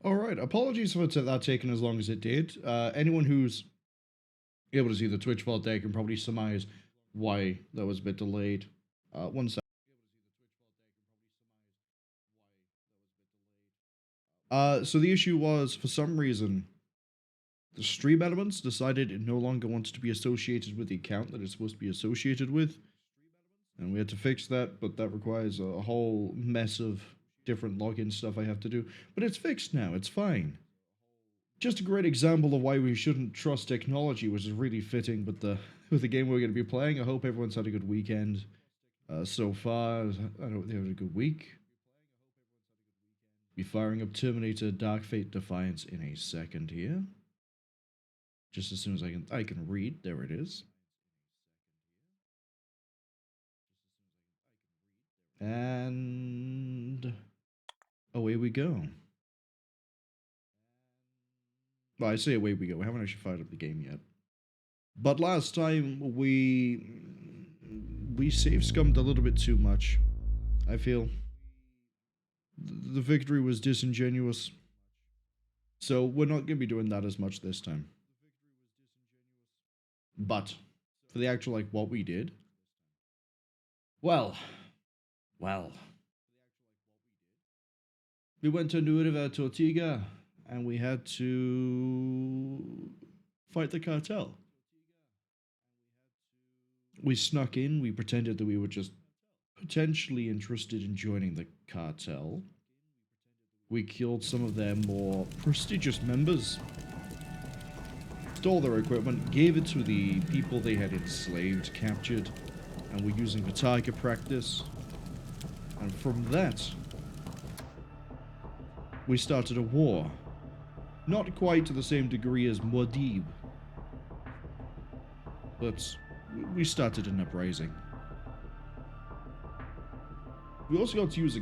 Alright, apologies for that taking as long as it did. Anyone who's able to see the Twitch vault there can probably surmise why that was a bit delayed. One sec. So the issue was, for some reason, the stream elements decided it no longer wanted to be associated with the account that it's supposed to be associated with. And we had to fix that, but that requires a whole mess of different login stuff I have to do. But it's fixed now, it's fine. Just a great example of why we shouldn't trust technology, which is really fitting with the game we're going to be playing. I hope everyone's had a good weekend so far. I hope they had a good week. Be firing up Terminator Dark Fate Defiance in a second here. Just as soon as I can read. There it is. And away we go. Well, I say away we go. We haven't actually fired up the game yet. But last time we save scummed a little bit too much, I feel. The victory was disingenuous. So we're not going to be doing that as much this time. But for the actual, like, what we did, well, we went to Nueva Tortiga and we had to fight the cartel. We snuck in, we pretended that we were just potentially interested in joining the cartel. We killed some of their more prestigious members, stole their equipment, gave it to the people they had enslaved, captured, and were using for target practice. And from that, we started a war. Not quite to the same degree as Muad'Dib, but we started an uprising. We also got to use a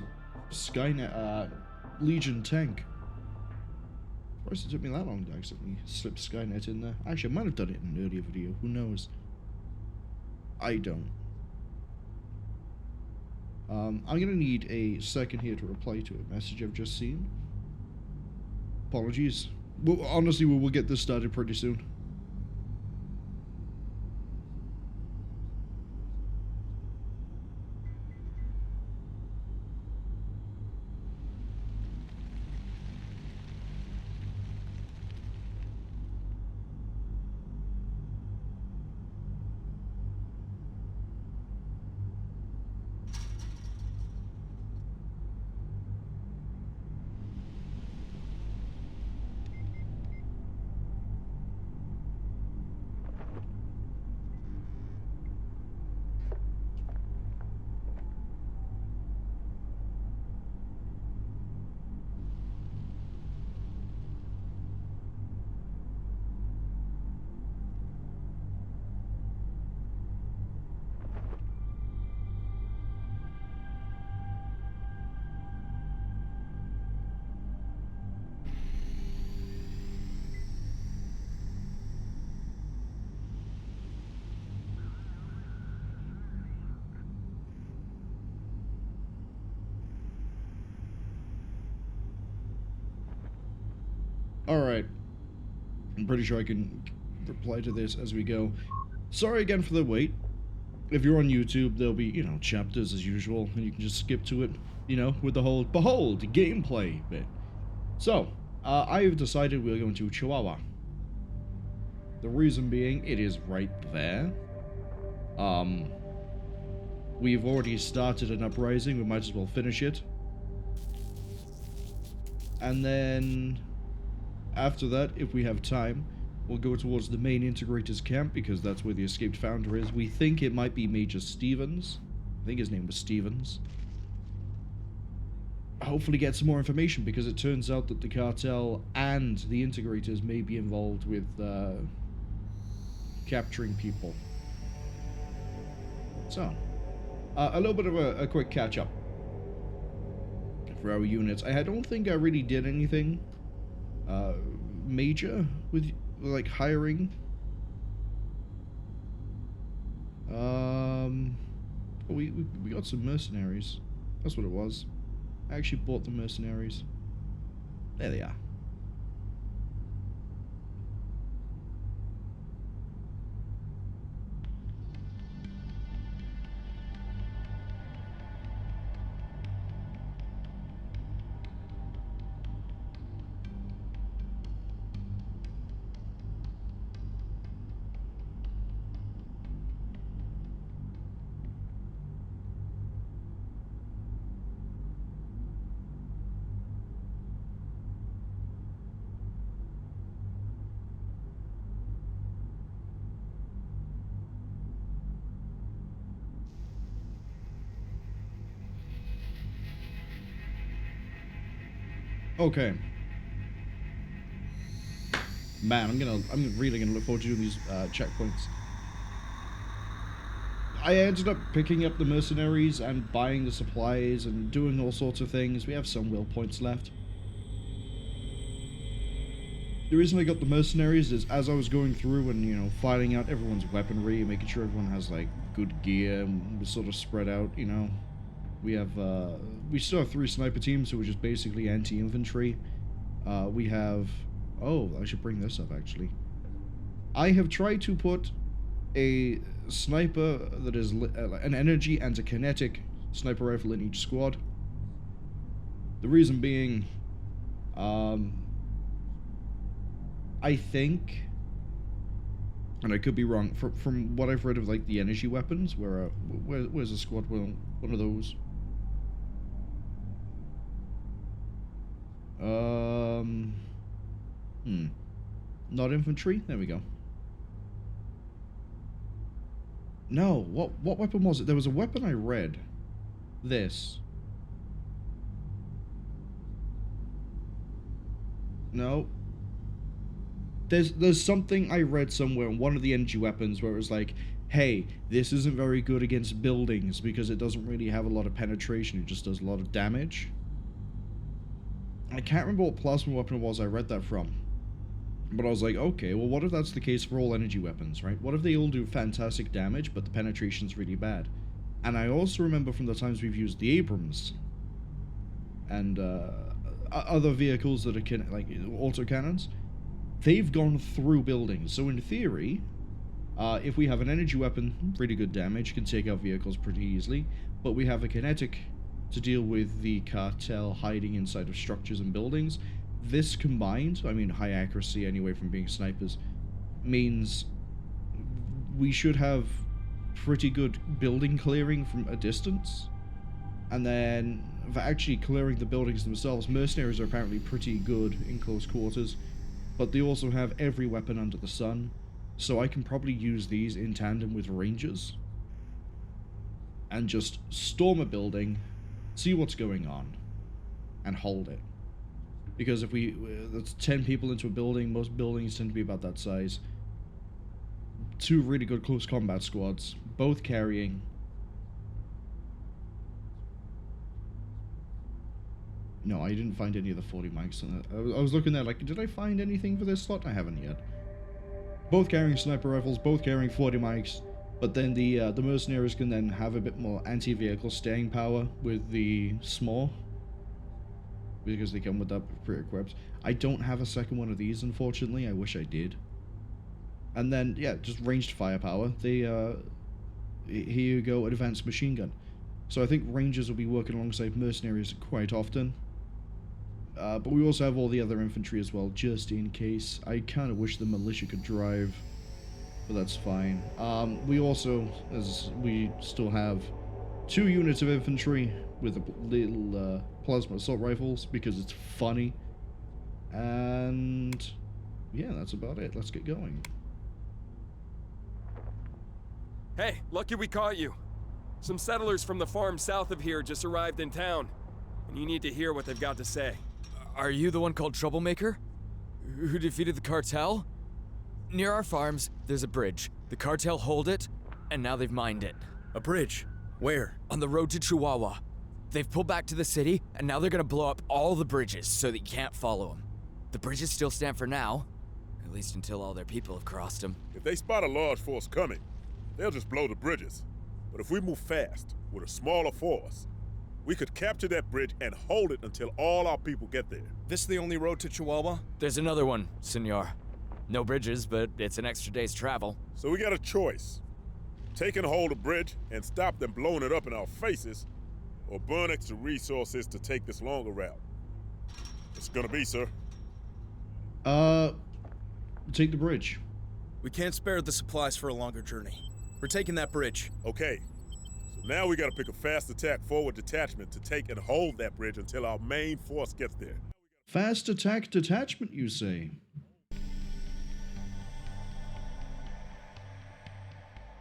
Skynet, Legion tank. Of course, it took me that long to accidentally slip Skynet in there. Actually, I might have done it in an earlier video. Who knows? I don't. I'm gonna need a second here to reply to a message I've just seen. Apologies. Well, honestly, we will get this started pretty soon. Alright. I'm pretty sure I can reply to this as we go. Sorry again for the wait. If you're on YouTube, there'll be, you know, chapters as usual, and you can just skip to it, you know, with the whole, behold, gameplay bit. So, I've decided we're going to Chihuahua. The reason being, it is right there. We've already started an uprising, we might as well finish it. And then, after that, if we have time, we'll go towards the main Integrator's camp, because that's where the escaped founder is. We think it might be Major Stevens. I think his name was Stevens. Hopefully get some more information, because it turns out that the cartel and the Integrators may be involved with capturing people. So, a little bit of a quick catch-up for our units. I don't think I really did anything major with, like, hiring. We got some mercenaries. That's what it was. I actually bought the mercenaries. There they are. Okay. Man, I'm really gonna look forward to doing these checkpoints. I ended up picking up the mercenaries and buying the supplies and doing all sorts of things. We have some will points left. The reason I got the mercenaries is as I was going through and, you know, filing out everyone's weaponry, making sure everyone has, like, good gear, and was sort of spread out, you know. We still have 3 sniper teams who are just basically anti-infantry. We have... Oh, I should bring this up, actually. I have tried to put a sniper that is an energy and a kinetic sniper rifle in each squad. The reason being, I think, and I could be wrong, from what I've read of, like, the energy weapons, where's a squad one of those? Not infantry? There we go. No, what weapon was it? There was a weapon I read. This. No. There's something I read somewhere in one of the energy weapons where it was like, hey, this isn't very good against buildings because it doesn't really have a lot of penetration, it just does a lot of damage. I can't remember what plasma weapon it was I read that from. But I was like, okay, well, what if that's the case for all energy weapons, right? What if they all do fantastic damage, but the penetration's really bad? And I also remember from the times we've used the Abrams and other vehicles that are like autocannons, they've gone through buildings. So in theory, if we have an energy weapon, pretty good damage, can take out vehicles pretty easily, but we have a kinetic to deal with the cartel hiding inside of structures and buildings. This combined, I mean high accuracy anyway from being snipers, means we should have pretty good building clearing from a distance. And then for actually clearing the buildings themselves, mercenaries are apparently pretty good in close quarters, but they also have every weapon under the sun, so I can probably use these in tandem with rangers and just storm a building, see what's going on, and hold it. Because if that's 10 people into a building, most buildings tend to be about that size. 2 really good close combat squads, both carrying. No, I didn't find any of the 40 mics on it. I was looking there like, did I find anything for this slot? I haven't yet. Both carrying sniper rifles, both carrying 40 mics, but then the mercenaries can then have a bit more anti-vehicle staying power with the small, because they come with that pre-equipped. I don't have a second one of these, unfortunately. I wish I did. And then, yeah, just ranged firepower. Here you go, advanced machine gun. So I think rangers will be working alongside mercenaries quite often. But we also have all the other infantry as well, just in case. I kind of wish the militia could drive, but that's fine. We also, as we still have 2 units of infantry with little plasma assault rifles because it's funny. And yeah, that's about it. Let's get going. Hey, lucky we caught you. Some settlers from the farm south of here just arrived in town, and you need to hear what they've got to say. Are you the one called Troublemaker? Who defeated the cartel? Near our farms, there's a bridge. The cartel hold it, and now they've mined it. A bridge? Where? On the road to Chihuahua. They've pulled back to the city, and now they're gonna blow up all the bridges so that you can't follow them. The bridges still stand for now, at least until all their people have crossed them. If they spot a large force coming, they'll just blow the bridges. But if we move fast, with a smaller force, we could capture that bridge and hold it until all our people get there. This the only road to Chihuahua? There's another one, senor. No bridges, but it's an extra day's travel. So we got a choice. Taking hold of the bridge and stop them blowing it up in our faces, or burn extra resources to take this longer route. What's it gonna be, sir? Take the bridge. We can't spare the supplies for a longer journey. We're taking that bridge. Okay. So now we gotta pick a fast attack forward detachment to take and hold that bridge until our main force gets there. Fast attack detachment, you say?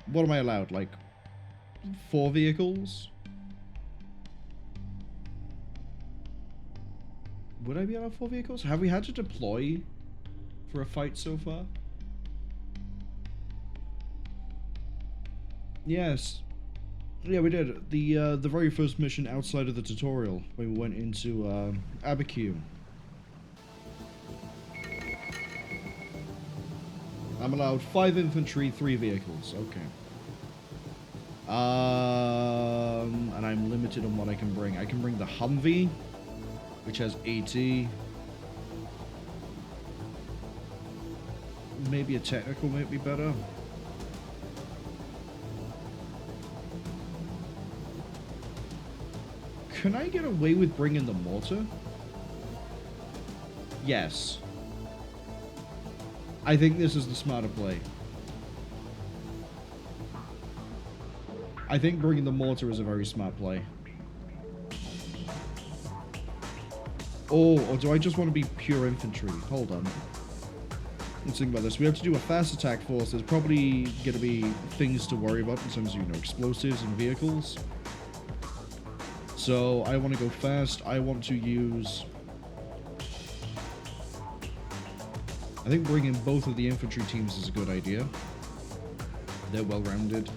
What am I allowed? Like 4 vehicles? Would I be allowed 4 vehicles? Have we had to deploy for a fight so far? Yes. Yeah, we did. The very first mission outside of the tutorial, when we went into Abaku. I'm allowed 5 infantry, 3 vehicles. Okay. And I'm limited on what I can bring. I can bring the Humvee, which has AT. Maybe a technical might be better. Can I get away with bringing the mortar? Yes. I think this is the smarter play. I think bringing the mortar is a very smart play. Oh, or do I just want to be pure infantry? Hold on. Let's think about this. We have to do a fast attack force. There's probably going to be things to worry about in terms of, you know, explosives and vehicles. So I want to go fast. I want to use... I think bringing both of the infantry teams is a good idea. They're well-rounded.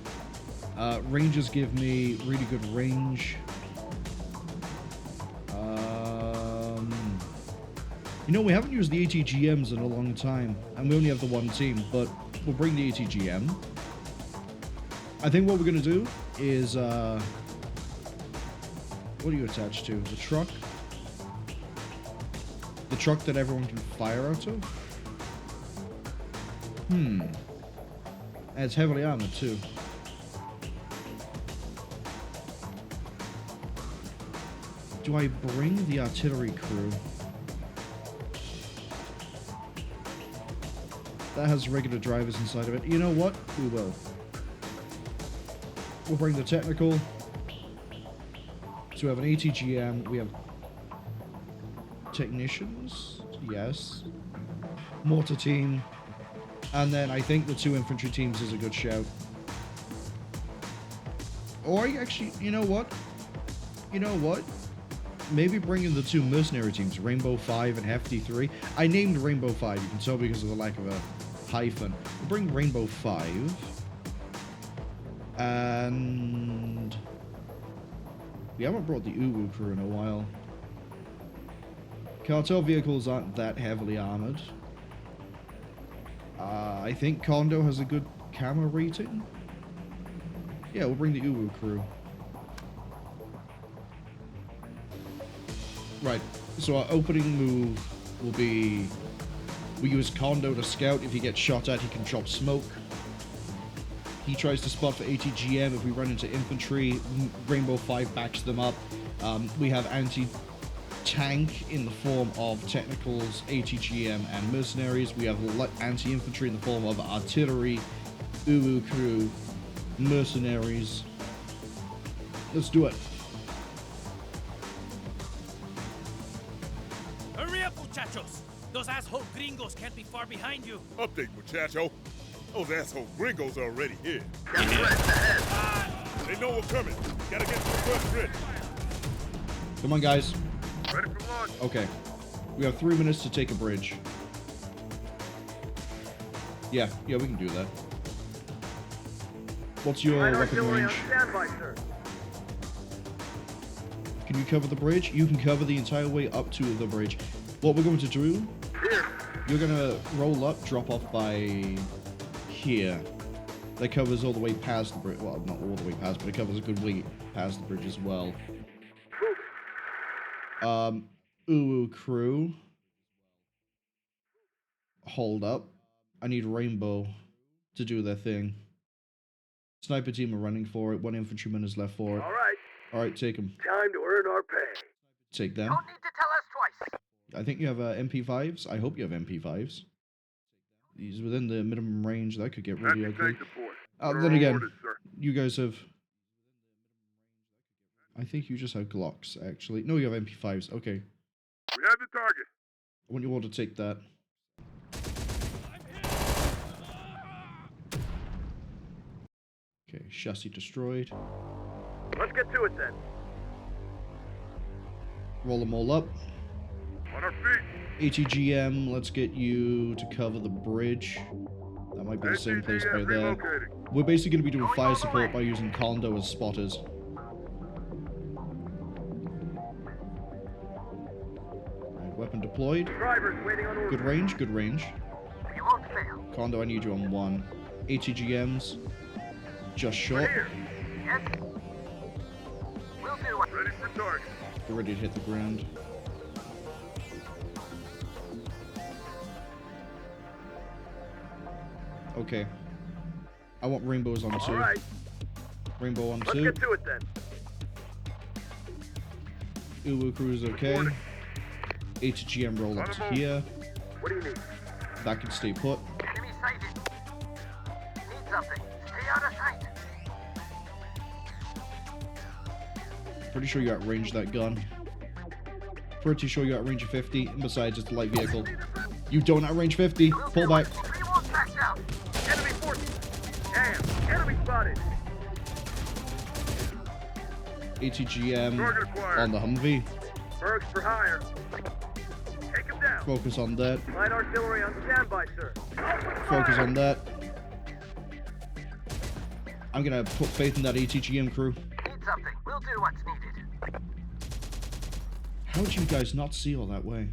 Rangers give me really good range. You know, we haven't used the ATGMs in a long time, and we only have the one team, but we'll bring the ATGM. I think what we're going to do is, what are you attached to? The truck? The truck that everyone can fire out of? And it's heavily armored, too. Do I bring the artillery crew? That has regular drivers inside of it. You know what? We will. We'll bring the technical. So we have an ATGM. We have technicians. Yes. Mortar team. And then I think the 2 infantry teams is a good shout. Or actually, you know what? You know what? Maybe bring in the 2 mercenary teams, Rainbow 5 and Hefty 3. I named Rainbow 5, you can tell because of the lack of a hyphen. We'll bring Rainbow 5. And... we haven't brought the Uwu crew in a while. Cartel vehicles aren't that heavily armored. I think Kondo has a good camera rating. Yeah, we'll bring the Uwu crew. Right, so our opening move will be, we use Kondo to scout. If he gets shot at, he can drop smoke. He tries to spot for ATGM. If we run into infantry, Rainbow 5 backs them up. We have anti-tank in the form of technicals, ATGM, and mercenaries. We have anti-infantry in the form of artillery, Uwu crew, mercenaries. Let's do it. Muchachos! Those asshole gringos can't be far behind you. Update, muchacho. Those asshole gringos are already here. They know we're coming. Gotta get to the first bridge. Come on, guys. Ready for launch. Okay. We have 3 minutes to take a bridge. Yeah, we can do that. What's your weapon range? Can you cover the bridge? You can cover the entire way up to the bridge. What we're going to do, you're going to roll up, drop off by here. That covers all the way past the bridge. Well, not all the way past, but it covers a good way past the bridge as well. Uwu crew. Hold up. I need Rainbow to do their thing. Sniper team are running for it. 1 infantryman is left for it. Alright, take him. Time to earn our pay. Take them. Don't need to tell us twice. I think you have MP5s. I hope you have MP5s. He's within the minimum range. That could get really ugly. Then again, you guys have... I think you just have Glocks, actually. No, you have MP5s. Okay. We have the target. I want you all to take that. Okay, chassis destroyed. Let's get to it then. Roll them all up. On On our feet. ATGM, let's get you to cover the bridge. That might be the same place right there. We're basically going to be doing fire support by using Condo as spotters. Right, weapon deployed. Drivers waiting on orders. Good range, good range. You won't fail. Condo, I need you on 1. ATGMs, just short. Here. Yes. We'll do it. Ready for target. Get ready to hit the ground. Okay. I want rainbows on 2. All right. Rainbow on Let's 2. get to it then. Uwu crew's okay. ATGM roll up to here. What do you need? That can stay put. Enemy sighted. Need something. Stay out of sight. Pretty sure you outranged that gun. Pretty sure you outrange a 50. And besides, it's a light vehicle. You don't outrange 50. Pull back. We won't back down. Enemy forces. Damn. Enemy spotted. ATGM on the Humvee. Bergs for hire. Take him down. Focus on that. Light artillery on standby, sir. Focus on that. I'm gonna put faith in that ATGM crew. Need something. We'll do what's needed. How'd you guys not see all that way?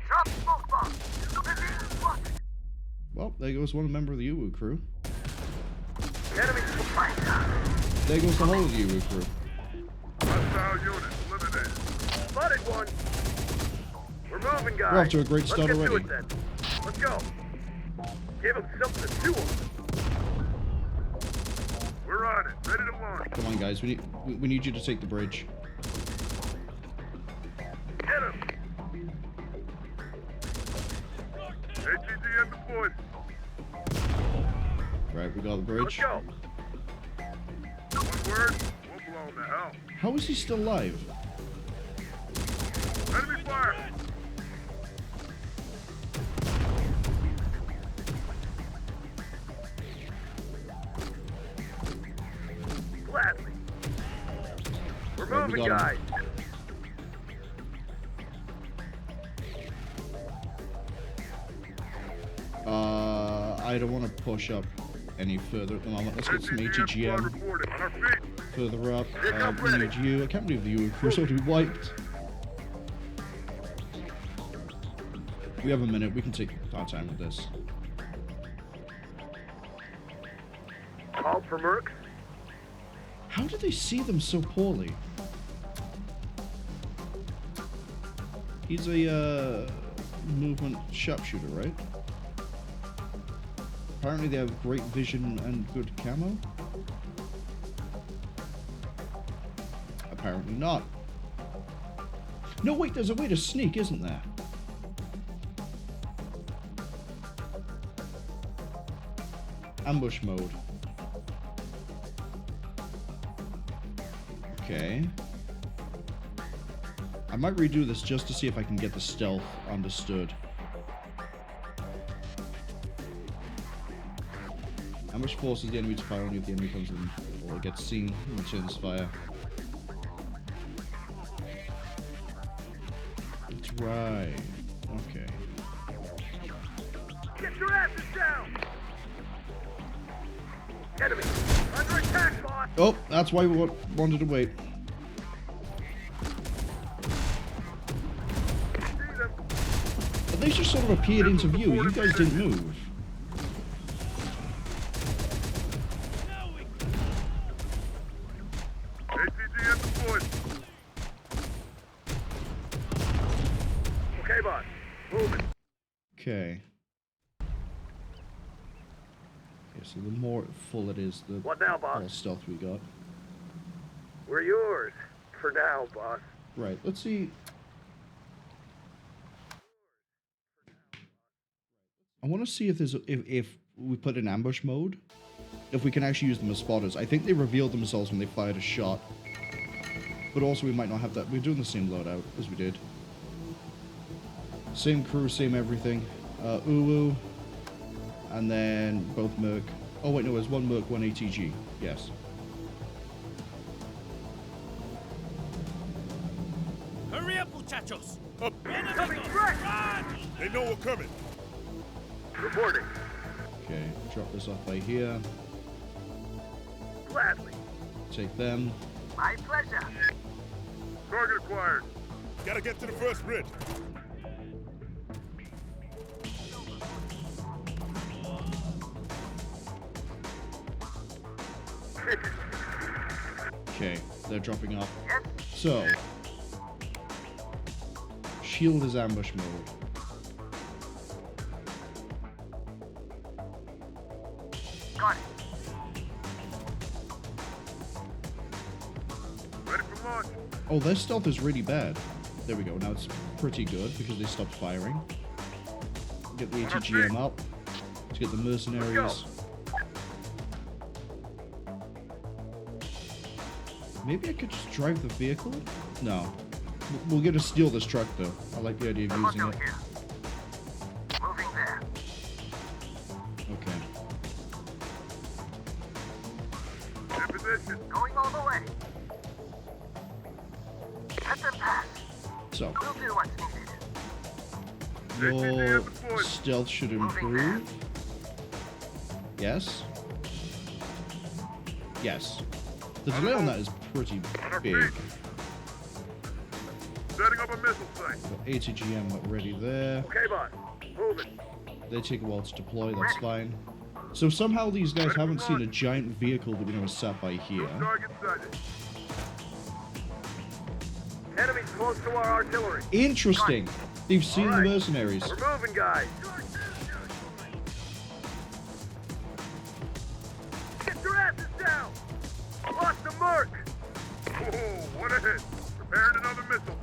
Drop smoke bomb. What? Well, there goes one member of the Uwu crew. Enemy fight. There goes the whole of the Uwu crew. Hostile unit eliminated. Spotted one. We're moving, guys. We're off to a great start Let's get already. to it then. Let's go. Give him something to chew on. We're on it. Ready to launch. Come on, guys. We need you to take the bridge. Get him. ATGM deployed. Right, we got the Let's bridge. go. One word. We'll blow him to hell. How is he still alive? Enemy fire. Gladly. We're Right, we moving, got guys. him. I don't want to push up any further at the moment. Let's get some ATGM squad ATGM reporting. On our feet. further up. Pickup We ready. need you. I can't believe the Uwu crew's already wiped. We have a minute. We can take our time with this. Call for Mercs. How did they see them so poorly? He's a movement sharpshooter, right? Apparently they have great vision and good camo. Apparently not. No, wait, there's a way to sneak, isn't there? Ambush mode. Okay. I might redo this just to see if I can get the stealth understood. Ambush forces the enemy to fire only if the enemy comes in or gets seen and turns fire. That's right. Okay. Get your asses down. Enemy under attack, boss. Oh, that's why we wanted to wait. See them. But they just sort of appeared into view. You guys didn't move. ATGM deployed. Okay, boss. Moving. Okay. Okay, so the more full it is, the What now, boss? more stealth we got. We're yours. For now, boss. Right, let's see. I want to see if there's if we put in ambush mode, if we can actually use them as spotters. I think they revealed themselves when they fired a shot. But also we might not have that. We're doing the same loadout as we did. Same crew, same everything. Uwu. And then both Merc. Oh wait, no, there's one Merc, one ATG. Yes. Hurry Hurry up, muchachos! Up. Coming fresh! Run! They know we're coming. Reporting. Okay, drop this off by here. Gladly. Take them. My pleasure. Target acquired. Gotta get to the first bridge. Okay, they're dropping off. Yes. So, shield is ambush mode. Got it. Ready for launch. Oh, their stealth is really bad. There we go. Now it's pretty good because they stopped firing. Get the ATGM up. Let's get the mercenaries. Maybe I could just drive the vehicle? No. We'll get to steal this truck though. I like the idea of using it. Here. Moving there. Okay. In position. Going all the way. Let them pass. So, We'll do what's needed. your stealth should improve. Yes? Yes. The delay on that is pretty big. Setting up a missile site. Got ATGM ready there. Okay, boss. Moving. They take a while to deploy, that's fine. So somehow these guys haven't seen a giant vehicle that we know is sat by here. Target sighted. Enemies close to our artillery. Interesting. They've seen the Alright. mercenaries. We're moving, guys. Get your asses down. Lost the mark. Oh, what a hit. Preparing another missile.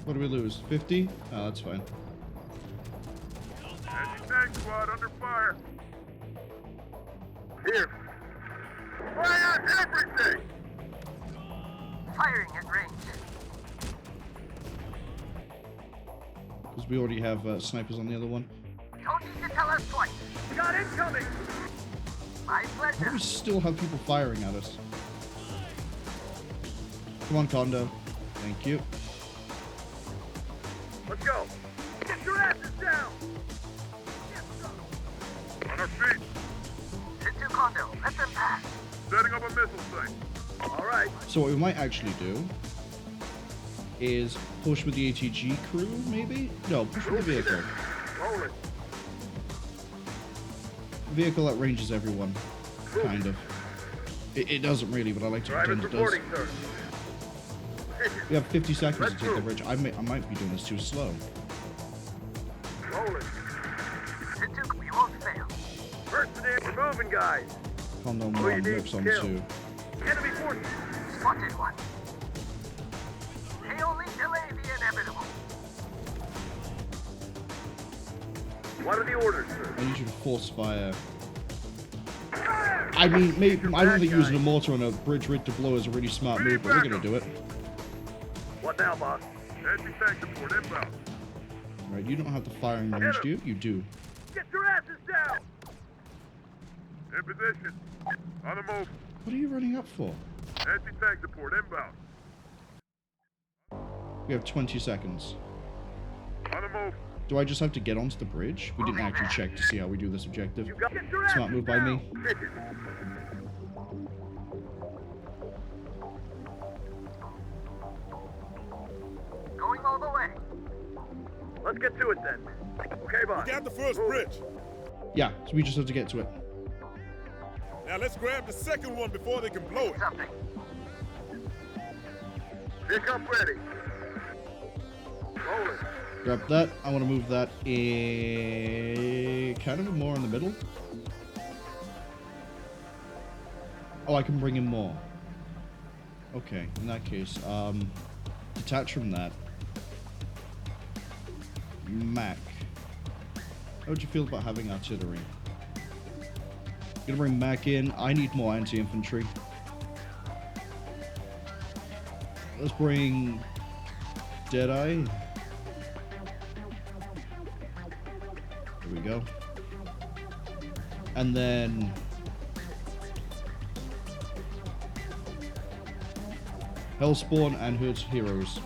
What do we lose? 50? Oh, that's fine. Anti-tank squad under fire. Here. Fire everything. Firing at range. Because we already have snipers on the other one. Don't need to tell us twice. Got incoming. My How do pleasure. we still have people firing at us? Come on, Kondo. Thank you. Let's go. Get your asses down. On our feet. Hit two condo. Let them pass. Setting up a missile site. All right. So what we might actually do is push with the ATG crew, maybe? No, push with the vehicle. Roll it. Vehicle that ranges everyone. Kind of. It doesn't really, but I like to Drivers pretend it does. reporting, sir. We have 50 seconds Let's to take the move. bridge. I might be doing this too slow. Roll it. Hit two. We won't fail. First and we're moving, guys. Kondo on Who you 1, need Mercs on to kill? 2. Enemy forces. Spotted one. They only delay the inevitable. What are the orders, sir? I need you to force fire. I mean, maybe I don't think using a mortar on a bridge rig to blow is a really smart move, but we're gonna do it. What now, boss? Anti-tank support inbound. Right, you don't have the firing range, do you? You do. Get your asses down! In position. On the move. What are you running up for? Anti-tank support inbound. We have 20 seconds. On the move. Do I just have to get onto the bridge? We didn't actually check to see how we do this objective. You got. Get your Smart asses move by down. me. Going all the way. Let's get to it then. Okay, boss. We got the first bridge. Yeah, so we just have to get to it. Now let's grab the second one before they can blow it. Something. Pickup ready. Roll it. Grab that. I want to move that kind of more in the middle. Oh, I can bring in more. Okay, in that case, detach from that. Mac. How would you feel about having artillery? Gonna bring Mac in. I need more anti-infantry. Let's bring Deadeye. There we go. And then Hellspawn and Hood's Heroes.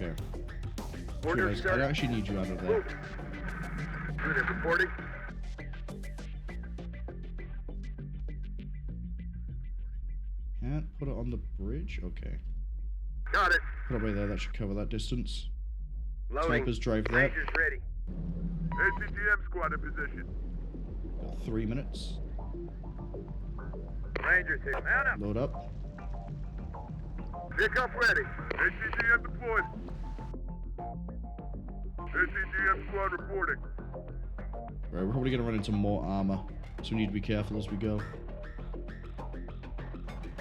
Okay. Order Realize I set. actually need you out of there. Unit reporting. Can't put it on the bridge? Okay. Got it. Put it right there, that should cover that distance. Loading. Snipers drive that. Rangers ready. ACGM squad in position. Got 3 minutes. Rangers here. Mount up. Load up. Pick up ready. ACGM deployed. ACGM squad reporting. Right, we're probably gonna run into more armor, so we need to be careful as we go.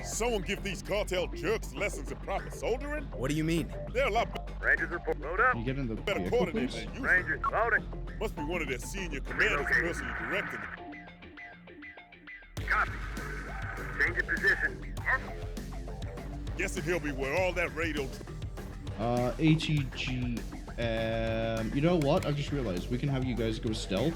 Someone give these cartel jerks lessons in proper soldering? What do you mean? They're a lot Rangers report. Load up. Can you get in the better vehicle, coordinated please? than you. Rangers loading. Must be one of their senior commanders Okay. personally directing them. Copy. Change of position. Yes. Guessing he'll be where all that radio ATG. You know what? I just realized we can have you guys go stealth.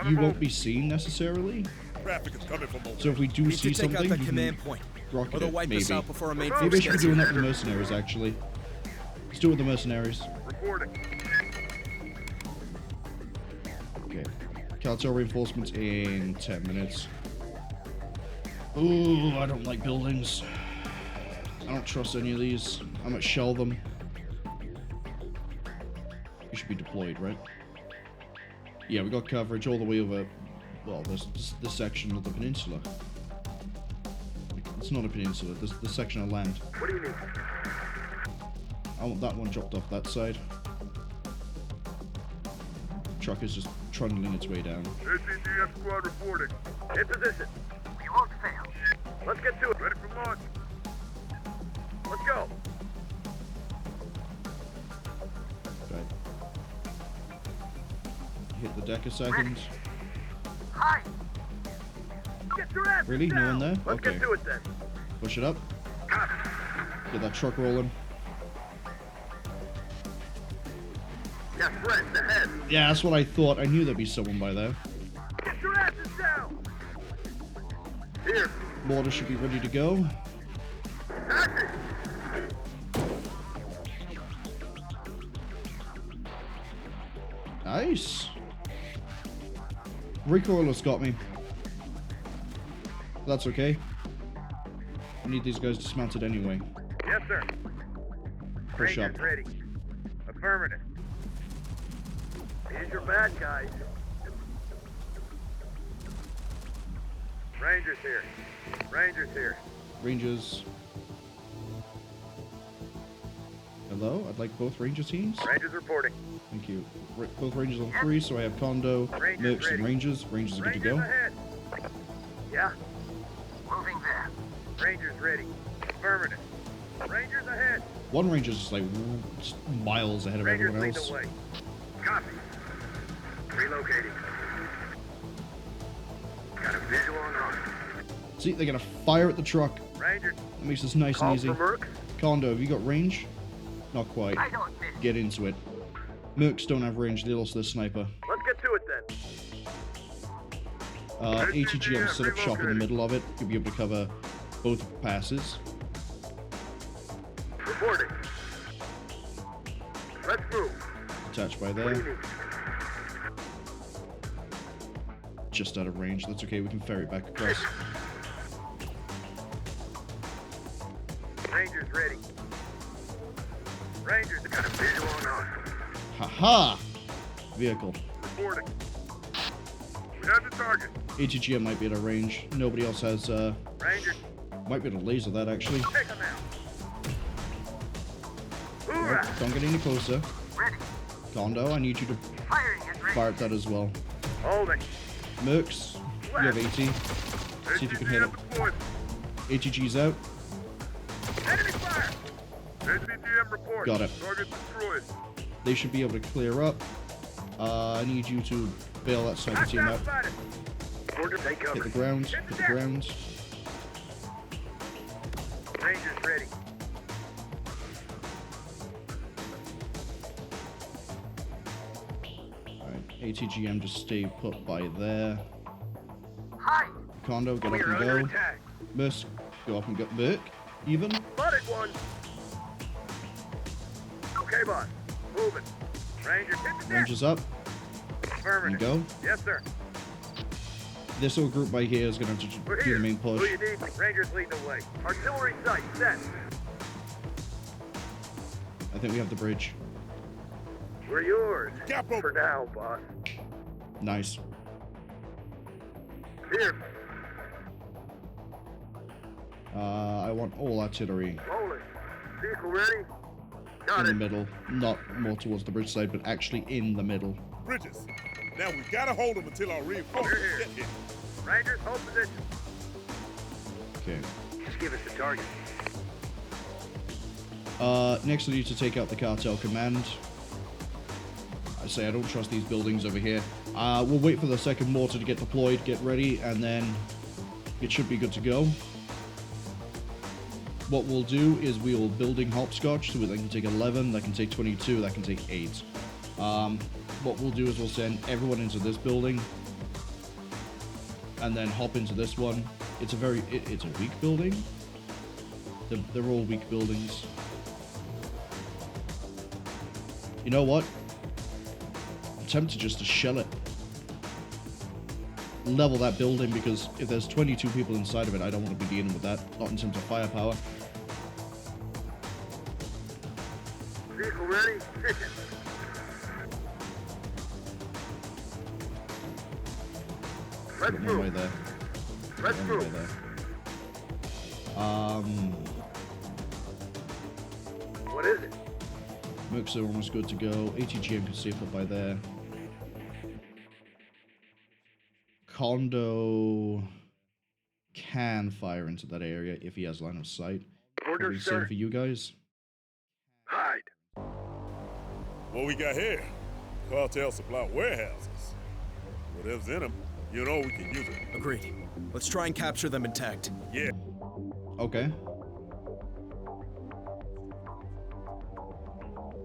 You won't be seen necessarily. traffic is coming from over. So if we do We need see to take something, out the you command can point. rocket Or they'll it. wipe Maybe. us out before our main Maybe we force should be gets doing here. that with the mercenaries. Actually, let's do it with the mercenaries. Reporting. Okay. Cartel reinforcements in 10 minutes. Ooh, I don't like buildings. I don't trust any of these. I might shell them. You should be deployed, right? Yeah, we got coverage all the way over, well, this section of the peninsula. It's not a peninsula, this section of land. What do you need? I want that one dropped off that side. Truck is just trundling its way down. ACGM squad reporting. In position. We won't fail. Let's get to it. Ready for launch. Let's go. Right. Hit the deck a second. Hi. Get your ass Really? No down. one there? Let's Okay. get to it then. Push it up. Copy. Get that truck rolling. Got friends ahead. Yeah, that's what I thought. I knew there'd be someone by there. Get your asses down. Here. Mortar should be ready to go. Taxi. Nice. Recoiler's got me. That's okay. I need these guys dismounted anyway. Yes, sir. Push up. Rangers ready. Affirmative. Here's your bad guys. Rangers here. Rangers here. Rangers. Hello? I'd like both Ranger teams. Rangers reporting. Thank you. Both Rangers on 3, so I have Condo, Rangers Mercs, and ready. Rangers. Rangers are good to Rangers go. ahead. Yeah. Moving there. Rangers ready. Affirmative. Rangers ahead. One Ranger's just like just miles ahead of Rangers everyone lead else. the way. Copy. Relocating. Got a visual on us. See, they're gonna fire at the truck. Rangers. That makes this nice and Call easy. for Merc. Condo, have you got range? Not quite. I don't miss. Get into it. Mercs don't have range, they lost their sniper. Let's get to it then. ATGM set up shop in the middle of it. You'll be able to cover both passes. Reporting. Let's move. Attached by What do you there. need? Just out of range. That's okay, we can ferry it back across. Rangers ready. Rangers got a visual on us. Haha! Vehicle. Reporting. We have the target. ATGM might be at a range. Nobody else has, Rangers, might be able to laser that actually. take them out. Nope, Hoorah! don't get any closer. Ready. Condo, I need you to Firing is ready. fire at that as well. Holding. Mercs, you have AT. See if you can hit him. Deployed. ATG's out. Enemy fire. ACGM report. Got it. Target destroyed. They should be able to clear up. I need you to bail that sniper team out. Spotted. Order take Hit cover. the ground, hit the ground. Rangers ready. Alright, ATGM just stay put by there. Hi. Condo, get We up are and under go. attack. Merc, go up and go. Merc, even. Spotted one. Okay, boss. Moving. Rangers, hit the deck. Rangers up. Affirmative. There you go. Yes, sir. This little group right here is going to have We're to do here. the main push. Who you need? Rangers lead the way. Artillery sight set. I think we have the bridge. We're yours. Capo. For now, boss. Nice. Here. I want all artillery Rolling. Vehicle ready? Got in the it. middle. Not more towards the bridge side, but actually in the middle. Bridges. Now we gotta hold them until our reinforcements We're here. get here. Rangers, hold position. Okay. Just give us the target. Next I need to take out the cartel command. I say I don't trust these buildings over here. We'll wait for the second mortar to get deployed, get ready, and then it should be good to go. What we'll do is we will building hopscotch, so that can take 11, that can take 22, that can take 8. What we'll do is we'll send everyone into this building, and then hop into this one. It's a weak building. They're all weak buildings. You know what? I'm tempted just to shell it. Level that building, because if there's 22 people inside of it, I don't want to be dealing with that. Not in terms of firepower. Vehicle ready? Position. Let's Put one way move. there. Let's One way move. there. What is it? Mooks are almost good to go. ATGM can stay put by there. Kondo can fire into that area if he has line of sight. Probably Orders, same sir. for you guys. Hide. What we got here? Cartel supply warehouses. Whatever's in them, you know we can use it. Agreed. Let's try and capture them intact. Yeah. Okay.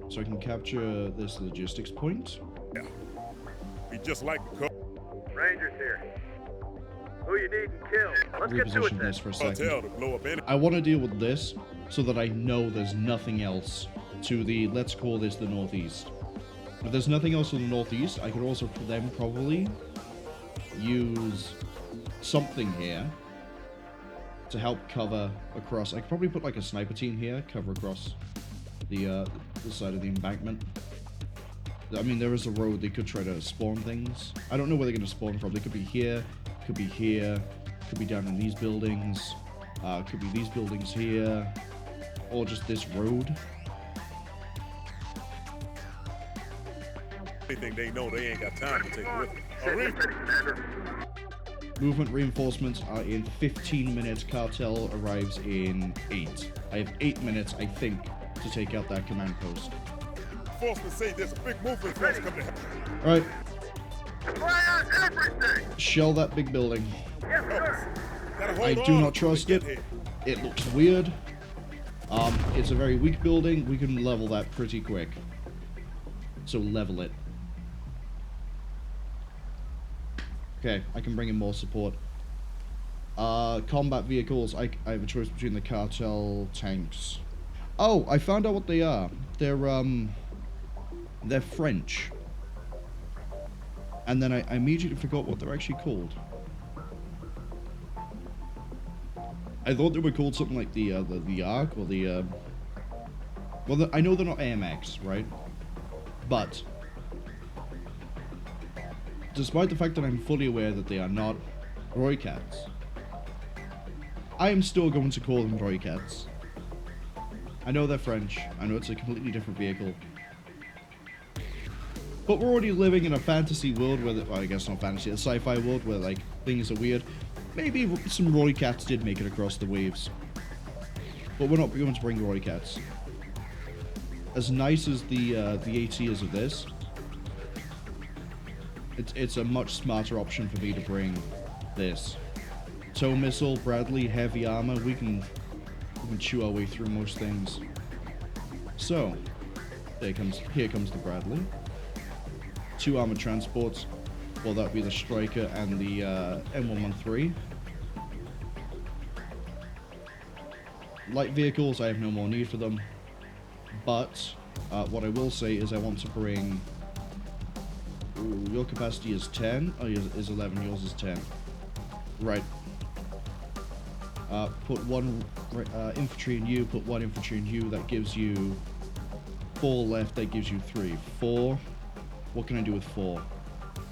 So I can capture this logistics point. Yeah. Be just like the Rangers here. Who you need and kill. Let's get to it Reposition then. this for a second. cartel to blow up any. I want to deal with this so that I know there's nothing else to the, let's call this the northeast. If there's nothing else in the northeast, I could also then probably use something here to help cover across. I could probably put like a sniper team here, cover across the side of the embankment. I mean, there is a road they could try to spawn things. I don't know where they're going to spawn from. They could be here, could be here, could be down in these buildings, could be these buildings here, or just this road. Anything they know they ain't got time to take with them. Set Ready? ready, Commander. Movement reinforcements are in 15 minutes. Cartel arrives in 8. I have 8 minutes, I think, to take out that command post. Reinforcements say there's a big movement force coming to help. Alright, Fire everything! shell that big building. Yes, sir. Gotta I hold do on not until we trust get it. here. It looks weird. It's a very weak building. We can level that pretty quick. So level it. Okay, I can bring in more support. Combat vehicles. I have a choice between the cartel tanks. Oh, I found out what they are. They're French. And then I immediately forgot what they're actually called. I thought they were called something like the Arc or the well, I know they're not AMX, right? But despite the fact that I'm fully aware that they are not Roycats, I am still going to call them Roycats. I know they're French. I know it's a completely different vehicle. But we're already living in a fantasy world where, well, I guess not fantasy, a sci-fi world where, like, things are weird. Maybe some Roycats did make it across the waves. But we're not going to bring Roycats. As nice as the AT is of this, it's a much smarter option for me to bring this. Tow missile, Bradley, heavy armor, we can chew our way through most things. So, here comes the Bradley. 2 armored transports. Well, that would be the Striker and the M113. Light vehicles, I have no more need for them. But What I will say is I want to bring... Ooh, your capacity is 10. Oh, is 11. Yours is 10. Right. Put one infantry in you, put one infantry in you. That gives you 4 left. That gives you 3. 4. What can I do with 4?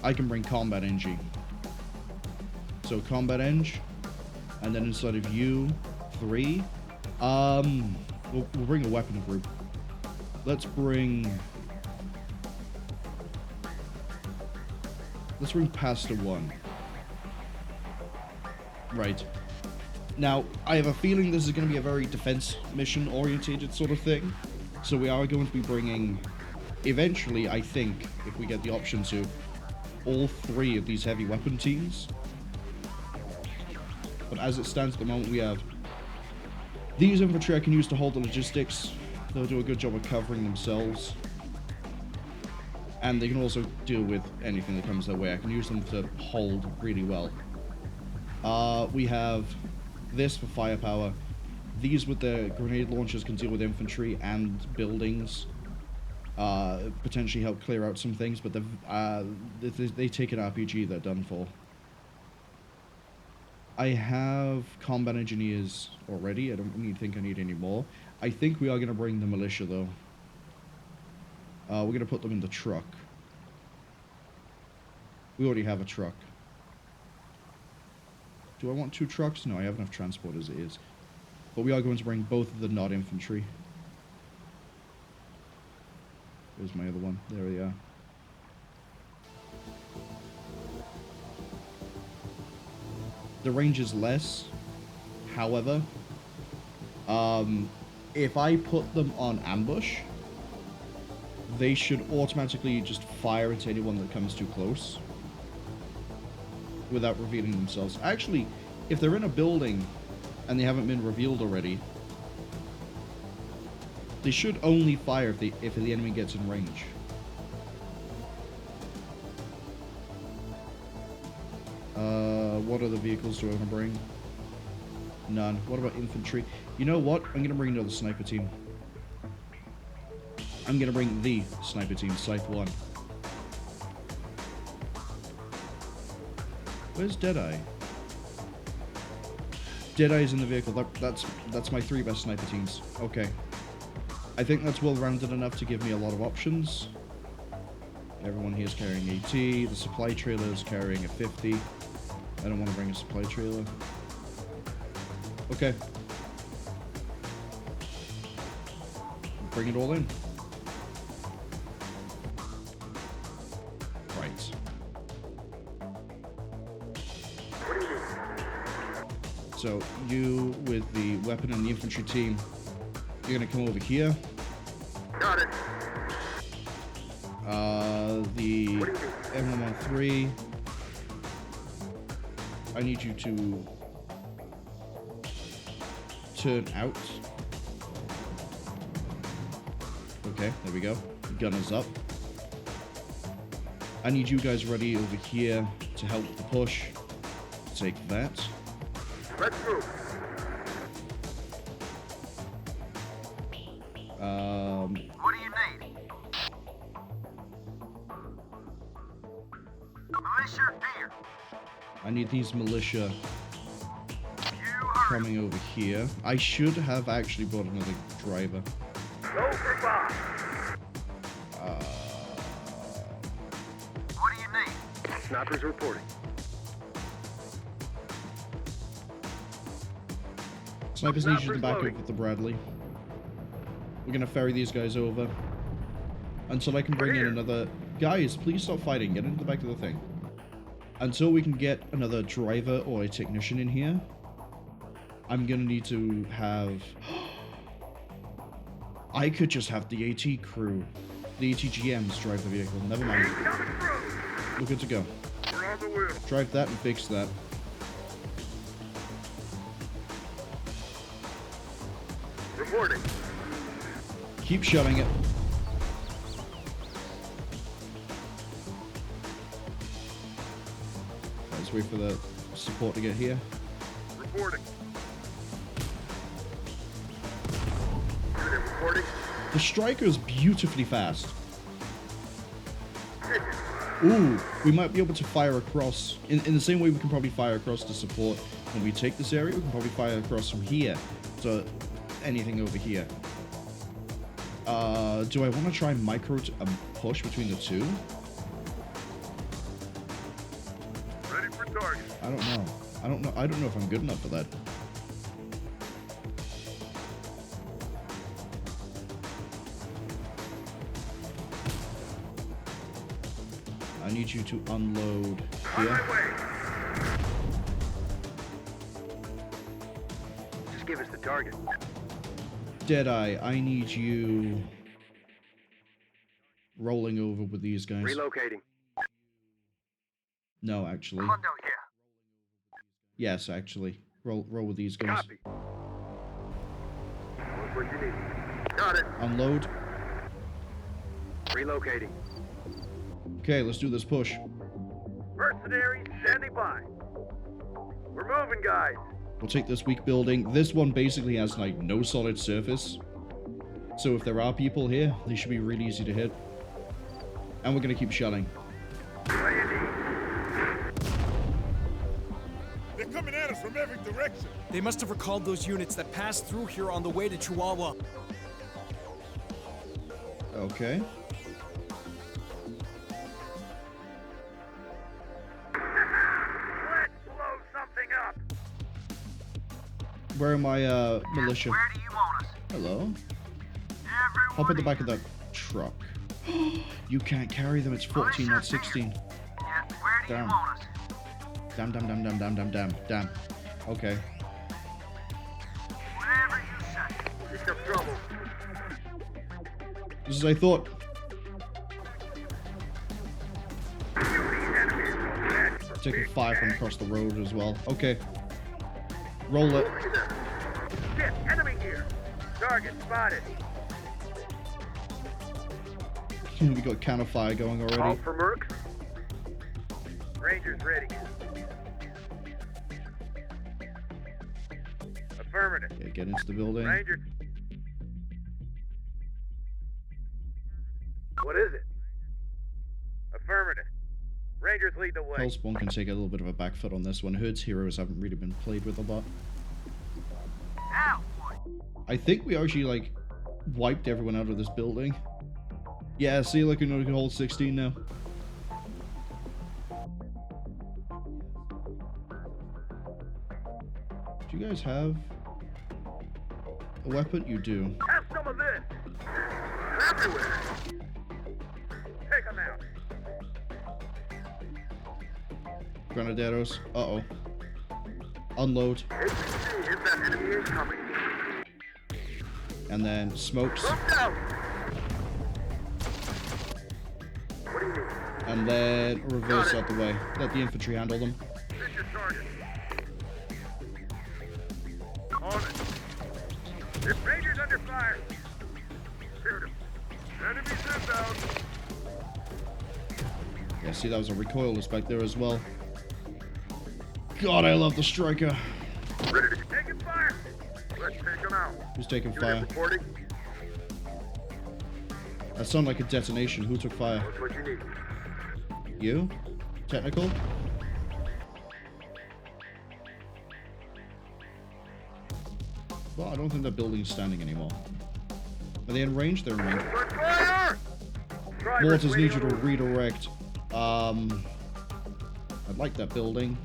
I can bring combat NG. So combat eng. And then inside of you, 3. We'll bring a weapon group. Let's bring Pastor 1. Right. Now, I have a feeling this is going to be a very defense mission orientated sort of thing. So we are going to be bringing, eventually, I think, if we get the option to, all 3 of these heavy weapon teams. But as it stands at the moment, we have these infantry I can use to hold the logistics. They'll do a good job of covering themselves. And they can also deal with anything that comes their way. I can use them to hold really well. We have this for firepower. These with the grenade launchers can deal with infantry and buildings. Potentially help clear out some things, but they take an RPG, they're done for. I have combat engineers already. I don't think I need any more. I think we are going to bring the militia, though. We're going to put them in the truck. We already have a truck. Do I want 2 trucks? No, I have enough transport as it is. But we are going to bring both of the not infantry. Where's my other one? There we are. The range is less. However, if I put them on ambush, they should automatically just fire into anyone that comes too close without revealing themselves. Actually, if they're in a building and they haven't been revealed already, they should only fire if the enemy gets in range. What other vehicles do I want to bring? None. What about infantry? You know what? I'm going to bring another sniper team. I'm going to bring the sniper team, Scythe 1. Where's Deadeye? Deadeye's in the vehicle. That's my 3 best sniper teams. Okay. I think that's well-rounded enough to give me a lot of options. Everyone here is carrying AT. The supply trailer is carrying a 50. I don't want to bring a supply trailer. Okay. Bring it all in. Right. So, you with the weapon and the infantry team, you're going to come over here. Got it. The M113, I need you to turn out. Okay, there we go. The gun is up. I need you guys ready over here to help the push. Take that. Let's move. What do you need? Militia here. I need these militia coming over here. I should have actually brought another driver. Go for 5. What do you need? Snipers reporting. Snipers need you to back up with the Bradley. We're gonna ferry these guys over until I can bring in another. Guys, please stop fighting. Get into the back of the thing. Until we can get another driver or a technician in here, I'm gonna need to have. I could just have the AT crew, the ATGMs drive the vehicle. Never mind. We're good to go. We're on the wheel. Drive that and fix that. Reporting. Keep shoving it. Let's wait for the support to get here. Reporting. Unit reporting. The striker's beautifully fast. Ooh, we might be able to fire across. In the same way we can probably fire across to support when we take this area, we can probably fire across from here to anything over here. Do I want to try micro push between the two? Ready for target. I don't know. I don't know if I'm good enough for that. I need you to unload On here. my way. Just give us the target. Deadeye, I need you rolling over with these guys. Relocating. No, actually. Hundo here. Yes, actually. Roll with these guys. Copy. What's what you need? Got it. Unload. Relocating. Okay, let's do this push. Mercenaries standing by. We're moving, guys. We'll take this weak building. This one basically has like no solid surface. So if there are people here, they should be really easy to hit. And we're gonna keep shelling. They're coming at us from every direction. They must have recalled those units that passed through here on the way to Chihuahua. Okay. Let's blow something up. Where are my militia? Where do you want us? Hello? Everyone. Hop in the back of that truck. You can't carry them, it's 14, not 16. Yeah, where do Damn. you want us? Damn. Okay. Whatever you say. It's some trouble. Just as I thought. Taking 5 from across the road as well. Okay. Roll it. Shit, enemy here. Target spotted. We got counter fire going Call already. for Mercs. Rangers ready. Affirmative. Okay, get into the building. Rangers. What is it? Affirmative. Rangers lead the way. Hellspawn can take a little bit of a back foot on this one. Herd's heroes haven't really been played with a lot. Ow, boy. I think we actually, like, wiped everyone out of this building. Yeah, see, like, we can hold 16 now. Do you guys have a weapon? You do. Have some of this. Everywhere. Take them out. Granaderos. Uh-oh. Unload. HVC, if that enemy is coming. And then smokes. Look out. What do you need? And then reverse out the way. Let the infantry handle them. This is your target. On it. This Ranger's under fire. Shoot him. Enemy sent down. Yeah, see, that was a recoilless back there as well. God, I love the striker. Ready to take fire. Let's take him out. Who's taking Unit fire? reporting. That sounded like a detonation. Who took fire? What's what you need? You? Technical? Well, I don't think that building's standing anymore. Are they in range? They're in range. Start fire! Drivers Mortars need waiting you to on redirect. I'd like that building.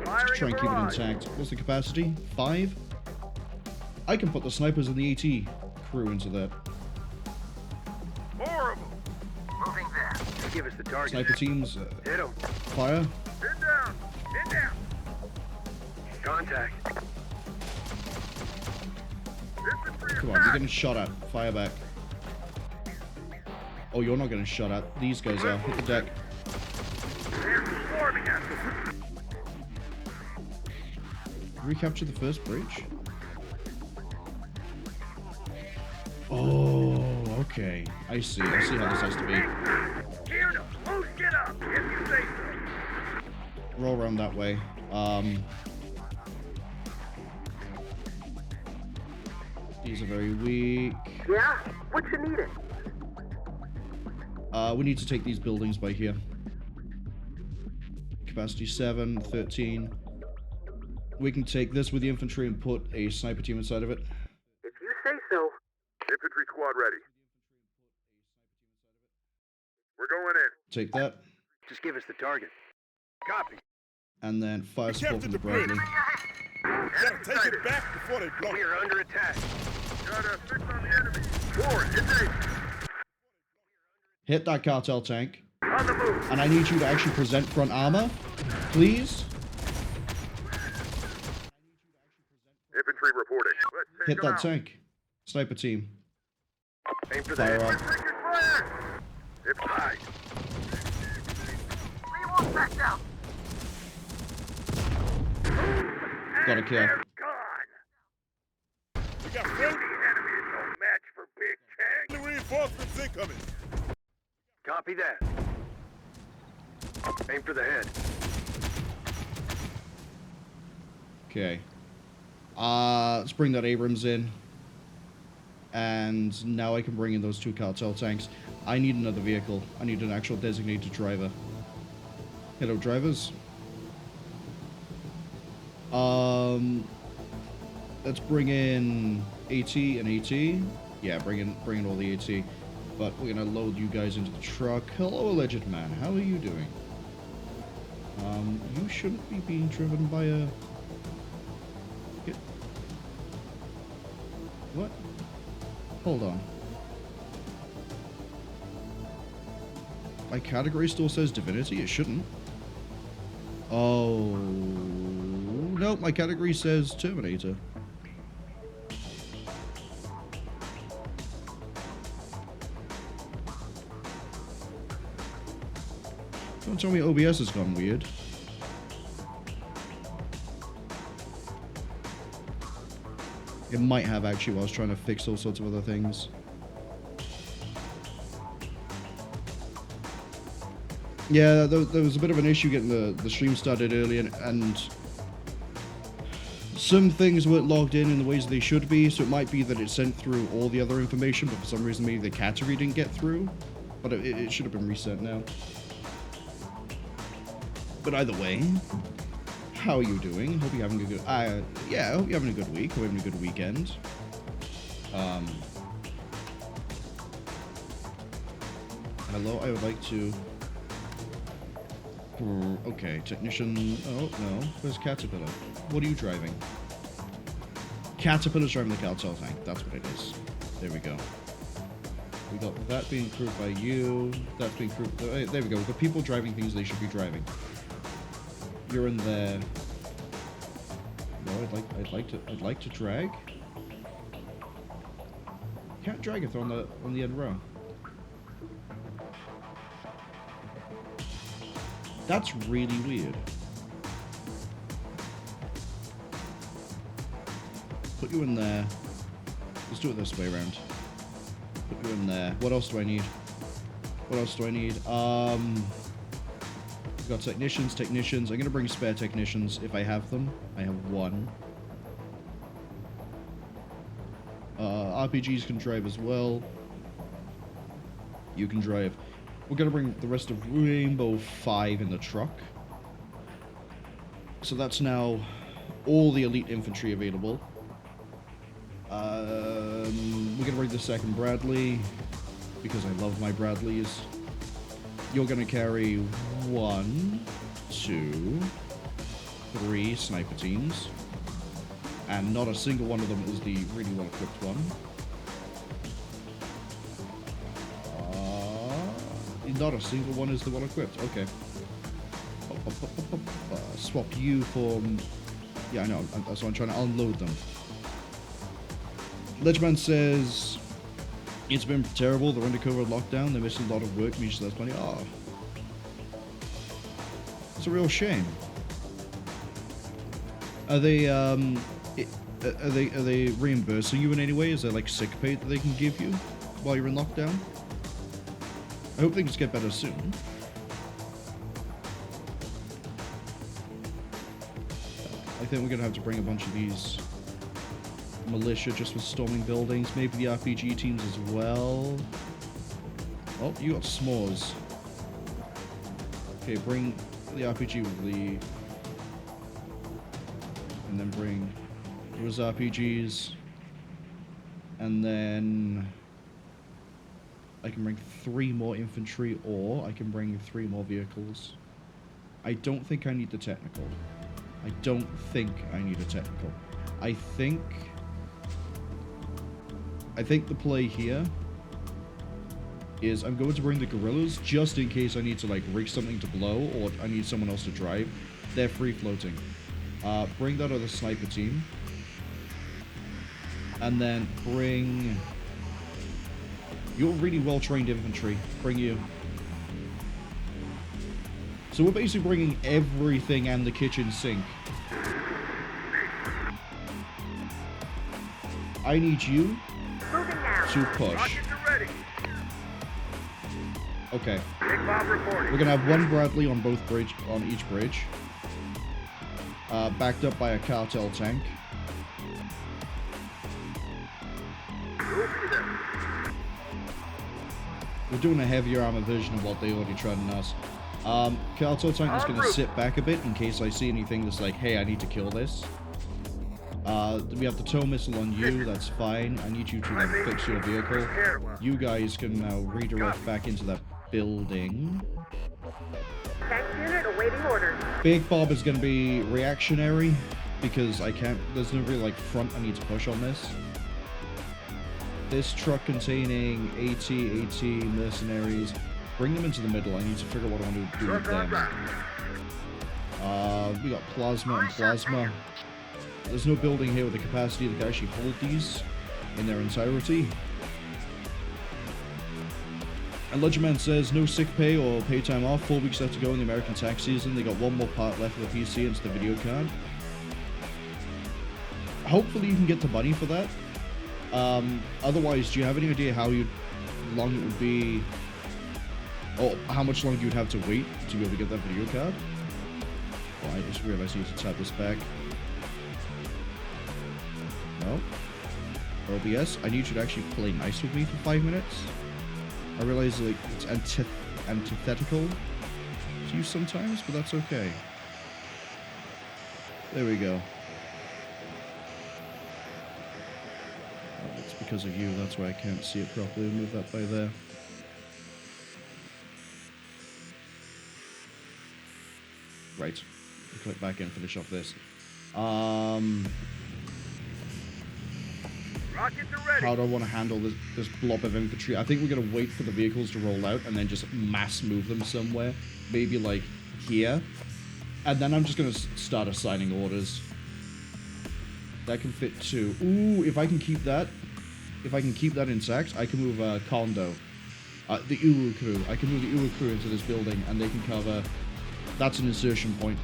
Firing Try and keep it barrage. intact. What's the capacity? 5? I can put the snipers and the AT crew into that. Horrible. Moving there. Give us the target. Sniper teams, Hit him. fire. Pin down. Pin down. Contact. Come on, you're getting shot at. Fire back. Oh, you're not getting shot at. These guys are. Hit the deck. They're swarming us. Did we capture the first bridge? Oh, okay. I see how this has to be. Here to loose, get up. If you say so. Roll around that way. These are very weak. Yeah? What you needed? We need to take these buildings by here. Capacity 7, 13. We can take this with the infantry and put a sniper team inside of it. If you say so. Infantry squad ready. We're going in. Take that. Just give us the target. Copy. And then fire support from captured the the bridge. Bradley. Gotta take it back before they blow We it. are under attack. Got a 6 on the enemy. Forward, engage. Hit that cartel tank. On the move. And I need you to actually present front armor, please. Infantry reporting. Let's take Hit them that out. tank. Sniper team. Aim for Fire the up. head. Taking fire. It's high. We won't back down. Got a kill. They're gone. We got The friendly enemy is no match for Big Tank. reinforcements incoming. Copy that. Aim for the head. Okay. Let's bring that Abrams in. And now I can bring in those 2 cartel tanks. I need another vehicle. I need an actual designated driver. Hello, drivers. Let's bring in AT and AT. Yeah, bring in all the AT. But we're gonna load you guys into the truck. Hello, alleged man. How are you doing? You shouldn't be being driven by a... What? Hold on. My category still says Divinity. It shouldn't. Oh... Nope, my category says Terminator. Don't tell me OBS has gone weird. It might have actually while I was trying to fix all sorts of other things. Yeah, there was a bit of an issue getting the stream started early, and some things weren't logged in the ways they should be, so it might be that it sent through all the other information, but for some reason maybe the category didn't get through. But it should have been reset now. But either way, how are you doing? Hope you're having a good... yeah, I hope you're having a good week. Hope you're having a good weekend. Hello, I would like to... Okay, technician... Oh, no. Where's Caterpillar? What are you driving? Caterpillar's driving the Cartel tank. That's what it is. There we go. We got that being crewed by you. That's being crewed... There we go. We've got people driving things they should be driving. You're in there. No, I'd like to drag. Can't drag if they're on the end row. That's really weird. Put you in there. Let's do it this way around. Put you in there. What else do I need? What else do I need? We've got technicians. I'm gonna bring spare technicians if I have them. I have one. RPGs can drive as well. You can drive. We're gonna bring the rest of Rainbow 5 in the truck. So that's now all the elite infantry available. We're gonna bring the second Bradley because I love my Bradleys. You're gonna carry 1, 2, 3 sniper teams, and not a single one of them is the really well-equipped one. Not a single one is the well-equipped. Okay. Swap you for... Yeah, I know. That's why I'm trying to unload them. Ledgeman says... It's been terrible. They're under COVID lockdown. They're missing a lot of work. Means that's money. Ah. It's a real shame. Are they reimbursing you in any way? Is there like sick pay that they can give you while you're in lockdown? I hope things get better soon. I think we're gonna have to bring a bunch of these militia just for storming buildings. Maybe the RPG teams as well. Oh, you got s'mores. Okay, bring the RPG with Lee. And then bring those RPGs. And then I can bring 3 more infantry, or I can bring 3 more vehicles. I don't think I need the technical. I don't think I need a technical. I think the play here is I'm going to bring the guerrillas just in case I need to like rig something to blow or I need someone else to drive. They're free floating. Bring that other sniper team. And then bring your really well-trained infantry. Bring you. So we're basically bringing everything and the kitchen sink. I need you to push. Okay. We're gonna have 1 Bradley on each bridge. Backed up by a Cartel tank. We're doing a heavier armor version of what they already tried on us. Cartel tank is going to sit back a bit in case I see anything that's like, hey, I need to kill this. We have the tow missile on you, that's fine. I need you to then fix your vehicle. You guys can now redirect back into that building. Tank unit awaiting orders. Big Bob is going to be reactionary because there's no real like front I need to push on this. This truck containing AT, mercenaries, bring them into the middle. I need to figure out what I want to do with them. We got plasma and plasma. There's no building here with the capacity that can actually hold these in their entirety. And Ledgerman says, no sick pay or pay time off. 4 weeks left to go in the American tax season. They got 1 more part left for the PC and the video card. Hopefully you can get the money for that. Otherwise, do you have any idea how long it would be, or how much longer you'd have to wait to be able to get that video card? Oh, I just realized I need to tap this back. No. OBS, I need you to actually play nice with me for 5 minutes. I realize like it's antithetical to you sometimes, but that's okay. There we go. Oh, it's because of you, that's why I can't see it properly. Move that by there. Right. Click back in, finish off this. How do I want to handle this blob of infantry? I think we're going to wait for the vehicles to roll out and then just mass move them somewhere. Maybe like here. And then I'm just going to start assigning orders. That can fit 2. Ooh, if I can keep that intact, I can move Kondo. The Uru crew. I can move the Uru crew into this building and they can cover. That's an insertion point.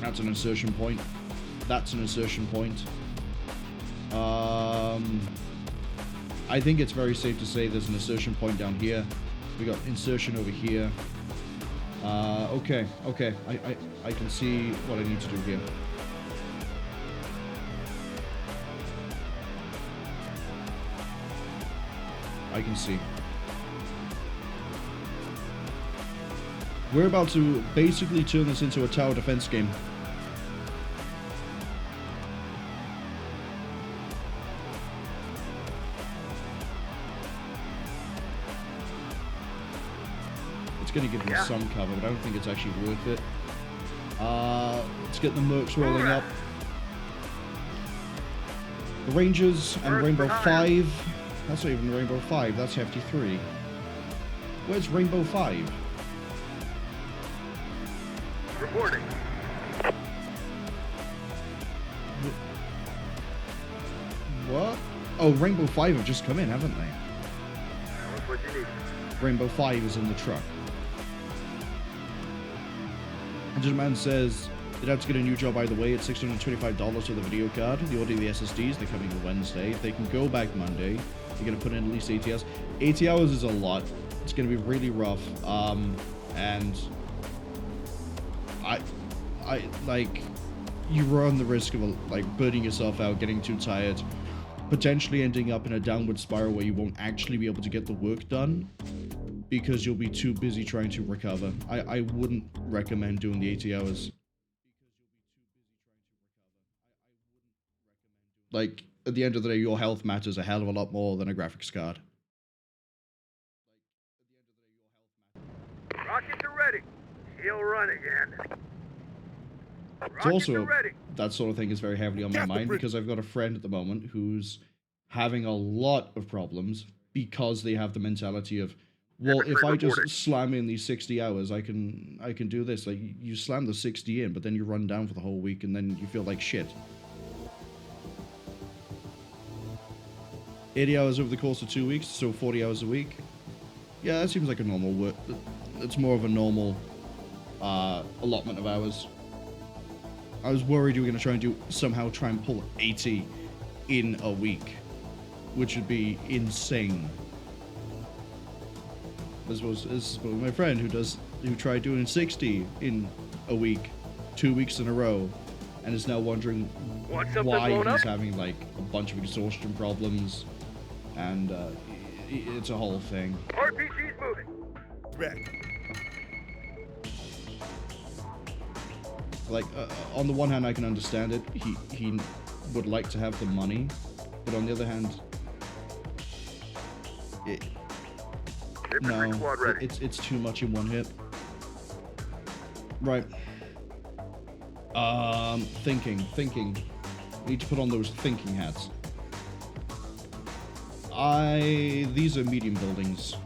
That's an insertion point. That's an insertion point. I think it's very safe to say there's an insertion point down here. We got insertion over here. Okay. I can see what I need to do here. I can see. We're about to basically turn this into a tower defense game. It's going to give them some cover, but I don't think it's actually worth it. Let's get the mercs rolling up. The Rangers and Rainbow 5. That's not even Rainbow 5, that's Hefty 3. Where's Rainbow 5? Reporting. What? Oh, Rainbow 5 have just come in, haven't they? What's what you need? Rainbow 5 is in the truck. And Gentleman says, they'd have to get a new job either way. It's $625 for the video card. The order of the SSDs, they're coming Wednesday. If they can go back Monday, you're going to put in at least 80 hours. 80 hours is a lot. It's going to be really rough. And I like, you run the risk of like burning yourself out, getting too tired, potentially ending up in a downward spiral where you won't actually be able to get the work done because you'll be too busy trying to recover. I wouldn't recommend doing the 80 hours. Like, at the end of the day, your health matters a hell of a lot more than a graphics card. Rockets are ready. He'll run again. It's Rockets also, are ready. that sort of thing is very heavily on my mind because I've got a friend at the moment who's having a lot of problems because they have the mentality of, well, if I just slam in these 60 hours, I can do this. Like, you slam the 60 in, but then you run down for the whole week and then you feel like shit. 80 hours over the course of 2 weeks, so 40 hours a week. Yeah, that seems like a normal work. It's more of a normal allotment of hours. I was worried you were going to try and pull 80 in a week, which would be insane. This was my friend who tried doing 60 in a week, 2 weeks in a row, and is now wondering why he's having like a bunch of exhaustion problems, and it's a whole thing. RPG's moving. Back. Like, on the one hand, I can understand it. He would like to have the money, but on the other hand, it's too much in one hit. Right. Thinking. Need to put on those thinking hats. These are medium buildings.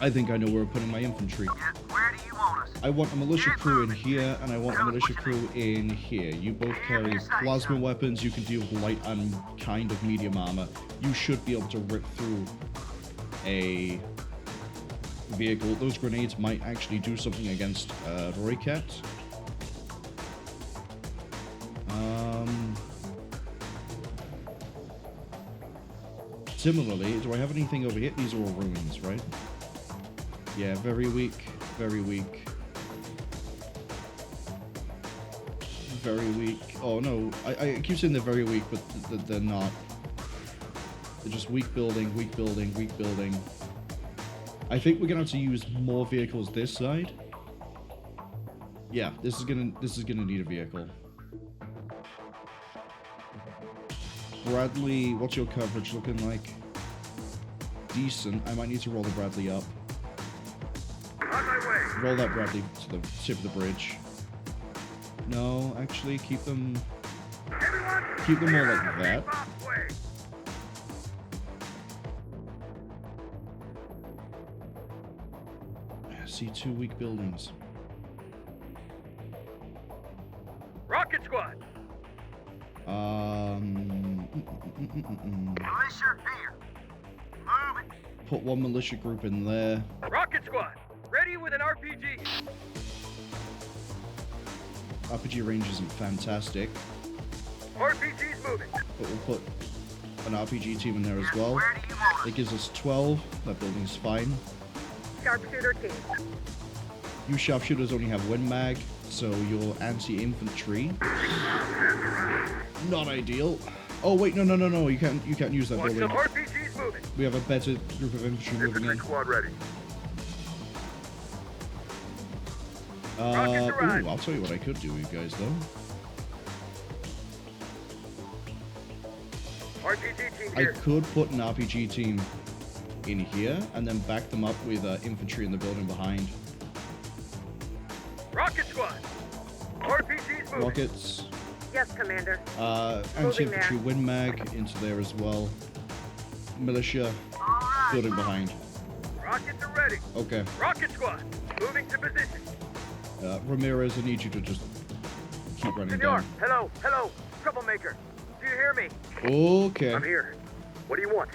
I think I know where I'm putting my infantry. Where do you want us? I want a militia crew in here, and I want a militia crew in here. You both carry plasma weapons. You can deal with light and kind of medium armor. You should be able to rip through a vehicle. Those grenades might actually do something against Roycat. Similarly, do I have anything over here? These are all ruins, right? Yeah, very weak, very weak. Very weak. Oh no, I keep saying they're very weak, but they're not. They're just weak building, weak building, weak building. I think we're gonna have to use more vehicles this side. Yeah, this is gonna need a vehicle. Bradley, what's your coverage looking like? Decent. I might need to roll the Bradley up. On my way. Roll that Bradley to the tip of the bridge. No, actually, keep them more like that. I see 2 weak buildings. Rocket squad. Militia here. Move it. Put one militia group in there. Rocket squad. Ready with an RPG. RPG range isn't fantastic, RPG's moving. but we'll put an RPG team in there as well. Where do you want us? It gives us 12. That building's fine. Sharpshooter team. You sharpshooters only have wind mag, so your anti-infantry not ideal. Oh wait, no, you can't use that Want building. some RPGs moving. We have a better group of infantry moving in. Squad ready. Ooh, I'll tell you what I could do, you guys, though. RPG team I here. could put an RPG team in here and then back them up with infantry in the building behind. Rocket squad. RPG's moving. Rockets. Yes, Commander. Anti-infantry wind mag into there as well. Militia building behind. Rockets are ready. Okay. Rocket squad. Moving to position. Ramirez, I need you to just keep running Senor, down. hello. Troublemaker. Do you hear me? Okay. I'm here. What do you want?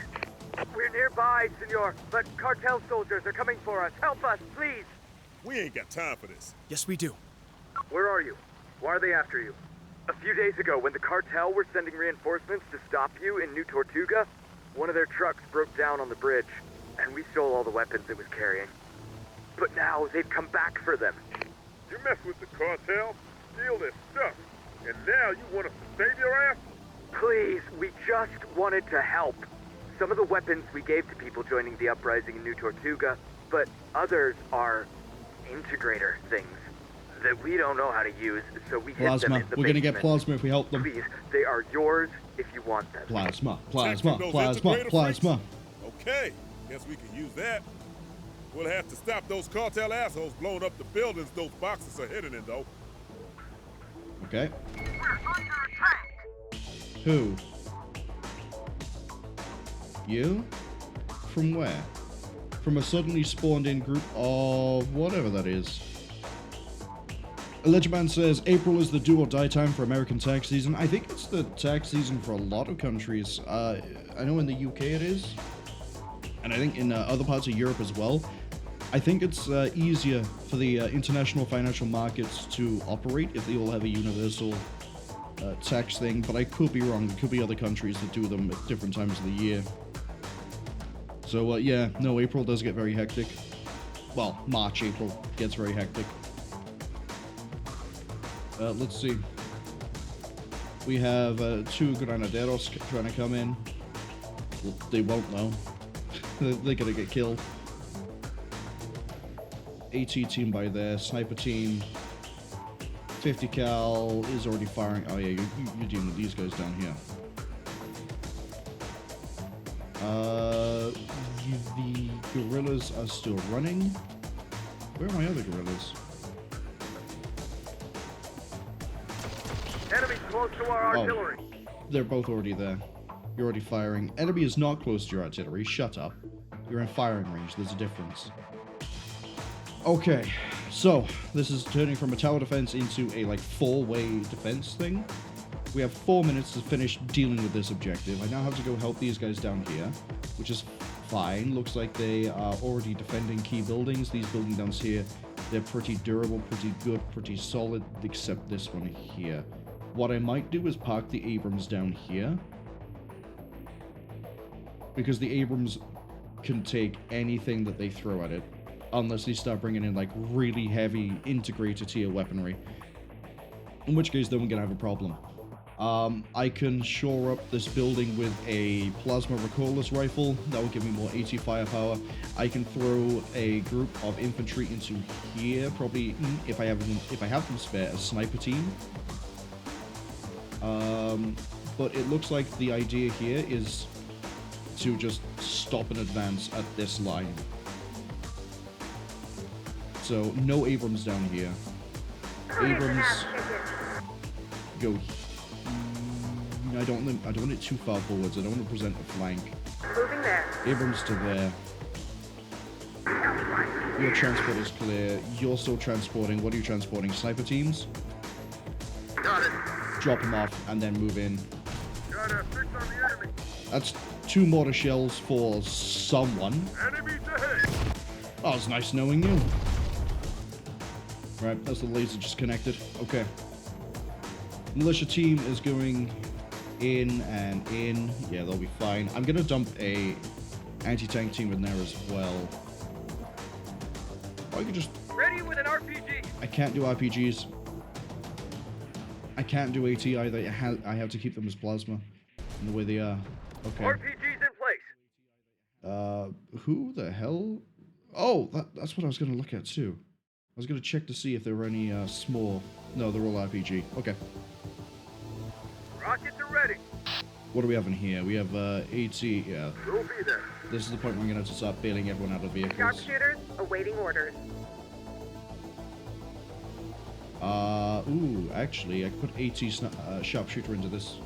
We're nearby, Senor, but Cartel soldiers are coming for us. Help us, please. We ain't got time for this. Yes, we do. Where are you? Why are they after you? A few days ago, when the Cartel were sending reinforcements to stop you in New Tortuga, one of their trucks broke down on the bridge, and we stole all the weapons it was carrying. But now they've come back for them. You mess with the cartel, deal is stuck, and now you want us to save your ass? Please, we just wanted to help. Some of the weapons we gave to people joining the uprising in New Tortuga, but others are integrator things that we don't know how to use, so we hid them Plasma. in the We're gonna get basement. plasma if we help them. Please, they are yours if you want them. Plasma. Protecting those integrator Plasma. freaks? Okay, guess we can use that. We'll have to stop those cartel assholes blowing up the buildings those boxes are hidden in, though. Okay. Who? You? From where? From a suddenly spawned in group of whatever that is. Legend says April is the do or die time for American tax season. I think it's the tax season for a lot of countries. I know in the UK it is, and I think in other parts of Europe as well. I think it's easier for the international financial markets to operate if they all have a universal tax thing, but I could be wrong. There could be other countries that do them at different times of the year. So yeah, no, April does get very hectic. Well, March, April gets very hectic. Let's see. We have 2 granaderos trying to come in. Well, they won't though. They're gonna get killed. AT team by there, sniper team. 50 cal is already firing. Oh yeah, you're dealing with these guys down here. The guerrillas are still running. Where are my other guerrillas? Enemy close to our artillery. They're both already there. You're already firing. Enemy is not close to your artillery. Shut up. You're in firing range. There's a difference. Okay, so this is turning from a tower defense into a like 4-way defense thing. We have 4 minutes to finish dealing with this objective. I now have to go help these guys down here, which is fine. Looks like they are already defending key buildings. These buildings down here, they're pretty durable, pretty good, pretty solid, except this one here. What I might do is park the Abrams down here, because the Abrams can take anything that they throw at it, unless they start bringing in like really heavy integrator tier weaponry, in which case then we're gonna have a problem. I can shore up this building with a plasma recoilless rifle. That will give me more AT firepower. I can throw a group of infantry into here, probably if I have them spare, a sniper team. But it looks like the idea here is to just stop an advance at this line. So no Abrams down here. Abrams go. I don't want it too far forwards. I don't want to present a flank. Moving there. Abrams to there. Your transport is clear. You're still transporting. What are you transporting? Sniper teams? Got it. Drop them off and then move in. Got a 6 on the enemy. That's 2 mortar shells for someone. Enemies ahead. Oh, it's nice knowing you. Right, that's the laser just connected. Okay. Militia team is going in and in. Yeah, they'll be fine. I'm gonna dump a anti-tank team in there as well. Or I could just... Ready with an RPG. I can't do RPGs. I can't do AT either. I have to keep them as plasma in the way they are. Okay. RPG's in place. Who the hell? Oh, that's what I was gonna look at too. I was gonna check to see if there were any small... No, they're all RPG. Okay. Rockets are ready. What do we have in here? We have AT, yeah. We'll be there. This is the point where I'm gonna have to start bailing everyone out of vehicles. Sharpshooters awaiting orders. Ooh, actually, I could put AT sharpshooter into this.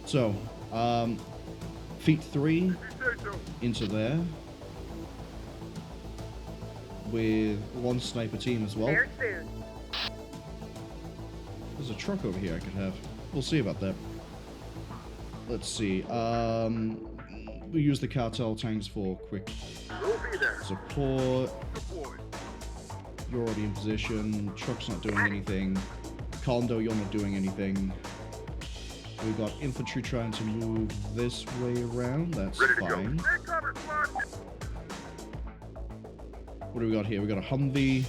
So, Fate 3 into there. With 1 sniper team as well. There soon. There's a truck over here I could have. We'll see about that. Let's see. We use the cartel tanks for quick We'll be there. support. You're already in position. Truck's not doing anything. Condo, you're not doing anything. We've got infantry trying to move this way around. That's fine. What do we got here? We got a Humvee.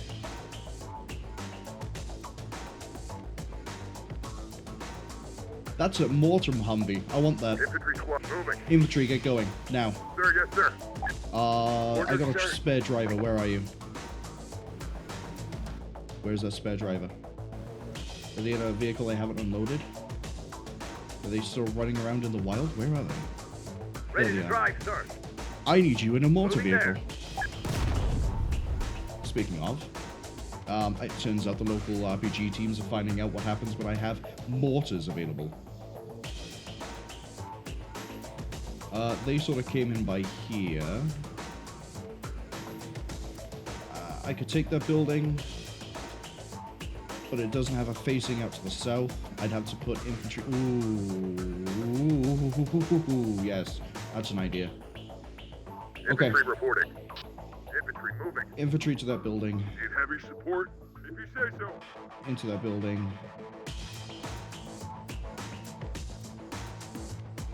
That's a mortar Humvee. I want that. Infantry squad moving. Infantry, get going. Now. Sir, yes, sir. I got a spare driver. Where are you? Where's that spare driver? Are they in a vehicle I haven't unloaded? Are they still running around in the wild? Where are they? Ready to drive, sir. I need you in a mortar Moving vehicle. there. Speaking of, it turns out the local RPG teams are finding out what happens when I have mortars available. They sort of came in by here. I could take that building, but it doesn't have a facing out to the south. I'd have to put infantry. Ooh, yes, that's an idea. Okay. Infantry reporting. Infantry moving. Infantry to that building. Need heavy support? If you say so. Into that building.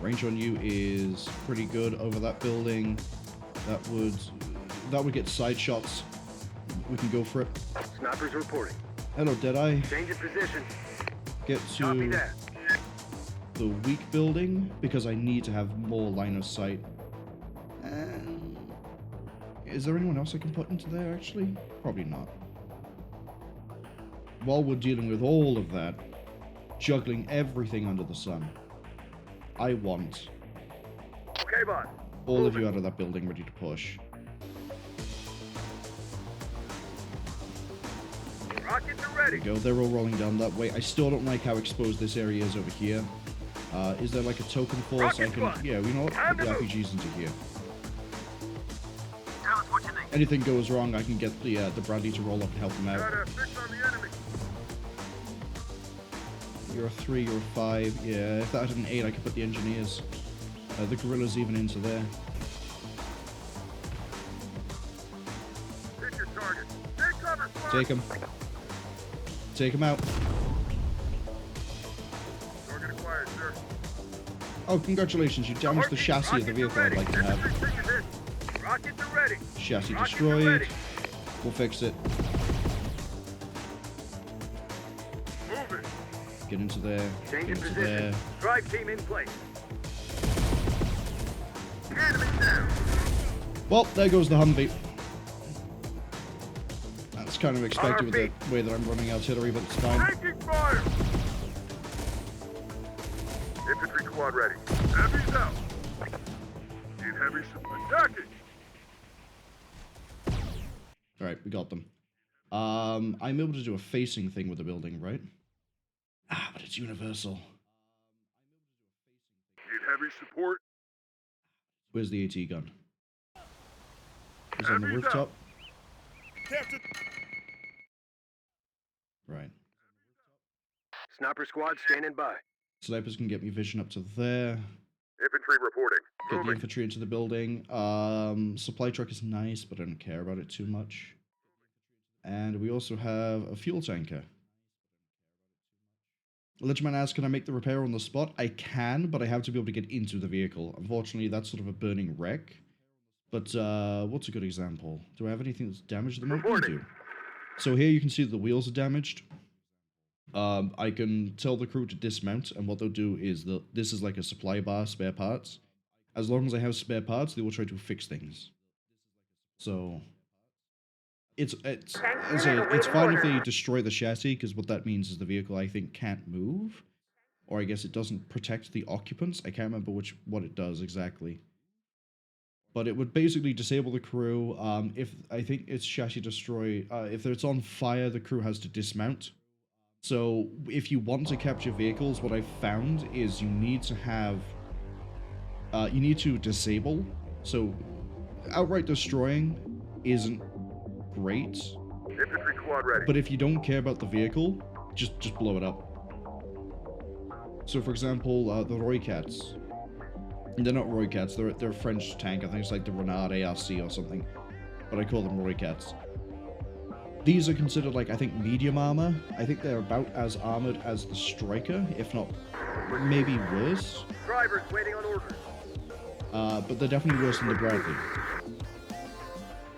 Range on you is pretty good over that building. That would get side shots. We can go for it. Snipers reporting. Hello, Deadeye. Change of position. Get Copy to that. the weak building because I need to have more line of sight. Is there anyone else I can put into there, actually? Probably not. While we're dealing with all of that, juggling everything under the sun, I want Okay, boss. all of you out of that building ready to push. Rockets are There ready. we go. They're all rolling down that way. I still don't like how exposed this area is over here. Is there like a token force Rocket I can... squad. Yeah, you know what? Time Put the to move. RPGs into here. Tell us what you need. Anything goes wrong, I can get the Brandy to roll up and help them out. Got a fix on the enemy. You're a 3, you're a 5. Yeah, if that had an 8, I could put the engineers. The gorillas even into there. Hit your target. Take cover, squad. Take them. Take them out. Target acquired, sir. Oh, congratulations, you damaged the chassis of the vehicle I'd like to have. Infantry taking hit. Rockets are ready. Chassis Rockets are destroyed. ready. We'll fix it. Move it. Get into there. Change Get of into position. there. Drive team in place. Enemy down. Well, there goes the Humvee. That's kind of On expected our with the way that I'm running artillery, but it's fine. Taking fire. Infantry squad ready. Heavy's out. Need heavy attacking. Alright, we got them. I'm able to do a facing thing with the building, right? Ah, but it's universal. Need heavy support. Where's the AT gun? Is it on the Heavy's rooftop? out. Captain. Right. Sniper squad standing by. Snipers can get me vision up to there. Infantry reporting. Get the Moving. infantry into the building. Supply truck is nice, but I don't care about it too much. And we also have a fuel tanker. Legend asks, can I make the repair on the spot? I can, but I have to be able to get into the vehicle. Unfortunately, that's sort of a burning wreck. But what's a good example? Do I have anything that's damaged at the moment? I Reporting. do. So here you can see that the wheels are damaged. I can tell the crew to dismount, and what they'll do is this is like a supply bar, spare parts. As long as I have spare parts, they will try to fix things. So it's fine if they destroy the chassis, because what that means is the vehicle, I think, can't move, or I guess it doesn't protect the occupants. I can't remember what it does exactly. But it would basically disable the crew. If I think it's chassis destroy, if it's on fire, the crew has to dismount. So if you want to capture vehicles, what I've found is you need to have, you need to disable. So outright destroying isn't great, Infantry squad ready. but if you don't care about the vehicle, just blow it up. So for example, the Roycats. They're not Roycats, they're a French tank. I think it's like the Renard ARC or something. But I call them Roycats. These are considered, like, I think, medium armor. I think they're about as armored as the Striker, if not maybe worse. Drivers waiting on orders. But they're definitely worse than the Bradley.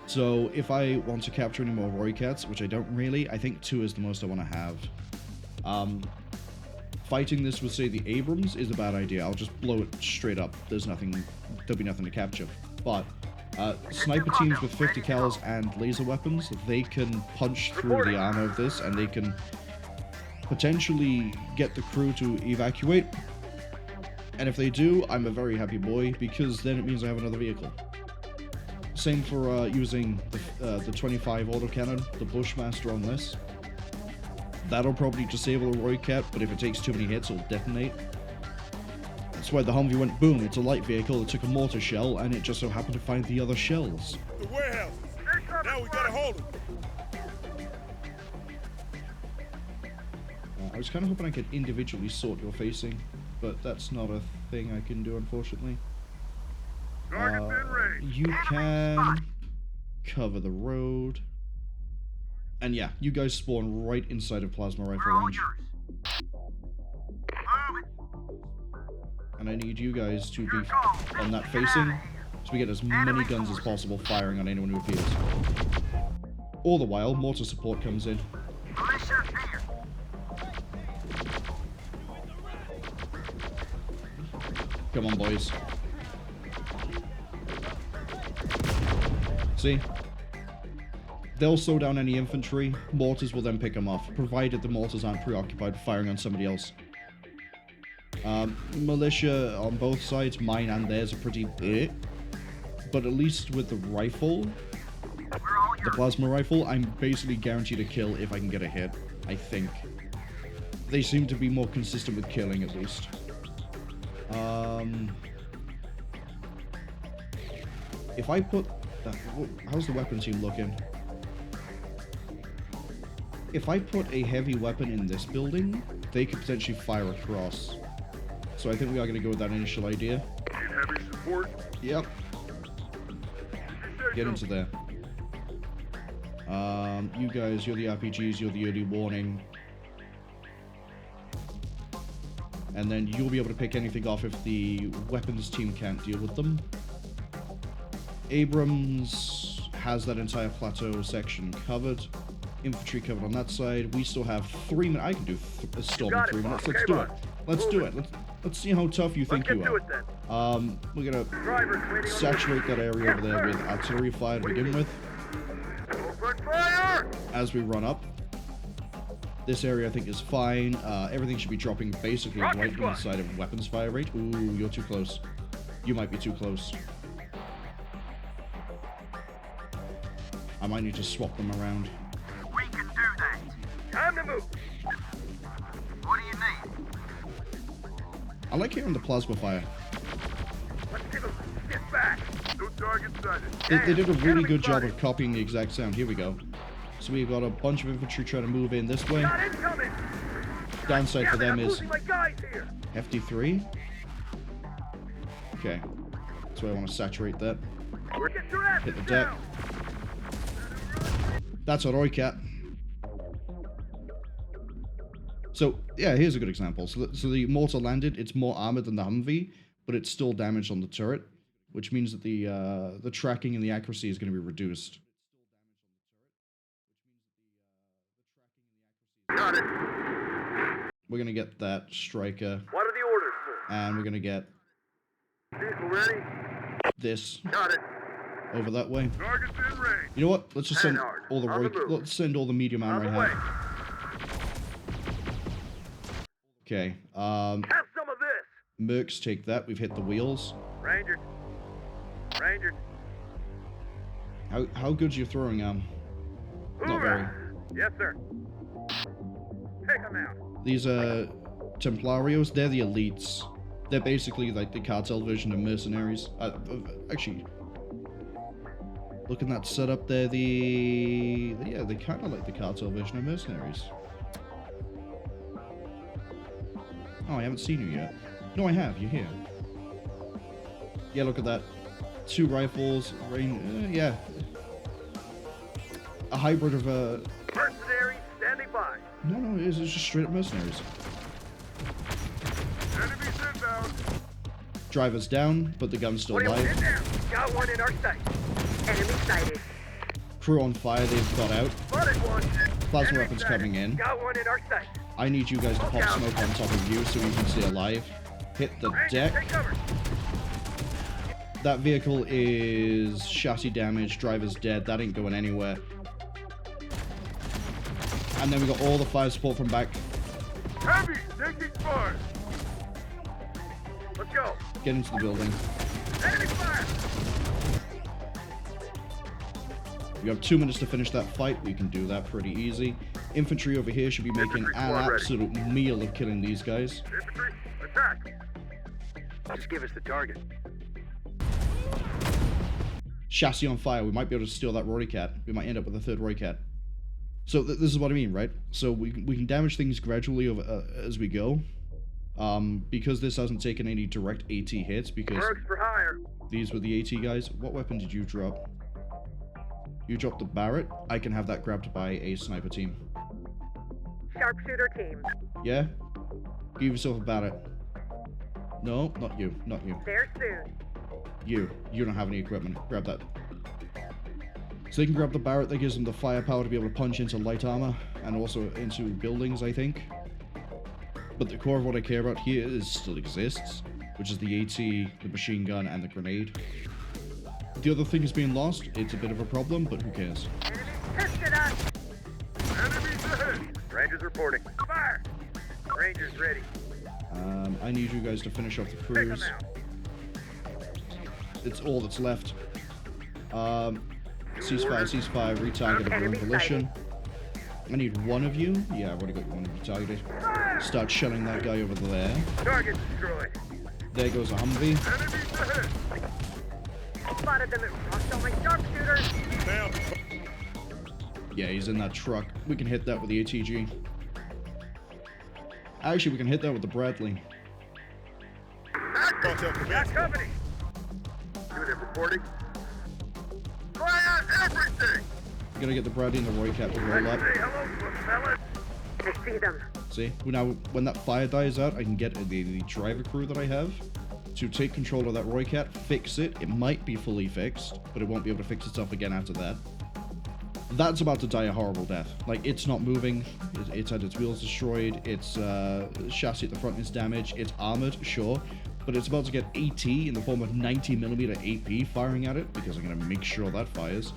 So if I want to capture any more Roycats, which I don't really, I think 2 is the most I want to have. fighting this with, say, the Abrams is a bad idea. I'll just blow it straight up. There'll be nothing to capture. But sniper teams with 50 cals and laser weapons, they can punch through the armor of this, and they can potentially get the crew to evacuate. And if they do, I'm a very happy boy, because then it means I have another vehicle. Same for using the 25 autocannon, the Bushmaster on this. That'll probably disable the Roy Cat, but if it takes too many hits, it'll detonate. That's why the Humvee went boom. It's a light vehicle. It took a mortar shell, and it just so happened to find the other shells. The warehouses. Now we gotta hold them. I was kind of hoping I could individually sort your facing, but that's not a thing I can do, unfortunately. You can cover the road. And yeah, you guys spawn right inside of plasma rifle range. And I need you guys to be on that facing, so we get as many guns as possible firing on anyone who appears. All the while, mortar support comes in. Come on, boys. See? They'll slow down any infantry. Mortars will then pick them off, provided the mortars aren't preoccupied firing on somebody else. Militia on both sides, mine and theirs, are pretty big. But at least with the rifle, the plasma rifle, I'm basically guaranteed a kill if I can get a hit, I think. They seem to be more consistent with killing, at least. If I put... how's the weapon team looking? If I put a heavy weapon in this building, they could potentially fire across. So I think we are going to go with that initial idea. Heavy support. Yep. Get into there. You guys, you're the RPGs, you're the early warning. And then you'll be able to pick anything off if the weapons team can't deal with them. Abrams has that entire plateau section covered. Infantry covered on that side. We still have 3 minutes. I can do a storm in 3 minutes. Let's do it. Let's do it. Let's see how tough you think you are. We're gonna saturate that area over there with artillery fire to begin with. As we run up. This area I think is fine. Everything should be dropping basically right inside of weapons fire rate. Ooh, you're too close. You might be too close. I might need to swap them around. We can do that. Time to move. What do you need? I like hearing the plasma fire. Let's get them. Get back. No target sighted. They did a really good job of copying the exact sound. Here we go. So we've got a bunch of infantry trying to move in this way. Downside for them is FD3. Okay. That's why I want to saturate that. Hit the deck. That's a Roy Cat. So, yeah, here's a good example. So the mortar landed, it's more armored than the Humvee, but it's still damaged on the turret, which means that the tracking and the accuracy is going to be reduced. Got it. We're going to get that striker. What are the orders, sir? And we're going to get Vehicle ready. this. Got it. Over that way. Target's in range. You know what? Let's just send all the On the move. let's send all the medium armor I have. Okay. Have some of this. Mercs take that. We've hit the wheels. Rangers. Rangers. How good's your throwing arm? Not very. Yes, sir. Take them out. These Templarios, they're the elites. They're basically like the Cartel version of mercenaries. Actually, looking at that setup there, they kind of like the Cartel version of mercenaries. Oh, I haven't seen you yet. No, I have. You're here. Yeah, look at that. 2 rifles, yeah. A hybrid of Mercenaries standing by. No, it's just straight up mercenaries. Enemies inbound. Driver's down, but the gun's still live. Got one in our sight. Enemy sighted. Crew on fire, they've got out. Spotted one. Plasma weapons coming in. Got one in our sight. I need you guys to pop smoke on top of you so we can stay alive. Hit the deck. Take cover. That vehicle is chassis damaged, driver's dead, that ain't going anywhere. And then we got all the fire support from back. Heavy, taking fire. Let's go. Get into the building. Enemy fire. You have 2 minutes to finish that fight. We can do that pretty easy. Infantry over here should be making Infantry an squad ready. absolute meal of killing these guys. Infantry, attack. Just give us the target. Chassis on fire. We might be able to steal that Rory Cat. We might end up with a third Rory Cat. So this is what I mean, right? So we can damage things gradually over, as we go. Because this hasn't taken any direct AT hits, because Mercs for hire. these were the AT guys. What weapon did you drop? You dropped the Barrett. I can have that grabbed by a sniper team. Sharpshooter team. Yeah? Give yourself a Barrett. No, not you. Not you. There soon. You don't have any equipment. Grab that. So they can grab the Barrett. That gives them the firepower to be able to punch into light armor and also into buildings, I think. But the core of what I care about here is still exists, which is the AT, the machine gun, and the grenade. The other thing is being lost. It's a bit of a problem, but who cares? Enemy tested us. Enemies ahead. Rangers reporting. Fire. Rangers ready. I need you guys to finish off the Take them cruise. out. It's all that's left. Ceasefire, ceasefire, retarget of your own Enemy volition. I need one of you. Yeah, I've already got one of you targeted. Start shelling that guy over there. Target destroyed. There goes a Humvee. Enemies ahead. Spotted them at crossed on my sharpshooters. Down. Yeah, he's in that truck. We can hit that with the ATG. Actually, we can hit that with the Bradley. Cartel Got commence. company. Unit reporting. Fire everything. We're gonna get the Bradley and the Roy Cat to roll up. Say hello to them, fellas. I see them. See? Now, when that fire dies out, I can get the driver crew that I have to take control of that Roy Cat, fix it. It might be fully fixed, but it won't be able to fix itself again after that. That's about to die a horrible death. Like, it's not moving. It's had its wheels destroyed. Its chassis at the front is damaged. It's armored, sure. But it's about to get AT in the form of 90mm AP firing at it, because I'm going to make sure that fires.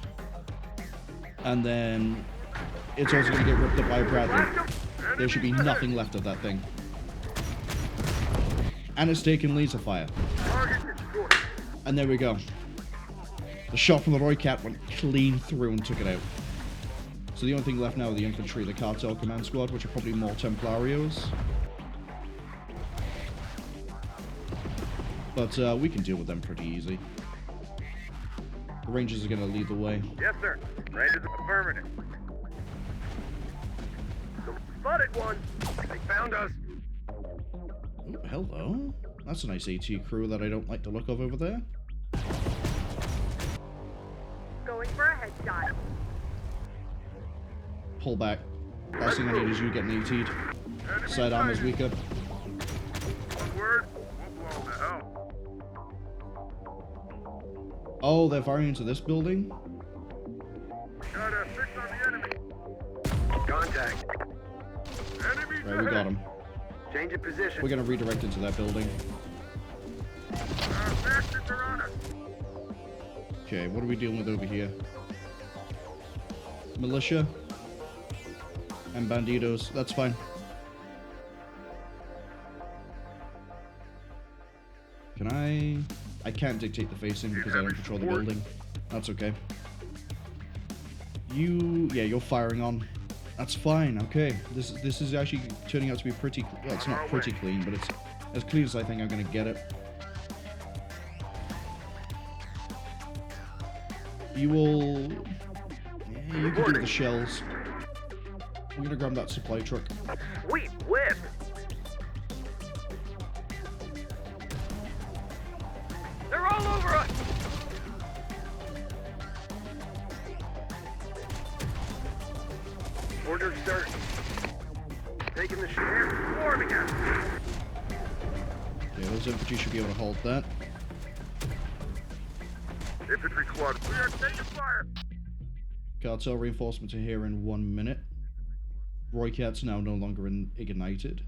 And then it's also going to get ripped up by a Bradley. There should be nothing left of that thing. And it's taken laser fire. Target destroyed. And there we go. The shot from the Roy Cat went clean through and took it out. So the only thing left now are the infantry, the Cartel command squad, which are probably more Templarios. But we can deal with them pretty easy. The Rangers are going to lead the way. Yes, sir. Rangers affirmative. Spotted one. They found us. Ooh, hello. That's a nice AT crew that I don't like the look of over there. Going for a headshot. Pull back. Last thing I need is you getting AT'd. Side armor's weaker. One word. We'll blow the hell. Oh, they're firing into this building? Got a fix on the enemy. Contact. Enemies Right, we got him. Change of position. We're going to redirect into that building. Our bastards are on us. Okay, what are we dealing with over here? Militia and banditos. That's fine. Can I can't dictate the facing because I don't control the building. That's okay. You're firing on. That's fine. Okay, this is actually turning out to be pretty. Well, it's not pretty clean, but it's as clean as I think I'm gonna get it. You will. Yeah, you can do the shells. I'm gonna grab that supply truck. Sweet whip. They're all over us. Order start. Taking the share. Swarming us. Okay, those infantry should be able to hold that. Infantry squad. We are taking fire. Cartel reinforcements are here in 1 minute. Roykat's now no longer ignited.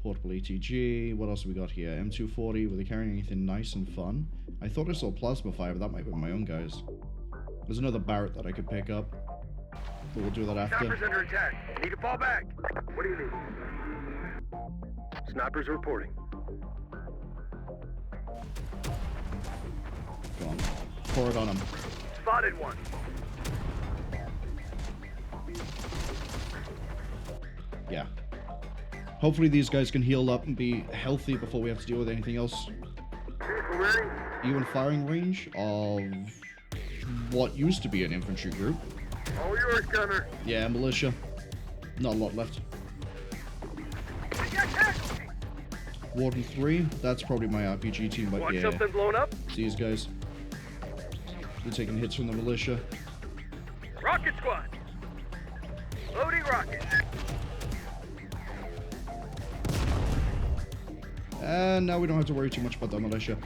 Portable ATG. What else have we got here? M240. Were they carrying anything nice and fun? I thought I saw plasma fire, but that might be my own guys. There's another Barrett that I could pick up. But we'll do that after. Snipers under attack. Need to fall back. What do you need? Snipers reporting. Go on. Pour it on them. Spotted one. Yeah. Hopefully these guys can heal up and be healthy before we have to deal with anything else. Vehicle ready? You in firing range of what used to be an infantry group. All yours, Gunner. Yeah, militia. Not a lot left. Warden 3, that's probably my RPG team, but Want yeah. something blown up? These guys. They're taking hits from the militia. Rocket squad. Loading rocket. And now we don't have to worry too much about the militia.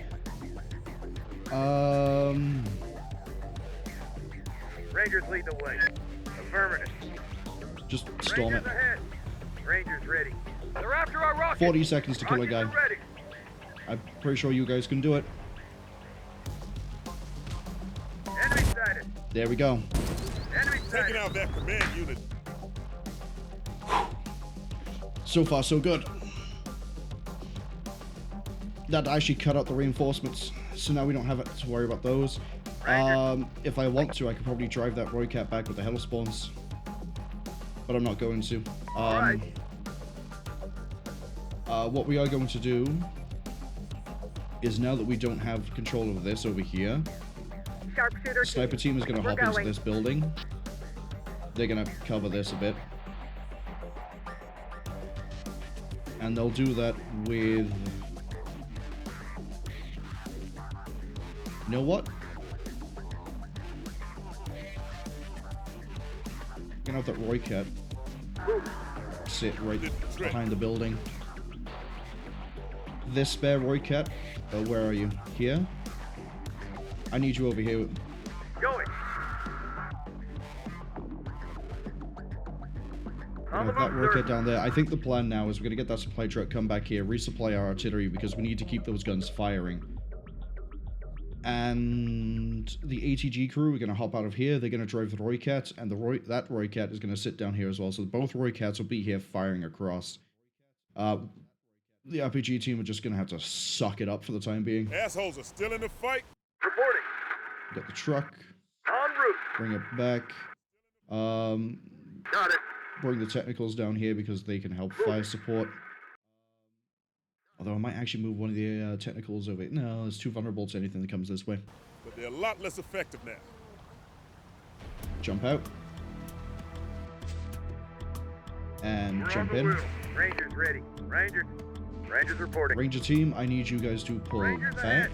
Rangers lead the way. Affirmative. Just storm it. Rangers ahead. Rangers ready. They're after our rocket. 40 seconds to kill a guy. Rockets are ready. I'm pretty sure you guys can do it. Enemy sighted. There we go. Enemy Taking sighted. out that command unit. So far, so good. That actually cut out the reinforcements, so now we don't have to worry about those. If I want to, I could probably drive that Roycat back with the Hell spawns, but I'm not going to. What we are going to do is, now that we don't have control of this over here, Sharpshooter sniper team is going to We're hop into going. this building. They're going to cover this a bit. And they'll do that with... You know what? I'm gonna have that Roycat sit right behind the building. This spare Roycat, where are you? Here? I need you over here. Going. We're gonna have that Roycat down there. I think the plan now is we're gonna get that supply truck, come back here, resupply our artillery, because we need to keep those guns firing. And the ATG crew are going to hop out of here. They're going to drive the Roycat, and that Roycat is going to sit down here as well. So both Roycats will be here firing across. The RPG team are just going to have to suck it up for the time being. Assholes are still in the fight. Reporting. Get the truck, En route. bring it back. Got it. Bring the technicals down here because they can help fire support. Although I might actually move one of the technicals over. No, it's too vulnerable to anything that comes this way. But they're a lot less effective now. Jump out. And We're jump on the in. wheel. Rangers ready. Rangers reporting. Ranger team, I need you guys to pull Rangers back. ahead.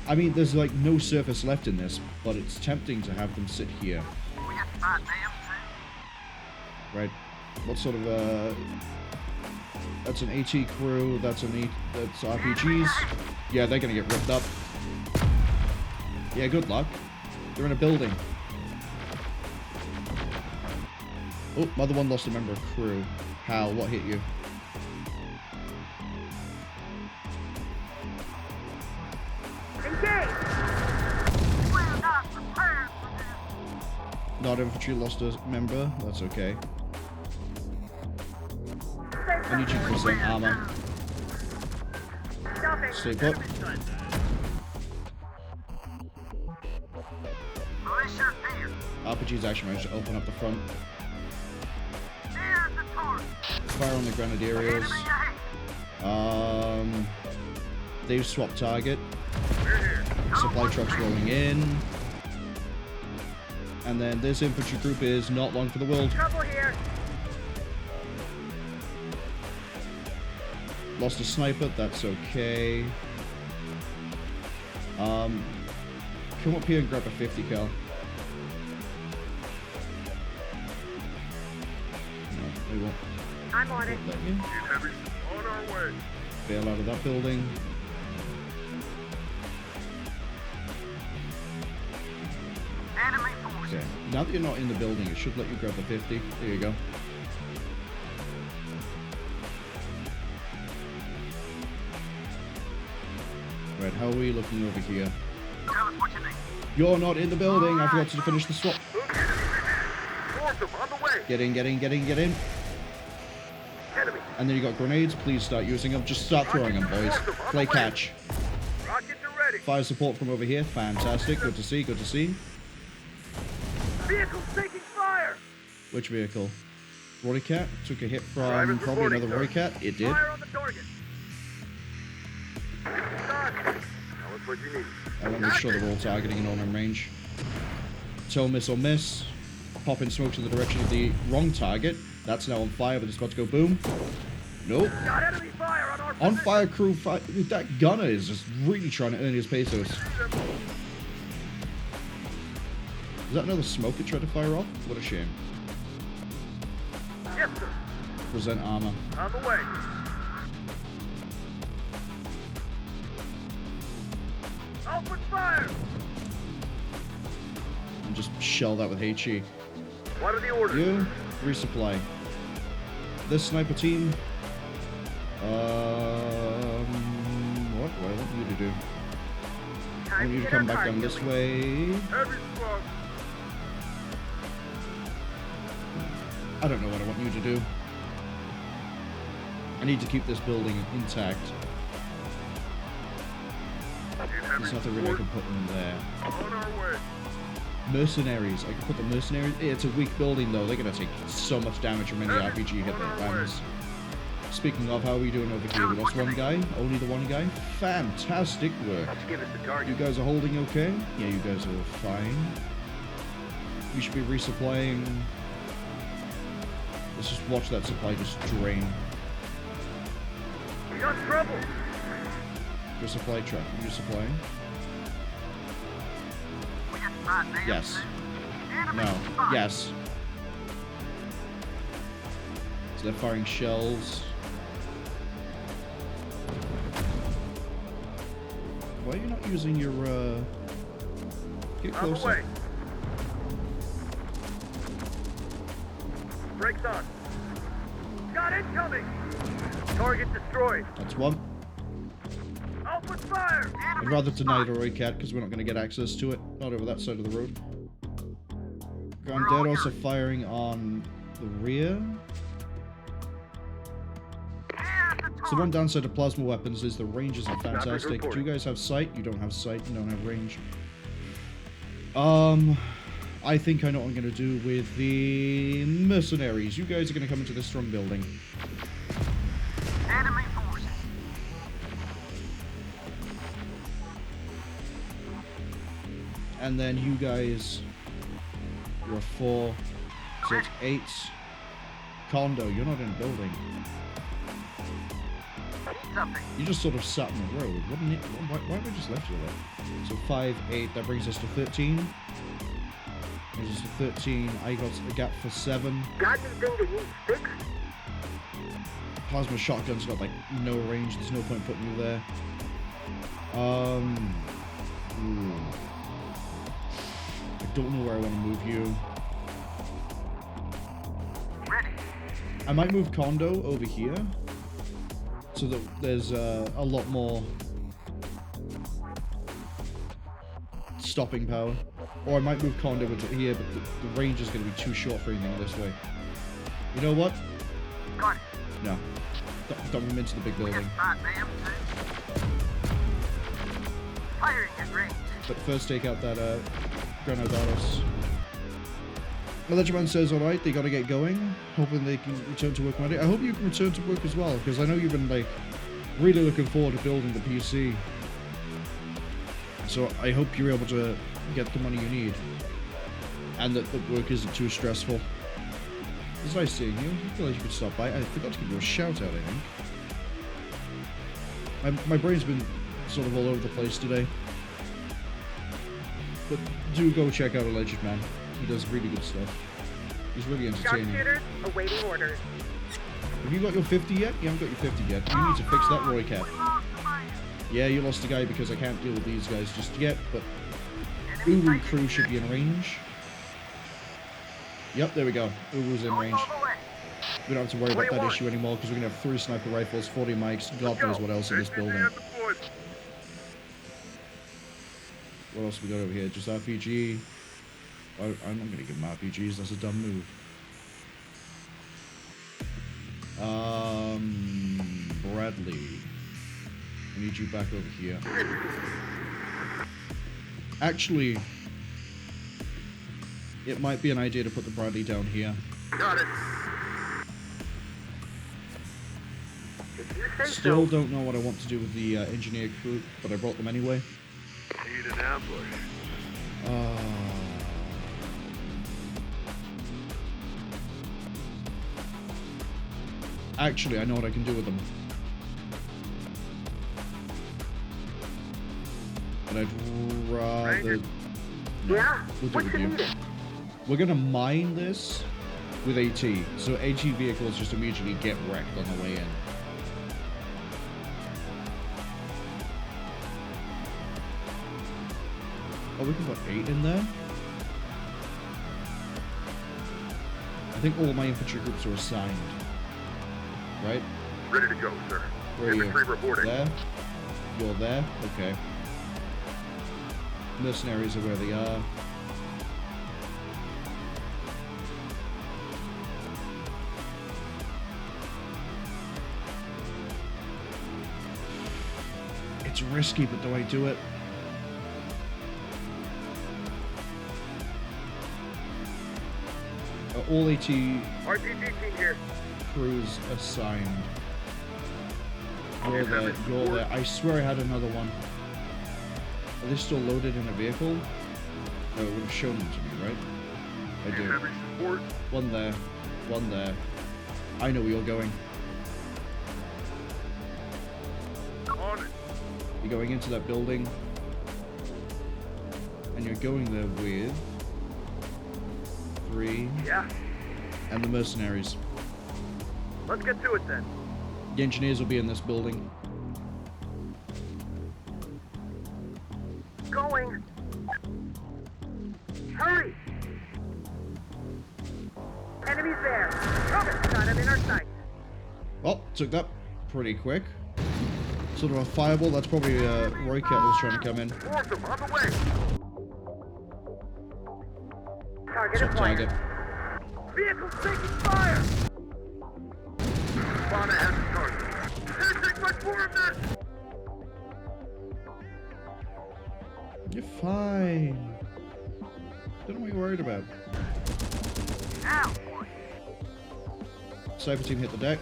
I mean, there's like no surface left in this, but it's tempting to have them sit here. Right. What sort of that's an AT crew, that's RPGs. Yeah, they're gonna get ripped up. Yeah, good luck. They're in a building. Oh, Mother One lost a member of crew. How? What hit you? Not infantry lost a member. That's okay. I need you to present armor. Stay put. RPG's actually managed to open up the front. Fire on the grenadiers. They've swapped target. Supply trucks rolling in. And then this infantry group is not long for the world. Trouble here. Lost a sniper, that's okay. Come up here and grab a 50 cal. No, they won't. I'm on it. Let me Heavy on our way. bail out of that building. Enemy forces. Okay. Now that you're not in the building, it should let you grab the 50. There you go. Right, how are we looking over here? Tell us what you think. You're not in the building. I forgot to finish the swap. Force them on the way. Get in, get in, get in, get in. Enemy. And then you got grenades. Please start using them. Just start throwing them, boys. Play catch. Rockets are ready. Fire support from over here. Fantastic. Good to see. Good to see. Vehicle's taking fire. Which vehicle? Rory Cat took a hit from Driver's probably reporting, another sir. Rory Cat. It did. Fire on the target. Done. Tell us what you need. I want to make sure they're all targeting in on range. Toe miss or miss. Popping smokes in the direction of the wrong target. That's now on fire, but it's about to go boom. Nope. Got enemy fire on our On position. fire crew. That gunner is just really trying to earn his pesos. Is that another smoke it tried to fire off? What a shame. Yes, sir. Present armor. On the way. Open fire. And just shell that with HE. What are the orders? You, resupply. This sniper team. What do I want you to do? I want you to come back down this way. Heavy squad. I don't know what I want you to do. I need to keep this building intact. There's nothing really I can put in there. On our way. Mercenaries. I can put the mercenaries. It's a weak building though. They're gonna take so much damage from any RPG hit that lands. Speaking of, how are we doing over here? We lost one guy. Only the one guy. Fantastic work. Let's give us the target. You guys are holding okay? Yeah, you guys are fine. We should be resupplying. Let's just watch that supply just drain. We got trouble. Resupply truck. Are you supplying? We just might be Yes. enemy No. spotted. Yes. So they're firing shells. Why are you not using your, Get On the way. closer. Brakes on. Got incoming. Target destroyed. That's one. Open fire. I'd rather deny the Roy Cat because we're not going to get access to it. Not over that side of the road. Granddad also firing on the rear. So one downside of plasma weapons is the range isn't fantastic. Do you guys have sight? You don't have sight. You don't have range. I think I know what I'm going to do with the mercenaries. You guys are going to come into this strong building. Enemy forces. And then you guys, you're a 4, 6, 8. Condo, you're not in a building. Something. You just sort of sat on the road. Wouldn't it? Why have we just left you there? So 5, 8, that brings us to 13. Brings us to 13. I got a gap for 7. Got anything that needs fixed? Plasma shotgun's got like no range. There's no point putting you there. Ooh. I don't know where I want to move you. Ready. I might move Condo over here, so that there's a lot more stopping power. Or I might move Condo into here, but the range is going to be too short for anything this way. You know what? Got it. No. Dump him into the big building. Spot them too. Firing at range. But first take out that Granados. Electroman says, alright, they gotta get going. Hoping they can return to work Monday. I hope you can return to work as well, because I know you've been like really looking forward to building the PC. So I hope you're able to get the money you need. And that the work isn't too stressful. It's nice seeing you. I feel like you could stop by. I forgot to give you a shout out, I think. My brain's been sort of all over the place today. But do go check out Alleged Man. He does really good stuff. He's really entertaining. Sharpshooters awaiting orders. Have you got your 50 yet? You haven't got your 50 yet. You need to fix that Roy cap. Yeah, you lost a guy because I can't deal with these guys just yet, but Uru crew should be in range. Yep, there we go. Uru's in range. We don't have to worry about that issue anymore because we're going to have 3 sniper rifles, 40 mics, God knows what else in this building. What else we got over here? Just RPG. I'm not going to give them RPGs, that's a dumb move. Bradley. I need you back over here. Actually, it might be an idea to put the Bradley down here. Got it. Still don't know what I want to do with the engineer crew, but I brought them anyway. Need an ambush. Actually, I know what I can do with them. But I'd rather... Yeah? We'll do it with you. We're gonna mine this with AT, so AT vehicles just immediately get wrecked on the way in. Oh, we can put 8 in there? I think all my infantry groups are assigned. Right? Ready to go, sir. Where are you? Infantry reporting. There? You're there? Okay. Mercenaries are where they are. It's risky, but do I do it? All AT RPG team here. crews assigned. You're there, you're there. I swear I had another one. Are they still loaded in a vehicle? No, it would have shown them to me, right? I do. Heavy support. One there, one there. I know where you're going. On it. You're going into that building. And you're going there with 3 Yeah. and the mercenaries. Let's get to it then. The engineers will be in this building. Going. Hurry! Enemies there. Cover. Got him in our sight. Oh, took that pretty quick. Sort of a fireball. That's probably Roy Cat that was trying to come in. Awesome, on the way. Target Top in flight. target. Vehicle's taking fire. Bomber has the target. Can't take much more of this. You're fine. Don't know what you're worried about. Ow! Sniper team hit the deck.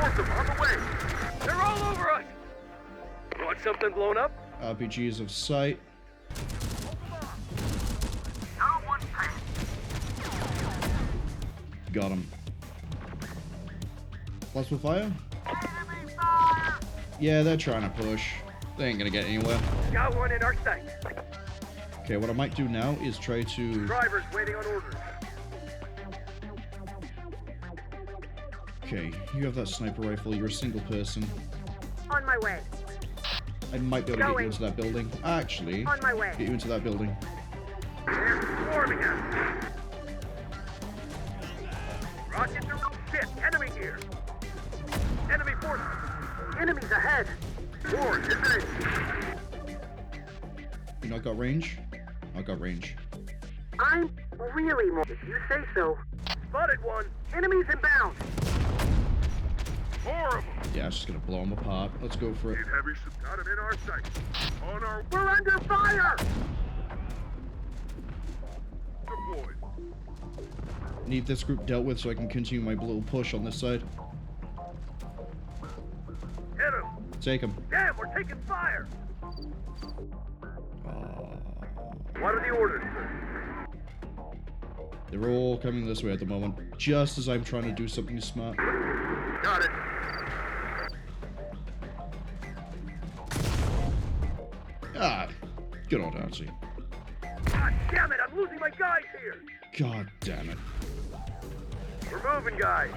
Awesome, on the way. They're all over us. Want something blown up? RPGs of sight. Got him. Plasma fire? Yeah, they're trying to push. They ain't gonna get anywhere. Got one in our sight. Okay, what I might do now is try to... Drivers waiting on orders. Okay, you have that sniper rifle. You're a single person. On my way. I might be able to get you Going. into that building. Actually, On my way. get you into that building. They're swarming us. Rocket to shit. Enemy here. Enemy forces. Enemies ahead. War, engage. You not got range? I got range. I'm really more. If you say so. Spotted one. Enemies inbound. Horrible. Yeah, it's just gonna blow them apart. Let's go for it. Need heavy support. Got him in our sight. On our We're under fire. deployed. Need this group dealt with so I can continue my little push on this side. Hit him. Take him. Damn, we're taking fire. What are the orders, sir? They're all coming this way at the moment, just as I'm trying to do something smart. Got it. Ah, good old Nancy. God damn it, I'm losing my guys here. God damn it. We're moving, guys.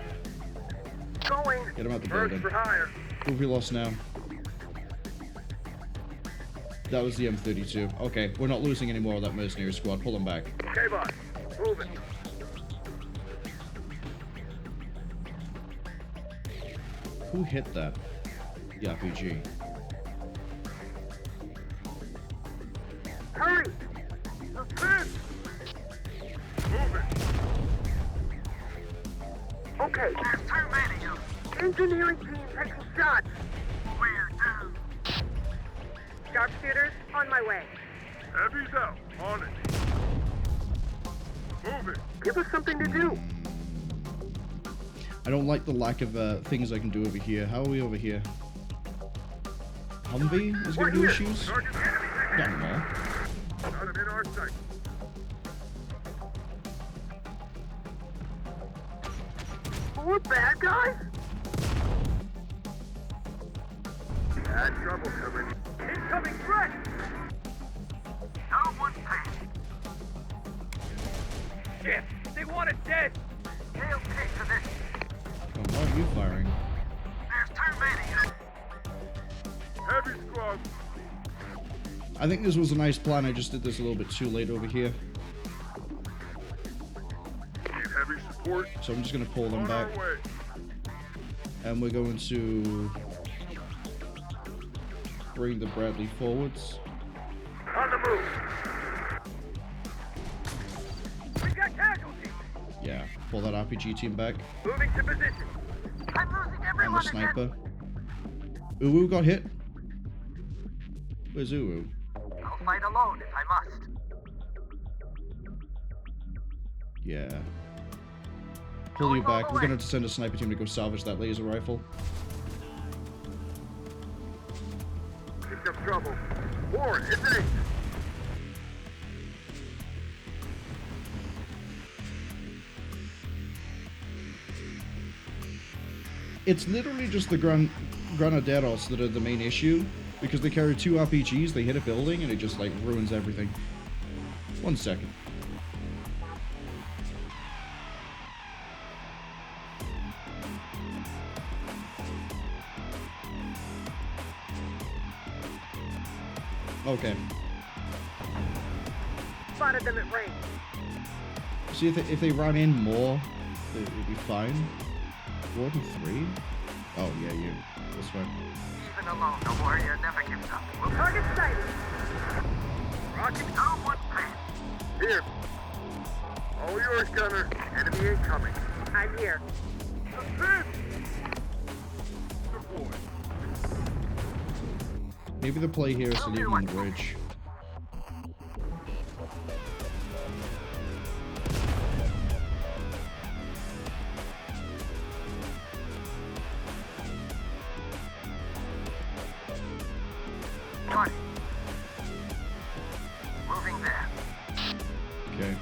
Going. Get him out the Birds building. for hire. Who have we lost now? That was the M32. Okay, we're not losing any more of that mercenary squad. Pull them back. Okay, boss. Moving. Who hit that? The RPG. Hurry! Defend! Moving. Okay, there's too many of them. Engineering team taking shots. We're doomed. Sharpshooters, on my way. Heavy's out. On it. Moving. Give us something to do. I don't like the lack of things I can do over here. How are we over here? Humvee is going to do issues? Not anymore. Got him in our sight. More bad guys? Bad trouble coming. Incoming threat! No one's paying. Shit! They want us dead! They'll take to this. Oh, why are you firing? There's too many. Heavy squad. I think this was a nice plan. I just did this a little bit too late over here. Need heavy support. So I'm just going to pull them On back. our way. And we're going to bring the Bradley forwards. On the move. We got casualties. Yeah, pull that RPG team back. Moving to position. I'm losing And everyone the sniper. Uwu got hit. Where's Uwu? I'll fight alone if I must. Yeah. Pull you back. We're gonna have to send a sniper team to go salvage that laser rifle. Picked up trouble. Warren, it's ace. It's literally just the Granaderos that are the main issue, because they carry 2 RPGs, they hit a building, and it just, like, ruins everything. 1 second. Okay. Spotted them at range. See, if they run in more, it would be fine. Warden 3? Oh, yeah, you. This way. Even alone, the warrior never gives up. We'll target sighted. Rocket, no one pain. Here. All yours, Gunner. Enemy incoming. I'm here. Defend! Deploy. Maybe the play here is to leave them on the bridge. Got it. Moving there. Okay.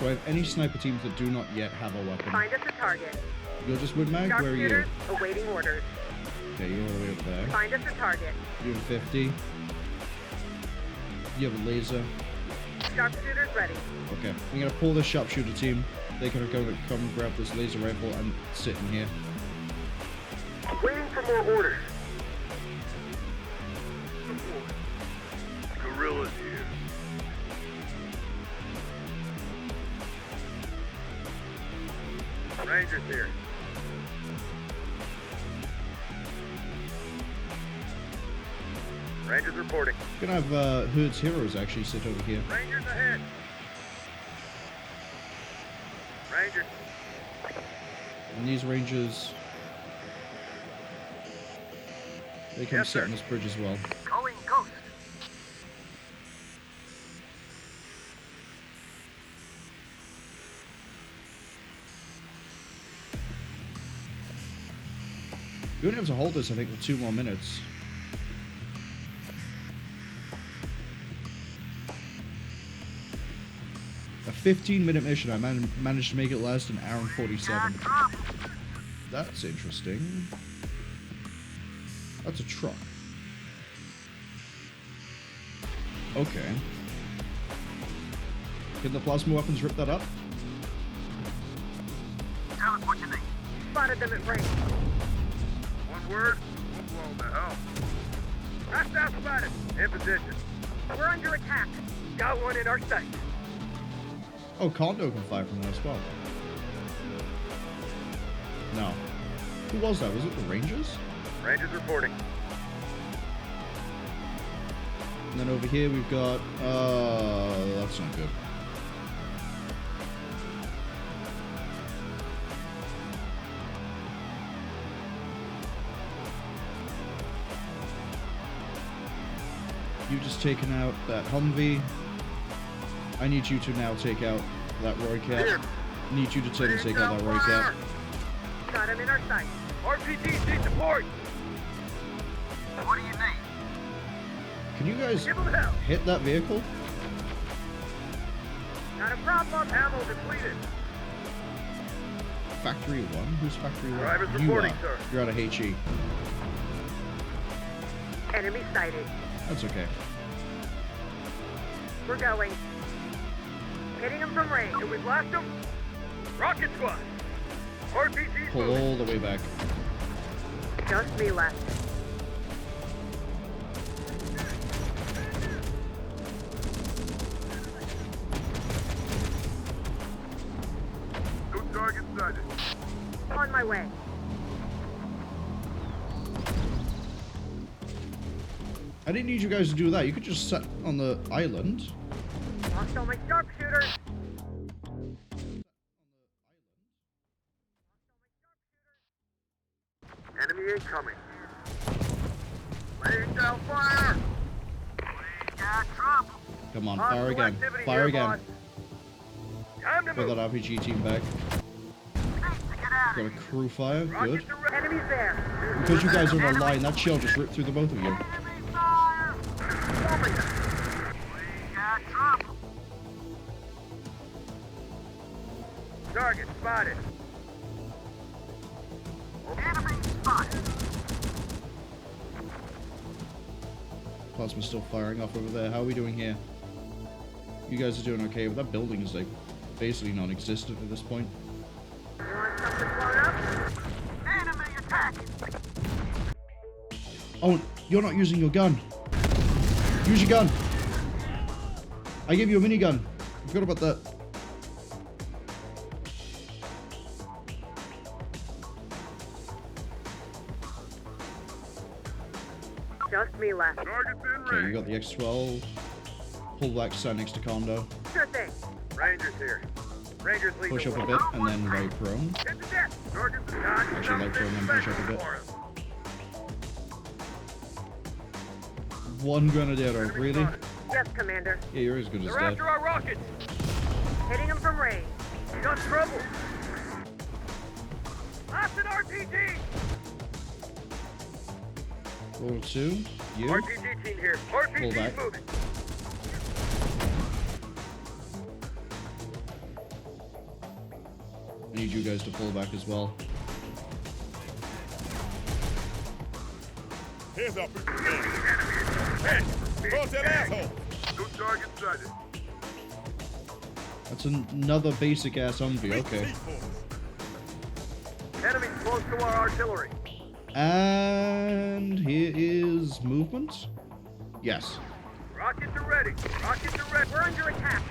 Do I have any sniper teams that do not yet have a weapon? Find us a target. You're just Woodmag? Where are you? Sharpshooters, awaiting orders. Okay, you're all the way up there. Find us a target. You have 50. You have a laser. Sharpshooters ready. Okay, I'm gonna pull this sharpshooter team. They can come grab this laser rifle and sit in here. Waiting for more orders. Guerrillas here. Rangers here. Rangers reporting. Gonna have Hood's heroes actually sit over here. Rangers ahead. Rangers. And these rangers, they can Yes, sit sir. on this bridge as well. Calling ghost. We're gonna have to hold this, I think, for 2 more minutes. A 15-minute mission. I managed to make it last an hour and 47. That's interesting. That's a truck. Okay. Can the plasma weapons rip that up? Tell us what you need. Spotted them at range. One word, we'll blow the hell. Hostile spotted. In position. We're under attack. Got one in our sight. Oh, Condo can fire from there as well. No. Who was that? Was it the Rangers? Rangers reporting. And then over here we've got... that's not good. You've just taken out that Humvee. I need you to now take out that Roy Cat. Need you to take out that Roy Cat. Got him in our sight. RPGs need support. What do you need? Can you guys Give them hell. hit that vehicle? Not a problem. Ammo depleted. Factory 1? Who's Factory 1? Driver's You reporting, are. sir. You're out of HE. Enemy sighted. That's okay. We're going. Hitting him from range. Can we blast them? Rocket squad. RPGs Pull moving. all the way back. Just me left. No target sighted. On my way. I didn't need you guys to do that. You could just sit on the island. Lost all my sharpshooters. Enemy incoming. Laying down fire. We got trouble. Come on, Hostile fire again. activity Fire here, again. boss. Time to Put move. that RPG team back. Get out. Got a crew fire. Good. Rocket to Enemies there. Because you guys are on a line, that shell just ripped through the both of you. Enemy fire. We got trouble. target spotted. Enemy spotted. Plasma's still firing off over there. How are we doing here? You guys are doing okay, but that building is like basically non-existent at this point. You want something blown up? Enemy attacking. Oh, you're not using your gun. Use your gun. I gave you a minigun. I forgot about that. Just me left. Target's in Okay, you range. got the X-12. Pull back, stand next to Condo. Sure thing. Rangers here. Rangers lead Push the up a way. bit, and then right prone. Hit the deck. Target's got Actually, like prone, then push up a bit. for us. One Grenadier, really? spotted. Yes, Commander. Yeah, you're as good as They're dead. after our rockets. Hitting him from range. We got trouble. Lost an RPG. Roll 2. You. RPG team here. Pull RPG back. moving. I need you guys to pull back as well. Here's up. Hey, Close that asshole. no target sighted. That's another basic ass Humvee. Okay. Enemies close to our artillery. And here is movement. Yes. Rockets are ready. Rockets are ready. We're under attack.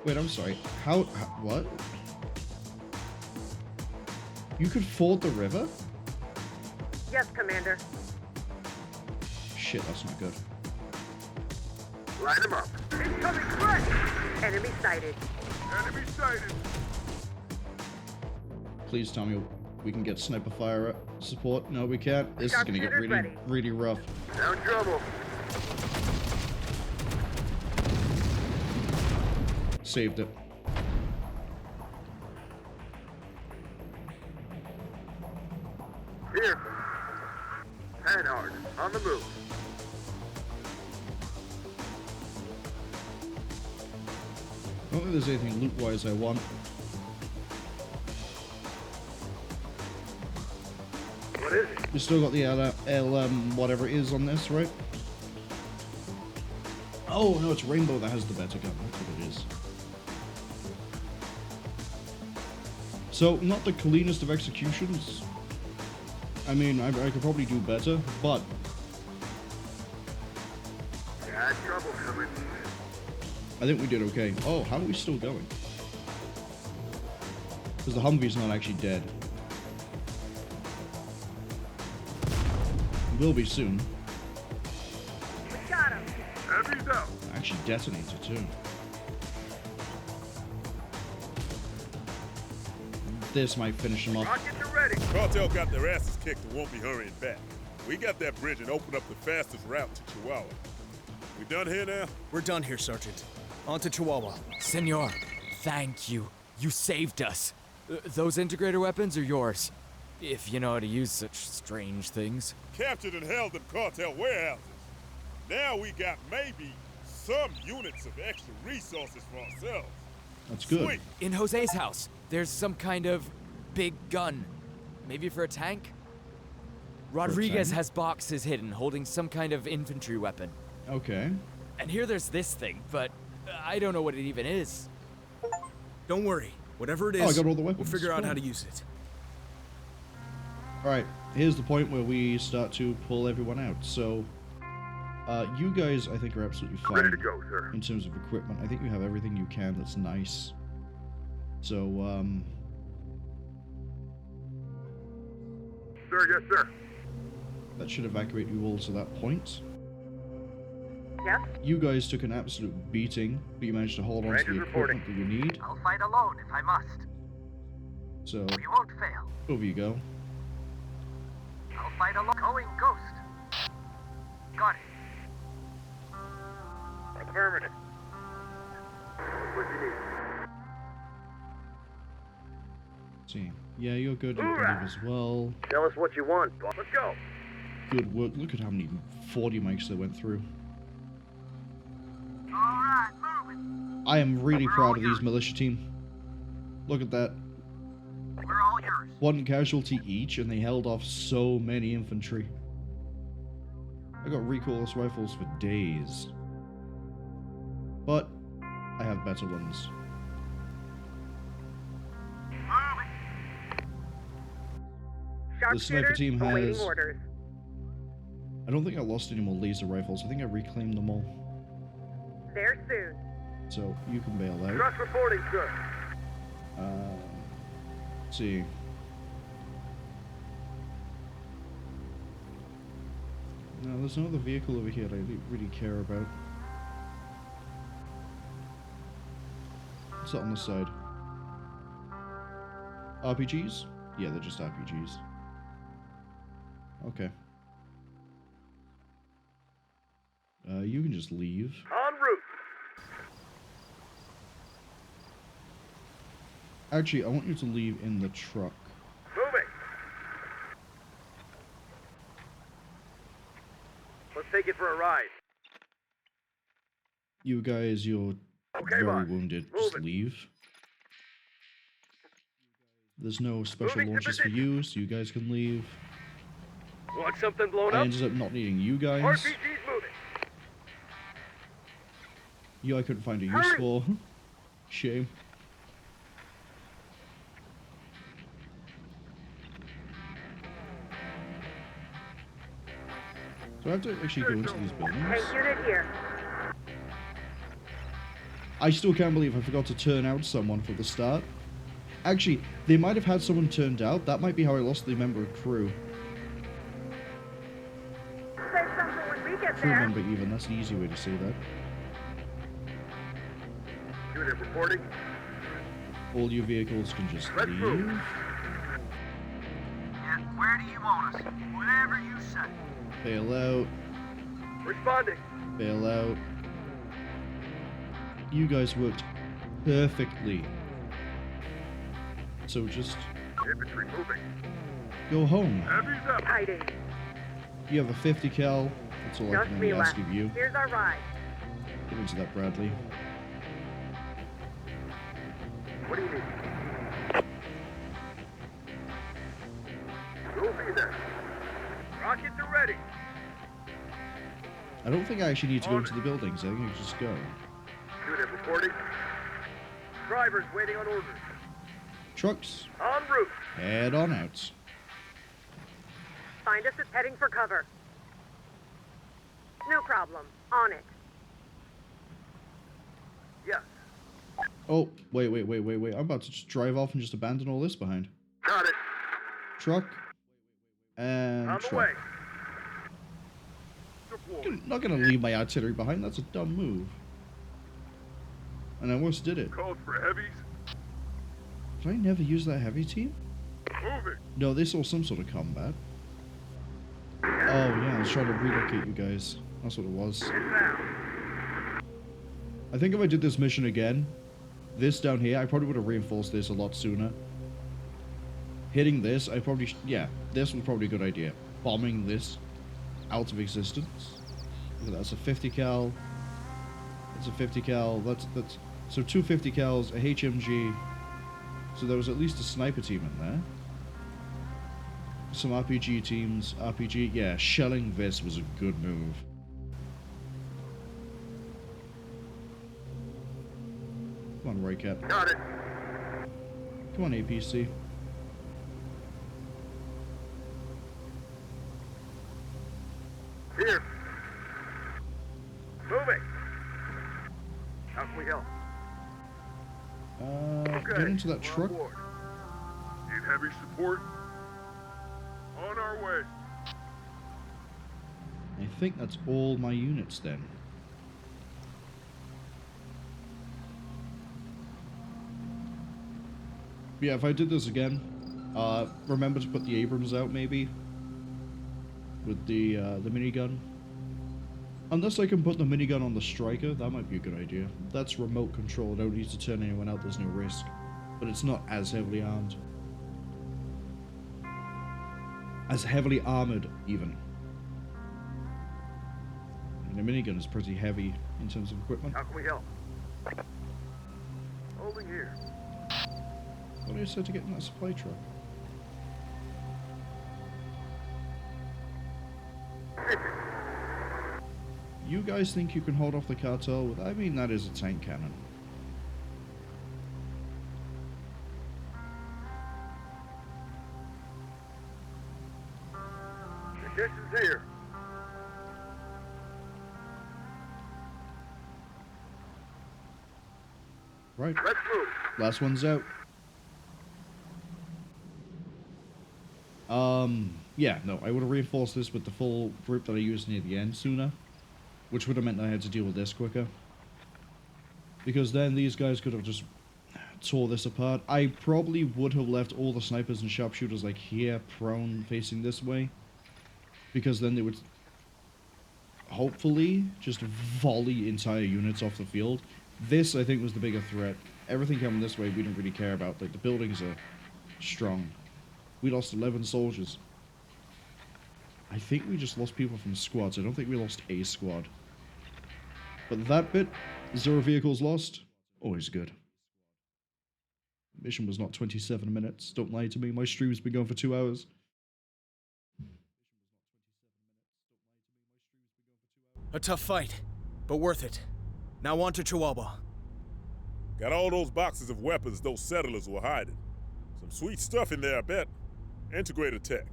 Wait, I'm sorry. How what? You could ford the river? Yes, Commander. Shit, that's not good. Line them up. Incoming threat. Enemy sighted. Enemy sighted. Please tell me we can get sniper fire support. No, we can't. This is gonna get Sharpshooters ready. really rough. Down trouble. Saved it. Here. Hand hard. On the move. I don't think there's anything loot-wise I want. What is it? We still got the LM whatever it is on this, right? Oh, no, it's Rainbow that has the better gun. That's what it is. So, not the cleanest of executions. I mean, I could probably do better, but Got trouble coming. I think we did okay. Oh, how are we still going? Because the Humvee's not actually dead. Will be soon. We got him. Heavy's out. Actually detonated too. This might finish him off. Rockets are ready. Cartel got their asses kicked and won't be hurrying back. We got that bridge and opened up the fastest route to Chihuahua. We done here now? We're done here, Sergeant. On to Chihuahua. Senor, thank you. You saved us. Those integrator weapons are yours. If you know how to use such strange things. Captured and held in cartel warehouses. Now we got maybe some units of extra resources for ourselves. That's good. Sweet. In Jose's house, there's some kind of big gun. Maybe for a tank? Rodriguez tank? has boxes hidden holding some kind of infantry weapon. Okay. And here there's this thing, but I don't know what it even is. Don't worry. Whatever it is, Oh, I got all the weapons. we'll figure out Cool. how to use it. Alright, here's the point where we start to pull everyone out. So, you guys, I think, are absolutely fine Ready to go, sir. in terms of equipment. I think you have everything you can that's nice. So, Sir, yes, sir. that should evacuate you all to that point. Yes? You guys took an absolute beating, but you managed to hold on to the Rangers equipment reporting. that you need. I'll fight alone if I must. So, We won't fail. over you go. I'll fight alone. Going ghost. Got it. Affirmative. What you need? See. Yeah, you're good. You Hoorah! can leave as well. Tell us what you want, boss. Let's go. Good work. Look at how many 40 mics they went through. All right, moving. I am really proud of these militia team. Look at that. We're all yours. One casualty each, and they held off so many infantry. I got recoilless rifles for days. But I have better ones. Moving. The sniper team awaiting has... orders. I don't think I lost any more laser rifles. I think I reclaimed them all. There soon. So, you can bail out. Trust reporting, sir. Let's see. No, there's no other vehicle over here that I really care about. What's that on the side? RPGs? Yeah, they're just RPGs. Okay. You can just leave. En route. Actually, I want you to leave in the truck. Moving. Let's take it for a ride. You guys, you're Okay, very boss. wounded. Just Moving. leave. There's no special Moving to launches for position. you, so you guys can leave. Want something blown I up? ended up not needing you guys. RPG's moving. You I couldn't find a use Hurry. for. Shame. So I have to actually go into these buildings. Tank unit here. I still can't believe I forgot to turn out someone for the start. Actually, they might have had someone turned out. That might be how I lost the member of crew. Say something when we get Crew there. member even, that's the easy way to say that. Unit reporting. All your vehicles can just Let's leave. move. Yeah, where do you want us? Whatever you say. Bail out. Responding. Bail out. You guys worked perfectly. So just Infantry moving. go home. Heavy's up. Hiding. You have a 50 cal. That's all I Just can me really ask left. of you. Here's our ride. Get into that, Bradley. What do you need? We'll be there. Rockets are ready. I don't think I actually need to go into the buildings. I think I can just go. Unit reporting. Drivers waiting on orders. Trucks, En route. head on out. Find us at heading for cover. No problem. On it. Yes. Oh, wait. I'm about to just drive off and just abandon all this behind. Got it. Truck. And On the truck. way. Deploy. Not gonna leave my artillery behind, that's a dumb move. And I almost did it. Calls for heavies. Did I never use that heavy team? Moving. No, they saw some sort of combat. Oh yeah, I was trying to relocate you guys. That's what it was. I think if I did this mission again, this down here, I probably would have reinforced this a lot sooner. Hitting this, I probably, yeah, this was probably a good idea. Bombing this out of existence. Look at that, that's a 50 cal. That's a 50 cal. That's so 2 50 cals, a HMG. So there was at least a sniper team in there. Some RPG teams, RPG, yeah, shelling this was a good move. Come on, Roycat. Got it. Come on, APC. Here. Moving. How can we help? Get into that we're truck. on board. Need heavy support? On our way. I think that's all my units then. Yeah, if I did this again, remember to put the Abrams out maybe with the minigun. Unless I can put the minigun on the striker, that might be a good idea. That's remote control. I don't need to turn anyone out. There's no risk, but it's not as heavily armed, armored even. And the minigun is pretty heavy in terms of equipment. How can we help? Holding here. What I said to get in that supply truck? You guys think you can hold off the cartel with? I mean, that is a tank cannon. Conditions here. Right. Let's move. Last one's out. Yeah, no, I would have reinforced this with the full group that I used near the end sooner, which would have meant I had to deal with this quicker. Because then these guys could have just tore this apart. I probably would have left all the snipers and sharpshooters like here, prone, facing this way. Because then they would hopefully just volley entire units off the field. This, I think, was the bigger threat. Everything coming this way we didn't really care about. Like, the buildings are strong. We lost 11 soldiers. I think we just lost people from squads. I don't think we lost a squad. But that bit, 0 vehicles lost, always good. Mission was not 27 minutes. Don't lie to me. My stream's been going for 2 hours. A tough fight, but worth it. Now on to Chihuahua. Got all those boxes of weapons those settlers were hiding. Some sweet stuff in there, I bet. Integrated tech.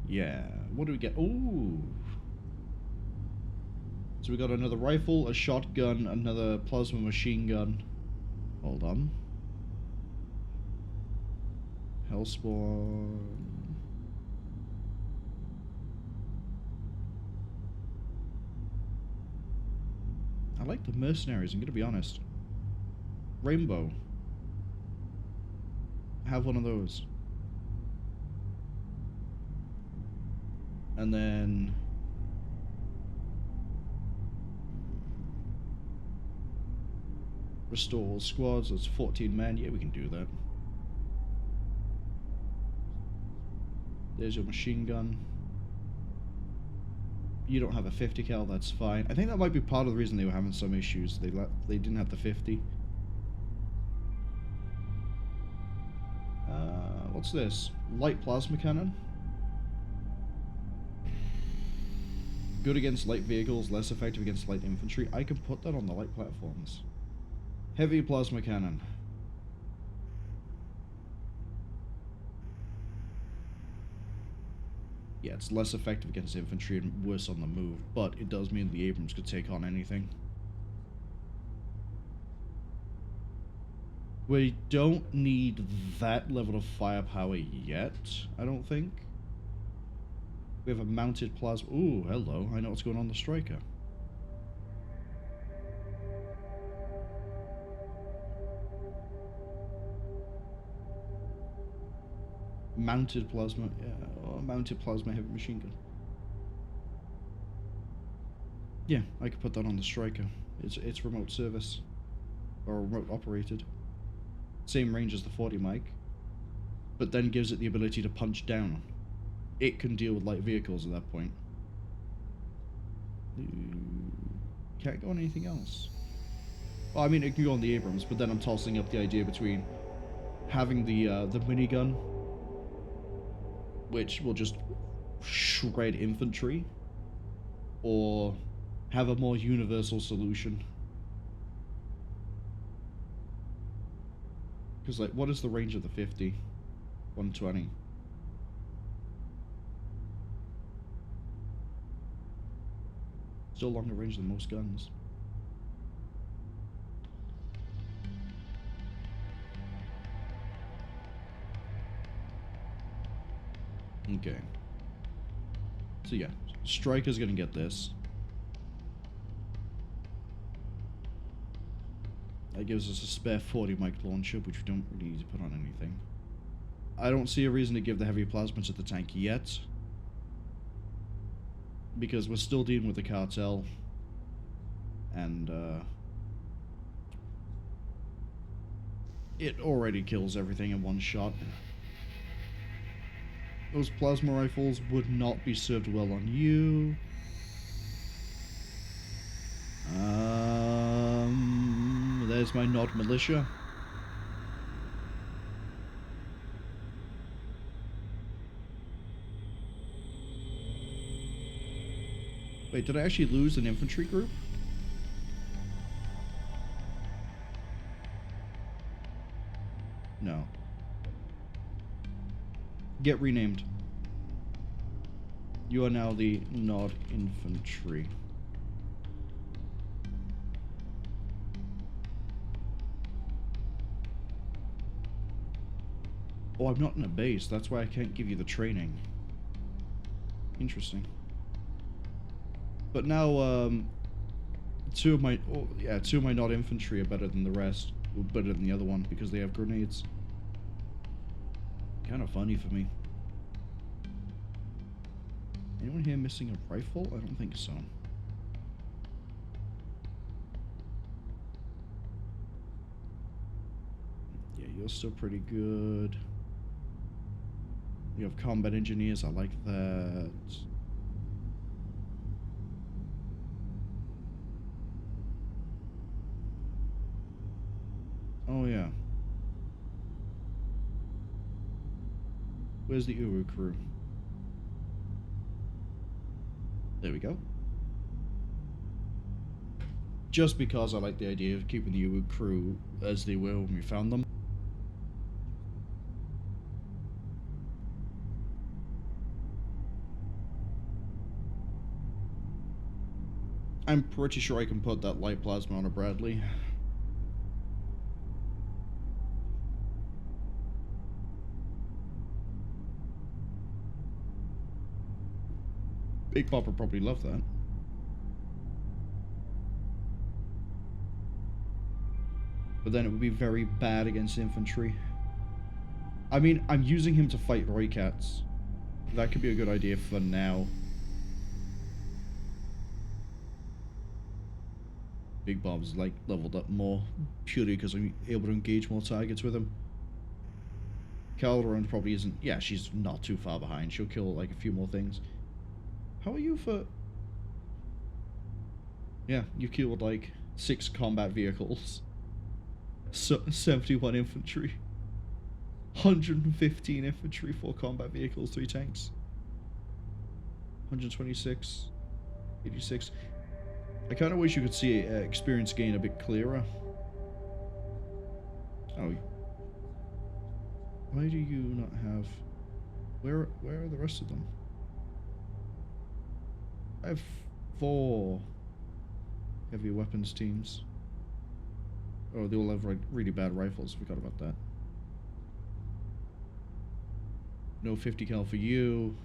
Yeah. What do we get? Ooh. So we got another rifle, a shotgun, another plasma machine gun. Hold on. Hellspawn. I like the mercenaries, I'm gonna be honest. Rainbow. Have one of those. And then restore all squads, that's 14 men. Yeah, we can do that. There's your machine gun. You don't have a 50 cal, that's fine. I think that might be part of the reason they were having some issues. They didn't have the 50. What's this? Light plasma cannon. Good against light vehicles, less effective against light infantry. I can put that on the light platforms. Heavy plasma cannon. Yeah, it's less effective against infantry and worse on the move, but it does mean the Abrams could take on anything. We don't need that level of firepower yet, I don't think. We have a mounted plasma. Ooh, hello. I know what's going on the Striker. Mounted plasma, yeah, or mounted plasma heavy machine gun. Yeah, I could put that on the Striker. It's remote service. Or remote operated. Same range as the 40 mic. But then gives it the ability to punch down. It can deal with light vehicles at that point. Can't go on anything else. Well, I mean, it can go on the Abrams, but then I'm tossing up the idea between having the minigun, which will just shred infantry, or have a more universal solution. Because, like, what is the range of the 50? 120. Still longer range than most guns. Okay. So yeah, Striker's gonna get this. That gives us a spare 40 mic launcher, which we don't really need to put on anything. I don't see a reason to give the heavy plasma to the tank yet, because we're still dealing with the Cartel, and it already kills everything in one shot. Those plasma rifles would not be served well on you. There's my Nod militia. Wait, did I actually lose an infantry group? No. Get renamed. You are now the Nod Infantry. Oh, I'm not in a base. That's why I can't give you the training. Interesting. But now, two of my Nod Infantry are better than the rest. Or better than the other one because they have grenades. Kind of funny for me. Anyone here missing a rifle? I don't think so. Yeah, you're still pretty good. You have combat engineers, I like that. Oh yeah. Where's the Uru crew? There we go. Just because I like the idea of keeping the Uru crew as they were when we found them. I'm pretty sure I can put that light plasma on a Bradley. Big Pop would probably love that. But then it would be very bad against infantry. I mean, I'm using him to fight Roycats. That could be a good idea for now. Big Bob's like leveled up more purely because I'm able to engage more targets with him. Calderon probably isn't. Yeah, she's not too far behind. She'll kill like a few more things. How are you for... Yeah, you killed like 6 combat vehicles. So 71 infantry. 115 infantry, 4 combat vehicles, 3 tanks. 126. 86. I kind of wish you could see experience gain a bit clearer. Oh. Why do you not have... Where are the rest of them? I have 4 heavy weapons teams. Oh, they all have like really bad rifles. Forgot about that. No 50 cal for you.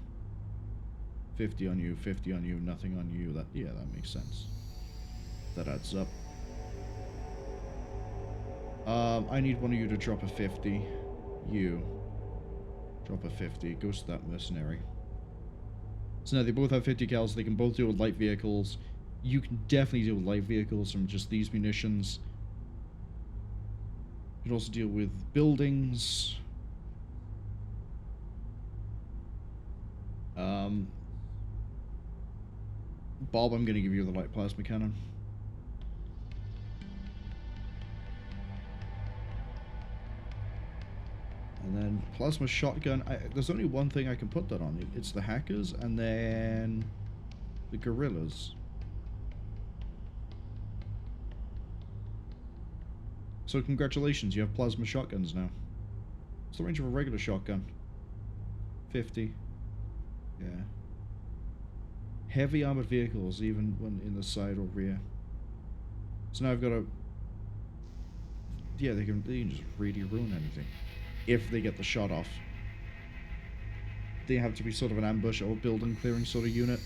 50 on you, 50 on you, nothing on you. Yeah, that makes sense. That adds up. I need one of you to drop a 50. You. Drop a 50. Goes to that mercenary. So now they both have 50 cals. They can both deal with light vehicles. You can definitely deal with light vehicles from just these munitions. You can also deal with buildings. Bob, I'm going to give you the light plasma cannon. And then plasma shotgun. There's only one thing I can put that on. It's the hackers and then the guerrillas. So congratulations, you have plasma shotguns now. What's the range of a regular shotgun? 50. Yeah. Heavy armored vehicles, even when in the side or rear. So now I've got a... Yeah, they can just really ruin anything. If they get the shot off. They have to be sort of an ambush or building clearing sort of unit.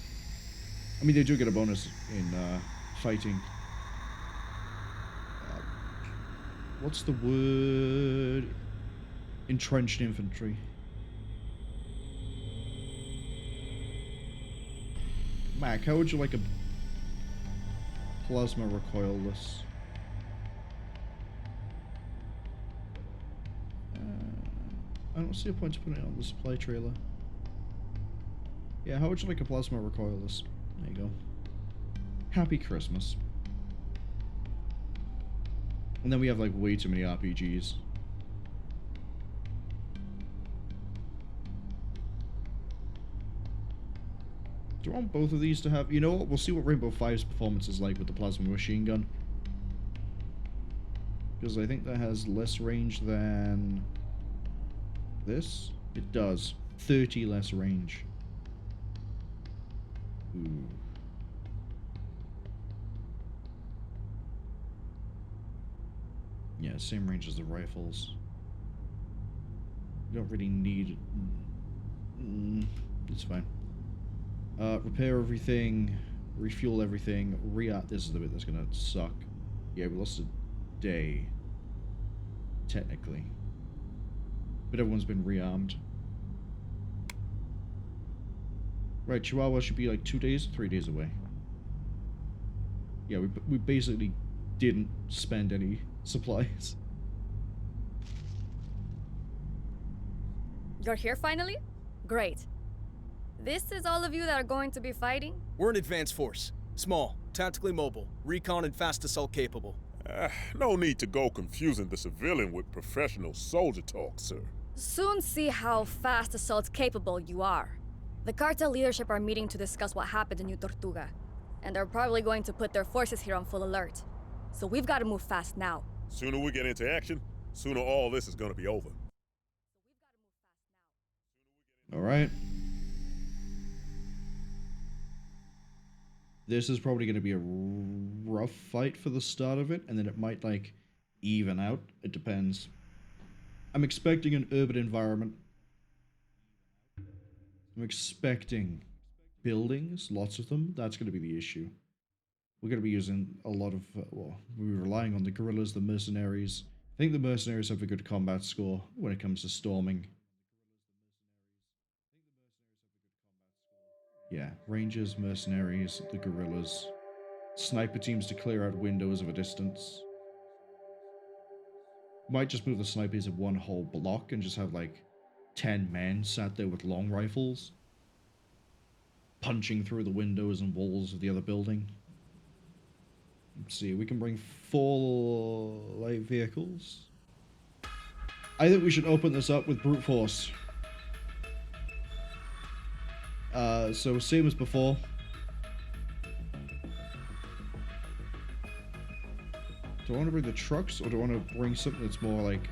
I mean, they do get a bonus in fighting. What's the word? Entrenched infantry. Mac, how would you like a plasma recoilless? I don't see a point to putting it on the supply trailer. Yeah, how would you like a plasma recoilless? There you go. Happy Christmas. And then we have like way too many RPGs. Do you want both of these to have... You know what? We'll see what Rainbow 5's performance is like with the plasma machine gun. Because I think that has less range than... this? It does. 30 less range. Ooh. Yeah, same range as the rifles. You don't really need... it's fine. Repair everything, refuel everything, this is the bit that's gonna suck. Yeah, we lost a day. Technically. But everyone's been rearmed. Right, Chihuahua should be like 2 days, 3 days away. Yeah, we basically didn't spend any supplies. You're here finally? Great. This is all of you that are going to be fighting? We're an advanced force. Small, tactically mobile, recon and fast assault capable. No need to go confusing the civilian with professional soldier talk, sir. Soon see how fast assault capable you are. The Cartel leadership are meeting to discuss what happened in New Tortuga. And they're probably going to put their forces here on full alert. So we've got to move fast now. Sooner we get into action, sooner all this is gonna be over. Alright. This is probably going to be a rough fight for the start of it, and then it might, like, even out. It depends. I'm expecting an urban environment. I'm expecting buildings, lots of them. That's going to be the issue. We're going to be using a lot of, well, we're relying on the guerrillas, the mercenaries. I think the mercenaries have a good combat score when it comes to storming. Yeah, rangers, mercenaries, the guerrillas. Sniper teams to clear out windows of a distance. Might just move the snipers in one whole block and just have like 10 men sat there with long rifles. Punching through the windows and walls of the other building. Let's see, we can bring 4 light vehicles. I think we should open this up with brute force. So same as before. Do I want to bring the trucks, or do I want to bring something that's more like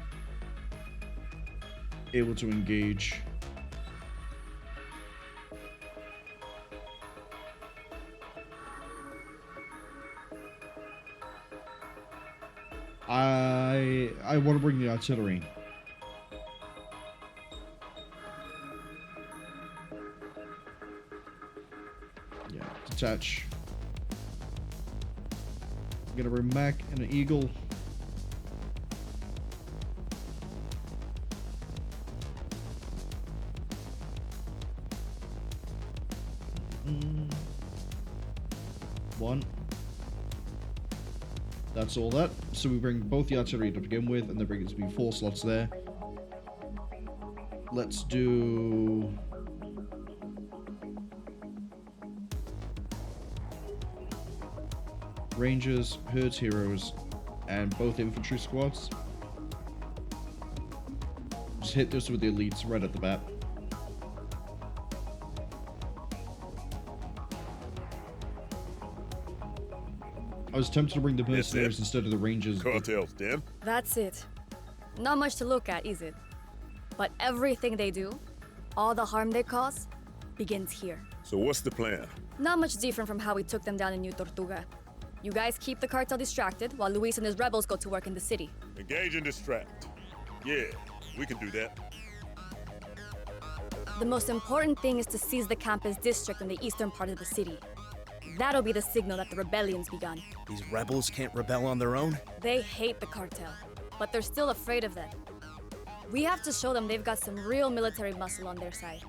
able to engage? I want to bring the artillery. Yeah, detach. I'm gonna bring Mac and an Eagle. One. That's all that. So we bring both the artillery to begin with, and there brings to be 4 slots there. Let's do... Rangers, Herds Heroes, and both infantry squads. Just hit this with the elites right at the bat. I was tempted to bring the mercenaries instead of the rangers. Cartel's den. That's it. Not much to look at, is it? But everything they do, all the harm they cause, begins here. So what's the plan? Not much different from how we took them down in New Tortuga. You guys keep the cartel distracted while Luis and his rebels go to work in the city. Engage and distract. Yeah, we can do that. The most important thing is to seize the campus district in the eastern part of the city. That'll be the signal that the rebellion's begun. These rebels can't rebel on their own? They hate the cartel, but they're still afraid of them. We have to show them they've got some real military muscle on their side.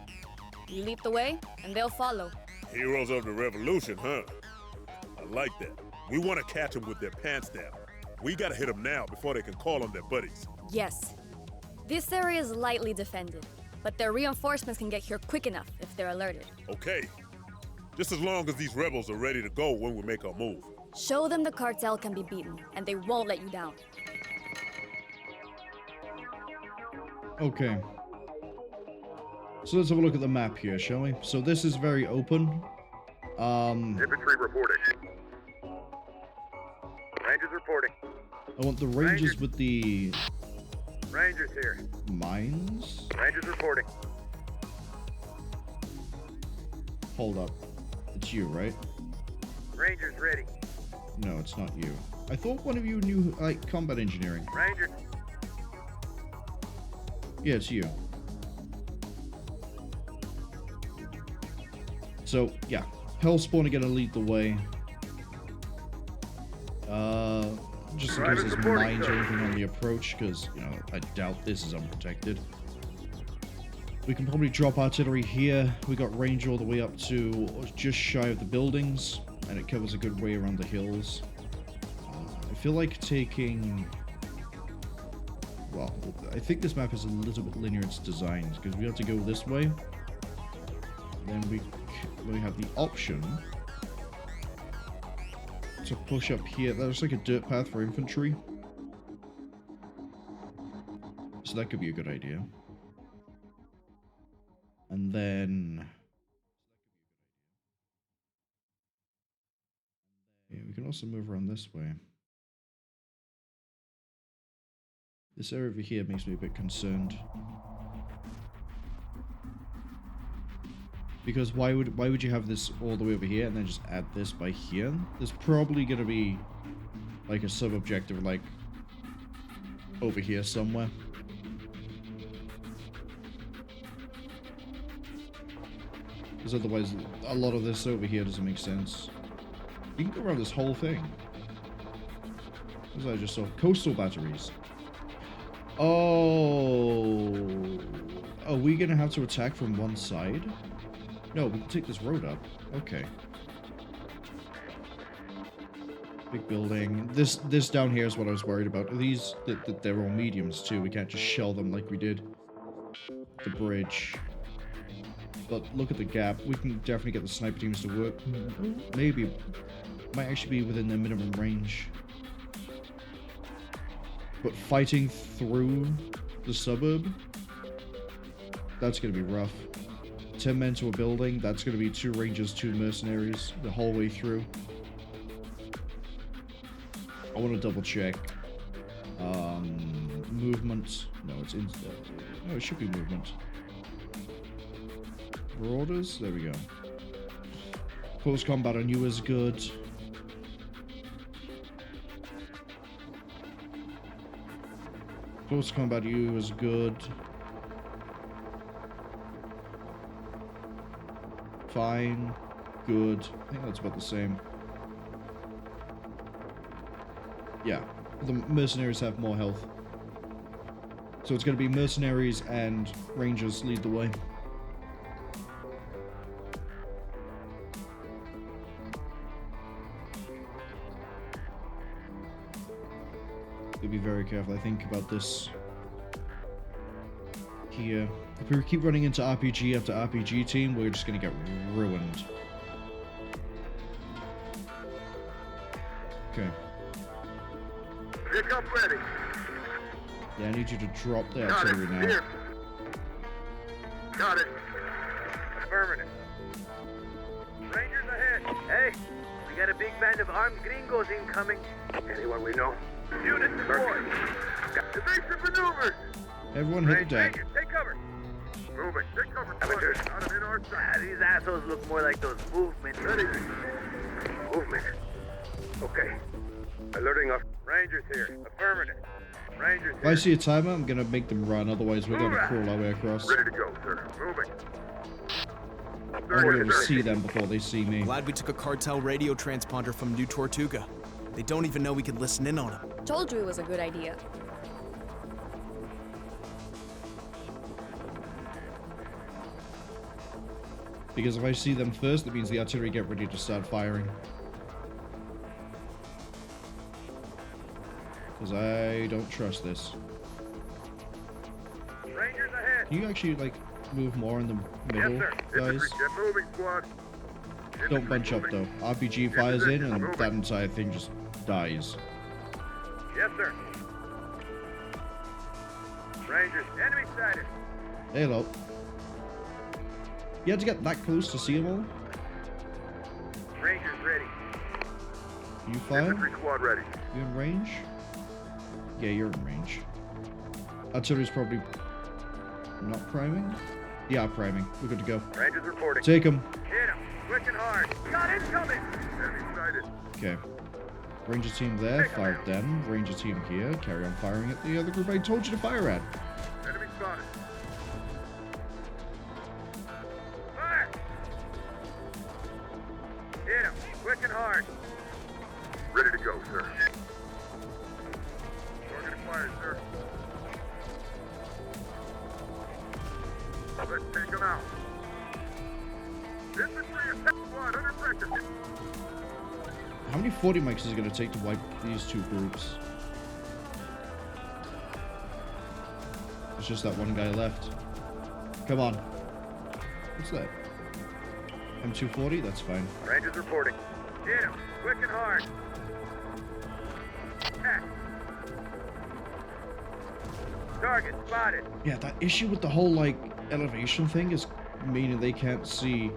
You lead the way, and they'll follow. Heroes of the revolution, huh? I like that. We want to catch them with their pants down. We gotta hit them now before they can call on their buddies. Yes. This area is lightly defended, but their reinforcements can get here quick enough if they're alerted. Okay. Just as long as these rebels are ready to go when we make our move. Show them the cartel can be beaten, and they won't let you down. Okay. So let's have a look at the map here, shall we? So this is very open. Infantry reporting. Rangers reporting. I want the Rangers with the Rangers here. mines. Rangers reporting. Hold up. It's you, right? Rangers ready. No, it's not you. I thought one of you knew, like, combat engineering. Rangers. Yeah, it's you. So, yeah. Hellspawn are gonna lead the way. Just in case there's mines or anything on the approach, because, you know, I doubt this is unprotected. We can probably drop artillery here. We got range all the way up to just shy of the buildings, and it covers a good way around the hills. I feel like taking... Well, I think this map is a little bit linear in its design, because we have to go this way. Then we have the option to push up here. There's like a dirt path for infantry. So that could be a good idea. And then... yeah, we can also move around this way. This area over here makes me a bit concerned. Because why would you have this all the way over here and then just add this by here? There's probably gonna be like a sub-objective like over here somewhere. Because otherwise a lot of this over here doesn't make sense. You can go around this whole thing. As I just saw, coastal batteries. Oh, are we gonna have to attack from one side? No, we can take this road up. Okay. Big building. This down here is what I was worried about. These, they're all mediums too. We can't just shell them like we did the bridge. But look at the gap. We can definitely get the sniper teams to work. Maybe. Might actually be within their minimum range. But fighting through the suburb, that's going to be rough. 10 men to a building, that's going to be 2 rangers, 2 mercenaries the whole way through. I want to double check. Movement. No, it's in. No, it should be movement. Marauders. There we go. Close combat on you is good. Close combat U is good. Fine. Good. I think that's about the same. Yeah. The mercenaries have more health. So it's going to be mercenaries and rangers lead the way. Gotta be very careful, I think, about this here. If we keep running into RPG after RPG team, we're just gonna get ruined. Okay. Pick up ready. Yeah, I need you to drop the artillery now. Here. Got it. Affirmative. Rangers ahead. Hey, we got a big band of armed gringos incoming. Anyone we know? Unit deployed. Evasive maneuvers. Everyone hit the deck. Rangers, take cover. Moving. Take cover. Amateurs. Out of in our side. These assholes look more like those movement. Ready. Movement. Okay. Alerting our Rangers here. Affirmative. Rangers If here. I see a timer, I'm gonna make them run, otherwise we're gonna crawl our way across. Ready to go, sir. Moving. I want to be able to see them before they see me. Glad we took a Cartel radio transponder from New Tortuga. They don't even know we can listen in on them. Told you it was a good idea. Because if I see them first, that means the artillery get ready to start firing. Because I don't trust this. Rangers ahead. Can you actually, like, move more in the middle, Yes, sir. guys? Get moving, squad. Don't bunch up, though. RPG fires in, and that entire thing just dies. Yes, sir. Rangers, enemy sighted. Hello. You had to get that close to see them all? Rangers ready. You fire? Infantry squad ready. You in range? Yeah, you're in range. Artillery's probably not priming? Yeah, priming. We're good to go. Rangers reporting. Take them. Hit 'em. Quick and hard. Got incoming. Enemy sighted. Okay. Ranger team there, fire at them. Ranger team here, carry on firing at the other group I told you to fire at. Enemy spotted. Fire. Hit 'em. Quick and hard. Ready to go, sir. Target acquired, sir. Let's take them out. Infantry attack squad under pressure. How many 40 mics is it going to take to wipe these two groups? It's just that one guy left. Come on. What's that? M240? That's fine. Rangers reporting. Hit 'em. Quick and hard. Attack. Target spotted. Yeah, that issue with the whole, like, elevation thing is meaning they can't see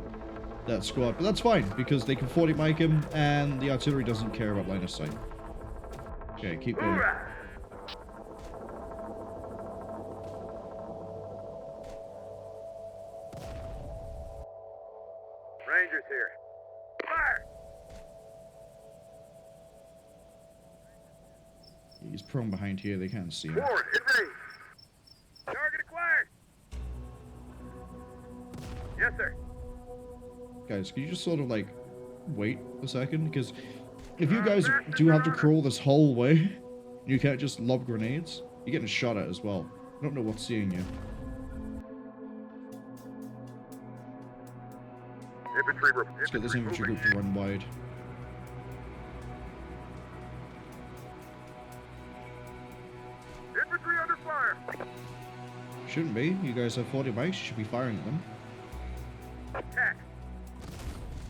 that squad. But that's fine, because they can 40 mic him, and the artillery doesn't care about line of sight. Okay, keep going. Hoorah! Rangers here. Fire! He's prone behind here, they can't see him. Forward, hit range. Target acquired. Yes, sir. Guys, can you just sort of, like, wait a second? Because if you guys do have to crawl this whole way, you can't just lob grenades, you're getting shot at as well. I don't know what's seeing you. Let's get this infantry group to run wide. Infantry under fire. Shouldn't be. You guys have 40 mics, you should be firing at them. Attack.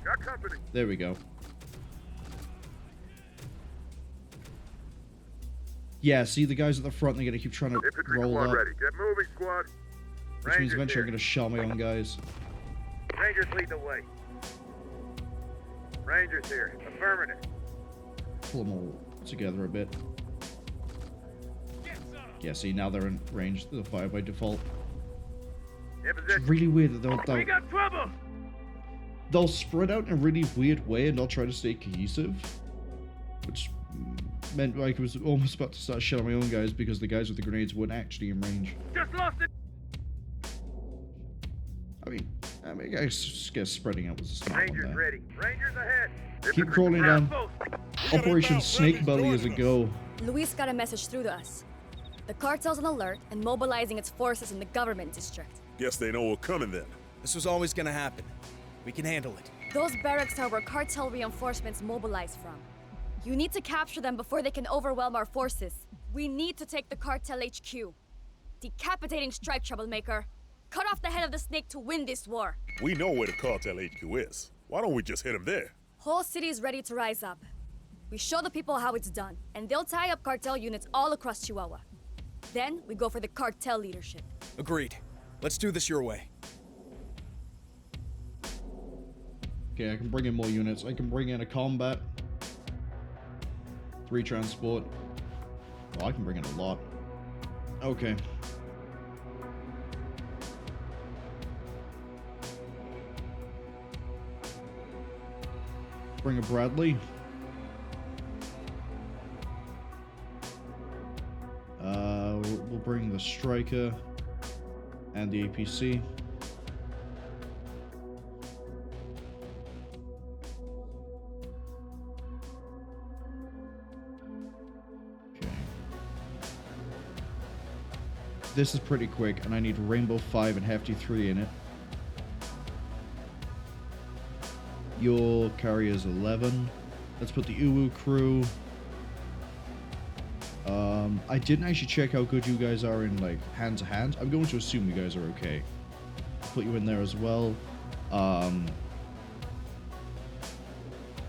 Got company. There we go. Yeah, see the guys at the front, they're gonna keep trying to Infantry roll squad up. ready. Get moving, squad. Which means Rangers eventually I'm here. gonna shell my own guys. Rangers lead the way. Rangers here. Affirmative. Pull them all together a bit. Yeah, see, now they're in range. They'll fire by default. In It's position. really weird that We they'll got trouble. they'll spread out in a really weird way and they'll try to stay cohesive. Which meant like I was almost about to start shelling my own guys because the guys with the grenades weren't actually in range. Just lost it. I mean, I guess spreading out was a smart one Rangers there. ready. Rangers ahead. Keep crawling down. Operation Snakebelly is a go. Luis got a message through to us. The cartel's on alert and mobilizing its forces in the government district. Guess they know we're coming then. This was always gonna happen. We can handle it. Those barracks are where cartel reinforcements mobilize from. You need to capture them before they can overwhelm our forces. We need to take the cartel HQ. Decapitating strike, troublemaker. Cut off the head of the snake to win this war. We know where the Cartel HQ is. Why don't we just hit them there? Whole city is ready to rise up. We show the people how it's done, and they'll tie up cartel units all across Chihuahua. Then we go for the cartel leadership. Agreed. Let's do this your way. Okay, I can bring in more units. I can bring in a combat. 3 transport. Oh, I can bring in a lot. Okay. Bring a Bradley. We'll bring the Striker and the APC. Okay. This is pretty quick, and I need Rainbow 5 and Hefty 3 in it. Your carrier's 11. Let's put the Uwu crew. I didn't actually check how good you guys are in like hand to hand. I'm going to assume you guys are okay. Put you in there as well. And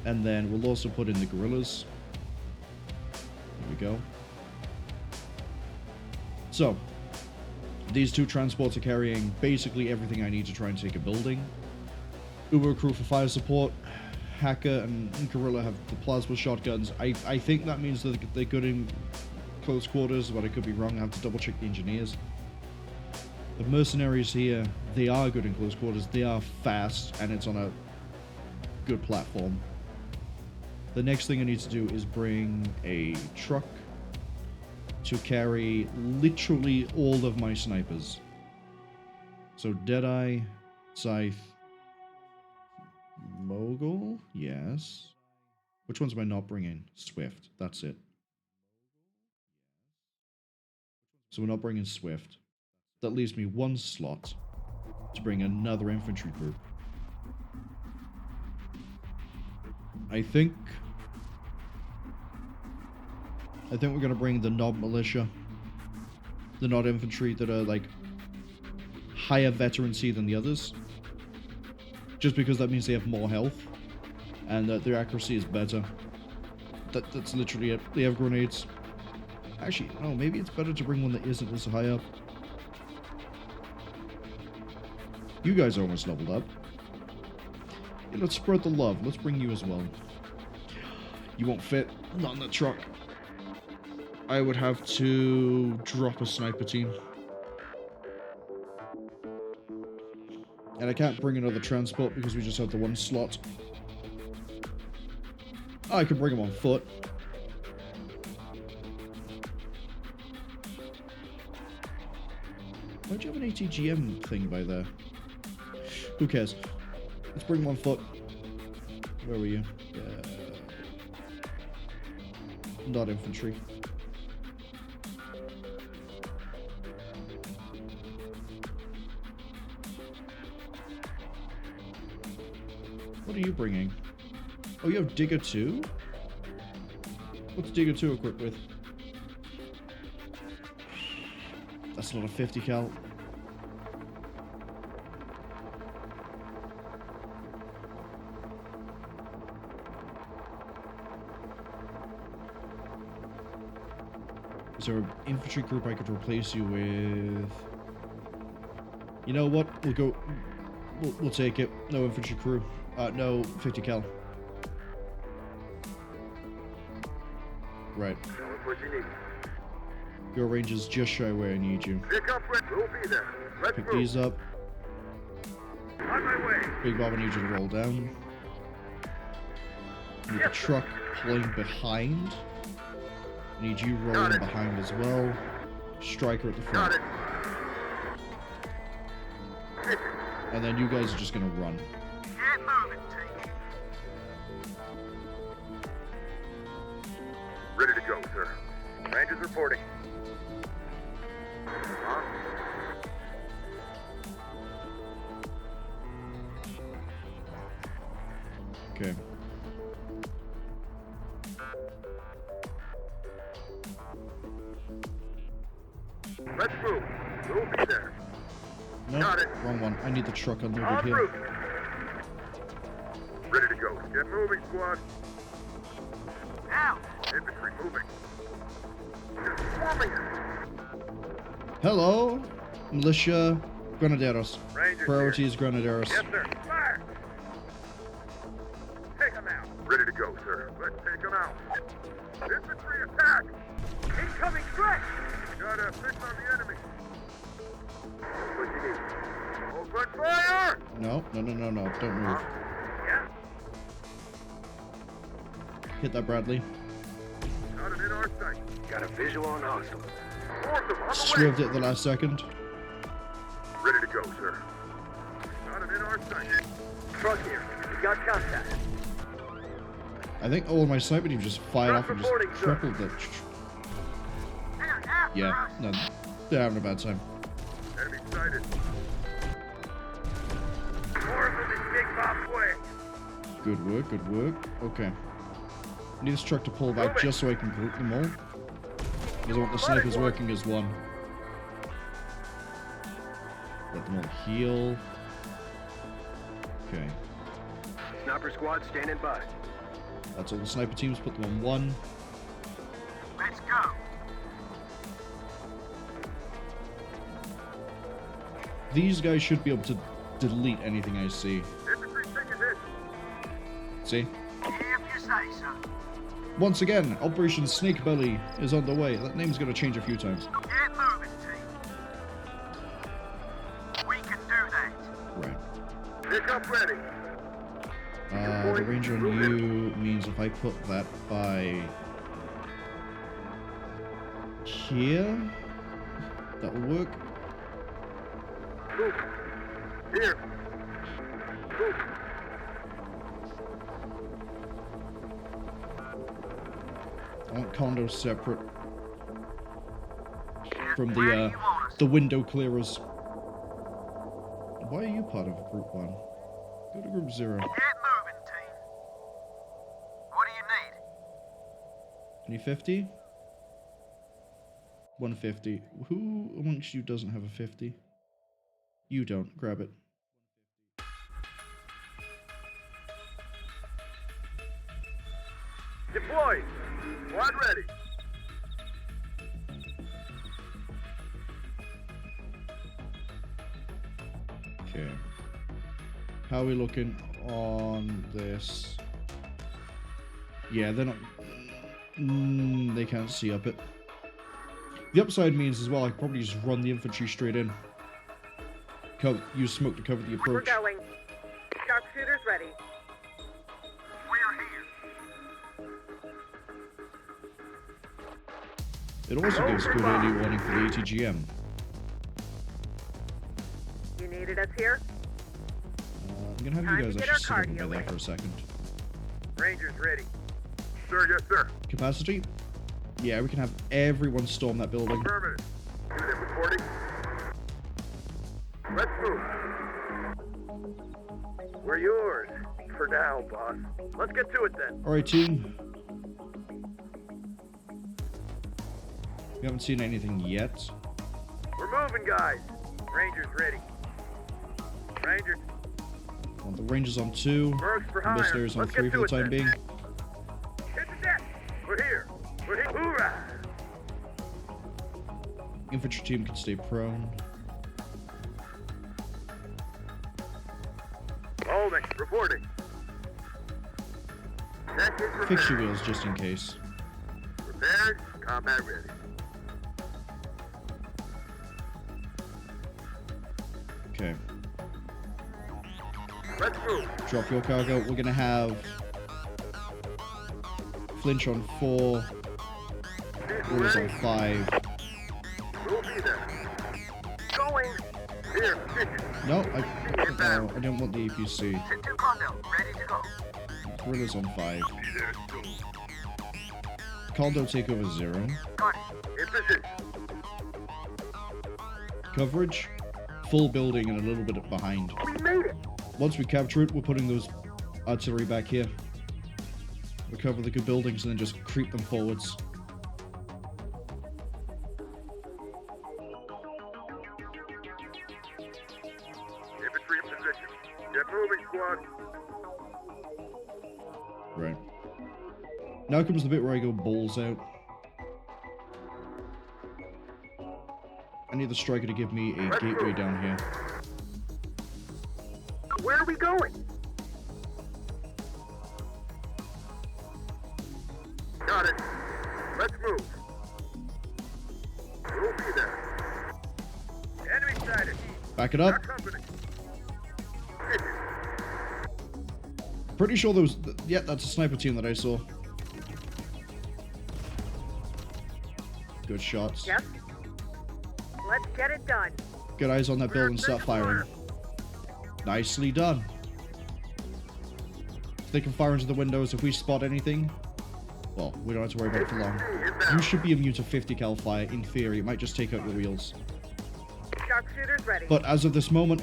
then we'll also put in the guerrillas. There we go. So, these 2 transports are carrying basically everything I need to try and take a building. Uber crew for fire support. Hacker and Gorilla have the plasma shotguns. I think that means that they're good in close quarters, but I could be wrong. I have to double check the engineers. The mercenaries here, they are good in close quarters. They are fast, and it's on a good platform. The next thing I need to do is bring a truck to carry literally all of my snipers. So Deadeye, Scythe, Mogul, yes. Which ones am I not bringing? Swift, that's it. So we're not bringing Swift. That leaves me 1 slot to bring another infantry group. I think we're going to bring the Nob Militia. The Nob Infantry that are like higher veterancy than the others. Just because that means they have more health. And that their accuracy is better. That's literally it. They have grenades. Actually, no, maybe it's better to bring one that isn't as high up. You guys are almost leveled up. Yeah, let's spread the love. Let's bring you as well. You won't fit. Not in the truck. I would have to drop a sniper team. And I can't bring another transport because we just have the 1 slot. I could bring them on foot. Why'd you have an ATGM thing by there? Who cares? Let's bring them on foot. Where were you? Not infantry. What are you bringing? Oh, you have Digger 2? What's Digger 2 equipped with? That's not a 50 cal. Is there an infantry group I could replace you with? You know what? We'll go. We'll take it. No infantry crew. No 50 cal. Right. What you need. Your range is just shy where I need you. Pick up, we'll be there. Let's Pick move. these up. On my way. Big Bob, I need you to roll down. Need the truck pulling behind. I need you rolling behind as well. Striker at the front. And then you guys are just gonna run. Get moving, team. Ready to go, sir. Rangers reporting. Okay. Let's move. We'll be there. No, wrong one. I need the truck unloaded En here. route. Ready to go. Get moving, squad. Now. Infantry moving. Forming. Hello, militia, Granaderos. Rangers Priority here. is Granaderos. Yes, sir. Fire. Take them out. Ready to go, sir. Let's take them out. Infantry attack. Incoming threat. Got a fix on the enemy. What you need? Open fire! No, don't move. Yeah. Hit that Bradley. Got it in our sight. Got a visual on hostile. Force them on the way. Swerved it at the last second. Ready to go, sir. Got it in our sight. Truck here. We got contact. I think all of my sniper team just fired off and just Reporting, sir. tripled it. Yeah, no, they're having a bad time. Enemy sighted. More of them is Big Bob's way. Good work, good work. Okay. I need this truck to pull back just so I can group them all. Because I want the snipers working as one. Let them all heal. Okay. Sniper squad standing by. That's all the sniper teams. Put them on one. Let's go. These guys should be able to delete anything I see. Infantry taking hit. See? If you say so. Once again, Operation Snakebelly is on the way. That name's going to change a few times. Get moving, team. We can do that. Right. Pick up ready. The ranger on you means if I put that by here, that will work. Move. Here. Move. I want condos separate from the window clearers. Why are you part of Group 1? Go to Group 0. Get moving, team. What do you need? Any 50? 150. Who amongst you doesn't have a 50? You don't. Grab it. Deploy. Squad ready. Okay. How are we looking on this? Yeah, they're not... they can't see up it. The upside means as well, I could probably just run the infantry straight in. Use smoke to cover the approach. We're going. Sharpshooters ready. We're here. It also gives good early warning for the ATGM. You needed us here? I'm gonna have Time you to guys get actually our sit over cardio there in. for a second. Rangers ready. Sir, yes, sir. Capacity? Yeah, we can have everyone storm that building. Affirmative. Unit reporting. Let's move. We're yours. For now, boss. Let's get to it then. Alright, team. We haven't seen anything yet. We're moving, guys. Rangers ready. Rangers. Want the Rangers on 2. Mercs for The hire. Mercenaries on Let's 3 get for the to it time then. being. Hit the deck. We're here. We're here. Hoorah! Infantry team can stay prone. Holding. Reporting. Deck is Fix your repaired. wheels just in case. Repaired. Combat ready. Okay. Let's move. Drop your cargo. We're gonna have Flinch on 4. See Gorillas on 5. We'll be there. Going. Here, No, I didn't want the APC. Ready to go. Gorillas on 5. Caldo take over 0. Got it. In position. Coverage, full building and a little bit behind. We made it. Once we capture it, we're putting those artillery back here. Recover the good buildings and then just creep them forwards. Infantry in position. Get moving, squad. Right. Now comes the bit where I go balls out. I need the striker to give me a gateway down here. Where are we going? Got it. Let's move. We'll be there. Enemy sighted. Back it up. Pretty sure there was... Yeah, that's a sniper team that I saw. Good shots. Yep. Let's get it done. Get eyes on that building and start firing. Nicely done. They can fire into the windows if we spot anything. Well, we don't have to worry about it for long. You should be immune to 50 cal fire. In theory, it might just take out the wheels. Sharpshooters ready. But as of this moment,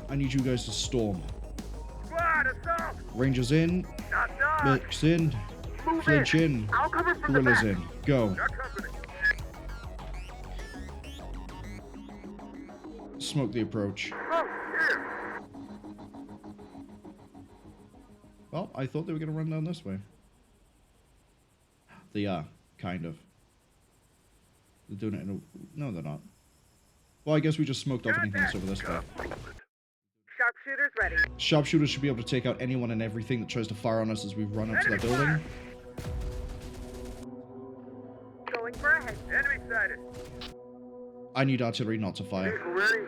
I need you guys to storm. Squad, assault. Rangers in. Not done. Mix in. Move Flinch in. I'll cover from the Gorillas back. in. Go. Got company. Smoke the approach. Oh, here. Well, I thought they were going to run down this way. They are, kind of. They're doing it in a... No, they're not. Well, I guess we just smoked off anything that's over this way. Sharpshooters ready. Sharpshooters should be able to take out anyone and everything that tries to fire on us as we run up to that building. Going for a head. Enemy sighted. I need artillery not to fire. Vehicle ready.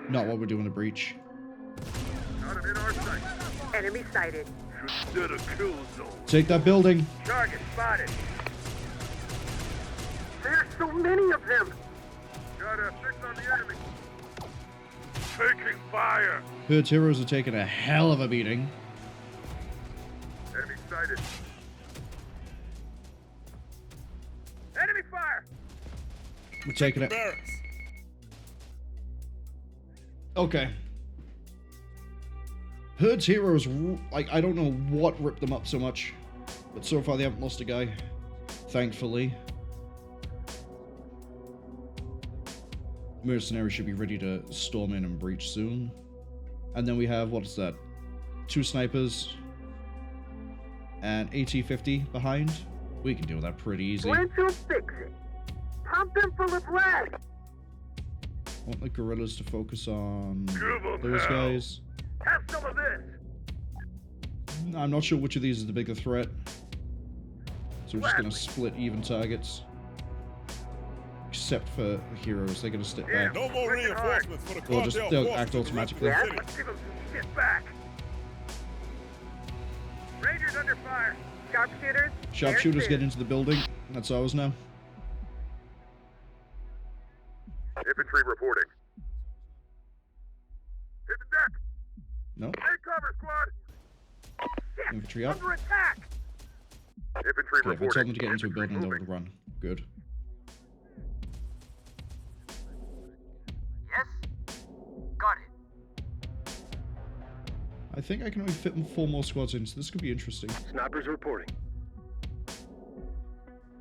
Not while we're doing a breach. Out of in our sight. Enemy sighted. Should set a kill zone. Take that building. Target spotted. There's so many of them. Got a fix on the enemy. Taking fire. Hood's heroes are taking a hell of a beating. Enemy sighted. Enemy fire. We're taking it. Barracks. Okay. Hood's heroes, like, I don't know what ripped them up so much, but so far they haven't lost a guy. Thankfully. Mercenaries should be ready to storm in and breach soon. And then we have, what's that? 2 snipers. And AT-50 behind. We can deal with that pretty easy. When to fix it. Pump them full of lead. Want the gorillas to focus on Give 'em those hell. guys. Have some of this. I'm not sure which of these is the bigger threat. So we're just gonna split even targets. Except for the heroes, they're gonna step back. No more reinforcements for the They'll just- cartel. they'll act automatically. Yeah, let's give them some shit back. Rangers under fire. Sharpshooters. Sharpshooters get into the building. That's ours now. Infantry reporting. Hit the deck. No. Take cover, squad. Shit, Infantry up. under attack. Infantry Okay, if we reporting. tell them to get into a Infantry building, they'll moving. run. Good. Yes. Got it. I think I can only fit 4 more squads in, so this could be interesting. Snipers reporting.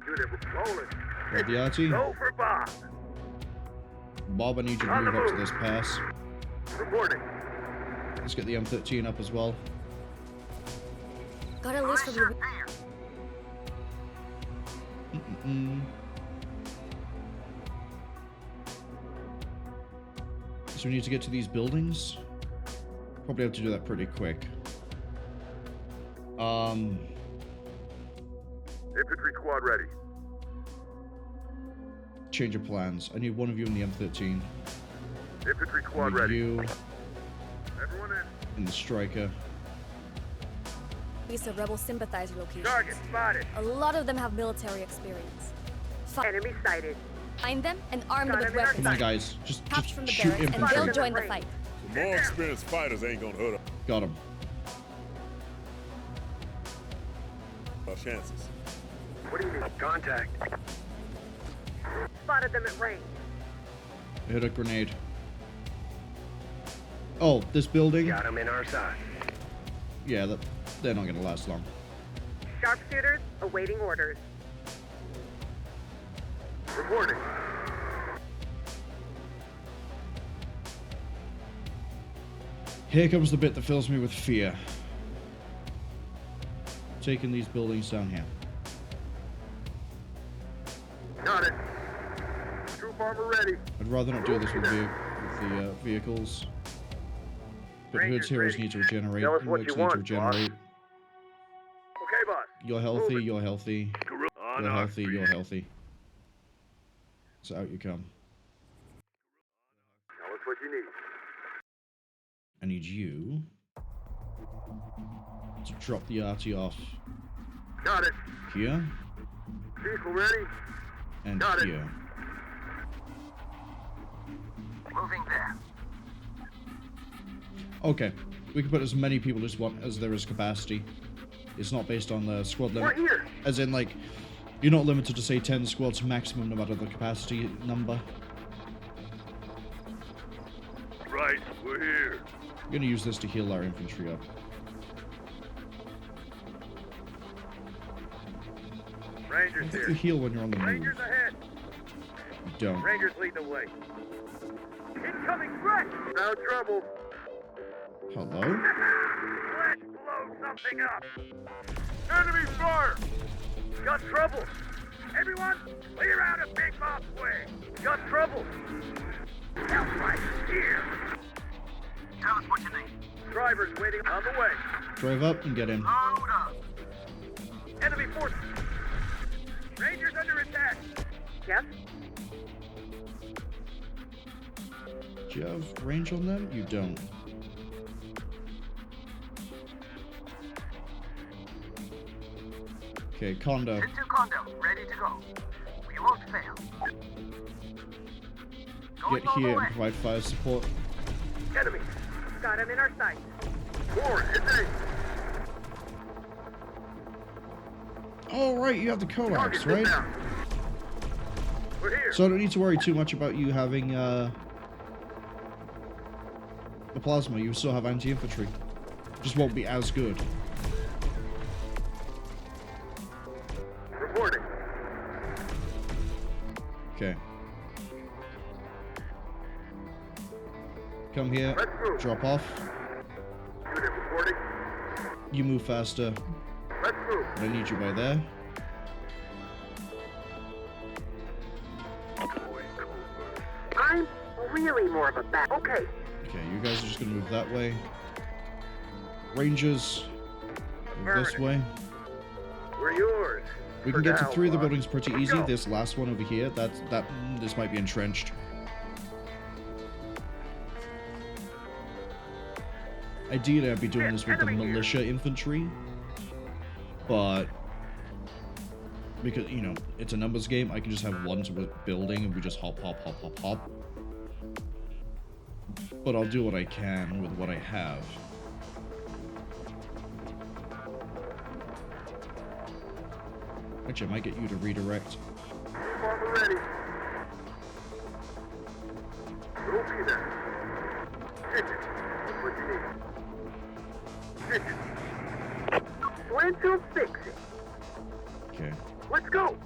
Good, it was rolling. Got the RT. Go for Bob. Bob, I need you to On the move up to move. this pass. Reporting. Let's get the M13 up as well. Got a list from your... So we need to get to these buildings. Probably have to do that pretty quick. Infantry squad ready. Change of plans. I need one of you in the M13. Infantry I squad need ready. you Everyone in. in the striker. These are rebel sympathizer locations. Target spotted. A lot of them have military experience. Enemy sighted. Find them and arm them Got with him in our weapons. Come on, guys. Just Capture from the shoot barracks and infantry. they'll join the fight. The more experienced fighters ain't gonna hurt Got him. our chances. What do you need? Contact. Spotted them at range. Hit a grenade. Oh, this building? Got him in our side. Yeah, they're not gonna last long. Sharpshooters awaiting orders. Reporting. Here comes the bit that fills me with fear. Taking these buildings down here. Got it. Troop armor ready. I'd rather not do this with the vehicles. But Rangers Hood's heroes ready. need to regenerate. Tell us what Mercs you need want, to regenerate. Okay, boss. You're healthy, Moving. you're healthy. On You're our healthy, feet. you're healthy. So out you come. Tell us what you need. I need you to drop the arty off Got it. here Vehicle ready. and Got it. here. Moving there. Okay, we can put as many people as there is capacity. It's not based on the squad We're limit. here. As in, like, you're not limited to, say, 10 squads maximum no matter the capacity number. Right, we're here. I'm gonna use this to heal our infantry up. Rangers I think here. you heal when you're on the move. Rangers ahead. You don't. Rangers lead the way. Incoming threat. Found trouble. Hello? Let's blow something up. Enemy fire. Got trouble. Everyone, clear out of Big Bob's way. Got trouble. Help right here. Tell us what you need. Drivers waiting on the way. Drive up and get in. Load up. Enemy forces. Rangers under attack. Yes? Do you have range on them? You don't. Okay, Condo. Into Condo, ready to go. We won't fail. Get here and provide fire support. Enemy. Got him in our sight. Forward, hit aim. Oh, right, you have the coax, Target right? down. We're here. So I don't need to worry too much about you having, the plasma. You still have anti-infantry. Just won't be as good. Reporting. Okay. Come here. Let's move. Drop off. Unit reporting. You move faster. Let's move. I need you by there. I'm really more of a bat. Okay. Okay, you guys are just gonna move that way. Rangers, move this way. We're yours. We can get to 3 of the buildings pretty easy. This last one over here, this might be entrenched. Ideally, I'd be doing this with the militia infantry, but because, you know, it's a numbers game, I can just have one to a building and we just hop, hop, hop, hop, hop. But I'll do what I can with what I have. Actually, I might get you to redirect. Armor ready. Okay then. Hit it. That's what you need. Hit it. Plan to fix it. Okay. Let's go.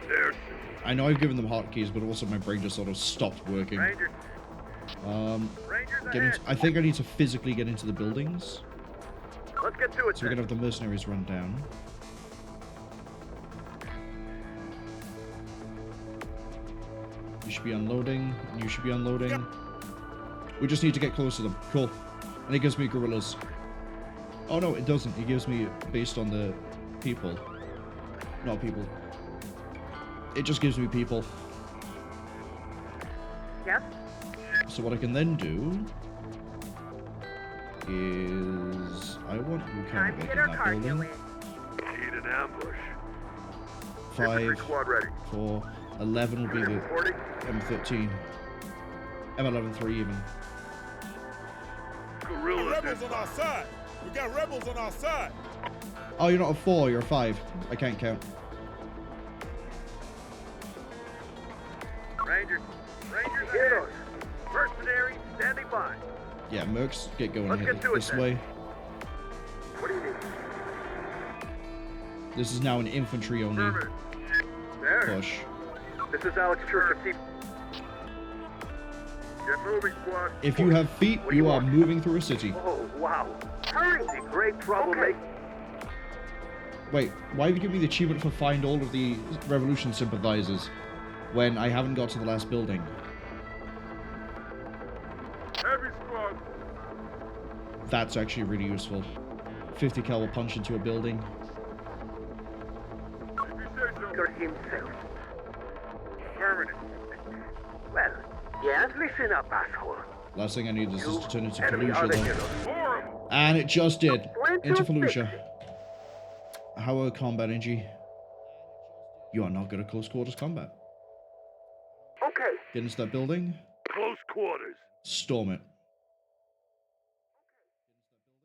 There's I know I've given them hotkeys, but also my brain just sort of stopped working. Rangers. Rangers Get ahead. into, I think I need to physically get into the buildings. Let's get to it. So we're gonna have the mercenaries run down. You should be unloading, and you should be unloading. We just need to get close to them. Cool. And it gives me gorillas. Oh no, it doesn't. It gives me based on the people. Not people. It just gives me people. Yes? So what I can then do is I want you kind Time of to like get in our that cardio building. in. Need an ambush. 5, Squad ready. 4, 11 will be the Reporting. M13. M11-3 even. Guerrillas Rebels on our side. We got rebels on our side. Oh, you're not a 4, you're a 5. I can't count. Rangers ahead. Mercenaries standing by. Yeah, Mercs, get going Let's here get to it this then. way. What do you need? This is now an infantry only Affirmative. There. push. This is Alex Church. Get moving, squad. If you have feet, What do you you are want? moving through a city. Oh, wow. Hurry. Great troublemaker. Wait, why have you given me the achievement for find all of the revolution sympathizers when I haven't got to the last building? Heavy squad. That's actually really useful. 50 cal will punch into a building. Himself. Affirmative. Well, yes, listen up, asshole. Last thing I need is this to turn into Enemy Fallujah are the though. heroes. Horrible. And it just did. Into Fallujah. fix How are combat, NG? You are not good at close quarters combat. Okay. Get into that building. Close quarters. Storm it.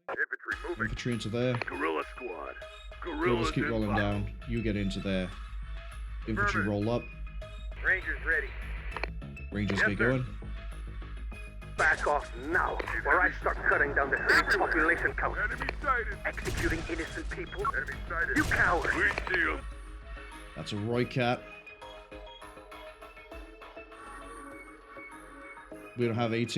Infantry moving. Infantry into there. Guerrilla squad. Guerrillas keep rolling down. You get into there. Infantry roll up. Rangers ready. Rangers Yes, get sir. going. Back off now, or I start cutting down the city's population count. Enemy sighted. Executing innocent people. Enemy sighted. You coward. We see him. That's a Roy Cat. We don't have AT.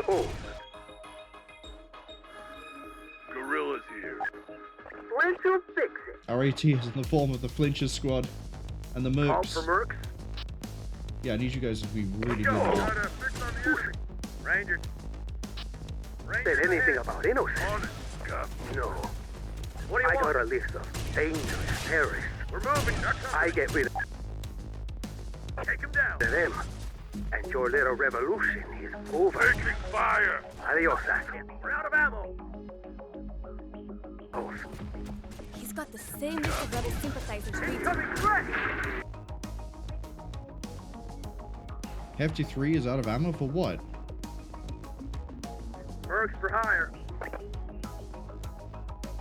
Oh. Guerrillas here. When to fix it? Our AT is in the form of the Flinches squad and the Call Mercs. for Mercs. Yeah, I need you guys to be really Go. good. Rangers. Said anything about innocent? No. What do you want? I got a list of dangerous terrorists. We're moving. I get rid of Take them down. Them. And your little revolution is over. Taking fire. Adios, asshole. We're out of ammo. Oh. He's got the same list of rebel sympathizers we do. Incoming threat. Hefty 3 is out of ammo for what? Mercs for hire.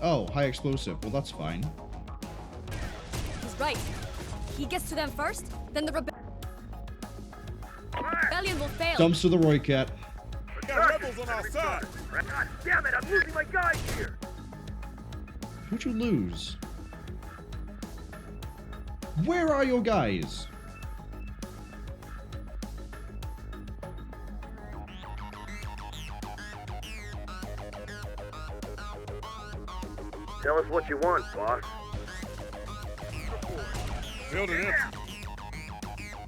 Oh, high explosive. Well, that's fine. He's right. He gets to them first, then the rebellion will fail. Dumps to the Roy Cat. We got rebels on our side. God damn it, I'm losing my guys here. Who'd you lose? Where are your guys? Tell us what you want, boss. Building empty.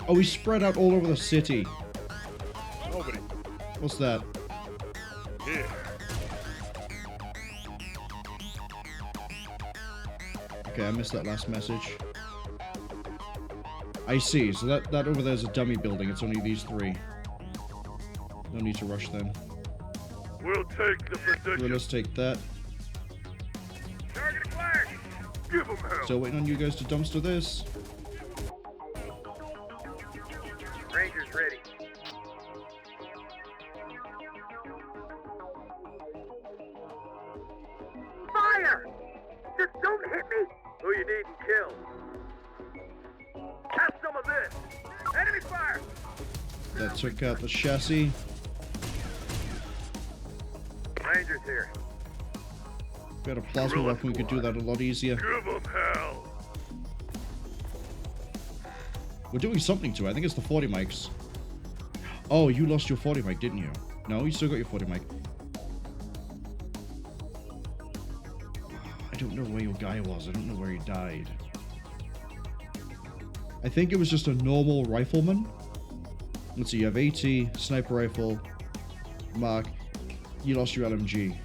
Oh, he's spread out all over the city. Nobody. What's that? Here. Okay, I missed that last message. I see. So that over there is a dummy building. It's only these 3. No need to rush them. We'll take the position. Let's take that. Target flag. Give them hell. Still waiting on you guys to dumpster this. Rangers ready. Fire! Just don't hit me. Who you need and kill. Have some of this. Enemy fire. That took out the chassis. Rangers here. If we had a plasma weapon, we could do that a lot easier. Give them hell. We're doing something to it. I think it's the 40 mics. Oh, you lost your 40 mic, didn't you? No, you still got your 40 mic. I don't know where your guy was. I don't know where he died. I think it was just a normal rifleman. Let's see, you have AT, sniper rifle, Mark. You lost your LMG.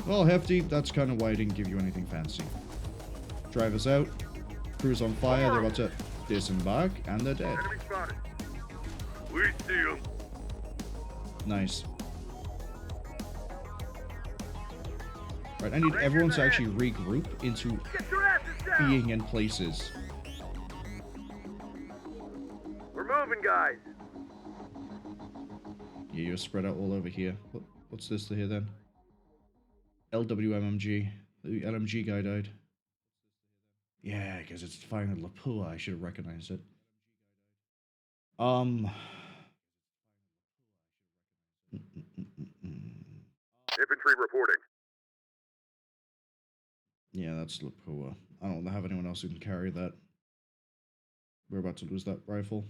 Well, Hefty, that's kind of why I didn't give you anything fancy. Drivers out. Crew's on fire. They're about to disembark, and they're dead. Enemy spotted. We see them. Nice. Right, I need everyone to actually regroup into Get your asses down! being in places. We're moving, guys. Yeah, you're spread out all over here. What's this here then? LWMMG. The LMG guy died. Yeah, because it's firing at Lapua. I should have recognized it. Infantry reporting. Yeah, that's Lapua. I don't have anyone else who can carry that. We're about to lose that rifle.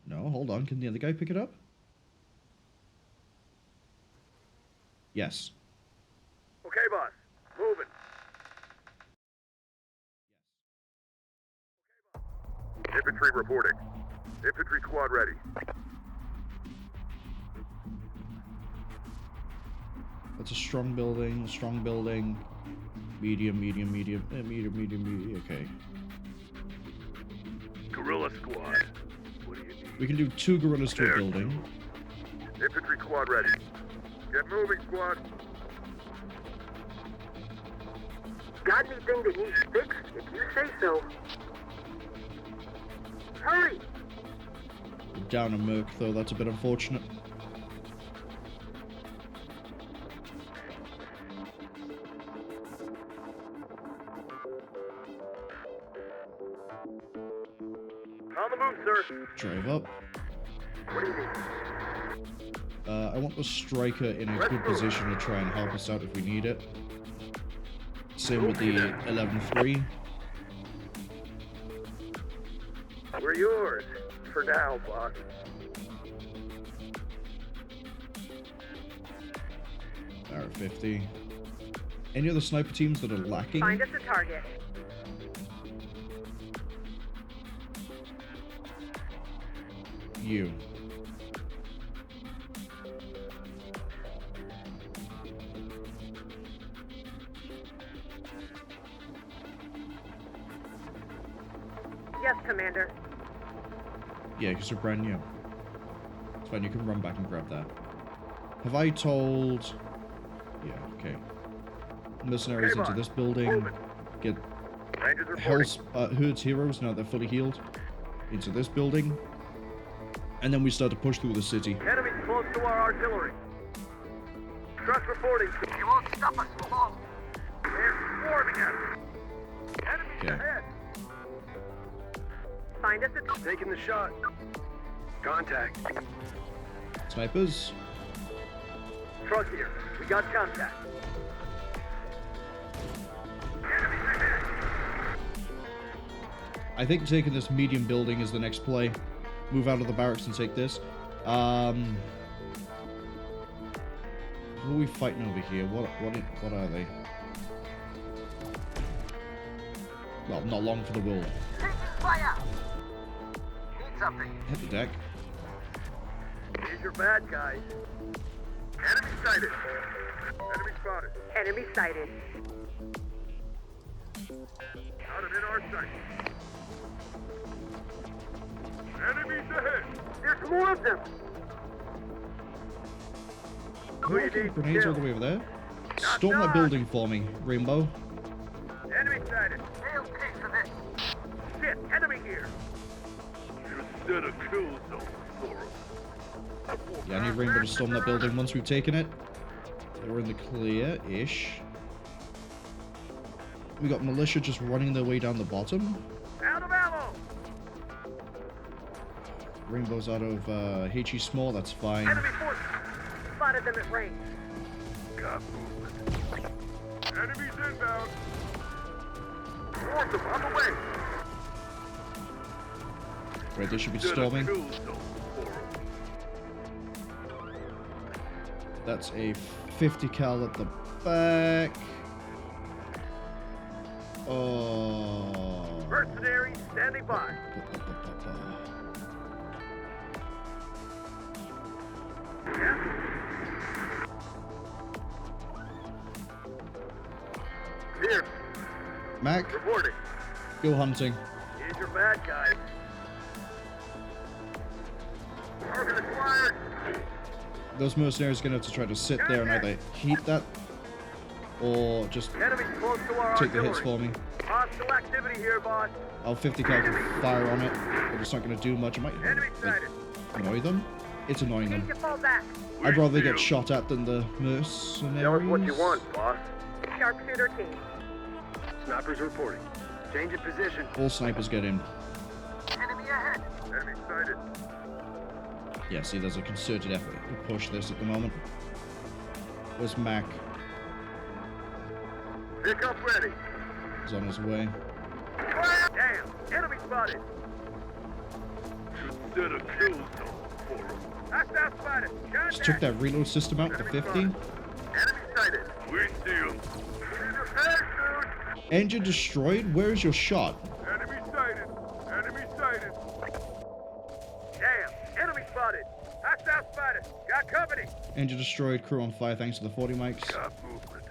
No, hold on. Can the other guy pick it up? Yes. Okay, boss. Moving. Infantry reporting. Infantry squad ready. That's a strong building, medium, medium, okay. Guerrilla squad. What do you need? We can do 2 guerrillas to a building. Infantry squad ready. Get moving, squad. Got anything that needs fixed? If you say so. Hurry! Down a Merc though, that's a bit unfortunate. On the move, sir. Drive up. What do you need? I want the striker in a good position to try and help us out if we need it. Same with the 11-3. We're yours. For now, boss. R50. Any other sniper teams that are lacking? Find us a target. You. Yes, Commander. Yeah, because you're brand new. It's fine, you can run back and grab that. Have I told... Yeah, okay. Mercenaries into this building. Get Hell's, Hood's heroes, now they're fully healed. Into this building. And then we start to push through the city. Enemies close to our artillery. Trust reporting. You won't stop us for long. They're swarming us. Enemies ahead. Find us a... Taking the shot. Contact. Snipers. Truck here. We got contact. Enemies ahead. I think taking this medium building is the next play. Move out of the barracks and take this. Who are we fighting over here? What are they? Well, not long for the will. Taking fire! Need something. Hit the deck. Here's your bad guys. Enemy sighted. Enemy spotted. Enemy sighted. Out of in our sight. Enemies ahead. There's more of them. Grenades all the way over there. Storm that building for me, Rainbow. Enemy sighted. They'll pay for this. Shit, enemy here. Should set a kill zone for us. Yeah, I need Rainbow to storm that building once we've taken it. We're in the clear-ish. We got militia just running their way down the bottom. Out of ammo. Rainbow's out of HE small, that's fine. Enemy force. Spotted them at range. Got movement. Enemies inbound. Force them on the way. Right, they should be storming. That's a 50 cal at the back. Oh. Mercenaries standing by. Here. Mac, Reporting. go hunting. Here's your bad guys. Target acquired. Those mercenaries are going to have to try to sit there and either heat that or just Enemies close to our take the artillery. hits for me. Hostile activity here, boss. I'll 50 cal can fire on it, but it's not going to do much. It might Enemy sighted. annoy them. It's annoying them. Need to fall back. I'd rather get shot at than the mercenaries. Tell us what you want, boss. Sharpshooter team. Snipers reporting. Change of position. All snipers get in. Enemy ahead. Enemy sighted. Yeah, see, there's a concerted effort to push this at the moment. Where's Mac? Pick up ready. He's on his way. Damn! Enemy spotted. Should set a kill zone for him. Hostile spotted. Just took that reload system out to 50. Enemy sighted. We see him. Engine destroyed? Where is your shot? Enemy sighted. Enemy sighted. Damn! Enemy spotted. Hostile spotted. Got company. Engine destroyed, crew on fire thanks to the 40 mics. Got movement.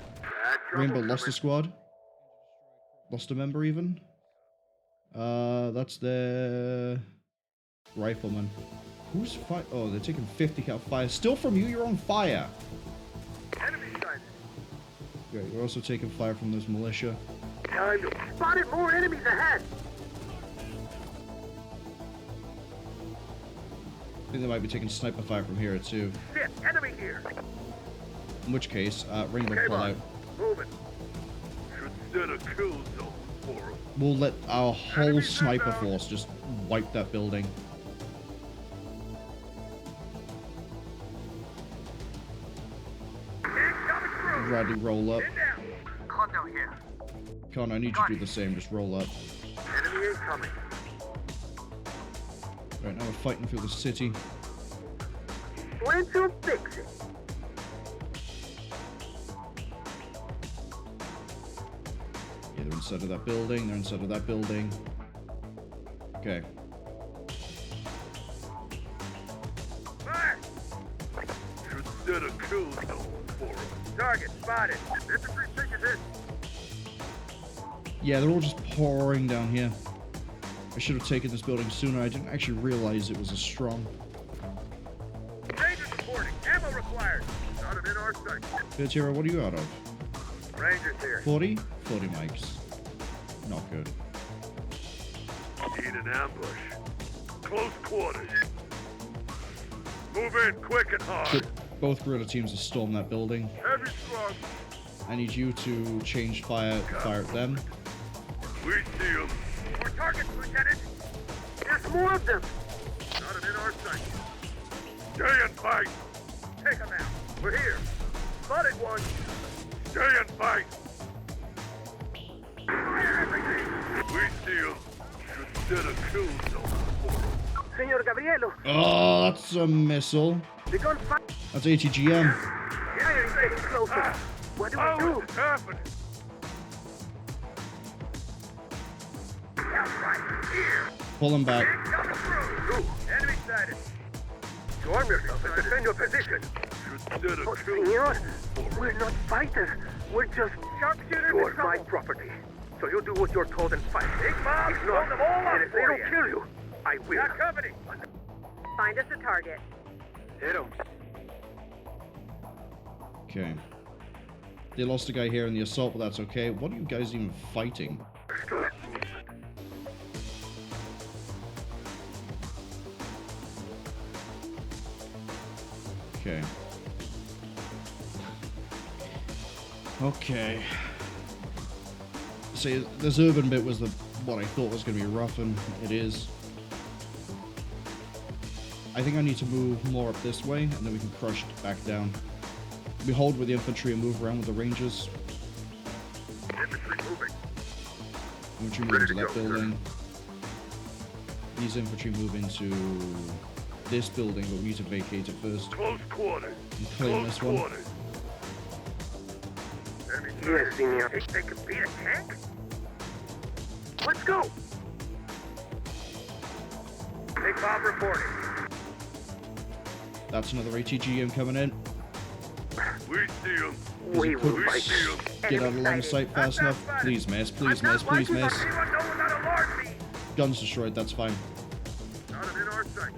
Rainbow lost a squad. Lost a member even. That's their rifleman. Who's fire? Oh, they're taking 50 cal fire. Still from you? You're on fire. Enemy sighted. Great. We're also taking fire from those militia. Time to spotted more enemies ahead. I think they might be taking sniper fire from here too. Shit! Enemy here. In which case, Rainbow Okay, pull boss. out. Moving. Should set a kill zone for him. We'll let our whole sniper force just wipe that building. Bradley, roll up. Condo here. Con, I need you to do the same. Just roll up. Enemy incoming. Right now we're fighting through the city. Plan to fix it. Yeah, they're inside of that building. They're inside of that building. Okay. Fire! Should set a kill zone for him. Target spotted. Infantry taking hit. Yeah, they're all just pouring down here. I should have taken this building sooner. I didn't actually realize it was as strong. Rangers reporting. Ammo required. Not an in our sight. Vertira, what are you out of? Rangers here. 40? 40 mics. Not good. Need an ambush. Close quarters. Move in quick and hard. Good. Both guerrilla teams have stormed that building. Heavy strong. I need you to change fire at them. We see them. More targets, Lieutenant. There's more of them. Not an in our sight. Stay and fight. Take them out. We're here. Spotted one. Stay and fight. Fire everything. We see them. Should set a kill zone for them. Senor Gabrielo, Oh, that's a missile. the gunfight. That's ATGM. Firing getting closer. What do we How do? is this happening? Right here. Pull him back. Coming through. Enemy sighted. You arm yourself and defend your position. Should set a Oh, kill senor, zone for we're not fighters. We're just sharpshooters. You're my property, so you do what you're told and fight. Big Bob, if not, and if they don't kill you, I will. Got company. Find us a target. Hit him. Okay. They lost a guy here in the assault, but that's okay. What are you guys even fighting? Okay. Okay. See, this urban bit was what I thought was going to be rough, and it is. I think I need to move more up this way, and then we can crush it back down. We hold with the infantry and move around with the rangers. Infantry moving. Infantry move into that building. These infantry move into this building, but we need to vacate it first. Close quarters. And claim this one. Quarters. Yes, senor. Think they can beat a tank? Let's go. Big Bob reporting. That's another ATGM coming in. We see him. We will We fight. see him. Get out of line of sight fast enough. Please miss, please miss, please miss. Anyone know without a large beam? Guns destroyed, that's fine. Not an in our sight.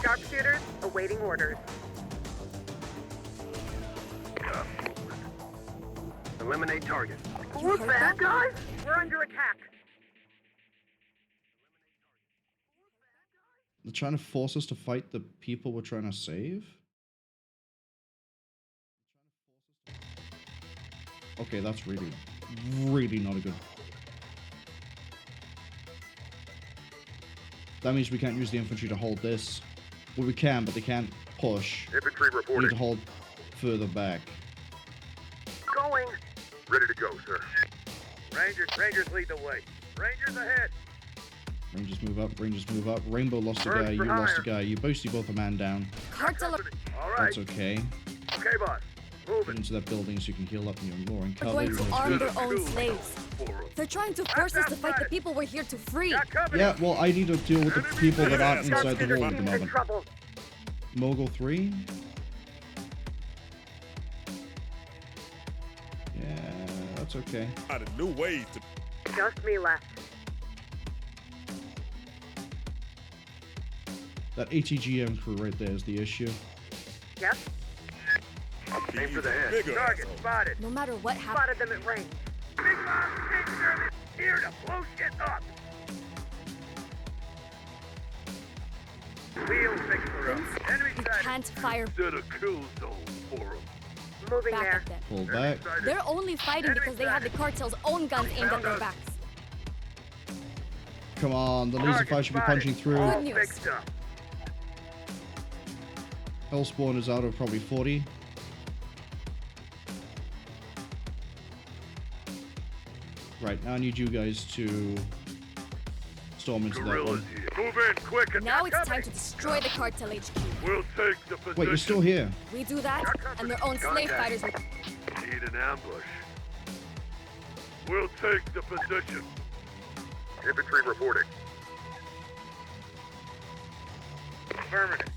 Sharpshooter Sharpshooters awaiting orders. Eliminate target. We're bad guys? We're under attack. They're trying to force us to fight the people we're trying to save? Okay, that's really, really not a good... That means we can't use the infantry to hold this. Well, we can, but they can't push. Infantry We reporting. need to hold further back. Going. Ready to go, sir. Rangers lead the way. Rangers ahead. Rangers move up, Rangers move up. Rainbow lost a Birds guy, you for lost a hire. guy. You both a man down. Cartel are All right. That's okay. Okay, boss. Get Moving. into that building so you can heal up and you're more in cover. going to arm their own Cool. slaves. They're trying to force us to fight the people we're here to free. Got company. Yeah, well, I need to deal with the people that aren't inside the Sharpshooter wall at the team's in moment. trouble. Mogul 3? Yeah, that's okay. Out of new ways to Just me left. That ATGM crew right there is the issue. Yep. be Aim for the even head. bigger. Target assholes. spotted. No matter what happens, Spotted them at range. Big Mom King Service here to blow shit up. We'll fix her up. Enemy we sighted. can't fire Set a kill zone for them. Moving back there. at them. Pull back. They're only fighting because they have the cartel's own guns aimed at their backs. Come on, the laser fire should be punching through. All Good news. fixed up. Hellspawn is out of probably 40. Right, now I need you guys to storm into that Guerrillas one. here. Move in quick and Now it's got time company. to destroy the cartel HQ. We'll take the position. Wait, you're still here. We do that, and their own slave Contact. fighters will... Need an ambush. We'll take the position. Infantry reporting. Affirmative.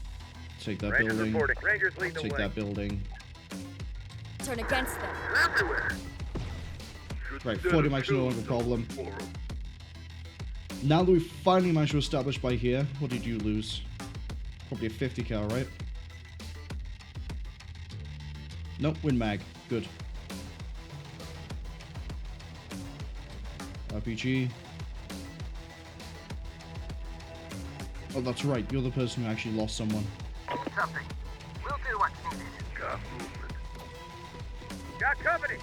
Take that Rangers building. reporting. Rangers lead the Take way. that building. turn against them. They're everywhere. Right, 40 mics no longer a problem. Now that we've finally managed to establish by here, what did you lose? Probably a 50 cal, right? Nope, win mag. Good. RPG. Oh, that's right. You're the person who actually lost someone. Something. We'll do what's needed. Got movement. Got company.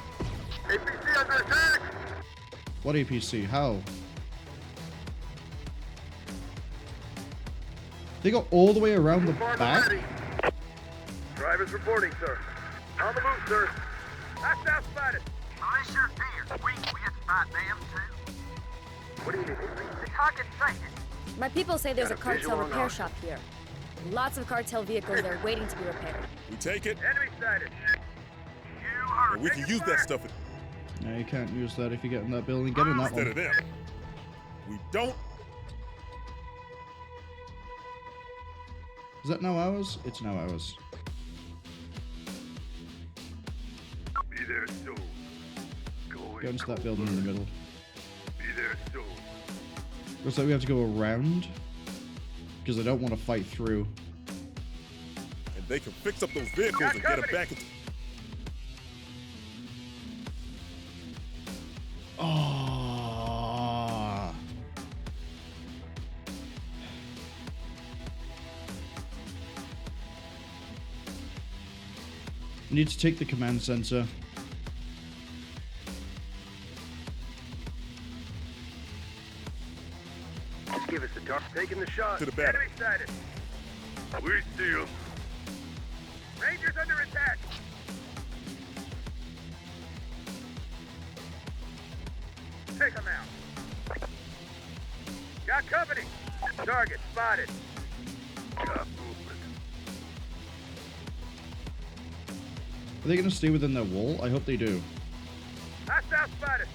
APC under attack. What APC? How? They got all the way around the Farmer back? ready. Drivers reporting, sir. On the move, sir. Hostile spotted. Militia fear. We had spot them too. What do you need? The target's sighted. My people say there's a Got a visual cartel on repair us. shop here. Lots of cartel vehicles there waiting to be repaired. We take it, Enemy sighted. You heard and we can use that stuff No, you can't use that if you get in that building. Get in that instead of one. them. We don't. Is that now ours? It's now ours. Be there soon. Going Go into that building in the middle. Be there soon. Looks like we have to go around. Because I don't want to fight through. And they can fix up those vehicles and get them back into. Oh. Need to take the command center. Give us the dark. Taking the shot. To the battle. Enemy sighted. We see him. Rangers under attack. Take him out. Got company. Target spotted. Got movement. Are they going to stay within their wall? I hope they do. Hostile spotted.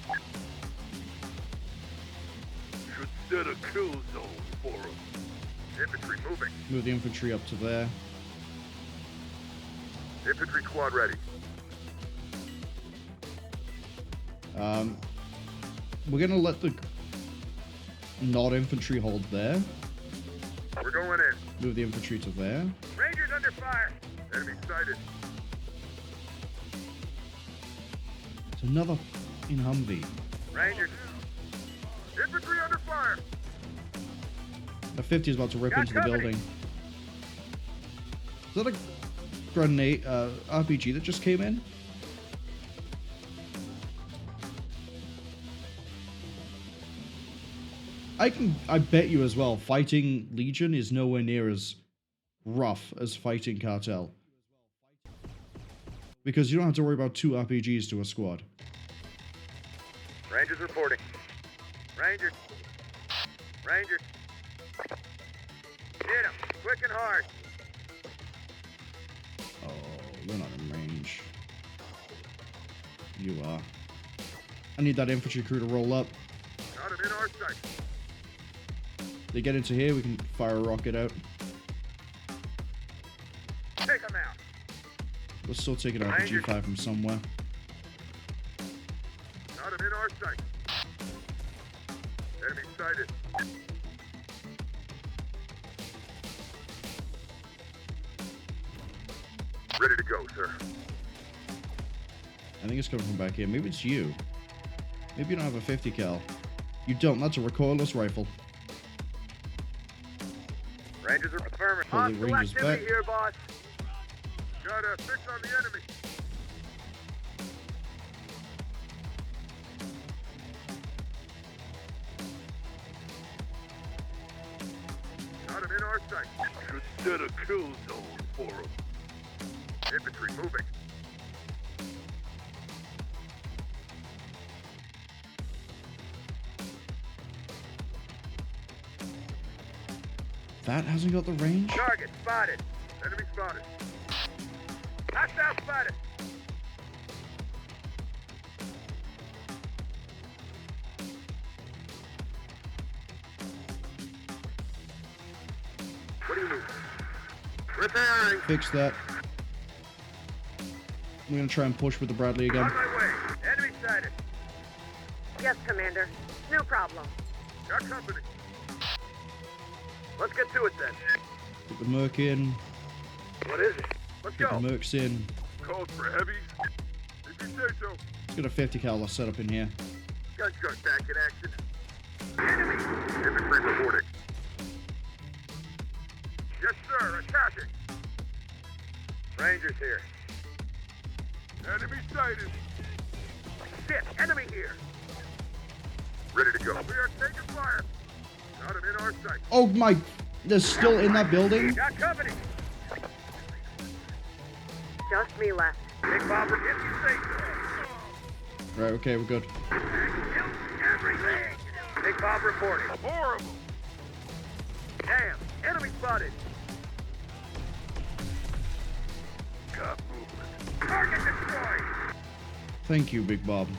Should set a kill zone for him. Infantry moving. Move the infantry up to there. Infantry squad ready. We're going to let the not infantry hold there. We're going in. Move the infantry to there. Rangers under fire. Enemy sighted. It's another in Humvee. Rangers. Infantry under fire. The 50 is about to rip Got into the company. building. Is that a grenade RPG that just came in? I bet you as well, fighting Legion is nowhere near as rough as fighting Cartel. Because you don't have to worry about 2 RPGs to a squad. Rangers reporting. Rangers. Rangers. Hit him. Quick and hard. Oh, you're not in range. You are. I need that infantry crew to roll up. Got him in our sight. They get into here, we can fire a rocket out. Take him out. We'll still take an RPG 5 from somewhere. Got him in our sight. Enemy sighted. Ready to go, sir. I think it's coming from back here. Maybe it's you. Maybe you don't have a 50 cal. You don't. That's a recoilless rifle. Rangers are affirming. Pull the Hostile Rangers activity back. here, boss. Got a fix on the enemy. Got him in our sight. Should set a kill zone for him. Infantry moving. That hasn't got the range? Target spotted. Enemy spotted. Hostile spotted. What do you need? Repairing. Fix that. I'm gonna try and push with the Bradley again. On my way. Enemy sighted. Yes, Commander. No problem. Got company. Let's get to it then. Put the Merc in. What is it? Let's Get go. the Mercs in. Calls for heavies. If you say so. Let's get a 50 cal set up in here. Gunshot back in action. Enemy. Infantry reporting. Yes, sir. Attacking. Rangers here. Enemy sighted. Shit. Enemy here. Ready to go. We are taking fire. Got him in our sight. Oh my! They're still in that building? Got company. Just me left. Big Bopper, if you say so. Right, okay, we're good. Everything. Big Bob reporting. Horrible. Damn. Enemy spotted. Got movement. Target destroyed. Thank you, Big Bob.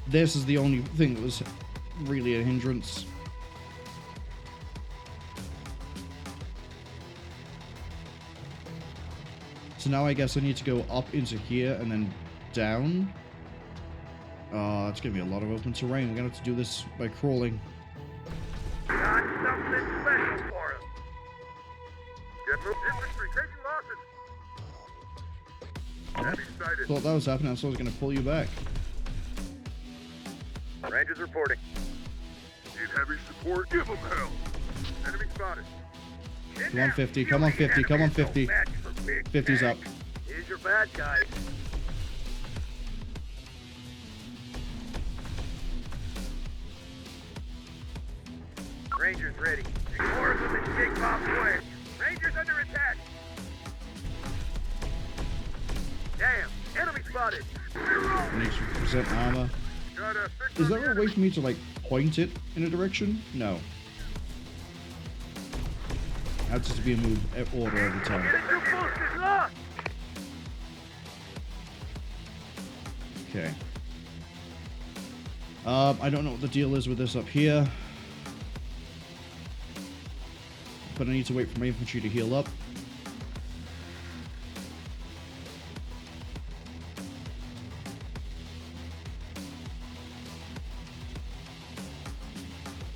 This is the only thing that was really a hindrance. So now I guess I need to go up into here and then down. It's gonna be a lot of open terrain. We're gonna have to do this by crawling. Got something special for him. Get moved. Infantry taking losses. Enemy sighted. Thought that was happening, so I was gonna pull you back. Rangers reporting. Need heavy support. Give them hell. Enemy spotted. Come on, 50. Come on, 50. Come on, 50. 50's up. Here's your bad guys. Rangers ready. Ignore them and take Bob's way. Rangers under attack. Damn. Enemy spotted. I need to present armor. Got a fix Is on there the a way enemy. for me to, like, point it in a direction? No. That's just to be a move order every time. Get it, your boost is locked. Okay. I don't know what the deal is with this up here. But I need to wait for my infantry to heal up.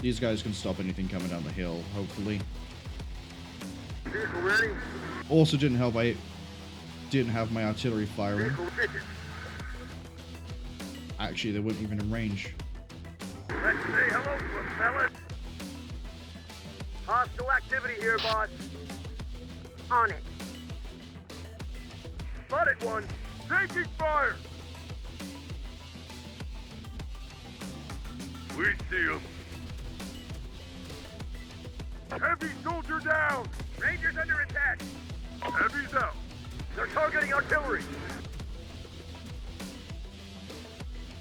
These guys can stop anything coming down the hill, hopefully. Vehicle ready. Also didn't help, I didn't have my artillery firing. Vehicle efficient. Actually, they weren't even in range. Let's say hello to them, fellas. Hostile activity here, boss. On it. Spotted one. Taking fire. We see him. Heavy soldier down. Rangers under attack. Heavy's out. They're targeting artillery.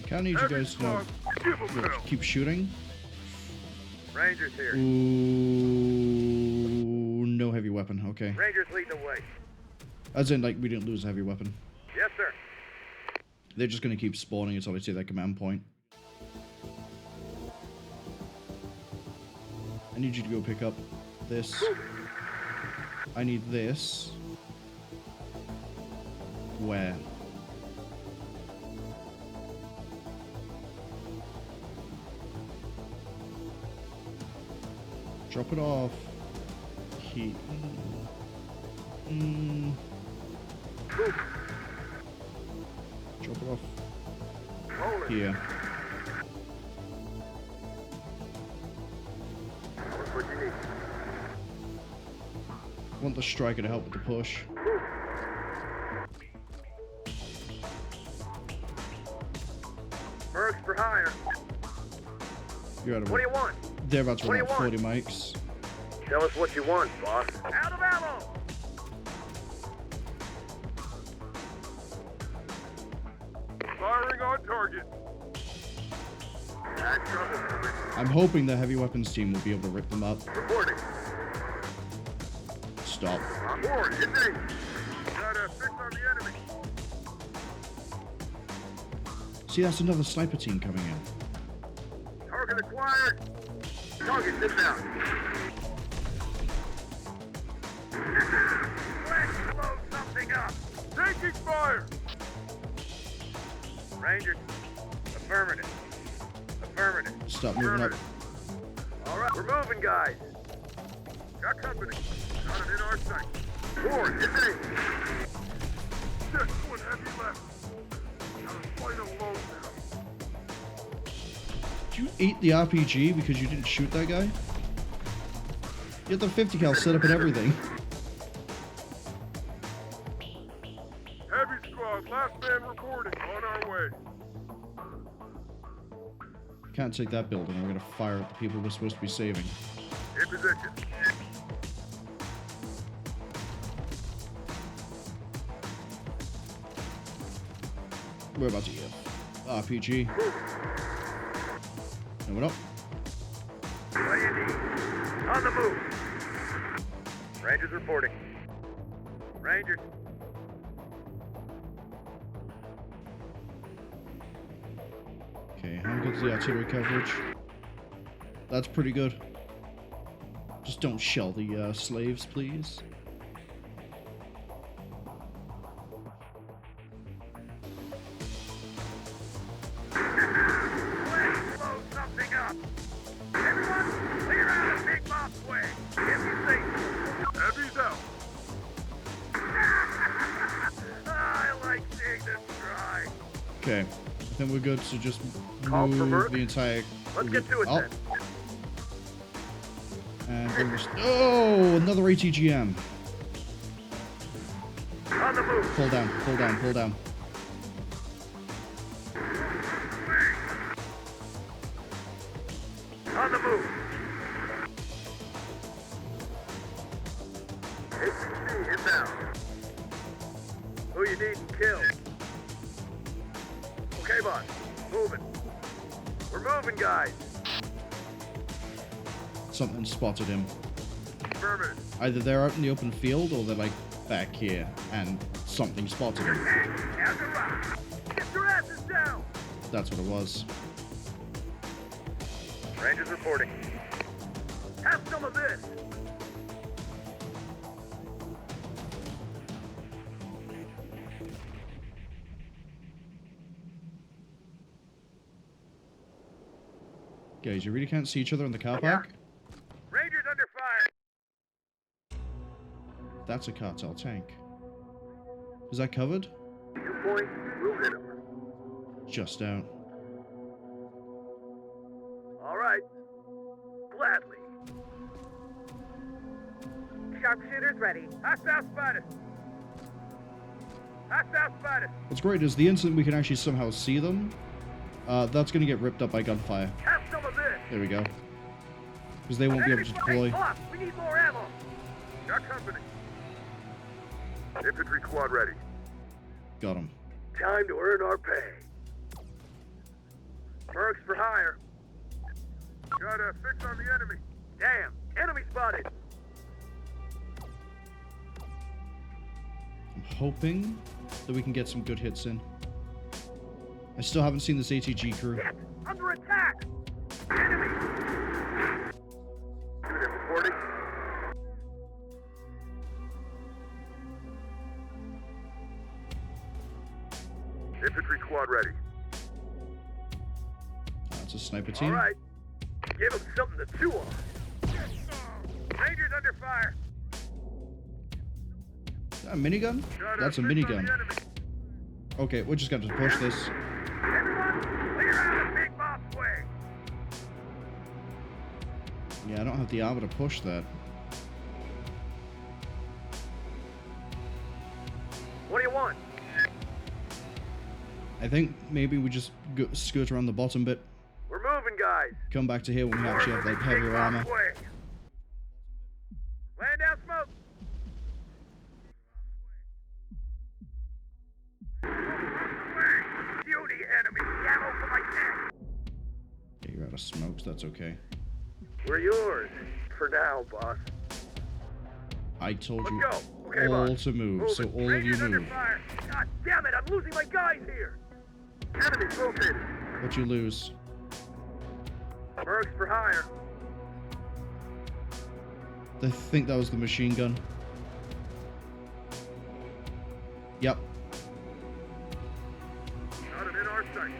Kinda need you guys to know, keep shooting. Rangers here. Ooh, no heavy weapon, okay. Rangers lead the way. As in, like, we didn't lose a heavy weapon. Yes, sir. They're just gonna keep spawning until they see their command point. I need you to go pick up this. I need this. Where? Drop it off. Here. Drop it off. Here. What you need? I want the striker to help with the push. Mercs for hire. You're out of What do it. you want? They're about to What do run you out want? 40 mics. Tell us what you want, boss. Out of ammo! Firing on target. Bad trouble. I'm hoping the heavy weapons team will be able to rip them up. Reporting. Stop. On board. Hit me. Got a fix on the enemy. See, that's another sniper team coming in. Target acquired. Target inbound. Let's blow something up. Taking fire. Rangers. Affirmative. Affirmative. Stop moving up. All right, we're moving, guys. Got company. Got it in our sight. Forward, hit me. Just one heavy left. Gotta fight alone now. Did you eat the RPG because you didn't shoot that guy? You had the 50 cal set up and everything. Heavy squad, last man reporting. On our way. Can't take that building. We're gonna fire at the people we're supposed to be saving. In position. We're about to get RPG. No, we're not. What do you need? On the move. Rangers reporting. Rangers. Okay, how good's the artillery coverage? That's pretty good. Just don't shell the slaves, please. Let's blow something up. Everyone, clear out of Big Bob's way. Give me safe. Heavy's out. I like seeing them try. Okay, I think we're good to just Call for move Merc. the entire... Let's get to it up. then. And bring this... Oh, another ATGM. On the move. Pull down, pull down, pull down. On the move. APC inbound. Who you need and kill. Okay, boss. Moving. We're moving, guys. Something spotted him. Affirmative. Either they're out in the open field or they're like back here and something spotted him. As a rock. Get your asses down. That's what it was. Rangers reporting. Have some of this. Guys, you really can't see each other in the car park? Rangers under fire. That's a cartel tank. Is that covered? 2 points, we'll hit him. Just out. All right. Gladly. Sharpshooters ready. Hostile spotted. Hostile spotted. What's great is the instant we can actually somehow see them, that's going to get ripped up by gunfire. Have some of this. There we go. Because they won't be able to deploy. Off. We need more ammo. Got company. Infantry squad ready. Got him. Time to earn our pay. Mercs for hire. Got a fix on the enemy. Damn, enemy spotted. I'm hoping that we can get some good hits in. I still haven't seen this ATG crew. Hit! Under attack! Enemy! Unit reporting. Infantry squad ready. That's a sniper team. All right. Give them something to chew on. Rangers under fire. Is that a minigun? That's a minigun. Okay, we're just going to push this. Everyone, clear out of Big Bob's way. Yeah, I don't have the armor to push that. What do you want? I think maybe we just skirt around the bottom bit. We're moving, guys. Come back to here when we actually have like heavier armor. Laying down smoke. Beauty enemy. Ammo for my tank. Okay, you're out of smokes. That's okay. We're yours. For now, boss. I told you Let's go. Okay, all boss. to move, so all of you Rangers under move. fire. God damn it, I'm losing my guys here. Enemy's located. What you lose? Mercs for hire. I think that was the machine gun. Yep. Got him in our sight.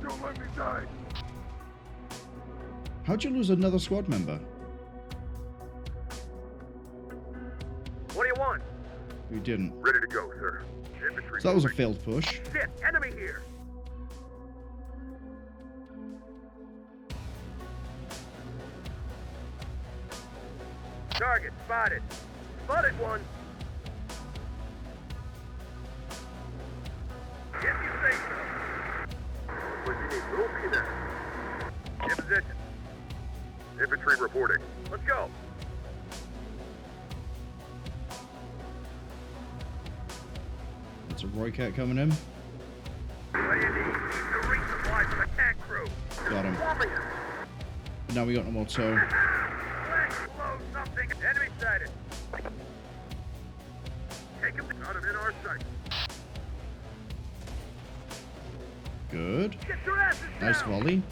Don't let me die. How'd you lose another squad member? What do you want? You didn't. Ready to go, sir. Infantry. So that was a failed push. Shit, enemy here. Target spotted. Spotted one. If you say so. What do you need? We'll be there. In position. Infantry reporting. Let's go. It's a Roy Cat coming in. What do you need? The resupply for the tank crew. Got him. But now we got no more tow. Let's blow something. Enemy sighted. Take him. Got him in our sight. Good. Get your asses down. Nice volley.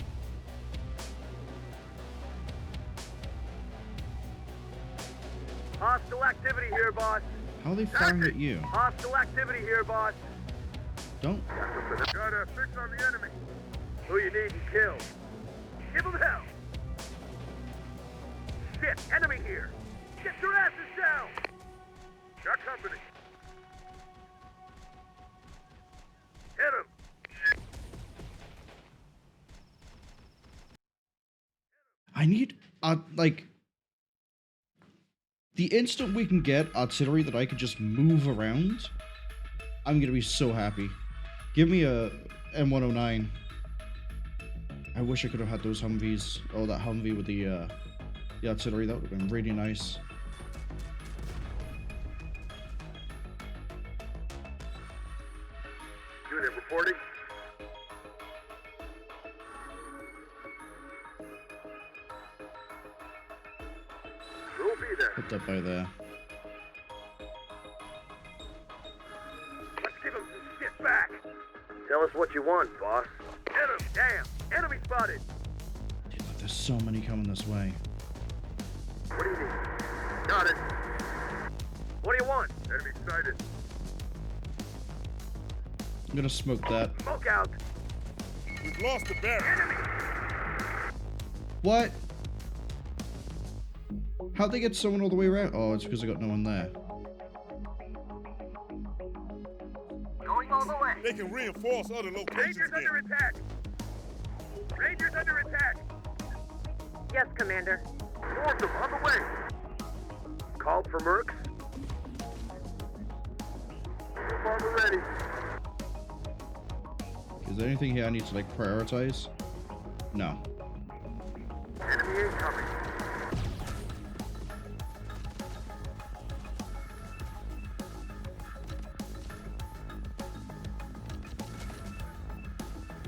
Hostile activity here, boss. How are they firing at you? Hostile activity here, boss. Don't. Got a fix on the enemy. Who you need and kill. Give them hell. Shit, enemy here. Get your asses down. Got company. Hit him. I need, like, the instant we can get artillery that I could just move around, I'm gonna be so happy. Give me a M109. I wish I could have had those Humvees. Oh, that Humvee with the artillery. That would have been really nice. Unit reporting. We'll be there. Put that by there. Let's give him some shit back. Tell us what you want, boss. Hit him. Damn. Enemy spotted. Dude, look, there's so many coming this way. What do you need? Got it. What do you want? Enemy sighted. I'm gonna smoke that. Smoke out. We've lost the barrel. Enemy. What? How'd they get someone all the way around? Oh, it's because I got no one there. They can reinforce other locations Rangers again. under attack! Rangers under attack! Yes, Commander. More of them on the way! Called for mercs? Armor ready. Is there anything here I need to like prioritize? No. Enemy incoming.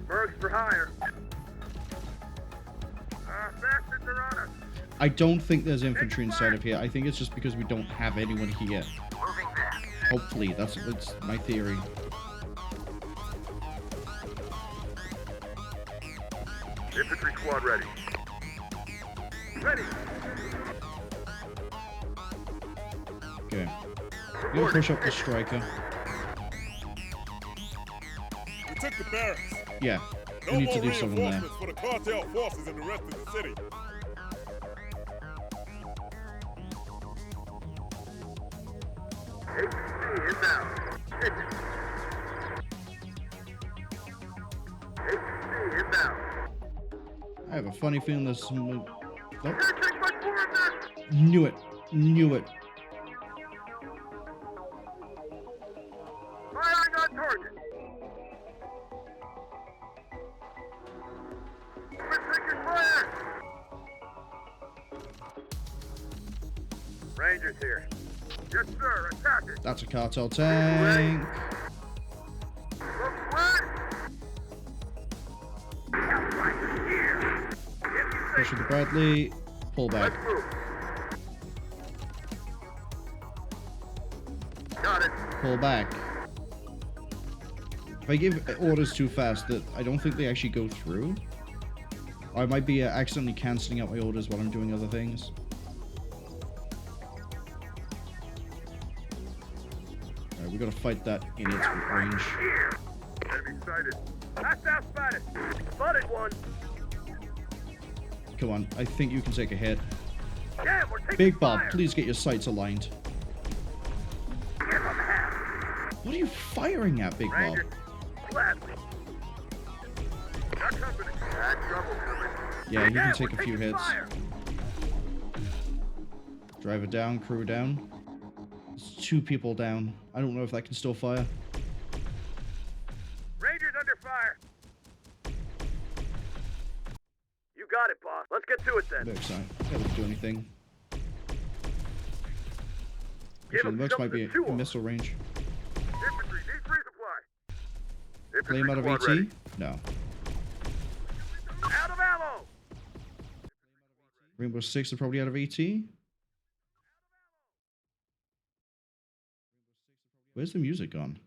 Mercs for hire. Bastards are on us. I don't think there's infantry inside of here. I think it's just because we don't have anyone here. Moving there. Hopefully, that's my theory. Infantry squad ready. Ready. Okay. We're gonna push up the striker. We took the barracks. Yeah. No We need more to do something there. reinforcements for the cartel forces in the rest of the city. HC inbound. HC inbound. I have a funny feeling there's some. Nope. Can't take much more of this! Knew it. Knew it. Firing on target. Quit taking fire! Rangers here. Yes, sir. Attack it. That's a cartel tank. Looks right. Outright here. Push with the Bradley. Pull back. Let's move. Got it. Pull back. If I give orders too fast, that I don't think they actually go through. Or I might be accidentally cancelling out my orders while I'm doing other things. Alright, we gotta fight that in its range. Here. Enemy sighted. That's our spotted. Spotted one. Come on, I think you can take a hit. Damn, we're taking Big Bob, fire. please get your sights aligned. Give 'em half. What are you firing at, Big Bob? Ranger. Gladly. Got company. Had trouble coming. Yeah, you can Damn, take we're a few taking hits. fire. Driver down, crew down. There's 2 people down. I don't know if that can still fire. Rangers under fire. You got it, boss. Let's get to it then. Mercs aren't able to do anything. Give Actually, the 'em Mercs might be something to chew in on. missile range. Infantry needs resupply. Infantry Flame out of squad AT? ready. No. Out of ammo. Rainbow Six are probably out of AT. Where's the music gone?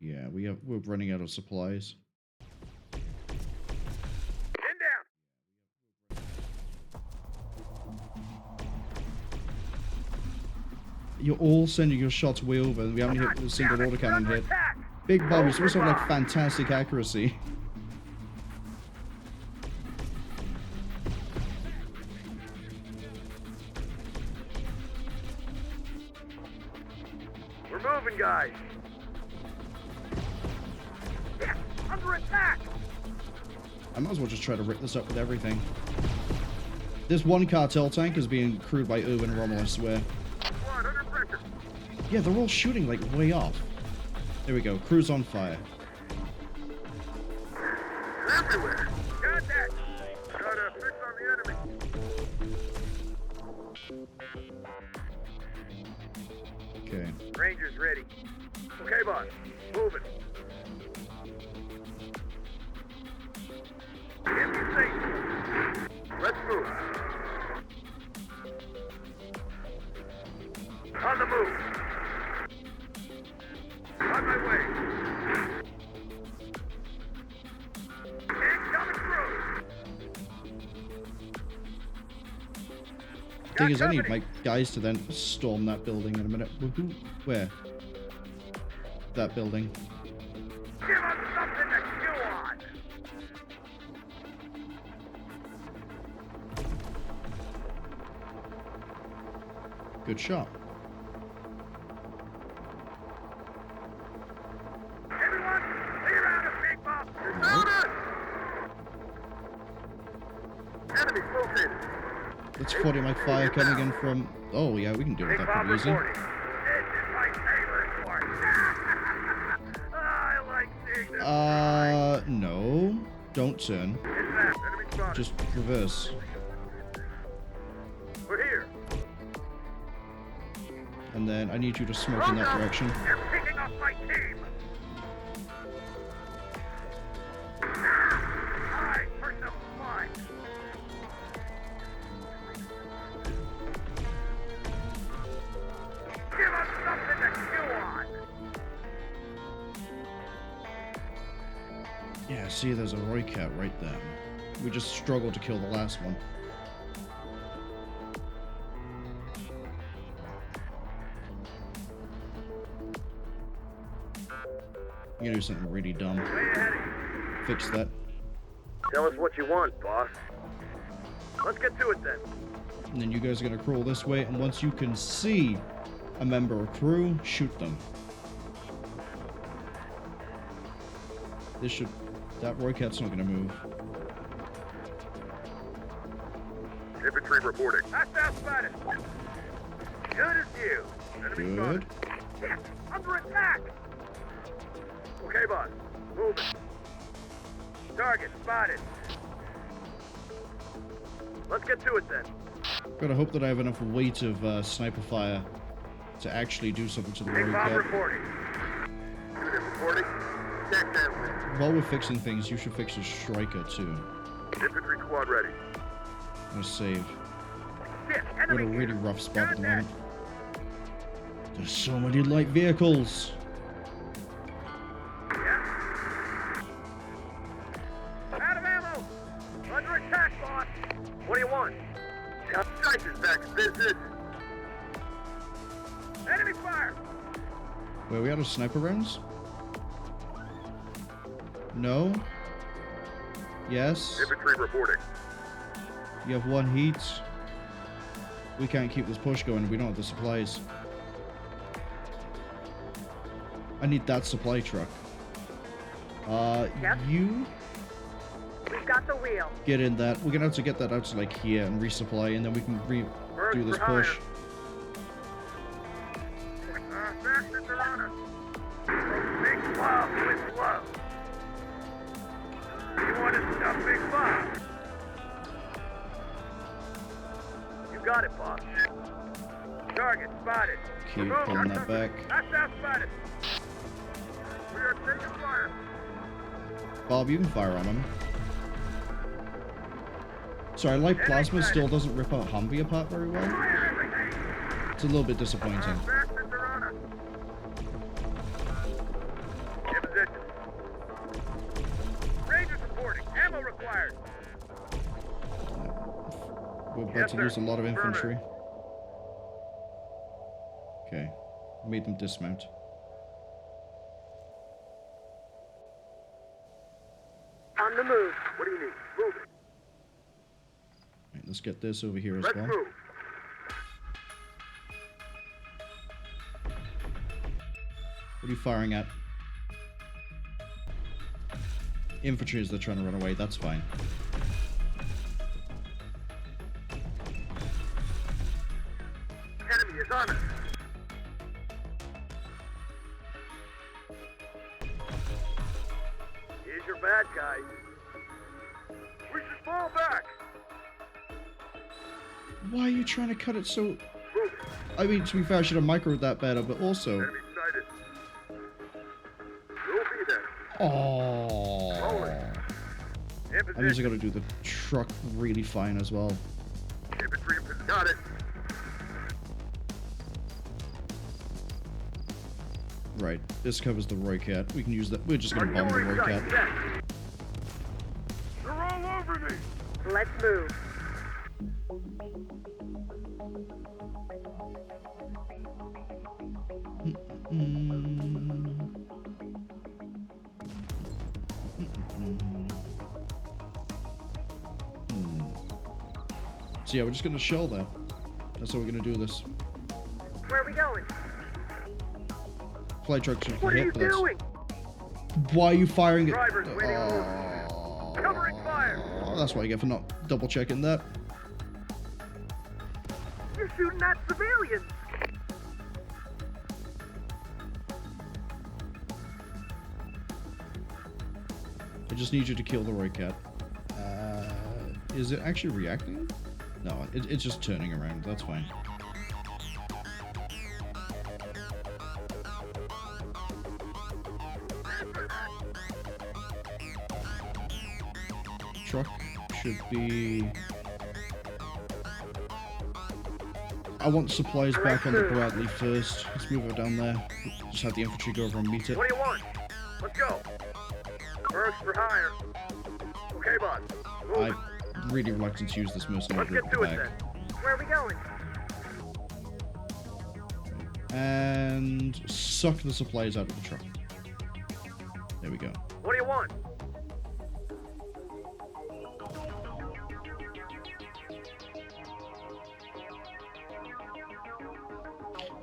Yeah, we're running out of supplies. Pin down. You're all sending your shots way over, and we haven't hit a single order cannon hit. Attack. Big Bob, you're supposed to have like fantastic accuracy. We're moving, guys. Yeah, under attack. I might as well just try to rip this up with everything. This one cartel tank is being crewed by Owen and Rommel, I swear. Squad under pressure. Yeah, they're all shooting like way off. There we go, crew's on fire. They're everywhere. Contact. Got a fix on the enemy. Okay. Rangers ready. Okay, boss. Moving. Get me safe. Let's move. On the move. On my way. Incoming through. Thing is, I need my guys to then storm that building in a minute. Where? That building. Give us something to chew on. Good shot. Everyone, clear out of people! Enemy located. Let's 40 my fire coming in from... Oh, yeah, we can deal with that pretty easy. This is my favorite part. I like seeing this. No. Don't turn. Enemy spotted. Just reverse. We're here. And then I need you to smoke in that direction. You're picking up my team. I for some fun. Give us something to chew on. Yeah, see, there's a Roy Cat right there. We just struggled to kill the last one. You gotta do something really dumb. Fix that. Tell us what you want, boss. Let's get to it then. And then you guys are gonna crawl this way, and once you can see a member of crew, shoot them. This should... That Roy Cat's not gonna move. Infantry reporting. Hostile spotted. Good as you. Enemy Good. spotted. Shit, under attack. Okay, boss. Moving. Target spotted. Let's get to it then. Gotta hope that I have enough weight of sniper fire to actually do something to the Big Roy Bob Cat. reporting. Unit reporting. Check down. While we're fixing things, you should fix a striker too. Infantry squad ready. I'm gonna save. Shit, We're in enemy a really here. rough spot at the Contact. moment. There's so many light vehicles. Yeah. Out of ammo. Under attack, boss. What do you want? Strikers back in business. Enemy fire. Where are we out of sniper rounds? No. Yes. Infantry reporting. You have one heat. We can't keep this push going. We don't have the supplies. I need that supply truck. Yep. You We've got the wheel. get in that. We're gonna have to get that out to like here and resupply, and then we can do this push. Bastards are on us. Big Bob with love. You want to stop Big Bob? You got it, boss. Target spotted. Keep Move, pulling that back. Hostile spotted. We are taking fire. Bob, you can fire on him. Sorry, light plasma still doesn't rip out Humvee apart very well. Fire everything. It's a little bit disappointing. Bastards are on us. In position. Rangers reporting. Ammo required. We're about Yes, to sir. lose a lot of infantry. Affirmative. Okay. Made them dismount. On the move. What do you need? Move it. Right, let's get this over here as Let's well. move. What are you firing at? Infantry as they're trying to run away, that's fine. Enemy is on us. Here's your bad guy. We should fall back. Why are you trying to cut it so... Move it. I mean, to be fair, I should have microed that better, but also... Enemy sighted. We'll be there. Oh. Rolling. In I'm just position. gonna do the truck really fine as well. Infantry in position. Got it. Right, this covers the Roy Cat. We can use that. We're just gonna bomb the Artillery Roy sight Cat. set. They're all over me. Let's move. So yeah, we're just gonna shell that. That's how we're gonna do this. Where are we going? Flight trucks should What are you hit, but that's- doing? Why are you firing it? Drivers waiting on orders. Covering fire. That's what you get for not double checking that. You're shooting at civilians. I just need you to kill the right cat. Is it actually reacting? No, it's just turning around. That's fine. Truck should be... I want supplies back on the Bradley first. Let's move it down there. Just have the infantry go over and meet it. What do you want? Let's go. First for hire. Okay, boss. Move. I'm really reluctant to use this mercenary Let's group get to it back. then. Where are we going? And suck the supplies out of the truck. There we go. What do you want?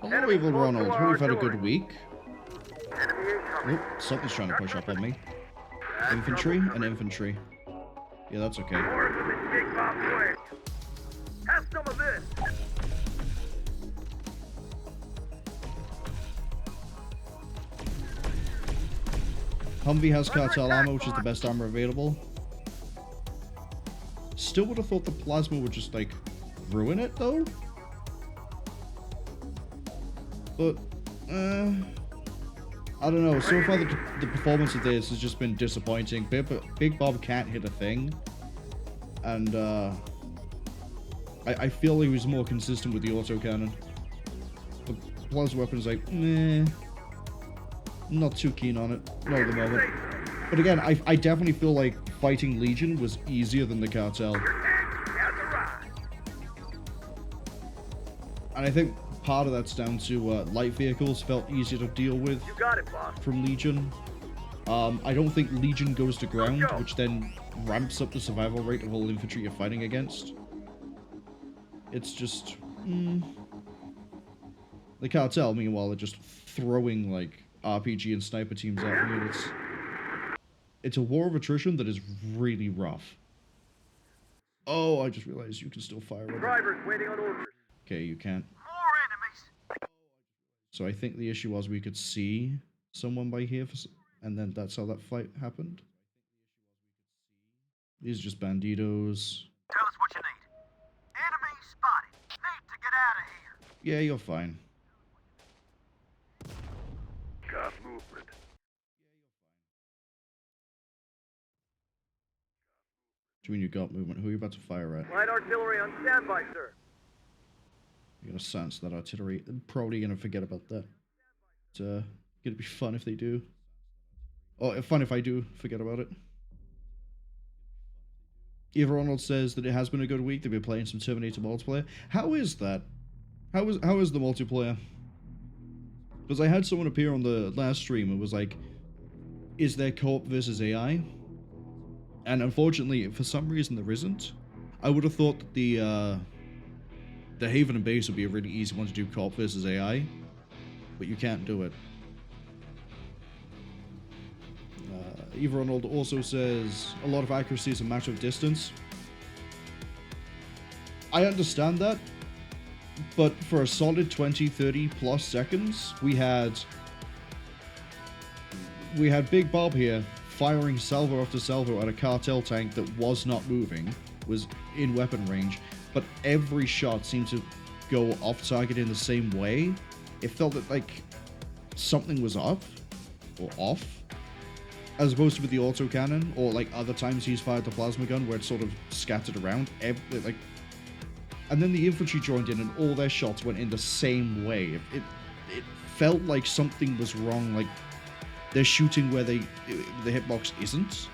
Hello, Evil Ronald. Hope you've had a good week. Enemy incoming. Oh, something's trying to push up on me. Infantry and infantry. Yeah, that's okay. More of them in Big Bob's way. Have some of this. Humvee has Cartel ammo, which is the best armor available. Still would have thought the plasma would just, like, ruin it, though. But, I don't know. So far, the performance of this has just been disappointing. Big Bob can't hit a thing. And, I feel he was more consistent with the autocannon. The plasma weapon's like, meh. Not too keen on it. Not at the moment. But again, I definitely feel like fighting Legion was easier than the Cartel. And I think part of that's down to light vehicles felt easier to deal with You got it, boss. from Legion. I don't think Legion goes to ground, which then ramps up the survival rate of all infantry you're fighting against. It's just... The Cartel, meanwhile, are just throwing, like, RPG and sniper teams at me. It's a war of attrition that is really rough. Oh, I just realized you can still fire on it. Drivers waiting on orders. Okay, you can't. More enemies. So I think the issue was we could see someone by here, and then that's how that fight happened. These are just banditos. Tell us what you need. Enemy spotted. Need to get out of here. Yeah, you're fine. Got movement. Do you mean you got movement? Who are you about to fire at? Light artillery on standby, sir. You're gonna sense that artillery. I'm probably gonna forget about that. It's gonna be fun if they do. Oh, fun if I do forget about it. Eva Ronald says that it has been a good week. They've been playing some Terminator multiplayer. How is that? How is the multiplayer? Because I had someone appear on the last stream and was like, is there co-op versus AI? And unfortunately, for some reason, there isn't. I would have thought that the Haven and Base would be a really easy one to do co-op versus AI, but you can't do it. Eva Ronald also says, a lot of accuracy is a matter of distance. I understand that, but for a solid 20, 30 plus seconds, we had Big Bob here firing salvo after salvo at a Cartel tank that was not moving, was in weapon range, but every shot seemed to go off target in the same way. It felt that, like, something was off, or off, as opposed to with the autocannon, or like other times he's fired the plasma gun where it's sort of scattered around, like. And then the infantry joined in and all their shots went in the same way. It felt like something was wrong, like they're shooting where the hitbox isn't.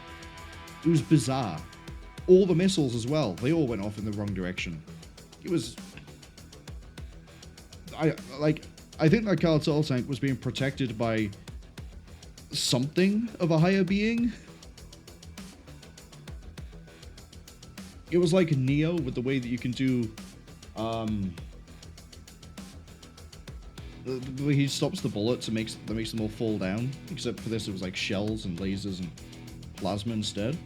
It was bizarre. All the missiles as well, they all went off in the wrong direction. It was... I think that Cartel tank was being protected by something of a higher being. It was like Neo with the way that you can do the way he stops the bullets and makes them all fall down. Except for this, it was like shells and lasers and plasma instead.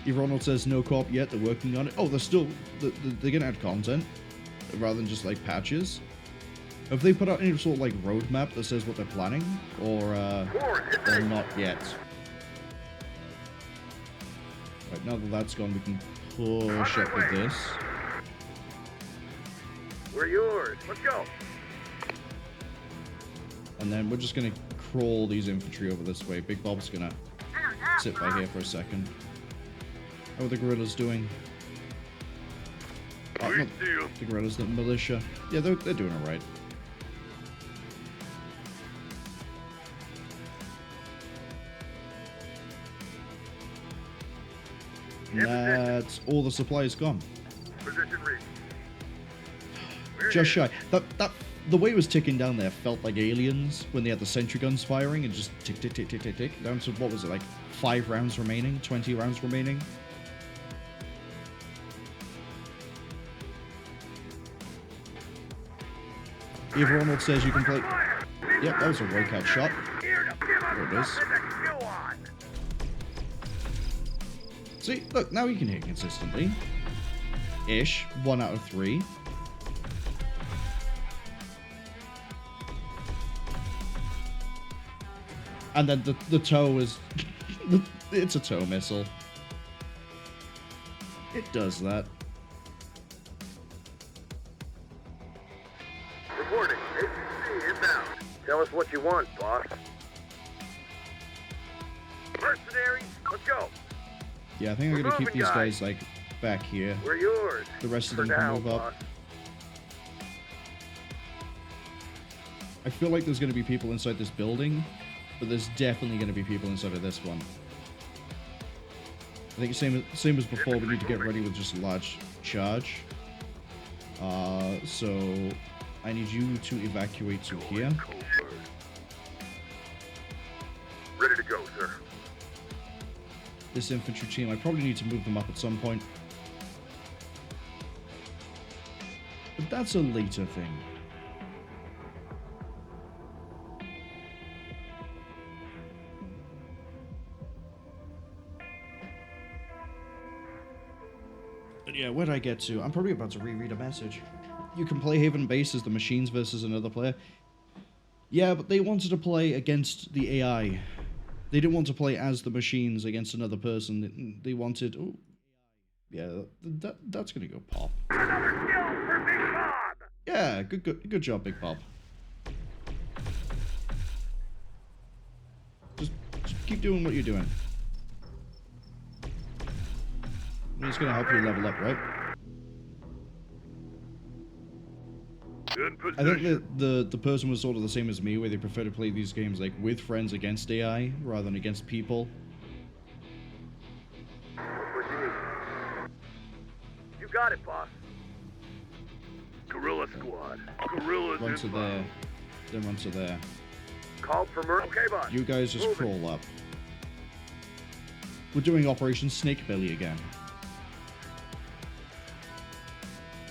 Eve Ronald says no co-op yet. They're working on it. Oh, they're gonna add content rather than just like patches. Have they put out any sort of like roadmap that says what they're planning, or not yet? Right, now that that's gone, we can push up with this. We're yours. Let's go. And then we're just gonna crawl these infantry over this way. Big Bob's gonna sit by here for a second. How are the guerrillas doing? Oh, not the guerrillas, the militia. Yeah, they're doing alright. That's all the supplies gone. Position reach. Just shy. That the way it was ticking down there felt like Aliens when they had the sentry guns firing and just tick tick tick tick tick tick down to, what was it, like 5 rounds remaining, 20 rounds remaining. Eve Ronald says you can play. Yep, that was a Rocat shot. There it is. See, look, now you can hit consistently. Ish. 1 out of 3. And then the tow is... it's a tow missile. It does that. Reporting. APC inbound. Tell us what you want, boss. Mercenaries, let's go. Yeah, I think I'm gonna keep these guys like back here. We're yours. The rest of them can move up. I feel like there's gonna be people inside this building, but there's definitely gonna be people inside of this one. I think same as before. We need to get ready with just a large charge. So I need you to evacuate to here. Ready to go, sir. This infantry team, I probably need to move them up at some point. But that's a later thing. But yeah, where'd I get to? I'm probably about to reread a message. You can play Haven Base as the machines versus another player. Yeah, but they wanted to play against the AI. They didn't want to play as the machines against another person. They wanted... Oh, yeah, that's gonna go pop. Another kill for Big Bob! Yeah, good job, Big Bob. Just keep doing what you're doing. I'm just gonna help you level up, right? I think that the person was sort of the same as me, where they prefer to play these games like with friends against AI rather than against people. What you need? You got it, boss. Guerrilla squad. Guerrillas Run to there. Then run to there. Called for murder. Okay, boss. You guys just crawl up. We're doing Operation Snakebelly again.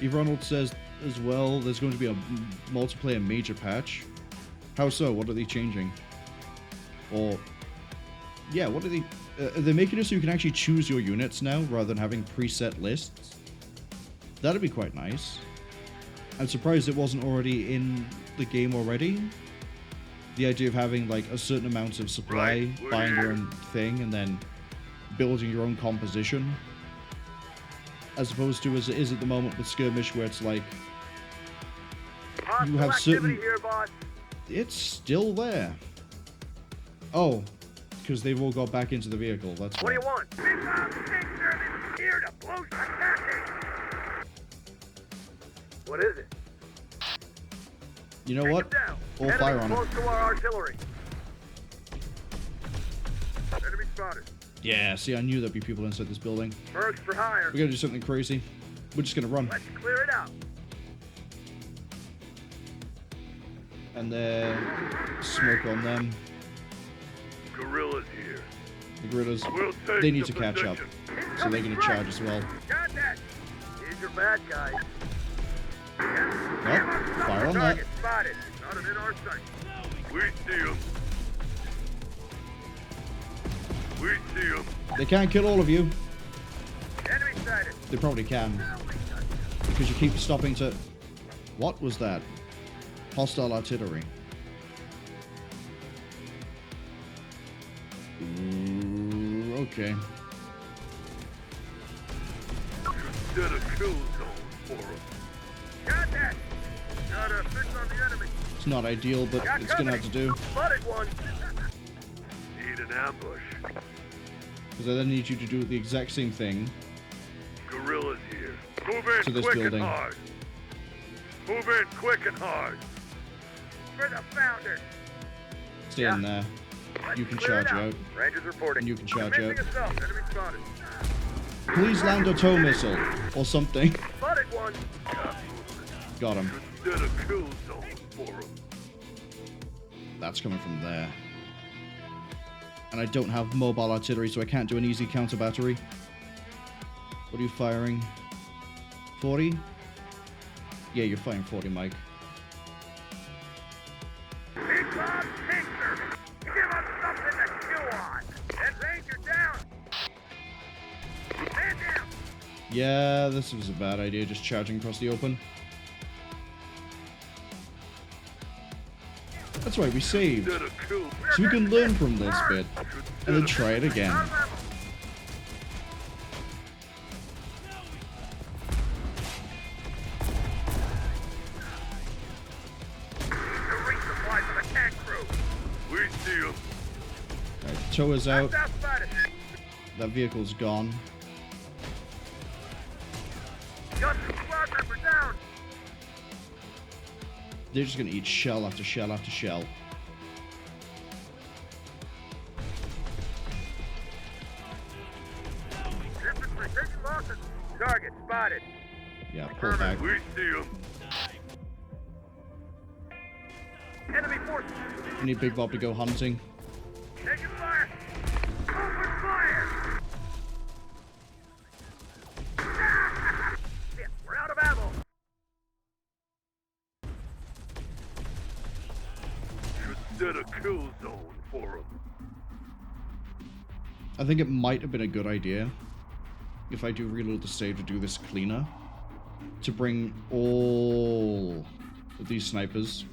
Eve Ronald says as well, there's going to be a multiplayer major patch. How so? What are they changing? Or, yeah, what are they making it so you can actually choose your units now, rather than having preset lists? That'd be quite nice. I'm surprised it wasn't already in the game already. The idea of having, like, a certain amount of supply, buying your own thing, and then building your own composition. As opposed to as it is at the moment with Skirmish, where it's like you have certain... Here, boss. It's still there. Oh, because they've all got back into the vehicle. That's what do you want? Big Bob, take service here to blow attacking. What is it? You know what? All fire on it. Close to our artillery. Enemy spotted. Yeah, see, I knew there'd be people inside this building. Birds for hire. We're gonna do something crazy. We're just gonna run. Let's clear it out. And then smoke on them. Guerrillas here. The guerrillas, they need to catch up. So they're gonna charge as well. Got that. Here's your bad guy. Well, fire on that. spotted. Not in our sight. We see him. We see him. They can't kill all of you. Enemy sighted. They probably can. Because you keep stopping to... What was that? Hostile artillery. Ooh, okay. Did a kill zone for him. Got that. Got a fix on the enemy. It's not ideal, but it's gonna have to do. Spotted one. Need an ambush. Because I then need you to do the exact same thing Guerrillas here. Move in to this quick building. and hard. Move in quick and hard. For the founder. Stay in there. You can charge out. Rangers reporting. And you can charge out. Assault. Enemy spotted. Please land a tow missile or something. Spotted one. Got him. Did a kill zone for him. That's coming from there. And I don't have mobile artillery, so I can't do an easy counter battery. What are you firing? 40? Yeah, you're firing 40, Mike. Big Bob Tinker. Give us something to chew on. And Ranger down. Man down. Yeah, this was a bad idea, just charging across the open. That's right, we saved. Did a kill. So we can learn from this bit, and then try it again. Resupply for the tank crew. We see him. Alright, tow is out. That's spotted. That vehicle's gone. Got the squad member down. They're just gonna eat shell after shell after shell. Infantry taking losses. Target spotted. Yeah, pull back. We see him. Enemy forces. We need Big Bob to go hunting. Taking fire. Open fire. Shit, we're out of ammo. Did a kill zone for him. I think it might have been a good idea, if I do reload the save to do this cleaner, to bring all of these snipers.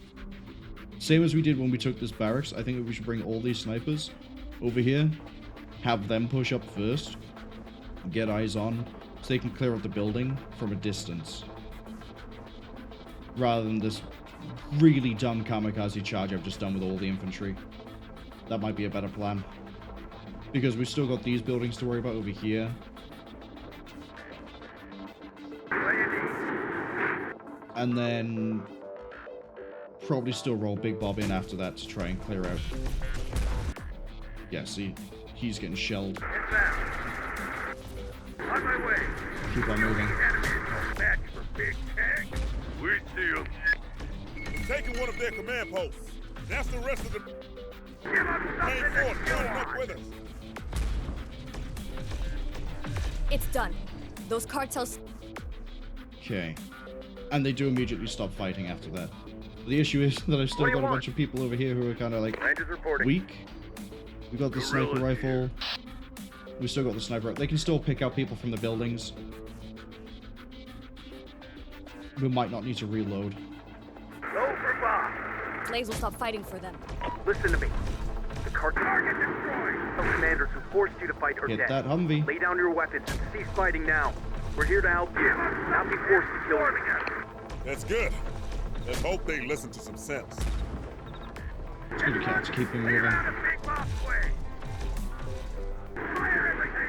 Same as we did when we took this barracks, I think we should bring all these snipers over here, have them push up first, get eyes on, so they can clear up the building from a distance. Rather than this really dumb kamikaze charge I've just done with all the infantry. That might be a better plan. Because we've still got these buildings to worry about over here. And then probably still roll Big Bob in after that to try and clear out. Yeah, see, he's getting shelled. On my way. Keep on moving. Match for big tank. We see him. Taking one of their command posts. That's the rest of the Give us main something force to chew joining up on. with us. It's done. Those cartels... Okay. And they do immediately stop fighting after that. The issue is that I've still got a bunch of people over here who are kind of like Rangers reporting. weak. We got the sniper Guerrillas rifle. We still got the sniper. They can still pick out people from the buildings. We might not need to reload. Go for Bob. Slaves will stop fighting for them. Listen to me. The cartel target destroyed. Tell commanders who forced you to fight are Get dead. that Humvee. Lay down your weapons and cease fighting now. We're here to help you, not be forced to kill you. That's good. Let's hope they listen to some sense. It's good to keep them moving.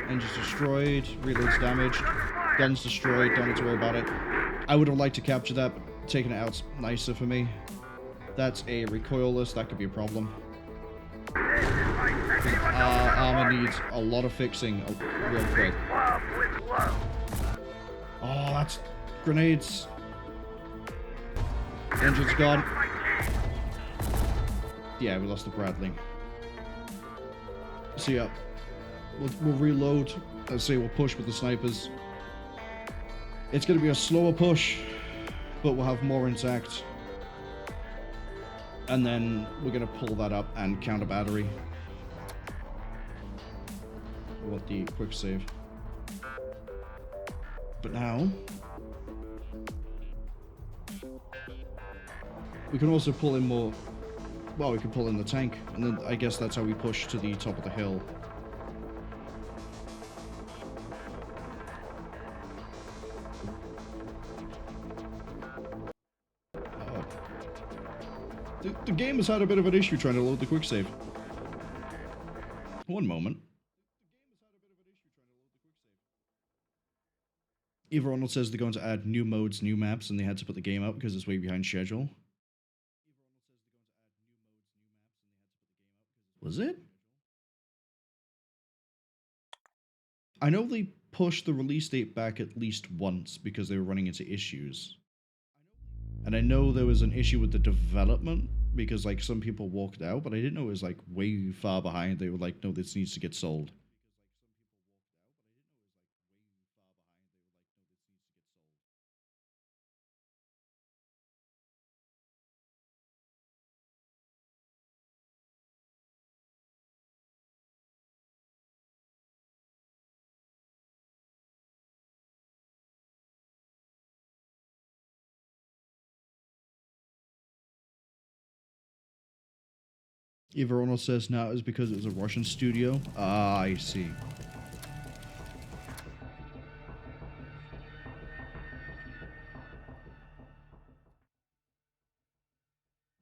Engines destroyed, reloads damaged, guns destroyed, don't need to worry about it. I would have liked to capture that, but taking it out's nicer for me. That's a recoilless, that could be a problem. Armor needs a lot of fixing real quick. Oh, that's grenades. Engine's gone. Yeah, we lost the Bradley. So yeah, we'll reload. Let's say we'll push with the snipers. It's going to be a slower push, but we'll have more intact. And then we're gonna pull that up and counter battery. We want the quick save. But now we can also pull in more. Well, we can pull in the tank, and then I guess that's how we push to the top of the hill. The game has had a bit of an issue trying to load the quick save. One moment. Eva Ronald says they're going to add new modes, new maps, and they had to put the game up because it's way behind schedule. Was it? I know they pushed the release date back at least once because they were running into issues. And I know there was an issue with the development because like some people walked out, but I didn't know it was like way far behind. They were like, no, this needs to get sold. Eva Ronald says now is because it was a Russian studio. Ah, I see.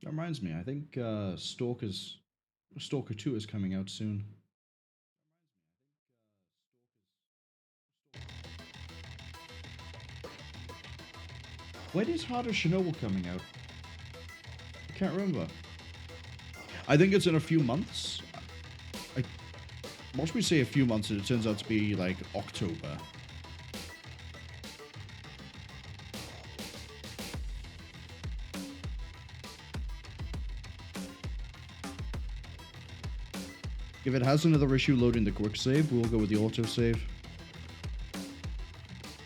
That reminds me, I think Stalker 2 is coming out soon. When is Heart of Chernobyl coming out? I can't remember. I think it's in a few months. I watch me say a few months and it turns out to be like October. If it has another issue loading the quick save, we'll go with the auto save.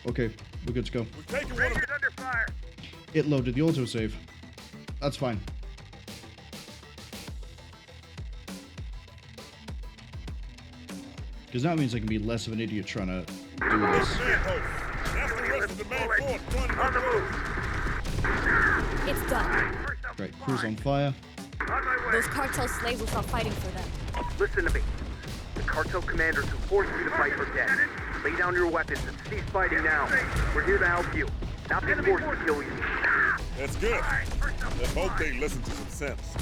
Okay, we're good to go. Rangers under fire. It loaded the auto save. That's fine. Because that means I can be less of an idiot trying to do this. On the move. It's done. Great, crew's on fire. On my way. Those cartel slaves will stop fighting for them. Listen to me. The cartel commanders who forced you to fight are dead. Lay down your weapons and cease fighting now. We're here to help you, not be forced to kill you. That's good. Let's hope they listen to some sense.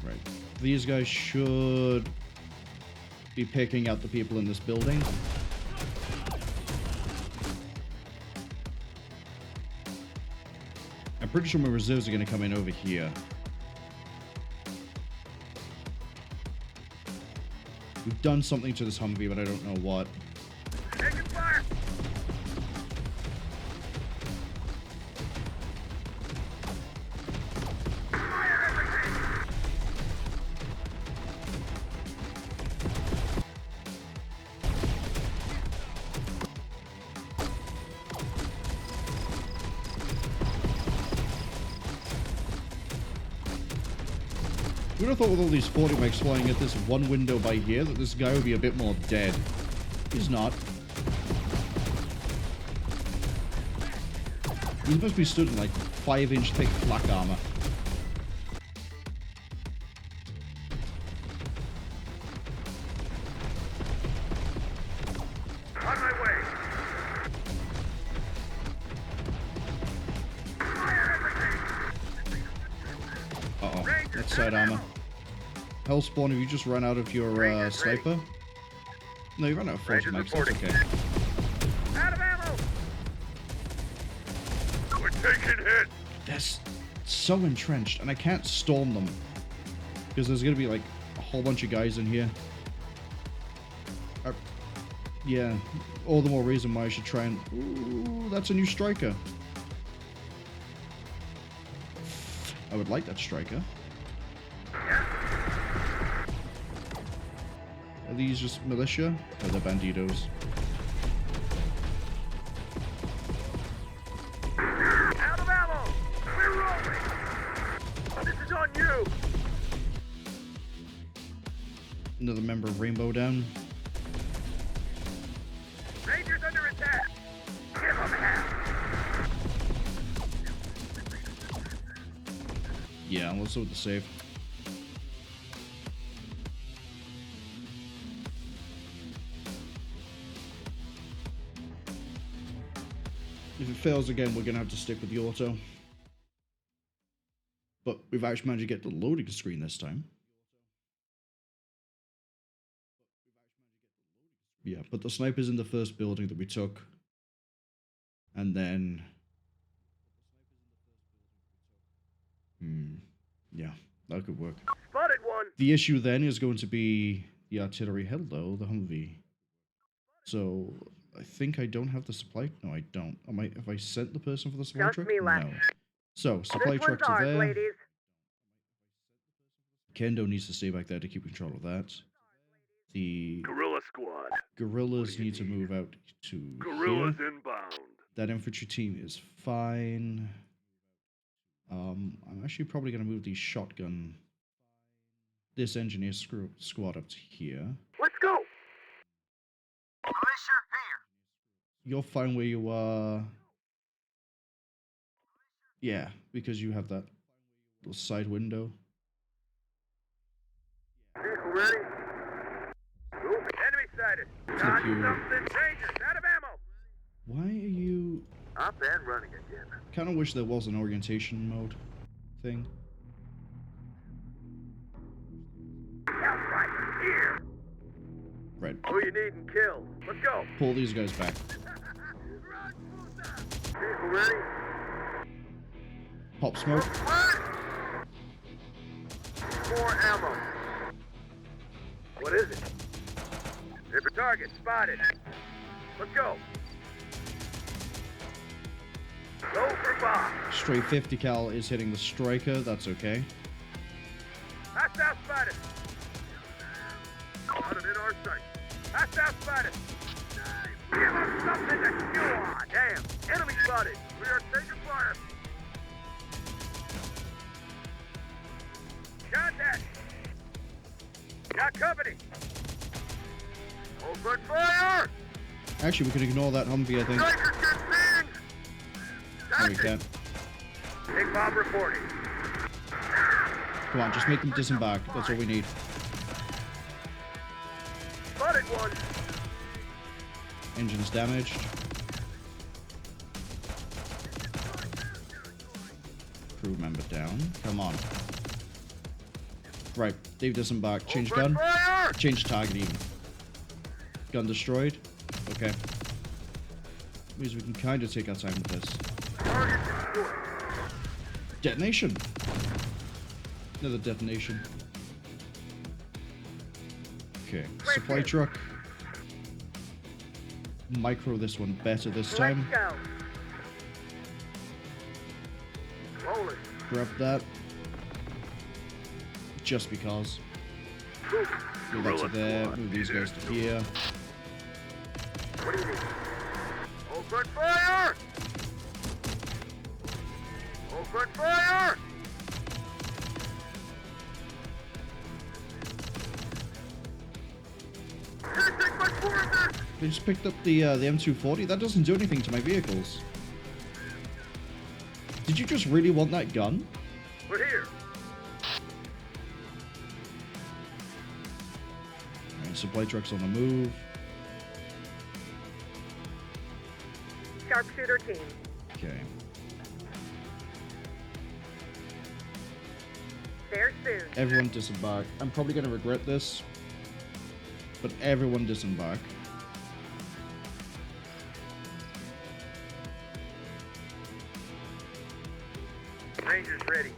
Right. These guys should be picking out the people in this building. I'm pretty sure my reserves are going to come in over here. We've done something to this Humvee, but I don't know what. Taking fire. Who'd have thought with all these 40 mics flying at this one window by here that this guy would be a bit more dead? He's not. He must be stood in like 5-inch thick flak armor. On my way. Uh-oh. That's side armor. Hellspawn, have you just run out of your sniper? No, you ran out of 40 mics. That's okay. Out of ammo. We're taking hit. They're so entrenched, and I can't storm them. Because there's going to be like a whole bunch of guys in here. Yeah, all the more reason why I should try and... Ooh, that's a new striker. I would like that striker. Are these just militia? Or they're banditos? Another member of Rainbow down. Rangers under attack. Give them half. Yeah, let's load the save. If it fails again, we're gonna have to stick with the auto. But we've actually managed to get the loading screen this time. Yeah, but the sniper's in the first building that we took. And then... yeah, that could work. Spotted one. The issue then is going to be the artillery. Hello, the Humvee. So, I think I don't have the supply... No, I don't. Have I sent the person for the supply Just truck? me left. No. So, supply This one's trucks are ours, there. ladies. Kendo needs to stay back there to keep control of that. The Guerrilla squad. guerrillas need to move out to Guerrillas here. inbound. That infantry team is fine. I'm actually probably going to move the shotgun, this engineer squad up to here. Let's go. Militia here. You're fine where you are. Yeah, because you have that little side window. Vehicle ready. Move. Enemy sighted. Got you. something. Rangers out of ammo. Why are you... Up and running again. Kind of wish there was an orientation mode thing. Right here. Right. Who you need and kill. Let's go. Pull these guys back. Vehicle ready. Pop smoke. More ammo. What is it? Hit the target. Spotted. Let's go. Go for bomb. Stray 50 cal is hitting the striker. That's okay. Hostile spotted. Got him in our sight. Hostile spotted. Give him something to chew on. Damn. Enemy spotted. We are taking fire. Contact. Got company. Open fire. Actually, we can ignore that Humvee, I think. Strikers get pinged. No, we can't. Big bomb reporting. Come on, just make them disembark. That's all we need. Spotted one. Engine's damaged. Crew member down. Come on. Right, they've disembarked. Change gun. Fire. Change target even. Gun destroyed. Okay. Means we can kind of take our time with this. Target destroyed. Detonation. Another detonation. Okay. Supply truck. Micro this one better this time. Let's go. Rolling. Grab that. Just because. Move that to there. Move these guys to here. What do you need? Open fire! Open fire! Can't take much more of this! They just picked up the M240. That doesn't do anything to my vehicles. Did you just really want that gun? We're here. Alright, supply truck's on the move. Sharpshooter team. Okay. There soon. Everyone disembark. I'm probably going to regret this. But everyone disembark. Rangers ready.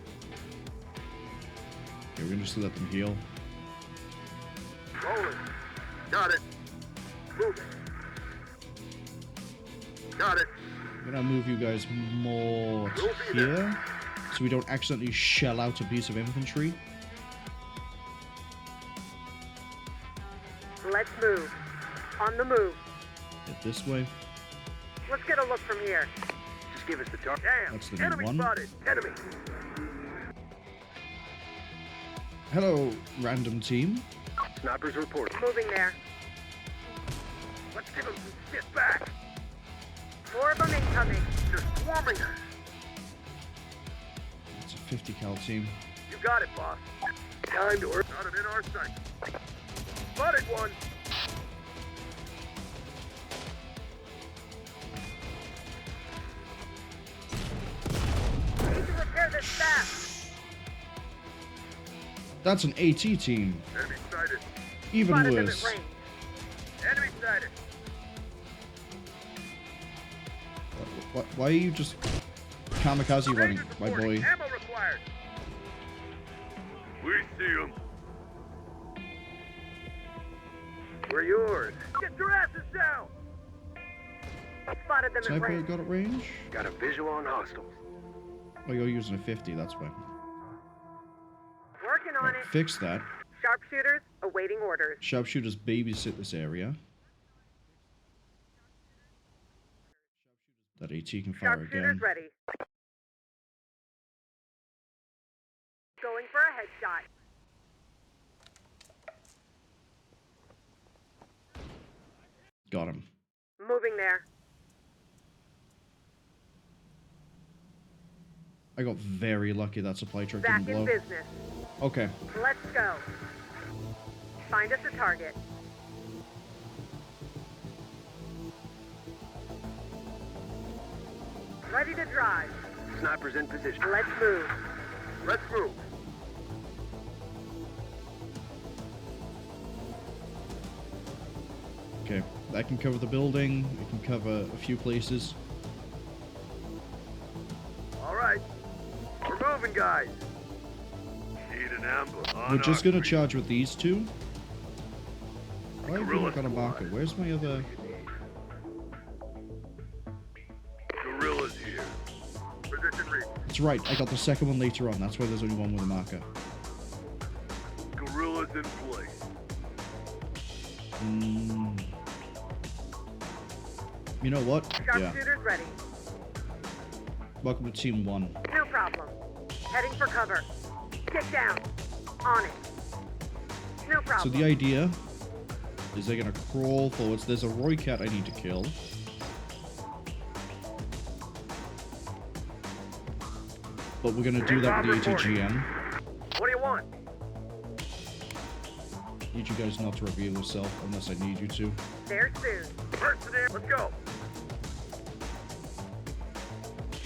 Okay, we're going to just let them heal. Rolling. Got it. Moving. Got it. I'm going to move you guys more to here. So we don't accidentally shell out a piece of infantry. Let's move. On the move. Get this way. Let's get a look from here. Just give us the target. Damn. That's the new Enemy one. spotted. Enemy. Hello, random team. Snipers report. Moving there. Let's give them some shit back. More of them incoming. They're swarming us. It's a 50 cal team. You got it, boss. Time to work. Got him in our sight. Spotted one. Need to repair this fast. That's an AT team. Enemy sighted. Even Spotted them at worse. range. Enemy sighted. Why are you just kamikaze running, my boy? Ammo required. We see him. We're yours. Get your asses down. Spotted them at Sniper range. got at range? Got a visual on hostiles. Oh, you're using a 50, that's fine. Working on Right, it. fix that. Sharpshooters awaiting orders. Sharpshooters babysit this area. That AT can fire again. Sharpshooters ready. Going for a headshot. Got him. Moving there. I got very lucky that supply truck Back didn't in blow. business. Okay. Let's go. Find us a target. Ready to drive. Snipers in position. Let's move. Let's move. Okay. That can cover the building. It can cover a few places. All right. We're moving, guys. Need an ambush. We're just gonna charge with these two. Why have we not got a marker? Where's my other... Gorillas here. Position reach. That's right, I got the second one later on. That's why there's only one with a marker. Gorillas in place. You know what? Yeah. Sharpshooters ready. Welcome to Team 1. No problem. Heading for cover. Get down. On it. No So problem. the idea is they're gonna crawl forwards. There's a Roy Cat I need to kill. But we're gonna do that with the ATGM. What do you want? Need you guys not to reveal yourself unless I need you to. There soon. First in, let's go.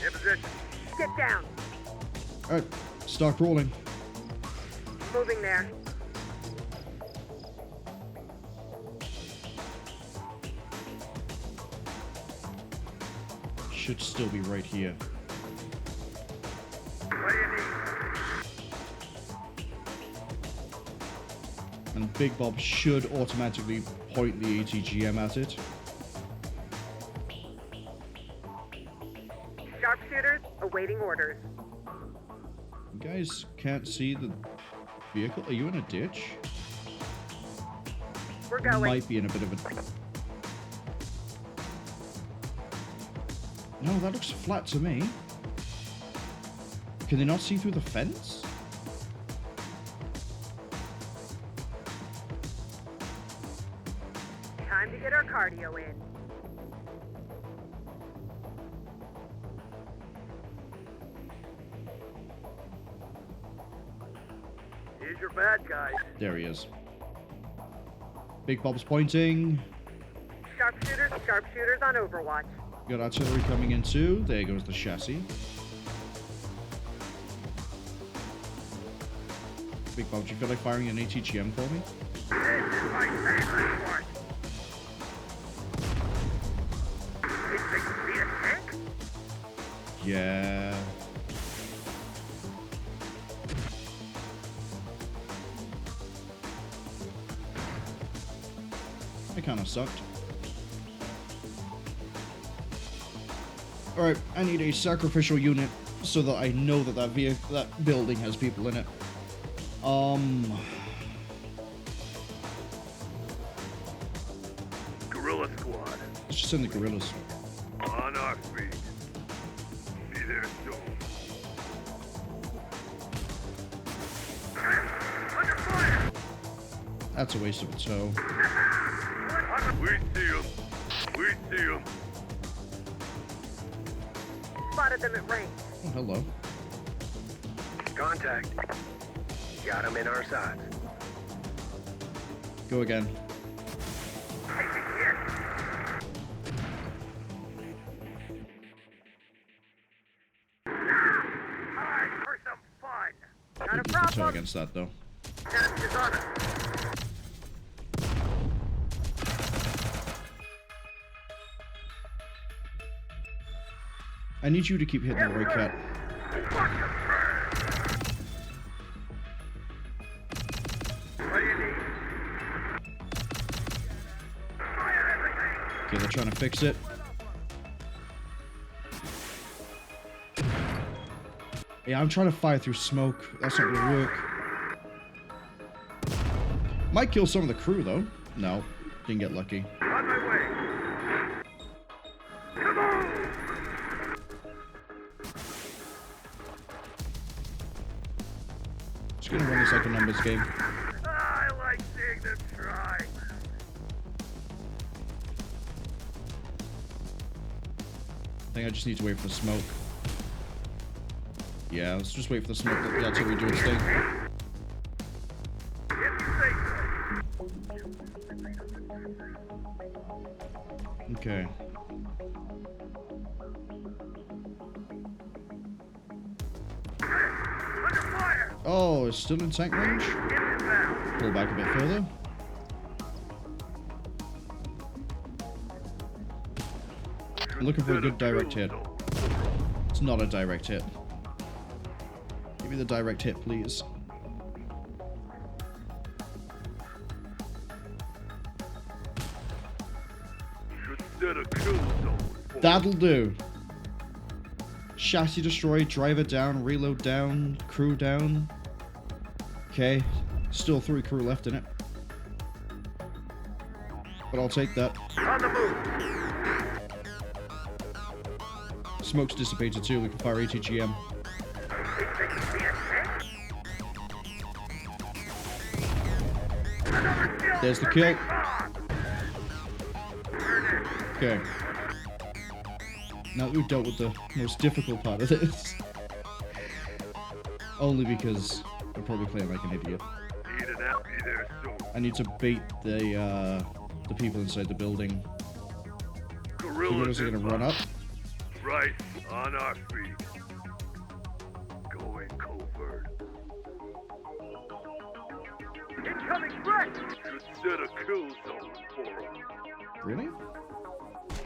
In position. Get down. Alright, start crawling. Moving there. Should still be right here. What do you need? And Big Bob should automatically point the ATGM at it. Sharpshooters awaiting orders. You guys can't see the vehicle? Are you in a ditch? We're going. Might be in a bit of a... No, that looks flat to me. Can they not see through the fence? Time to get our cardio in. Here's your bad guy. There he is. Big Bob's pointing. Sharpshooters on Overwatch. Got artillery coming in too. There goes the chassis. Big Bob, do you feel like firing an ATGM for me? This is my favorite one. Think they can beat a tank? Yeah. It kind of sucked. Alright, I need a sacrificial unit so that I know that that building has people in it. Gorilla squad. Let's just send the gorillas. On our feet. Be there soon. Under fire! That's a waste of a tow. We see him. We see him. Spotted them at range. Oh, hello. Contact. Got him in our sights. Go again. Alright, for some fun. Not a Tow problem. against that, though. Test is on us. I need you to keep hitting the right cat. Watch him burn. What do you need? Fire everything. Okay, they're trying to fix it. Yeah, I'm trying to fire through smoke. That's not gonna work. Might kill some of the crew, though. No, didn't get lucky. On my way. Come on. Just gonna run this like a numbers game. I like seeing them try. I think I just need to wait for the smoke. Yeah, let's just wait for the smoke. That's what we do its thing. If you say so. Okay. Under fire. Oh, it's still in tank range? Inbound. Pull back a bit further. I'm looking for a good direct hit. It's not a direct hit. Give me the direct hit, please. That'll do. Chassis destroyed, driver down, reload down, crew down. Okay, still 3 crew left in it. But I'll take that. On the move. Smoke's dissipated too, we can fire ATGM. There's the kill. Okay. Now that we've dealt with the most difficult part of this. Only because I'm probably playing like an idiot. I need to bait the people inside the building. Gorillas are gonna run up. Right on our feet. Going covert. Incoming threat! Should set a kill zone for them. Really?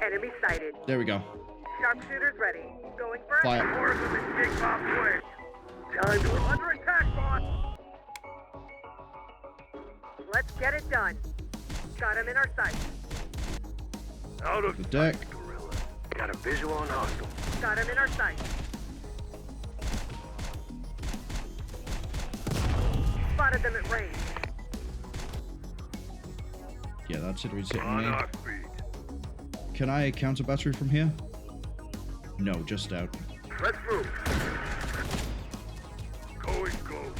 Enemy sighted. There we go. Sharpshooters ready. Going first. Fire. More of them in Big Bob's way. Time to under attack, boss! Let's get it done. Got him in our sights. Out of The deck. sight, Gorilla. Got a visual on hostile. Got him in our sights. Spotted them at range. Yeah, that's it. He's hitting On me. our feet. Can I counter battery from here? No, just out. Let's move. Going ghost.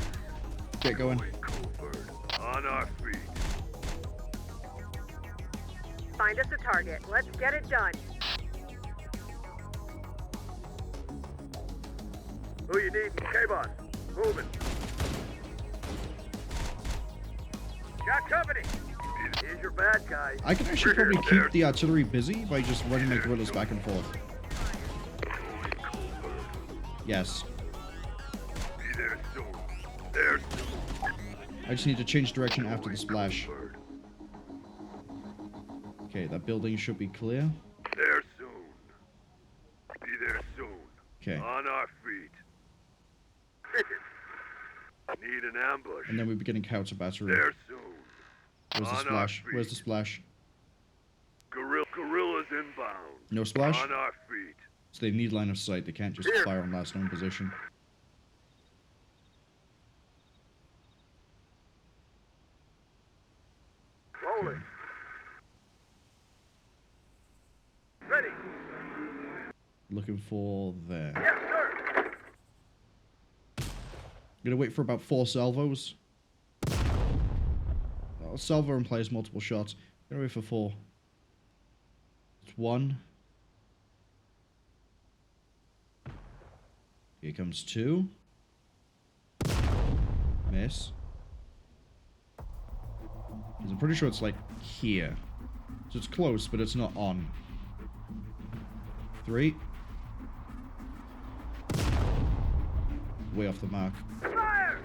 Get going. Going covert. On our feet. Find us a target. Let's get it done. Who you need? K-Boss. Moving. Got company. Here's your bad guy. I can actually probably keep the artillery busy by just running my guerrillas back and forth. Yes. Be there soon. There soon. I just need to change direction after the splash. Okay, that building should be clear. There soon. Be there soon. Okay. On our feet. Need an ambush. And then we're beginning counter battery. There soon. Where's the On our splash? feet. Where's the splash? Gorillas inbound. No splash? On our feet. So they need line of sight. They can't just fire on last known position. Rolling. Ready. Looking for there. Yes, sir. Gonna wait for about 4 salvos. Oh, I'll salvo and place multiple shots. Get away for 4. It's 1. Here comes 2. Miss. Because I'm pretty sure it's like here. So it's close, but it's not on. 3. Way off the mark. Fire!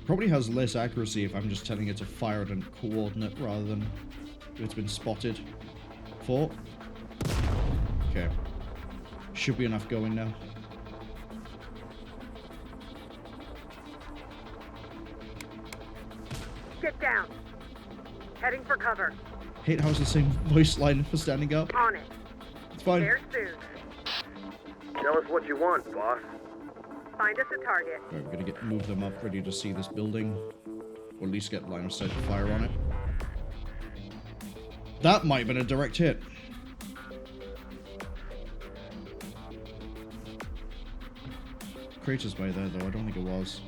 Probably has less accuracy if I'm just telling it to fire at a coordinate rather than if it's been spotted. 4. Okay. Should be enough going now. Get down. Heading for cover. Hate how it's the same voice line for standing up. On it. It's fine. There soon. Tell us what you want, boss. Find us a target. Alright, we're gonna move them up, ready to see this building. Or at least get line of sight to fire on it. That might have been a direct hit. Crater's by there, though. I don't think it was.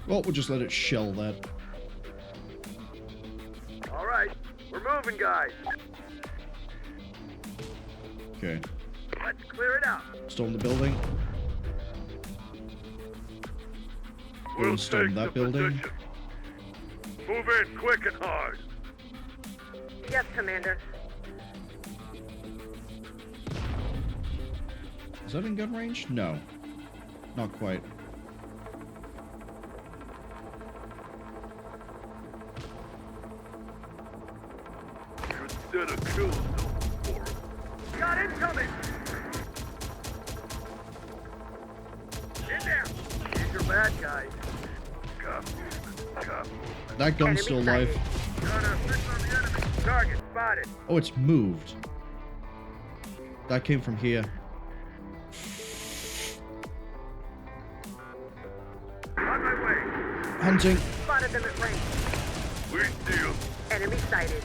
Well, we'll just let it shell that. All right, we're moving, guys. Okay. Let's clear it out. Storm the building. Go and storm that building. Move in quick and hard. Yes, Commander. Is that in gun range? No. Not quite. Consider kill zone for him. Got incoming! In there! Here's your bad guys. Come. That gun's still alive. Got a 6 on the enemy. Target spotted. Oh, it's moved. That came from here. On my way. Hunting. Spotted them at range. We see 'em. Enemy sighted.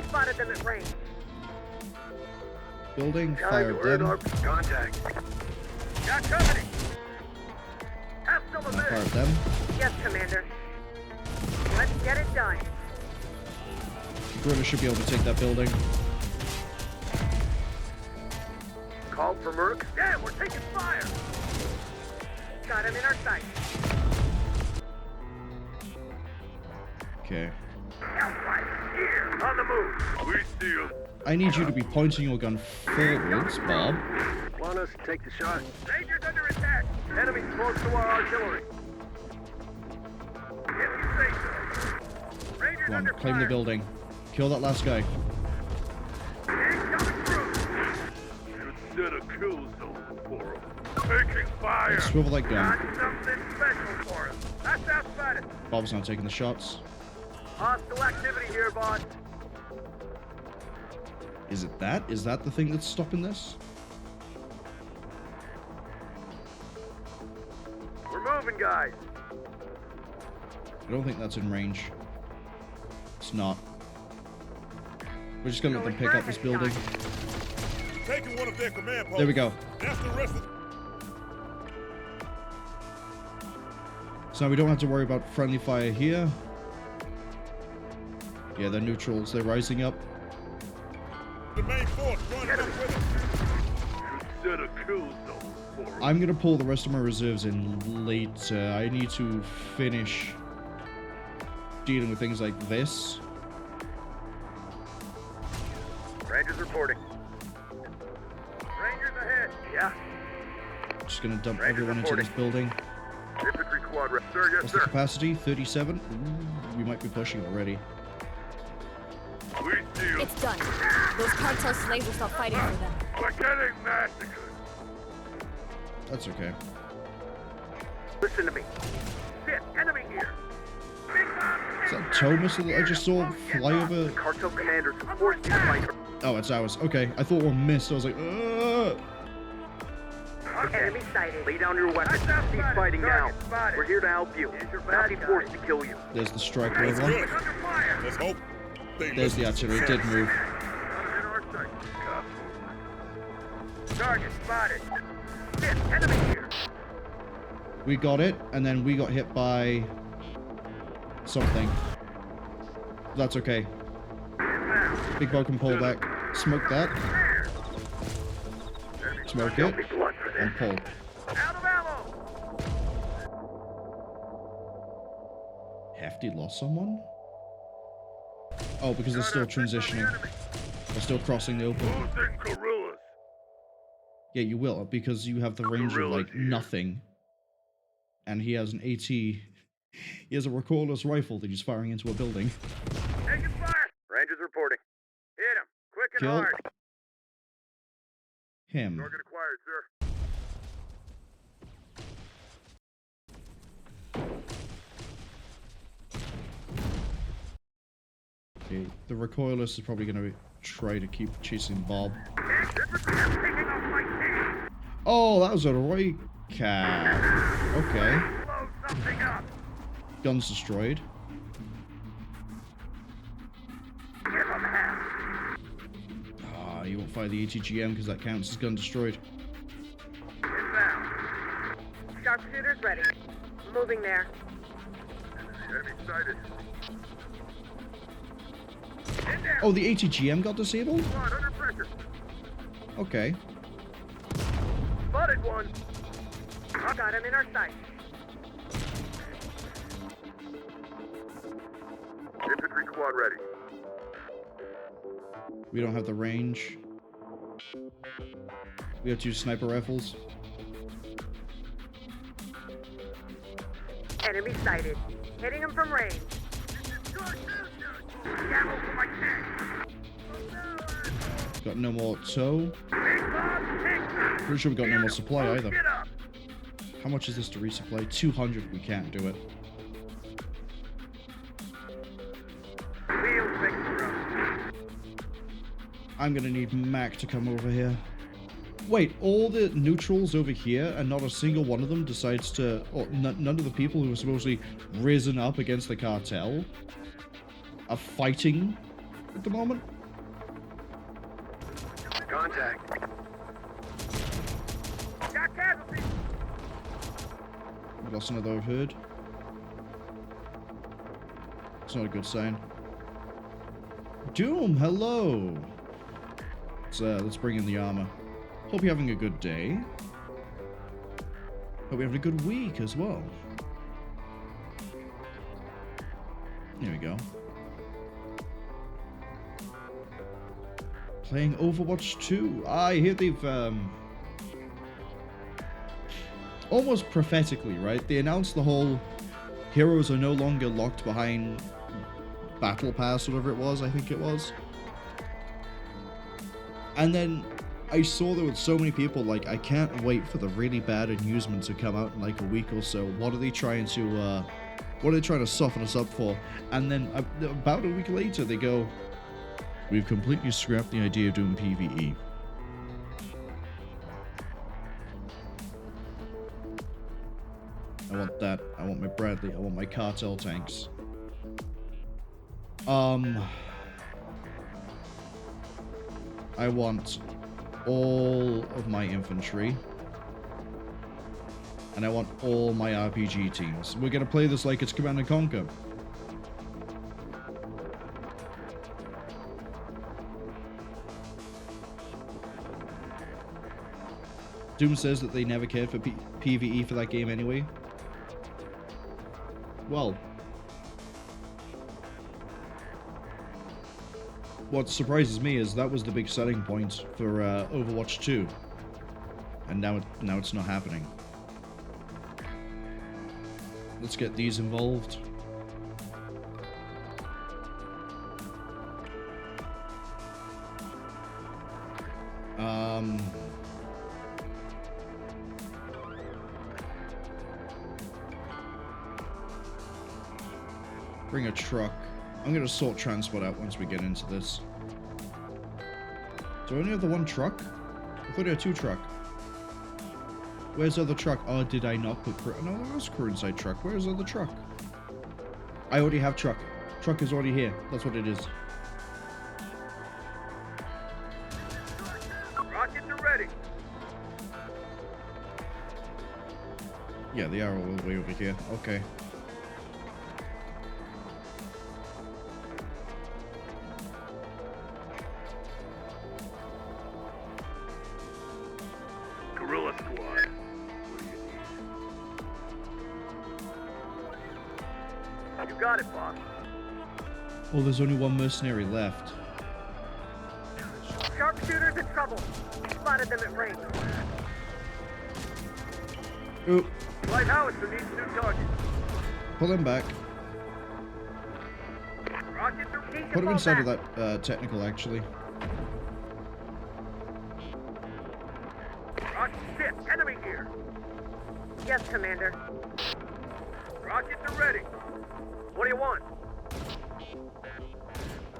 Spotted them at range. Building. Guys, Fired we're in them. our contact. Got company. Have some of this. Fired them. Yes, Commander. Let's get it done. Gorilla should be able to take that building. Call for Merc. Yeah, we're taking fire. Got him in our sight. Okay. Right here. On the move. We see 'em. I need you to be pointing your gun forwards, Bob. Want us to take the shot? Rangers under attack. Enemy close to our artillery. If you say so. Rangers Come on, under claim the fire. building. Kill that last guy. Incoming through. Consider kill zone for him. Taking fire. Let's swivel that gun. Got something special for us. That's outside it. Bob's not taking the shots. Hostile activity here, boss. Is it that? Is that the thing that's stopping this? We're moving, guys. I don't think that's in range. It's not. We're just gonna let them pick up this building. Taking one of their command posts. There we go. That's the rest of. So now we don't have to worry about friendly fire here. Yeah, they're neutrals. They're rising up. The main force joining up with them. Consider kill zone for him. I'm gonna pull the rest of my reserves in later. I need to finish dealing with things like this. Rangers reporting. Rangers ahead. Yeah. Just gonna dump Rangers everyone into this building. Infantry squad rep. Sir, yes, What's the sir. capacity? 37? Ooh, we might be pushing already. We see 'em. It's done. Those cartel slaves will stop fighting for them. We're getting massacred. That's okay. Listen to me. Shit, enemy here. Big bomb. Is that tow missile that I just saw fly over? Cartel commanders have forced you to fight. Oh, it's ours. Okay, I thought one missed. I was like, ugh. Enemy sighted. Lay down your weapons. Cease fighting now. We're here to help you. Not be forced to kill you. There's the strike That's level. good. Let's hope. They There's the listen. artillery. It did move. Target spotted. Shit, enemy here. We got it, and then we got hit by something. That's okay. Big boat can pull back. Smoke that. Smoke it. And pull. Out of ammo! Hefty lost someone? Oh, because they're still transitioning. They're still crossing the open. Losing gorillas. Yeah, you will, because you have the range of, like, nothing. And he has an AT. He has a recoilless rifle that he's firing into a building. Taking fire! Rangers reporting. Hit him. Quick and Kill hard. him. Target acquired, sir. Okay, the recoilless is probably going to try to keep chasing Bob. Oh, that was a Roy cat. Okay. Guns destroyed. Ah, you won't fire the ATGM because that counts as gun destroyed. Sharpshooters ready. Moving there. Enemy sighted. Oh, the ATGM got disabled? Under pressure. Okay. Spotted one. I got him in our sight. Infantry squad ready. We don't have the range. We have 2 sniper rifles. Enemy sighted. Hitting him from range. Got no more tow. Pretty sure we got no more supply either. How much is this to resupply? 200. We can't do it. I'm gonna need Mac to come over here. Wait, all the neutrals over here, and not a single one of them decides to... Or none of the people who are supposedly risen up against the cartel are fighting at the moment? Contact. Got casualties. We lost another overheard. It's not a good sign. Doom, hello! Let's bring in the armor. Hope you're having a good day. Hope you're having a good week as well. Here we go. Playing Overwatch 2. I hear they've, almost prophetically, right? They announced the whole heroes are no longer locked behind Battle Pass, whatever it was, I think it was. And then I saw there were so many people like, I can't wait for the really bad amusement to come out in like a week or so. What are they trying to soften us up for? And then about a week later they go, we've completely scrapped the idea of doing PvE. I want that. I want my Bradley. I want my Cartel tanks. I want all of my infantry. And I want all my RPG teams. We're gonna play this like it's Command & Conquer. Doom says that they never cared for PvE for that game anyway. Well, what surprises me is that was the big selling point for Overwatch 2, and now it's not happening. Let's get these involved. Bring a truck. I'm gonna sort transport out once we get into this. Do I only have the one truck? I thought I had 2 truck. Where's the other truck? Oh, did I not put crew? No, there was crew inside truck. Where's the other truck? I already have truck. Truck is already here. That's what it is. Rockets are ready. Yeah, they are all the way over here. Okay. Guerrilla Squad. You got it, boss. Oh, there's only one mercenary left. Sharpshooters in trouble. Spotted them at range. Oh, Light howitzer needs new target. pull him back. Rockets are Need to Put him fall inside of back. that technical, actually. rocket shit. Enemy here. Yes, Commander. Rockets are ready. What do you want?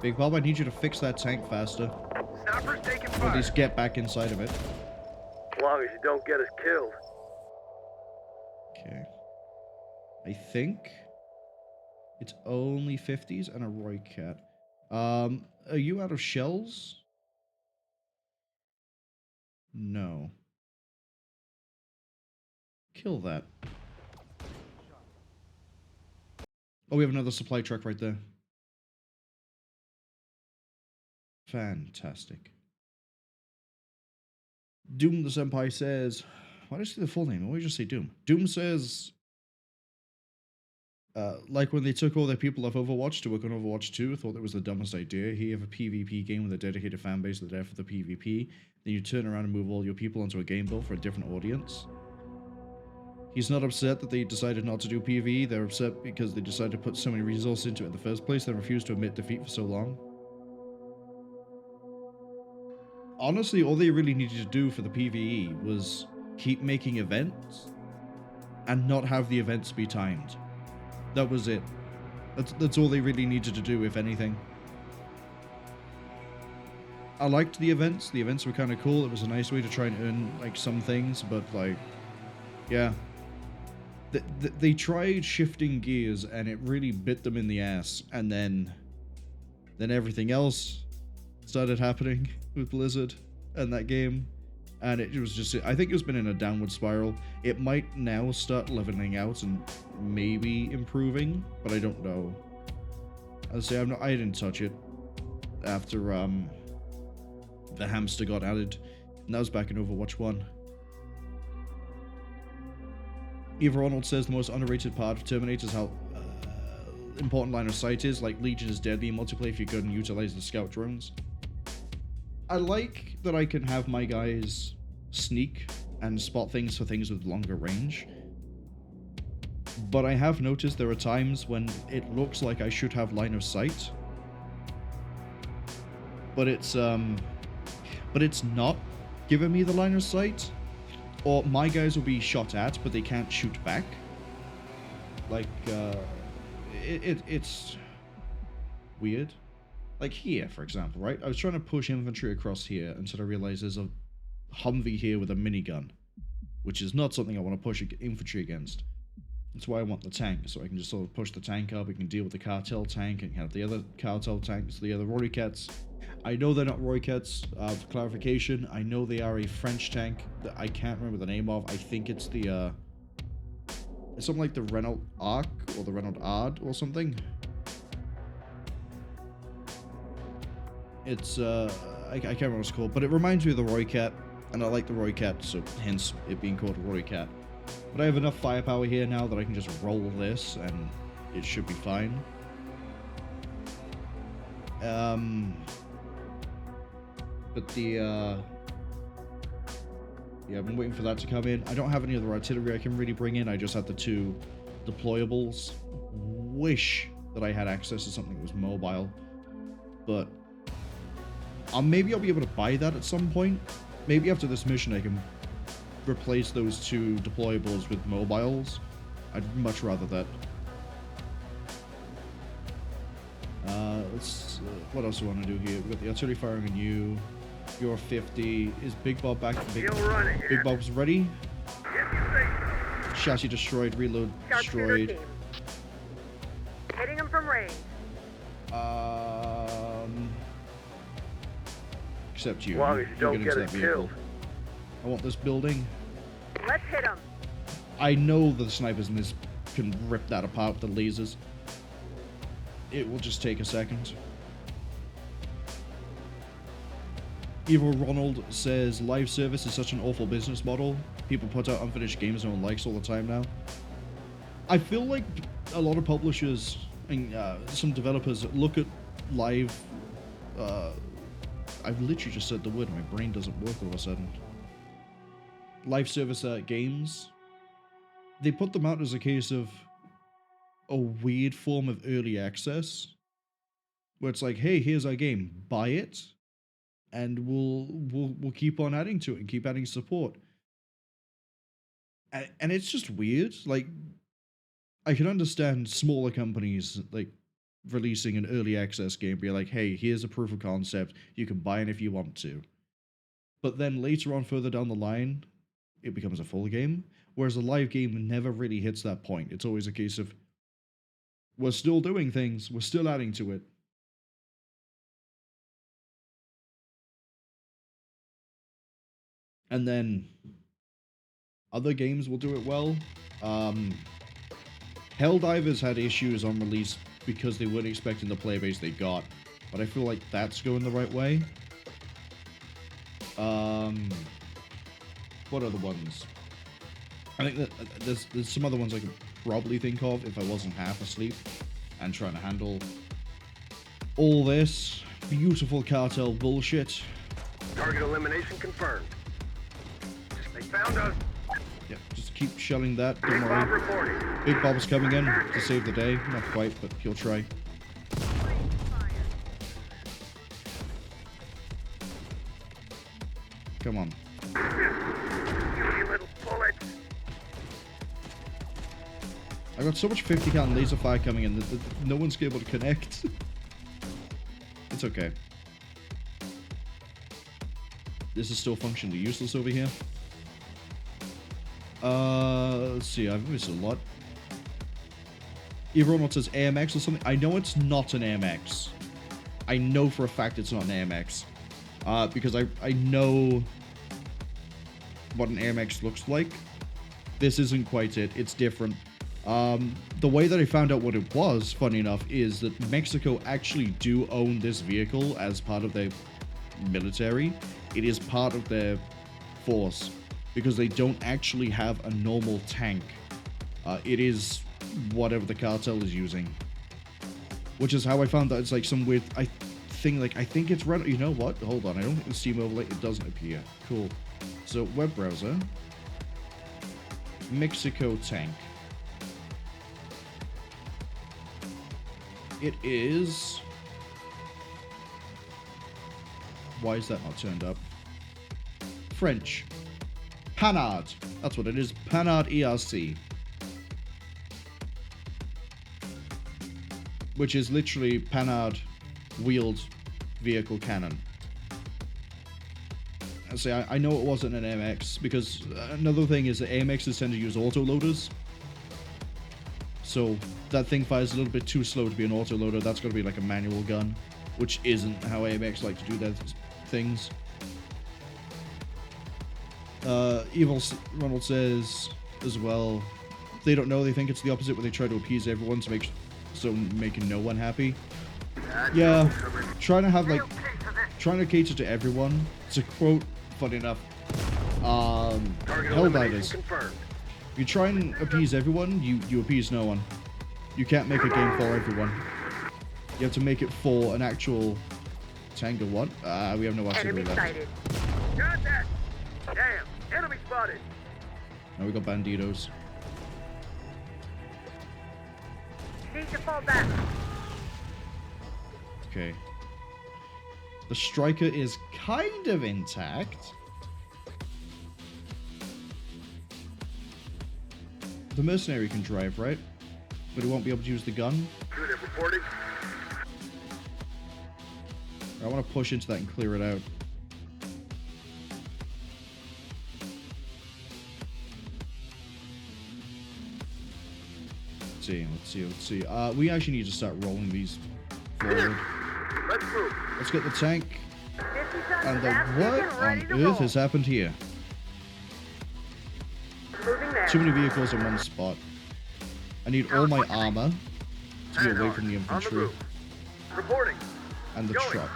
Big Bob, I need you to fix that tank faster. Snipers taking Or at fire. least get back inside of it. As long as you don't get us killed. Okay. I think it's only 50s and a Roy Cat. Are you out of shells? No. Kill that. Oh, we have another supply truck right there. Fantastic. Doom the Senpai says... Why did I say the full name? Why would you just say Doom? Doom says... like when they took all their people off Overwatch to work on Overwatch 2, I thought that was the dumbest idea. Here you have a PvP game with a dedicated fan base that are there for the PvP. Then you turn around and move all your people onto a game build for a different audience. He's not upset that they decided not to do PvE. They're upset because they decided to put so many resources into it in the first place. They refused to admit defeat for so long. Honestly, all they really needed to do for the PvE was keep making events and not have the events be timed. That was it. That's all they really needed to do, if anything. I liked the events. The events were kind of cool. It was a nice way to try and earn, like, some things, but, like, yeah. They tried shifting gears, and it really bit them in the ass, and then everything else started happening with Blizzard and that game, and it was just, I think it's been in a downward spiral. It might now start leveling out and maybe improving, but I don't know. I say I didn't touch it after the hamster got added, and that was back in Overwatch 1. Eva Arnold says the most underrated part of Terminator is how important line of sight is. Like, Legion is deadly in multiplayer if you're good and utilize the scout drones. I like that I can have my guys sneak and spot things for things with longer range. But I have noticed there are times when it looks like I should have line of sight. But it's not giving me the line of sight. Or my guys will be shot at, but they can't shoot back. Like, it's weird. Like here, for example, right? I was trying to push infantry across here until I realized there's a Humvee here with a minigun, which is not something I want to push infantry against. That's why I want the tank, so I can just sort of push the tank up. We can deal with the Cartel tank and have the other Cartel tanks, the other Roy Cats. I know they're not Roy Cats, for clarification. I know they are a French tank that I can't remember the name of. I think it's the, it's something like the Renault Arc or the Renault Ard or something. It's, I can't remember what it's called, but it reminds me of the Roy Cat, and I like the Roy Cat, so hence it being called a Roy Cat. But I have enough firepower here now that I can just roll this, and it should be fine. But the, yeah, I've been waiting for that to come in. I don't have any other artillery I can really bring in. I just have the 2 deployables. Wish that I had access to something that was mobile. But maybe I'll be able to buy that at some point. Maybe after this mission I can replace those 2 deployables with mobiles. I'd much rather that. What else do I want to do here? We've got the artillery firing on you. You're 50. Is Big Bob back? Big Bob's ready. Chassis destroyed. Reload destroyed. Team. Hitting him from range. Except you. As long as you don't get into it that vehicle. killed. I want this building. Let's hit him. I know the snipers in this can rip that apart with the lasers. It will just take a second. Evil Ronald says, live service is such an awful business model. People put out unfinished games no one likes all the time now. I feel like a lot of publishers and some developers look at live... I've literally just said the word, my brain doesn't work all of a sudden. Live service games. They put them out as a case of a weird form of early access. Where it's like, hey, here's our game, buy it. And we'll keep on adding to it and keep adding support. And it's just weird. Like, I can understand smaller companies like releasing an early access game, be like, hey, here's a proof of concept, you can buy it if you want to. But then later on, further down the line, it becomes a full game. Whereas a live game never really hits that point. It's always a case of, we're still doing things, we're still adding to it. And then other games will do it well. Helldivers had issues on release because they weren't expecting the player base they got, but I feel like that's going the right way. What other ones? I think that there's some other ones I could probably think of if I wasn't half asleep and trying to handle all this beautiful cartel bullshit. Target elimination confirmed. They found us. Yeah, just keep shelling that. Don't Big Bob worry. reporting. Big Bob's coming in to save the day. Not quite, but he'll try. Come on. You little bullets. I got so much 50 cal laser fire coming in that no one's able to connect. It's okay. This is still functionally useless over here. Let's see, I've missed a lot. Everyone says AMX or something. I know it's not an AMX. I know for a fact it's not an AMX. Because I know what an AMX looks like. This isn't quite it. It's different. The way that I found out what it was, funny enough, is that Mexico actually do own this vehicle as part of their military. It is part of their force because they don't actually have a normal tank. It is whatever the cartel is using, which is how I found that it's like some weird. I think it's red. You know what? Hold on. I don't think the Steam overlay. It doesn't appear. Cool. So web browser. Mexico tank. It is. Why is that not turned up? French. Panhard. That's what it is. Panhard ERC. Which is literally Panhard wheeled vehicle cannon. I say I know it wasn't an AMX because another thing is that AMXs tend to use autoloaders. So that thing fires a little bit too slow to be an autoloader. That's got to be like a manual gun, which isn't how AMX like to do their things. Evil Ronald says as well, they don't know, they think it's the opposite where they try to appease everyone to making no one happy. Yeah, trying to cater to everyone. It's a quote, funny enough, Helldivers. If you try and appease everyone, you appease no one. You can't make a game for everyone. You have to make it for an actual Tango what? We have no artillery left. Got that! Damn! Enemy spotted! Now we got banditos. Need to fall back. Okay. The striker is kind of intact. The mercenary can drive, right? But he won't be able to use the gun. Unit reporting. I want to push into that and clear it out. Let's see. We actually need to start rolling these forward. Let's move. Let's get the tank. 50 tons And of the ass what chicken ready on to earth roll. has happened here? Moving there. Too many vehicles in one spot. I need all my armor to be away from the infantry Reporting. and the truck.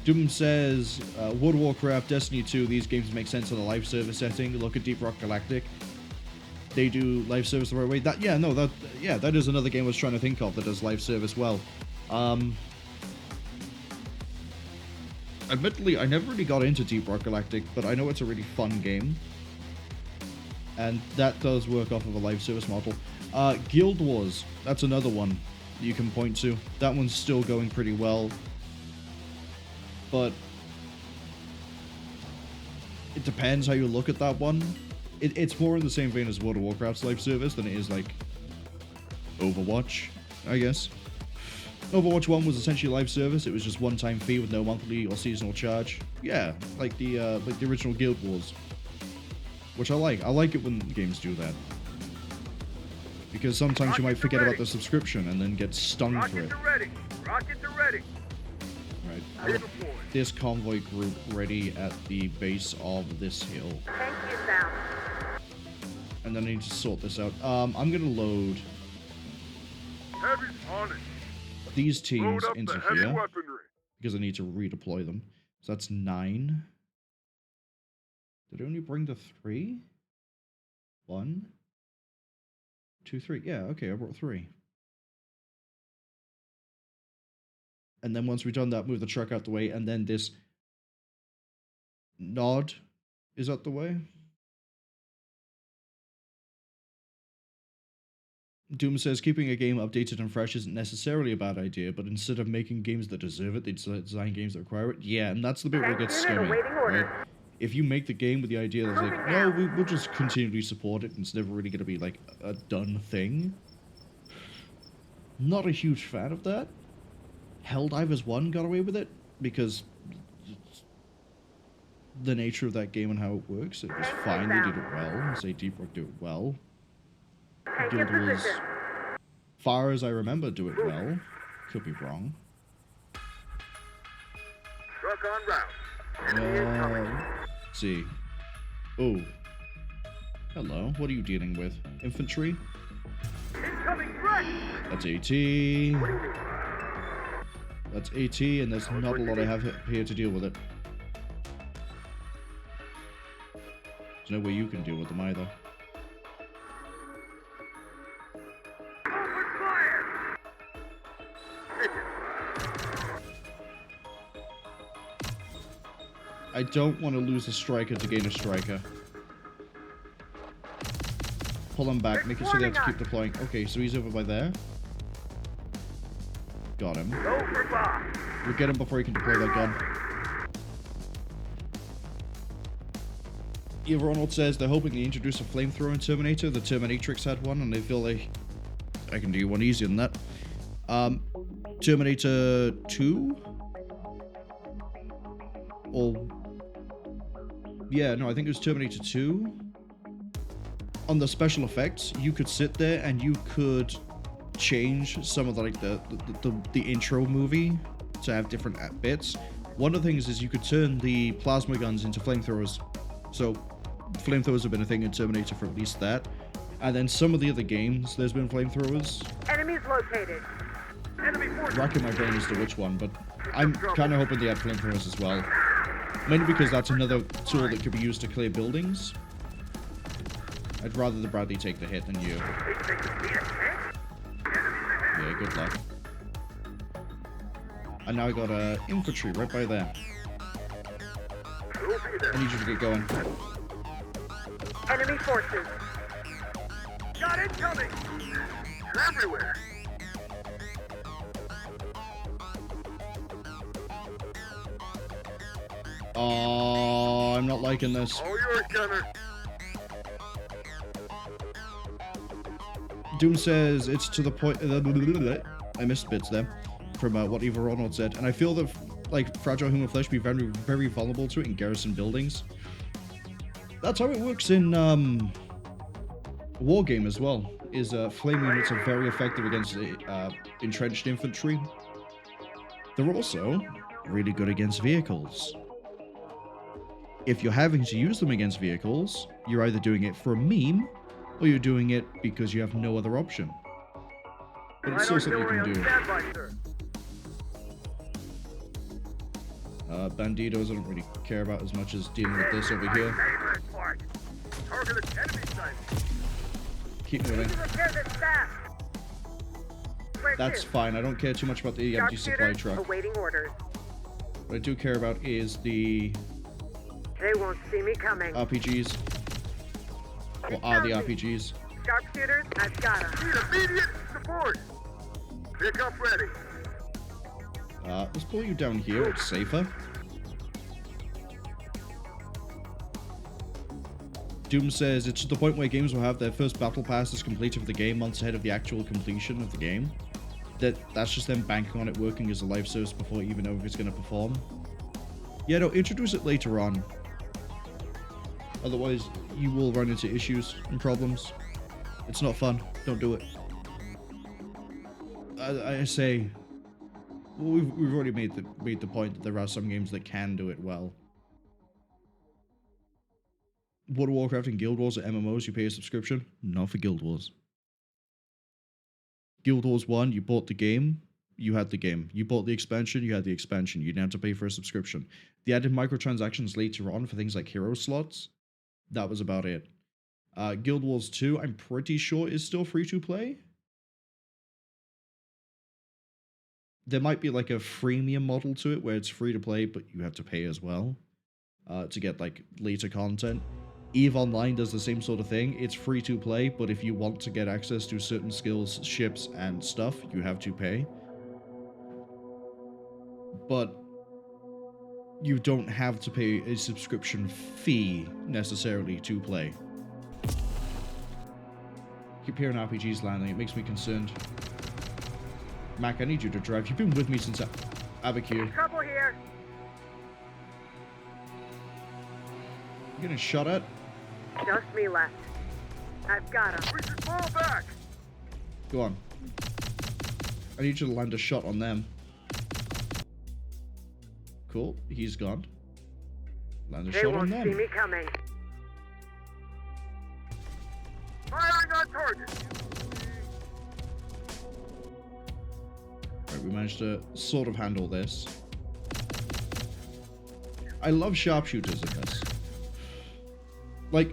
Doom says, World of Warcraft, Destiny 2, these games make sense in a live service setting. Look at Deep Rock Galactic. They do live service the right way. That is another game I was trying to think of that does live service well. Admittedly, I never really got into Deep Rock Galactic, but I know it's a really fun game. And that does work off of a live service model. Guild Wars, that's another one you can point to. That one's still going pretty well. But it depends how you look at that one. It's more in the same vein as World of Warcraft's live service than it is like Overwatch, I guess. Overwatch 1 was essentially a live service. It was just one-time fee with no monthly or seasonal charge. Yeah, like the original Guild Wars, which I like. I like it when games do that, because sometimes you might forget about the subscription and then get stung for it. Rockets are ready. Right. I have this convoy group ready at the base of this hill. Tank is down. And then I need to sort this out. I'm gonna load Heavy's on it. these teams Load up into the heavy here weaponry. because I need to redeploy them. So that's 9. Did I only bring the 3? 1, 2, 3. Yeah, okay, I brought 3. And then once we've done that, move the truck out the way, and then this nod is out the way. Doom says, keeping a game updated and fresh isn't necessarily a bad idea, but instead of making games that deserve it, they design games that require it. Yeah, and that's the bit where it gets scummy, right? If you make the game with the idea that's like, no, we'll just continually support it, and it's never really going to be, like, a done thing. Not a huge fan of that. Helldivers 1 got away with it, because the nature of that game and how it works, it was fine, they did it well. Say Deep Rock do it well. Guild Wars, far as I remember, do it well. Could be wrong. Truck on route. Let's see. Oh. Hello. What are you dealing with? Infantry? Incoming threat. That's AT. That's AT, and there's not a lot I have here to deal with it. There's no way you can deal with them either. I don't want to lose a striker to gain a striker. Pull him back, make it so they have to keep deploying. Okay, so he's over by there. Got him. We'll get him before he can deploy that gun. Eva Ronald says they're hoping they introduce a flamethrower in Terminator. The Terminatrix had one, and they feel like I can do one easier than that. Terminator 2? Or... yeah, no, I think it was Terminator 2. On the special effects, you could sit there and you could change some of the intro movie to have different bits. One of the things is you could turn the plasma guns into flamethrowers. So flamethrowers have been a thing in Terminator for at least that. And then some of the other games, there's been flamethrowers. Enemies located. Enemy forces. Racking my brain as to which one, but I'm kind of hoping they have flamethrowers as well. Mainly because that's another tool that could be used to clear buildings. I'd rather the Bradley take the hit than you. Yeah, good luck. And now I got infantry right by there. I need you to get going. Enemy forces. Got incoming. They're everywhere. Oh, I'm not liking this. All yours, Gunner. Doom says it's to the point. I missed bits there from what Eva Ronald said, and I feel that like fragile human flesh be very, very vulnerable to it in garrison buildings. That's how it works in Wargame as well. Is flame units are very effective against entrenched infantry. They're also really good against vehicles. If you're having to use them against vehicles, you're either doing it for a meme, or you're doing it because you have no other option. But it's still something you can do. Banditos I don't really care about as much as dealing with this over here. Keep moving. That's fine, I don't care too much about the empty supply truck. Awaiting orders. What I do care about is the They won't see me coming. RPGs. Or are the RPGs. Sharpshooters, I've got 'em. Need immediate support. Pickup ready. Let's pull you down here, it's safer. Doom says, it's to the point where games will have their first battle passes completed for the game months ahead of the actual completion of the game. That's just them banking on it working as a live service before you even know if it's going to perform. Yeah, no, introduce it later on. Otherwise, you will run into issues and problems. It's not fun. Don't do it. I say, well, we've already made the point that there are some games that can do it well. World of Warcraft and Guild Wars are MMOs, you pay a subscription. Not for Guild Wars. Guild Wars 1, you bought the game, you had the game. You bought the expansion, you had the expansion. You didn't have to pay for a subscription. They added microtransactions later on for things like hero slots. That was about it. Guild Wars 2, I'm pretty sure is still free to play. There might be like a freemium model to it where it's free to play, but you have to pay as well to get like later content. EVE Online does the same sort of thing. It's free to play, but if you want to get access to certain skills, ships, and stuff, you have to pay. But you don't have to pay a subscription fee necessarily to play. Keep hearing RPGs landing, it makes me concerned. Mac, I need you to drive. You've been with me since Abaku. Trouble here. You getting shot at? Just me left. I've got 'em. We should fall back. Go on. I need you to land a shot on them. Cool, he's gone. Land a They shot on won't them. see me coming. Firing on target. Right, we managed to sort of handle this. I love sharpshooters in this. Like,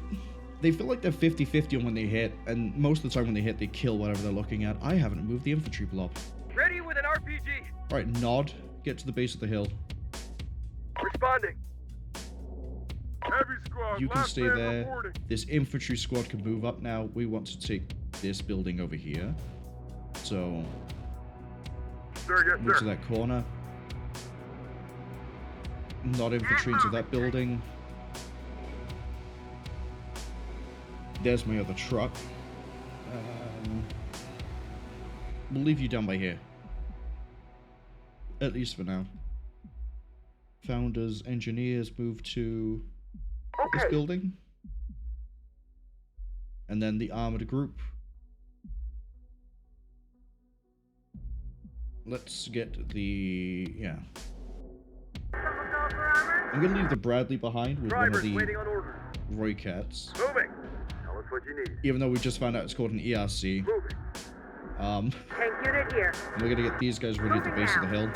they feel like they're 50-50 on when they hit, and most of the time when they hit, they kill whatever they're looking at. I haven't moved the infantry blob. Ready with an RPG. Alright, nod. Get to the base of the hill. Responding. Heavy squad. You can last stay man there. reporting. This infantry squad can move up now. We want to take this building over here. So, Sir, yes, move to sir. that corner. Not infantry into that building. There's my other truck. We'll leave you down by here. At least for now. Founders, engineers move to this building. And then the armored group. Let's get the... yeah. I'm gonna leave the Bradley behind with one of Drivers the waiting on orders. Roy Cats. Moving. Tell us what you need. Even though we just found out it's called an ERC. Moving. Tank unit here. And we're gonna get these guys ready at the base of the hill.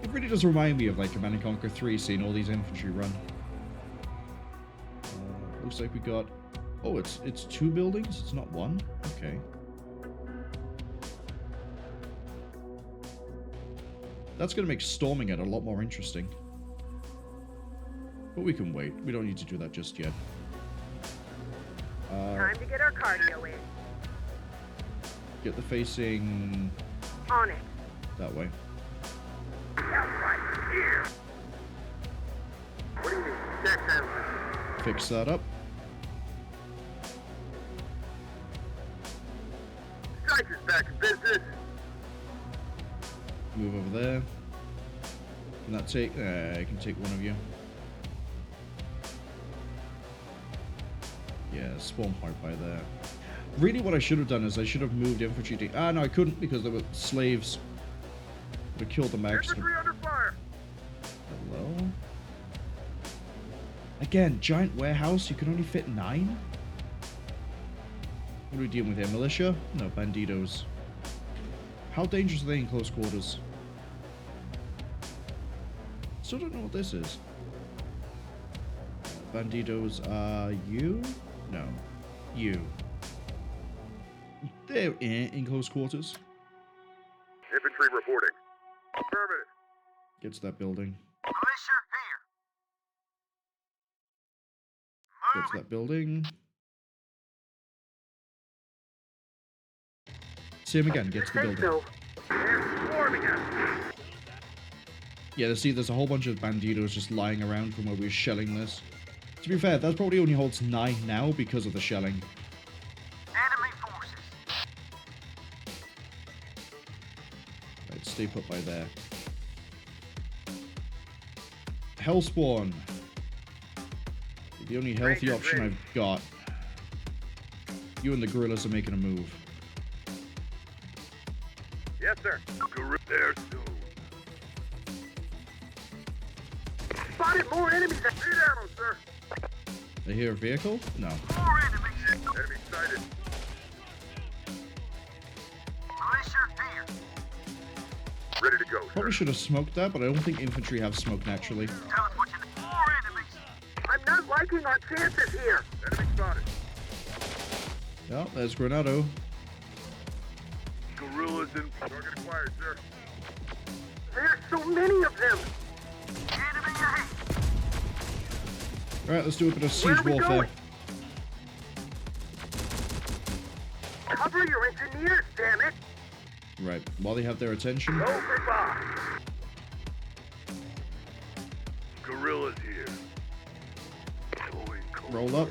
It really does remind me of like Command & Conquer 3, seeing all these infantry run. Looks like we got... oh, it's 2 buildings? It's not 1? Okay. That's going to make storming it a lot more interesting. But we can wait. We don't need to do that just yet. Time to get our cardio in. Get the facing... On it. that way. Right here. What do you need? Check handlers. Fix that up. Strikers back in business. Move over there. Can that take... I can take one of you. Yeah, spawn point by there. Really, what I should have done is I should have moved infantry to... Ah, no, I couldn't because there were slaves. Would have killed them by accident. Infantry under fire! Hello? Again, giant warehouse, you can only fit 9? What are we dealing with here? Militia? No, banditos. How dangerous are they in close quarters? Still don't know what this is. Banditos, you? No. You. They're in close quarters. Infantry reporting. Affirmative. Get to that building. Militia here. Get to that building. See him again, get to the building. They're swarming us. Yeah, see, there's a whole bunch of banditos just lying around from where we were shelling this. To be fair, that probably only holds 9 now because of the shelling. Enemy forces. Right, stay put by there. Hellspawn. The only healthy option I've got. You and the gorillas are making a move. Yes, sir. There soon. Spotted more enemies. Lead ammo, sir. I hear a vehicle? No. More enemies. Enemy sighted. Militia here. Ready to go, Probably should have smoked that, but I don't think infantry have smoke naturally. Tell us what you need. More enemies. I'm not liking our chances here. Enemy spotted. Oh, there's Granado. Gorillas in. Target acquired, sir. There's so many of them. Enemy ahead. Alright, let's do a bit of Where siege are we warfare. going? Cover your engineers, damn it. Right, while they have their attention. Go for bomb. Gorillas here. Roll up.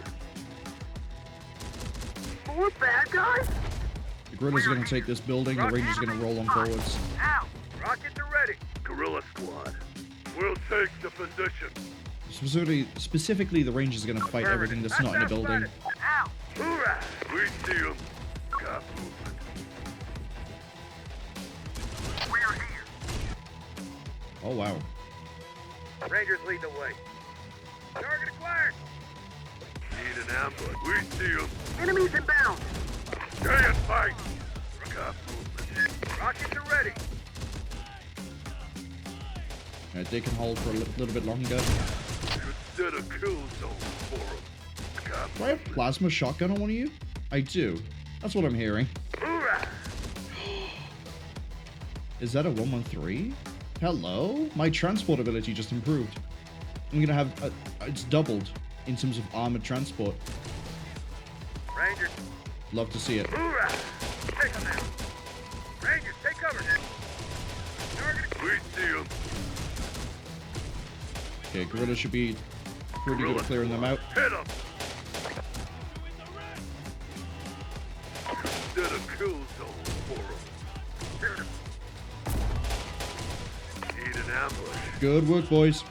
More bad guys? The gorillas are going to take this building. The rangers are going to roll on forwards. Out. Rockets are ready. Gorilla squad. We'll take the position. Specifically, the rangers are going to fight everything that's not in a building. Out. Hoorah. We see them. Got movement. We're here. Oh, wow. Rangers lead the way. Target acquired. Need an ambush. We see them. Enemies inbound. Stay and fight. Got movement. Rockets are ready. Alright, they can hold for a little bit longer. Set a kill zone for them. Do I have plasma shotgun on one of you? I do. That's what I'm hearing. Hoorah. Is that a 113? Hello? My transport ability just improved. I'm gonna have... it's doubled in terms of armored transport. Rangers. Love to see it. Hoorah. Take them out. Rangers, take cover. Target. We see them. Okay, gorillas should be pretty good at clearing them out. Hit them. Set a kill zone for them. Need an ambush. Good work, boys.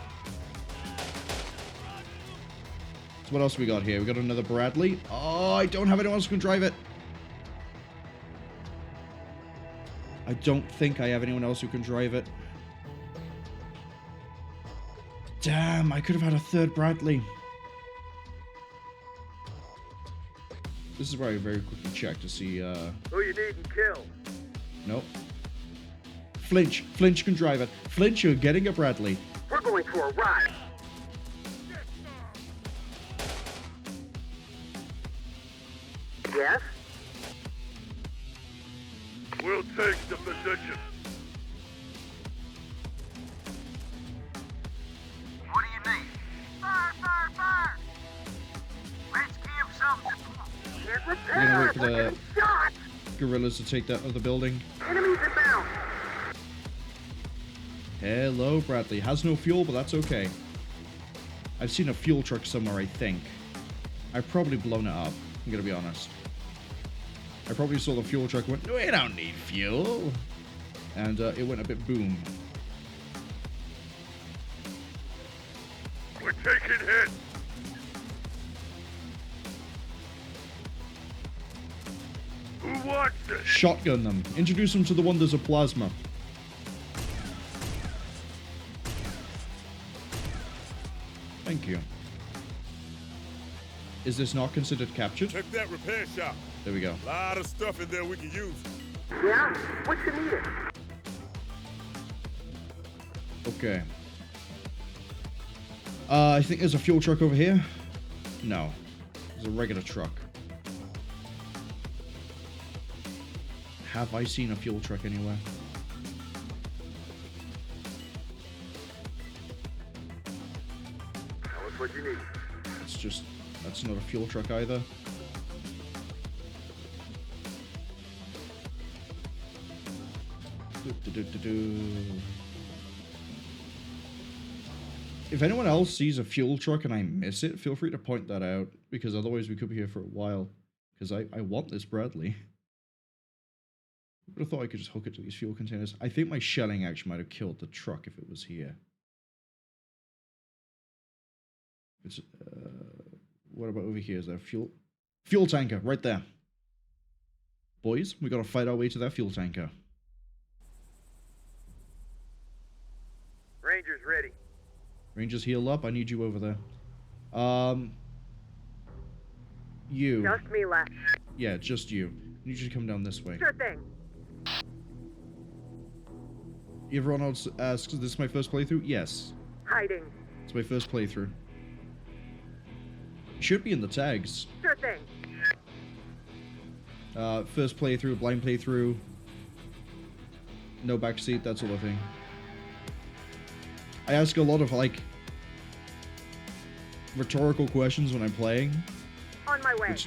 So what else we got here? We got another Bradley. Oh, I don't have anyone else who can drive it. I don't think I have anyone else who can drive it. Damn, I could have had a third Bradley. This is where I very quickly check to see, Who you need and kill. Nope. Flinch. Flinch can drive it. Flinch, you're getting a Bradley. We're going for a ride. Yes? We'll take the position. What do you need? Fire, fire, fire! Let's give something. Can't We're repair gonna wait it. for We're the getting shot. gorillas to take that other building. Enemies inbound. Hello, Bradley. Has no fuel, but that's okay. I've seen a fuel truck somewhere, I think. I've probably blown it up. I'm gonna be honest. I probably saw the fuel truck and went, no, we don't need fuel. And it went a bit boom. We're taking hits. wants this? Shotgun them. Introduce them to the wonders of plasma. Thank you. Is this not considered captured? Check that repair shop. There we go. A lot of stuff in there we can use. Yeah? What you needed? Okay. I think there's a fuel truck over here. No. There's a regular truck. Have I seen a fuel truck anywhere? Tell us what you need. It's just... That's not a fuel truck either. If anyone else sees a fuel truck and I miss it, feel free to point that out, because otherwise we could be here for a while. Because I want this Bradley. I would have thought I could just hook it to these fuel containers. I think my shelling actually might have killed the truck if it was here. It's, what about over here? Is there a fuel tanker right there? Boys, we gotta fight our way to that fuel tanker. Ranger's ready. Rangers heal up. I need you over there. You. Just me left. Yeah, just you. I need you to come down this way. Sure thing. Everyone else asks, is this my first playthrough? Yes. Hiding. It's my first playthrough. Should be in the tags. Sure thing. First playthrough, blind playthrough. No backseat, that sort of thing. I ask a lot of, like, rhetorical questions when I'm playing. On my way. Which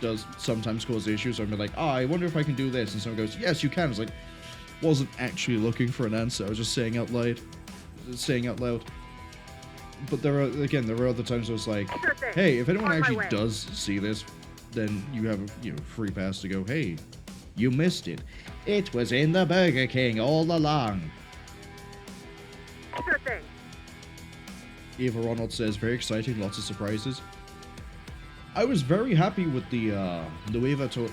does sometimes cause issues. I'm like, I wonder if I can do this. And someone goes, yes, you can. It's like, wasn't actually looking for an answer. I was just saying out loud. But there are other times where it's like, Sure thing. hey, if anyone On my actually way. does see this, then you have a free pass to go, hey, you missed it. It was in the Burger King all along. Sure thing. Eva Ronald says, very exciting, lots of surprises. I was very happy with the Nueva Tortuga?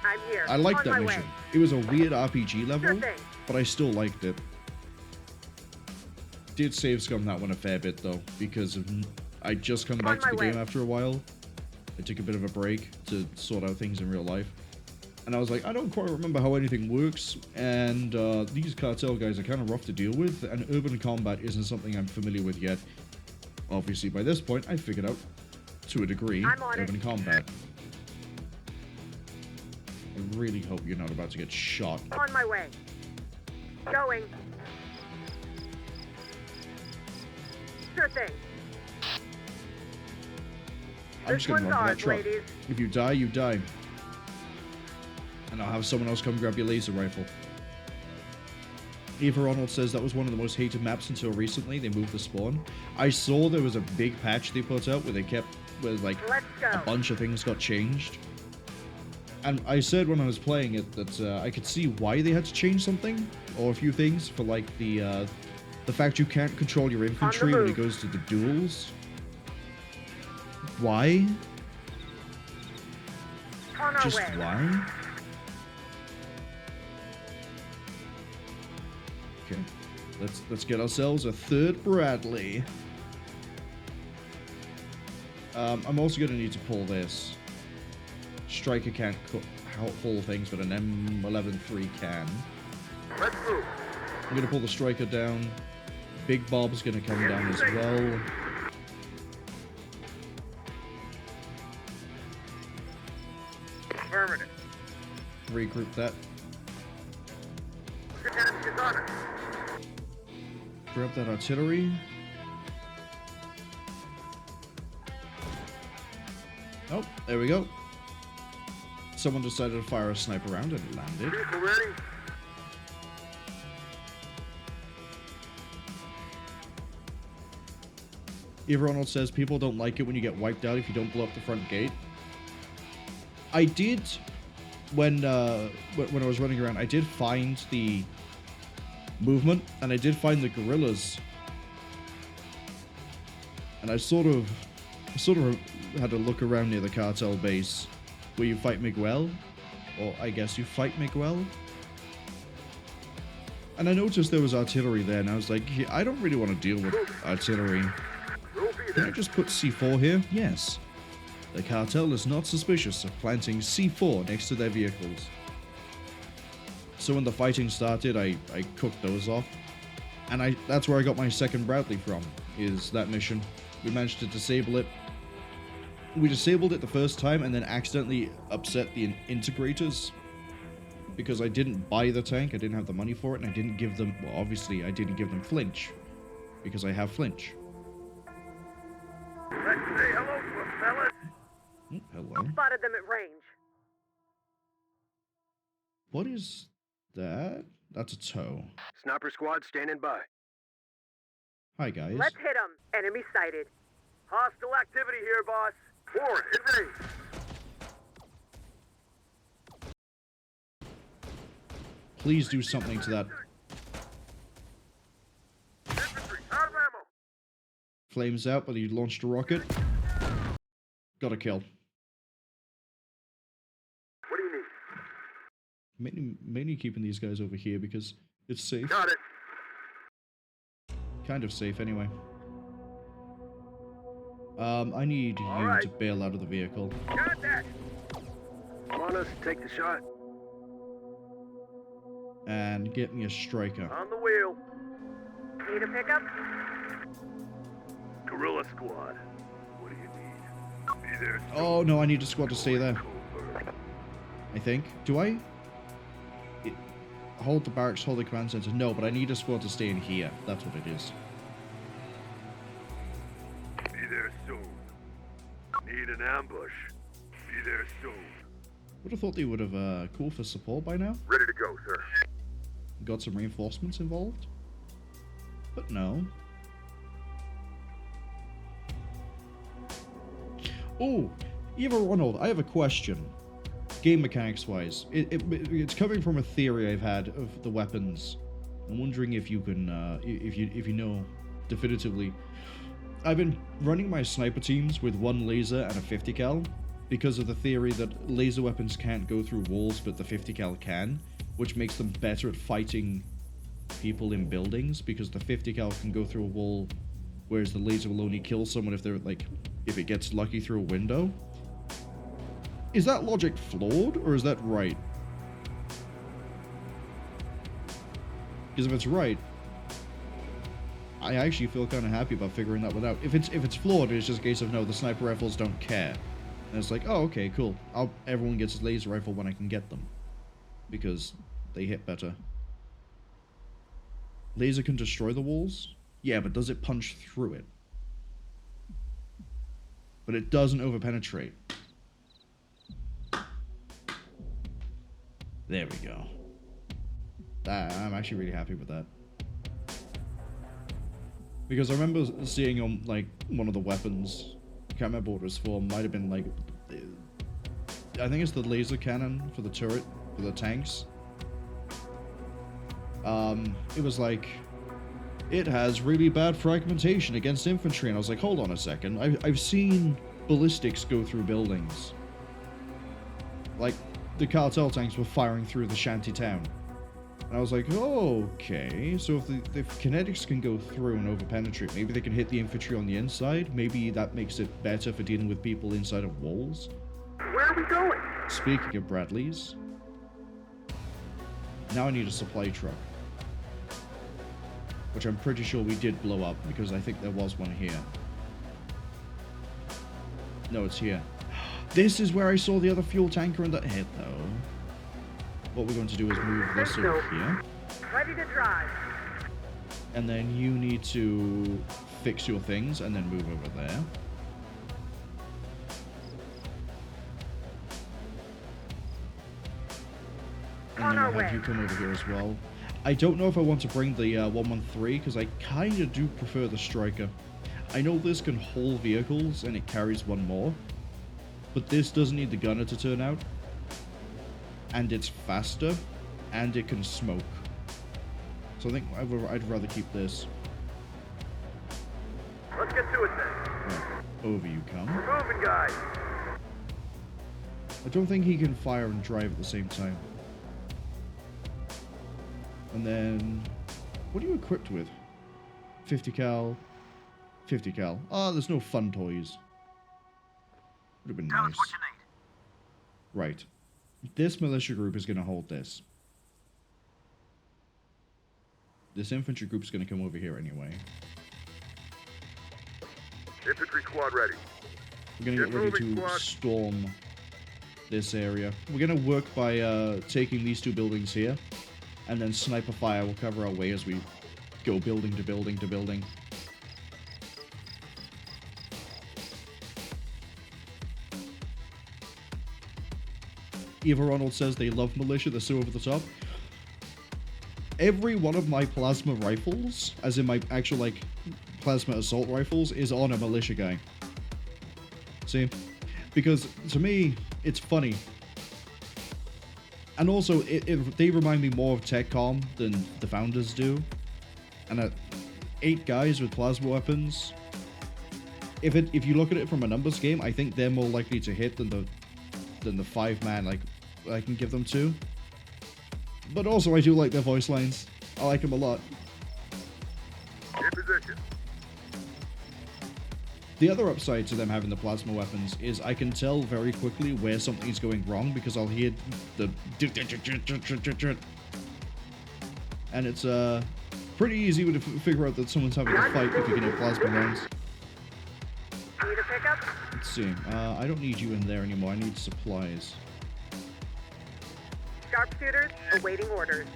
I'm here. I liked On that my mission. way. It was a weird RPG level, Sure thing. but I still liked it. Did save scum that one a fair bit though, because I just come back to my the way. game after a while. I took a bit of a break to sort out things in real life. And I was like, I don't quite remember how anything works, and these cartel guys are kind of rough to deal with, and urban combat isn't something I'm familiar with yet. Obviously, by this point, I figured out, to a degree, I'm on urban it. combat. I really hope you're not about to get shot. On my way. Going. Sure thing. I'm This just gonna one's run for that ours, truck. ladies. If you die, you die. And I'll have someone else come grab your laser rifle. Eva Ronald says that was one of the most hated maps until recently. They moved the spawn. I saw there was a big patch they put out where like Let's go. a bunch of things got changed. And I said when I was playing it that I could see why they had to change something, or a few things, for like the fact you can't control your infantry when it move. goes to the duels. Why? On our Just way. why? Okay, let's get ourselves a third Bradley. I'm also gonna need to pull this. Striker can't haul things, but an M11-3 can. Let's move. I'm gonna pull the Striker down. Big Bob's gonna come down as well. Affirmative. Regroup that. Lieutenant is on it. Grab that artillery. Oh, there we go. Someone decided to fire a sniper round and it landed. Vehicle ready. Eva Ronald says people don't like it when you get wiped out if you don't blow up the front gate. I did, when I was running around, I did find the movement, and I did find the guerrillas. And I sort of had a look around near the cartel base, where you fight Miguel, or I guess you fight Miguel. And I noticed there was artillery there, and I was like, I don't really want to deal with artillery. Can I just put C4 here? Yes. The cartel is not suspicious of planting C4 next to their vehicles. So when the fighting started, I cooked those off. And that's where I got my second Bradley from, is that mission. We managed to disable it. We disabled it the first time and then accidentally upset the integrators. Because I didn't buy the tank, I didn't have the money for it, and I didn't give them, well, obviously I didn't give them flinch. Because I have flinch. Let's say hello to them, fellas. Hello. Spotted them at range. What is that? That's a tow. Sniper squad standing by. Hi, guys. Let's hit them. Enemy sighted. Hostile activity here, boss. Forward, in range. Please do something to that. Infantry, out of ammo. Flames out, but he launched a rocket. Got a kill. What do you need? Mainly keeping these guys over here because it's safe. Got it. Kind of safe anyway. I need you to bail out of the vehicle. Contact. Want us to take the shot? And get me a striker. On the wheel. Need a pickup? Guerrilla squad. What do you need? Be there. Oh no, I need a squad to stay there. I think. Do I? Hold the barracks, hold the command center. No, but I need a squad to stay in here. That's what it is. Be there soon. Need an ambush. Be there soon. Would have thought they would have called for support by now. Ready to go, sir. Got some reinforcements involved. But no. Oh, Eva Ronald, I have a question. Game mechanics wise, it's coming from a theory I've had of the weapons. I'm wondering if you can, if you know definitively. I've been running my sniper teams with one laser and a 50 cal because of the theory that laser weapons can't go through walls, but the 50 cal can, which makes them better at fighting people in buildings because the 50 cal can go through a wall, whereas the laser will only kill someone if they're like, if it gets lucky through a window. Is that logic flawed, or is that right? Because if it's right, I actually feel kind of happy about figuring that one out. If it's flawed, it's just a case of no, the sniper rifles don't care. And it's like, oh, okay, cool. Everyone gets a laser rifle when I can get them. Because they hit better. Laser can destroy the walls? Yeah, but does it punch through it? But it doesn't overpenetrate. There we go. I'm actually really happy with that. Because I remember seeing on, like, one of the weapons, I can't remember what it was for, might have been, like, I think it's the laser cannon for the turret, for the tanks. It was like, it has really bad fragmentation against infantry, and I was like, hold on a second, I've seen ballistics go through buildings. Like, the cartel tanks were firing through the shanty town. And I was like, oh, okay, so if the kinetics can go through and overpenetrate, maybe they can hit the infantry on the inside? Maybe that makes it better for dealing with people inside of walls? Where are we going? Speaking of Bradleys, now I need a supply truck. Which I'm pretty sure we did blow up, because I think there was one here. No, it's here. This is where I saw the other fuel tanker and that hit, though. What we're going to do is move this over here. Ready to drive. And then you need to fix your things and then move over there. And then I'll have you come over here as well. I don't know if I want to bring the 113 because I kind of do prefer the Striker. I know this can haul vehicles and it carries one more, but this doesn't need the gunner to turn out. And it's faster, and it can smoke. So I think I'd rather keep this. Let's get to it then. Right, over you come. We're moving, guys. I don't think he can fire and drive at the same time. And then, what are you equipped with? 50 cal, 50 cal. Ah, there's no fun toys. Would have been nice. Right. This militia group is going to hold this. This infantry group is going to come over here anyway. Infantry squad ready. We're going to get ready to storm this area. We're going to work by taking these two buildings here. And then sniper fire will cover our way as we go building to building to building. Eva Ronald says they love militia, they're so over the top. Every one of my plasma rifles, as in my actual, like, plasma assault rifles, is on a militia guy. See? Because, to me, it's funny. And also, they remind me more of TechCom than the Founders do. And 8 guys with plasma weapons, if you look at it from a numbers game, I think they're more likely to hit than the 5-man like I can give them to. But also, I do like their voice lines. I like them a lot. In position. The other upside to them having the plasma weapons is I can tell very quickly where something's going wrong because I'll hear the... And it's pretty easy to figure out that someone's having a fight if you can hit plasma rounds. Need a pickup? Let's see. I don't need you in there anymore. I need supplies. Sharpshooters awaiting orders.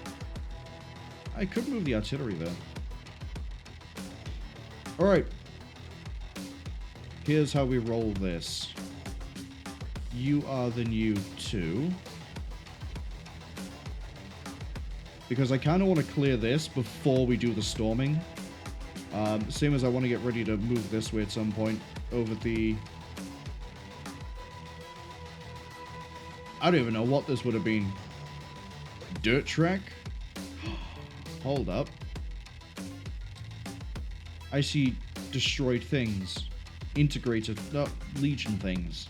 I could move the artillery there. Alright. Here's how we roll this. You are the new 2. Because I kind of want to clear this before we do the storming. Same as I want to get ready to move this way at some point over the... I don't even know what this would have been. Dirt track? Hold up. I see destroyed things. Integrated, no, Legion things.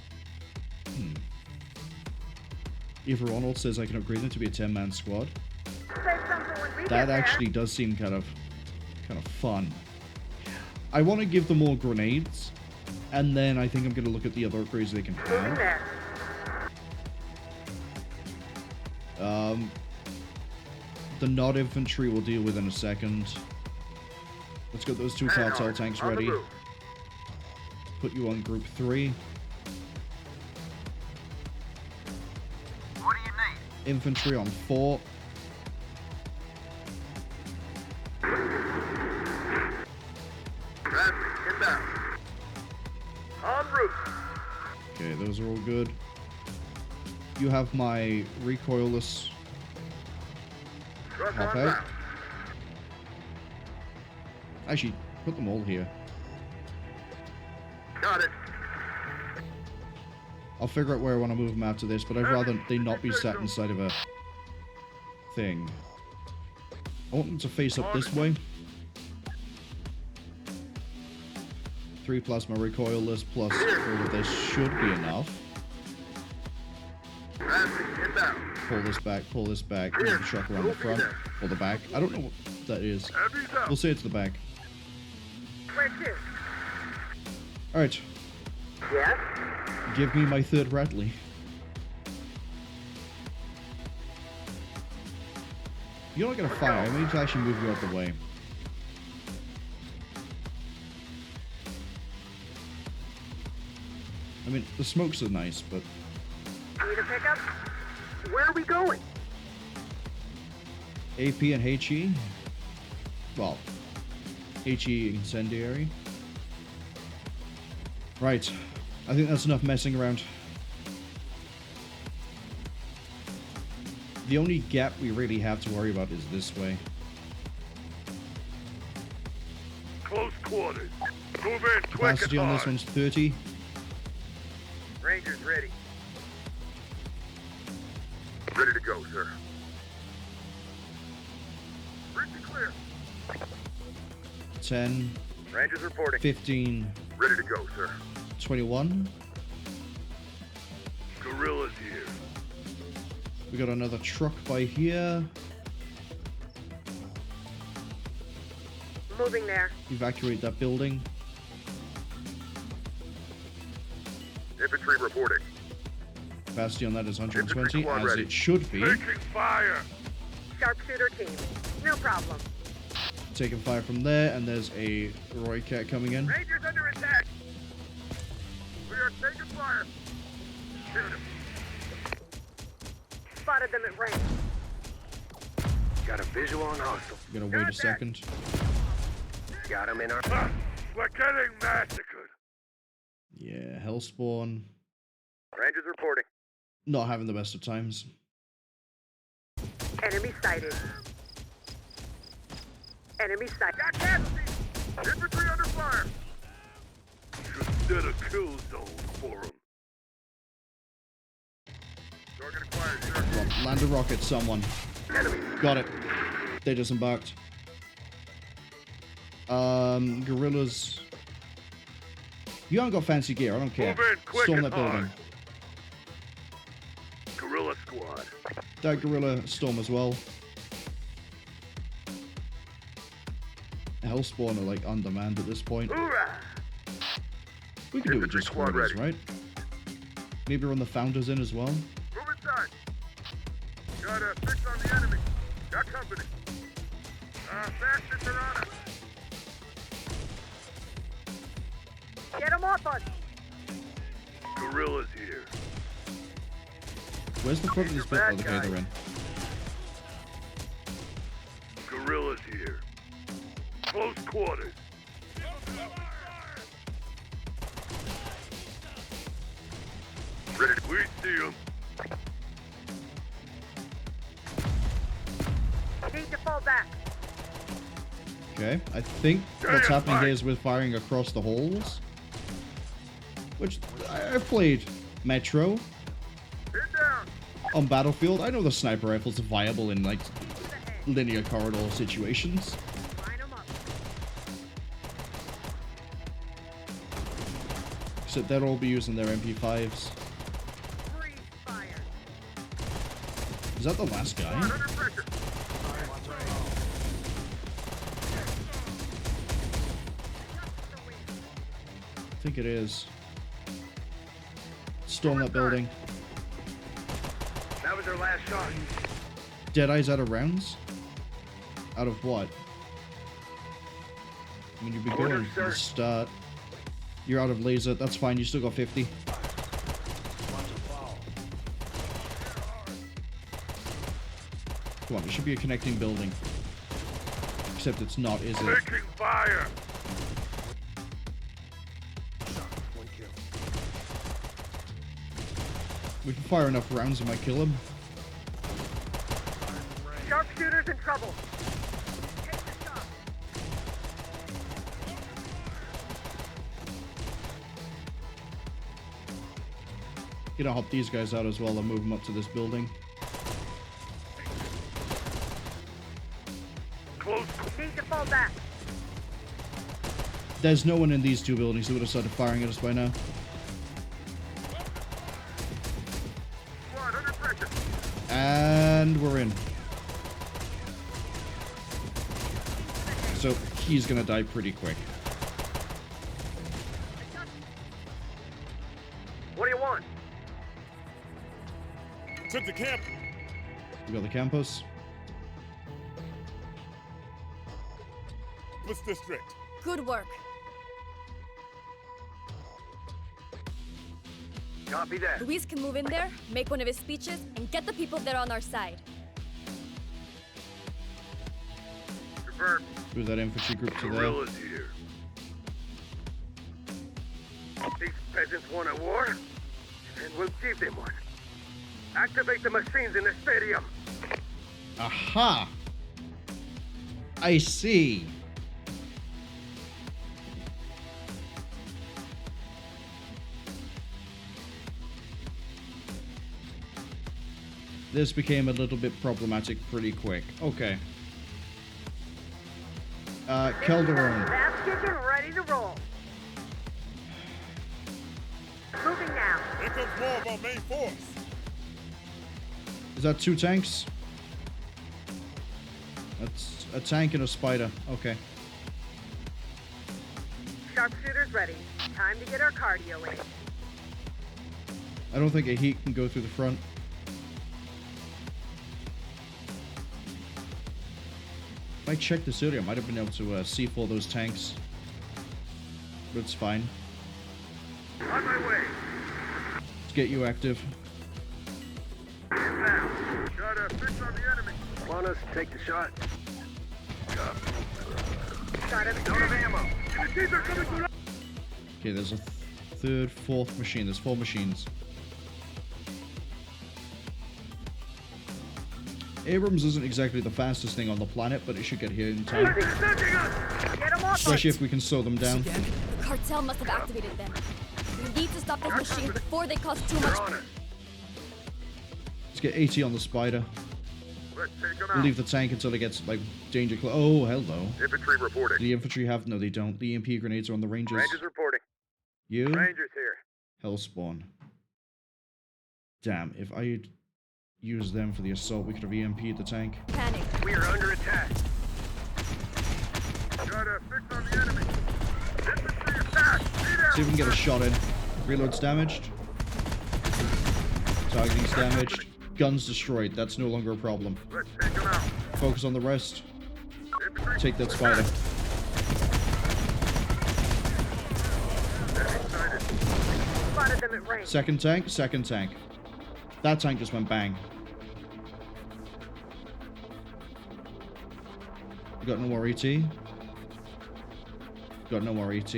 Eva Ronald says I can upgrade them to be a 10-man squad. That actually does seem kind of fun. I want to give them all grenades, and then I think I'm going to look at the other upgrades they can have. The not infantry we'll deal with in a second. Let's get those 2 Cartel tanks ready. Put you on group 3. What do you need? Infantry on 4. Inbound. En route. Okay, those are all good. You have my recoilless hop out. Actually, put them all here. Got it. I'll figure out where I want to move them after this, but I'd rather they not be sat inside of a thing. I want them to face up this way. 3 plasma recoilless plus all of this should be enough. Pull this back, move the truck around the front, or the back. I don't know what that is. We'll say it's the back. Where to? Alright. Yes? Give me my 3rd Rattly. You're not gonna fire, I need to actually move you out the way. I mean, the smokes are nice, but... Need a pickup? Where are we going? AP and HE? Well, HE incendiary. Right. I think that's enough messing around. The only gap we really have to worry about is this way. Close quarters. Move in quick Capacity and on this hard. one's 30. Rangers ready. Ready to go, sir. Bridge is clear. 10. Rangers reporting. 15. Ready to go, sir. 21. Guerrillas here. We got another truck by here. Moving there. Evacuate that building. Infantry reporting. Capacity on that is 120, Infantry squad as ready. it should be. Taking fire. Sharpshooter team. No problem. Taking fire from there, and there's a Roy Cat coming in. Rangers under attack. We are taking fire. Shoot him. Spotted them at range. Got a visual on hostile. Gonna wait a second. Got him in our... we're getting massacred. Yeah, Hellspawn. Rangers reporting. Not having the best of times. Enemy sighted. Enemy sighted. Got casualties. Infantry under fire. Should set a kill zone for them. Target acquired, sir. Come on, land a rocket, someone. Enemy. Got it. They disembarked. Gorillas. You haven't got fancy gear, I don't care. Move in quick Storm and that building. hard. Guerrilla squad. That gorilla storm as well. Hellspawn are like undermanned at this point. Hoorah! We can do it with Infantry just squad squatters, ready. right? Maybe run the founders in as well. Move inside. Got a fix on the enemy. Got company. Bastards are on us. Get them off us. Guerrillas here. Where's the front of this bit? Oh, okay, they're in. Guerrillas here. Close quarters. Ready. We see them. Need to fall back. Okay, I think what's happening here is we're firing across the halls. Which, I've played Metro Hit down. on Battlefield. I know the sniper rifles are viable in, like, linear corridor situations. Line them up. Except they'll all be using their MP5s. Freeze fire. Is that the last guy? Under pressure. I think it is. Storm that building. That was their last shot. Deadeye's out of rounds? Out of what? I mean, you'd be going from the start. You're out of laser. That's fine. You still got 50. Come on, it should be a connecting building. Except it's not, is it? Taking fire. We can fire enough rounds, we might kill him. Sharpshooters in trouble. Take the shot. Gonna help these guys out as well and move them up to this building. Close. Need to fall back. There's no one in these two buildings who would have started firing at us by now. Squad under pressure. And we're in. So he's gonna die pretty quick. What do you want? Took the camp. We got the campus. What's district? Good work. Copy that. Luis can move in there, make one of his speeches, and get the people there on our side. Confirmed. Move that infantry group to there. Guerrillas here. These peasants want a war, and we'll give them one. Activate the machines in the stadium. Aha! I see. This became a little bit problematic pretty quick. Okay. Calderon. Fast kicking, ready to roll. Moving now. Here comes more of our main force. Is that 2 tanks? That's a tank and a spider. Okay. Sharpshooters ready. Time to get our cardio in. I don't think a heat can go through the front. If I checked this earlier, I might have been able to C4 those tanks. But it's fine. On my way. Let's get you active. Inbound. Got a fix on the enemy. Want us to take the shot? Got him. Out of ammo. UTCs are coming through. Okay, there's a 3rd, 4th machine. There's 4 machines. Abrams isn't exactly the fastest thing on the planet, but it should get here in time. Get him off. Especially if we can slow them down. The cartel must have activated them. We need to stop those machines before they cause too much. Let's get AT on the spider. Let's take them We'll out. leave the tank until it gets, like, danger close. Oh, hello. Infantry reporting. The infantry have... No, they don't. The EMP grenades are on the Rangers. Rangers reporting. You? Rangers here. Hellspawn. Damn, if I used them for the assault, we could have EMP'd the tank. Panic. We are under attack. Got a fix on the enemy. Infantry attack. See if we can get a shot in. Reload's damaged. Targeting's damaged. Guns destroyed. That's no longer a problem. Let's take them out. Focus on the rest. Infantry Take that spider. Spotted them at range. Second tank, second tank. That tank just went bang. You got no more ET? Got no more ET.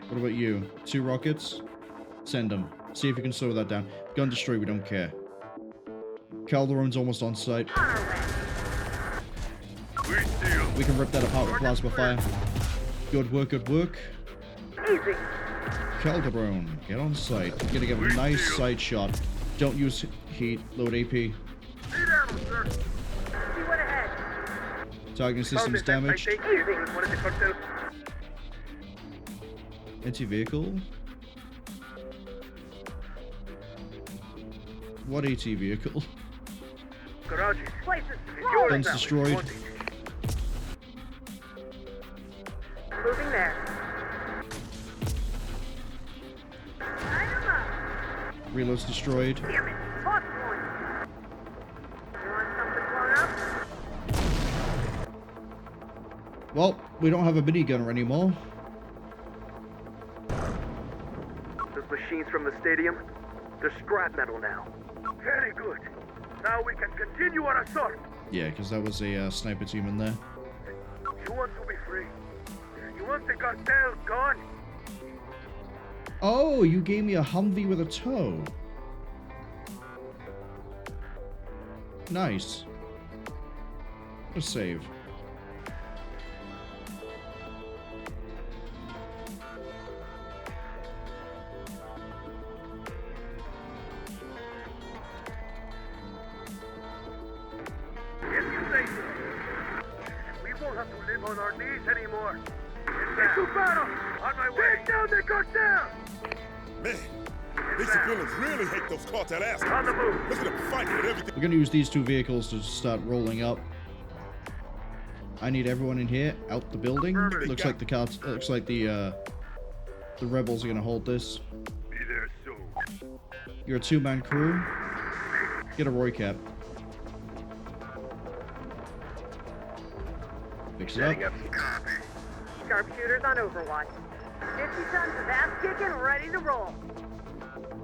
What about you? 2 rockets? Send them. See if you can slow that down. Gun destroy, we don't care. Calderon's almost on site. We can rip that apart with plasma fire. Good work, good work. Easy. Calderon, get on site. You're gonna get a nice side shot. Don't use heat. Load AP. Need ammo, sir. See what ahead. Targeting systems damaged. Easy. Anti-vehicle? What AT vehicle? Place is secure. Guns destroyed. Moving there. Reload's destroyed. Damn it. Lost one. You want something blown up? Well, we don't have a minigunner anymore. Those machines from the stadium, they're scrap metal now. Very good. Now we can continue our assault. Yeah, because that was a sniper team in there. You want to be free. You want the cartel gone. Oh, you gave me a Humvee with a tow. Nice. What a save. If you say so. We won't have to live on our knees anymore. Into battle! On my way! Take down the cartel! Man, these civilians really hate those cartel assholes. On the move! Look at them fighting with everything. We're gonna use these 2 vehicles to start rolling up. I need everyone in here out the building. Looks like the rebels are gonna hold this. Be there soon. You're a 2-man crew. Get a Roy cap. Fix it up. Copy. Sharpshooters on Overwatch. 50 tons of ass kicking, ready to roll.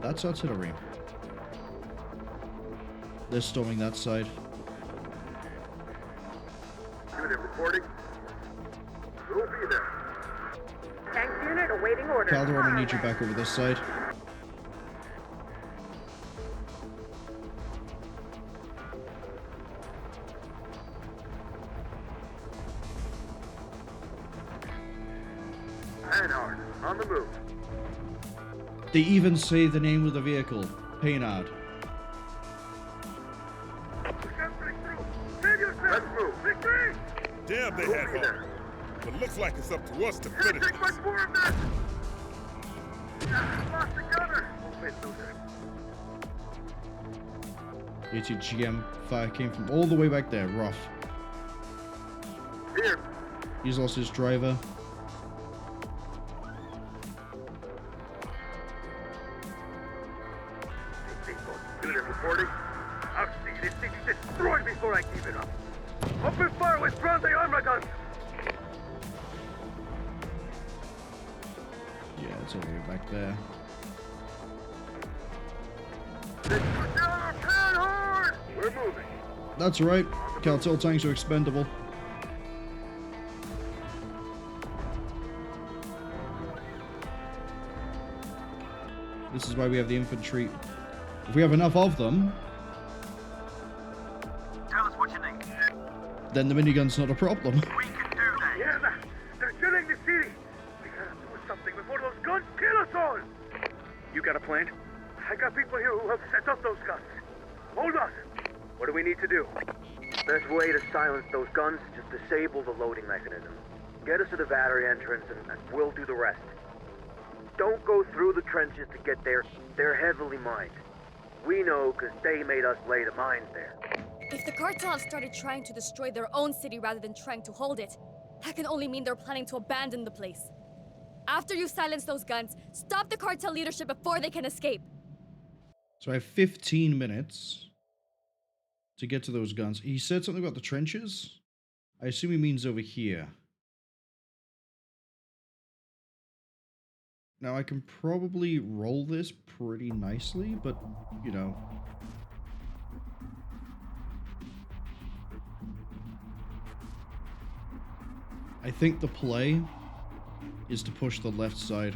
That's artillery. They're storming that side. Unit reporting. We'll be there. Tank unit awaiting orders. Calderon, I need you back over this side. Anard, on the move. They even say the name of the vehicle. Paynard. We can break through. Save yourself. Let's move. Victory! Damn, they had hope. But looks like it's up to us to Can't finish take much this. more of this. Lost the gunner. We'll fit through ATGM fire came from all the way back there. Rough. Here. He's lost his driver. Unit reporting. I'll see this thing destroyed before I give it up. Open fire with Bronze armor guns. Yeah, it's all the way back there. We're moving. That's right. Cartel tanks are expendable. This is why we have the infantry. If we have enough of them, Tell us what you need. then the minigun's not a problem. We can do that. Yeah, they're killing the city. We gotta do something before those guns kill us all. You got a plan? I got people here who have set up those guns. Hold on. What do we need to do? Best way to silence those guns is just disable the loading mechanism. Get us to the battery entrance and we'll do the rest. Don't go through the trenches to get there. They're heavily mined. We know because they made us lay the mines there. If the cartel have started trying to destroy their own city rather than trying to hold it, that can only mean they're planning to abandon the place. After you silence those guns, stop the cartel leadership before they can escape. So I have 15 minutes to get to those guns. He said something about the trenches. I assume he means over here. Now I can probably roll this pretty nicely, but, you know. I think the play is to push the left side.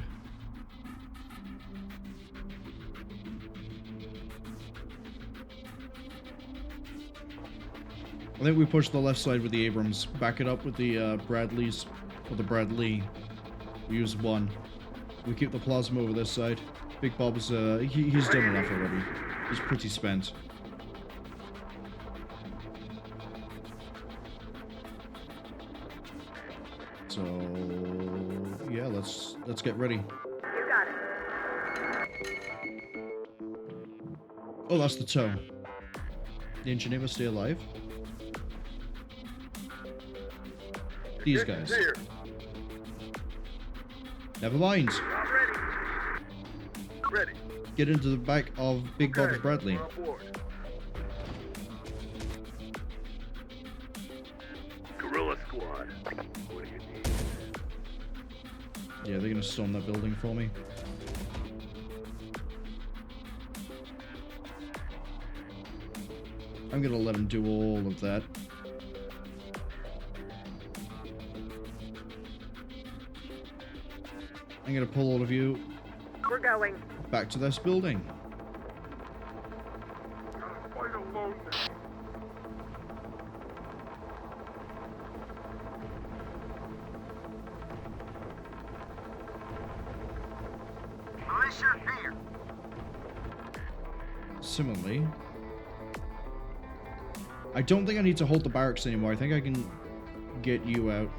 I think we push the left side with the Abrams. Back it up with the Bradleys, or the Bradley. We use one. We keep the plasma over this side. Big Bob's, he's done enough already. He's pretty spent. So, yeah, let's get ready. You got it. Oh, that's the tow. The engineer must stay alive. These guys. Never mind. I'm ready. Ready. Get into the back of Big Bob's Bradley. We're on board. Guerrilla Squad. What do you need? Yeah, they're gonna storm that building for me. I'm gonna let them do all of that. I'm gonna pull all of you We're going. back to this building. Quite alone now. Militia here. Similarly, I don't think I need to hold the barracks anymore. I think I can get you out.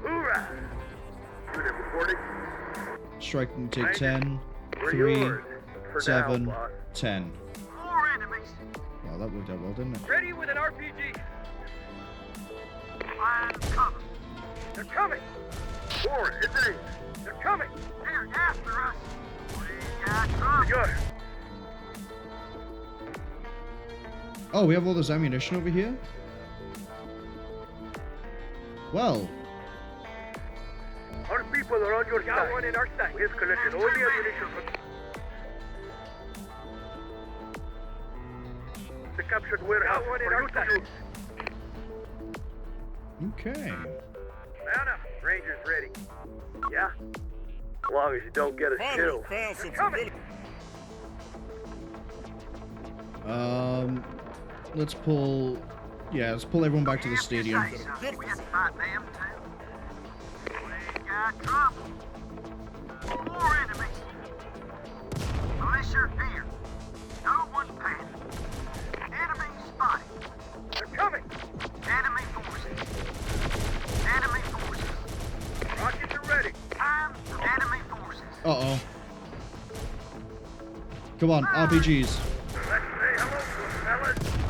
Hoorah! Unit reporting. Strike and take 10, We're 3, yours. For 7, now, boss. 10. More enemies. Well, that worked out well, didn't it? Ready with an RPG. Find cover. They're coming. Warren, it's aimed. They're coming. They're after us. We got trouble. Good. Oh, we have all this ammunition over here? Well, Our people are on your side. Got one in our sight. We've collected all the ammunition from the captured warehouse. Got one in our sight. okay. Man up. Rangers ready. Yeah? As long as you don't get us killed. They're coming. Let's pull... Yeah, let's pull everyone back to the stadium. We had to fight them too. We got trouble. More enemies. Militia here. No one panic. Enemy spotted. They're coming. Enemy forces. Enemy forces. Rockets are ready. Time. Enemy forces. Uh-oh. Come on, RPGs. Let's say hello to them, fellas.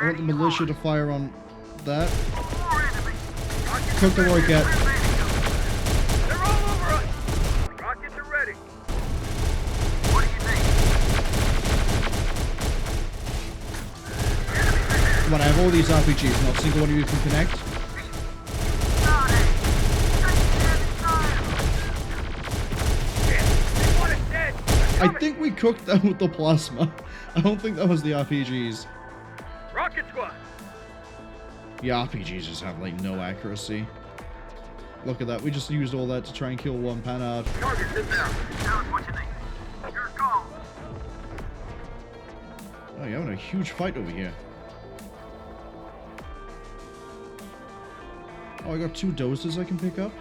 I want the militia to fire on that. Cook the rocket. They're all over us! Rockets are ready. What do you think? Come on, I have all these RPGs, not a single one of you can connect. I think we cooked them with the plasma. I don't think that was the RPGs. Rocket squad! The RPGs just have, like, no accuracy. Look at that, we just used all that to try and kill one Panhard. Target, sit down. Tell us what you need. Your call. Oh, you're having a huge fight over here. Oh, I got 2 doses I can pick up.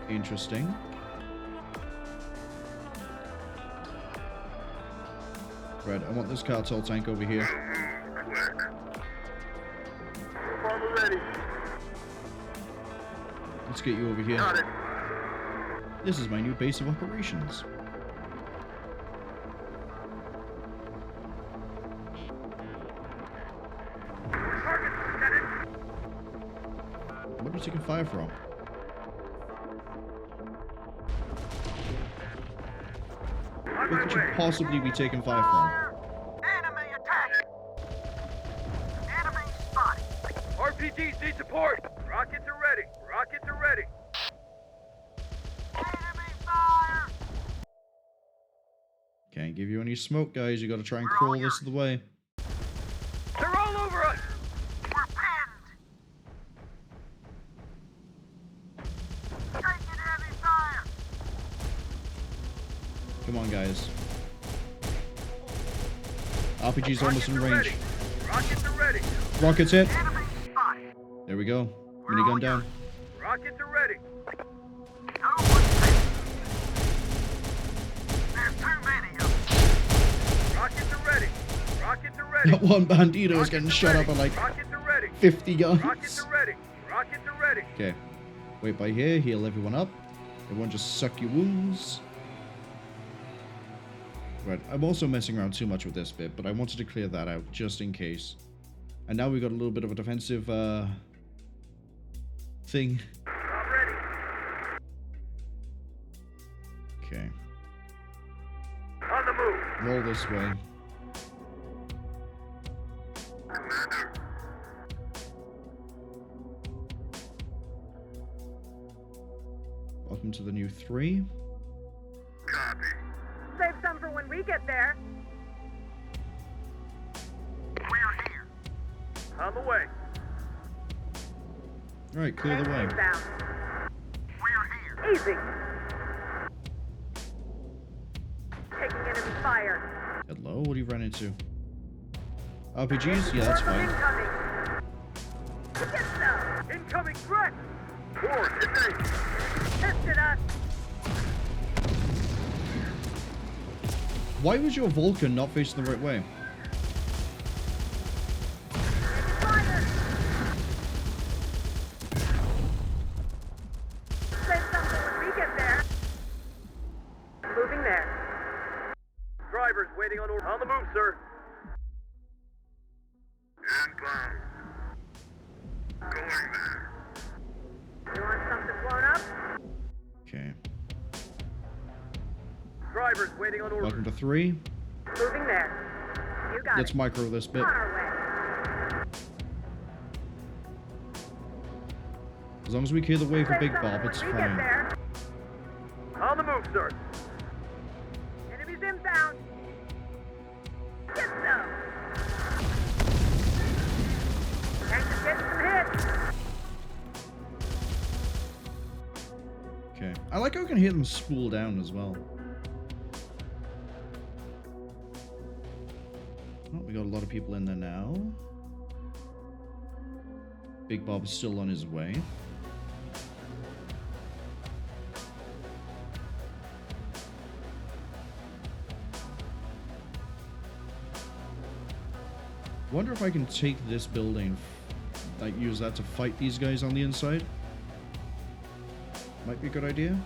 Interesting. Right, I want this cartel tank over here. Farmer ready. Let's get you over here. Got it. This is my new base of operations. Target, Lieutenant. What are we taking fire from? On What my could you way. possibly be taking fire from? Enemy attack. Enemy spotted. RPGs need support. Rockets are ready. Rockets are ready. Enemy fire. Can't give you any smoke, guys. You gotta try and crawl this the way. They're all over us. We're pinned. Taking heavy fire. Come on, guys. RPG's almost in range. Ready. Rockets are ready. Rockets hit. Enemy spotted. There we go. Minigun down. Rockets are ready. No one's safe. There's too many of them. Rockets are ready. Rockets are ready. That one bandito is getting shot up at like Rockets are ready. 50 Rockets guns. are ready. Rockets are ready. Okay. Wait by here. Heal everyone up. Everyone just suck your wounds. Right. I'm also messing around too much with this bit, but I wanted to clear that out just in case. And now we've got a little bit of a defensive thing. I'm ready. Okay. On the move. Roll this way. Commander. Welcome to the new 3. Copy. Save some for when we get there. We're here. On the way. Alright, clear the way. Inbound. We're here. Easy. Taking enemy fire. Hello? What do you run into? RPGs? Yeah, that's fine. Incoming. Get some. Incoming threat. Forward, engage. Tested us. Why was your Vulcan not facing the right way? Fire. Save some for when we get there. Moving there. Drivers waiting on order. On the move, sir. Inbound. Going there. You want something blown up? Okay. Drivers waiting on order. Welcome to 3. Moving there. You got Let's it. micro this bit. On our way. As long as we clear the way for Save Big some Bob, for it's when we get fine. there. On the move, sir. Enemies inbound. Get some. Tank is getting some hits. Okay. I like how I can hear them spool down as well. Oh, we got a lot of people in there now. Big Bob's still on his way. Wonder if I can take this building, like use that to fight these guys on the inside. Might be a good idea.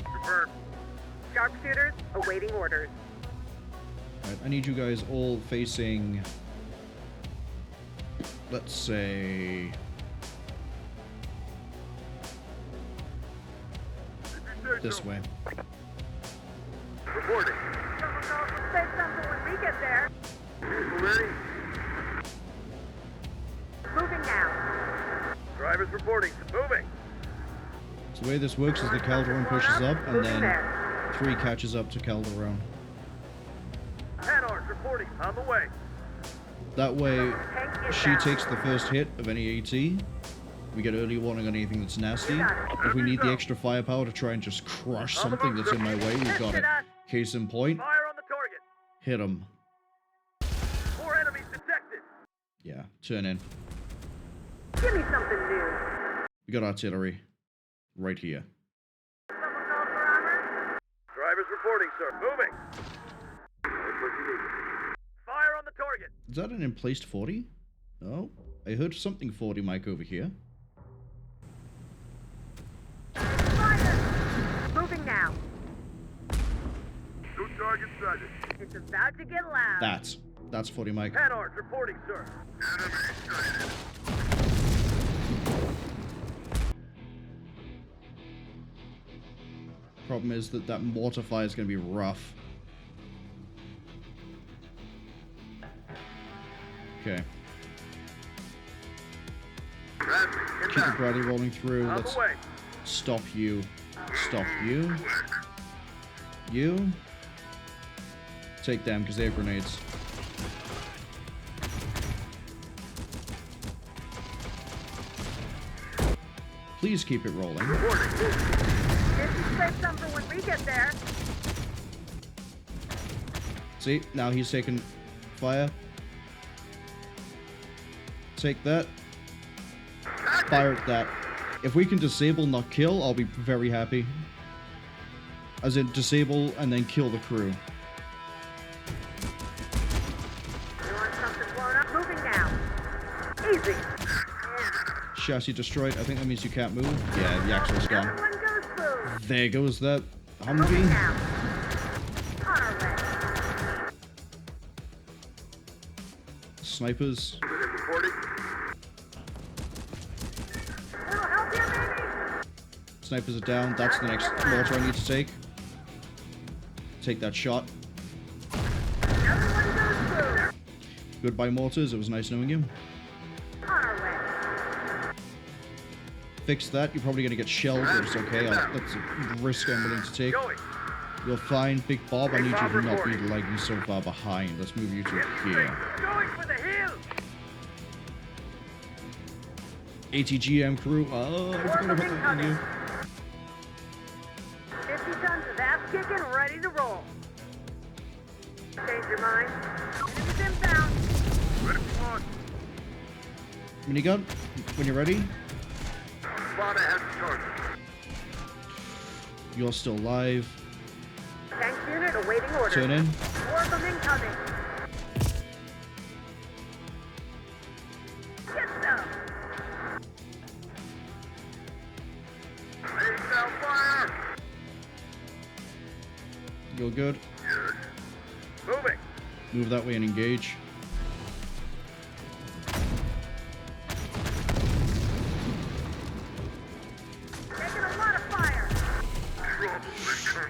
Confirmed. Sharpshooter Sharpshooters awaiting orders. Alright, I need you guys all facing... Let's say... this way. Reporting. Someone else will say something when we get there. Vehicle ready. Moving now. Drivers reporting. Moving. So the way this works is the Calderon pushes up, and then 3 catches up to Calderon. Panarch reporting. On the way. That way, Tank is she down. takes the first hit of any AT. We get early warning on anything that's nasty. If we need the extra firepower to try and just crush something that's in my way, we've got it. Case in point, Fire on the target. hit him. 4 enemies detected. Yeah, turn in. Give me something new. We got artillery. Right here. Someone called for armor? Drivers reporting, sir. Moving. Fire on the target. Is that an emplaced 40? No. I heard something 40 mic over here. Fire! Moving now. 2 targets sighted. It's about to get loud. That's 40 mic. Panarch reporting, sir. Enemy sighted. Problem is that mortar fire is going to be rough. Okay. Keep the Bradley rolling through. On Let's the way. stop you. Stop you. You. Take them because they have grenades. Please keep it rolling. This is say something when we get there. See, now he's taking fire. Take that. Fire at that. If we can disable, not kill, I'll be very happy. As in, disable and then kill the crew. You want something blown up? Moving now. Easy. Chassis destroyed. I think that means you can't move. Yeah, the axle's gone. Everyone goes through. There goes that Moving Humvee. now. On our way. Snipers. Reporting. It'll help you, maybe? Snipers are down. That's the next mortar I need to take. Take that shot. Everyone goes through. Goodbye, mortars. It was nice knowing you. On our way. Fix that. You're probably going to get shelled, but it's okay. That's a risk I'm willing to take. Going. You're fine. Big Bob, I need you to not be lagging so far behind. Let's move you to here. Going for the hill. ATGM crew. Oh, I forgot about that on you. 50 tons of ass kicking ready to roll. Change your mind. Enemies inbound. Ready for launch. Minigun, when you're ready. Spot ahead of target. You're still alive. Tank unit awaiting orders. Turn in. 4 of them incoming. Get some. Laying down fire. You're good. Moving. Move that way and engage. Taking a lot of fire.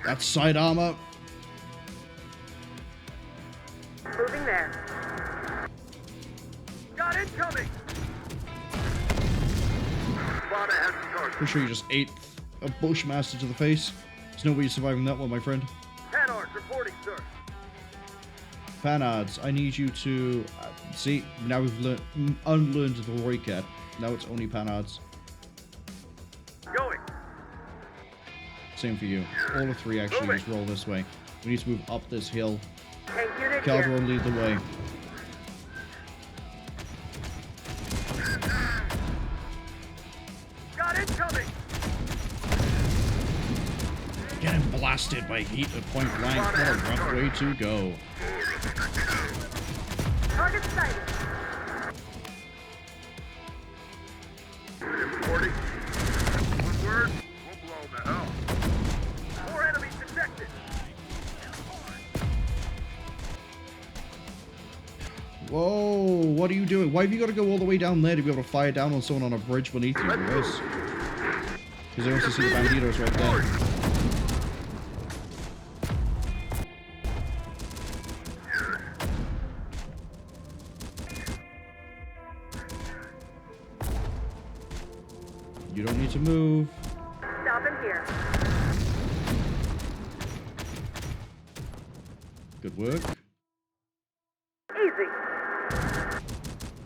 That's side armor. Moving there. Got incoming. Spot ahead of target. Pretty sure you just ate a Bushmaster to the face. There's no way you're surviving that one, my friend. Panarch reporting, sir. Panards, I need you to... see, now we've unlearned the Roy Cat. Now it's only Panards. Going. Same for you. All of 3 actually just roll this way. We need to move up this hill. Tank unit here. Calderon, lead the way. Got incoming. Getting blasted by heat at point blank. What a rough way to go. Target sighted. Reporting. One word. We'll blow them the hell. 4 enemies detected. doing? Why have you got to go all the way down there to be able to fire down on someone on a bridge beneath you, boys? Because I also see the banditos right there. You don't need to move. Stop in here. Good work. Easy.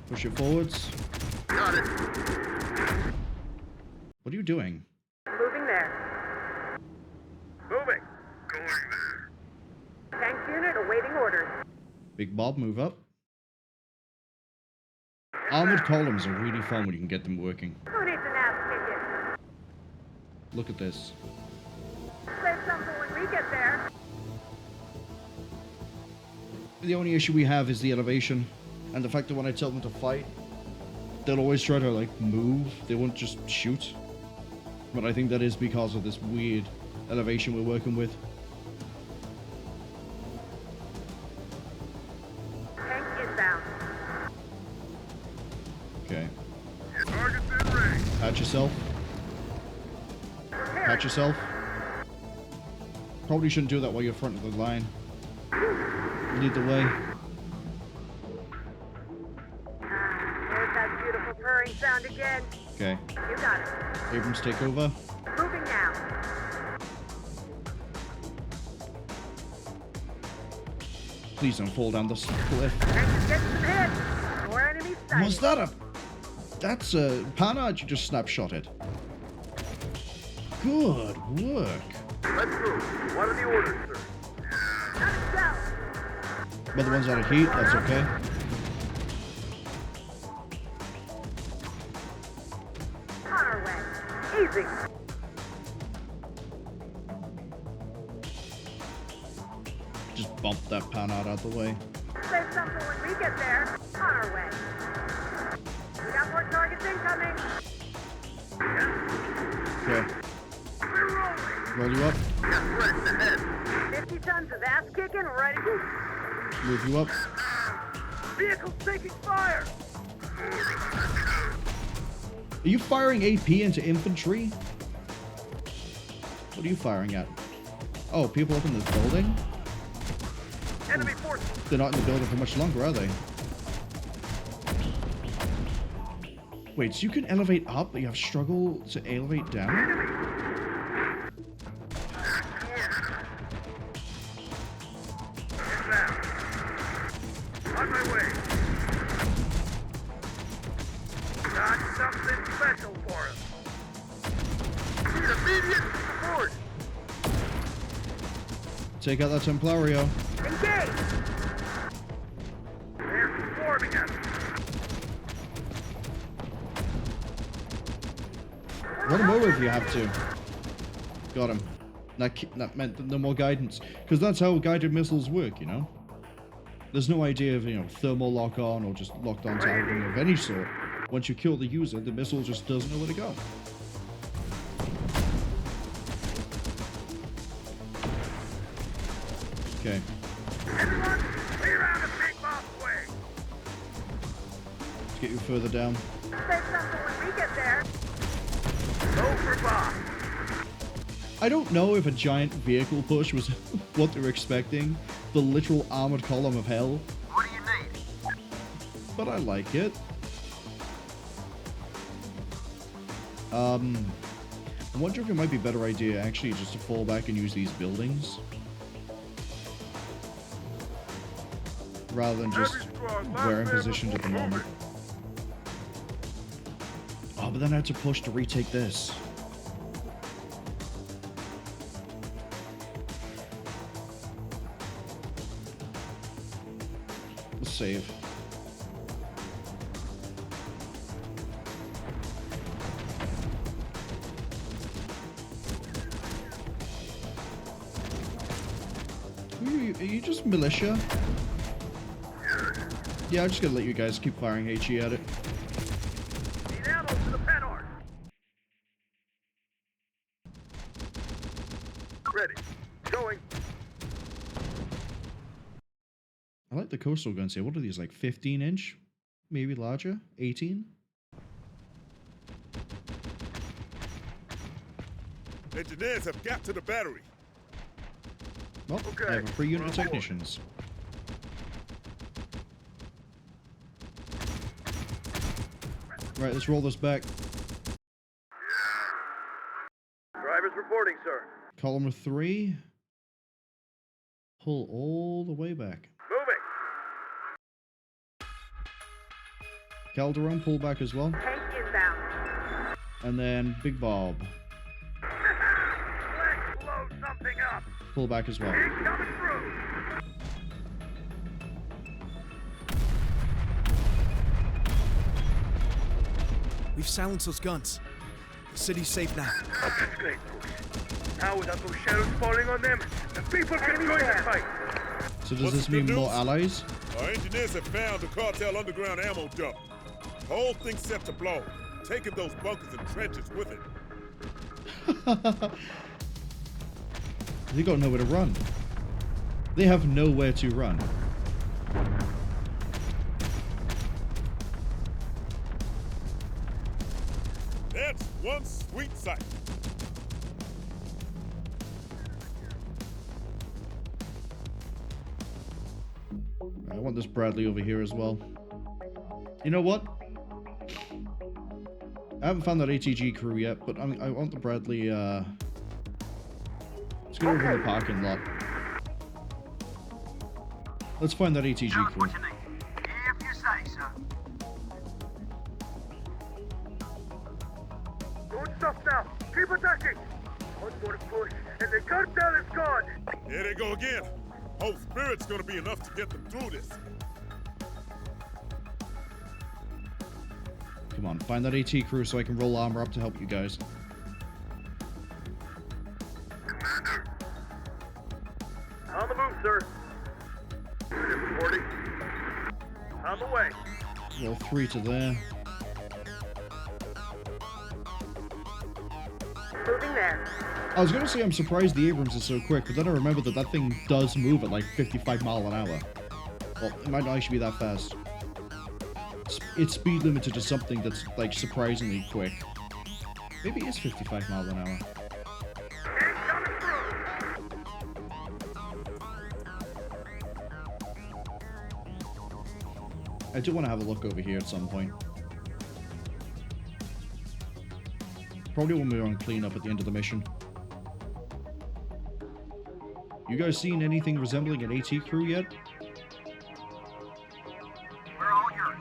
Push it forwards. Got it. What are you doing? Moving there. Moving. Going there. Tank unit awaiting orders. Big Bob, move up. Armored columns are really fun when you can get them working. Who needs an ass kicking? Look at this. Save some for when we get there. The only issue we have is the elevation, and the fact that when I tell them to fight, they'll always try to, like, move. They won't just shoot. But I think that is because of this weird elevation we're working with. Tank inbound. Okay. Target's in range. Patch yourself. Patch yourself. Probably shouldn't do that while you're front of the line. Lead the way. There's that beautiful purring sound again. Okay. You got it. Abrams, take over. Moving now. Please don't fall down this cliff. Tank is getting some hits. More enemies sighted. Was that a... That's a... Panhard, you just snapshotted. Good work. Let's move. What are the orders, sir? Not itself. But the one's out of heat, that's okay. On our way. Easy. Just bump that Panhard out the way. Save some for when we get there. On our way. We got more targets incoming. Okay. We're rolling. Roll you up. Got threats ahead. 50 tons of ass kicking ready. Move you up. Vehicle's taking fire. Are you firing AP into infantry? What are you firing at? Oh, people up in this building? Enemy forces. They're not in the building for much longer, are they? Wait, so you can elevate up, but you have struggle to elevate down? On my way. Got something special for us. Need immediate support. Take out that Templario. Engage. They're swarming us. Run him over if you have to. Got him. That meant no more guidance. Because that's how guided missiles work, you know? There's no idea of, you know, thermal lock on or just locked on targeting of any sort. Once you kill the user, the missile just doesn't know where to go. Okay. Everyone, clear out and make off way. Let's get you further down. Save some for when we get there. Go for Bob. I don't know if a giant vehicle push was what they were expecting. The literal armored column of hell. What do you need? But I like it. I wonder if it might be a better idea actually just to fall back and use these buildings. Rather than just where I'm positioned at the moment. Oh, but then I had to push to retake this. Let's save. Are you just militia? Yeah, I'm just gonna let you guys keep firing HE at it. Need ammo for the Panhard. Ready. Going. I like the coastal guns here. What are these, like 15-inch maybe larger. 18. Engineers have got to the battery. Well, I have a free unit of technicians. Right, let's roll this back. Drivers reporting, sir. Column 3. Pull all the way back. Moving. Calderon, pull back as well. Tank inbound. And then Big Bob, Let's load something up. pull back as well. It's coming through. We've silenced those guns. The city's safe now. That's great, folks. Now without those shells falling on them, the people can join the fight. So does What's this the mean news? more allies? Our engineers have found the Cartel underground ammo dump. The whole thing's set to blow, taking those bunkers and trenches with it. They got nowhere to run. They have nowhere to run. That's one sweet sight. I want this Bradley over here as well. You know what? I haven't found that ATG crew yet, but I want the Bradley, let's go over in the parking lot. Let's find that ATG crew. If you say so. Don't stop now. Keep attacking. One more push, and the cartel is gone. Here they go again. Hope Spirit's gonna be enough to get them through this. Come on, find that AT crew so I can roll armor up to help you guys. On the move, sir. Unit reporting. On the way. Roll 3 to there. Moving there. I was gonna say I'm surprised the Abrams is so quick, but then I remember that that thing does move at like 55 miles an hour. Well, it might not actually be that fast. It's speed limited to something that's like surprisingly quick. Maybe it is 55 miles an hour. I do want to have a look over here at some point. Probably when we're on cleanup at the end of the mission. You guys seen anything resembling an AT crew yet? We're all yours.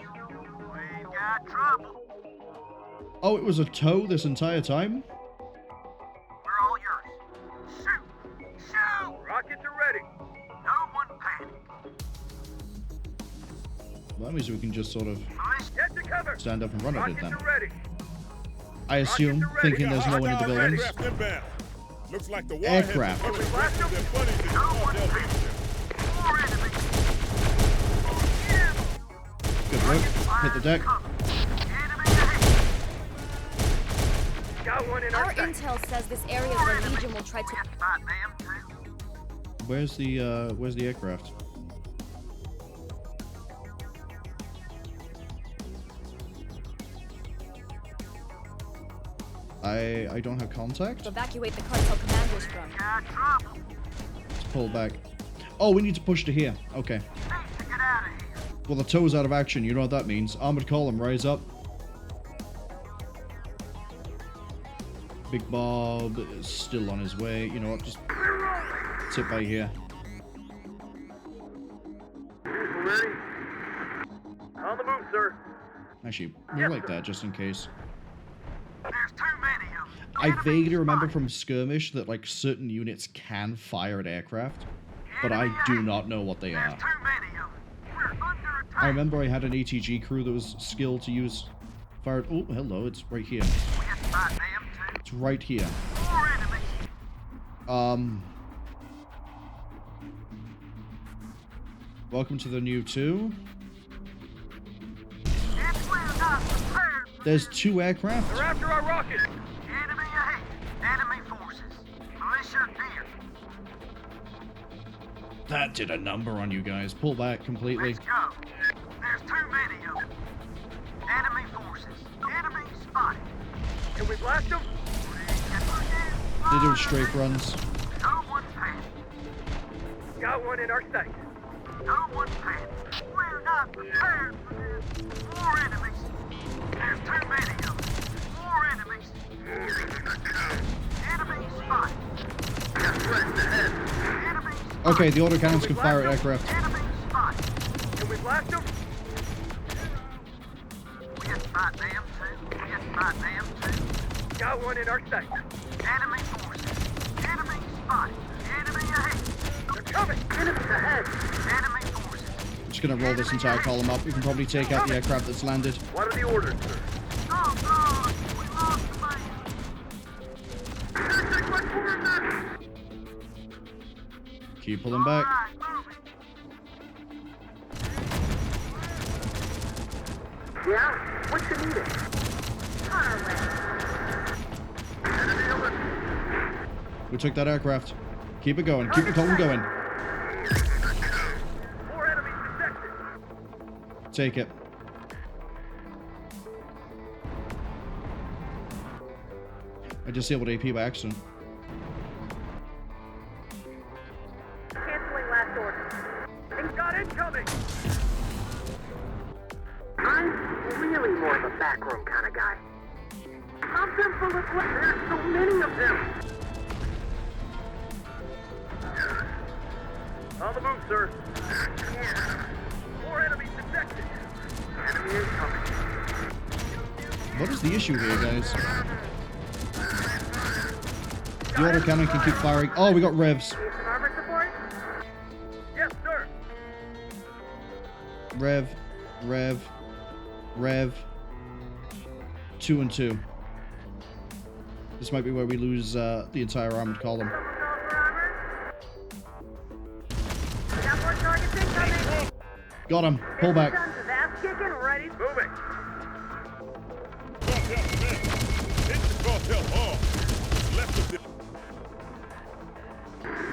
We got trouble. Oh, it was a tow this entire time? We're all yours. Shoot! Shoot! Rockets are ready. No one panic. Well, that means we can just sort of Get to cover. stand up and run at it Rockets then. are ready. I assume, thinking there's no one in the buildings. Aircraft inbound. Looks like the Aircraft. warheads are coming from their buddies in the Cartel leadership. More enemies. Good work. Hit the deck. Enemy ahead. Got one in Our our sight. intel says this area is where Legion will try to. Fight them too. Where's the aircraft? I don't have contact. To evacuate the cartel commanders from. Got trouble. Let's pull back. Oh, we need to push to here. Okay. Need to get out of here. Well, the tow's out of action. You know what that means. Armored column, rise up. Big Bob is still on his way. You know what? Just sit by here. Ready? On the move, sir. Actually, more like that, just in case. There's too many of them. I vaguely remember from skirmish that like certain units can fire at aircraft, but I do not know what they are. Too many of them. We're under attack. I remember I had an ATG crew that was skilled to use fire. Oh, hello, it's right here. We have to fight them too. It's right here. More enemies. Welcome to the new 2. If we're not prepared, There's 2 aircraft. they're after our rockets. Enemy ahead. Enemy forces. Militia near. That did a number on you guys. Pull back completely. Let's go. There's too many of them. blast them? They're doing strafe runs. No one's panic. Got one in our sight. No one's panic. We're not prepared for this. More enemies. There's too many of them. More enemies. Enemy spotted. Got threats ahead. Enemy spotted. Okay, the autocannons can fire at aircraft. Enemy spotted. Can we blast them? We can spot them too. We can spot them too. Got one in our sight. Enemy forces. Enemy spotted. Enemy ahead. They're coming. Enemies ahead. Enemy forces. I'm just gonna roll this entire column up. We can probably take out the aircraft that's landed. What are the orders, sir? Oh, God! We lost the man! Take my coordinates! Keep pulling back. Yeah? What you needed? Enemy over. We took that aircraft. Keep it going. Keep the column going. More enemies detected. Take it. I disabled AP by accident. Canceling last order. Got incoming! I'm really more of a backroom kind of guy. Pump them full of blood. There's so many of them. On the move, sir. More enemies detected. Enemy incoming. What is the issue here, guys? The autocannon can keep firing. Oh, we got revs. Need some armor support? Yes, sir. Rev. Rev. Rev. 2 and 2. This might be where we lose the entire armored column. Someone call for armor? We got more targets incoming. Got him. Pull back. Guns is ass kicking, ready. Moving. Hit the cartel hard. Left of the...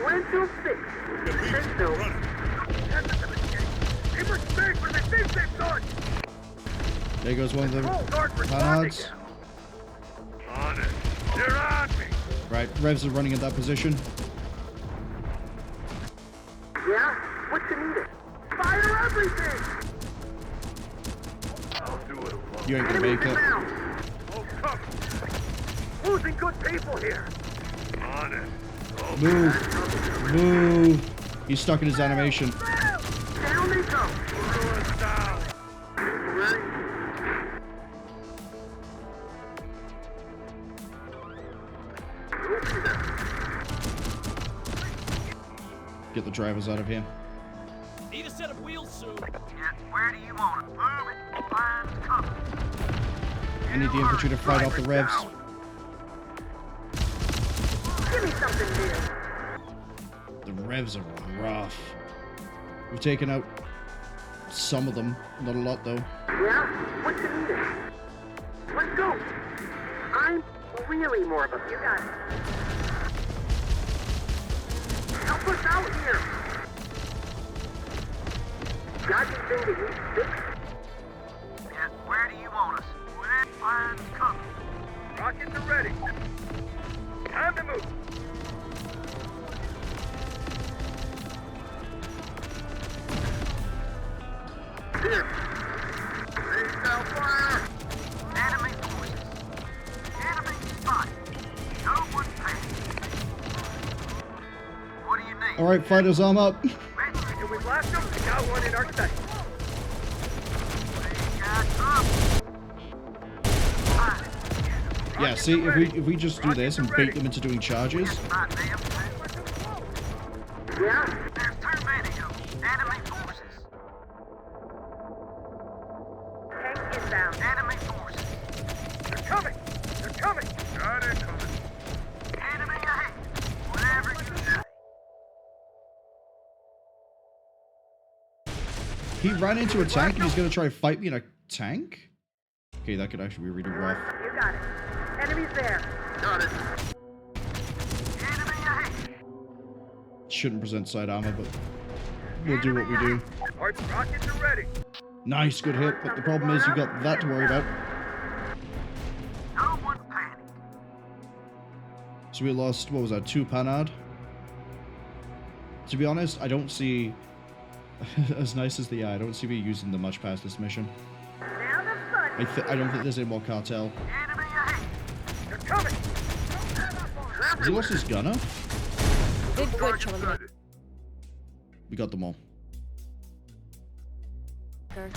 126. The lead Let's go. running. Keep us space for the things they've done. There goes one of the Control guard responding. panads. On it. You're on me. Right, revs are running at that position. Yeah? What you needed? Fire everything. I'll do it alone. You ain't gonna make it. Oh, come. Losing good people here. On it. Oh, Move. Move. He's stuck in his animation. Down they go. throw us down. Ready? Get the drivers out of here. Need a set of wheels soon. Yeah, where do you want it? Move it. Find cover. I need the infantry to fight off the revs. Give me something new. The revs are rough. We've taken out some of them. Not a lot, though. Yeah? What you needed? Let's go. I'm really more of a... You got it. Help us out here. Got anything that needs fixed? Yeah, where do you want us? Where find cover. Rockets are ready. Time to move. Here. Raise down fire. Enemy forces. Enemy spotted. No one panic. What do you need? Alright, fighters, arm up. Can we blast them? We got one in our sight. Yeah, see, if we just do this and bait them into doing charges, Yeah? There's too many of them. Enemy forces. Tank inbound. Enemy forces. They're coming. They're coming. Got it coming. Enemy ahead. Whatever you say. he ran into a tank and he's gonna try to fight me in a tank? Okay, that could actually be really rough. You got it. Enemies there. Got it. Enemy ahead. Shouldn't present side armor, but we'll do what we do. Our rockets are ready. Nice, good hit, but the problem is you've got that to worry about. No one panic. So we lost, what was that, 2 Panhard? To be honest, I don't see, as nice as they are, I don't see me using them much past this mission. Now the fun. I don't think there's any more Cartel. Enemy ahead. They're coming. Has he lost his gunner? Did good, Cwningen. We got them all. Yeah?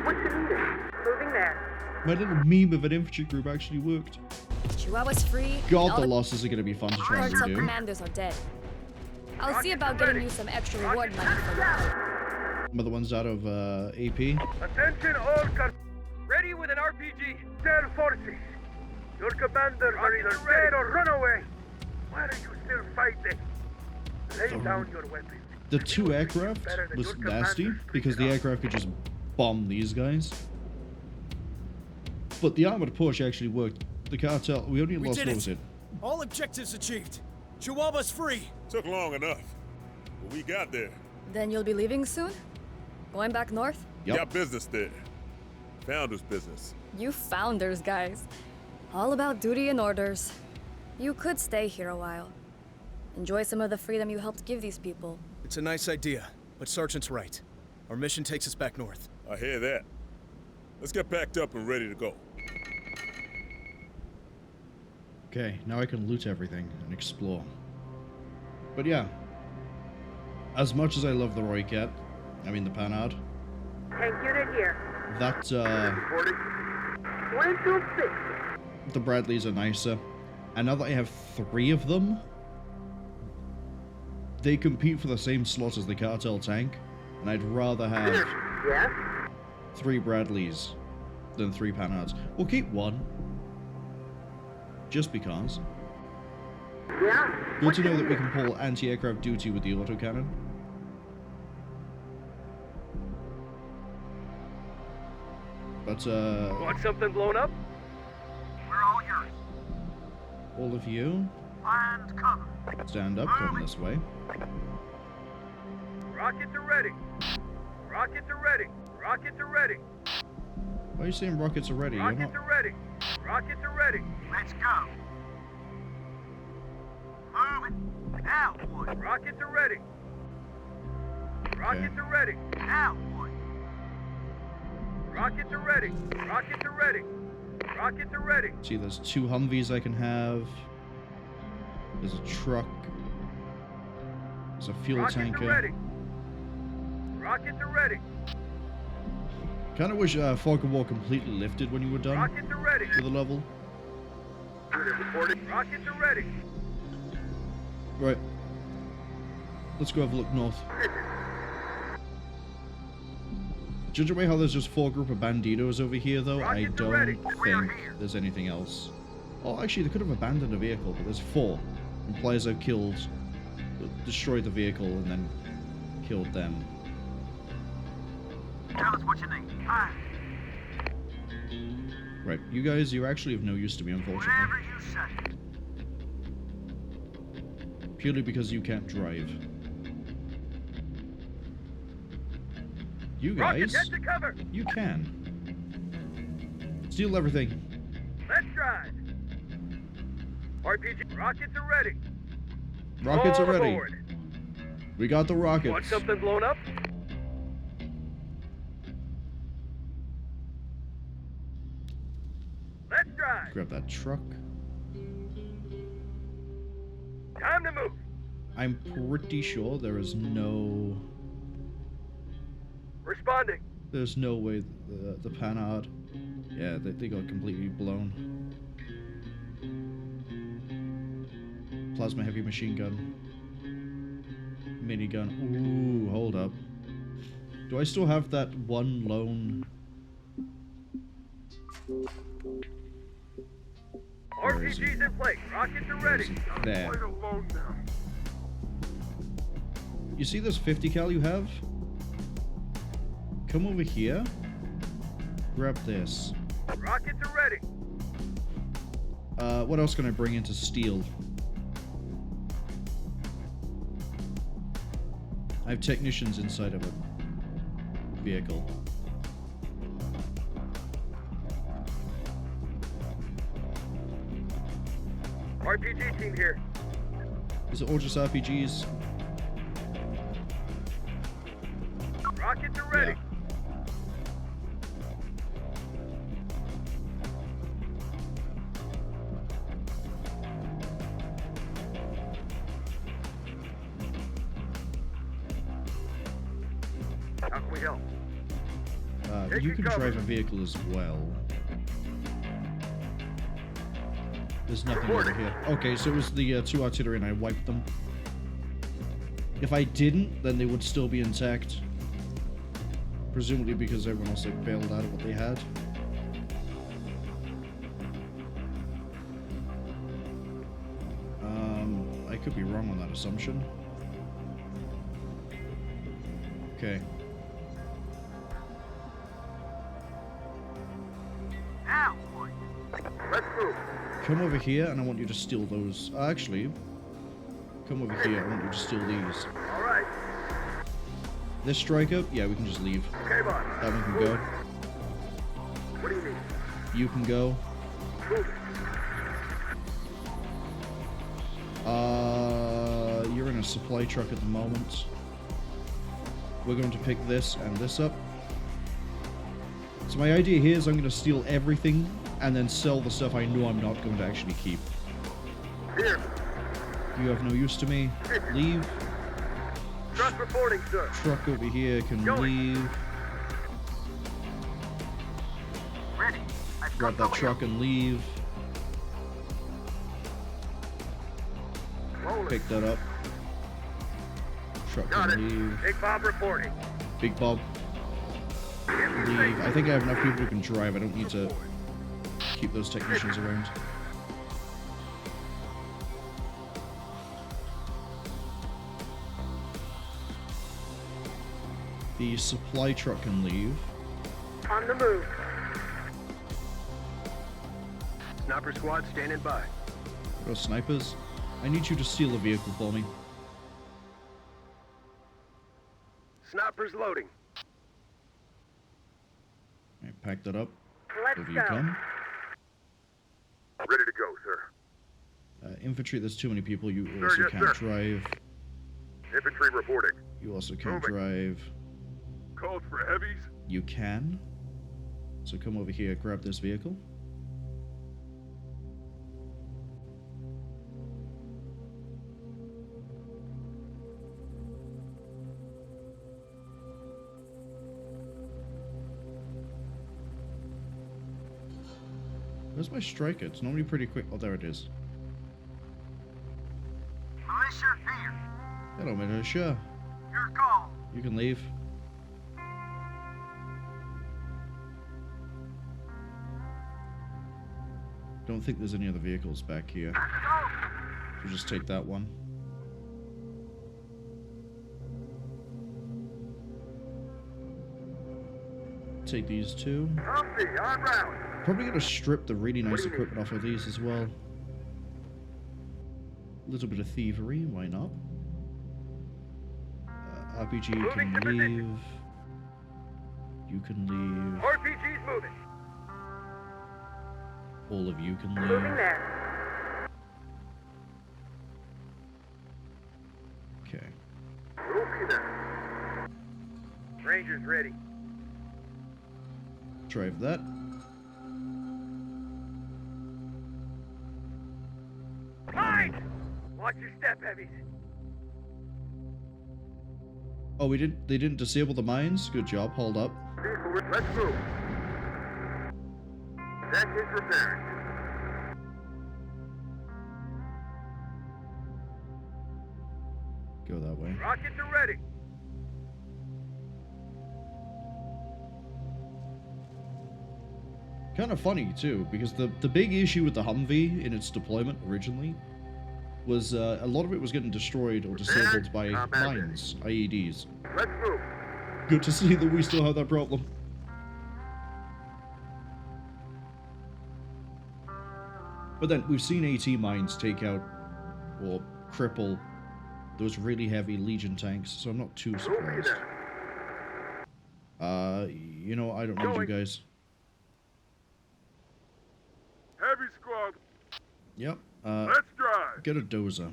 What's the needed? Moving there. My little meme of an infantry group actually worked. Chihuahua's free. God, all the losses are going to be fun to try and Cartel redo. commandos are dead. I'll see about getting you some extra reward money for that. Other ones out of AP. Attention all ready with an RPG. Tell forces. Your commanders are either dead or run away. Why are you still fighting? Lay down your weapons. The 2 aircraft was nasty because the aircraft could just bomb these guys. But the armored push actually worked. The Cartel, we only lost, what was it? All objectives achieved. Chihuahua's free. Took long enough, but we got there. Then you'll be leaving soon? Going back north? Yep. Got business there. Founders business. You founders, guys. All about duty and orders. You could stay here a while. Enjoy some of the freedom you helped give these people. It's a nice idea, but Sergeant's right. Our mission takes us back north. I hear that. Let's get packed up and ready to go. Okay, now I can loot everything and explore. But yeah, as much as I love the Roy Cat, I mean the Panhard, Tank unit here. that, 126. the Bradleys are nicer. And now that I have 3 of them, they compete for the same slot as the Cartel tank, and I'd rather have Yes? 3 Bradleys than 3 Panhards. We'll keep 1. Just because. Yeah? Good to know that we can pull anti-aircraft duty with the autocannon. But, Want something blown up? We're all yours. all of you, Find cover. stand up, come this way. Rockets are ready. Rockets are ready. Rockets are ready. Why are you saying rockets are ready? You're not... Rockets are ready. Rockets are ready. Let's go. Move it. Now, boy. Rockets are ready. Rockets are ready. Now, boy. Rockets are ready. Rockets are ready. Rockets are ready. See, there's 2 Humvees I can have. There's a truck. There's a fuel Rockets tanker. are ready. Rockets are ready. Kind of wish Fog of War completely lifted when you were done Rockets are ready. with the level. Rockets are ready. Right. Let's go have a look north. Judging by how there's just 4 group of banditos over here, though, I Rockets are don't ready. think there's anything else. Oh, actually, they could have abandoned a vehicle, but there's 4. Implies I've destroyed the vehicle and then killed them. Tell us what you need. Hi. Right, you guys, you're actually of no use to me, unfortunately. Whatever you say. Purely because you can't drive. You Rockets, guys, get to cover. you can. Steal everything. Let's drive. RPG. Rockets are ready. Rockets All are ready. aboard. We got the rockets. Want something blown up? Let's drive. Grab that truck. Time to move. I'm pretty sure there is no... Responding. There's no way the Panhard... Yeah, they got completely blown. Plasma heavy machine gun. Minigun. Ooh, hold up. Do I still have that one lone... Where is he? RPG's in place. Rockets are ready. There. Quite alone now. You see this 50 cal you have? Come over here. Grab this. Rockets are ready. What else can I bring in to steal? I have technicians inside of a vehicle. RPG team here. Is it all just RPGs? Rockets are ready. How can we help? You can drive a vehicle as well. There's nothing over here. Okay, so it was the 2 artillery and I wiped them. If I didn't, then they would still be intact. Presumably because everyone else like bailed out of what they had. I could be wrong on that assumption. Okay. Now, boy. Let's move. Come over here and I want you to steal those. Actually, come over here. I want you to steal these. All right. This striker, yeah, we can just leave. Okay, boss. That one can go. What do you need? You can go. Move. You're in a supply truck at the moment. We're going to pick this and this up. So my idea here is I'm going to steal everything and then sell the stuff I know I'm not going to actually keep. Here. You have no use to me. Leave. Truck reporting, sir. Truck over here can leave. Ready. Grab that truck and leave. Pick that up. Truck Got can it. leave. Big Bob reporting. Big Bob. Leave. I think I have enough people who can drive. I don't need to keep those technicians around. The supply truck can leave. On the move. Sniper squad standing by. Go snipers. I need you to steal a vehicle for me. Snipers loading. Alright, pack that up. Let's Over you go. come. Ready to go, sir. Infantry, there's too many people. You Sir, also yes, can't sir. drive. Infantry reporting. You also can't Moving. drive. Calls for heavies. You can. So come over here, grab this vehicle. Where's my striker? It's normally pretty quick. Oh, there it is. Militia here. Hello, militia. Your call. You can leave. Don't think there's any other vehicles back here. We'll just take that one. Take these two. Humpty, on route. Probably gonna strip the really nice equipment off of these as well. A little bit of thievery, why not? RPG can leave. You can leave. RPG's moving. All of you can Moving leave. there. Okay. We'll be there. Rangers ready. Drive that. Mine! Watch your step, heavies. Oh, they didn't disable the mines? Good job, hold up. Let's move. That is repairing. Go that way. Rockets are ready. Kind of funny, too, because the big issue with the Humvee in its deployment originally was a lot of it was getting destroyed or disabled by mines, IEDs. Let's move. Good to see that we still have that problem. But then, we've seen AT mines take out or cripple those really heavy Legion tanks, so I'm not too surprised. You know, I don't need you guys. Heavy squad. Yep. Let's go. get a dozer.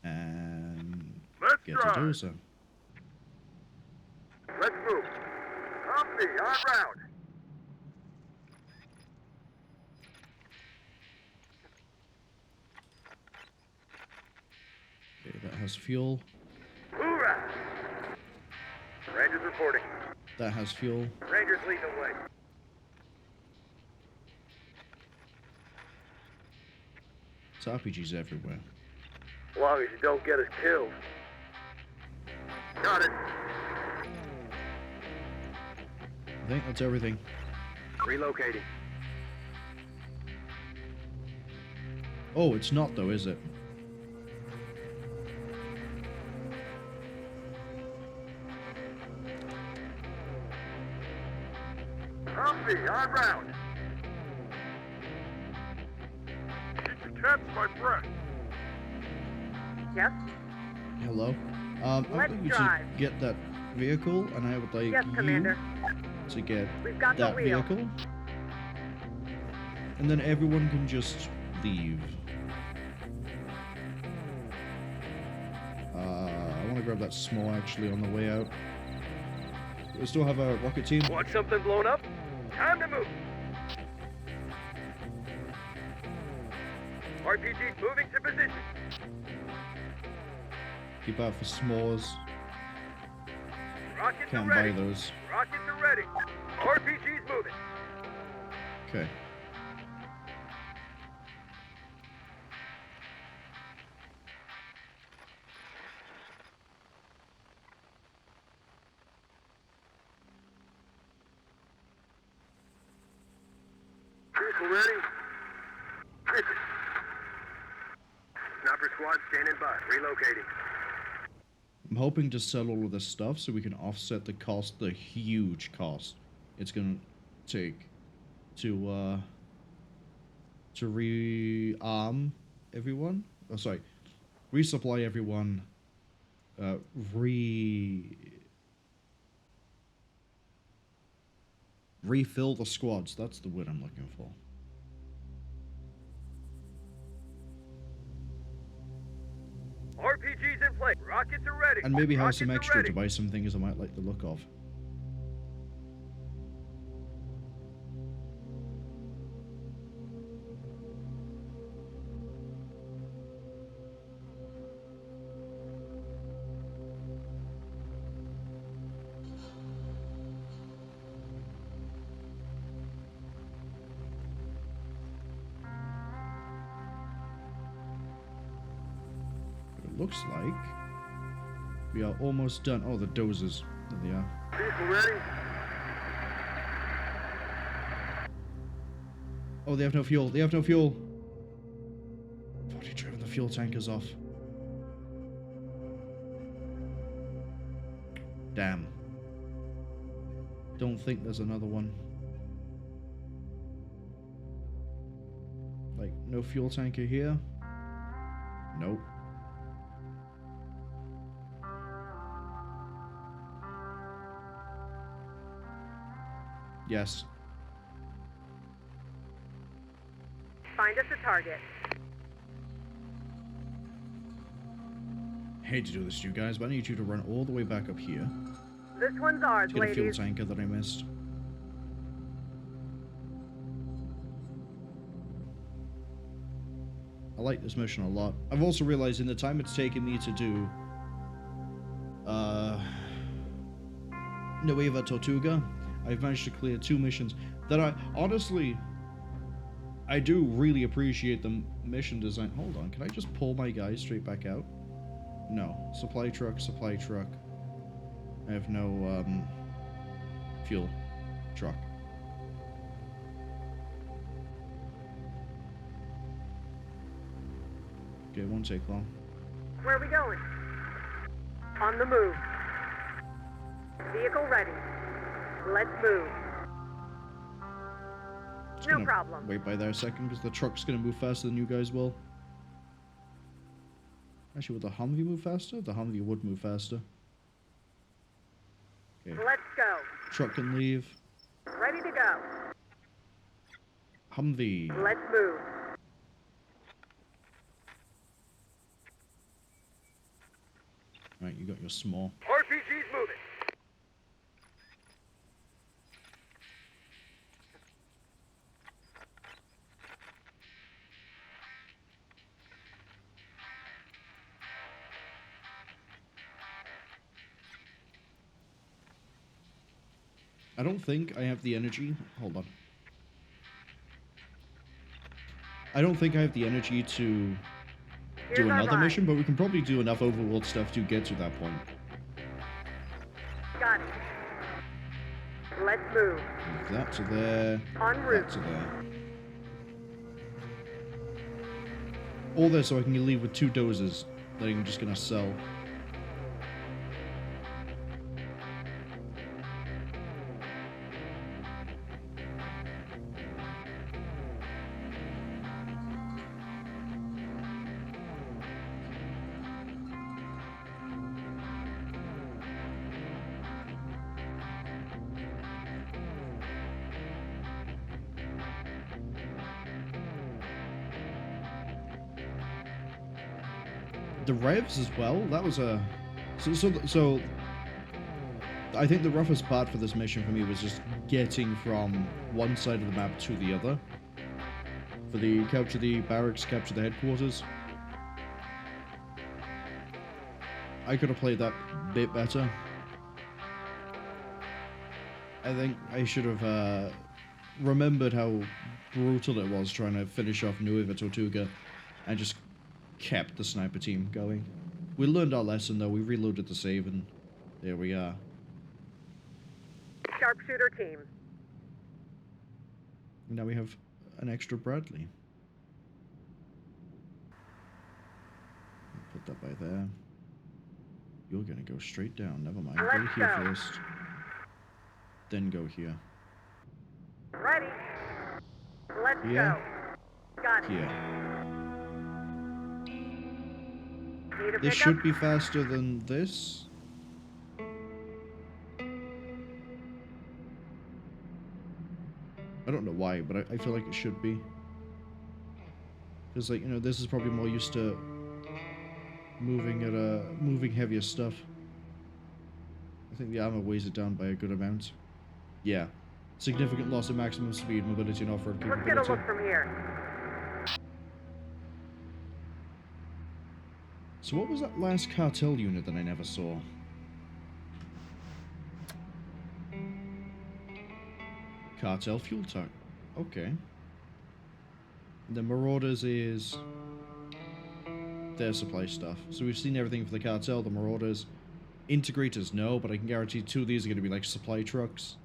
And Let's get a drive. dozer. Let's move. Humpty, on route. Okay, that has fuel. Hoorah! Rangers reporting. That has fuel. Rangers leading the way. There's RPGs everywhere. As long as you don't get us killed. Got it. I think that's everything. Relocating. Oh, it's not though, is it? Humpty, on route. She can catch my breath. Yes? Hello? I would Let's like you drive. to get that vehicle, and I would like Yes, you Commander. to get We've got the that wheel. vehicle. And then everyone can just leave. I want to grab that small actually on the way out. We still have a rocket team. Want something blown up? Time to move. RPG moving to position. Keep out for s'mores. Rockets Can't are buy ready. those. Rockets are ready. RPG's moving. Okay. Vehicle ready. Mission. Sniper squad standing by. Relocating. I'm hoping to sell all of this stuff so we can offset the cost, the huge cost it's gonna take to rearm everyone. Oh, sorry, resupply everyone. Refill the squads. That's the word I'm looking for. RPG's in play. Rockets are ready. And maybe have Rockets some are extra ready. to buy some things I might like the look of. It looks like we are almost done. Oh, the dozers. There they are. Vehicle ready. Oh, they have no fuel. They have no fuel. I've already driven the fuel tankers off. Damn. Don't think there's another one. Like, no fuel tanker here? Nope. Yes. Find us a target. Hate to do this to you guys, but I need you to run all the way back up here This one's ours, to get a fuel ladies. tanker that I missed. I like this mission a lot. I've also realized in the time it's taken me to do Nueva Tortuga, I've managed to clear 2 missions that I honestly do really appreciate the mission design. Hold on, can I just pull my guys straight back out? No. Supply truck, supply truck. I have no fuel truck. Okay, it won't take long. Where are we going? On the move. Vehicle ready. Let's move. Just No gonna problem. Wait by there a second because the truck's gonna move faster than you guys will. Actually, would the Humvee move faster? The Humvee would move faster. Okay, Let's go. truck can leave. Ready to go. Humvee. Let's move. Right, you got your small. RPG's moving. I don't think I have the energy. Hold on. I don't think I have the energy to do another mission, but we can probably do enough overworld stuff to get to that point. Got it. Let's move. Move that to there. En route. That to there. All this so I can leave with 2 doses that I'm just gonna sell. The revs as well. That was a so. I think the roughest part for this mission for me was just getting from one side of the map to the other. For the capture the barracks, capture the headquarters. I could have played that a bit better. I think I should have remembered how brutal it was trying to finish off Nueva Tortuga and just kept the sniper team going. We learned our lesson though, we reloaded the save and there we are. Sharpshooter team. Now we have an extra Bradley. Put that by there. You're gonna go straight down, never mind. Go here first. Then go here. Ready. Let's Here. go. Got it. Here. Need a This pickup? should be faster than this. I don't know why, but I feel like it should be. Because, like, you know, this is probably more used to moving heavier stuff. I think the armor weighs it down by a good amount. Yeah. Significant loss of maximum speed, mobility, and off-road Let's capability. get a look from here. So what was that last cartel unit that I never saw? Cartel fuel tank. Okay. The Marauders is their supply stuff. So we've seen everything for the Cartel, the Marauders. Integrators, no, but I can guarantee 2 of these are going to be like supply trucks.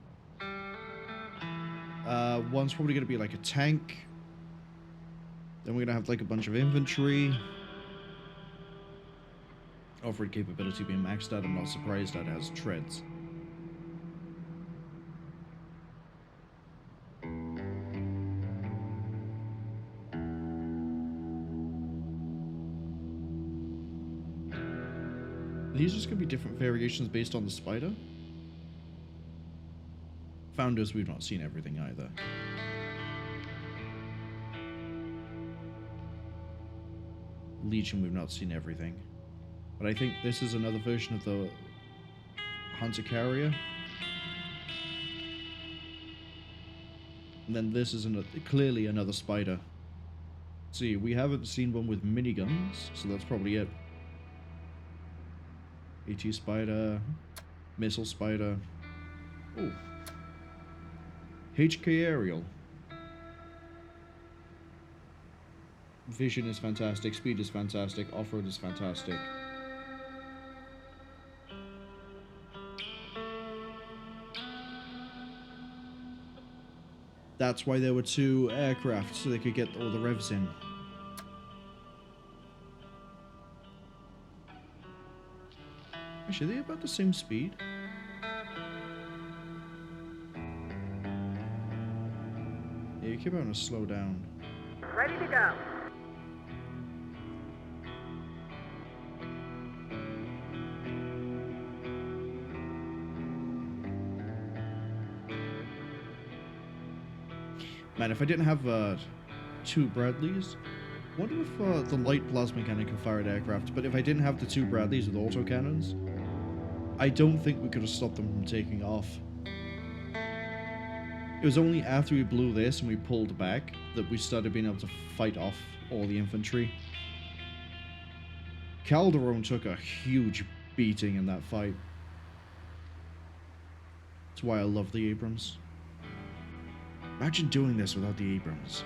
One's probably going to be like a tank. Then we're going to have like a bunch of infantry. Off-road capability being maxed out, I'm not surprised that it has treads. Are these just going to be different variations based on the spider? Founders, we've not seen everything either. Legion, we've not seen everything. But I think this is another version of the Hunter Carrier. And then this is clearly another spider. See, we haven't seen one with miniguns, so that's probably it. AT Spider, Missile Spider. Oh. HK Aerial. Vision is fantastic, speed is fantastic, off-road is fantastic. That's why there were 2 aircraft, so they could get all the revs in. Actually, are they about the same speed? Yeah, you keep having to slow down. Ready to go. Man, if I didn't have 2 Bradleys, Wonder if the light plasma cannon can fire at aircraft, but if I didn't have the 2 Bradleys with autocannons, I don't think we could have stopped them from taking off. It was only after we blew this and we pulled back that we started being able to fight off all the infantry. Calderon took a huge beating in that fight. That's why I love the Abrams. Imagine doing this without the Abrams.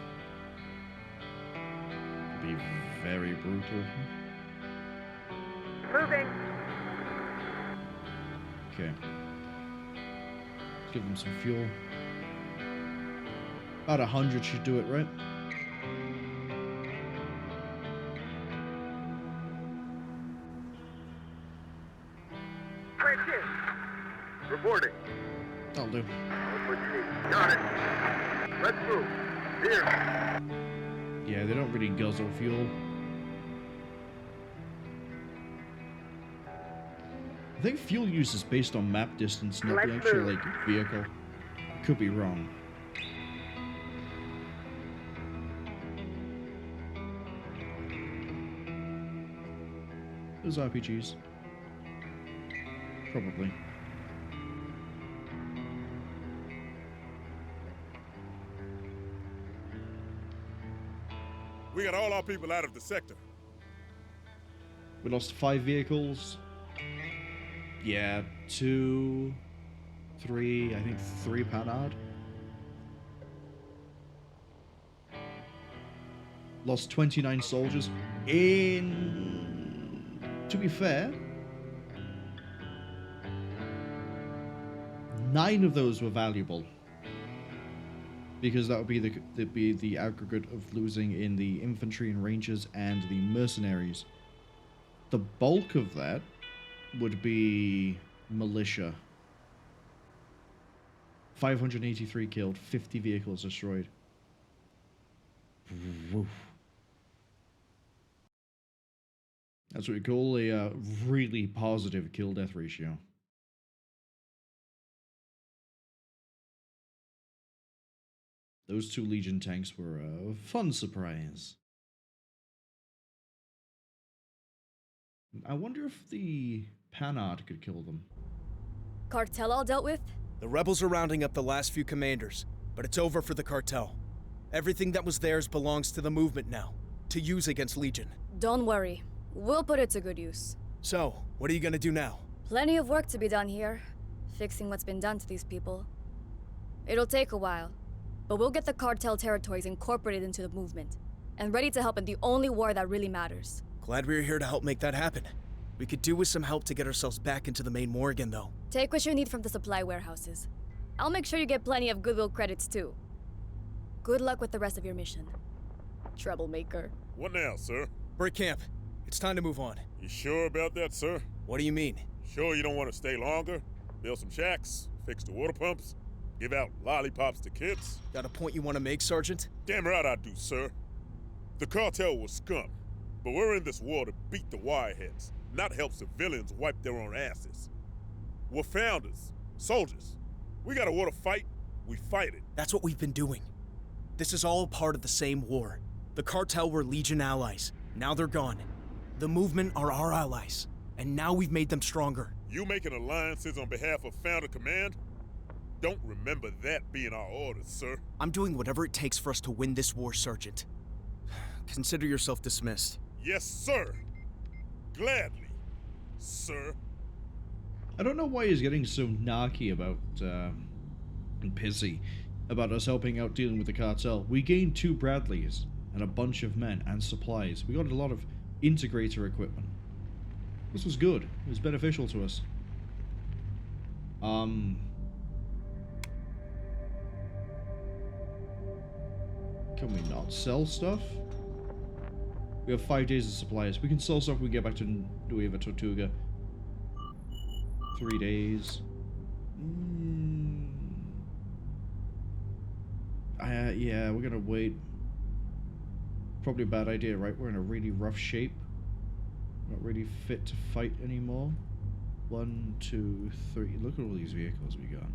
It'd be very brutal. Moving. Okay. Let's give them some fuel. About 100 should do it, right? Bridge in. Reporting. That'll do. That's what you need. Got it. Let's move. Here. Yeah, they don't really guzzle fuel. I think fuel use is based on map distance, not the actual, like, vehicle. Could be wrong. Those RPGs. Probably. We got all our people out of the sector. We lost 5 vehicles. Yeah, 2, 3, I think 3 Panhard. Lost 29 soldiers. To be fair, 9 of those were valuable. Because that would be the aggregate of losing in the infantry and rangers and the mercenaries. The bulk of that would be militia. 583 killed, 50 vehicles destroyed. Woof. That's what we call a really positive kill-death ratio. Those 2 Legion tanks were a fun surprise. I wonder if the Panhard could kill them. Cartel all dealt with? The rebels are rounding up the last few commanders, but it's over for the Cartel. Everything that was theirs belongs to the movement now, to use against Legion. Don't worry. We'll put it to good use. So, what are you gonna do now? Plenty of work to be done here. Fixing what's been done to these people. It'll take a while, but we'll get the Cartel territories incorporated into the movement, and ready to help in the only war that really matters. Glad we're here to help make that happen. We could do with some help to get ourselves back into the main Morgan, though. Take what you need from the supply warehouses. I'll make sure you get plenty of goodwill credits, too. Good luck with the rest of your mission. Troublemaker. What now, sir? Break camp. It's time to move on. You sure about that, sir? What do you mean? Sure you don't want to stay longer? Build some shacks? Fix the water pumps? Give out lollipops to kids? Got a point you want to make, Sergeant? Damn right I do, sir. The Cartel was scum, but we're in this war to beat the wireheads, not help civilians wipe their own asses. We're founders, soldiers. We got a war to fight, we fight it. That's what we've been doing. This is all part of the same war. The Cartel were Legion allies. Now they're gone. The movement are our allies, and now we've made them stronger. You making alliances on behalf of Founder Command? Don't remember that being our orders, sir. I'm doing whatever it takes for us to win this war, Sergeant. Consider yourself dismissed. Yes, sir. Gladly, sir. I don't know why he's getting so narky about, and pissy about us helping out dealing with the Cartel. We gained 2 Bradleys and a bunch of men and supplies. We got a lot of integrator equipment. This was good. It was beneficial to us. Can we not sell stuff? We have 5 days of supplies. We can sell stuff when we get back to Nueva Tortuga. 3 days. Yeah, we're gonna wait. Probably a bad idea, right? We're in a really rough shape. Not really fit to fight anymore. 1, 2, 3. Look at all these vehicles we got.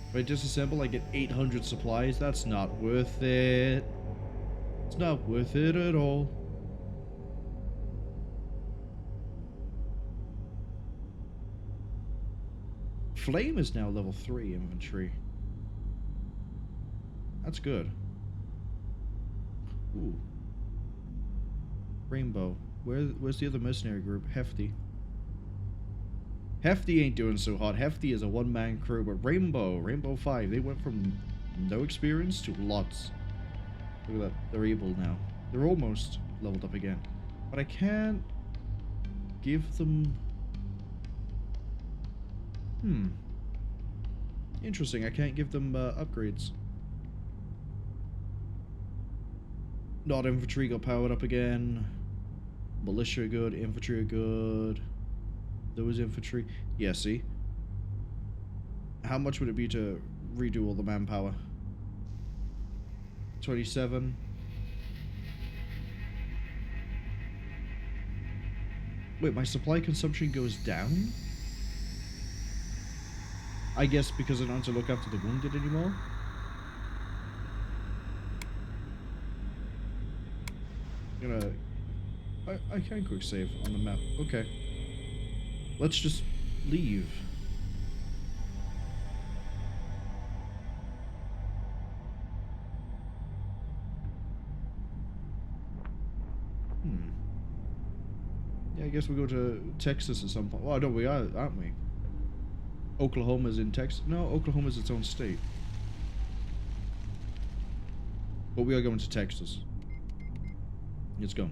If I disassemble, I get 800 supplies. That's not worth it. It's not worth it at all. Flame is now level 3 infantry. That's good. Ooh. Rainbow. Where's the other mercenary group? Hefty. Hefty ain't doing so hot. Hefty is a one-man crew, but Rainbow 5, they went from no experience to lots. Look at that. They're able now. They're almost leveled up again. But I can't give them... Interesting, I can't give them upgrades. Not infantry got powered up again. Militia are good, infantry are good. Those infantry. Yeah, see? How much would it be to redo all the manpower? 27. Wait, my supply consumption goes down? I guess because I don't have to look after the wounded anymore? I can quick save on the map. Okay. Let's just leave. Yeah, I guess we'll go to Texas at some point. Well, no, we are, aren't we? Oklahoma's in Texas. No, Oklahoma's its own state. But we are going to Texas. Let's go.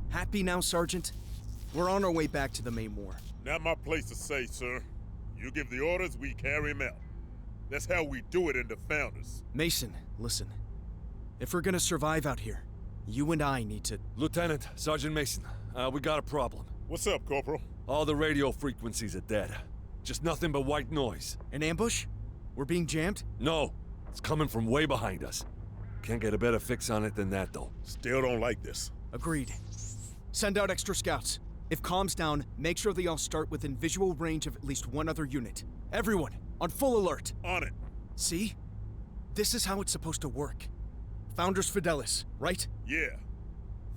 Happy now, Sergeant? We're on our way back to the main war. Not my place to say, sir. You give the orders, we carry them out. That's how we do it in the Founders. Mason, listen. If we're gonna survive out here, you and I need to... Lieutenant, Sergeant Mason, we got a problem. What's up, Corporal? All the radio frequencies are dead. Just nothing but white noise. An ambush? We're being jammed? No, it's coming from way behind us. Can't get a better fix on it than that, though. Still don't like this. Agreed. Send out extra scouts. If comm's down, make sure they all start within visual range of at least one other unit. Everyone, on full alert. On it. See? This is how it's supposed to work. Founders Fidelis, right? Yeah.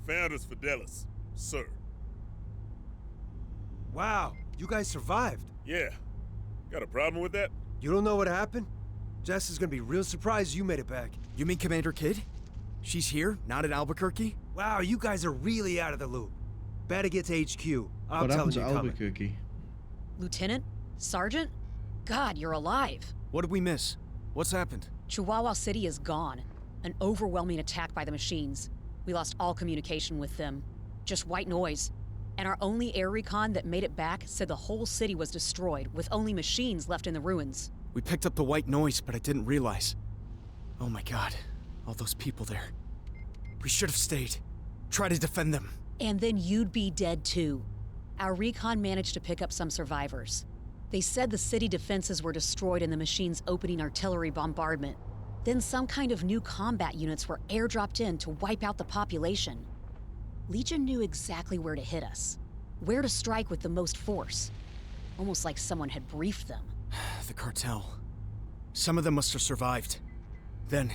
Founders Fidelis, sir. Wow, you guys survived. Yeah. Got a problem with that? You don't know what happened? Jess is gonna be real surprised you made it back. You mean Commander Kidd? She's here, not in Albuquerque? Wow, you guys are really out of the loop. Better get to HQ. I'm what happened telling to you coming. Albuquerque? Lieutenant? Sergeant? God, you're alive. What did we miss? What's happened? Chihuahua City is gone. An overwhelming attack by the machines. We lost all communication with them. Just white noise. And our only air recon that made it back said the whole city was destroyed, with only machines left in the ruins. We picked up the white noise, but I didn't realize. Oh my god, all those people there. We should have stayed. Try to defend them. And then you'd be dead too. Our recon managed to pick up some survivors. They said the city defenses were destroyed in the machines' opening artillery bombardment. Then some kind of new combat units were airdropped in to wipe out the population. Legion knew exactly where to hit us, where to strike with the most force. Almost like someone had briefed them. The Cartel. Some of them must have survived. Then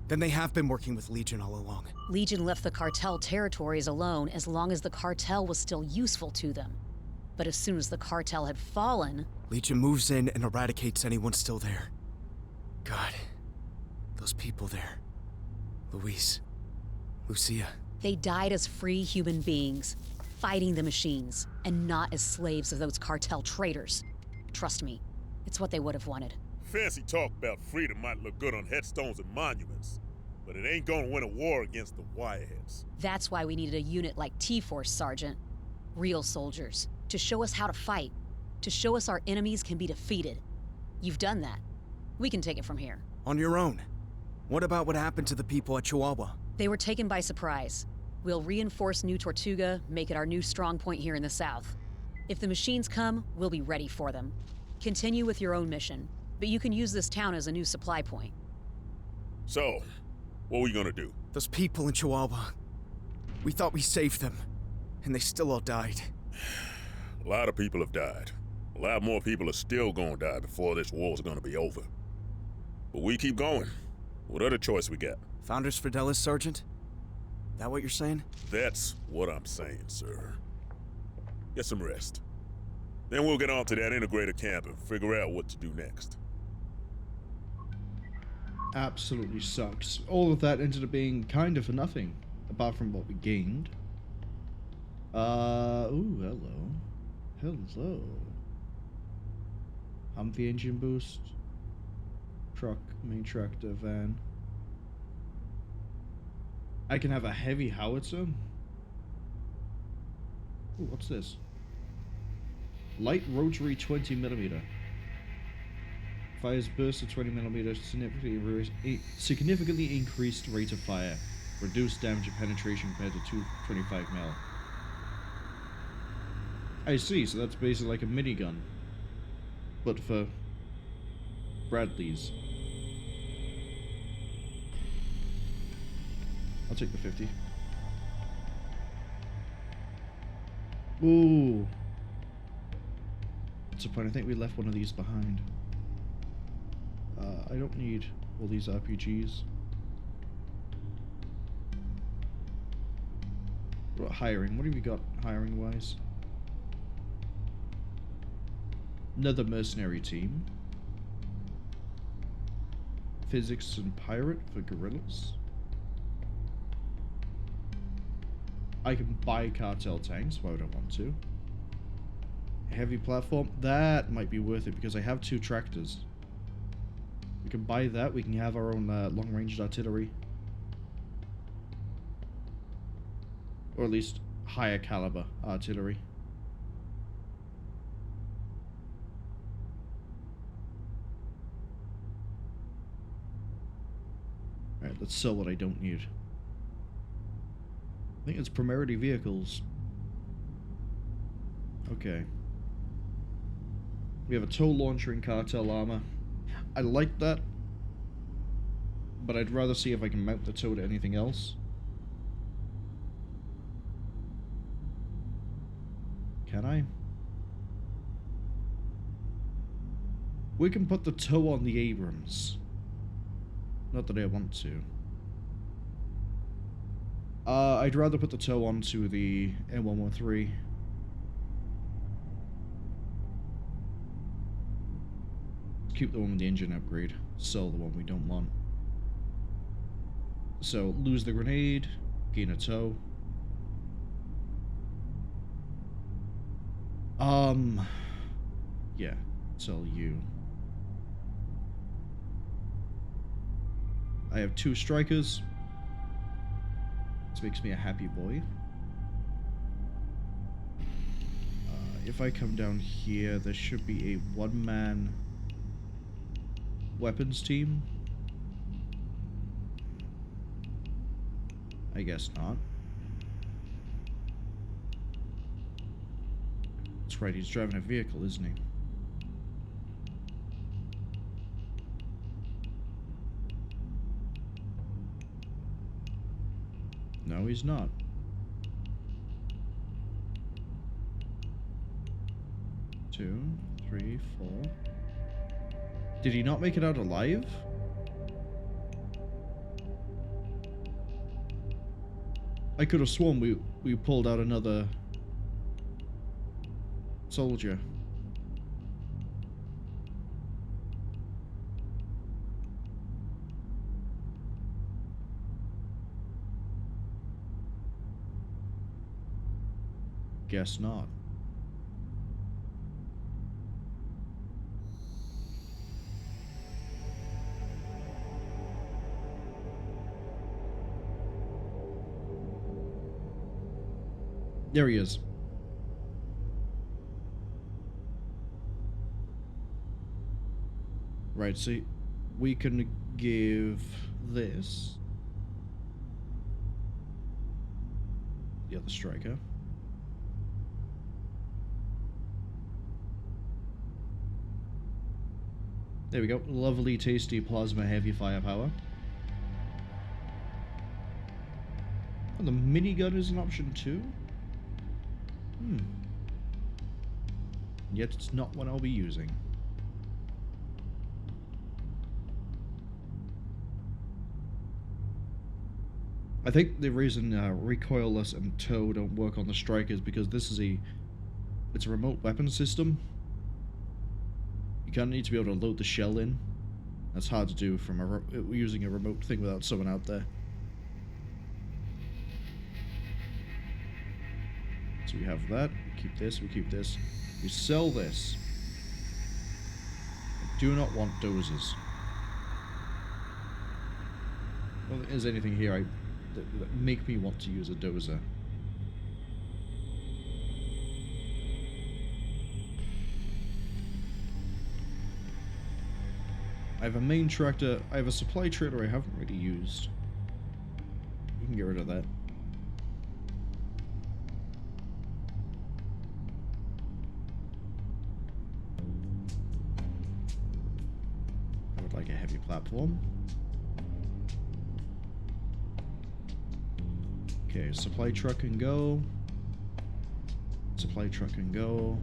they have been working with Legion all along. Legion left the Cartel territories alone as long as the Cartel was still useful to them. But as soon as the Cartel had fallen... Legion moves in and eradicates anyone still there. God, those people there. Luis, Lucia. They died as free human beings, fighting the machines, and not as slaves of those Cartel traitors. Trust me, it's what they would have wanted. Fancy talk about freedom might look good on headstones and monuments, but it ain't gonna win a war against the Wireheads. That's why we needed a unit like T-Force, Sergeant. Real soldiers, to show us how to fight, to show us our enemies can be defeated. You've done that. We can take it from here. On your own. What about what happened to the people at Chihuahua? They were taken by surprise. We'll reinforce New Tortuga, make it our new strong point here in the south. If the machines come, we'll be ready for them. Continue with your own mission, but you can use this town as a new supply point. So, what are we gonna do? Those people in Chihuahua. We thought we saved them, and they still all died. A lot of people have died. A lot more people are still gonna die before this war's gonna be over. But we keep going. What other choice we got? Founders Fidelis, Sergeant? That what you're saying? That's what I'm saying, sir. Get some rest. Then we'll get on to that integrator camp and figure out what to do next. Absolutely sucks. All of that ended up being kind of for nothing, apart from what we gained. Ooh, hello. Hello. Humvee engine boost. Truck, main tractor, van. I can have a heavy howitzer. Ooh, what's this? Light rotary 20mm. Fires burst of 20mm, significantly increased rate of fire. Reduced damage and penetration compared to 225mm. I see, so that's basically like a minigun. But for Bradleys. I'll take the 50. Ooh. What's the point? I think we left one of these behind. I don't need all these RPGs. What about hiring? What have you got hiring-wise? Another mercenary team. Physics and pirate for guerrillas. I can buy cartel tanks, why would I want to? Heavy platform, that might be worth it because I have 2 tractors. We can buy that, we can have our own long-range artillery. Or at least higher caliber artillery. Alright, let's sell what I don't need. I think it's primarily vehicles. Okay. We have a tow launcher and cartel armor. I like that, but I'd rather see if I can mount the tow to anything else. Can I? We can put the tow on the Abrams. Not that I want to. I'd rather put the tow onto the M113. Keep the one with the engine upgrade. Sell the one we don't want. So, lose the grenade. Gain a tow. Yeah. Sell you. I have 2 strikers. This makes me a happy boy. If I come down here, there should be a 1-man weapons team. I guess not. That's right, he's driving a vehicle, isn't he? No, he's not. Two, three, 4. Did he not make it out alive? I could have sworn we pulled out another soldier. Guess not. There he is. Right, so we can give this the other striker. There we go. Lovely, tasty plasma heavy firepower. And the minigun is an option too? Yet it's not one I'll be using. I think the reason recoilless and tow don't work on the Strike is because this is it's a remote weapon system. You kind of need to be able to load the shell in. That's hard to do from using a remote thing without someone out there. So we have that, we keep this, we keep this. We sell this. I do not want dozers. I don't think there's anything here that make me want to use a dozer. I have a main tractor, I have a supply trailer I haven't really used. We can get rid of that. I would like a heavy platform. Okay, supply truck can go. Supply truck can go.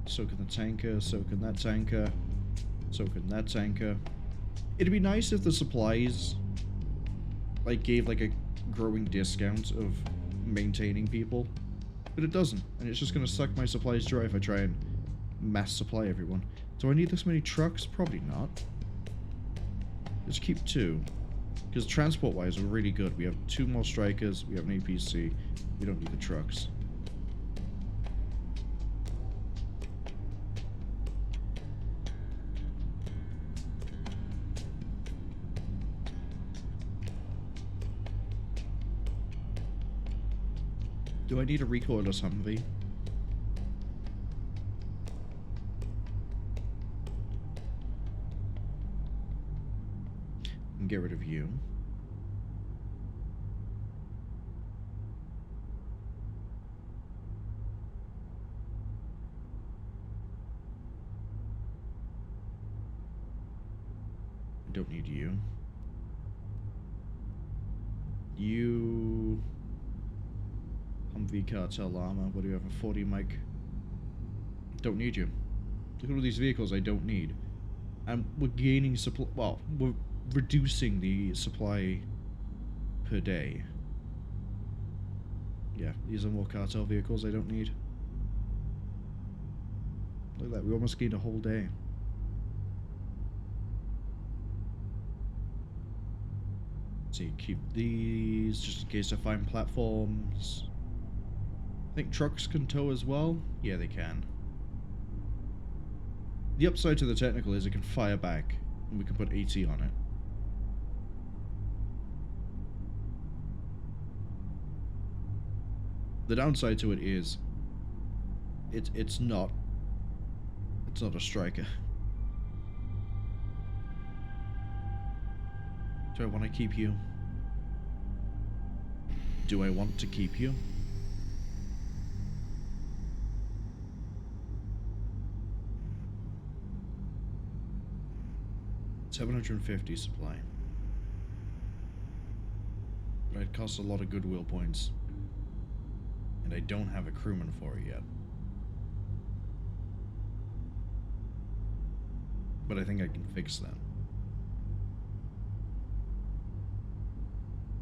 So can the tanker, so can that tanker. So can that tanker. It'd be nice if the supplies like gave like a growing discount of maintaining people, but it doesn't, and it's just gonna suck my supplies dry if I try and mass supply everyone. Do I need this many trucks? Probably not. Let's keep 2, because transport wise we're really good. We have 2 more strikers, we have an APC, we don't need the trucks. Do I need a recoilless Humvee? And get rid of you. I don't need you. You... Humvee Cartel armor. What do you have? A 40 mic? Don't need you. Look at all these vehicles I don't need. And we're gaining supply. Well, we're reducing the supply per day. Yeah, these are more Cartel vehicles I don't need. Look at that. We almost gained a whole day. So you keep these just in case I find platforms. I think trucks can tow as well. Yeah, they can. The upside to the technical is it can fire back, and we can put AT on it. The downside to it is it's not a striker. Do I want to keep you? Do I want to keep you? $750 supply. But it costs a lot of goodwill points. And I don't have a crewman for it yet. But I think I can fix that.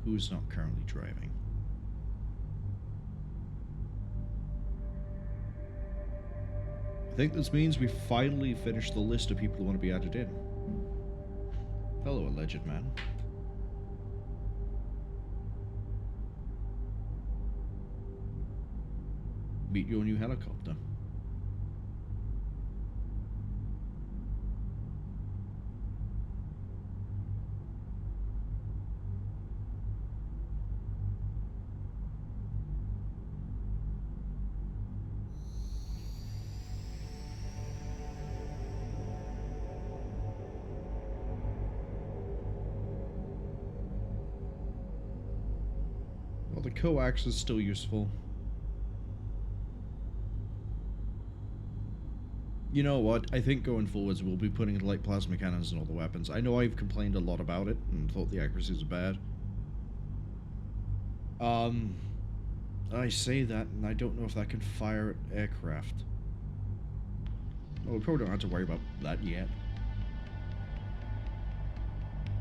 Who's not currently driving? I think this means we finally finished the list of people who want to be added in. Hello, alleged man. Meet your new helicopter. The coax is still useful. You know what? I think going forwards we'll be putting light plasma cannons in all the weapons. I know I've complained a lot about it and thought the accuracies are bad. I say that and I don't know if that can fire aircraft. Well, we probably don't have to worry about that yet.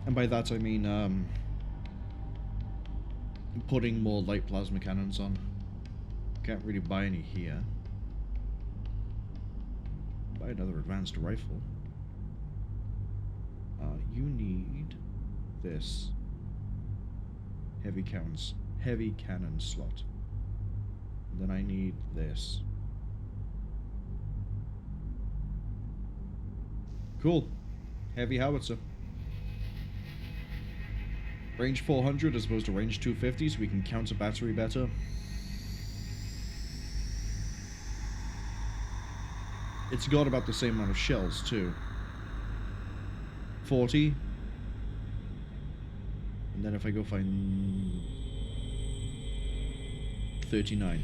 And by that I mean, putting more light plasma cannons on. Can't really buy any here. Buy another advanced rifle. You need this heavy cannon slot. And then I need this. Cool. Heavy howitzer. Range 400 as opposed to range 250, so we can counter battery better. It's got about the same amount of shells, too. 40. And then if I go find 39.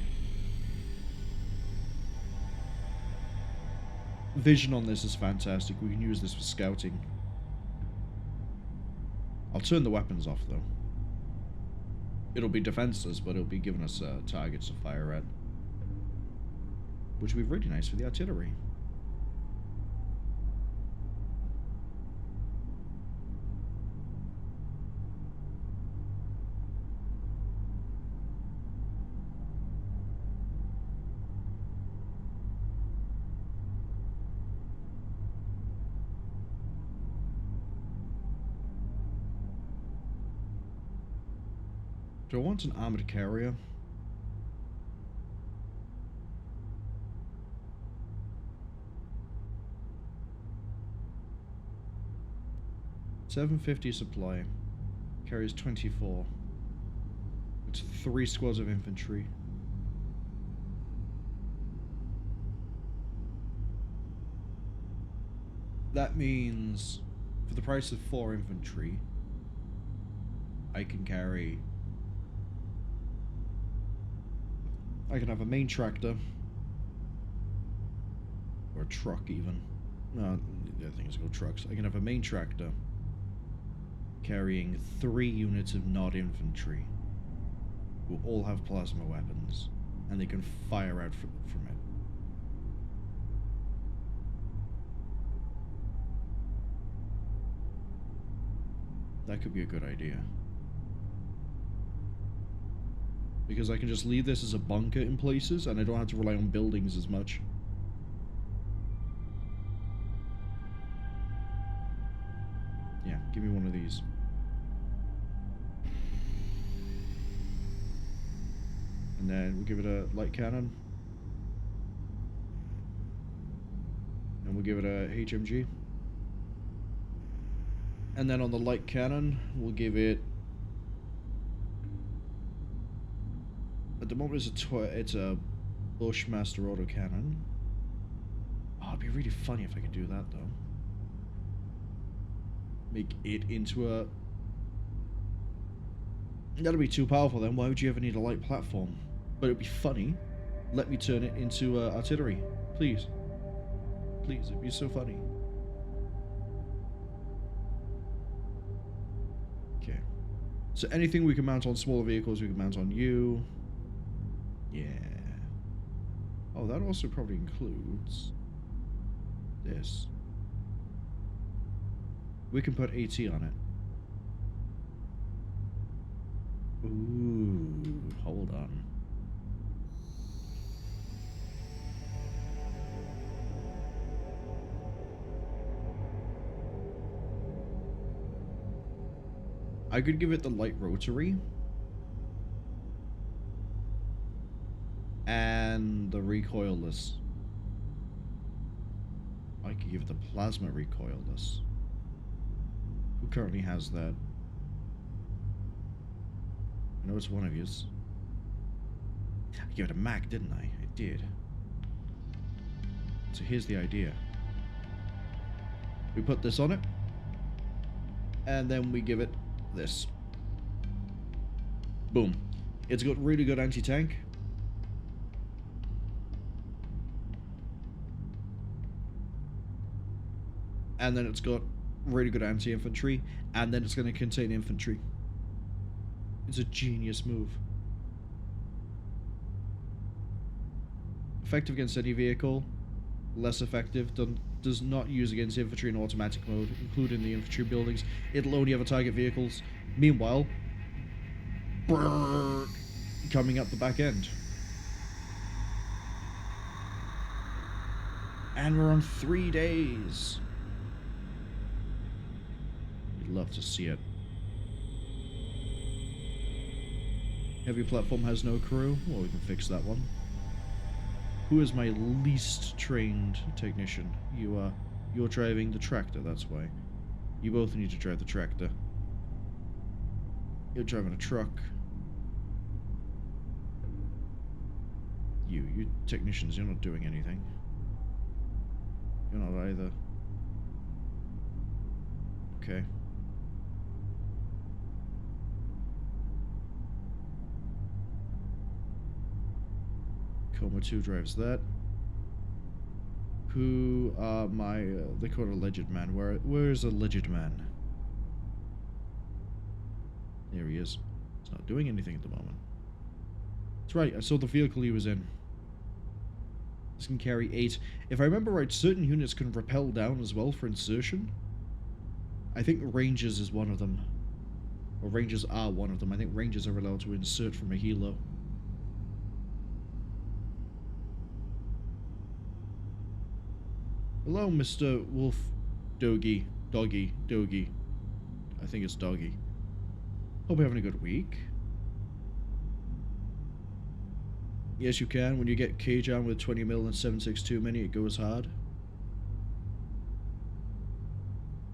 Vision on this is fantastic. We can use this for scouting. I'll turn the weapons off, though. It'll be defenseless, but it'll be giving us targets to fire at. Which would be really nice for the artillery. Do I want an armored carrier? $750 supply. Carries 24. It's 3 squads of infantry. That means for the price of 4 infantry, I can carry... I can have a main tractor. Or a truck, even. No, the other thing is called trucks. I can have a main tractor carrying 3 units of not infantry who all have plasma weapons, and they can fire out from it. That could be a good idea. Because I can just leave this as a bunker in places, and I don't have to rely on buildings as much. Yeah, give me one of these. And then we'll give it a light cannon. And we'll give it a HMG. And then on the light cannon, we'll give it... At the moment, it's a Bushmaster autocannon. Oh, it'd be really funny if I could do that, though. Make it into a... That'd be too powerful, then. Why would you ever need a light platform? But it'd be funny. Let me turn it into artillery. Please. Please, it'd be so funny. Okay. So anything we can mount on smaller vehicles, we can mount on you. Yeah. Oh, that also probably includes this. We can put AT on it. Ooh, hold on. I could give it the light rotary. And the recoilless. I could give it the plasma recoilless. Who currently has that? I know it's one of yous. I gave it a Mac, didn't I? I did. So here's the idea. We put this on it. And then we give it this. Boom. It's got really good anti-tank. And then it's got really good anti-infantry, and then it's going to contain infantry. It's a genius move. Effective against any vehicle, less effective, does not use against infantry in automatic mode, including the infantry buildings. It'll only ever target vehicles. Meanwhile, brrr, coming up the back end. And we're on 3 days. You'd love to see it. Heavy platform has no crew. Well, we can fix that one. Who is my least trained technician? You are. You're driving the tractor, that's why. You both need to drive the tractor. You're driving a truck. You technicians, you're not doing anything. You're not either. Okay. Coma 2 drives that. Who are my, they call it alleged man. Where is alleged man? There he is. He's not doing anything at the moment. That's right, I saw the vehicle he was in. This can carry 8. If I remember right, certain units can rappel down as well for insertion. I think Rangers is one of them. Or Rangers are one of them. I think Rangers are allowed to insert from a helo. Hello, Mr. Wolf Doggy. Doggy. I think it's Doggy. Hope you're having a good week. Yes, you can. When you get K-Jam with 20 mil and 7.62 mini, it goes hard.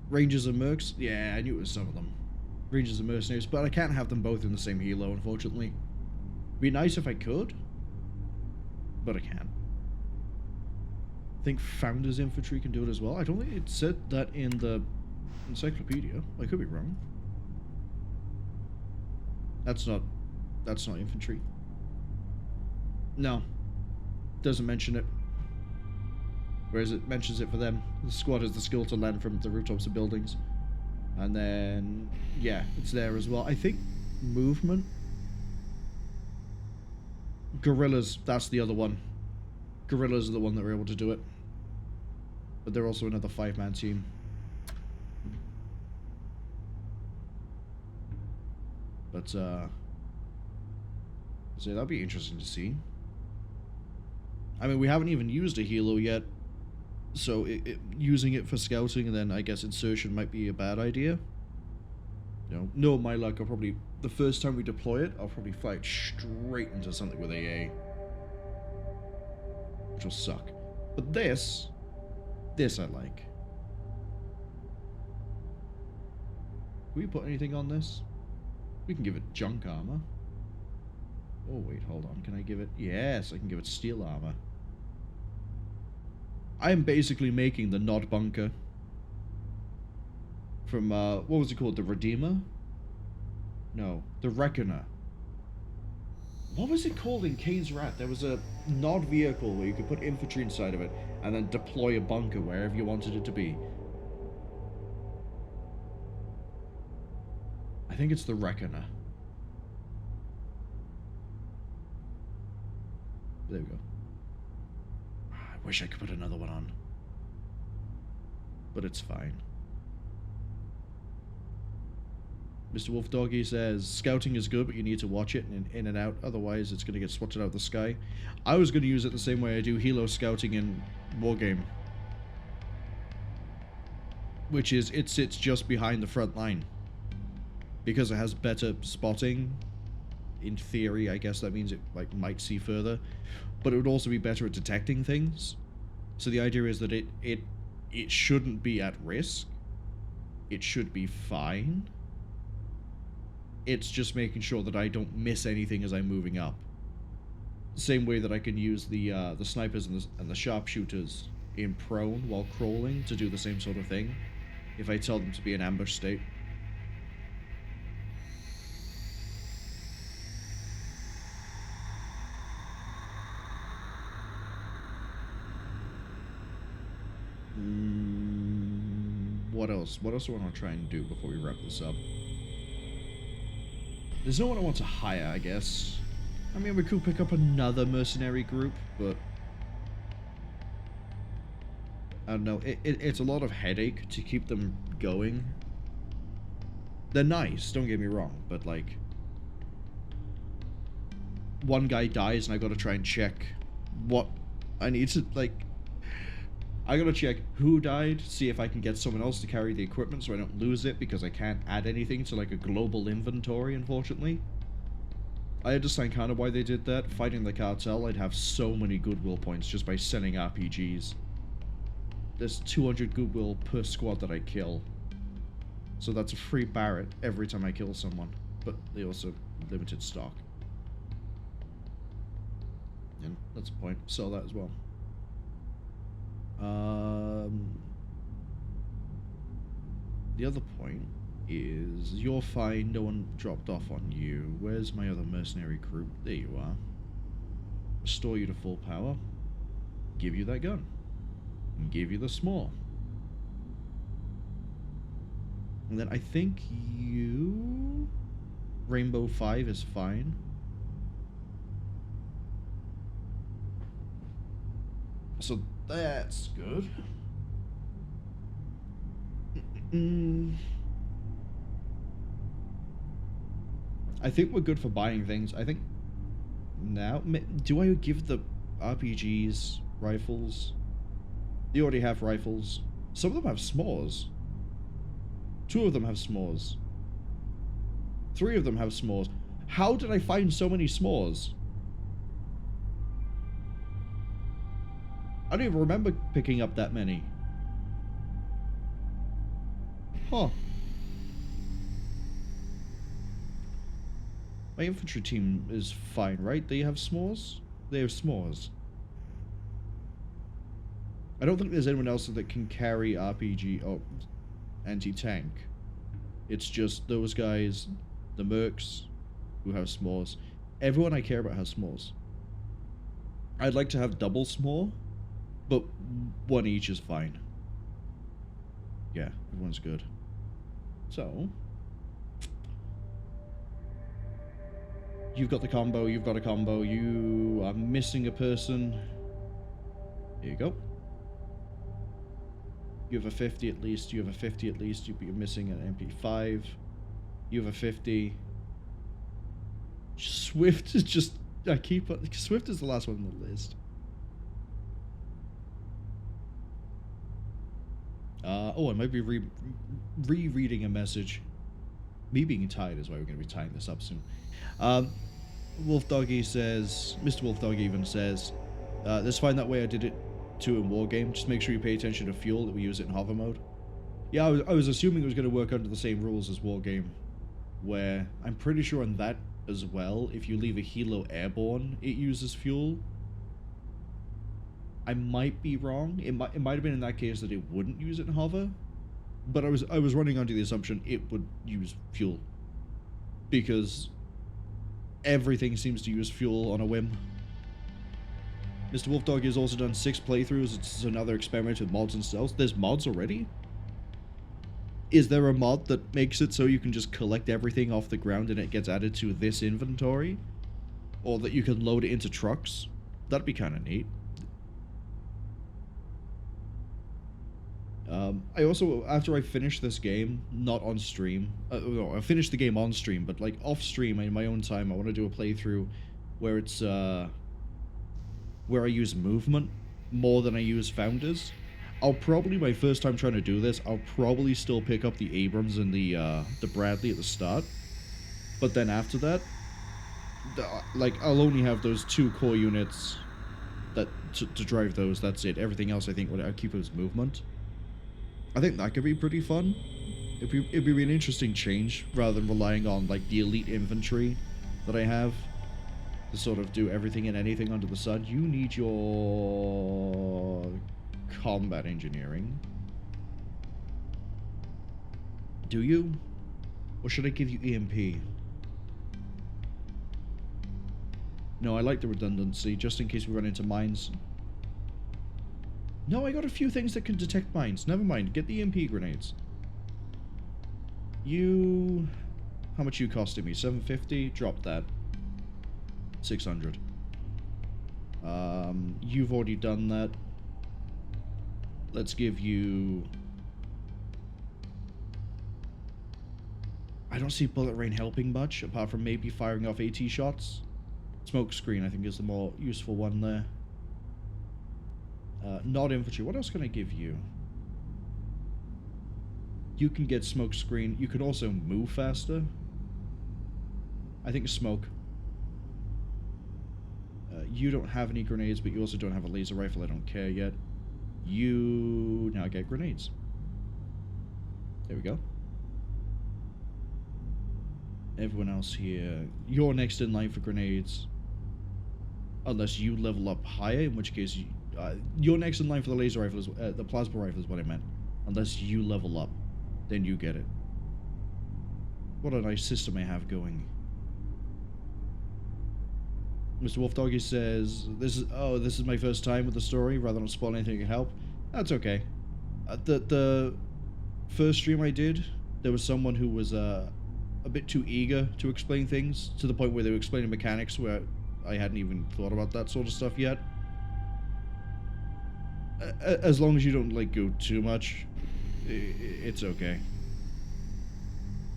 Rangers and Mercs? Yeah, I knew it was some of them. Rangers and Mercenaries, but I can't have them both in the same helo, unfortunately. Be nice if I could, but I can't. I think Founders Infantry can do it as well. I don't think it said that in the encyclopedia. I could be wrong. That's not infantry. No. Doesn't mention it. Whereas it mentions it for them. The squad has the skill to land from the rooftops of buildings. And then, yeah, it's there as well. I think movement. Guerrillas, that's the other one. Guerrillas are the one that were able to do it. But they're also another 5-man team. But, so that'd be interesting to see. I mean, we haven't even used a helo yet. So using it for scouting and then, I guess, insertion might be a bad idea. You know, no, my luck, I'll probably... The first time we deploy it, I'll probably fly it straight into something with AA. Which will suck. But this I like. Can we put anything on this? We can give it junk armor. Oh, wait, hold on. Can I give it... Yes, I can give it steel armor. I am basically making the Nod bunker. From, what was it called? The Redeemer? No, the Reckoner. What was it called in Kane's Rat? There was a Nod vehicle where you could put infantry inside of it and then deploy a bunker wherever you wanted it to be. I think it's the Reckoner. There we go. I wish I could put another one on. But it's fine. Mr. Wolf Doggy says, scouting is good, but you need to watch it in and out, otherwise it's going to get swatted out of the sky. I was going to use it the same way I do helo scouting in Wargame. Which is, it sits just behind the front line. Because it has better spotting. In theory, I guess that means it might see further. But it would also be better at detecting things. So the idea is that it shouldn't be at risk. It should be fine. It's just making sure that I don't miss anything as I'm moving up. Same way that I can use the snipers and the sharpshooters in prone while crawling to do the same sort of thing. If I tell them to be in ambush state. What else? What else do I want to try and do before we wrap this up? There's no one I want to hire, I guess. I mean, we could pick up another mercenary group, but... I don't know. It's a lot of headache to keep them going. They're nice, don't get me wrong, but like... one guy dies and I gotta try and check what I need to, like, I gotta check who died, see if I can get someone else to carry the equipment so I don't lose it, because I can't add anything to, like, a global inventory, unfortunately. I understand kind of why they did that. Fighting the cartel, I'd have so many goodwill points just by sending RPGs. There's 200 goodwill per squad that I kill. So that's a free Barrett every time I kill someone. But they also limited stock. And that's the point. Sell that as well. The other point is you're fine. No one dropped off on you. Where's my other mercenary group? There you are. Restore you to full power. Give you that gun. And give you the small. And then I think you... Rainbow 5 is fine. So that's good. I think we're good for buying things. I think now... Do I give the RPGs rifles? They already have rifles. Some of them have s'mores. 2 of them have s'mores. 3 of them have s'mores. How did I find so many s'mores? I don't even remember picking up that many. Huh. My infantry team is fine, right? They have s'mores? They have s'mores. I don't think there's anyone else that can carry RPG or anti-tank. It's just those guys, the mercs, who have s'mores. Everyone I care about has s'mores. I'd like to have double s'more, but 1 each is fine. Yeah, everyone's good. So... You've got the combo, you've got a combo, you are missing a person. Here you go. You have a 50 at least, you have a 50 at least, you're missing an MP5. You have a 50. Swift is just... Swift is the last one on the list. Oh, I might be rereading a message. Me being tired is why we're going to be tying this up soon. Wolf Doggy says, Mr. Wolf Doggy even says, that's fine that way I did it too in Wargame. Just make sure you pay attention to fuel, that we use it in hover mode. Yeah, I was assuming it was going to work under the same rules as Wargame, where I'm pretty sure on that as well, if you leave a helo airborne, it uses fuel. I might be wrong. It might have been in that case that it wouldn't use it in hover, but I was running under the assumption it would use fuel, because everything seems to use fuel on a whim. Mr. Wolfdog has also done 6 playthroughs. It's another experiment with mods and stealth. There's mods already? Is there a mod that makes it so you can just collect everything off the ground and it gets added to this inventory? Or that you can load it into trucks? That'd be kind of neat. I also, after I finish this game, not on stream, no, I finished the game on stream, but like off stream in my own time, I want to do a playthrough where it's, where I use movement more than I use founders. I'll probably, my first time trying to do this, I'll probably still pick up the Abrams and the Bradley at the start. But then after that, like, I'll only have those 2 core units that to drive those, that's it. Everything else I think I'll keep as movement. I think that could be pretty fun. It'd be an interesting change, rather than relying on, like, the elite infantry that I have to sort of do everything and anything under the sun. You need your combat engineering. Do you? Or should I give you EMP? No, I like the redundancy, just in case we run into mines. No, I got a few things that can detect mines. Never mind, get the EMP grenades. You... How much you costing me? 750? Drop that. 600. You've already done that. Let's give you... I don't see bullet rain helping much, apart from maybe firing off AT shots. Smoke screen, I think, is the more useful one there. Not infantry. What else can I give you? You can get smoke screen. You can also move faster. I think smoke. You don't have any grenades, but you also don't have a laser rifle. I don't care yet. You now get grenades. There we go. Everyone else here, you're next in line for grenades. Unless you level up higher, in which case you're next in line for the laser rifle, the plasma rifle is what I meant. Unless you level up, then you get it. What a nice system I have going. Mr. Wolf Doggy says, this is my first time with the story. Rather than spoil anything that can help. That's okay. The first stream I did, there was someone who was a bit too eager to explain things, to the point where they were explaining mechanics where I hadn't even thought about that sort of stuff yet. As long as you don't, like, go too much, it's okay.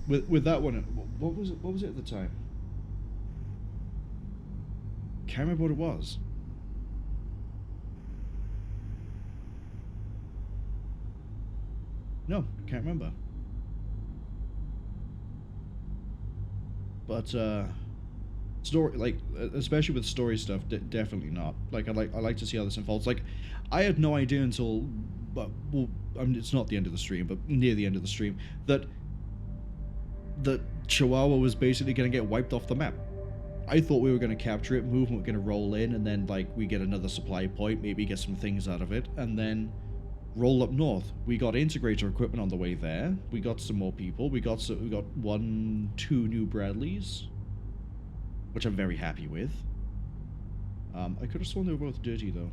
With that one, what was it at the time? Can't remember what it was. No, can't remember. But story, like, especially with story stuff, definitely not. Like, I like to see how this unfolds. Like, I had no idea until, well, I mean, it's not the end of the stream, but near the end of the stream, that Chihuahua was basically going to get wiped off the map. I thought we were going to capture it, movement were going to roll in, and then, like, we get another supply point, maybe get some things out of it, and then roll up north. We got integrator equipment on the way there. We got some more people. We got 2 new Bradleys, which I'm very happy with. I could have sworn they were both dirty, though.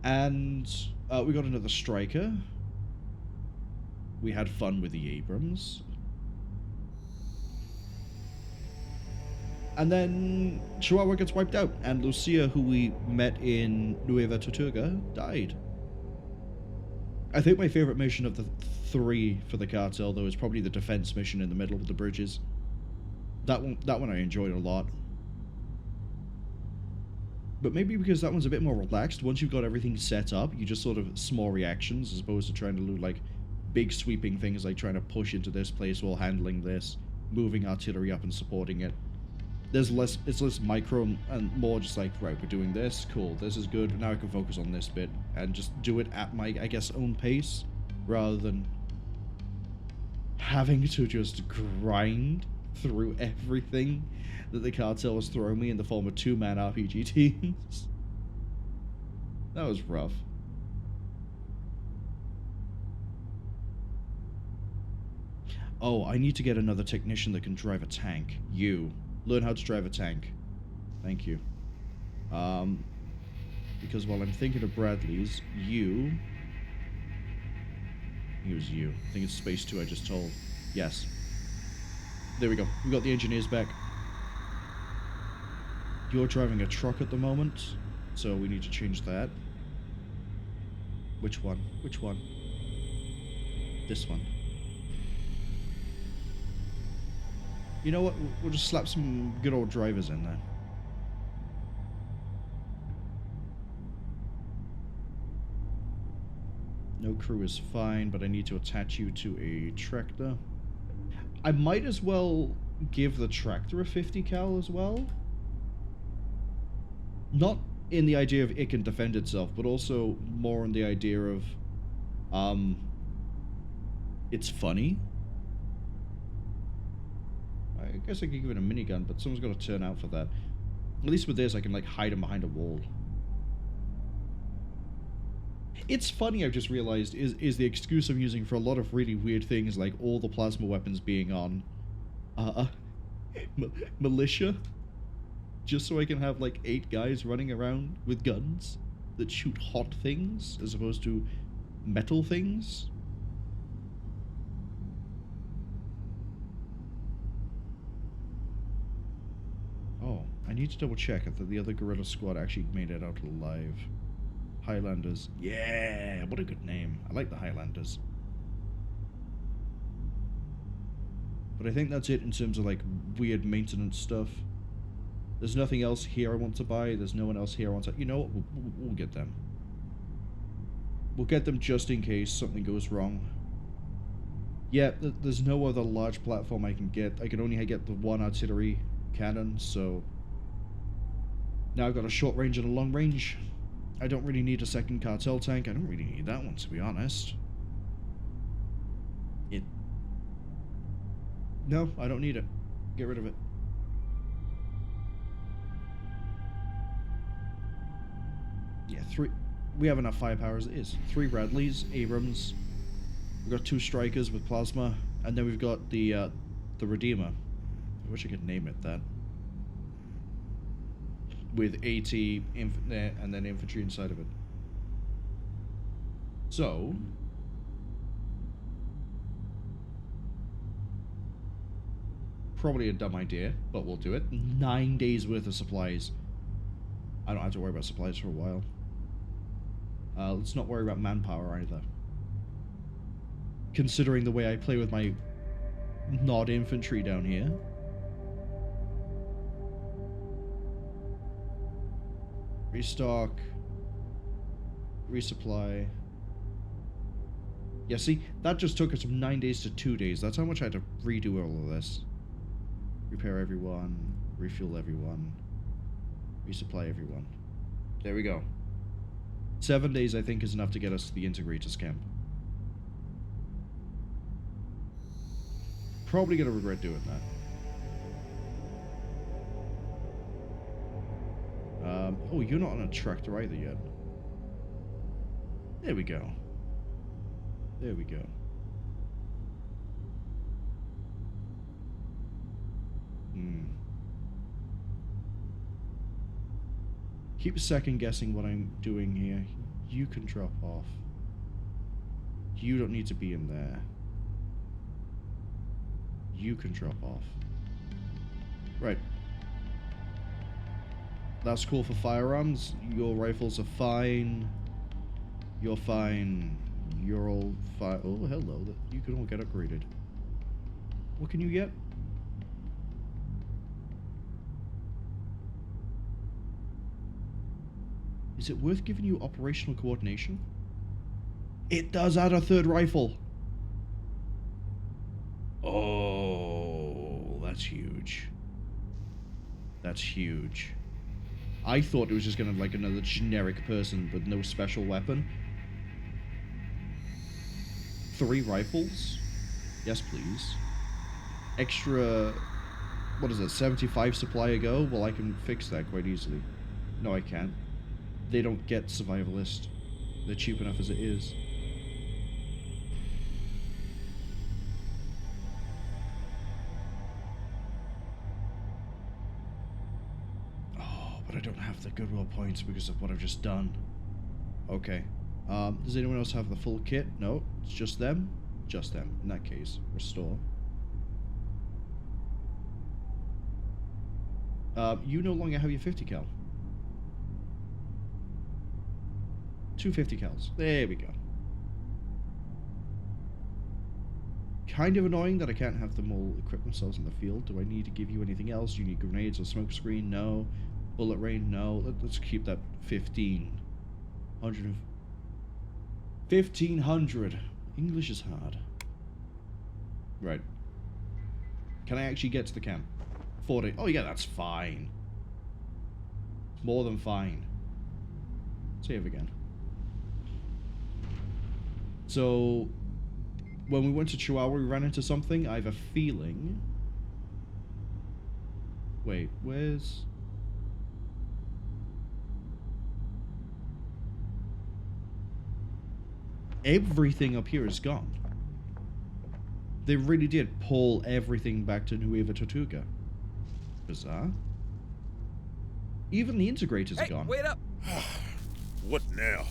And we got another striker. We had fun with the Abrams. And then Chihuahua gets wiped out, and Lucia, who we met in Nueva Tortuga, died. I think my favorite mission of the 3 for the Cartel, though, is probably the defense mission in the middle of the bridges. That one I enjoyed a lot. But maybe because that one's a bit more relaxed. Once you've got everything set up, you just sort of small reactions as opposed to trying to do, like, big sweeping things like trying to push into this place while handling this, moving artillery up and supporting it. It's less micro and more just like, right, we're doing this, cool, this is good, but now I can focus on this bit and just do it at my, I guess, own pace, rather than having to just grind through everything that the Cartel was throwing me in the form of 2-man RPG teams. That was rough. Oh, I need to get another technician that can drive a tank. Learn how to drive a tank. Thank you. Because while I'm thinking of Bradley's, He was you. I think it's Space 2 I just told. Yes. There we go. We got the engineers back. You're driving a truck at the moment, so we need to change that. Which one? Which one? This one. You know what? We'll just slap some good old drivers in there. No crew is fine, but I need to attach you to a tractor. I might as well give the tractor a 50 cal as well. Not in the idea of it can defend itself, but also more in the idea of, it's funny. I guess I could give it a minigun, but someone's got to turn out for that. At least with this, I can, like, hide him behind a wall. It's funny, I've just realized, is the excuse I'm using for a lot of really weird things, like all the plasma weapons being on militia. Just so I can have, like, 8 guys running around with guns that shoot hot things, as opposed to metal things. Oh, I need to double check that the other guerrilla squad actually made it out alive. Highlanders. Yeah, what a good name. I like the Highlanders. But I think that's it in terms of, like, weird maintenance stuff. There's nothing else here I want to buy. There's no one else here I want to... You know what? We'll get them. We'll get them just in case something goes wrong. Yeah, there's no other large platform I can get. I can only get the one artillery cannon, so... Now I've got a short range and a long range. I don't really need a second cartel tank. I don't really need that one, to be honest. No, I don't need it. Get rid of it. Yeah, 3... We have enough firepower as it is. 3 Bradleys, Abrams. We've got 2 Strikers with plasma, and then we've got the Redeemer. I wish I could name it that. With AT, and then infantry inside of it. So... Probably a dumb idea, but we'll do it. 9 days worth of supplies. I don't have to worry about supplies for a while. Let's not worry about manpower either. Considering the way I play with my not infantry down here. Restock. Resupply. Yeah, see, that just took us from 9 days to 2 days. That's how much I had to redo all of this. Repair everyone. Refuel everyone. Resupply everyone. There we go. 7 days, I think, is enough to get us to the Integrators camp. Probably gonna regret doing that. Oh, you're not on a tractor either yet. There we go. There we go. Keep second guessing what I'm doing here. You can drop off. You don't need to be in there. You can drop off. Right. That's cool for firearms. Your rifles are fine. You're fine. You're all fine. Oh, hello. You can all get upgraded. What can you get? Is it worth giving you operational coordination? It does add a 3rd rifle. Oh, that's huge. That's huge. I thought it was just gonna be like another generic person with no special weapon. 3 rifles? Yes, please. Extra... What is it, 75 supply a go? Well, I can fix that quite easily. No, I can't. They don't get survivalist. They're cheap enough as it is. Oh, but I don't have the goodwill points because of what I've just done. Okay. Does anyone else have the full kit? No, it's just them? Just them. In that case, restore. You no longer have your 50 cal. 250 cals. There we go. Kind of annoying that I can't have them all equip themselves in the field. Do I need to give you anything else? You need grenades or smoke screen? No. Bullet rain? No. Let's keep that 1500. English is hard. Right. Can I actually get to the camp? 40. Oh yeah, that's fine. More than fine. Save again. So, when we went to Chihuahua, we ran into something. I have a feeling... Wait, where's... Everything up here is gone. They really did pull everything back to Nueva Tortuga. Bizarre. Even the integrators are gone. Wait up! What now?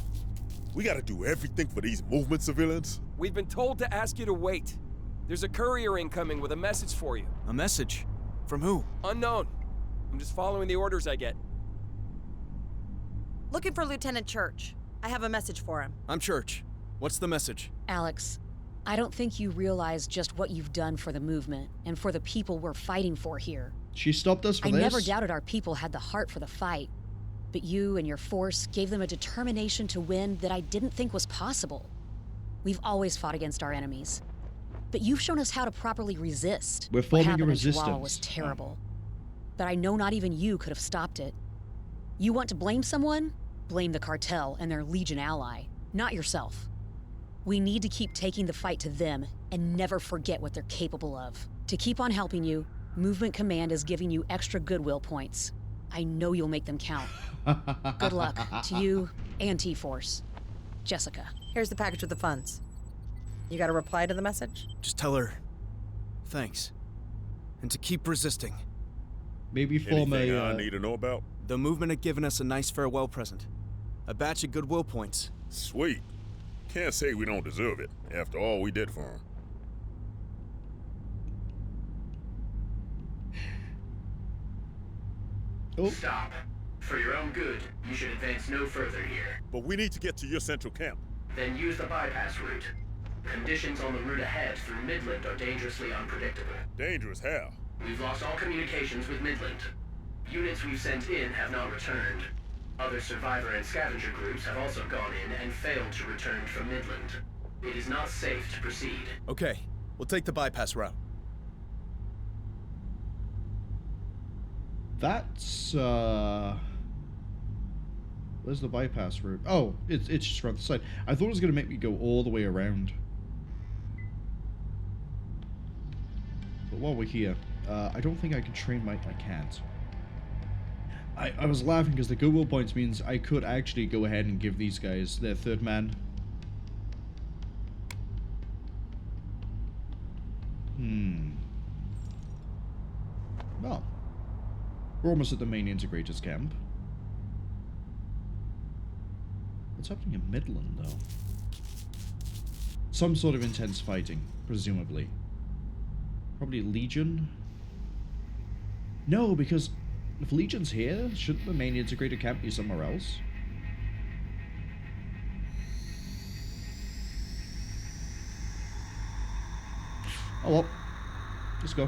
We gotta do everything for these movement civilians? We've been told to ask you to wait. There's a courier incoming with a message for you. A message? From who? Unknown. I'm just following the orders I get. Looking for Lieutenant Church. I have a message for him. I'm Church. What's the message? Alex, I don't think you realize just what you've done for the movement and for the people we're fighting for here. She stopped us for I this? never doubted our people had the heart for the fight, but you and your force gave them a determination to win that I didn't think was possible. We've always fought against our enemies, but you've shown us how to properly resist. We're forming a what happened in resistance. Chihuahua was terrible, but I know not even you could have stopped it. You want to blame someone? Blame the cartel and their Legion ally, not yourself. We need to keep taking the fight to them and never forget what they're capable of. To keep on helping you, Movement Command is giving you extra goodwill points. I know you'll make them count. Good luck to you and T-Force. Jessica. Here's the package with the funds. You got a reply to the message? Just tell her thanks. And to keep resisting. Maybe form Anything I need to know about? The movement had given us a nice farewell present. A batch of goodwill points. Sweet. Can't say we don't deserve it, after all we did for them. Oh. Stop. For your own good, you should advance no further here. But we need to get to your central camp. Then use the bypass route. Conditions on the route ahead through Midland are dangerously unpredictable. Dangerous how? We've lost all communications with Midland. Units we've sent in have not returned. Other survivor and scavenger groups have also gone in and failed to return from Midland. It is not safe to proceed. Okay, we'll take the bypass route. That's, where's the bypass route? Oh, it's just around the side. I thought it was going to make me go all the way around. But while we're here, I don't think I can train my... I can't. I was laughing because the goodwill points means I could actually go ahead and give these guys their third man. Well, we're almost at the main integrators camp. What's happening in Midland, though? Some sort of intense fighting, presumably. Probably Legion? No, because if Legion's here, shouldn't the main integrator camp be somewhere else? Oh well. Let's go.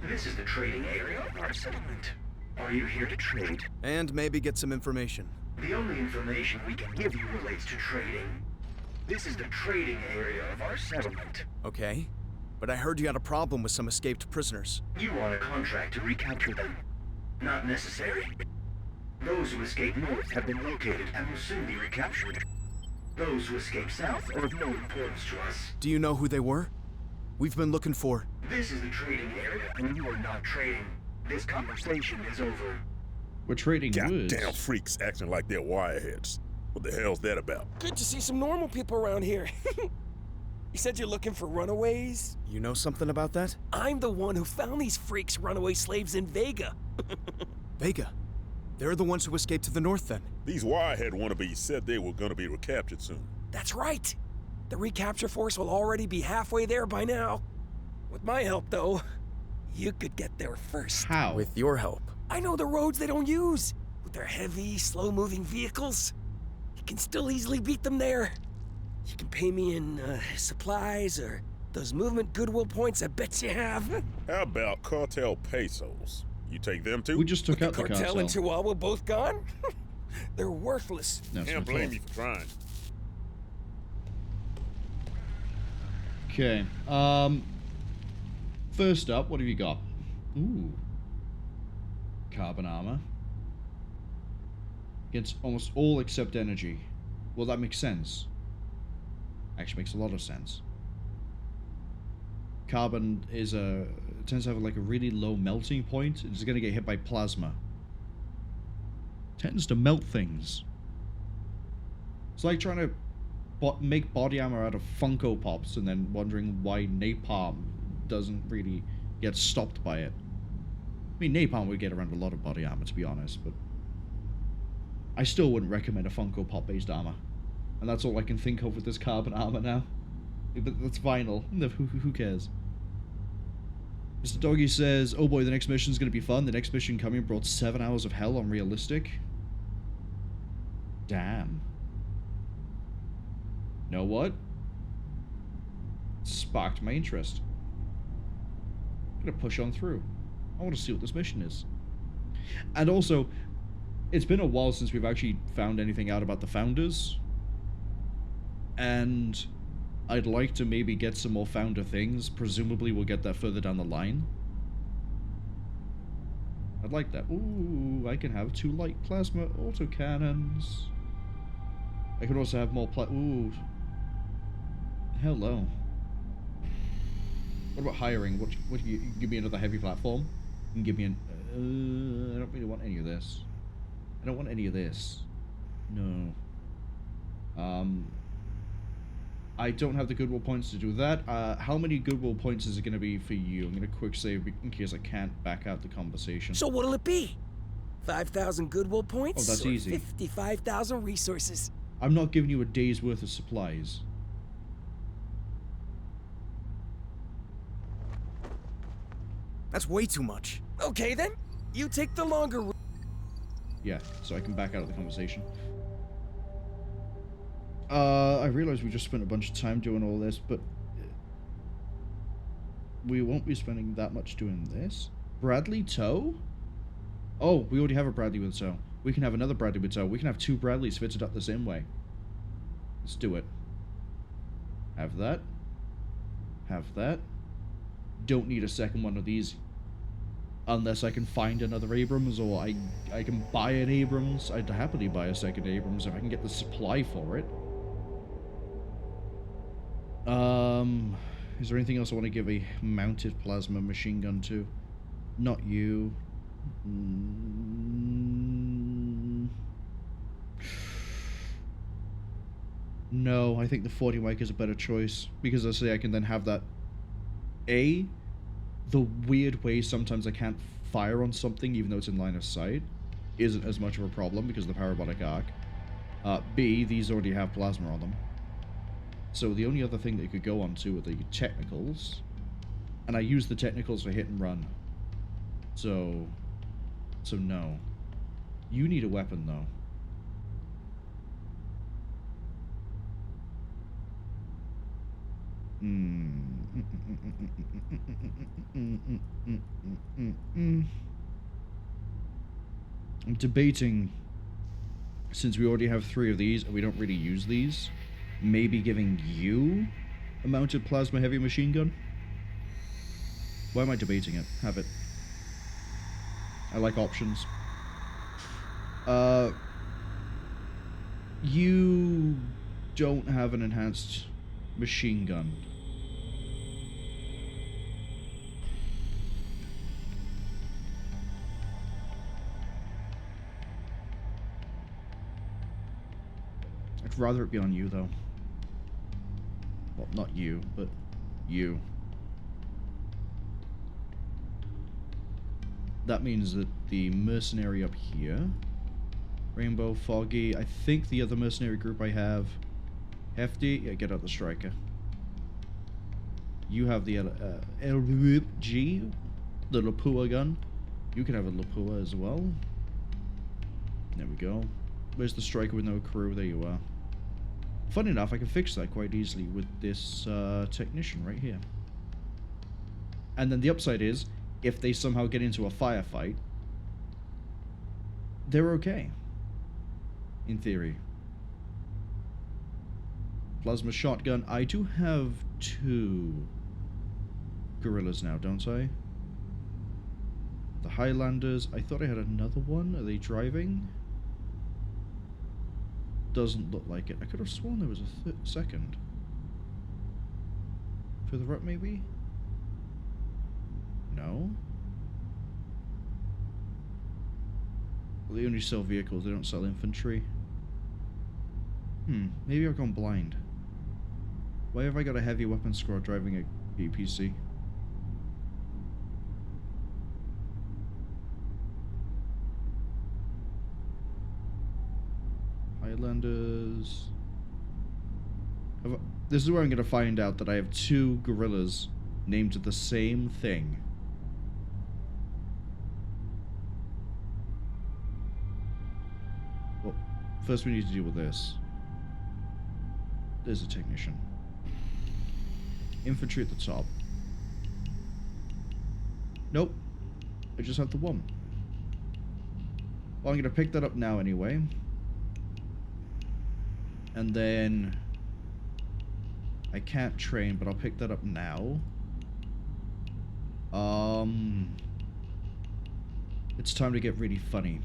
This is the trading area of our settlement. Are you here to trade? And maybe get some information. The only information we can give you relates to trading. This is the trading area of our settlement. Okay, but I heard you had a problem with some escaped prisoners. You want a contract to recapture them. Not necessary. Those who escape north have been located and will soon be recaptured. Those who escape south are of no importance to us. Do you know who they were? We've been looking for... This is the trading area, and you are not trading. This conversation is over. We're trading goods. Goddamn freaks acting like they're wireheads. What the hell's that about? Good to see some normal people around here. You said you're looking for runaways? You know something about that? I'm the one who found these freaks runaway slaves in Vega. Vega? They're the ones who escaped to the north, then? These wirehead wannabes said they were gonna be recaptured soon. That's right. The recapture force will already be halfway there by now. With my help, though, you could get there first. How? With your help. I know the roads they don't use. With their heavy, slow-moving vehicles, you can still easily beat them there. You can pay me in supplies or those movement goodwill points I bet you have. How about Cartel pesos? You take them too? We just took out the Cartel and Chihuahua both gone? They're worthless. No, Can't blame you for trying. Okay. First up, what have you got? Ooh. Carbon armor. Against almost all except energy. Well, that makes sense. Actually makes a lot of sense. Carbon is tends to have like a really low melting point. It's going to get hit by plasma. Tends to melt things. It's like trying to make body armor out of Funko Pops and then wondering why napalm doesn't really get stopped by it. I mean, napalm would get around a lot of body armor, to be honest, but I still wouldn't recommend a Funko Pop based armor. And that's all I can think of with this carbon armor now. But that's vinyl. Who cares? Mr. Doggy says, oh boy, the next mission's gonna be fun. The next mission coming brought 7 hours of hell on realistic. Damn. Know what? Sparked my interest. I'm gonna push on through. I want to see what this mission is. And also, it's been a while since we've actually found anything out about the Founders. And I'd like to maybe get some more Founder things. Presumably we'll get that further down the line. I'd like that. Ooh, I can have 2 light plasma autocannons. I could also have more ooh. Hello. What about hiring? What do you give me another heavy platform? You can give me an I don't really want any of this. I don't want any of this. No. I don't have the goodwill points to do that. How many goodwill points is it going to be for you? I'm going to quick save in case I can't back out the conversation. So what'll it be? 5,000 goodwill points? Oh, that's easy. 55,000 resources. I'm not giving you a day's worth of supplies. That's way too much. Okay then, you take the longer route. Yeah, so I can back out of the conversation. I realize we just spent a bunch of time doing all this, but we won't be spending that much doing this. Bradley tow? Oh, we already have a Bradley with tow. We can have another Bradley with tow. We can have 2 Bradleys fitted up the same way. Let's do it. Have that. Have that. Don't need a second one of these. Unless I can find another Abrams, or I can buy an Abrams. I'd happily buy a second Abrams if I can get the supply for it. Is there anything else I want to give a mounted plasma machine gun to? Not you. No, I think the 40 mic is a better choice, because I say I can then have that. The weird way sometimes I can't fire on something even though it's in line of sight isn't as much of a problem because of the parabolic arc. B, these already have plasma on them. So the only other thing that you could go on to are the technicals. And I use the technicals for hit and run. So no. You need a weapon though. I'm debating, since we already have 3 of these and we don't really use these, maybe giving you a mounted plasma heavy machine gun. Why am I debating it? Have it. I like options. You don't have an enhanced machine gun. I'd rather it be on you, though. Well, not you, but you. That means that the mercenary up here, Rainbow, Foggy, I think the other mercenary group I have, Hefty, yeah, get out the striker. You have the LG, the Lapua gun. You can have a Lapua as well. There we go. Where's the striker with no crew? There you are. Fun enough, I can fix that quite easily with this technician right here. And then the upside is, if they somehow get into a firefight, they're okay. In theory. Plasma shotgun. I do have 2 gorillas now, don't I? The Highlanders. I thought I had another one. Are they driving? Doesn't look like it. I could have sworn there was a second. Further up, maybe? No? Well, they only sell vehicles, they don't sell infantry. Maybe I've gone blind. Why have I got a heavy weapons squad driving a APC? Highlanders. This is where I'm going to find out that I have 2 gorillas named the same thing. Well, first we need to deal with this. There's a technician. Infantry at the top. Nope. I just have the one. Well, I'm gonna pick that up now anyway. And then... I can't train, but I'll pick that up now. It's time to get really funny.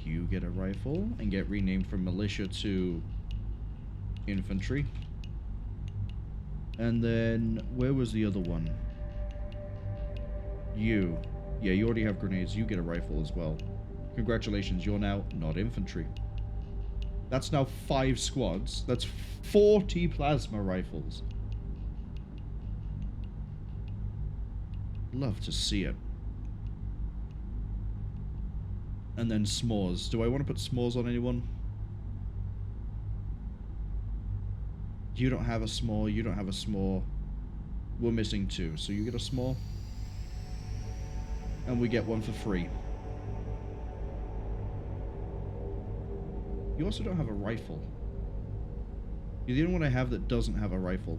You get a rifle and get renamed from militia to infantry. And then, where was the other one? You. Yeah, you already have grenades. You get a rifle as well. Congratulations, you're now not infantry. That's now 5 squads. That's 40 plasma rifles. Love to see it. And then s'mores. Do I want to put s'mores on anyone? You don't have a s'more. You don't have a s'more. We're missing 2. So you get a s'more. And we get one for free. You also don't have a rifle. You're the only one I have that doesn't have a rifle.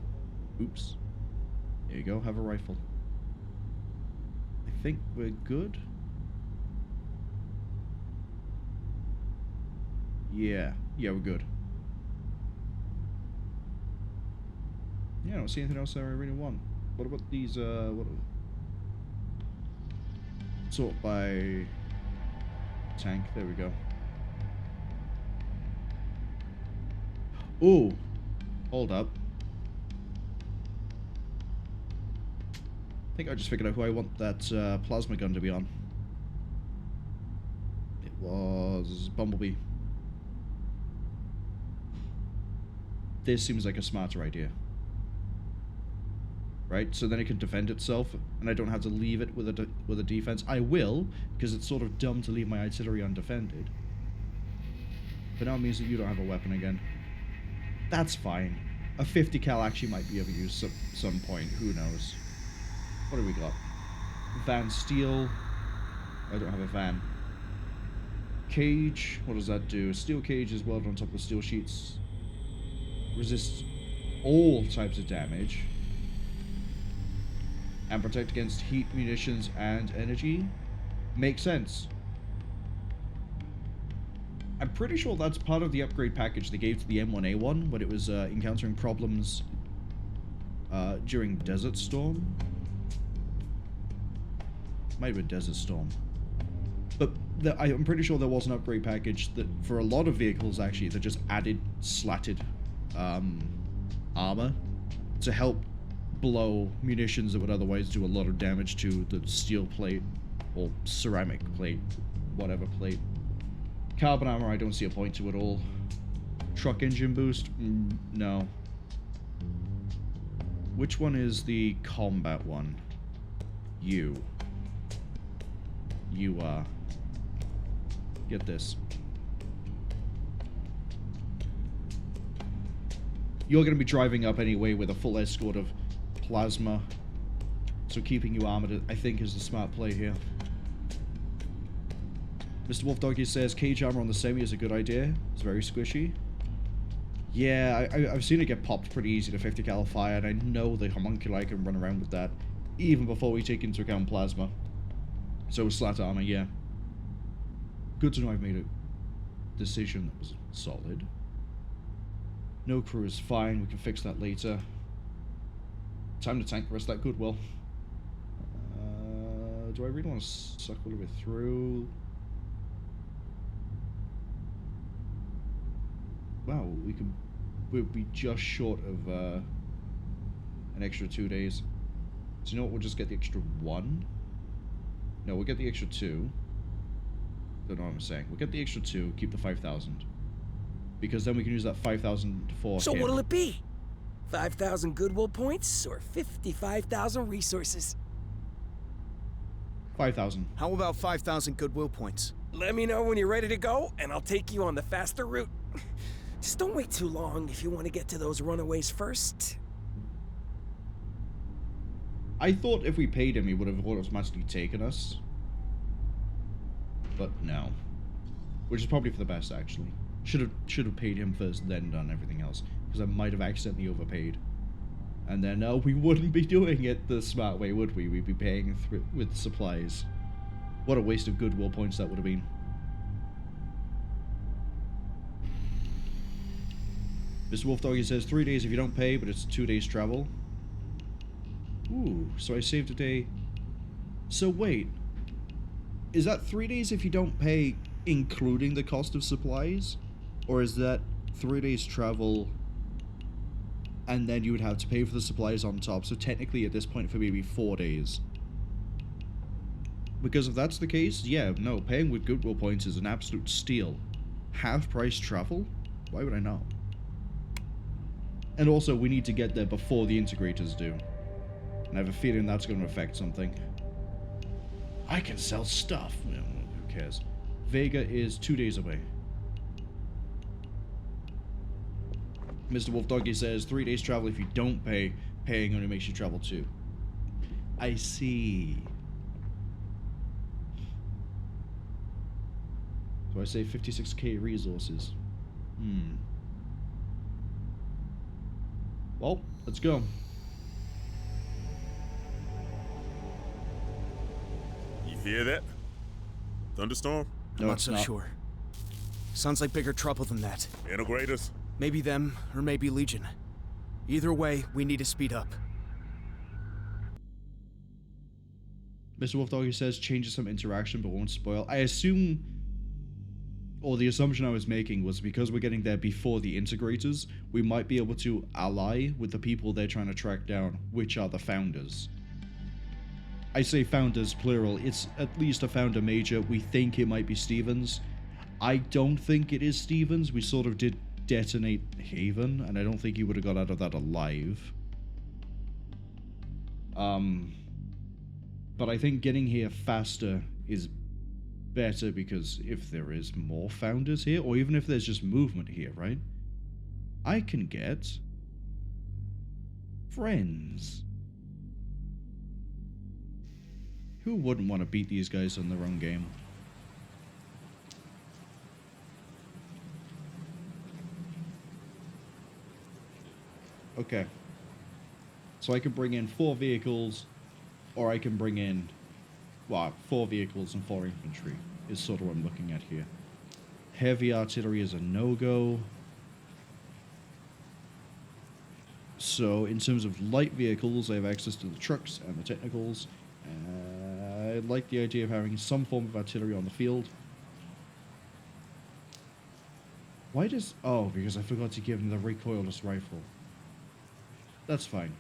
Oops. There you go, have a rifle. I think we're good. Yeah, we're good. Yeah, I don't see anything else that I really want. What about these, sort by tank, there we go. Ooh, hold up. I think I just figured out who I want that plasma gun to be on. It was Bumblebee. This seems like a smarter idea. Right, so then it can defend itself, and I don't have to leave it with a defense. I will, because it's sort of dumb to leave my artillery undefended. But now it means that you don't have a weapon again. That's fine. A 50 cal actually might be of use at some point. Who knows? What do we got? Van steel. I don't have a van. Cage. What does that do? Steel cage is welded on top of steel sheets. Resists all types of damage. And protect against heat, munitions, and energy. Makes sense. I'm pretty sure that's part of the upgrade package they gave to the M1A1 when it was encountering problems during Desert Storm. Might have been Desert Storm. But I'm pretty sure there was an upgrade package that, for a lot of vehicles actually, that just added slatted armor to help blow munitions that would otherwise do a lot of damage to the steel plate or ceramic plate, whatever plate. Carbon armor, I don't see a point to at all. Truck engine boost? No. Which one is the combat one? You are. Get this. You're going to be driving up anyway with a full escort of plasma. So keeping you armored, I think, is the smart play here. Mr. Wolf Doggy says cage armor on the semi is a good idea. It's very squishy. Yeah, I've seen it get popped pretty easy to 50 cal fire, and I know the homunculi can run around with that, even before we take into account plasma. So slat armor, yeah. Good to know I've made a decision that was solid. No crew is fine, we can fix that later. Time to tank the rest of that goodwill. Do I really want to suck a little bit through? Wow, we'll be just short of an extra 2 days. So you know what, we'll just get the extra 1. No, we'll get the extra 2. Don't know what I'm saying. We'll get the extra 2, keep the 5,000. Because then we can use that 5,000 for So him. what'll it be? 5,000 goodwill points or 55,000 resources? 5,000. How about 5,000 goodwill points? Let me know when you're ready to go, and I'll take you on the faster route. Just don't wait too long if you want to get to those runaways first. I thought if we paid him, he would have automatically taken us. But no. Which is probably for the best, actually. Should have paid him first, then done everything else. Because I might have accidentally overpaid. And then we wouldn't be doing it the smart way, would we? We'd be paying with supplies. What a waste of goodwill points that would have been. Mr. Wolf Doggy says 3 days if you don't pay, but it's 2 days travel. Ooh, so I saved a day. So wait, is that 3 days if you don't pay, including the cost of supplies? Or is that 3 days travel and then you would have to pay for the supplies on top? So technically at this point for maybe 4 days. Because if that's the case, yeah, no, paying with goodwill points is an absolute steal. Half price travel? Why would I not? And also, we need to get there before the integrators do. And I have a feeling that's going to affect something. I can sell stuff. Well, who cares? Vega is 2 days away. Mr. Wolf Doggy says 3 days travel if you don't pay. Paying only makes you travel 2. I see. So I say 56k resources. Well, let's go. You hear that? Thunderstorm? I'm not so sure. Sounds like bigger trouble than that. Integrators? Maybe them, or maybe Legion. Either way, we need to speed up. Mr. Wolf Doggy says changes some interaction but won't spoil. I assume, or the assumption I was making was because we're getting there before the integrators, we might be able to ally with the people they're trying to track down, which are the founders. I say founders plural, it's at least a founder major. We think it might be Stevens. I don't think it is Stevens. We sort of did detonate Haven, and I don't think he would have got out of that alive. But I think getting here faster is better, because if there is more founders here, or even if there's just movement here, right? I can get friends. Who wouldn't want to beat these guys in their own game? Okay. So I can bring in 4 vehicles, or I can bring in, well, 4 vehicles and 4 infantry is sort of what I'm looking at here. Heavy artillery is a no-go. So in terms of light vehicles, I have access to the trucks and the technicals. I like the idea of having some form of artillery on the field. Why does... Oh, because I forgot to give him the recoilless rifle. That's fine.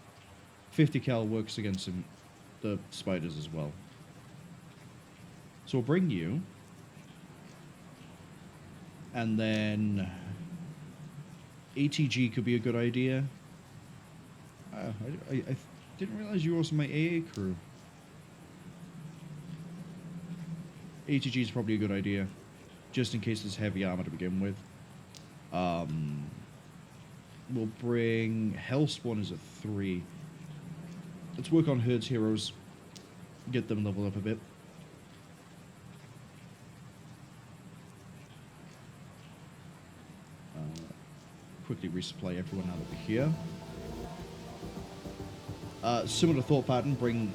50 cal works against him, the spiders as well. So we'll bring you. And then... ATG could be a good idea. I didn't realize you were also my AA crew. ATG is probably a good idea, just in case there's heavy armor to begin with. We'll bring Hellspawn as a 3. Let's work on Herd's heroes, get them leveled up a bit. Quickly resupply everyone now that we're here. Similar thought pattern, bring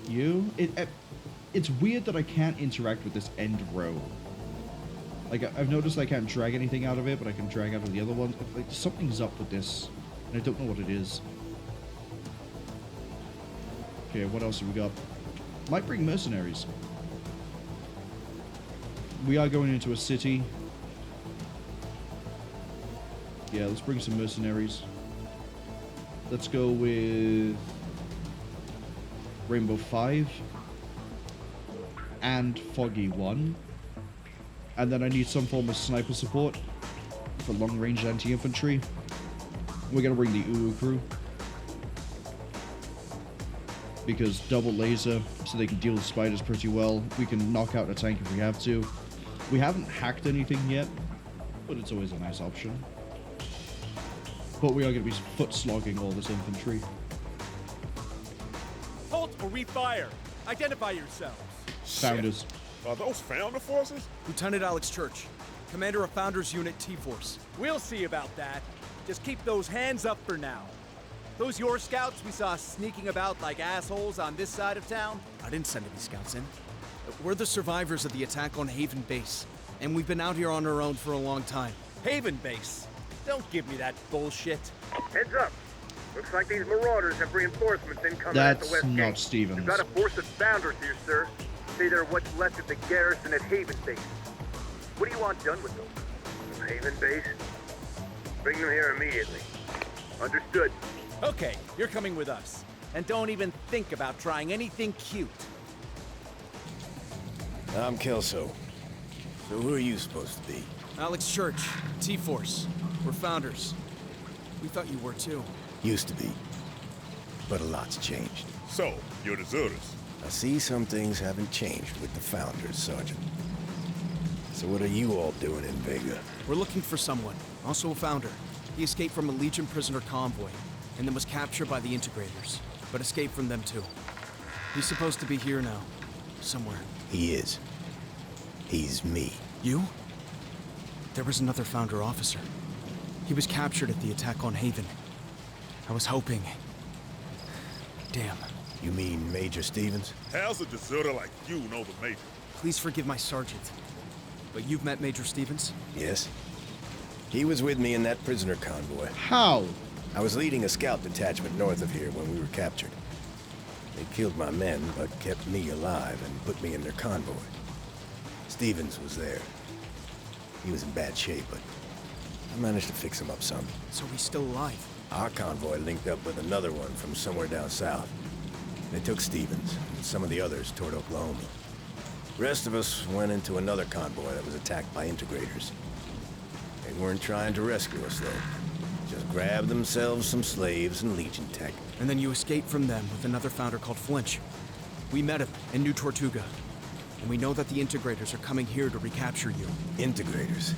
you. It's weird that I can't interact with this end row. Like, I've noticed I can't drag anything out of it, but I can drag out of the other ones. Like, something's up with this, and I don't know what it is. Okay, what else have we got? Might bring mercenaries. We are going into a city. Yeah, let's bring some mercenaries. Let's go with Rainbow 5 and Foggy 1. And then I need some form of sniper support for long-range anti-infantry. We're going to bring the UU crew, because double laser, so they can deal with spiders pretty well. We can knock out a tank if we have to. We haven't hacked anything yet, but it's always a nice option. But we are going to be foot slogging all this infantry. Halt or we fire. Identify yourselves. Founders. Are those Founder forces? Lieutenant Alex Church, commander of Founders Unit T-Force. We'll see about that. Just keep those hands up for now. Those your scouts we saw sneaking about like assholes on this side of town? I didn't send any scouts in. We're the survivors of the attack on Haven Base, and we've been out here on our own for a long time. Haven Base? Don't give me that bullshit. Heads up. Looks like these marauders have reinforcements incoming at the That's west gate. not Stevens. We've got a force of founders here, sir. Say they're what's left of the garrison at Haven Base. What do you want done with them? From Haven Base? Bring them here immediately. Understood. Okay, you're coming with us. And don't even think about trying anything cute. I'm Kelso. So who are you supposed to be? Alex Church, T-Force. We're founders. We thought you were too. Used to be. But a lot's changed. So, you're deserters. I see some things haven't changed with the founders, Sergeant. So what are you all doing in Vega? We're looking for someone, also a founder. He escaped from a Legion prisoner convoy, and then was captured by the Integrators, but escaped from them too. He's supposed to be here now, somewhere. He is. He's me. You? There was another founder officer. He was captured at the attack on Haven. I was hoping... Damn. You mean Major Stevens? How's a deserter like you know the Major? Please forgive my sergeant. But you've met Major Stevens? Yes. He was with me in that prisoner convoy. How? I was leading a scout detachment north of here when we were captured. They killed my men, but kept me alive and put me in their convoy. Stevens was there. He was in bad shape, but I managed to fix him up some. So he's still alive? Our convoy linked up with another one from somewhere down south. They took Stevens, and some of the others toward Oklahoma. The rest of us went into another convoy that was attacked by Integrators. They weren't trying to rescue us, though. Just grabbed themselves some slaves and Legion tech. And then you escaped from them with another founder called Flinch. We met him in New Tortuga. And we know that the Integrators are coming here to recapture you. Integrators?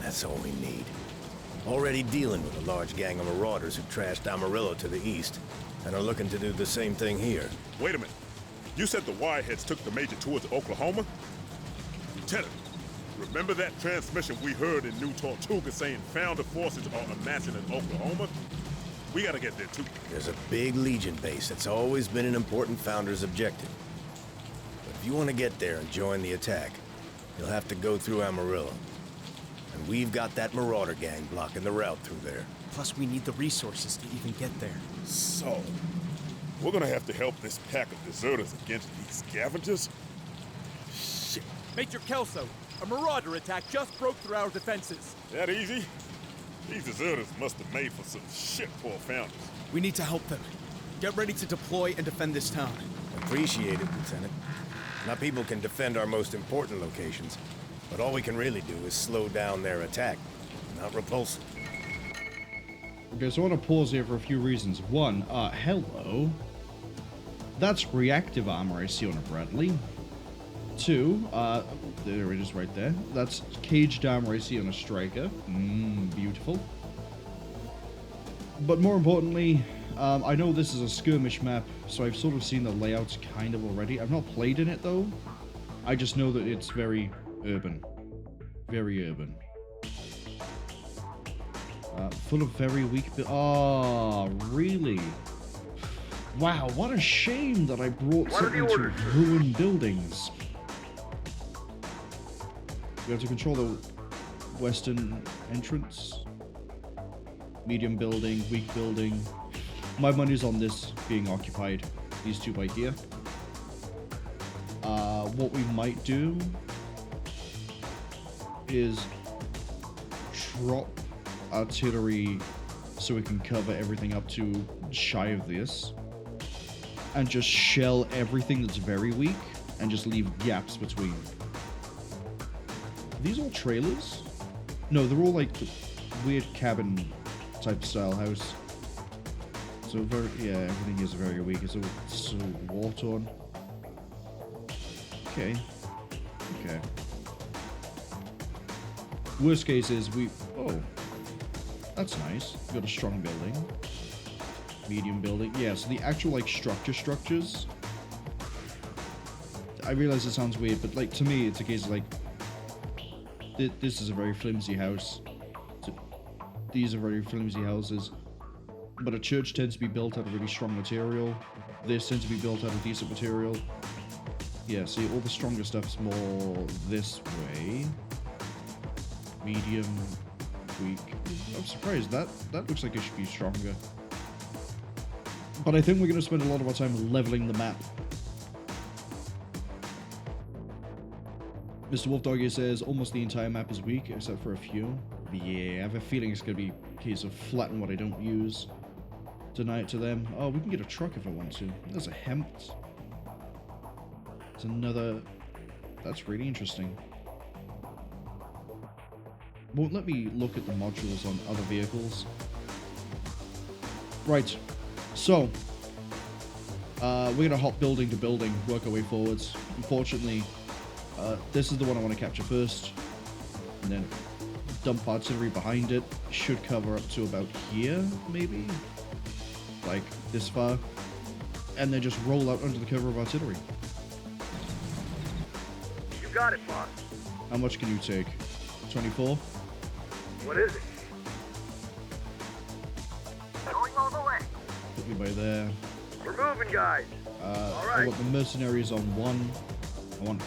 That's all we need. Already dealing with a large gang of marauders who trashed Amarillo to the east, and are looking to do the same thing here. Wait a minute. You said the Wireheads took the Major towards Oklahoma? Lieutenant, remember that transmission we heard in New Tortuga saying founder forces are amassing in Oklahoma? We gotta get there too. There's a big Legion base that's always been an important founder's objective. But if you want to get there and join the attack, you'll have to go through Amarillo. And we've got that marauder gang blocking the route through there. Plus, we need the resources to even get there. So, we're gonna have to help this pack of deserters against these scavengers? Shit. Major Kelso, a marauder attack just broke through our defenses. That easy? These deserters must have made for some shit poor founders. We need to help them. Get ready to deploy and defend this town. Appreciate it, Lieutenant. Now people can defend our most important locations, but all we can really do is slow down their attack, not repulse it. Okay, so I want to pause here for a few reasons. One, hello. That's reactive armor I see on a Bradley. Two, there it is right there. That's caged armor I see on a Striker. Beautiful. But more importantly, I know this is a skirmish map, so I've sort of seen the layouts kind of already. I've not played in it though. I just know that it's very urban. Very urban. Full of very weak... Oh, really? Wow, what a shame that I brought something to ruin buildings. We have to control the western entrance. Medium building, weak building. My money's on this being occupied. These two by here. What we might do is drop artillery so we can cover everything up to shy of this, and just shell everything that's very weak and just leave gaps between. Are these all trailers? No, they're all like the weird cabin type style house. So very, yeah, everything is very weak. It's so war torn. Okay. Okay. Worst case is oh, that's nice. We got a strong building. Medium building. Yeah, so the actual like structures. I realize it sounds weird, but like to me it's a case of like this is a very flimsy house. These are very flimsy houses. But a church tends to be built out of really strong material. This tends to be built out of decent material. Yeah, see, all the stronger stuff's more this way. Medium, weak. I'm surprised. That looks like it should be stronger. But I think we're going to spend a lot of our time leveling the map. Mr. Wolfdoggy says almost the entire map is weak, except for a few. Yeah, I have a feeling it's going to be a case of flatten what I don't use. Deny it to them. Oh, we can get a truck if I want to. There's a hemp. There's another... That's really interesting. Won't let me look at the modules on other vehicles. Right. So, we're going to hop building to building, work our way forwards. Unfortunately, this is the one I want to capture first. And then dump artillery behind it. Should cover up to about here, maybe? Like, this far. And then just roll out under the cover of artillery. You got it, boss. How much can you take? 24? What is it? Going all the way. Put me by there. We're moving, guys. All right. I want the mercenaries on 1. I want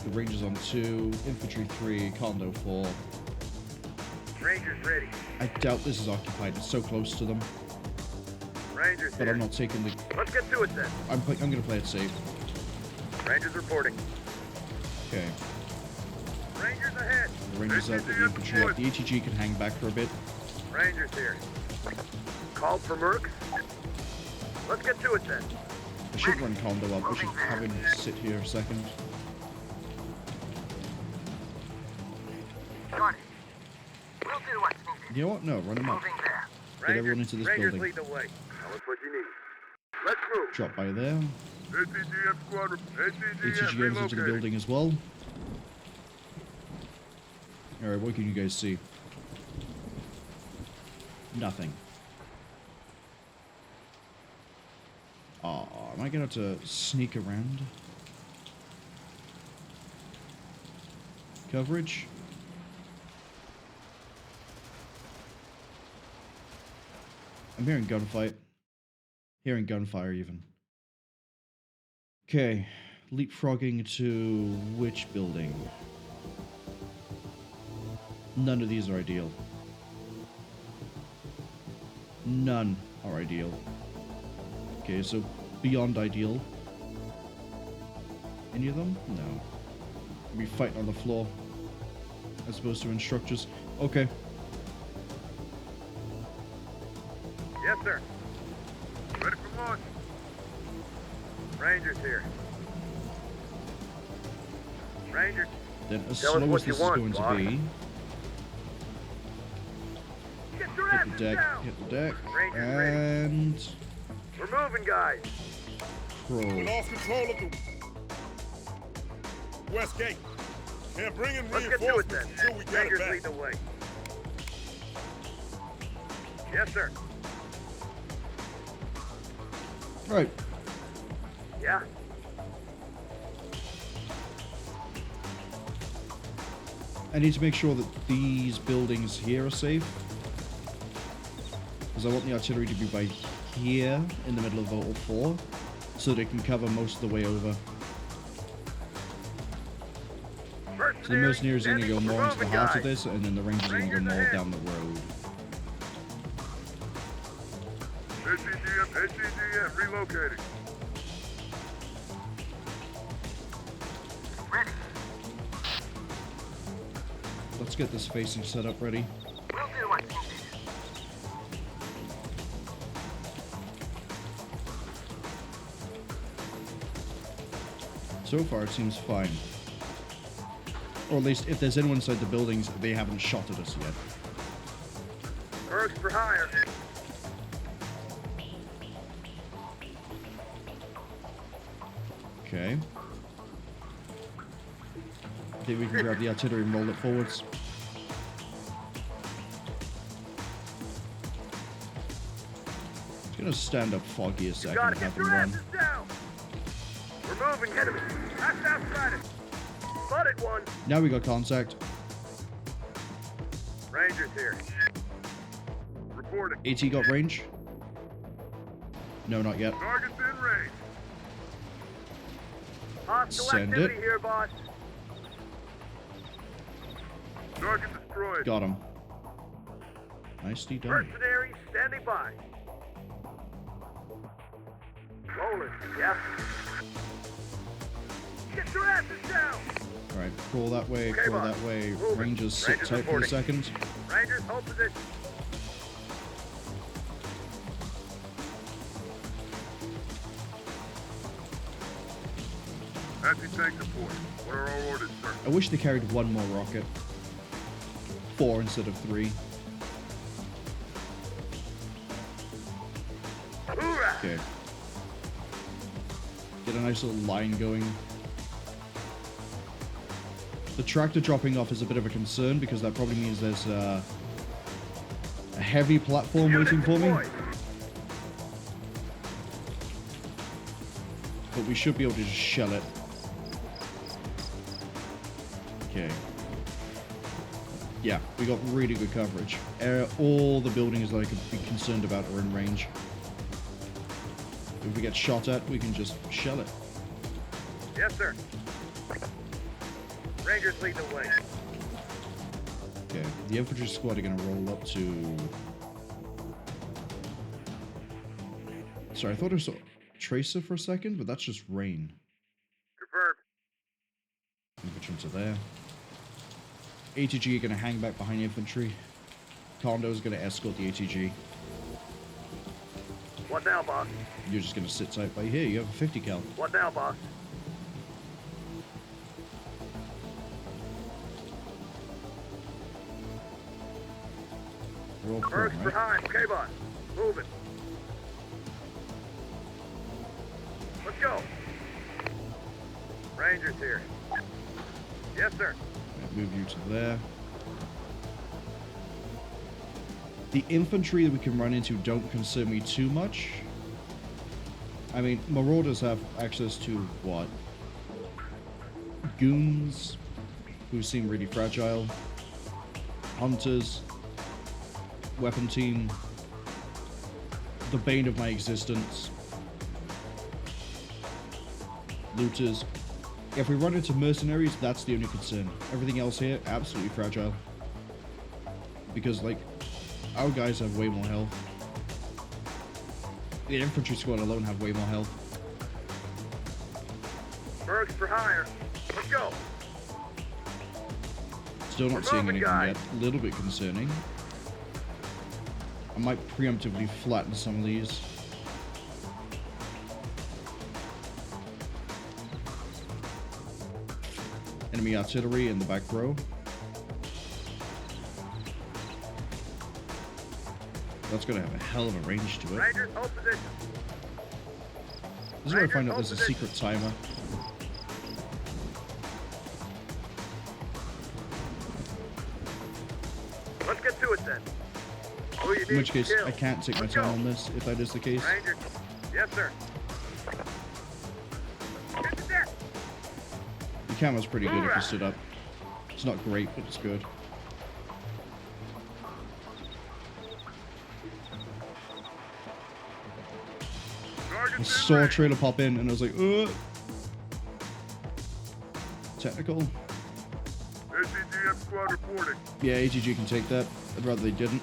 the rangers on 2. Infantry 3. Condo 4. Rangers ready. I doubt this is occupied. It's so close to them. Rangers But here. I'm not taking the... Let's get to it then. I'm going to play it safe. Rangers reporting. Okay. Rangers ahead. The rangers out, the infantry out. The ATG can hang back for a bit. Rangers here. Called for mercs. Let's get to it then. I should run Condo up. I should have him sit here a second. Got it. We'll do what's needed. You know what? No, run him up. Get everyone into this Rangers building. lead the way. Tell us what you need. Let's move. Drop by there. ATGM squadron. ATGM's into the building as well. Alright, what can you guys see? Nothing. Oh, am I gonna have to sneak around? Coverage? I'm hearing gunfight. Hearing gunfire even. Okay. Leapfrogging to which building? None of these are ideal. None are ideal. Okay, so beyond ideal. Any of them? No. We fighting on the floor as opposed to in structures. Okay. Yes, sir. Ready for launch. Rangers here. Rangers. Then as Tell us slow what as you this want, is going boss. to be. Get your Hit asses the deck, down. hit the deck, Rangers ready. and We're moving, guys. We Crow. lost control of the west gate. Can't bring in Let's get to it reinforcements then. until we get Rangers it lead back. the way. Yes, sir. Right. Yeah. I need to make sure that these buildings here are safe. Because I want the artillery to be by here in the middle of all 4. So they can cover most of the way over. So the mercenaries are going to go more into the heart of this, and then the rangers are going to go more down the road. ATGM relocating. Ready. Let's get this facing set up ready. We'll do what's needed. So far, it seems fine. Or at least, if there's anyone inside the buildings, they haven't shot at us yet. Mercs for hire. Okay. I think we can grab the artillery and roll it forwards. It's gonna stand up foggy a second Gotta and get have them your run. asses down. We're moving, enemy. Pass outside it. Spotted one. Now we got contact. Rangers here. Reporting. AT got range. No, not yet. Target's in range. Hostile Send activity it. here, boss. Target destroyed. Got him. Nicely done. Mercenaries standing by. Rolling, yeah. Get your asses down! Alright, crawl that way, Okay, crawl boss. that way. Moving. Rangers sit Rangers tight for a reporting. second. Rangers, hold position. Anti-tank support. What are our orders, sir? I wish they carried one more rocket. 4 instead of 3. Okay. Get a nice little line going. The tractor dropping off is a bit of a concern because that probably means there's a heavy platform waiting for me. But we should be able to just shell it. Okay. Yeah, we got really good coverage. All the buildings that I could be concerned about are in range. If we get shot at, we can just shell it. Yes, sir. Rangers lead the way. Okay, the infantry squad are going to roll up to... Sorry, I thought I saw Tracer for a second, but that's just rain. Confirmed. Infantry to there. ATG are going to hang back behind infantry. Condo is going to escort the ATG. What now, boss? You're just going to sit tight by here. You have a 50 cal. What now, boss? We're all Mercs prone, right? behind. Okay, boss. Moving. Let's go. Rangers here. Yes, sir. Move you to there. The infantry that we can run into don't concern me too much. I mean, marauders have access to what? Goons, who seem really fragile. Hunters. Weapon team. The bane of my existence. Looters. If we run into mercenaries, that's the only concern. Everything else here, absolutely fragile. Because, like, our guys have way more health. The infantry squad alone have way more health. Mercs for hire. Let's go. Still not We're seeing moving, anything guys. yet. A little bit concerning. I might preemptively flatten some of these. Enemy artillery in the back row. That's gonna have a hell of a range to it. Rangers, hold position. This is where I find out there's a secret timer. Let's get to it then. Who you In need which to case, kill? I can't take my Let's time go. on this, if that is the case. Rangers. Yes, sir. Get to death. The camera's pretty good if you stood up. It's not great, but it's good. I saw a trailer pop in and I was like, ugh. Technical. ATGM squad reporting. Yeah, ATG can take that. I'd rather they didn't.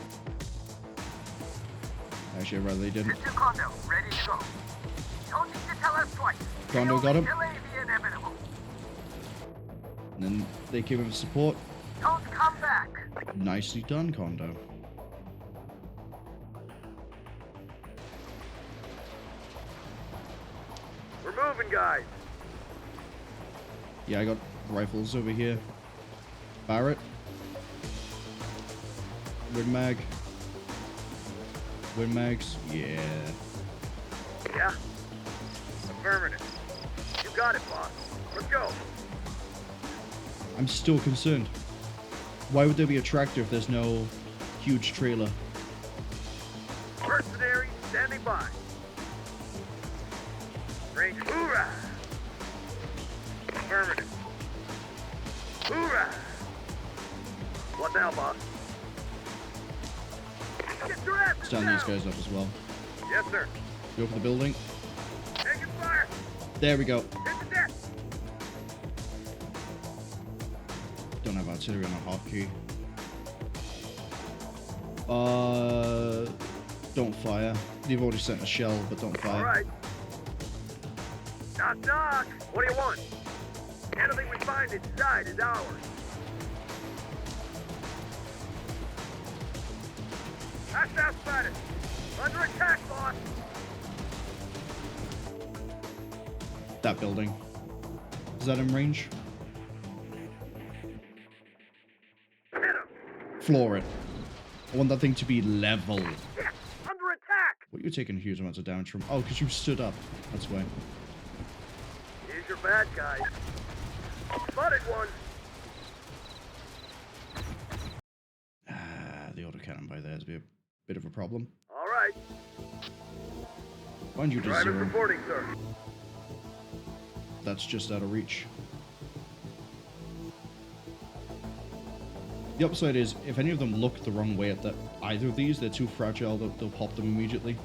Actually, I'd rather they didn't. Condo, ready to go. Don't need to tell us twice. Condo got him. Delay the inevitable. And then they came in for support. Don't come back. Nicely done, Condo. We're moving, guys. Yeah, I got rifles over here. Barrett. Win mag. Win mags. Yeah. Yeah. Affirmative. You got it, boss. Let's go. I'm still concerned. Why would there be a tractor if there's no huge trailer? Mercenaries standing by. Range. Hoorah! Affirmative. Hoorah! What now, boss? Get your ass Stand these guys up as well. Yes, sir. Go for the building. Taking fire. There we go. Hit the deck. Don't have artillery on a hotkey. Don't fire. They've already sent a shell, but don't fire. All right. Knock, knock. What do you want? Anything we find inside is ours. Hostile spotted. Under attack, boss. That building. Is that in range? Floor it. I want that thing to be level. Yeah, under attack. What are you taking huge amounts of damage from? Oh, because you stood up. That's why. Here's your bad guy. Spotted one. The autocannon by there is a bit of a problem. All right. Mind you, to Driver's zero. reporting, sir. That's just out of reach. The upside is, if any of them look the wrong way at either of these, they're too fragile that they'll pop them immediately.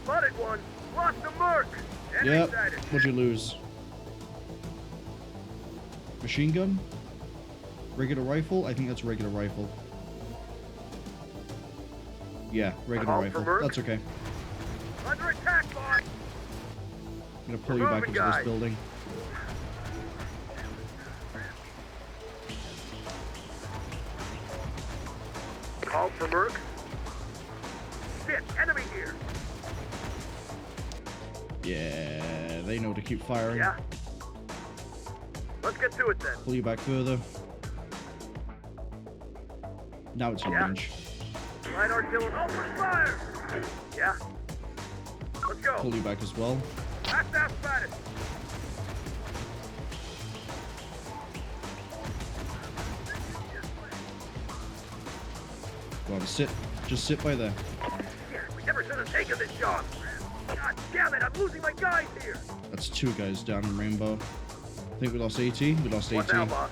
Spotted one. Lost the mark. Yep. What'd you lose? Machine gun? Regular rifle? I think that's regular rifle. Yeah, regular rifle. That's okay. Under attack, boss. I'm gonna pull you back into this building. Call for Merc. Shit, enemy here. Yeah, they know to keep firing. Yeah. Let's get to it then. Pull you back further. Now it's in range. Light artillery. Open fire. Yeah. Let's go. Pull you back as well. Hostile spotted. Go on, sit. Just sit by there. Shit, we never should have taken this job. God damn it, I'm losing my guys here. That's 2 guys down in Rainbow. I think we lost AT. We lost What AT. now, boss?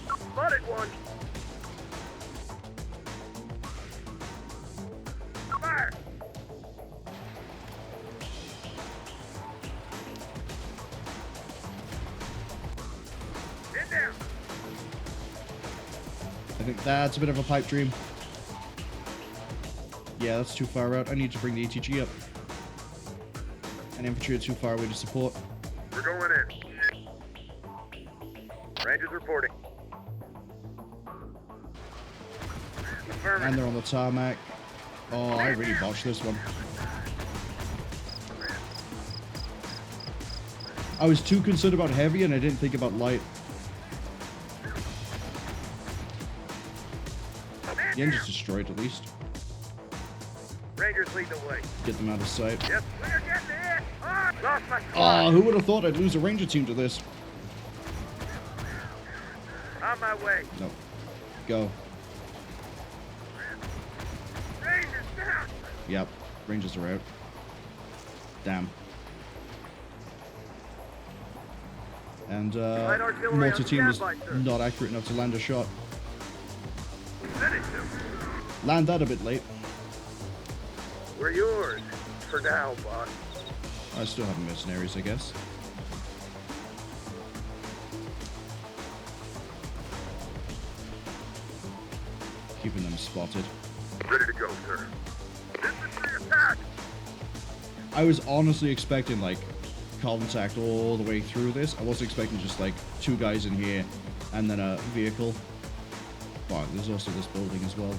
Spotted one. Fire. In there. I think that's a bit of a pipe dream. Yeah, that's too far out. I need to bring the ATG up. And infantry are too far away to support. We're going in. Rangers reporting. And they're on the tarmac. Oh, I really botched this one. I was too concerned about heavy and I didn't think about light. The engine's destroyed at least. Rangers lead the way. Get them out of sight. Yep, we're getting hit. Lost my Oh, who would have thought I'd lose a ranger team to this? On my way. No. Go. Rangers down. Yep. Rangers are out. Damn. And Light artillery on multi-team was standby, sir. not accurate enough to land a shot. Finish him. Land that a bit late. We're yours. For now, boss. I still have mercenaries, I guess. Keeping them spotted. Ready to go, sir. Infantry attack! I was honestly expecting, like, contact all the way through this. I wasn't expecting just, like, 2 guys in here and then a vehicle. Wow, there's also this building as well.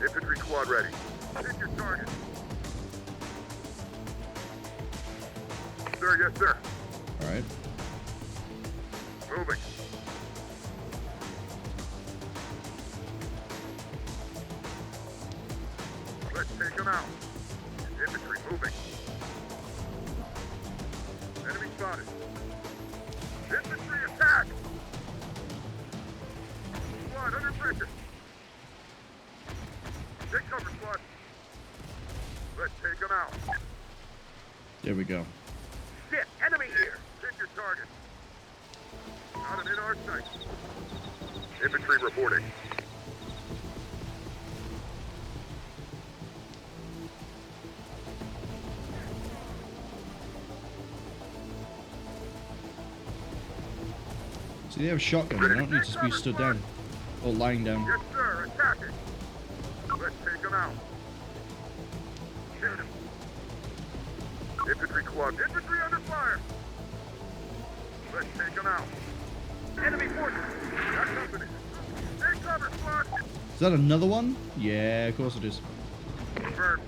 Infantry squad ready. Hit your target. Sir, yes, sir. Alright. Moving. Let's take them out. Infantry moving. Enemy spotted. Infantry attack! Squad under pressure. Take cover, squad. Let's take them out. There we go. Shit, enemy here. Pick your target. Not an in our sight. Infantry reporting. See, they have shotguns. They don't need to be stood down or lying down. Yes, sir. Attack it. Let's take them out. Shoot him. Infantry club. Infantry under fire. Let's take them out. Enemy forces. Got company. Take cover, squad. Is that another one? Yeah, of course it is. Confirmed.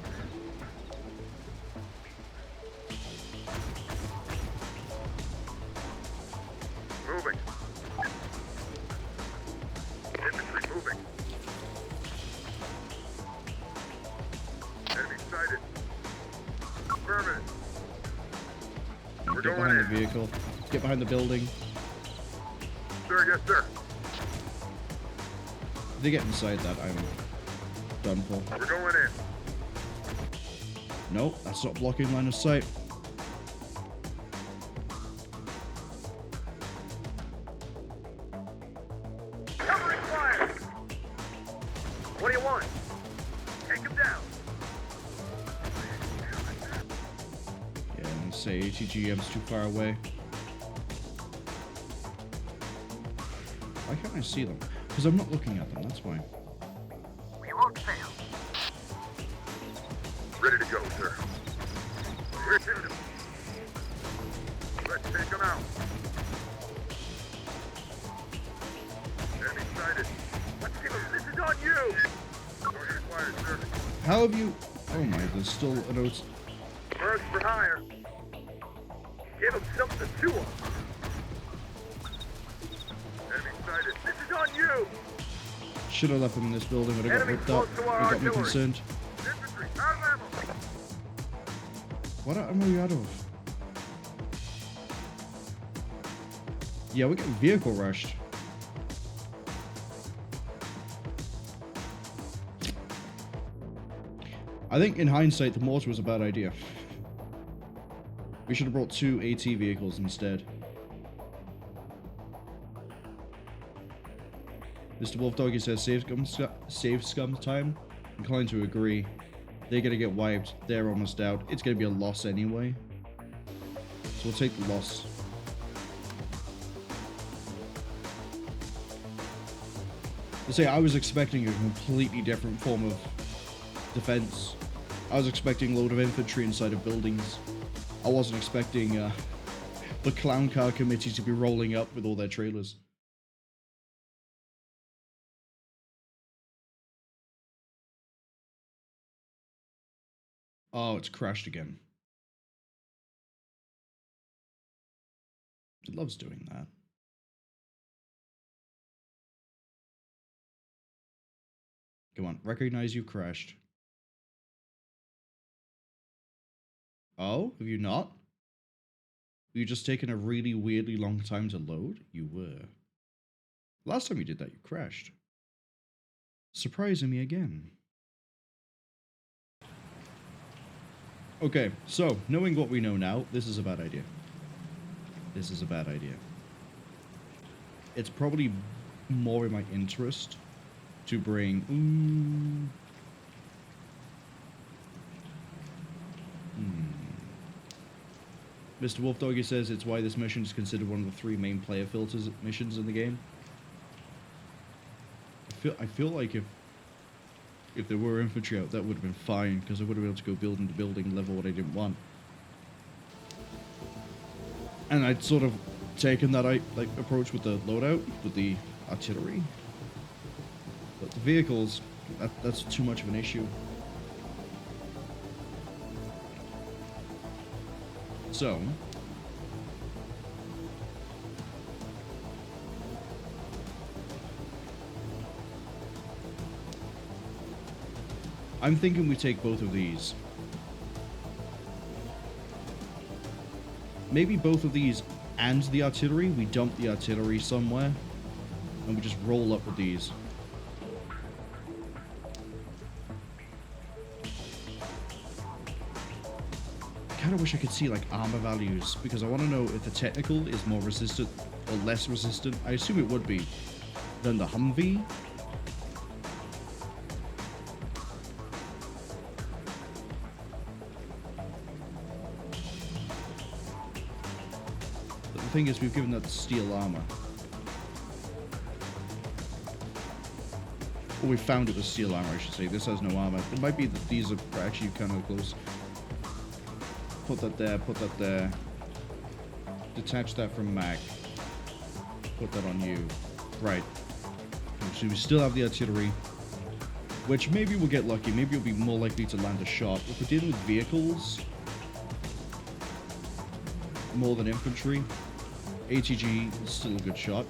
Moving. Infantry moving. Enemy sighted. Affirmative. We're Get going behind in. the vehicle. Get behind the building. Sir, yes, sir. If they get inside that, I'm done for. We're going in. Nope, that's not blocking line of sight. Covering fire. What do you want? Take him down. Yeah, and say ATGM's too far away. Why can't I see them? Because I'm not looking at them, that's why. We won't fail. Ready to go, sir. We're shooting him. Let's take him out. Enemy sighted. Let's give him. This is on you. Target acquired, sir. How have you... Oh my, there's still a note. Birds for hire. Give him something to chew on. Enemy sighted. This is on you. Should have left them in this building, would have got Enemy ripped up. close to our It got me artillery. concerned. Infantry, out of ammo. What am I out of? Yeah, we got vehicle rushed. I think in hindsight, the mortar was a bad idea. We should have brought 2 AT vehicles instead. Mr. Wolfdoggy says, save scum time. Inclined to agree. They're gonna get wiped. They're almost out. It's gonna be a loss anyway. So we'll take the loss. To say, I was expecting a completely different form of defense. I was expecting a load of infantry inside of buildings. I wasn't expecting the clown car committee to be rolling up with all their trailers. Oh, it's crashed again. It loves doing that. Come on, recognize you've crashed. Oh, have you not? Were you just taking a really weirdly long time to load? You were. Last time you did that, you crashed. Surprising me again. Okay, so, knowing what we know now, this is a bad idea. This is a bad idea. It's probably more in my interest to bring... Mr. Wolfdoggy says it's why this mission is considered one of the 3 main player filters missions in the game. I feel like if there were infantry out, that would have been fine, because I would have been able to go building to building, level what I didn't want. And I'd sort of taken that approach with the loadout, with the artillery. But the vehicles, that's too much of an issue. So, I'm thinking we take both of these. Maybe both of these and the artillery. We dump the artillery somewhere and we just roll up with these. kind of wish I could see like armor values because I want to know if the technical is more resistant or less resistant. I assume it would be than the Humvee. But the thing is, we've given that steel armor. Or we found it was steel armor, I should say. This has no armor. It might be that these are actually kind of close. Put that there, put that there. Detach that from Mac. Put that on you. Right. So we still have the artillery. Which maybe we'll get lucky. Maybe we'll be more likely to land a shot. If we're dealing with vehicles, more than infantry, ATG is still a good shot.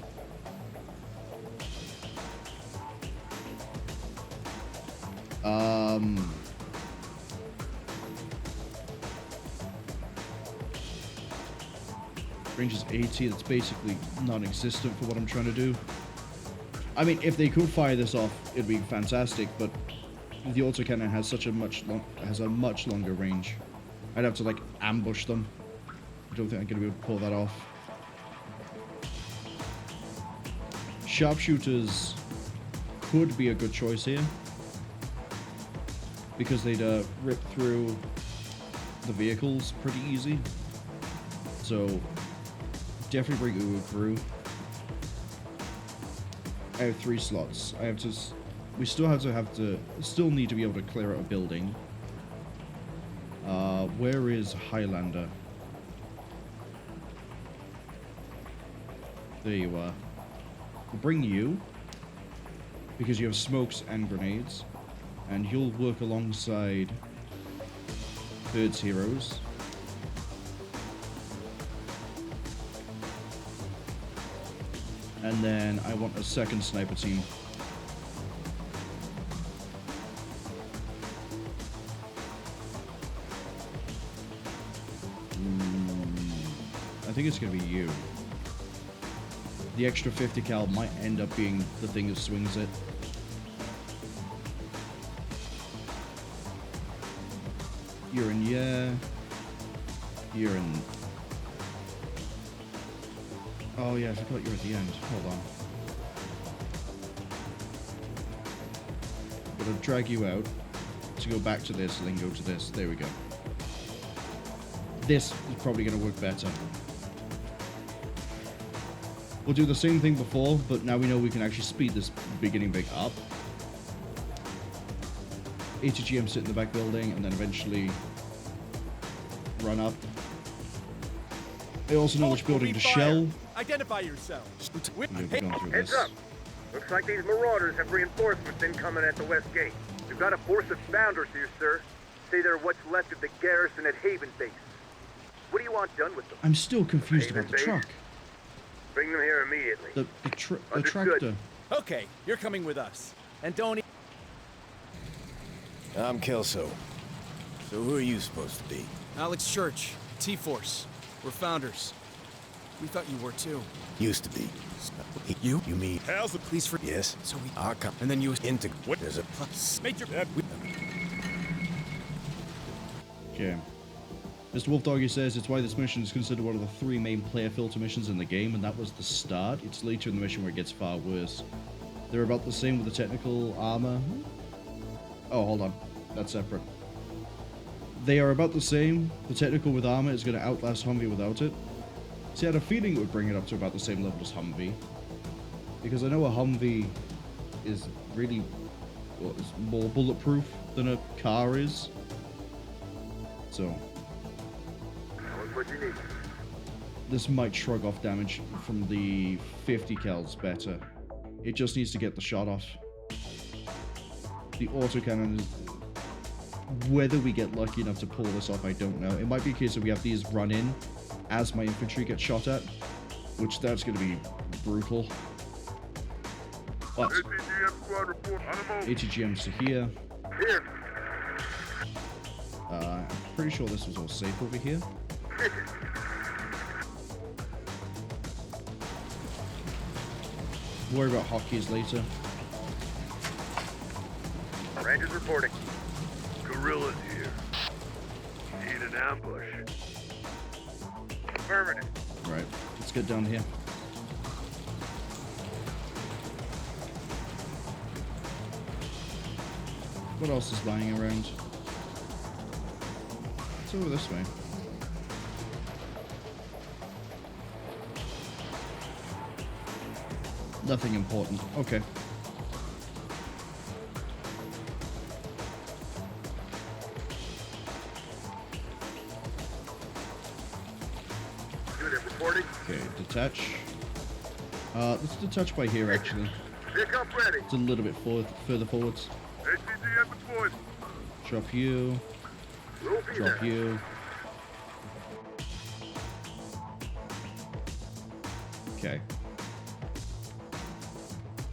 Range is 80, that's basically non-existent for what I'm trying to do. I mean, if they could fire this off, it'd be fantastic, but the autocannon has such a much longer range. I'd have to like ambush them. I don't think I'm gonna be able to pull that off. Sharpshooters could be a good choice here because they'd rip through the vehicles pretty easy. So definitely bring Uwu through. I have 3 slots. I have to. We still still need to be able to clear out a building. Where is Highlander? There you are. We'll bring you because you have smokes and grenades, and you'll work alongside Bird's heroes. And then I want a second sniper team. I think it's going to be you. The extra 50 cal might end up being the thing that swings it. You're in, yeah. You're in. Oh yeah, I forgot you're at the end. Hold on. I'm gonna drag you out to go back to this and then go to this. There we go. This is probably gonna work better. We'll do the same thing before, but now we know we can actually speed this beginning bit up. ATGM sit in the back building and then eventually run up. I also know which building to shell. Identify yourself. Heads up. Looks like these marauders have reinforcements incoming at the west gate. We've got a force of founders here, sir. Say they're what's left of the garrison at Haven Base. What do you want done with them? I'm still confused about the truck. Bring them here immediately. The tractor. Okay, you're coming with us. And don't... I'm Kelso. So who are you supposed to be? Alex Church, T-Force. We're founders. We thought you were too. Used to be. You mean? How's the Please for... Yes. So we... Our come. And then you... Into... What? There's a... Major... Okay. Mr. Wolfdoggy says it's why this mission is considered one of the 3 main player filter missions in the game, and that was the start. It's later in the mission where it gets far worse. They're about the same with the technical armor. Oh, hold on. That's separate. They are about the same. The technical with armor is going to outlast Humvee without it. See, I had a feeling it would bring it up to about the same level as Humvee. Because I know a Humvee is really is more bulletproof than a car is. So... What you need. This might shrug off damage from the 50 cals better. It just needs to get the shot off. The autocannon is... Whether we get lucky enough to pull this off, I don't know. It might be a case of we have these run in as my infantry get shot at, which that's going to be brutal. But ATGM's to here. I'm pretty sure this was all safe over here. Worry about hotkeys later. Rangers reporting. Guerrillas here. Need an an ambush. Affirmative. Right, let's get down here. What else is lying around? It's over this way. Nothing important. Okay. Unit reporting. Okay, detach. Let's detach by here actually. Pickup ready. It's a little bit further forwards. HCGM deployed. Drop you. We'll be Drop there. you. Okay.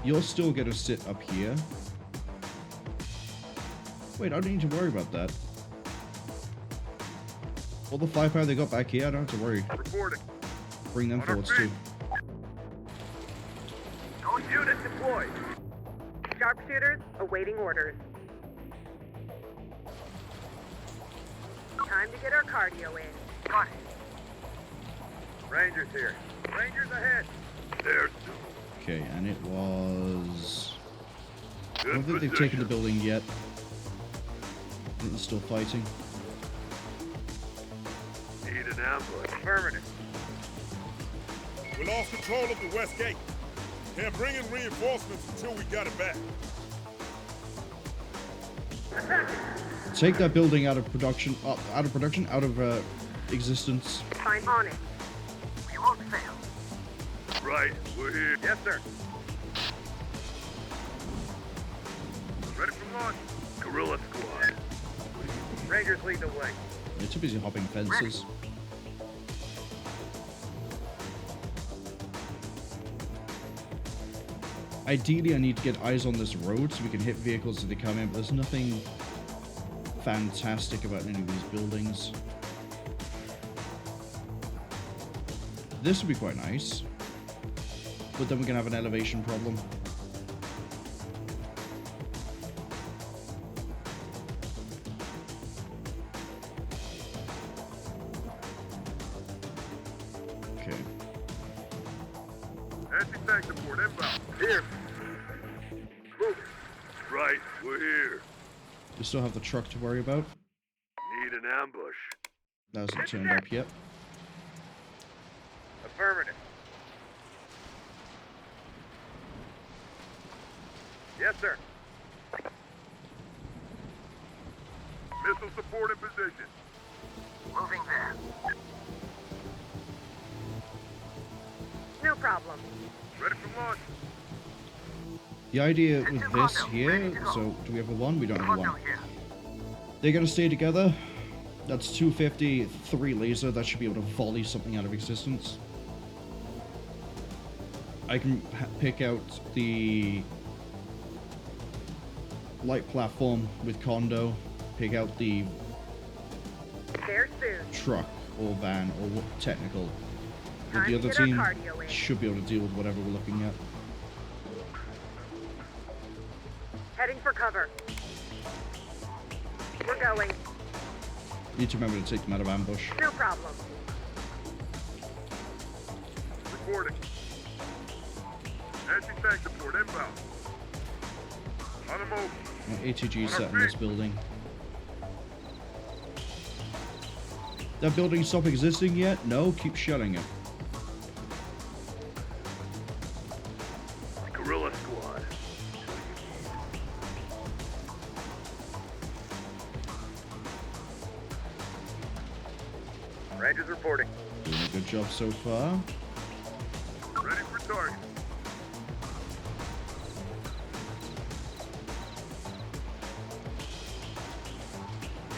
You're still gonna sit up here. Wait, I don't need to worry about that. All the firepower they got back here, I don't have to worry. Reporting. Bring them On our forwards too. No unit deployed. Sharpshooters awaiting orders. Time to get our cardio in. Got it. Rangers here. Rangers ahead. There's Okay, and it was... I good don't think they've position. taken the building yet. I think they're still fighting. Need an ambush. Affirmative. We lost control of the west gate. Can't bring in reinforcements until we got it back. Take that building out of production, out of existence. I'm on it. We won't fail. Right, we're here. Yes, sir. Ready for launch. Guerrilla squad. Rangers lead the way. They're too busy hopping fences. Ideally, I need to get eyes on this road so we can hit vehicles as they come in, but there's nothing fantastic about any of these buildings. This would be quite nice, but then we're gonna have an elevation problem. Okay. Anti-tank support inbound. Here. Move. Right, we're here. We still have the truck to worry about. Need an ambush. That hasn't turned up yet. Affirmative. Yes, sir. Missile support in position. Moving there. No problem. Ready for launch. The idea with this here, so do we have a 1? We don't have a 1. They're gonna stay together. That's 250, 3 laser. That should be able to volley something out of existence. I can pick out the light platform with Kondo, pick out the There soon. truck or van or technical. With Time the to other get our team cardio in. should be able to deal with whatever we're looking at. Heading for cover. We're going. Need to remember to take them out of ambush. No problem. Reporting. Anti-tank support inbound. On the move. ATG set in this building. That building stop existing yet? No, keep shutting it. Guerrilla squad. Rangers reporting. Doing a good job so far. Ready for target.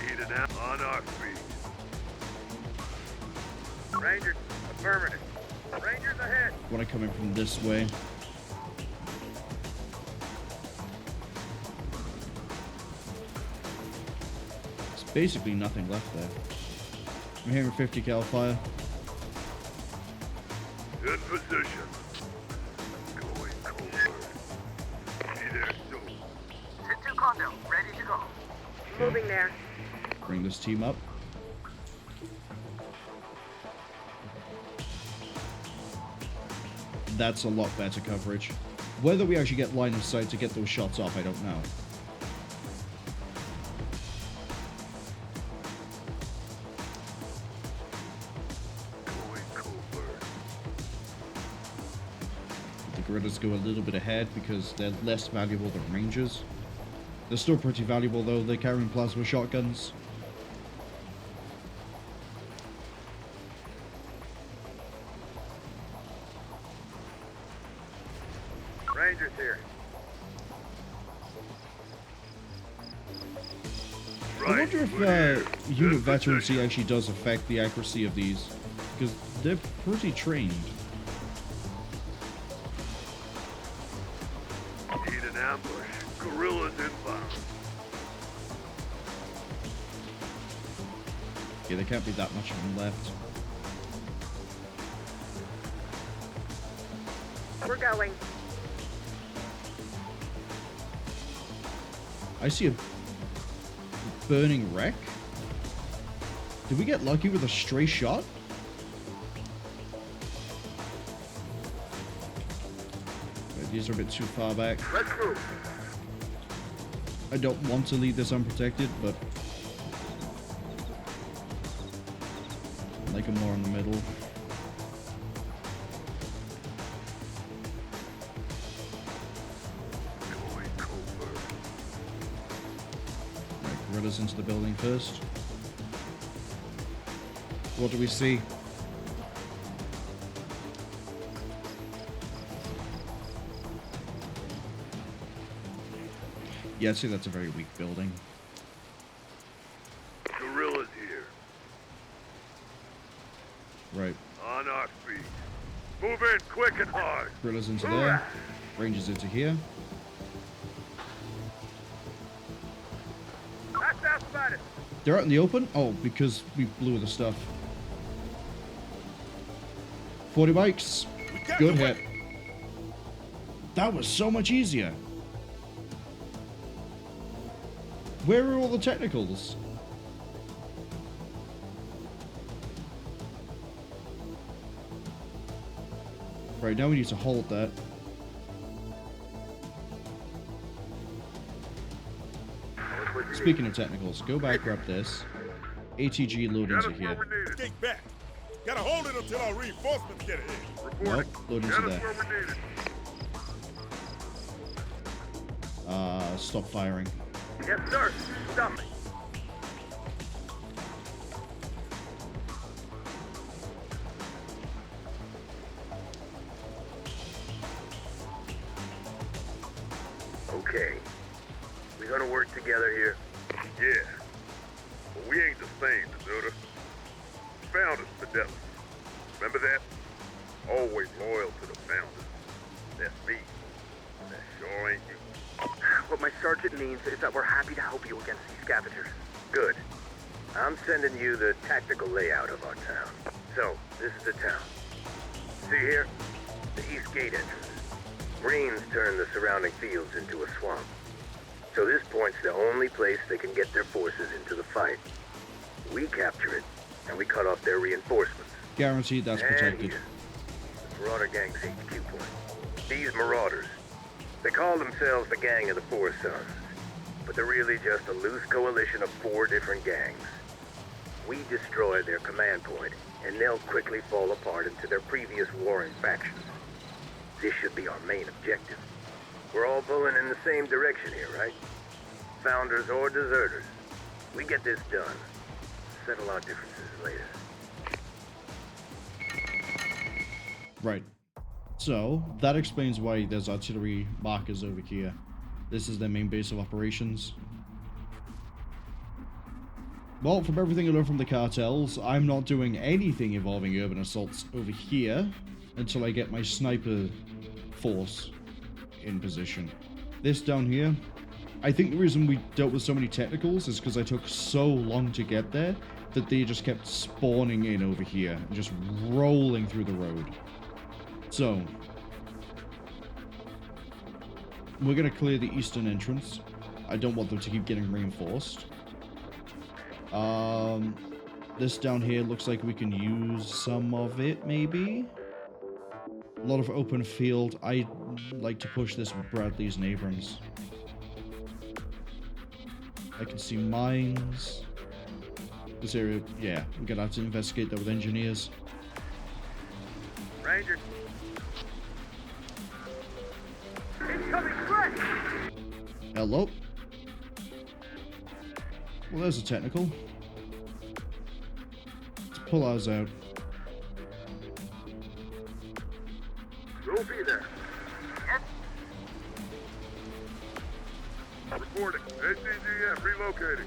Need an amp on our feet. Rangers, affirmative. Rangers ahead. Want to come in from this way. There's basically nothing left there. I'm hearing 50 cal fire. Good position. Going covert. Be there soon. Hit 2 condo. Ready to go. Moving there. Bring this team up. That's a lot better coverage. Whether we actually get line of sight to get those shots off, I don't know. The guerrillas go a little bit ahead because they're less valuable than rangers. They're still pretty valuable though, they're carrying plasma shotguns. Rangers here. I wonder if unit veterancy actually does affect the accuracy of these, because they're pretty trained. Need an ambush. Guerrillas inbound. Yeah, there can't be that much of them left. We're going. I see a burning wreck. Did we get lucky with a stray shot? Right, these are a bit too far back. Let's move. I don't want to leave this unprotected, but I like them more in the middle. Guerrillas into the building first. What do we see? Yeah, I'd say that's a very weak building. Guerrillas here. Right. On our feet. Move in quick and hard. Guerrillas into there. Rangers into here. That's outside it. They're out in the open? Oh, because we blew the stuff. 40 bikes. Good hit. That was so much easier. Where are all the technicals? Right, now we need to hold that. Speaking of technicals, go back, grab this. ATG load into here. Escape back. Gotta hold it until our reinforcements get in. Nope, load into there. Stop firing. Yes, sir. Stop me. Okay. We gonna work together here? Yeah. But we ain't the same, deserter. Founders, Fidelis. Remember that? Always loyal to the founders. That's me. That sure ain't you. What my sergeant means is that we're happy to help you against these scavengers. Good. I'm sending you the tactical layout of our town. So, this is the town. See here? The east gate entrance. Marines turn the surrounding fields into a swamp. So this point's the only place they can get their forces into the fight. We capture it, and we cut off their reinforcements. Guaranteed that's protected. The Marauder Gang's HQ point. These Marauders, they call themselves the Gang of the Four Sons, but they're really just a loose coalition of 4 different gangs. We destroy their command point, and they'll quickly fall apart into their previous warring factions. This should be our main objective. We're all pulling in the same direction here, right? Founders or deserters. We get this done. Settle our differences later. Right. So, that explains why there's artillery markers over here. This is their main base of operations. Well, from everything I learned from the cartels, I'm not doing anything involving urban assaults over here until I get my sniper force in position. This down here, I think the reason we dealt with so many technicals is because I took so long to get there that they just kept spawning in over here and just rolling through the road. So, we're going to clear the eastern entrance. I don't want them to keep getting reinforced. This down here looks like we can use some of it, maybe? A lot of open field. I like to push this with Bradleys and Abrams. I can see mines. This area, yeah, we're gonna have to investigate that with engineers. Rangers. Incoming threat! Hello? Well, there's a technical. Let's pull ours out. We'll be there. Reporting. ATGM relocating.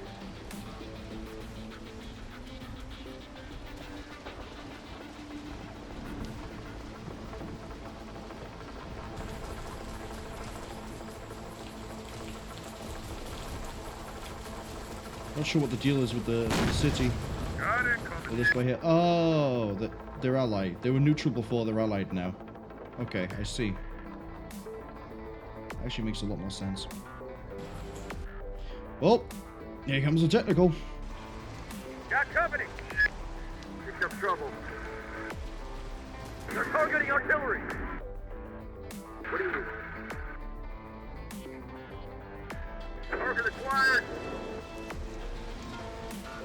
Not sure what the deal is with the city. Got it. Or this way here. Oh, they're allied. They were neutral before, they're allied now. Okay, I see. Actually makes a lot more sense. Well, here comes the technical. Got company. Picked up trouble. They're targeting artillery. What do you need? Target acquired.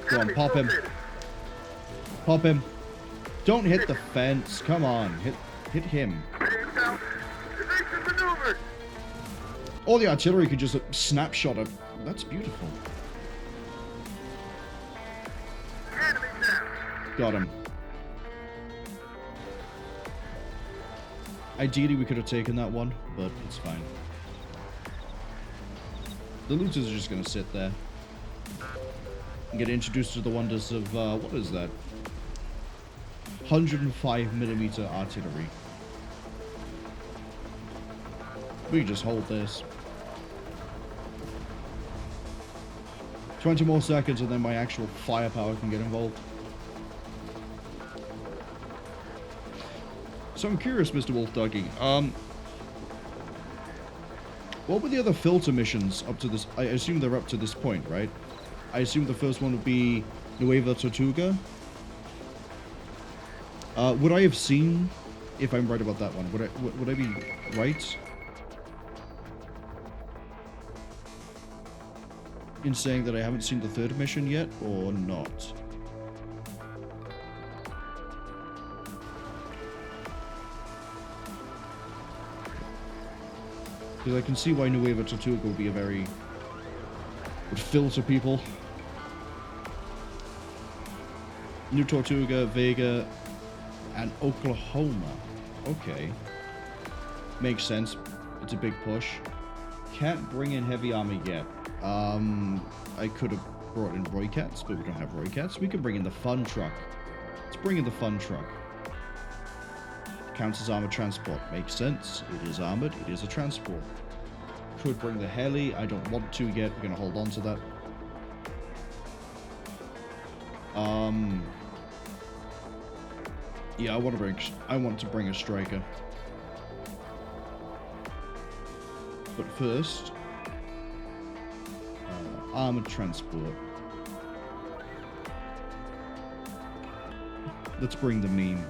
Go on, pop him. Pop him. Don't hit the fence. Come on, hit him. All the artillery could just snapshot it. That's beautiful. Got him. Ideally, we could have taken that one, but it's fine. The looters are just going to sit there and get introduced to the wonders of, what is that? 105mm artillery. We can just hold this. 20 more seconds and then my actual firepower can get involved. So I'm curious, Mr. Wolf Doggy. What were the other filter missions up to this? I assume they're up to this point, right? I assume the first one would be Nueva Tortuga. Would I have seen, if I'm right about that one, would I be right in saying that I haven't seen the third mission yet, or not? Because I can see why Nueva Tortuga would be would filter people. New Tortuga, Vega, and Oklahoma. Okay. Makes sense. It's a big push. Can't bring in heavy armor yet. I could have brought in Roycats, but we don't have Roycats. We can bring in the fun truck. Let's bring in the fun truck. Counts as armored transport. Makes sense. It is armored. It is a transport. Could bring the heli. I don't want to yet. We're going to hold on to that. Yeah, I want to bring a striker. But first, armored transport. Let's bring the meme.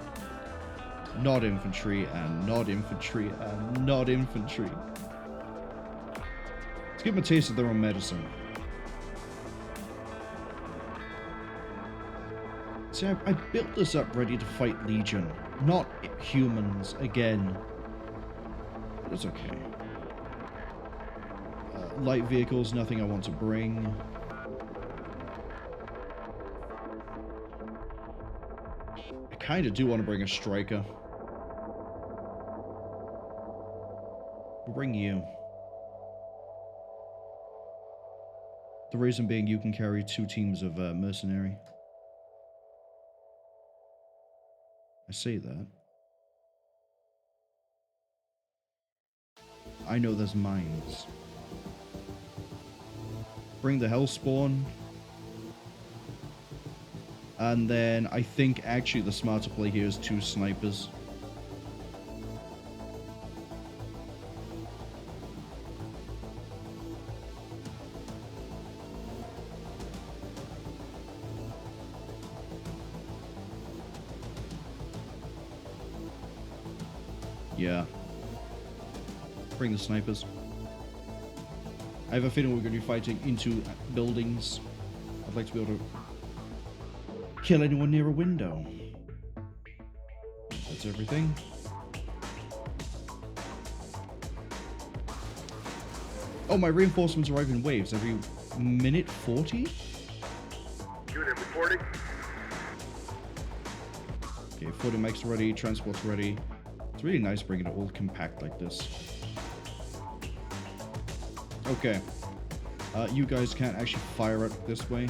Not infantry, and not infantry, and not infantry. Let's give them a taste of their own medicine. See, I built this up ready to fight Legion, not humans again. But it's okay. Light vehicles, nothing I want to bring. I kind of do want to bring a striker. We'll bring you. The reason being you can carry 2 teams of mercenary. I say that. I know there's mines. Bring the Hellspawn. And then I think actually the smarter play here is 2 snipers. Yeah. Bring the snipers. I have a feeling we're going to be fighting into buildings. I'd like to be able to kill anyone near a window. That's everything. Oh, my reinforcements arrive in waves every minute 40? Unit reporting. Okay, 40 mics ready, transport's ready. It's really nice bringing it all compact like this. Okay. You guys can't actually fire it this way.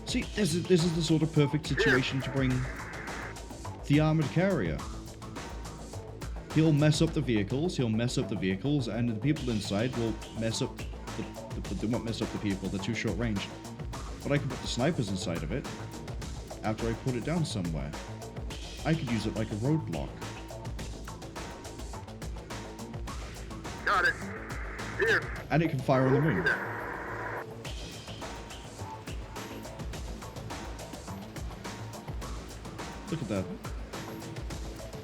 See, this is the sort of perfect situation to bring the armored carrier. He'll mess up the vehicles, and the people inside will mess up they won't mess up the people, they're too short range. But I can put the snipers inside of it after I put it down somewhere. I could use it like a roadblock. Got it. Here. And it can fire on the moon. Look at that.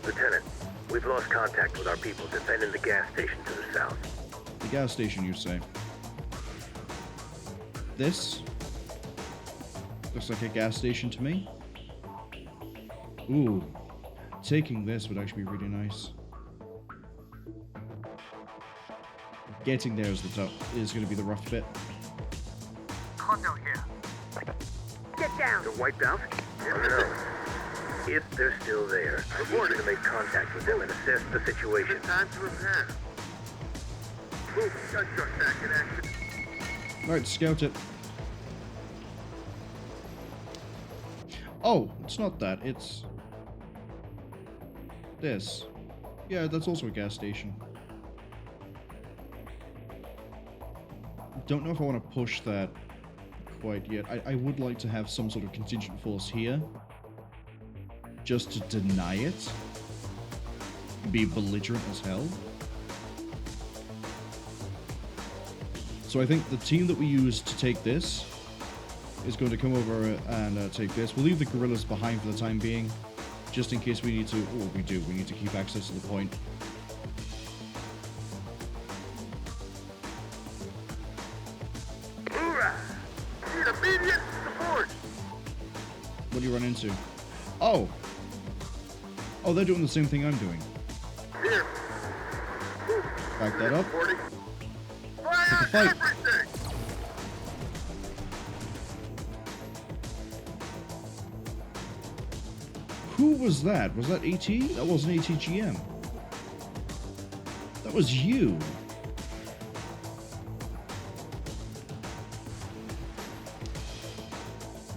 Lieutenant, we've lost contact with our people defending the gas station to the south. The gas station, you say? This looks like a gas station to me. Ooh, taking this would actually be really nice. Getting there is going to be the rough bit. Condo here. Get down. They're wiped out? I don't know. If they're still there, I need you to make contact with them and assess the situation. Time to repair. Move, gunshot back in action. Alright, scout it. Oh, it's not that, it's this. Yeah, that's also a gas station. Don't know if I want to push that quite yet. I would like to have some sort of contingent force here. Just to deny it. Be belligerent as hell. So I think the team that we use to take this is going to come over and take this. We'll leave the guerrillas behind for the time being, just in case we need to. Oh, we do. We need to keep access to the point. Hoorah! Need immediate support! What do you run into? Oh! Oh, they're doing the same thing I'm doing. Here. Back that up. Fire fight. everything! Who was that? Was that AT? That wasn't ATGM. That was you.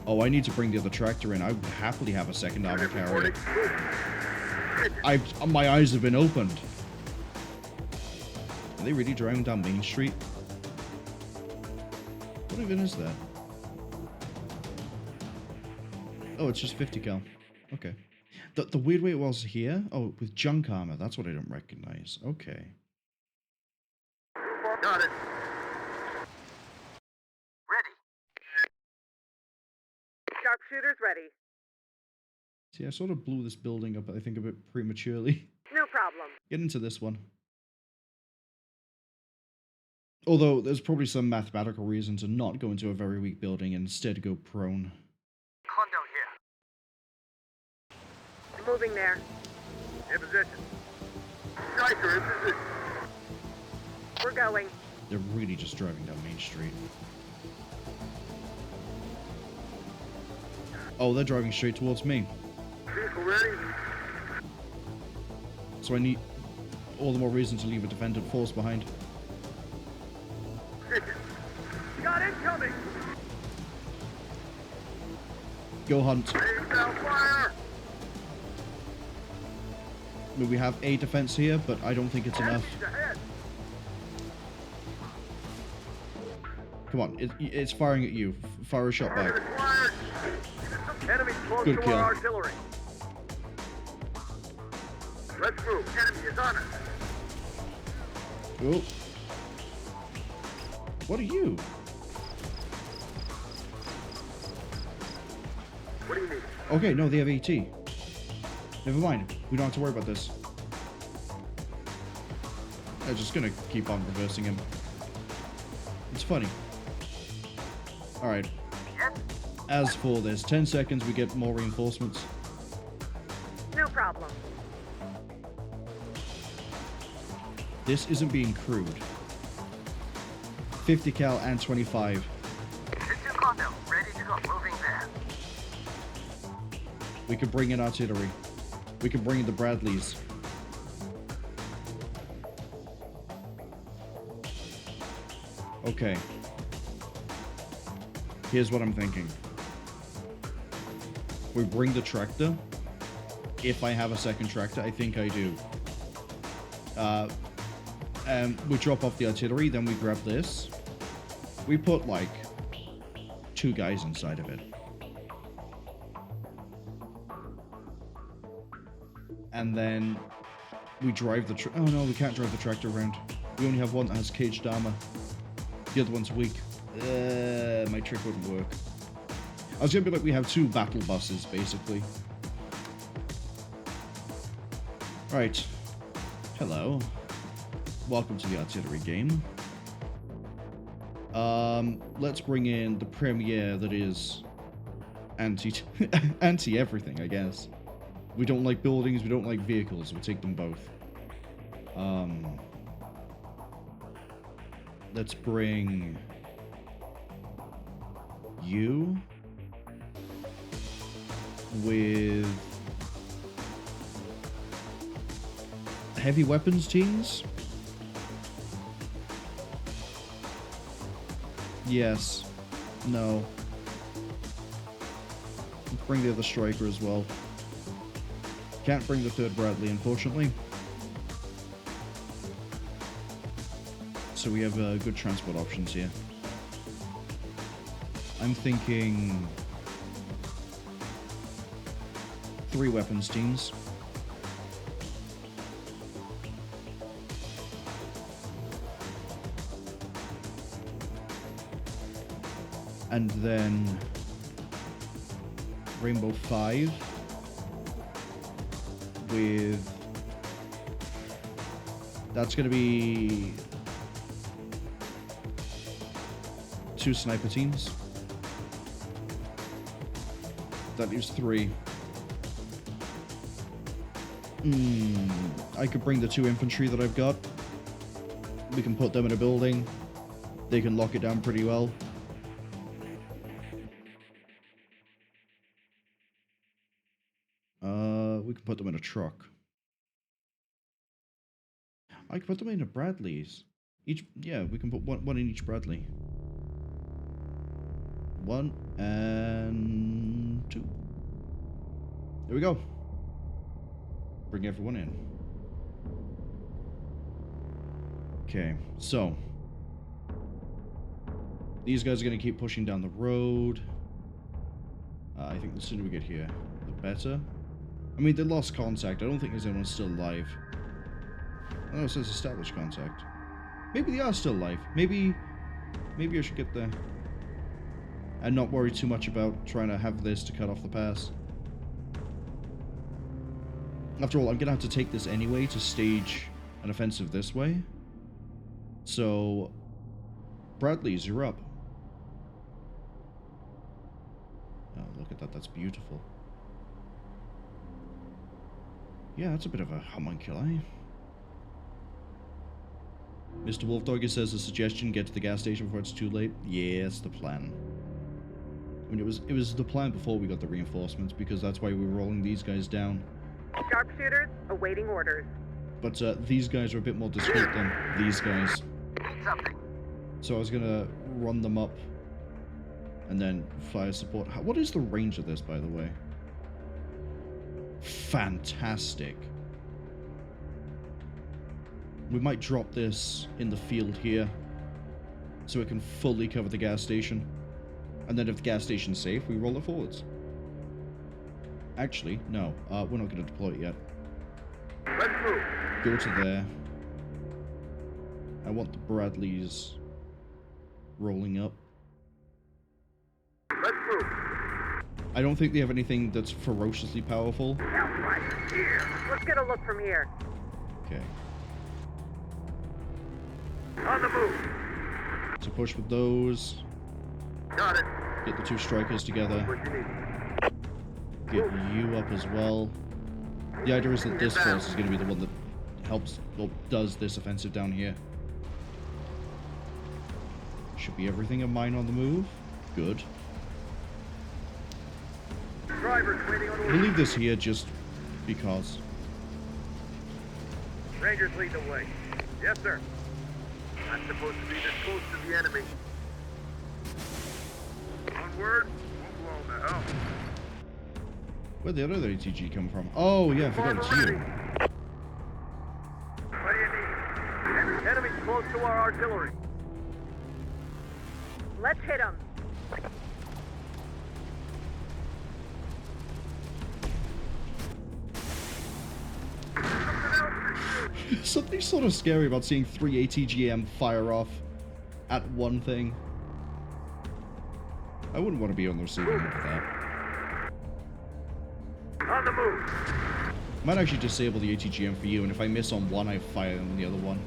Oh, I need to bring the other tractor in. I would happily have a second armor carrier. My eyes have been opened. Are they really driving down Main Street? What even is that? Oh, it's just 50 cal. Okay. The weird way it was here? Oh, with junk armor. That's what I don't recognize. Okay. Got it. Ready. Sharpshooters ready. See, I sort of blew this building up, I think, a bit prematurely. No problem. Get into this one. Although, there's probably some mathematical reason to not go into a very weak building and instead go prone. Condo here. Moving there. In position. Striker in position. We're going. They're really just driving down Main Street. Oh, they're driving straight towards me. Vehicle ready. So I need all the more reason to leave a defendant force behind. Got incoming. Go hunt. Down fire. I mean, we have a defense here, but I don't think it's enough. Come on, it's firing at you. Fire a shot back. Enemy close Good to kill. our artillery. Let's move. Enemy is on us. Oh. What are you? What do you need? Okay, no, they have AT. Never mind. We don't have to worry about this. I'm just gonna keep on reversing him. It's funny. Alright. As for this, 10 seconds, we get more reinforcements. No problem. This isn't being crude. 50 cal and 25. Cartel, ready to go. Moving there. We could bring in artillery. We could bring in the Bradleys. Okay. Here's what I'm thinking. We bring the tractor. If I have a second tractor, I think I do. We drop off the artillery, then we grab this. We put like 2 guys inside of it. And then we drive the oh no, we can't drive the tractor around. We only have one that has caged armor. The other one's weak. My trick wouldn't work. I was gonna be like, we have 2 battle buses, basically. Right. Hello. Welcome to the artillery game. Let's bring in the premiere that is anti everything, I guess. We don't like buildings, we don't like vehicles, we'll take them both. Let's bring you with heavy weapons teams. Yes. No. Let's bring the other striker as well. Can't bring the 3rd Bradley, unfortunately. So we have good transport options here. I'm thinking 3 weapons teams. And then Rainbow 5 with, that's going to be 2 sniper teams. That leaves 3. I could bring the 2 infantry that I've got. We can put them in a building. They can lock it down pretty well. We can put them in a truck. I can put them in a Bradley's. Yeah, we can put one in each Bradley. 1 and 2. There we go. Bring everyone in. Okay, so these guys are going to keep pushing down the road. I think the sooner we get here, the better. I mean, they lost contact. I don't think there's anyone still alive. Oh, it says established contact. Maybe they are still alive. Maybe I should get there. And not worry too much about trying to have this to cut off the pass. After all, I'm going to have to take this anyway to stage an offensive this way. So, Bradleys, you're up. Oh, look at that. That's beautiful. Yeah, that's a bit of a homunculi. Mr. Wolfdogger says a suggestion, get to the gas station before it's too late. Yeah, that's the plan. I mean, it was the plan before we got the reinforcements, because that's why we were rolling these guys down. Sharpshooters awaiting orders. But these guys are a bit more discreet than these guys. So I was gonna run them up and then fire support. What is the range of this, by the way? Fantastic. We might drop this in the field here so it can fully cover the gas station. And then if the gas station's safe, we roll it forwards. Actually, no. We're not going to deploy it yet. Let's move. Go to there. I want the Bradleys rolling up. Let's move. I don't think they have anything that's ferociously powerful. Right here. Let's get a look from here. Okay. On the move. So push with those. Got it. Get the two strikers together. What you need? Get you up as well. The idea is that this force is going to be the one that helps or does this offensive down here. Should be everything of mine on the move. Good. Drivers waiting on We'll leave this here just because. Rangers lead the way. Yes, sir. I'm supposed to be this close to the enemy. Onward. Won't blow the hell. Where'd the other ATG come from? Oh, yeah, I forgot it's you. What do you need? Enemy's close to our artillery. Let's hit them. Something sort of scary about seeing 3 ATGM fire off at one thing. I wouldn't want to be on the receiving end of that. On the move. Might actually disable the ATGM for you, and if I miss on one, I fire on the other one.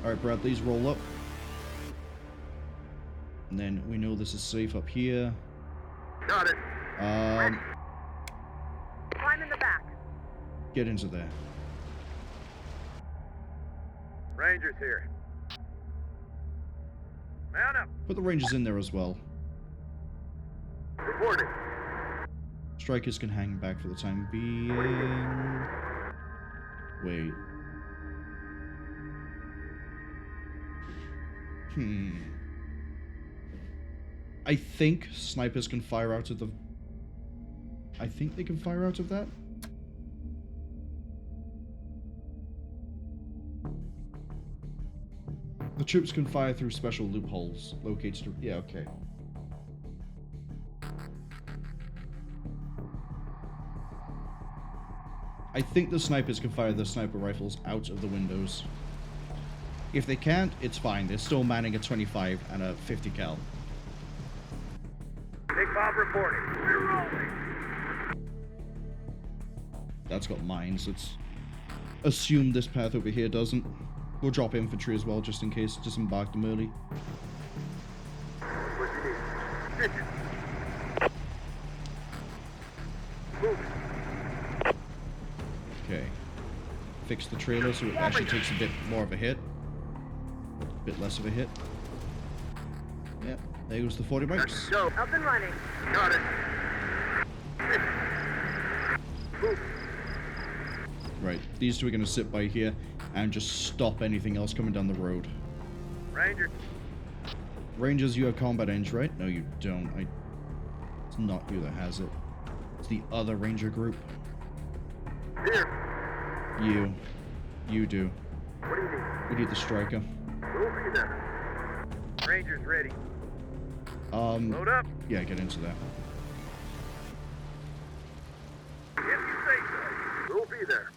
Alright, Bradley's roll up. And then we know this is safe up here. Got it. Climb in the back. Get into there. Rangers here. Mount up. Put the Rangers in there as well. Reporting. Strikers can hang back for the time being. Wait. I think snipers can fire out of the... I think they can fire out of that? The troops can fire through special loopholes located... Yeah, okay. I think the snipers can fire their sniper rifles out of the windows. If they can't, it's fine. They're still manning a 25 and a 50 cal. Big Bob reporting. We're rolling. That's got mines. Let's assume this path over here doesn't. We'll drop infantry as well, just in case. Disembark them early. What you need? Move. Okay. Fix the trailer so it actually takes a bit more of a hit. A bit less of a hit. Yep, there goes the 40 bikes. Go. Up and running. Got it. Move. Right, these two are going to sit by here and just stop anything else coming down the road. Ranger. Rangers, you have combat eng, right? No, you don't. It's not you that has it. It's the other ranger group. Here. You do. What do you need? We need the striker. We'll be there. Rangers ready. Load up. Yeah, get into there. If you say so, we'll be there.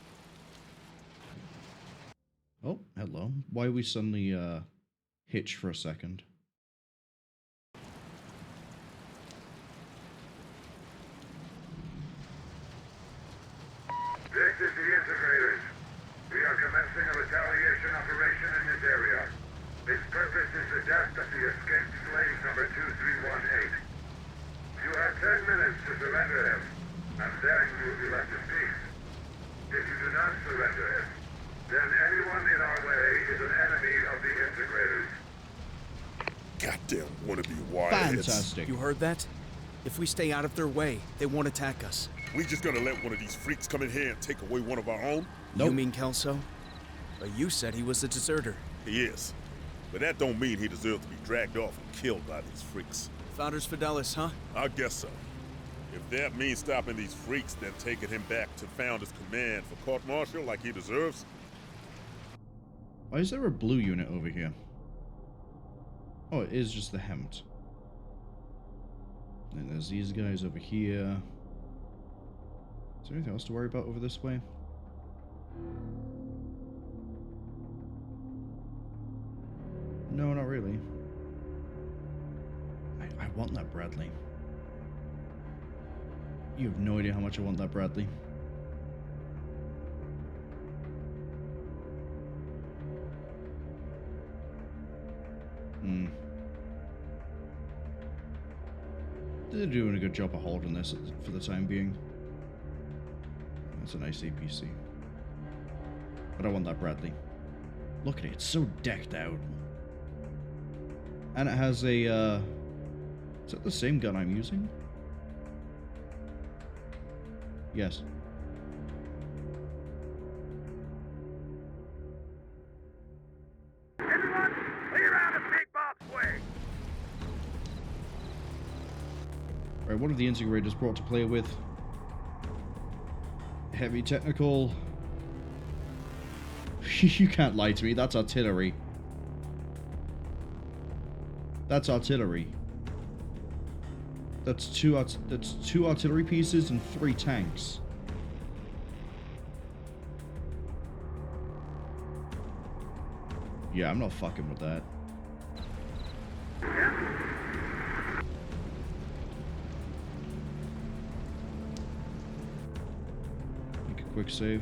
Oh, hello. Why are we suddenly, hitch for a second? This is the Integrators. We are commencing a retaliation operation in this area. Its purpose is the death of the escaped slave number 2318. You have 10 minutes to surrender him, and then you will be left in peace. If you do not surrender him, then anyone in our way is an enemy of the Integrators. Goddamn wannabe wireheads. Fantastic. You heard that? If we stay out of their way, they won't attack us. We just gonna let one of these freaks come in here and take away one of our own? You mean Kelso? But you said he was a deserter. He is. But that don't mean he deserves to be dragged off and killed by these freaks. Founders Fidelis, huh? I guess so. If that means stopping these freaks, then taking him back to Founder's command for court-martial like he deserves. Why is there a blue unit over here? Oh, it is just the Hemd. And there's these guys over here. Is there anything else to worry about over this way? No, not really. I want that Bradley. You have no idea how much I want that Bradley. They're doing a good job of holding this for the time being. That's a nice APC. But I want that Bradley. Look at it, it's so decked out. And it has a, is that the same gun I'm using? Yes. Everyone, clear out of Big Bob's way! Alright, what have the integrators brought to play with? Heavy technical. You can't lie to me, that's artillery. That's artillery. That's two artillery pieces and 3 tanks. Yeah, I'm not fucking with that. Make a quick save.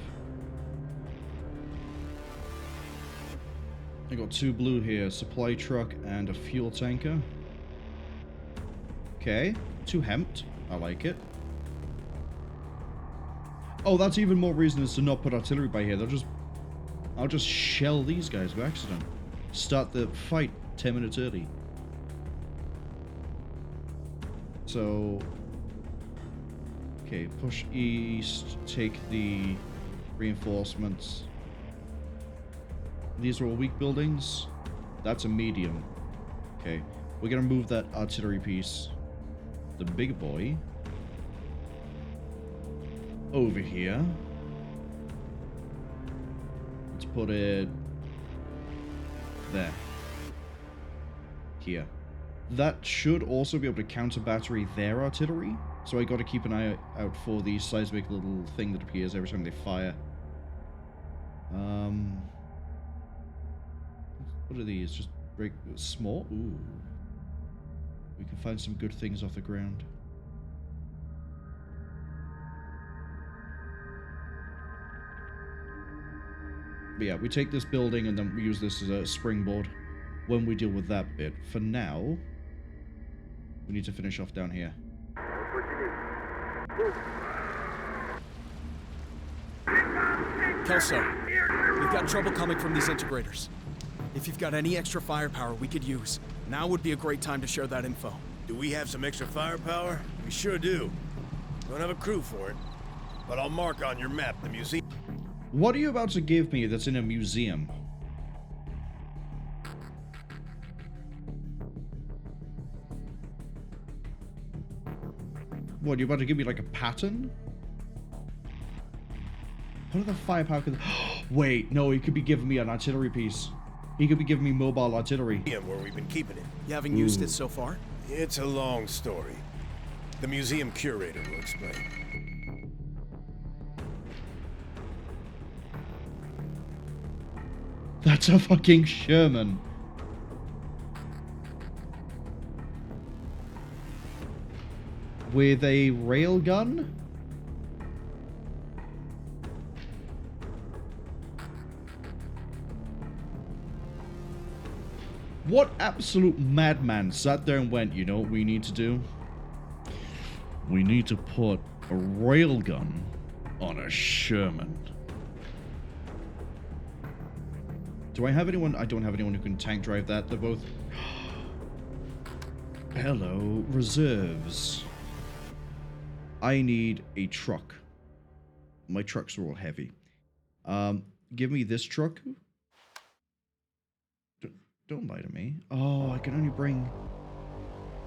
I got 2 blue here, supply truck and a fuel tanker. Okay, 2 hemped. I like it. Oh, that's even more reason is to not put artillery by here. I'll just shell these guys by accident. Start the fight 10 minutes early. So, okay, push east, take the reinforcements. These are all weak buildings. That's a medium. Okay, we're gonna move that artillery piece, the big boy, over here. Let's put it there. Here. That should also be able to counter battery their artillery. So I gotta keep an eye out for the seismic little thing that appears every time they fire. What are these? Just break small? Ooh. We can find some good things off the ground. But yeah, we take this building and then we use this as a springboard when we deal with that bit. For now, we need to finish off down here. Kelso, we've got trouble coming from these integrators. If you've got any extra firepower we could use, now would be a great time to share that info. Do we have some extra firepower? We sure do. Don't have a crew for it, but I'll mark on your map the museum. What are you about to give me that's in a museum? What, you about to give me like a pattern? What are the firepower? Wait, no, he could be giving me an artillery piece. He could be giving me mobile artillery. Where we've been keeping it. You haven't used it so far? It's a long story. The museum curator will explain. That's a fucking Sherman. With a railgun? What absolute madman sat there and went, you know what we need to do? We need to put a railgun on a Sherman. Do I have anyone? I don't have anyone who can tank drive that. They're both... Hello, reserves. I need a truck. My trucks are all heavy. Give me this truck. Don't lie to me. Oh, I can only bring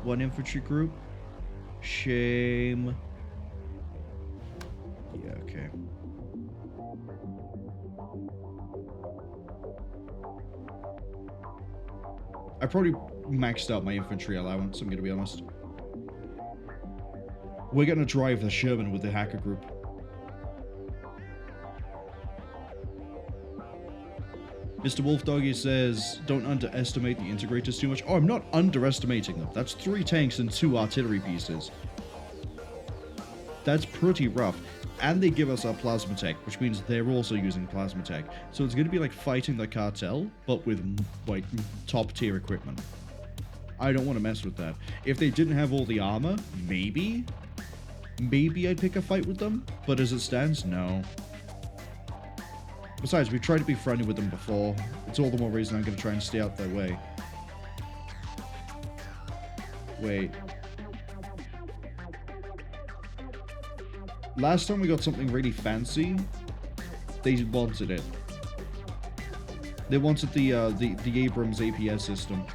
1 infantry group. Shame. Yeah, okay. I probably maxed out my infantry allowance, I'm gonna be honest. We're gonna drive the Sherman with the hacker group. Mr. Wolf Doggy says, don't underestimate the integrators too much. Oh, I'm not underestimating them. That's 3 tanks and 2 artillery pieces. That's pretty rough. And they give us our plasma tech, which means they're also using plasma tech. So it's going to be like fighting the cartel, but with like top tier equipment. I don't want to mess with that. If they didn't have all the armor, maybe I'd pick a fight with them. But as it stands, no. Besides, we've tried to be friendly with them before. It's all the more reason I'm going to try and stay out their way. Wait. Last time we got something really fancy, they wanted it. They wanted the Abrams APS system.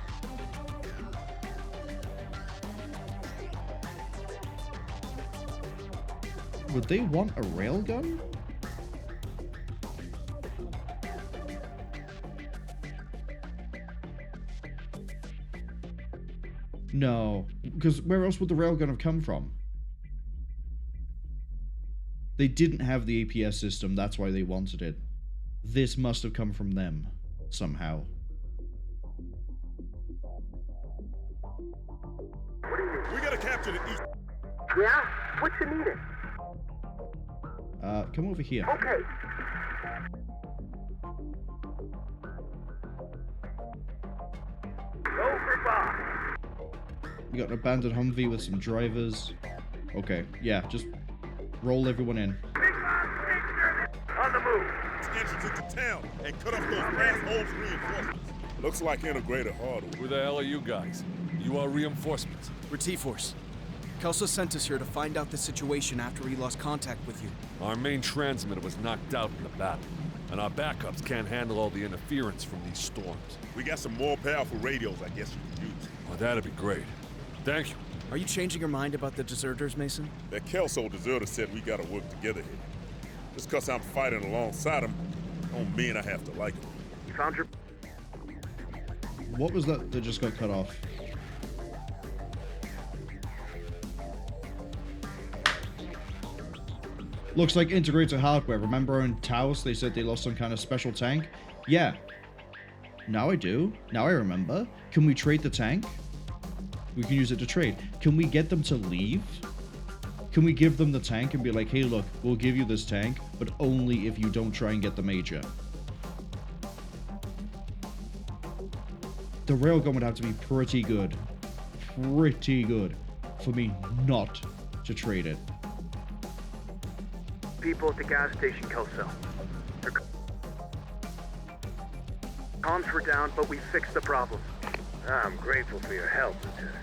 Would they want a railgun? No, because where else would the railgun have come from? They didn't have the APS system, that's why they wanted it. This must have come from them, somehow. We gotta capture the east. Yeah? What you needed? Come over here. Okay. Go for Bob. We got an abandoned Humvee with some drivers. Okay, yeah, just roll everyone in. On the move. Entrance into town and cut off those brass holes reinforcements. Looks like integrated hardware. Who the hell are you guys? You are reinforcements. We're T-Force. Kelso sent us here to find out the situation after he lost contact with you. Our main transmitter was knocked out in the battle, and our backups can't handle all the interference from these storms. We got some more powerful radios I guess you could use. Well, that'd be great. Thank you. Are you changing your mind about the deserters, Mason? That Kelso deserter said we gotta work together here. Just cause I'm fighting alongside him, don't mean I have to like him. You found your... What was that that just got cut off? Looks like integrated hardware. Remember in Taos they said they lost some kind of special tank? Yeah. Now I do. Now I remember. Can we trade the tank? We can use it to trade. Can we get them to leave? Can we give them the tank and be like, hey look, we'll give you this tank, but only if you don't try and get the major. The railgun would have to be pretty good. Pretty good for me not to trade it. People at the gas station, Kelso. Their comms were down, but we fixed the problem. I'm grateful for your help, Lieutenant.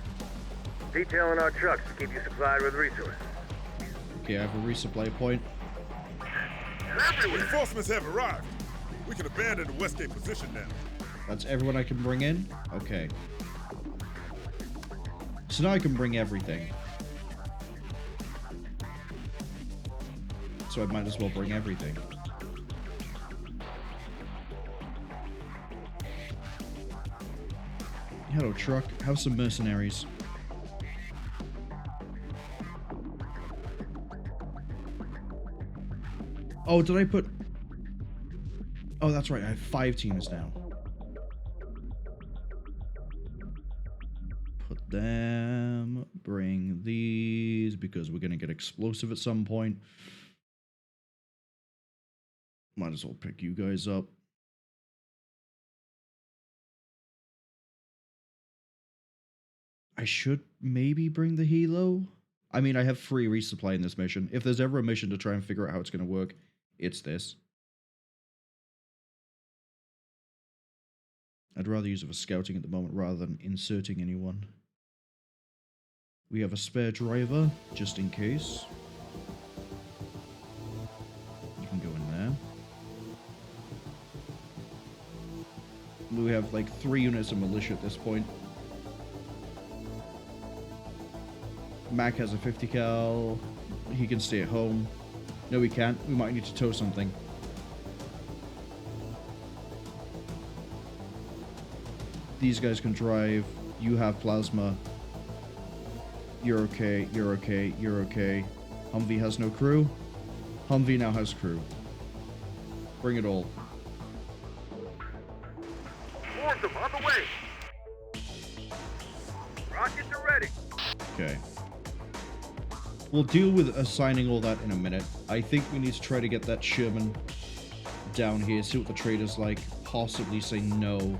Detailing our trucks to keep you supplied with resources. Okay, I have a resupply point. Reinforcements have arrived. We can abandon the Westgate position now. That's everyone I can bring in? Okay. So now I can bring everything. So I might as well bring everything. Hello, truck. Have some mercenaries. Oh, did I put... Oh, that's right. I have 5 teams now. Put them... Bring these, because we're going to get explosive at some point. Might as well pick you guys up. I should maybe bring the helo. I mean, I have free resupply in this mission. If there's ever a mission to try and figure out how it's going to work, it's this. I'd rather use it for scouting at the moment rather than inserting anyone. We have a spare driver, just in case. You can go in there. We have like 3 units of militia at this point. Mac has a 50 cal. He can stay at home. No, we can't. We might need to tow something. These guys can drive. You have plasma. You're okay. You're okay. You're okay. Humvee has no crew. Humvee now has crew. Bring it all. Okay. We'll deal with assigning all that in a minute. I think we need to try to get that Sherman down here, see what the trader's like, possibly say no.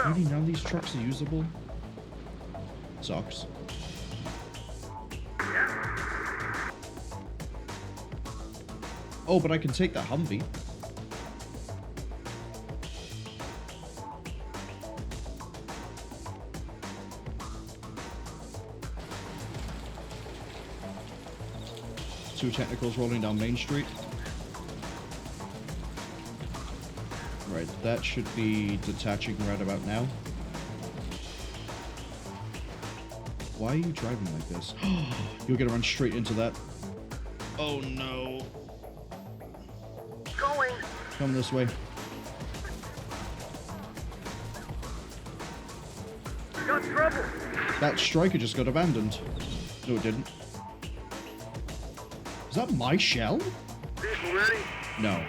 Maybe none of these trucks are usable? Sucks. Oh, but I can take the Humvee. Two technicals rolling down Main Street. Right, that should be detaching right about now. Why are you driving like this? You're gonna run straight into that. Oh no. Going. Come this way. Got trouble. That striker just got abandoned. No, it didn't. Is that my shell? Vehicle ready? No.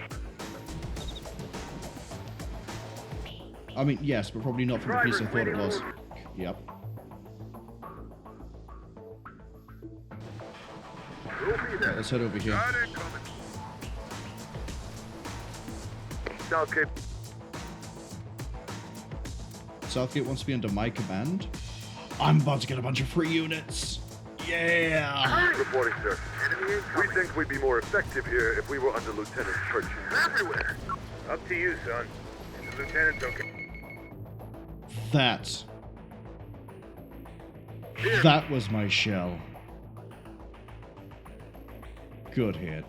I mean, yes, but probably not from the piece I thought it was. Yep. Right, let's head over here. Southgate. Southgate wants to be under my command. I'm about to get a bunch of free units. Yeah! Reporting, sir. We think we'd be more effective here if we were under Lieutenant Church. Everywhere. Up to you, son. The lieutenant's okay. That was my shell. Good hit.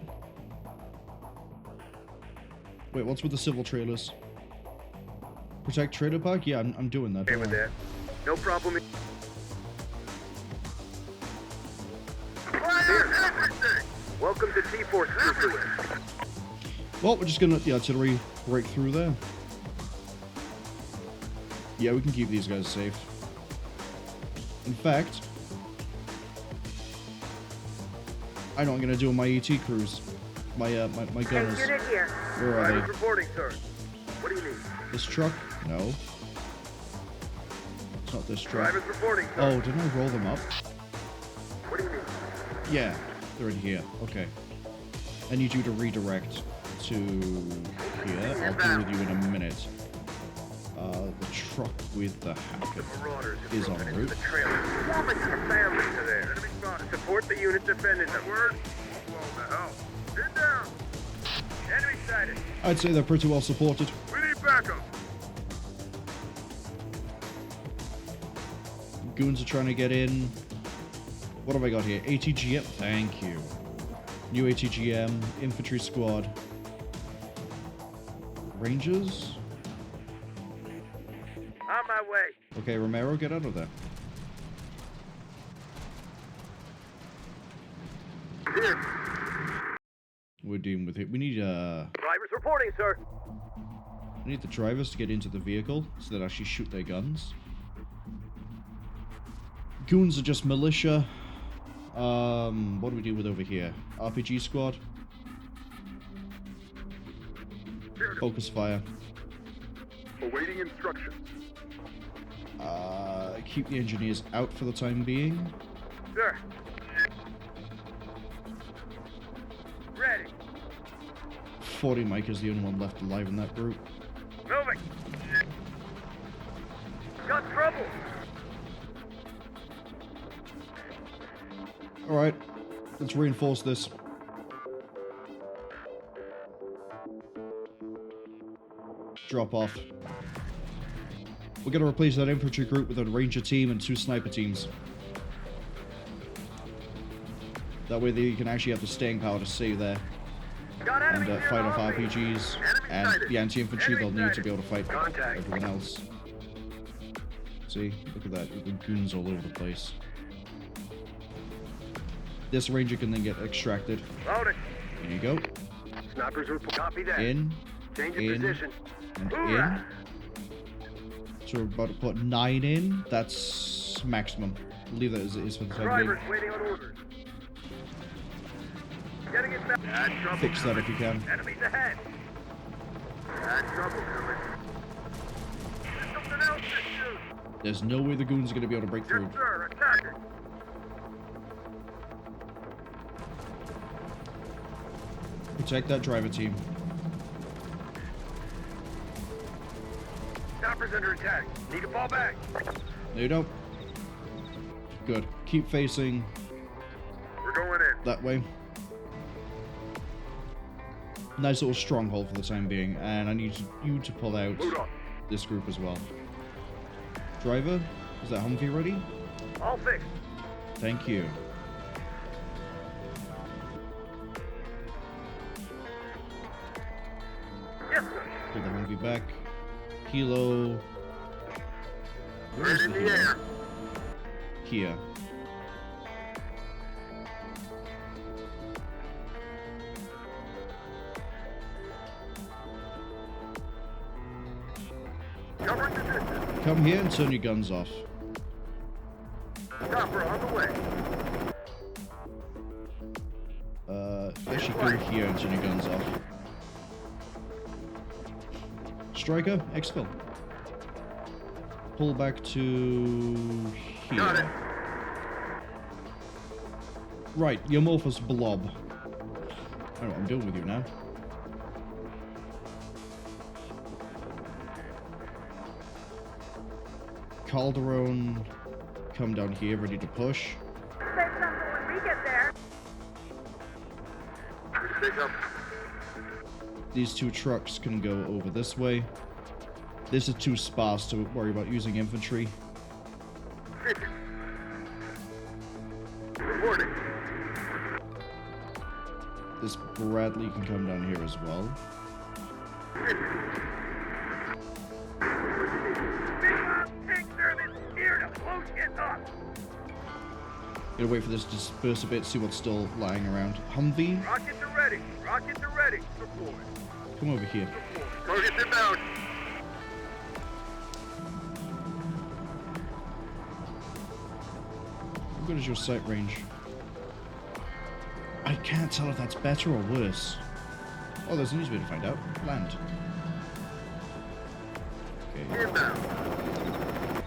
Wait, what's with the civil trailers? Protect trailer park? Yeah, I'm doing that. Okay with that. No problem. Welcome to T-Force Troopers. Well, we're just gonna let the artillery break through there. Yeah, we can keep these guys safe. In fact, I know what I'm gonna do with my ET crews. My gunners. Unit here. Where are they? Reporting, sir. What do you need? This truck? No. It's not this truck. Drivers reporting, sir. Oh, didn't I roll them up? What do you need? Yeah, they're in here. Okay. I need you to redirect to here. I'll deal with you in a minute. The truck with the hacker is en route. Support the unit defending them. Word? What the hell? Sit down. Enemy sighted. I'd say they're pretty well supported. We need backup. Goons are trying to get in. What have I got here? ATGM. Thank you. New ATGM. Infantry squad. Rangers? On my way. Okay, Romero, get out of there. Here. We're dealing with it. We need Drivers reporting, sir. we need the drivers to get into the vehicle so they actually shoot their guns. Goons are just militia. What do we deal with over here? RPG squad. Focus fire. Awaiting instructions. Keep the engineers out for the time being. Sir. Ready. 40 Mike is the only one left alive in that group. Moving. Got trouble. Alright, let's reinforce this. Drop off. We're gonna replace that infantry group with a ranger team and 2 sniper teams. That way they can actually have the staying power to stay there. And fight off RPGs. And the anti-infantry, they'll need to be able to fight everyone else. See? Look at that. We've got goons all over the place. This ranger can then get extracted. Loading. Here you go. Snipers will copy that. In. Changing position. And in. So we're about to put 9 in. That's maximum. We'll leave that as it is for the time Drivers waiting on orders. Getting it back. Bad trouble. being. Fix that if you can. Enemies ahead. Bad trouble coming. There's something else to shoot. There's no way the goons are going to be able to break through. Yes, sir. Attack it. Protect that driver team. Chopper's under attack. Need to fall back. No, you don't. Good. Keep facing We're going in. that way. Nice little stronghold for the time being, and I need you to pull out Load up. this group as well. Driver, is that Humvee ready? All fixed. Thank you. Yes, sir. Pull the Humvee back. Helo. Where's Right in the the helo? air. Here. Covering the distance. Come here and turn your guns off. Chopper on the way. Actually go here and turn your guns off. Striker, exfil. Pull back to here. Got it. Right, your Morphous blob. I don't know what I'm doing with you now. Calderon, come down here, ready to push. Say something when we get there. Pick up. These two trucks can go over this way. This is too sparse to worry about using infantry. Reporting. This Bradley can come down here as well. Tank service here to close it up. Gotta wait for this to disperse a bit, see what's still lying around. Humvee, Rockets are ready. Rockets are ready. Deploy. come over here. Targets inbound. How good is your sight range? I can't tell if that's better or worse. Oh, there's an easy way to find out. Land. Okay. Inbound.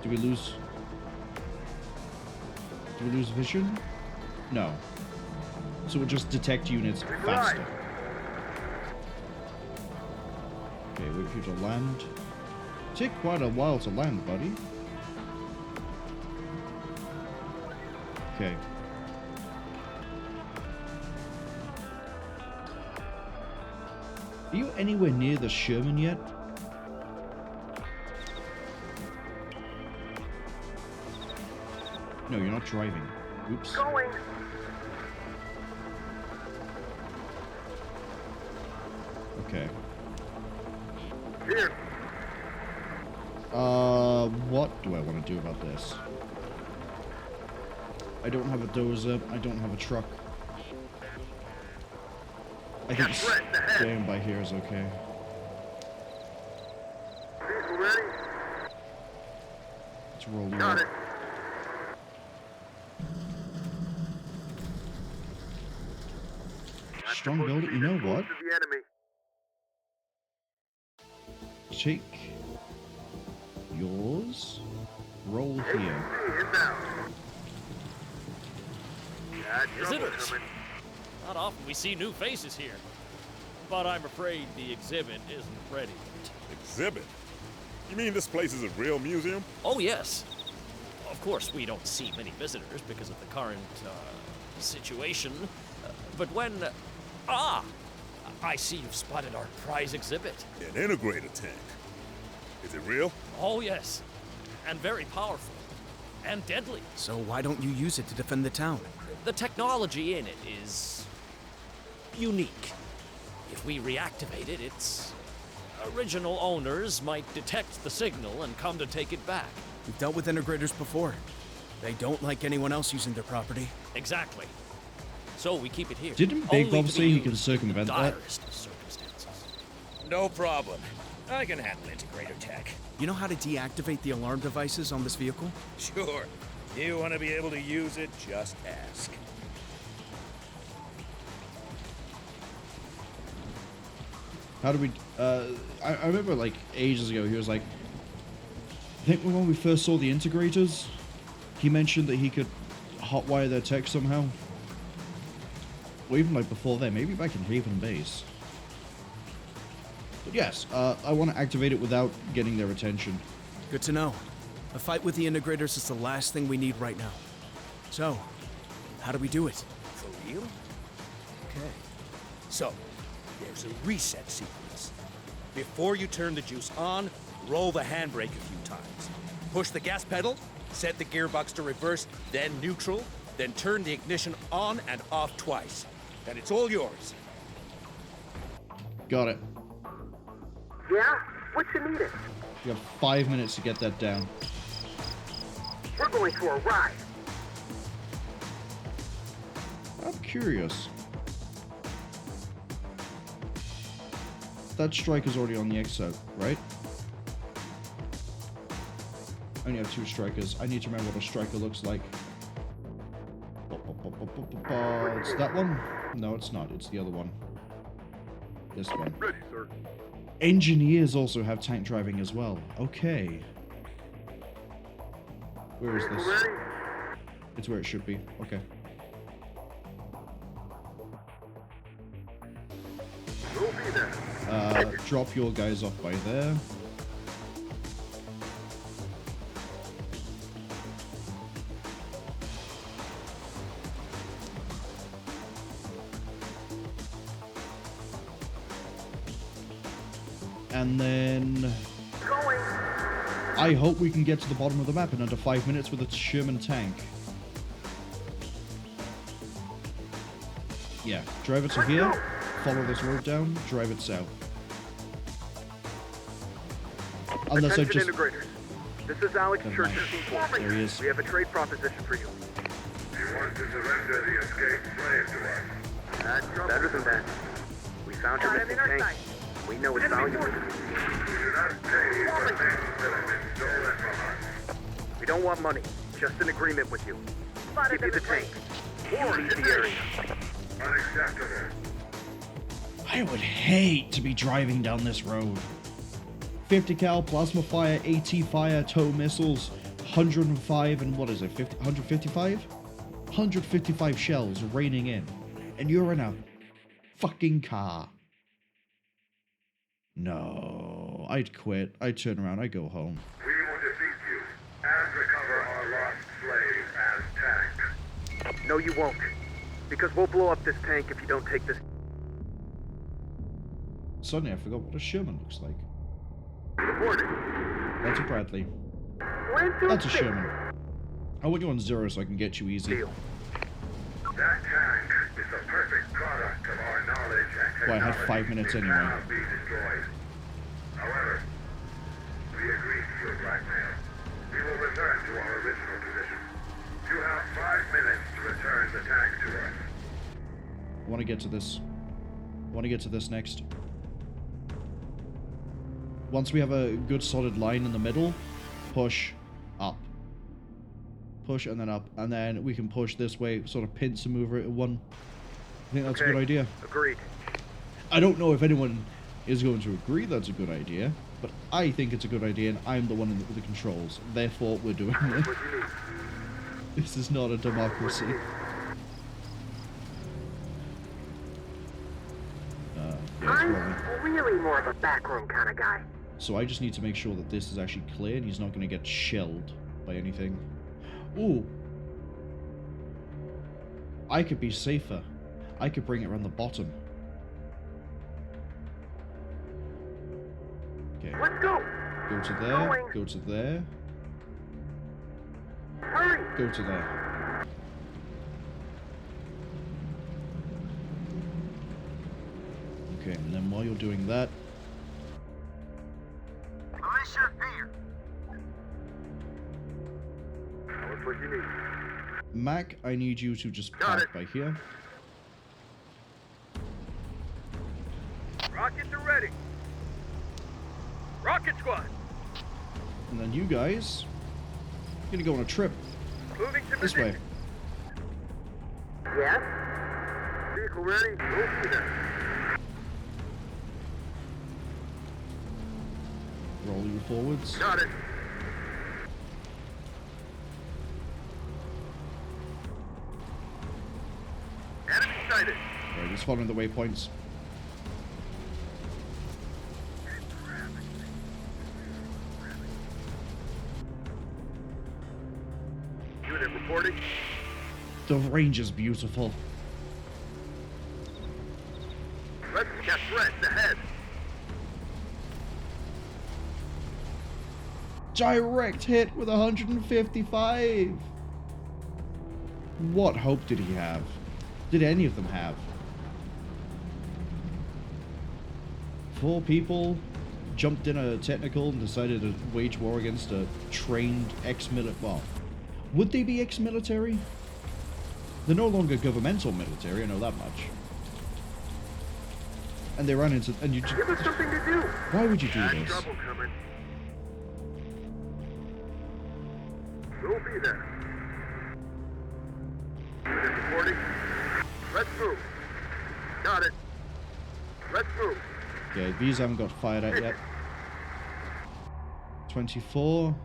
Do we lose... Do we lose vision? No. So we'll just detect units faster. Okay, wait for you to land. Take quite a while to land, buddy. Okay. Are you anywhere near the Sherman yet? No, you're not driving. Oops. Going. Okay. Here. What do I want to do about this? I don't have a dozer. I don't have a truck. I think staying by here is okay. Vehicle ready. Let's roll you Got up. it. Strong build. You know what? To the enemy. Take yours. Roll here. Inbound. Visitors. Not often we see new faces here. But I'm afraid the exhibit isn't ready yet. Exhibit? You mean this place is a real museum? Oh, yes. Of course, we don't see many visitors because of the current, situation. But when... I see you've spotted our prize exhibit. An integrator tank. Is it real? Oh, yes. And very powerful. And deadly. So why don't you use it to defend the town? The technology in it is... unique. If we reactivate it, its original owners might detect the signal and come to take it back. We've dealt with integrators before. They don't like anyone else using their property. Exactly. So we keep it here. Didn't Big only Bob to say be he can used in the circumvent that? direst of circumstances. No problem. I can handle integrator tech. You know how to deactivate the alarm devices on this vehicle? Sure. You want to be able to use it, just ask. How do we... I remember, like, ages ago, he was like... think when we first saw the integrators, he mentioned that he could hotwire their tech somehow. Or even like before then, maybe back in Haven Base. But yes, I want to activate it without getting their attention. Good to know. A fight with the integrators is the last thing we need right now. So, how do we do it? For real? Okay. So, there's a reset sequence. Before you turn the juice on, roll the handbrake a few times. Push the gas pedal, set the gearbox to reverse, then neutral, then turn the ignition on and off twice. And it's all yours. Got it. Yeah? What you needed? You have 5 minutes to get that down. We're going for a ride. I'm curious. That striker's already on the exit, right? I only have 2 strikers. I need to remember what a striker looks like. It's that one? No, it's not. It's the other one. This one. Ready, sir. Engineers also have tank driving as well. Okay. Where is this? It's where it should be. Okay. We'll be there. Drop your guys off by there. And then I hope we can get to the bottom of the map in under 5 minutes with a Sherman tank. Yeah, drive it to here, follow this road down, drive it south. Unless I Attention just... integrators. This is Alex Church of C4. There he is. We have a trade proposition for you. You want to surrender the escaped slave to us? That's better than that. We found your missing tank. We know it's valuable. We do not pay for things that have been stolen from us. We don't want money, just an agreement with you. Give you the tank. Or leave the area. Unacceptable. I would hate to be driving down this road. 50 cal, plasma fire, AT fire, tow missiles, 105 and what is it, 155? 155 shells raining in. And you're in a fucking car. No, I'd quit. I'd turn around, I'd go home. We will defeat you and recover our lost slave as tank. No, you won't. Because we'll blow up this tank if you don't take this. Suddenly I forgot what a Sherman looks like. Reporting. That's a Bradley. That's a Sherman. I want you on 0 so I can get you easy. That tank is the perfect product of our knowledge and technology. Well, I had 5 minutes anyway. Cannot be destroyed. However, we agreed to your blackmail. We will return to our original position. You have 5 minutes to return the tank to us. I want to get to this. I want to get to this next. Once we have a good solid line in the middle, push up. Push and then up. And then we can push this way, sort of pinch and move it at one. I think that's a good idea. Agreed. I don't know if anyone is going to agree that's a good idea, but I think it's a good idea and I'm the one with the controls. Therefore, we're doing it. This is not a democracy. Yeah, I'm really more of a backroom kind of guy. So I just need to make sure that this is actually clear and he's not going to get shelled by anything. Ooh. I could be safer. I could bring it around the bottom. Okay. Let's go. Go to there. Go to there. Hurry. Go to there. Okay, and then while you're doing that, Militia here. What's what you need? Mac, I need you to just park by here. Rockets are ready. Rocket squad. And then you guys, you're gonna go on a trip. Moving to This way. Yes? Vehicle ready. We'll see them. Roll you forwards. Got it. it's following the waypoints. Unit reporting. The range is beautiful. Let's get threats ahead. Direct hit with 155. What hope did he have? Did any of them have? 4 people jumped in a technical and decided to wage war against a trained ex-military. Well, would they be ex-military? They're no longer governmental military, I know that much. And they ran into... and you just... Give us something to do. Why would you do Bad this? trouble coming. We'll be there. Unit reporting. Let's move. Got it. Let's move. Okay, these haven't got fired at yet. 24.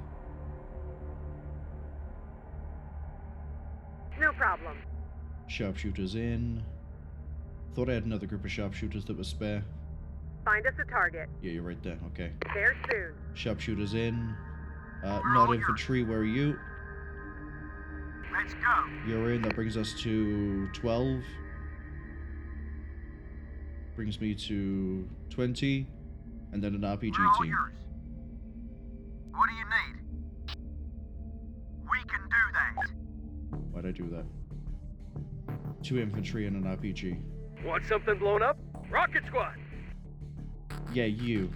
No problem. Sharpshooters in. Thought I had another group of sharpshooters that was spare. Find us a target. Yeah, you're right there. Okay. There soon. Sharpshooters in. Not infantry, where are you? Let's go. You're in, that brings us to 12. Brings me to 20. And then an RPG We're all team. yours. What do you need? We can do that. Why'd I do that? 2 infantry and an RPG. Want something blown up? Rocket squad. Yeah, you.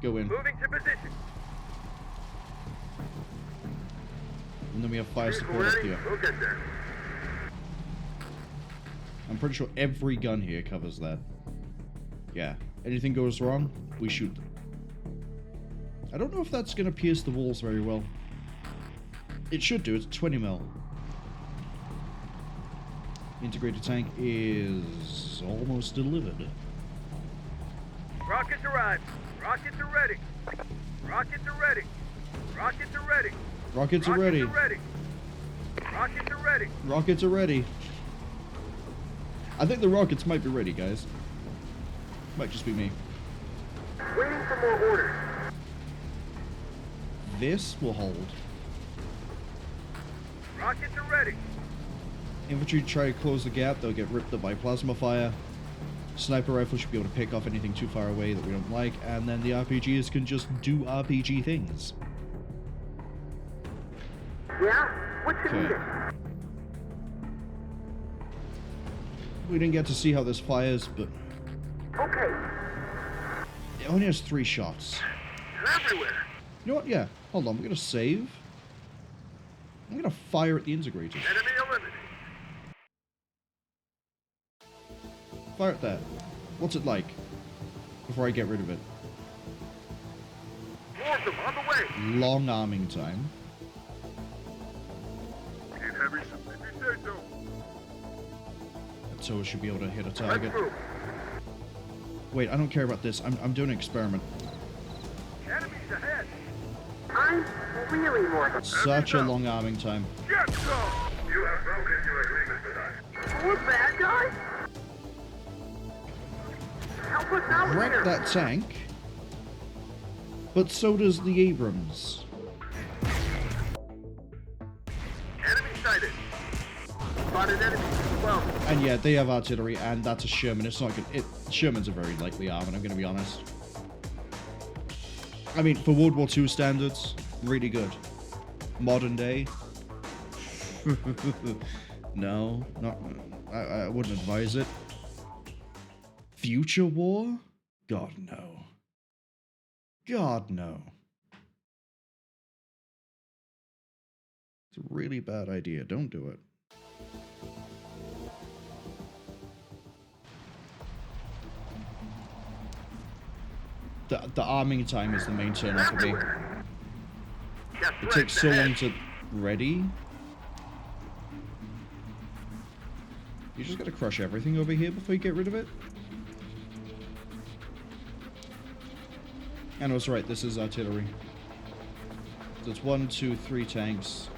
Go in. Moving to position. And then we have fire support up here. We'll get there. I'm pretty sure every gun here covers that. Yeah. Anything goes wrong, we shoot them. I don't know if that's going to pierce the walls very well. It should do. It's 20 mil. Integrated tank is almost delivered. Rockets arrived. Rockets are ready. Rockets are ready. Rockets are ready. Rockets are ready. Rockets are ready. Rockets are ready. I think the rockets might be ready, guys. Might just be me. Waiting for more orders. This will hold. Rockets are ready. Infantry try to close the gap, they'll get ripped up by plasma fire. Sniper rifle should be able to pick off anything too far away that we don't like, and then the RPGs can just do RPG things. Yeah? What you need? We didn't get to see how this fires, but Okay. it only has 3 shots. They're everywhere. You know what? Yeah. Hold on, we're gonna save. I'm gonna fire at the integrators. Enemy eliminated. Fire at that. What's it like? Before I get rid of it. More of them on the way. Long arming time. Need heavy if you say so. So it should be able to hit a Let's target. move. Wait, I don't care about this. I'm doing an experiment. Enemies ahead. I'm really more than Such a long arming time. Get some! You have broken your agreement with us. We're bad guys? Help us out Wreck here. that tank. But so does the Abrams. Enemy sighted. Spotted enemy. 12. And yeah, they have artillery, and that's a Sherman. It's not good. Shermans are very lightly armored, I'm going to be honest. I mean, for World War II standards, really good. Modern day? No, not. I wouldn't advise it. Future war? God, no. God, no. It's a really bad idea. Don't do it. The arming time is the main turn off for me. It takes so long to ready. You just gotta crush everything over here before you get rid of it. And I was right, this is artillery. So it's 1, 2, 3 tanks.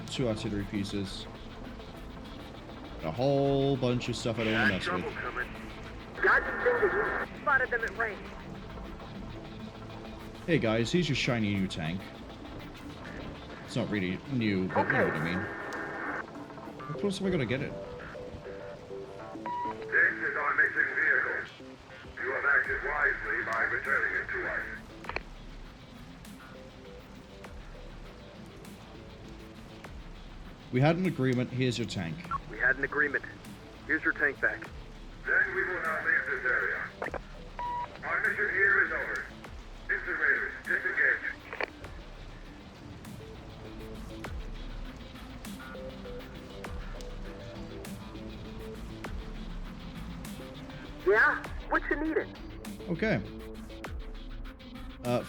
2 artillery pieces. A whole bunch of stuff I don't want to mess with. Got some things to use. Spotted them at range. Hey guys, here's your shiny new tank. It's not really new, but you know what I mean. How close am I gonna get it? This is our missing vehicle. You have acted wisely by returning it to us. We had an agreement, here's your tank. We had an agreement. Here's your tank back. Then we will not leave this area. Our mission here is over. Integrators, disengage. Yeah? What you needed? Okay.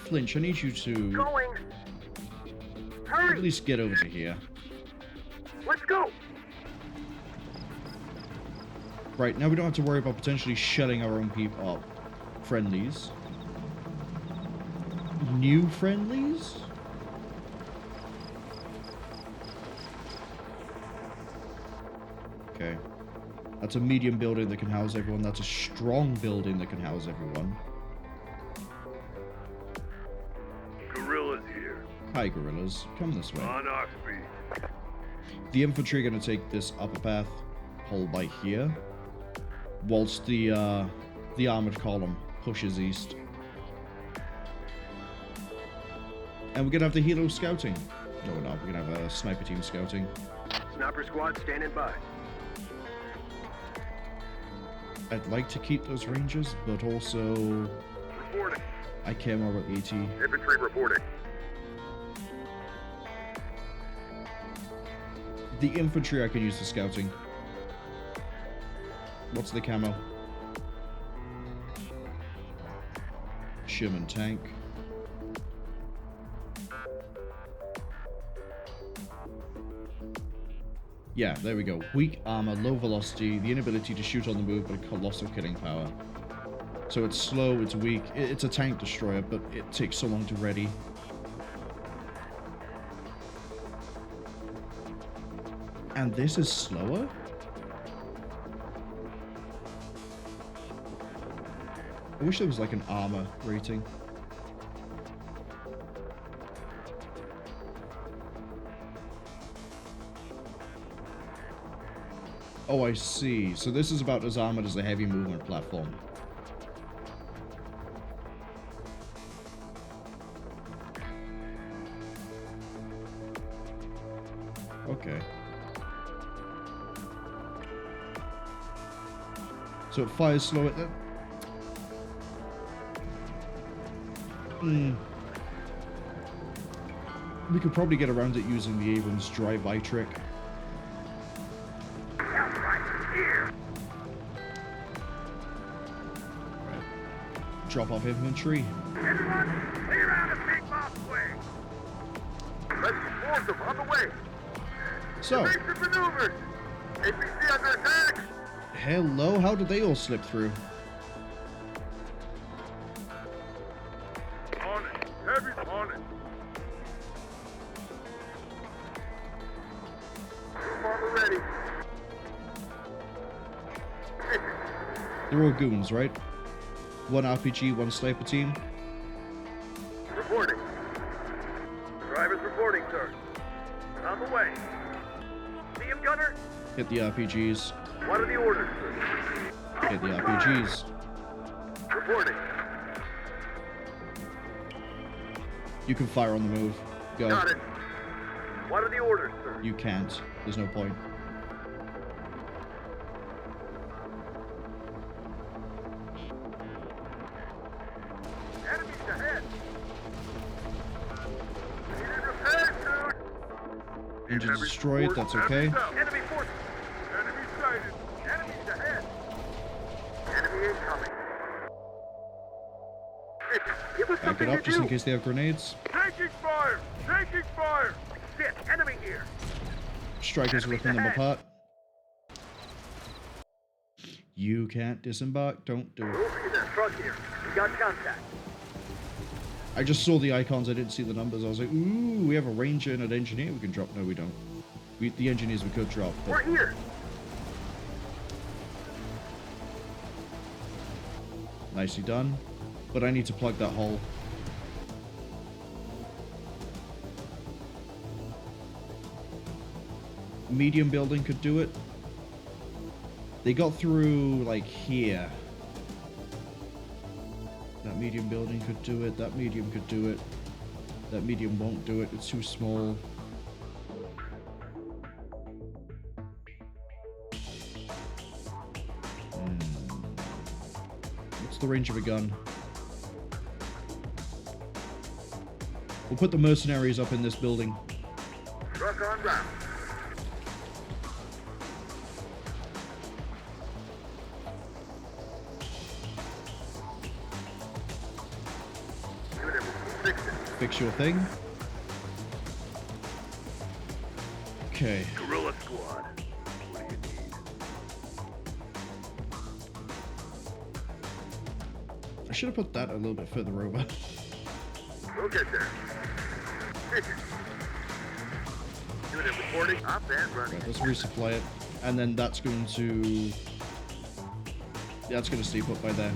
Flinch, I need you to Going. Hurry! at least get over to here. Let's go! Right, now we don't have to worry about potentially shutting our own people up. Friendlies. New friendlies? Okay. That's a medium building that can house everyone. That's a strong building that can house everyone. Gorillas here. Hi, gorillas. Come this way. On our feet. The infantry are going to take this upper path, hold by here, whilst the armored column pushes east. And we're going to have the helo scouting. No, we're not. We're going to have a sniper team scouting. Sniper squad standing by. I'd like to keep those rangers, but also Reporting. I care more about AT. Infantry reporting. The infantry I can use for scouting. What's the camo? Sherman tank. Yeah, there we go. Weak armor, low velocity, the inability to shoot on the move, but a colossal killing power. So it's slow, it's weak, it's a tank destroyer, but it takes so long to ready. And this is slower? I wish there was like an armor rating. Oh, I see. So this is about as armored as a heavy movement platform. Okay. So it fires slow at that. We could probably get around it using the Abrams drive-by trick. Drop off infantry. Everyone, clear out and take off way. Let's force them on the way. So. Evasive maneuvers. APC under attack. Hello, how did they all slip through? On it. Heavy on it. Room armor ready. They're all goons, right? One RPG, one sniper team. Reporting. Driver's reporting, sir. On the way. See him, gunner? Hit the RPGs. What are the orders, sir? Hit the RPGs. Reporting. You can fire on the move. Go. Got it. What are the orders, sir? You can't. There's no point. Enemies ahead. Needed repair, dude. Engine destroyed, that's okay. Enemy forces. Enemy sighted. Enemies ahead. Enemy incoming. Give us Back something it up to just do. in case they have grenades. Taking fire! Taking fire! Shit, enemy here! Strikers ripping them apart. You can't disembark, don't do it. Over to that truck here. We got contact. I just saw the icons, I didn't see the numbers. I was like, ooh, we have a ranger and an engineer we can drop. No, we don't. The engineers we could drop. We're But here. Nicely done. But I need to plug that hole. Medium building could do it. They got through, like, here. That medium building could do it. That medium could do it. That medium won't do it. It's too small. What's the range of a gun? We'll put the mercenaries up in this building. Truck on route. Fix your thing. Okay. Guerrilla squad. What do you need? I should have put that a little bit further over. We'll get there. Unit reporting. Up and running. Right, let's resupply it. And then that's going to... Yeah, it's going to stay put by there.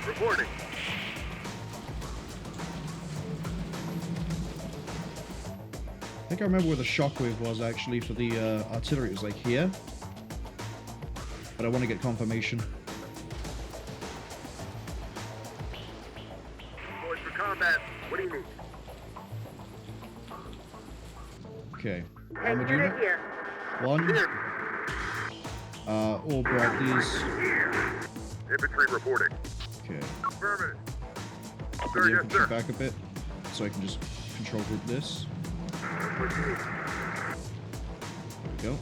Reporting. I think I remember where the shockwave was actually for the artillery. It was like here. But I want to get confirmation. Boys for combat. What do you need? Okay. Hey, Armored unit unit. here. One. All brought these. Infantry reporting. Okay. Affirmative. Put Sir, the yes, infantry sir. back a bit. So I can just control group this. What do you need? There we go.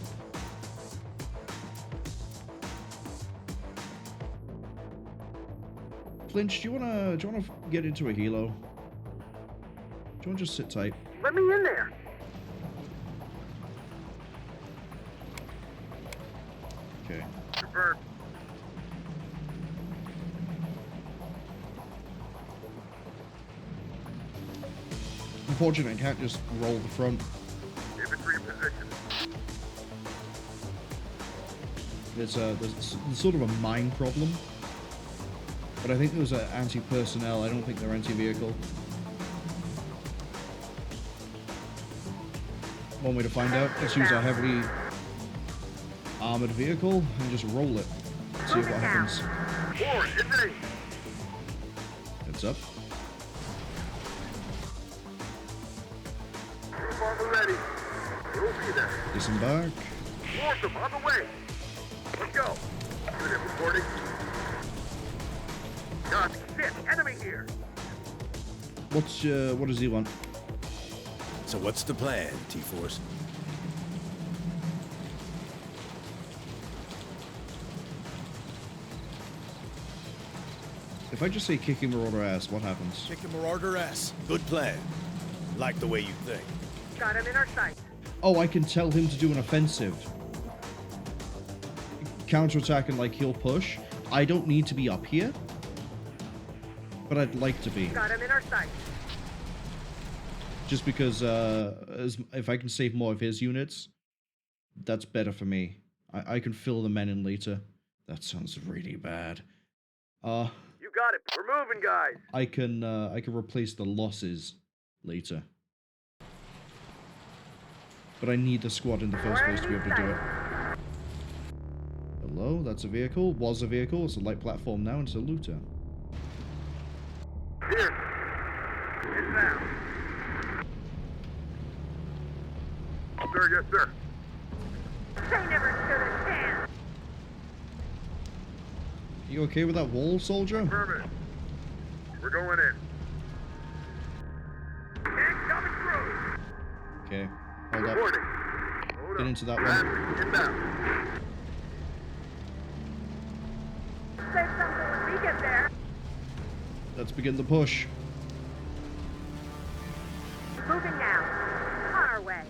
Flinch, do you wanna get into a helo? Do you wanna just sit tight? Let me in there. Okay. Confirmed. Unfortunately, I can't just roll the front. Infantry in position. There's sort of a mine problem. But I think those are anti-personnel. I don't think they're anti-vehicle. One way to find out, let's use our heavily armored vehicle and just roll it. See what happens. Forward, infantry. Heads up. Group on the ready. We'll be there. Disembark. Force them on the way. Let's go. Unit reporting. God, shit, enemy here. What does he want? So what's the plan, T-Force? If I just say kicking Marauder ass, what happens? Kick a Marauder ass. Good plan. Like the way you think. Got him in our sight. Oh, I can tell him to do an offensive. Counterattack and like he'll push. I don't need to be up here. But I'd like to be. Got him in our sight. Just because if I can save more of his units, that's better for me. I can fill the men in later. That sounds really bad. You got it. We're moving, guys. I can replace the losses later. But I need the squad in the first place to be able to do it. Hello, that's a vehicle. Was a vehicle. It's a light platform now, and it's a looter. Here. Inbound. Sir, yes, sir. They never stood a chance. You okay with that wall, soldier? Affirmative. We're going in. Incoming through. Okay, hold up. Reporting. Get into that one. Inbound. Say something when we get there. Let's begin the push. Moving now. On our way.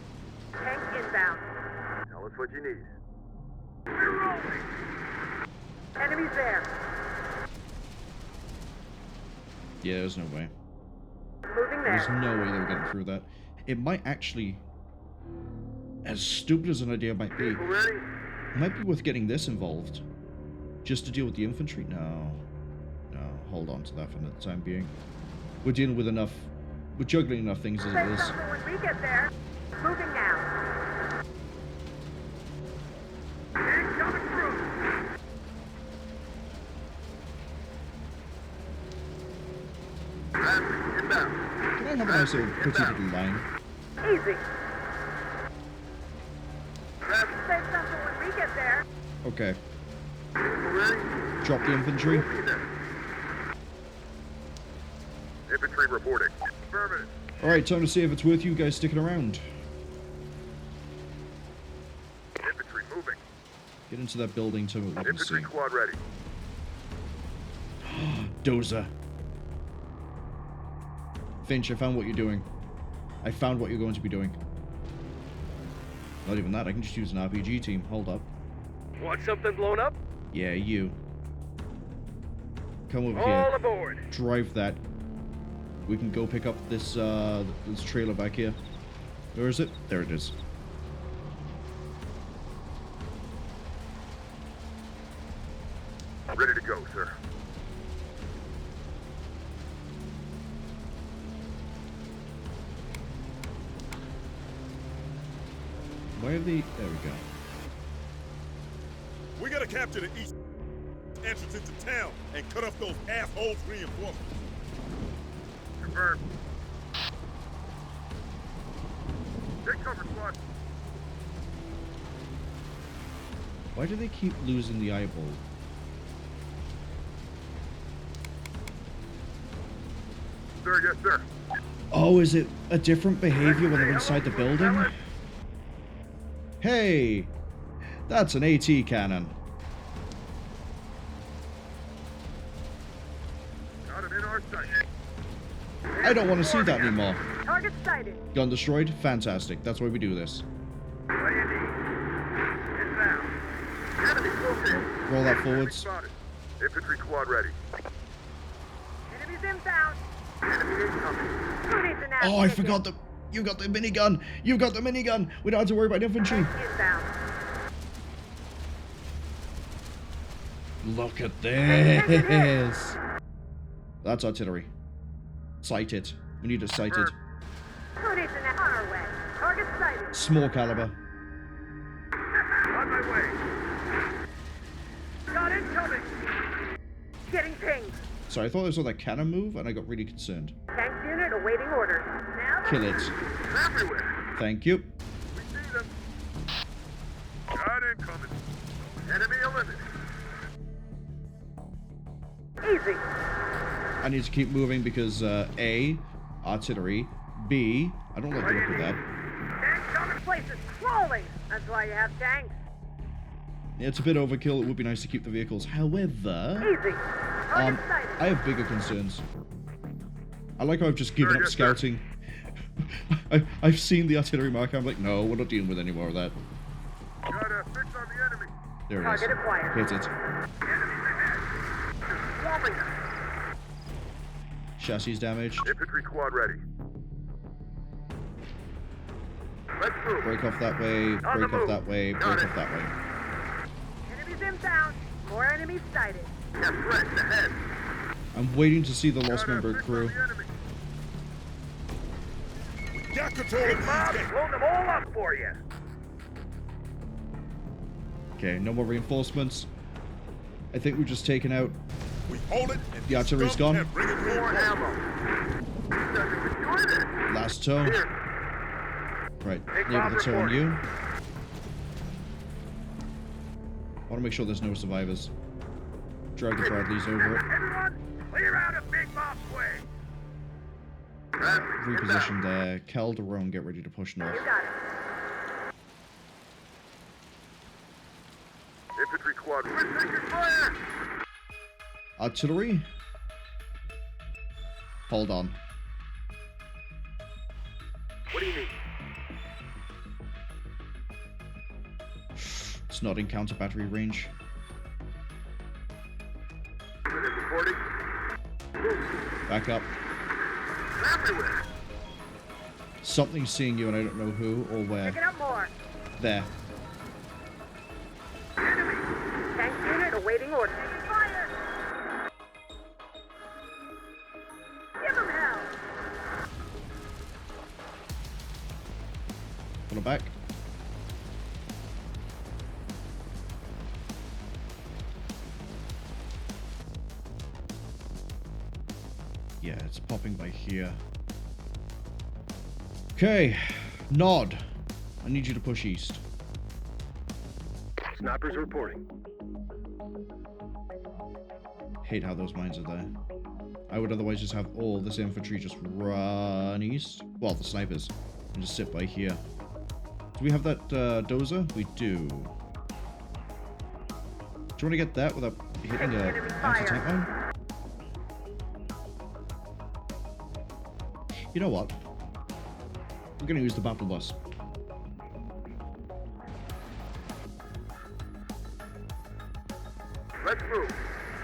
Tank inbound. Tell us what you need. We're rolling. Enemies there. Yeah, there's no way. Moving There's there. no way they were getting through that. It might actually... as stupid as an idea might be, it might be worth getting this involved. Just to deal with the infantry? No. No, hold on to that for the time being. We're dealing with enough... We're juggling enough things as it is. When we get there, moving now. Coming through. Can I have a nice little pretty little line? Easy. Say something when we get there. Okay. Drop the infantry. Infantry reporting. Affirmative. Alright, time to see if it's worth you guys sticking around. Infantry moving. Get into that building to what we can see. Infantry squad ready. Dozer. Finch, I found what you're doing. I found what you're going to be doing. Not even that, I can just use an RPG team. Hold up. Want something blown up? Yeah, you. Come over All here. aboard. Drive that. We can go pick up this this trailer back here. Where is it? There it is. Ready to go, sir. Why are they... There we go. We gotta capture the east entrance into town and cut off those assholes' reinforcements. Confirmed. Take cover, squad. Why do they keep losing the eyeball? Sir, yes, sir. Oh, is it a different behavior when they're inside the building? Hey! That's an AT cannon. Got him in our sight. I don't want to see that anymore. Target sighted. Gun destroyed? Fantastic. That's why we do this. What do you need? Inbound. Enemy close in. Roll that forwards. Spotted. Infantry squad ready. Enemies inbound. Enemy incoming. Who needs an ass Oh, I ticket? forgot the... You got the minigun! You got the minigun! We don't have to worry about infantry. Inbound. Look at this! That's artillery. Sight it. We need it sighted. Who needs an ass on our way? Target sighted. Small caliber. On my way. Got incoming. Getting pinged. Sorry, I thought I saw that cannon move and I got really concerned. Tank unit awaiting orders. Now Kill it. Everywhere. Thank you. We see them. Got incoming. Enemy eliminated. Easy. I need to keep moving because A, artillery, B, I don't like the look of that. Tank coming places crawling. That's why you have tanks. Yeah, it's a bit overkill. It would be nice to keep the vehicles. However, Easy. Target sighted. I have bigger concerns. I like how I've just given up scouting. I've seen the artillery marker. I'm like, no, we're not dealing with any more of that. Got a fix on the enemy. There it is. Target acquired. Hit it. Enemies ahead. Swarming them. Chassis damaged. Infantry squad ready. Let's move. Break off that way. Break off that way. Break off that way. Enemies inbound. More enemies sighted. Got threats ahead. I'm waiting to see the lost member crew. Got control of these Bob, guys. blow them all up for you. Okay, no more reinforcements. I think we've just taken out. We hold it and The artillery's gone. and bring it More ammo. Last tow. Here. Right, Big enable Bob the tow on reporting. you. I want to make sure there's no survivors. Drag the Bradleys over it. Everyone, clear out of Big Bob's way. Reposition there. Calderon, get ready to push north. You got it. Infantry squad, we're taking fire. Artillery? Hold on. What do you need? It's not in counter battery range. Unit reporting. Back up. Everywhere. Something's seeing you and I don't know who or where. Picking up more. There. Tank unit awaiting orders. Fire! Give him hell! Pull it back. Yeah, it's popping by here. Okay, Nod. I need you to push east. Snipers reporting. Hate how those mines are there. I would otherwise just have all this infantry just run east. Well, the snipers. And just sit by here. Do we have that dozer? We do. Do you want to get that without hitting a anti-tank mine? You know what? We're going to use the battle bus. Let's move.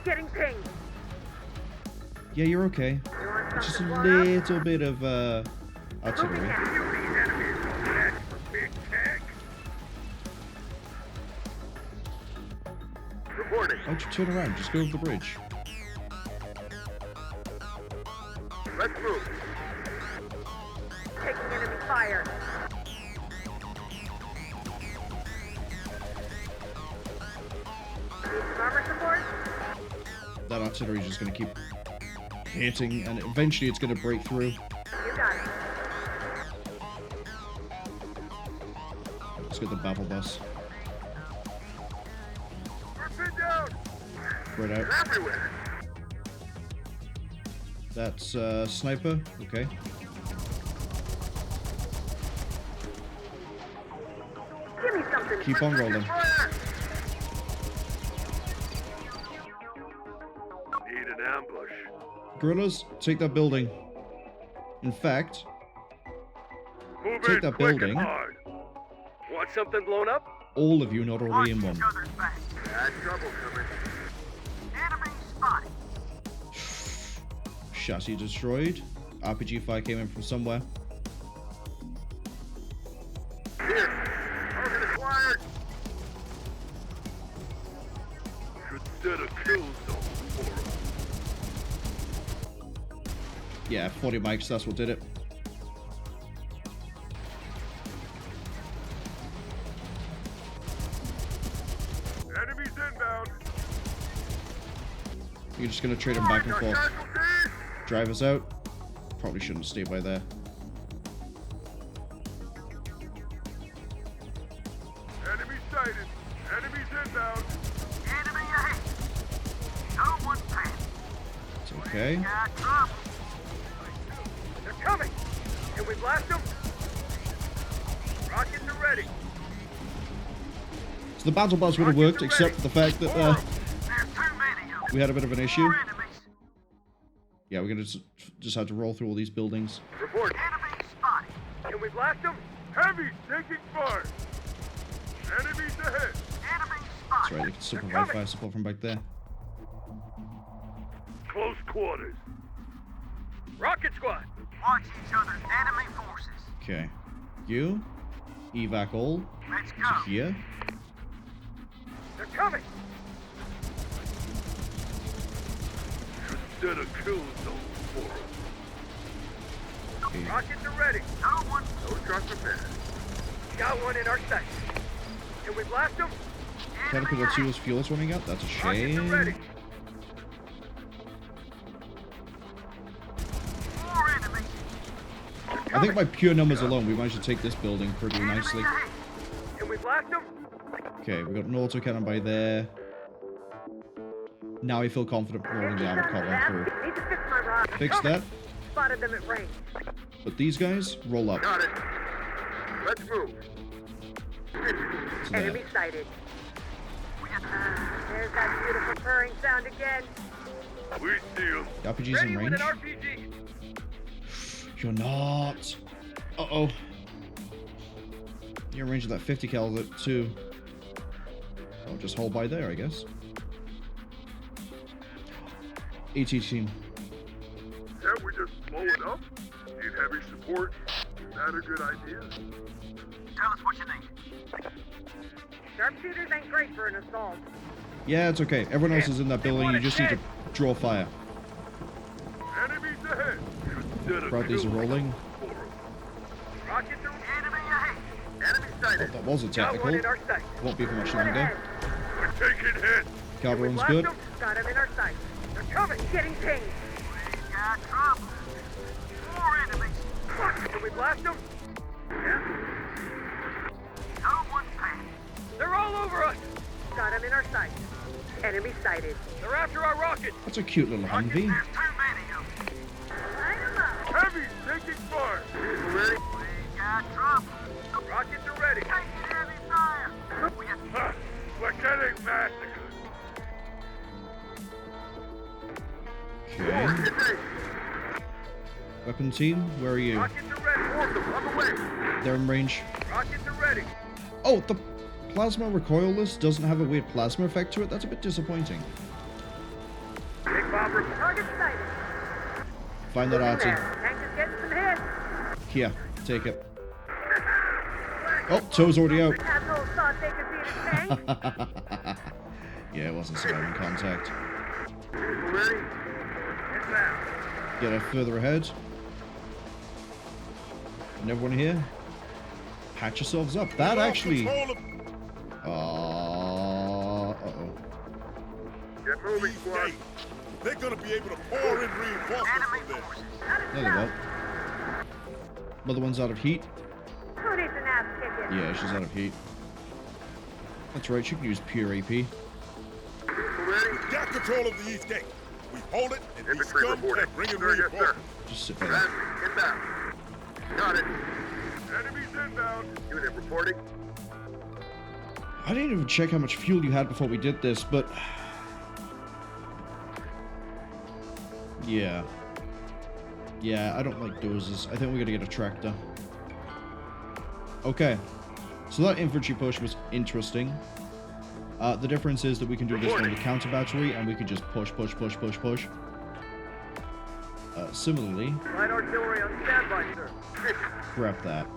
Getting pinged. Yeah, you're okay. It's just a little bit of artillery. Reporting. Why don't you turn around? Just go over the bridge. Let's move. Taking enemy fire. Need some armor support? That artillery is just going to keep hitting, and eventually it's going to break through. You got it. Let's get the battle bus. We're pinned down. Spread out. They're everywhere. That's sniper. Okay. Give me something. Keep on rolling. Need an ambush. Guerrillas, take that building. In fact, Move take in that quick building. and hard. Want something blown up? All of you not already in one. Bad trouble coming. Enemy spotted. Chassis destroyed. RPG fire came in from somewhere. Here. Target acquired. Should set a kill zone for us. Yeah, 40 mics, that's what did it. Enemies inbound. You're just gonna trade them back and forth. Drive us out. Probably shouldn't stay by there. Enemy sighted. Enemies inbound. Enemy ahead. No one pass. It's okay. They're coming. Can we blast them? Rockets are ready. So the battle bus would have worked, except for the fact that we had a bit of an issue. Yeah, we're gonna just have to roll through all these buildings. Report. Enemy spotted. Can we blast them? Heavy taking fire. Enemies ahead. Enemy That's right, they can still provide fire support from back there. Close quarters. Rocket squad. Watch each other's enemy forces. Okay. You, evac all Let's to here. They're coming. Should set a kill zone for us. Okay. Rockets are ready. No trucks are bad. Got one in our sight. Can we blast them? Technically, let's see whose fuel is running out. That's a shame. I think by pure numbers alone, we managed to take this building pretty nicely. Can we blast them? Okay, we got an autocannon by there. Now I feel confident rolling the armored column through. Need to fix my rock. Fix that. Spotted them at range. But these guys, roll up. Got it. Let's move. To there. Enemy sighted. There's that beautiful purring sound again. We see them. The RPG's Ready in with range. an RPG. You're not. Uh-oh. You're in range of that 50 cal too. I'll just hold by there, I guess. AT team. Can't we just blow it up? Need heavy support? Is that a good idea? Tell us what you need. Sharpshooters ain't great for an assault. Yeah, it's okay. Everyone else is in that building. You just need to draw fire. Enemies ahead. Bradley's rolling. Rocket through enemy ahead. Enemy sighted. Oh, that was a technical. Won't be for much longer. We're taking hit. Calderon's good. Got him in our sight. They're coming. Getting pinged. We got trouble. More enemies. Fuck. Can we blast them? Yeah. No one's passed. They're all over us. Got him in our sight. Enemy sighted. They're after our rocket. That's a cute little Humvee. Too many of them. Light 'em up. Heavy taking fire. People ready? We got trouble. Rockets are ready. Taking heavy fire. We're getting massacred. Okay. Weapon team, where are you? Rockets are ready. Force them. On the way. They're in range. Rockets are ready. Oh, the plasma recoilless doesn't have a weird plasma effect to it. That's a bit disappointing. Big bomber. Target sighted. Find that arty. Tank is getting some hits. Here, take it. Oh, toe's already out. Assholes thought they could beat a tank. Yeah, it wasn't surviving contact. People ready? Inbound. Get her further ahead. And everyone here, patch yourselves up. That actually. Uh-oh. Get moving, squad. They're gonna be able to pour in reinforcements from there. There they go. Mother one's out of heat. Who needs an ass kicking? Yeah, she's out of heat. That's right, she can use pure AP. We've got control of the east gate. We hold it, and these scum can't bring in reinforcements. Just sit there. Inbound. Got it. Enemies inbound. Unit reporting. I didn't even check how much fuel you had before we did this, but... Yeah. Yeah, I don't like dozes. I think we gotta get a tractor. Okay. So that infantry push was interesting. The difference is that we can do this with a counter battery, and we can just push. Similarly... Light artillery on standby, sir. Grab that.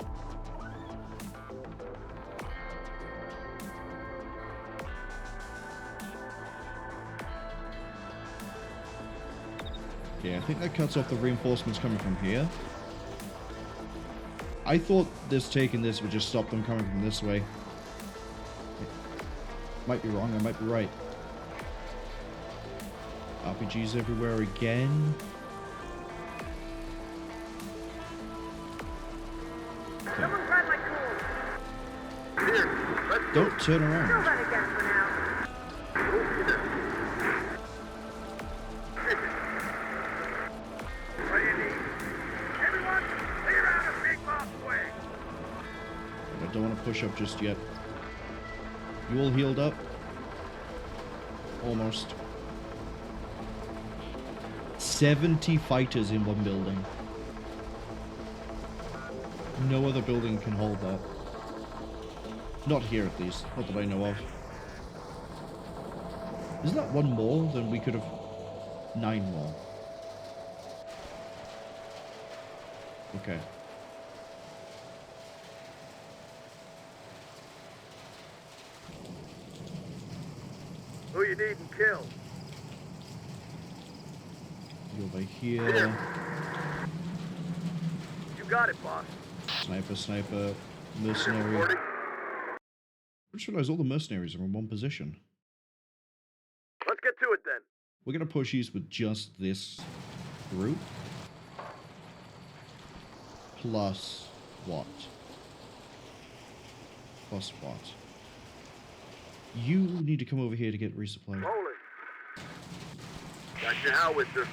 Yeah, I think that cuts off the reinforcements coming from here. I thought taking this would just stop them coming from this way. Might be wrong, I might be right. RPGs everywhere again. Someone grab my tools. Here, let's Don't turn around. Still run again for now. What do you need? Everyone, clear out of Big Bob's way. I don't want to push up just yet. You all healed up? Almost. 70 fighters in one building. No other building can hold that. Not here, at least. Not that I know of. Isn't that one more than we could have... 9 more. Okay. Who you need and kill? You over here. You got it, boss. Sniper. Mercenary. I just realized all the mercenaries are in one position. Let's get to it then. We're gonna push east with just this group. Plus what? Plus what? You need to come over here to get resupplied. Rolling. Got your howitzer.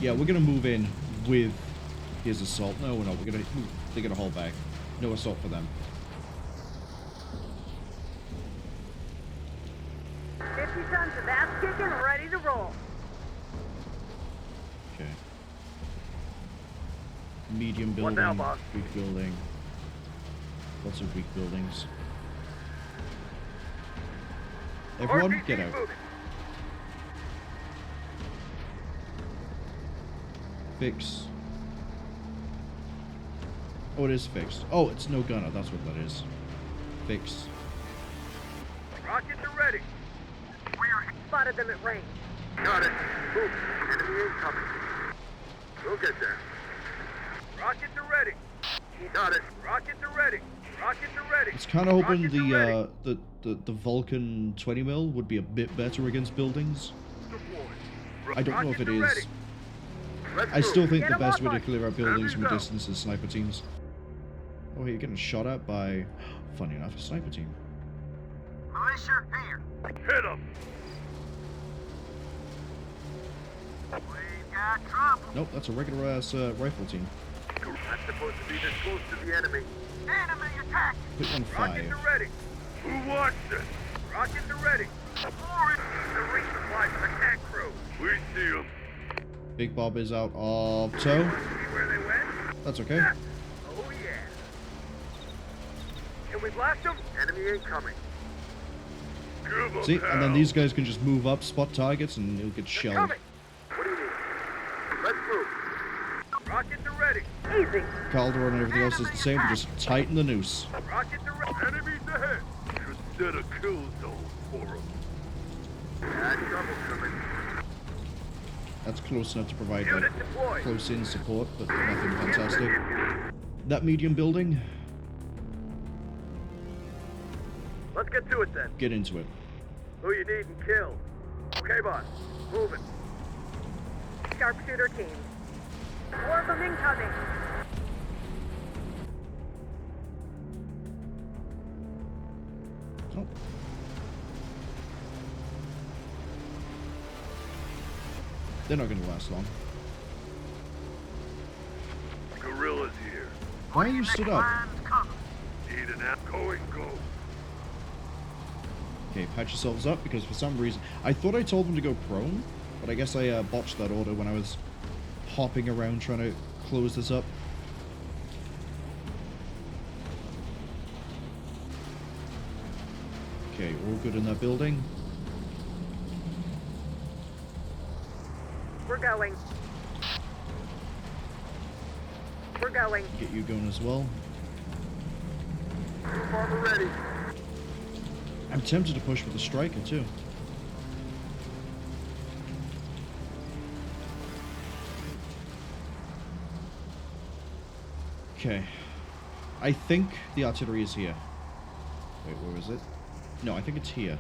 Yeah, we're gonna move in with his assault. No, we're not. They're gonna hold back. No assault for them. 50 tons of ass kicking, ready to roll. Okay. Medium What building, now, boss? weak building. Lots of weak buildings. Everyone, RPG get out. moving. Fix. Oh, it is fixed. Oh, it's no gunner. That's what that is. Fixed. Rockets are ready. We're spotted them at range. Got it. Move. Enemy incoming. We'll get there. Rockets are ready. Got it. Rockets are ready. Rockets are ready. I was kind of hoping the Vulcan 20 mil would be a bit better against buildings. I don't know if it is. I still think the best way to clear out buildings from a distance is sniper teams. Oh, you're getting shot at by, funny enough, a sniper team. Militia here. Hit him. We've got trouble. Nope, that's a regular ass rifle team. Not supposed to be this close to the enemy. Enemy attack. Put on fire. Rockets are ready. Who wants this? Rockets are ready. The resupply for the tank crew. We see them. Big Bob is out of tow. See where they went? That's okay. Oh yeah. Can we blast them? Enemy incoming. See, and then these guys can just move up, spot targets, and it'll get shelled. Coming. What do you need? Let's move. Rockets are ready. Easy. Calderon and everything else is the same, just tighten the noose. Rockets are ready. Enemies ahead. Should set a kill zone for them. Bad trouble coming. That's close enough to provide Unit like deployed. close-in support, but nothing fantastic. That medium building, Let's get to it then. get into it. Who you need and kill. Okay, boss. Moving. Sharpshooter team. 4 of them incoming. Oh. They're not going to last long. Gorillas here. Why are you stood up? Need an app. Going go. Okay, patch yourselves up, because for some reason... I thought I told them to go prone, but I guess I botched that order when I was hopping around trying to close this up. Okay, all good in that building. We're going. We're going. Get you going as well. Armor ready. I'm tempted to push with the striker too. Okay. I think the artillery is here. Wait, where is it? No, I think it's here.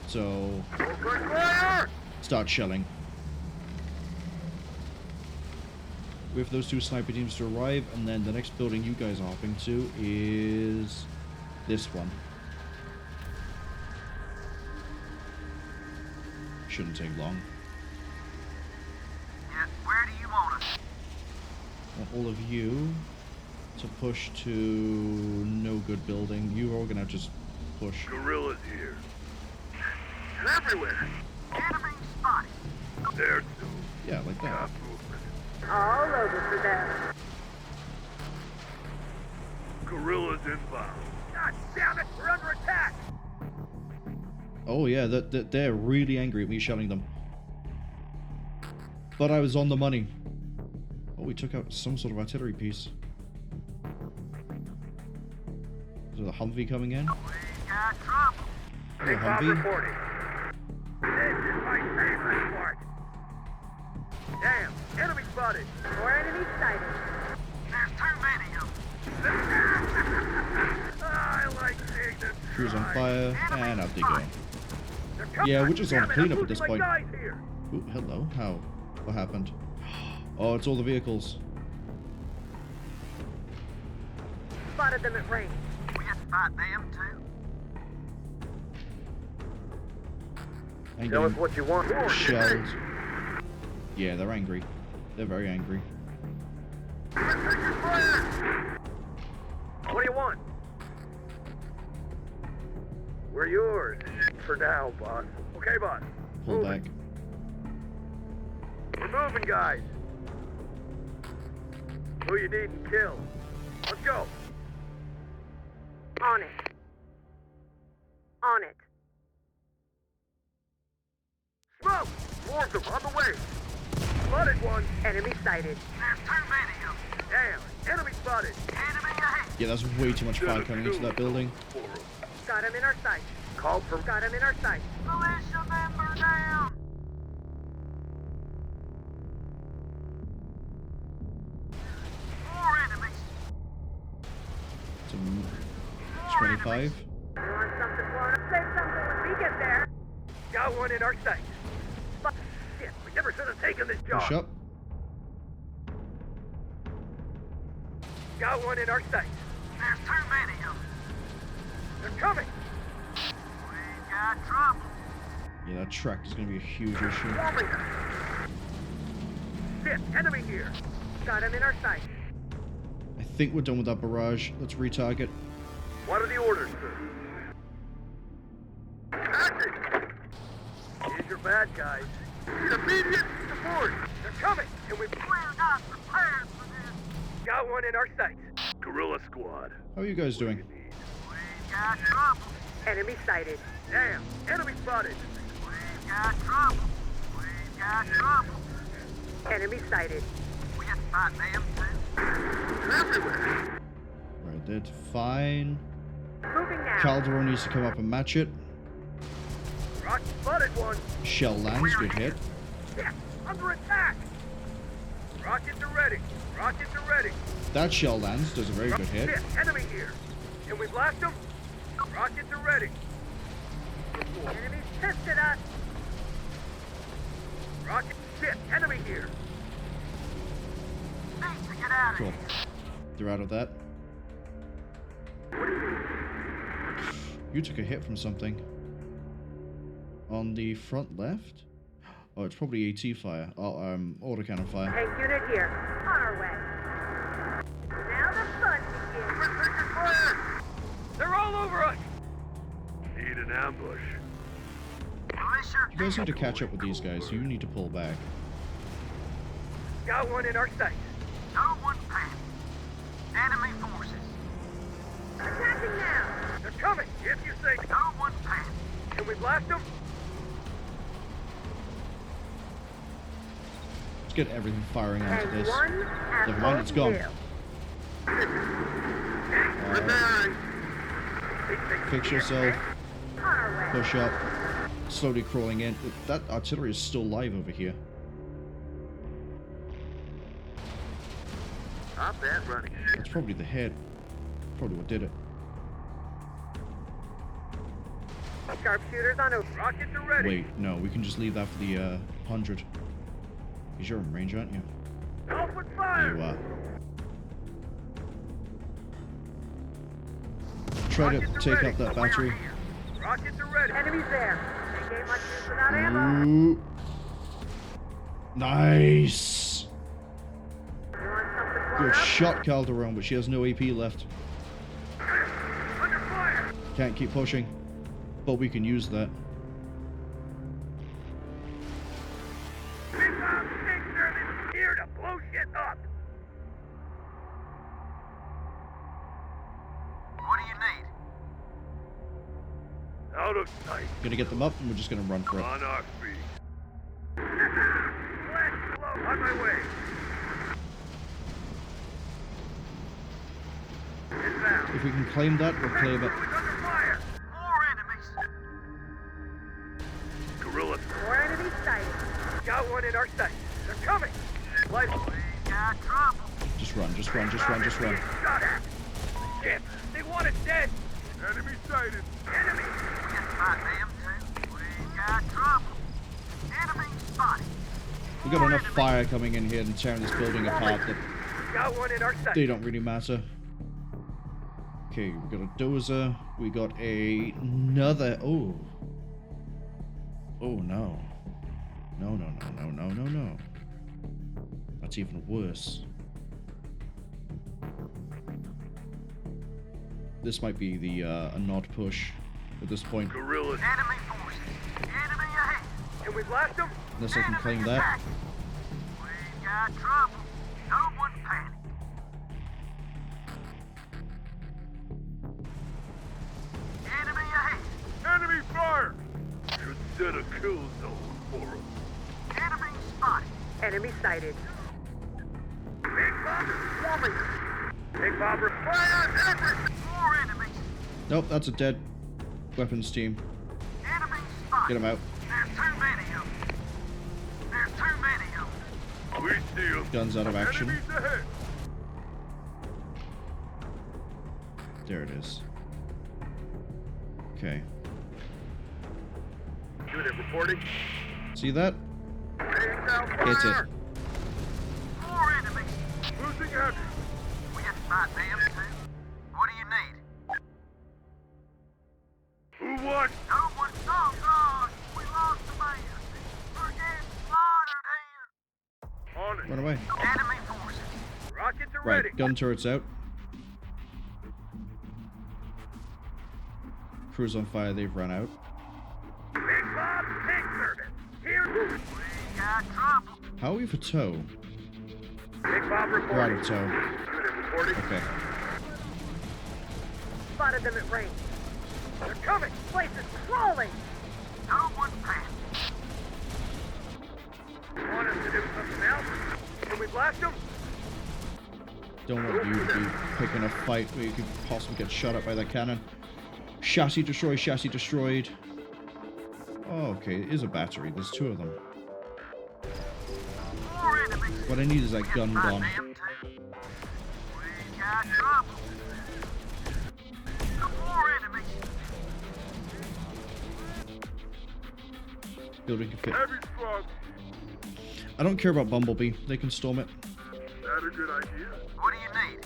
So... start shelling. Wait for those 2 sniper teams to arrive, and then the next building you guys are hopping to is... this one. Shouldn't take long. Yeah, where do you want us? I want all of you to push to no good building. You are gonna just push. Gorillas here. Everywhere. Enemy spotted. There too. Yeah, like that. All over for them. Gorillas inbound. God damn it, we're under attack. Oh yeah, they're really angry at me shelling them. But I was on the money. Oh, we took out some sort of artillery piece. Is there a Humvee coming in? We got trouble. Hey, Humvee. Reporting. This is my favorite part. Damn, enemy spotted. More enemies sighted. There's too many of them. I like seeing them. Crew's on fire, and out they go. Yeah, we're just on cleanup at this point. Ooh, hello. How? What happened? Oh, it's all the vehicles. Spotted them at range. We have to fight them too. Tell us what you want. Shelled. Yeah, they're angry. They're very angry. What do you want? We're yours. For now, boss. Okay, boss. Pull back. We're moving, guys. Who you need and kill. Let's go. On it. On it. Smoke! More of them on the way. Spotted one. Enemy sighted. There's too many of them. Damn, enemy spotted. Enemy ahead. Yeah, that's way too much fire coming into that building. Got him in our sight. Call for... Got him in our sight. Militia member down. More enemies. Some 25. You want something blown up? Say something when we get there. Got one in our sight. Fuck. Shit, we never should have taken this job. Push up. Got one in our sight. There's too many of them. They're coming. We got trouble. Yeah, that track is going to be a huge issue. Swarming them. Shit, enemy here. Got him in our sight. I think we're done with that barrage. Let's retarget. What are the orders, sir? Action! Here's your bad guys. Need immediate support. They're coming, and we're not prepared for this. Got one in our sight. Guerrilla squad. How are you guys doing? We got trouble. Enemy sighted. Damn, enemy spotted. We got trouble. We got trouble. Enemy sighted. We have to find them too. They're everywhere. Right, that's fine. Moving now. Calderon needs to come up and match it. Rock spotted one. Shell lands, good hit. Yeah, under attack. Rockets are ready. Rockets are ready. That shell lands, does a very good hit. Shit, enemy here. Can we blast them? Rockets are ready. Enemy's pissed at us. Rocket, shit, enemy here. Need to get out of Cool. here. They're out of that. You took a hit from something. On the front left? Oh, it's probably AT fire. Oh, autocannon fire. Tank unit here. On our way. Now the fun begins. We're taking fire. They're all over us. Need an ambush. You guys need to catch up with these guys. You need to pull back. Got one in our sight. No one panic. Enemy forces. Attacking now. They're coming. If you say no one panic. Can we blast them? Let's get everything firing onto And this. one Never mind, it's gone. Fix yourself. On our way. Push up. Slowly crawling in. That artillery is still live over here. Stop that running. That's probably the head. Probably what did it. Sharpshooters on over. Rockets are ready. Wait, no, we can just leave that for the 100. Because you're in range, aren't you? Open There fire. you are. Try to take out that battery. Rockets are ready. Enemies there. They ain't much use without ammo. Ooh. Nice. You want something blown Good up? shot, Calderon, but she has no AP left. Under fire. Can't keep pushing. But we can use that. Big Bomb State Service here to blow shit up. What do you need? Out of sight. Gonna get them up, and we're just gonna run for it. On our feet. Blast blow on my way. Inbound. If we can claim that, we'll claim it. Crew is under fire. More enemies. Guerrilla. More enemies sighted. Got one in our sight. They're coming. Light. We got trouble. Just run, just run, just run, just run. Shot at. Shit. They want us dead. Enemy sighted. Enemy. We got them too. We got trouble. Enemy spotted. We got enough fire coming in here and tearing this building apart that Got one in our sight. they don't really matter. Okay, we got a dozer. We got another. Oh. Oh no. No, no, no, no, no, no, no. That's even worse. This might be the a nod push at this point. Guerrillas. Enemy forces. Enemy ahead. Can we blast them? Unless I can claim that. We got trouble. No one panic. Enemy ahead. Enemy fire. Should set a kill zone for them. Enemy spotted. Enemy sighted. Big Bomb for me! Big Bobber, fire! Effort! More enemies! Nope, that's a dead weapons team. Enemies spotted! Get him out. There's too many of them! There's too many of them! We see them! Guns out of action. Enemies ahead! There it is. Okay. Unit reporting. See that? Hit it. More enemies! Losing heavy! We have to fight them too. What do you need? Who won? No one. Oh God! We lost the man! We're getting slaughtered here! On it! Run away. Enemy forces! Rockets are Right, ready! gun turrets out. Crew's on fire, they've run out. Big Bob, tank service! Here! We got trouble! How are we for tow? Big Bob We're out reporting. of tow. Unit reporting. Okay. Spotted them at range. They're coming! Place is crawling! No one passed. Want us to do something else? Can we blast them? Don't want you to be picking a fight where you could possibly get shot at by that cannon. Chassis destroyed, chassis destroyed. Oh, okay, it is a battery. There's two of them. More enemies! What I need is that gun gone. Them too. We got trouble! More enemies! Building can fit. Heavy squad! I don't care about Bumblebee. They can storm it. That a good idea? What do you need?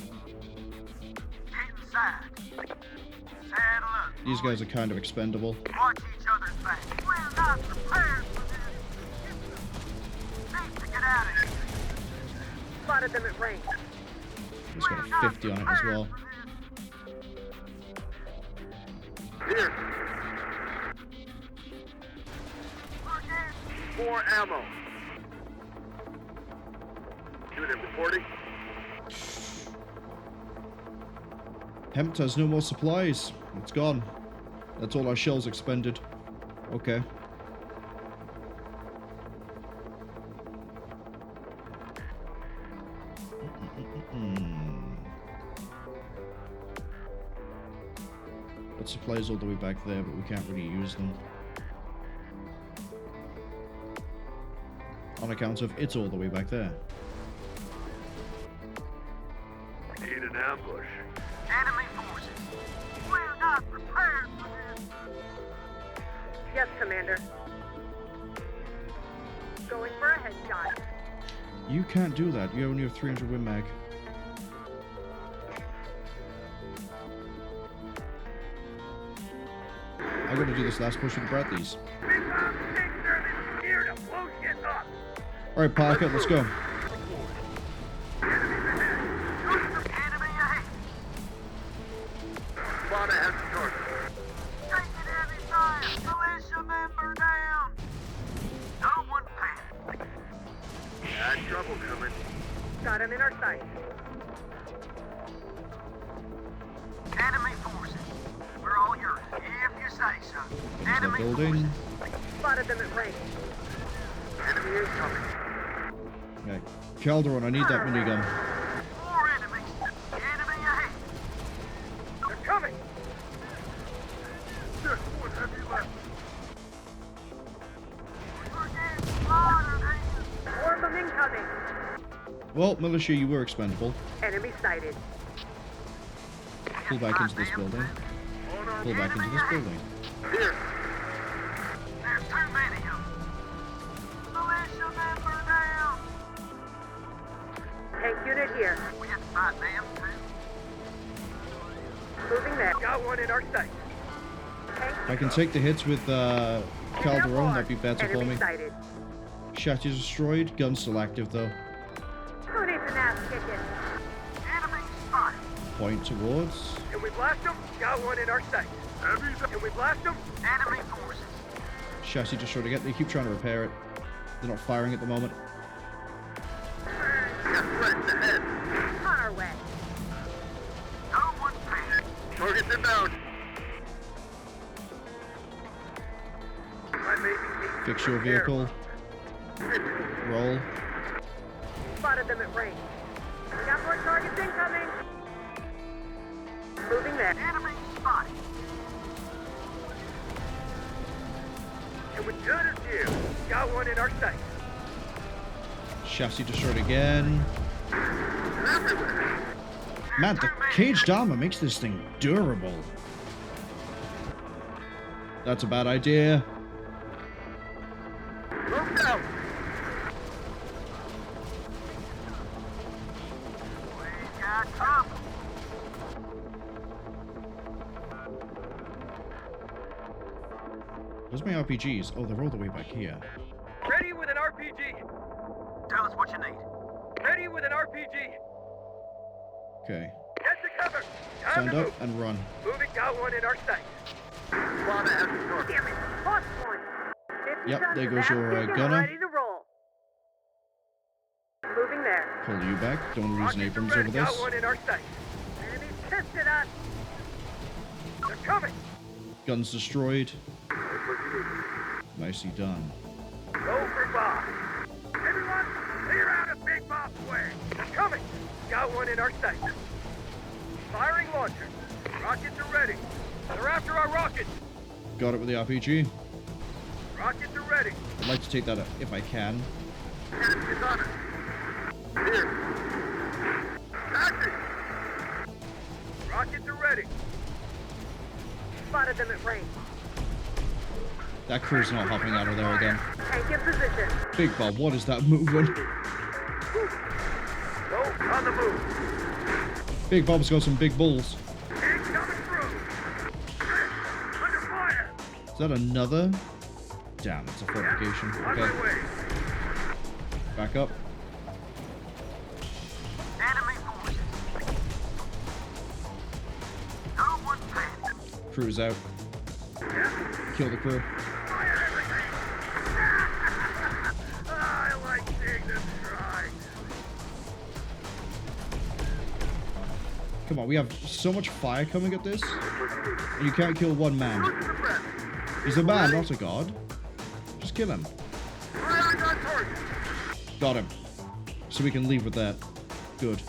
Get inside. Saddle up. These guys are kind of expendable. Watch each other's back. We're not prepared for this. Need to get out of here. Spotted them at range. It's got a 50 on it as well. Here. More ammo. Unit reporting. Hempt has no more supplies. It's gone. That's all our shells expended. Okay. Got supplies all the way back there, but we can't really use them. On account of it's all the way back there. Need an ambush. Enemy forces. We're not prepared for this. Yes, Commander. Going for a headshot. You can't do that. You only have 300 Win Mag. I gotta do this last push with the Bradleys. Big Bob tank service here to blow shit up. Alright, Parker, let's go. Enemy ahead. Spot has the target. Taking heavy fire. Militia member down. No one passed. Got trouble coming. Got him in our sight. Enemy forces. We're all yours, if you say so. Enemy Building. Spotted them at range. Enemy incoming. Okay. Calderon, I need that minigun. More enemies. Enemy ahead. They're coming. Just one heavy left. We're getting slaughtered here. More of them incoming. Well, Militia, you were expendable. Enemy sighted. Pull back into this building. Pull back into this building. Here. There's too many of them. Militia member down. Tank unit here. We have to fight them too. Moving there. Got one in our sight. If I can take the hits with Calderon, that'd be better for me. Enemy sighted. Chassis destroyed. Gun still active though. Who needs an ass kicking? Enemy spotted. Point towards. Can we blast them? Got one in our sight. Can we blast them? Enemy forces. Chassis destroyed again. They keep trying to repair it. They're not firing at the moment. We got threats ahead. On our way. No one passed. Targets inbound. I may be Fix your vehicle. Roll. Spotted them at range. We got more targets incoming. Moving there. Enemy spotted. It was good as new. Got one in our sight. Chassis destroyed again. Man, the caged armor makes this thing durable. That's a bad idea. Move out. We got trouble. Where's my RPGs? Oh, they're all the way back here. Ready with an RPG. Tell us what you need. Ready with an RPG. Okay. Get to cover. Time Stand to up move. and run. Moving, got one in our sight. Father has the torque. Damn it. Lost one. 50 Yep, tons there of goes ass your kicking, gunner. Ready to roll. Moving there. Pull you back. Don't lose an Abrams over Got this. one in our sight. Enemies pissed at us. They're coming. Guns destroyed. Nicely done. Go for Bob. Everyone, clear out of Big Bob's way. They're coming. Got one in our sight. Firing launcher. Rockets are ready. They're after our rockets. Got it with the RPG. Rockets are ready. I'd like to take that if I can. Enemies on us. Here. Taxi. Rockets are ready. Spotted them at range. That crew's not hopping out of there again. Tank in position. Big Bob, what is that moving? Go on the move. Big Bob's got some big balls. Tank coming through. Under fire. Is that another? Damn, it's a fortification. On Okay. my way. Back up. Enemy forces. No one pinned. Crew's out. Kill the crew. I like seeing them try. Come on, we have so much fire coming at this. And you can't kill one man. He's a man, not a god. Just kill him. Got him. So we can leave with that. Good.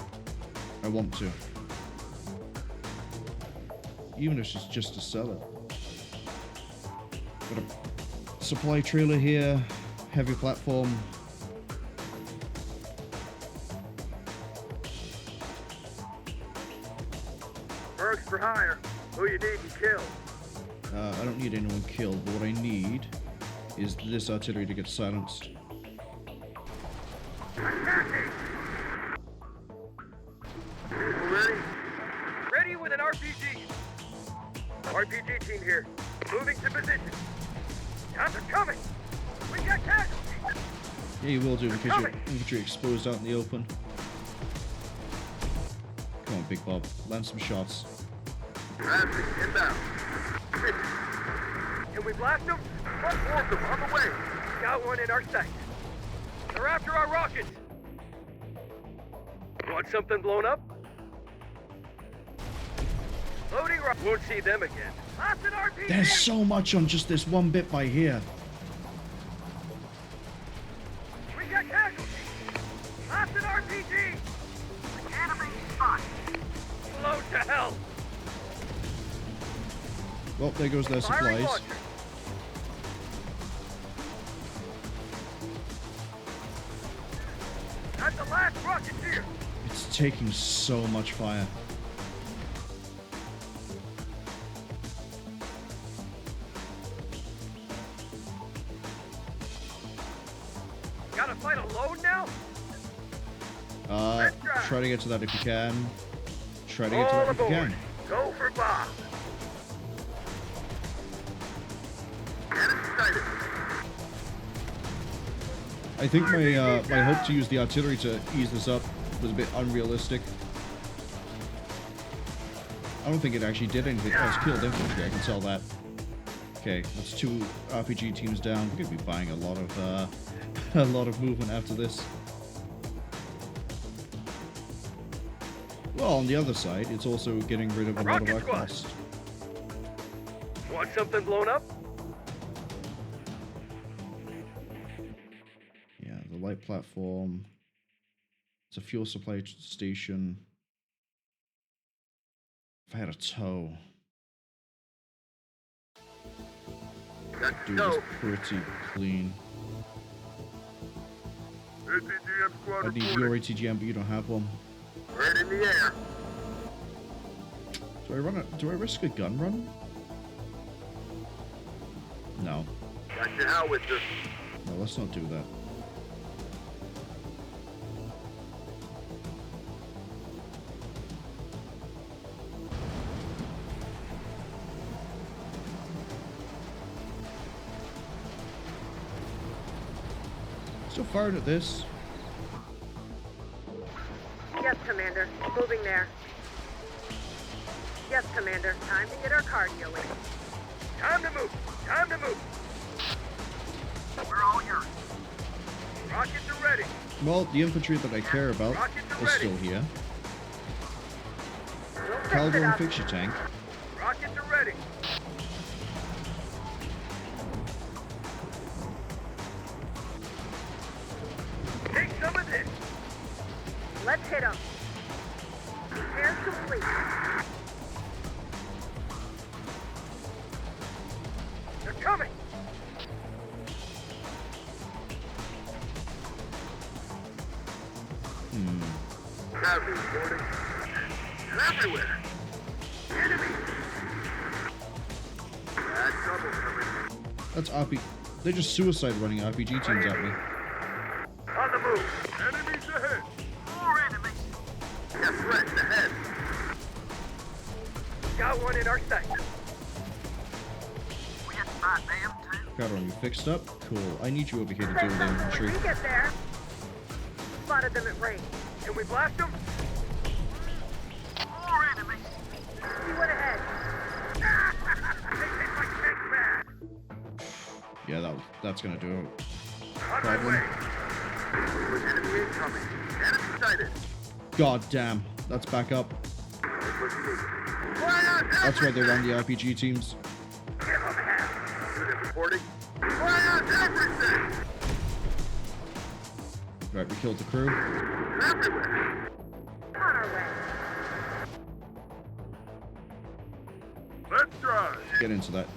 I want to. Even if it's just to sell it. Got a supply trailer here. Heavy platform. Mercs for hire. Who you need and kill. I don't need anyone killed, but what I need is this artillery to get silenced. Attacking. Ready? Ready with an RPG. RPG team here. Moving to position. Guns are coming. We got casualties. Yeah, you will do in case your infantry exposed out in the open. Come on, Big Bob. Land some shots. Ramsey, inbound. Can we blast them? Front force them on the way. Got one in our sight. They're after our rockets. Want something blown up? Loading rock. Won't see them again. Lost an RPG. There's so much on just this one bit by here. We got casualties. Lost an RPG. Enemy spotted. Blow to hell. Well, there goes their Firing supplies. launcher. That's the last rocketeer. It's taking so much fire. Gotta fight a load now? Try to get to that if you can. Try to get to All that if you aboard. can. Go for Bob. Enemy sighted. I think my hope to use the artillery to ease this up was a bit unrealistic. I don't think it actually did anything. Oh, it's killed infantry. I can tell that. Okay, that's 2 RPG teams down. We're gonna be buying a lot of movement after this. Well, on the other side, it's also getting rid of a lot of our cost. Want something blown up? Yeah, the light platform. It's a fuel supply station. If I had a tow. Dude, it's pretty clean. ATGM squad I need reporting. your ATGM, but you don't have one. Right in the air. Do I risk a gun run? No. Got your howitzer. No, let's not do that. Still firing at this. Yes, Commander. Moving there. Yes, Commander. Time to get our cardio in. Time to move. Time to move. We're all yours. Rockets are ready. Well, the infantry that I care about is still here. Caliber and fix your tank. Rockets are ready. Take some of this. Let's hit them. Repairs complete. They're coming. Gravity reporting. They're everywhere. Enemy. Bad trouble coming. That's RP. They're just suicide running RPG teams at me. On the move. Enemies ahead. More enemies. Got threats ahead. Got one in our sight. We got spot them too. Got on you fixed up? Cool. I need you over here to deal with the infantry. We get there. Spotted them at range. Can we blast them? More enemies. See what ahead. They take my tank back. Yeah, that's gonna do it. On my way. Enemy incoming. Enemy sighted. God damn. That's back up. Fire That's why they run the RPG teams. Give them half. Unit reporting. Fire everything. Right, we killed the crew. Everywhere. On our way. Let's drive. Get into that.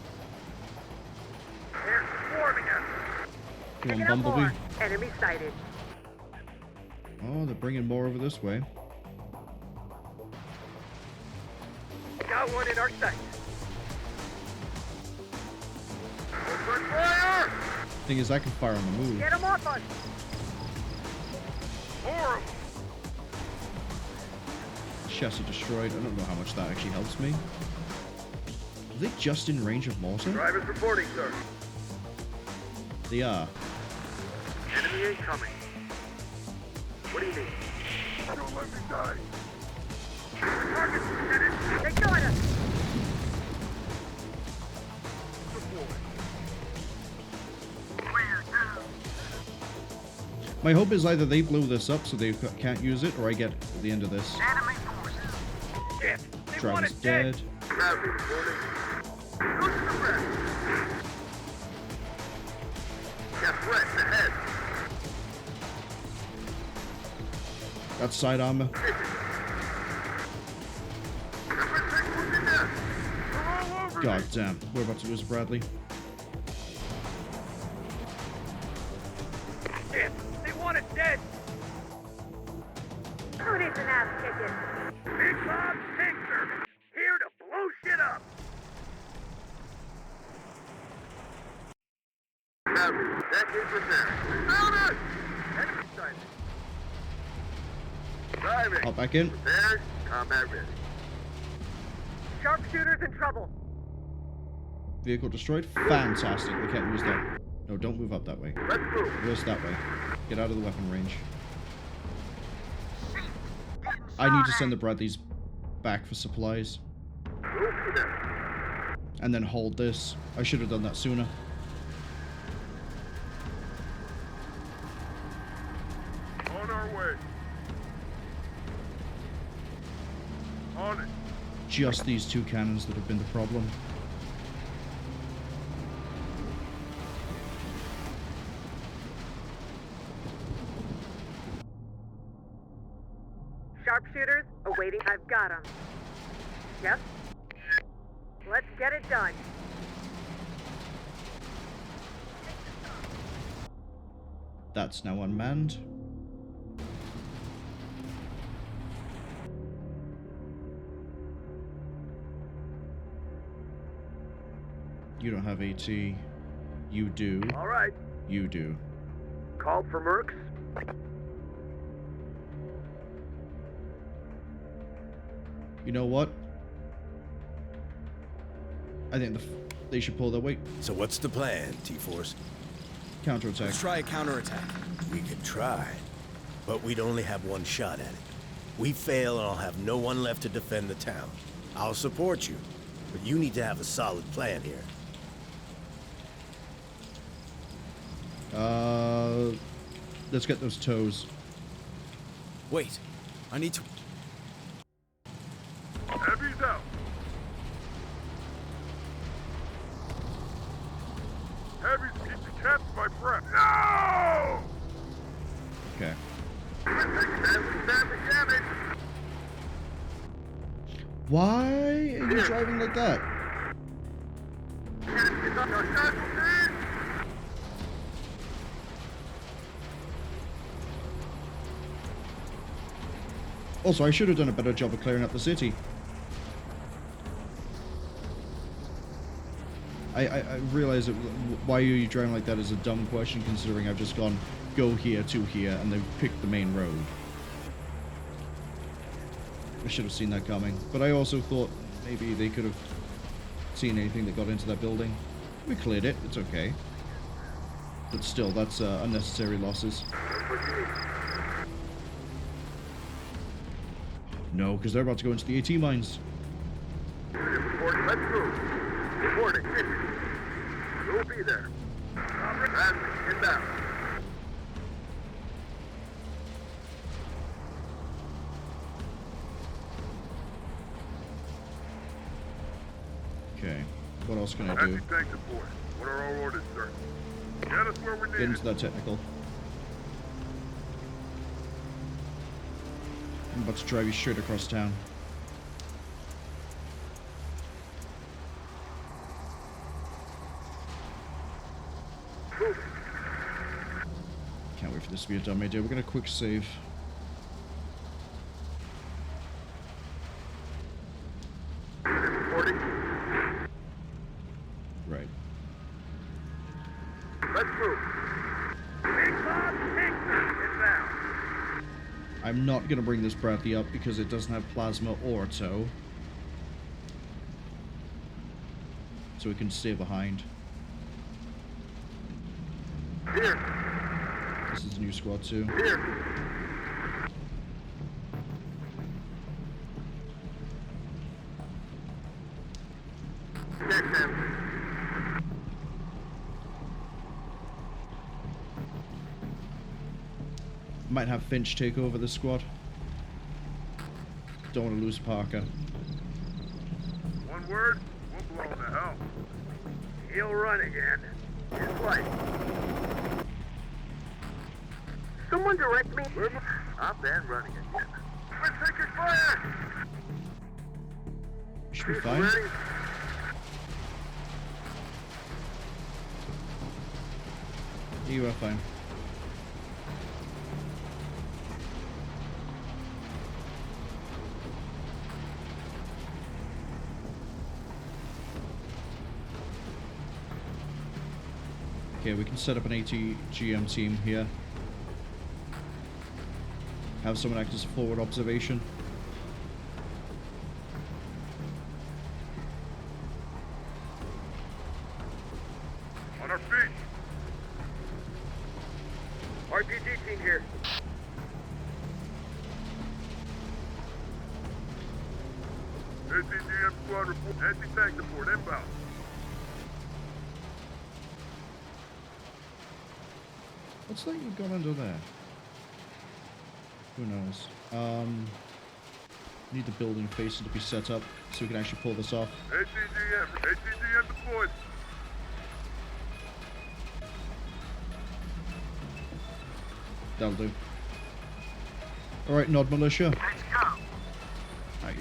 They're swarming us. Come on, Picking up Bumblebee. more. Enemy sighted. Oh, they're bringing more over this way. Got one in our sight. Open fire! Thing is, I can fire on the move. Get them off us. Horrible. Chassis destroyed. I don't know how much that actually helps me. Are they just in range of mortar? Drivers reporting, sir. They are. Enemy incoming. What do you need? Don't let me die. Targets, Lieutenant. They join us. Clear down. My hope is either they blow this up so they can't use it, or I get to the end of this. Enemy forces. Shit. They want Travis us dead. dead. Gravity reporting. Look to the rest. Got threats ahead. That's side armor. God damn. We're about to lose Bradley. Shit. They want us dead. Who needs an ass kicking? Big Bob Tank Service. Here to blow shit up. That is prepared. Found us! Enemy sighted. Driving. Hop back in. Prepared. Combat ready. Sharpshooters in trouble. Vehicle destroyed. Fantastic. They can't use that. No, don't move up that way. Let's move. Reverse that way. Get out of the weapon range. I need to send the Bradleys back for supplies. Move to them. And then hold this. I should have done that sooner. On our way. On it. Just these two cannons that have been the problem. sharpshooters awaiting. I've got them. Yes? Let's get it done. That's now unmanned. You don't have AT. You do. All right. You do. Called for mercs? You know what? I think they should pull their weight. So what's the plan, T-Force? Counterattack. Let's try a counterattack. We could try, but we'd only have one shot at it. We fail and I'll have no one left to defend the town. I'll support you, but you need to have a solid plan here. Let's get those toes. Wait, I need to... Heavy's out. Heavy's keep the cats my breath. No! Okay. Why are you driving like that? Also, I should have done a better job of clearing up the city. I realize that why are you driving like that is a dumb question, considering I've just gone go here to here and they've picked the main road. I should have seen that coming, but I also thought maybe they could have seen anything that got into that building. We cleared it, it's okay. But still, that's unnecessary losses. No, because they're about to go into the AT mines. Let's move. Reporting. We'll be there. Inbound. Okay, what else can I do? Tank support. What are our orders, sir? Get us where we need Get into that technical. I'm about to drive you straight across town. Can't wait for this to be a dumb idea. We're gonna quick save. Right. Let's move. I'm not gonna bring this Bradley up because it doesn't have plasma or tow. So we can stay behind. Here. This is a new squad too. Here. Might have Finch take over the squad. Don't want to lose Parker. One word, we'll blow him to hell. He'll run again. His life. Someone direct me. Up and running again. We're taking fire! Should be fine. You are fine. Okay, we can set up an ATGM team here. Have someone act as a forward observation. On our feet. RPG team here. ATGM squad report. Anti-tank support inbound. What's that you've got under there? Who knows? Need the building facing to be set up so we can actually pull this off. ATGM deployed. That'll do. Alright, Nod Militia. Let's go.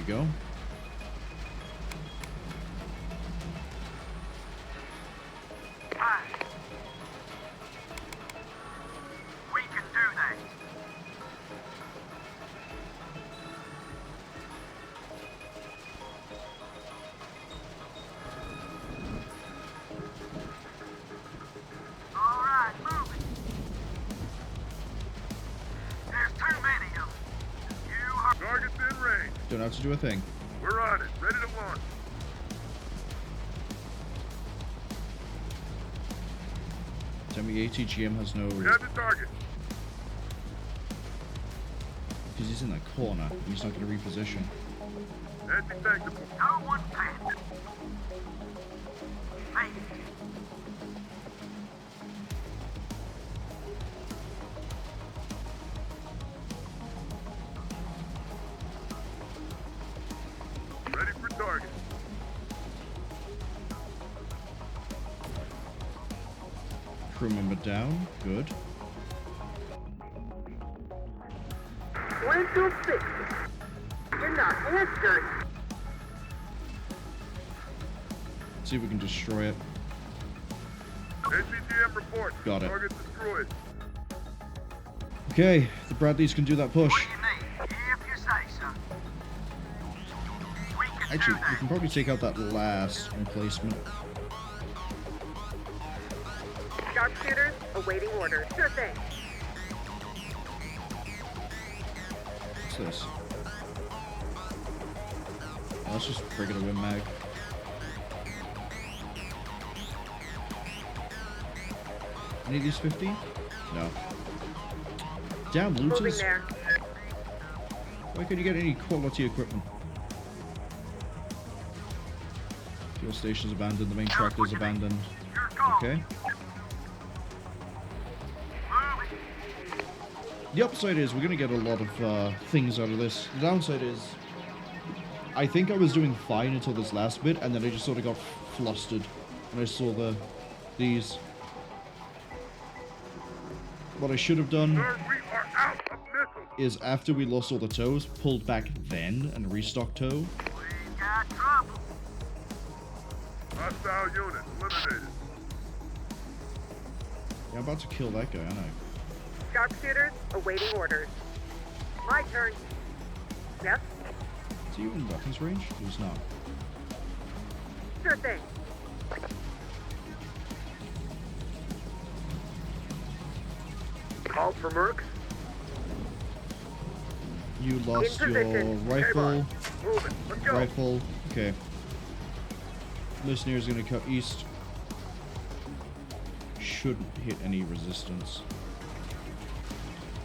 you go. We can do that. All right, moving. There's too many of them. You are... Target's in range. Don't have to do a thing. We're on it. Ready to launch. Tell me ATGM has no... We have the target. Because he's in that corner. He's not going to reposition. Anti-tankable. No one panic. Hey. Ready for target. Crew member down. Good. Went to 60. You're not answering. See if we can destroy it. ATGM report. Got it. Target destroyed. Okay, the Bradleys can do that push. If you say so. Actually, we can probably take out that last emplacement. Sharpshooters awaiting orders. Sure thing. What's this? Oh, that's just regular Win Mag. Any of these 50? No. Damn, Moving looters. there. Why couldn't you get any quality equipment? Fuel station's abandoned, the main tractor's abandoned. Okay. The upside is we're going to get a lot of things out of this. The downside is I think I was doing fine until this last bit, and then I just sort of got flustered when I saw these. What I should have done is after we lost all the tows, pulled back then and restocked tow. We got trouble. Hostile unit eliminated. Yeah, I'm about to kill that guy, aren't I? Sharpshooters awaiting orders. My turn. Yes? Is he in weapons range? He's not. Sure thing. Call for Mercs. You lost In your position. rifle. Move it. Let's go. Rifle. Okay. Listener's gonna cut east. Shouldn't hit any resistance.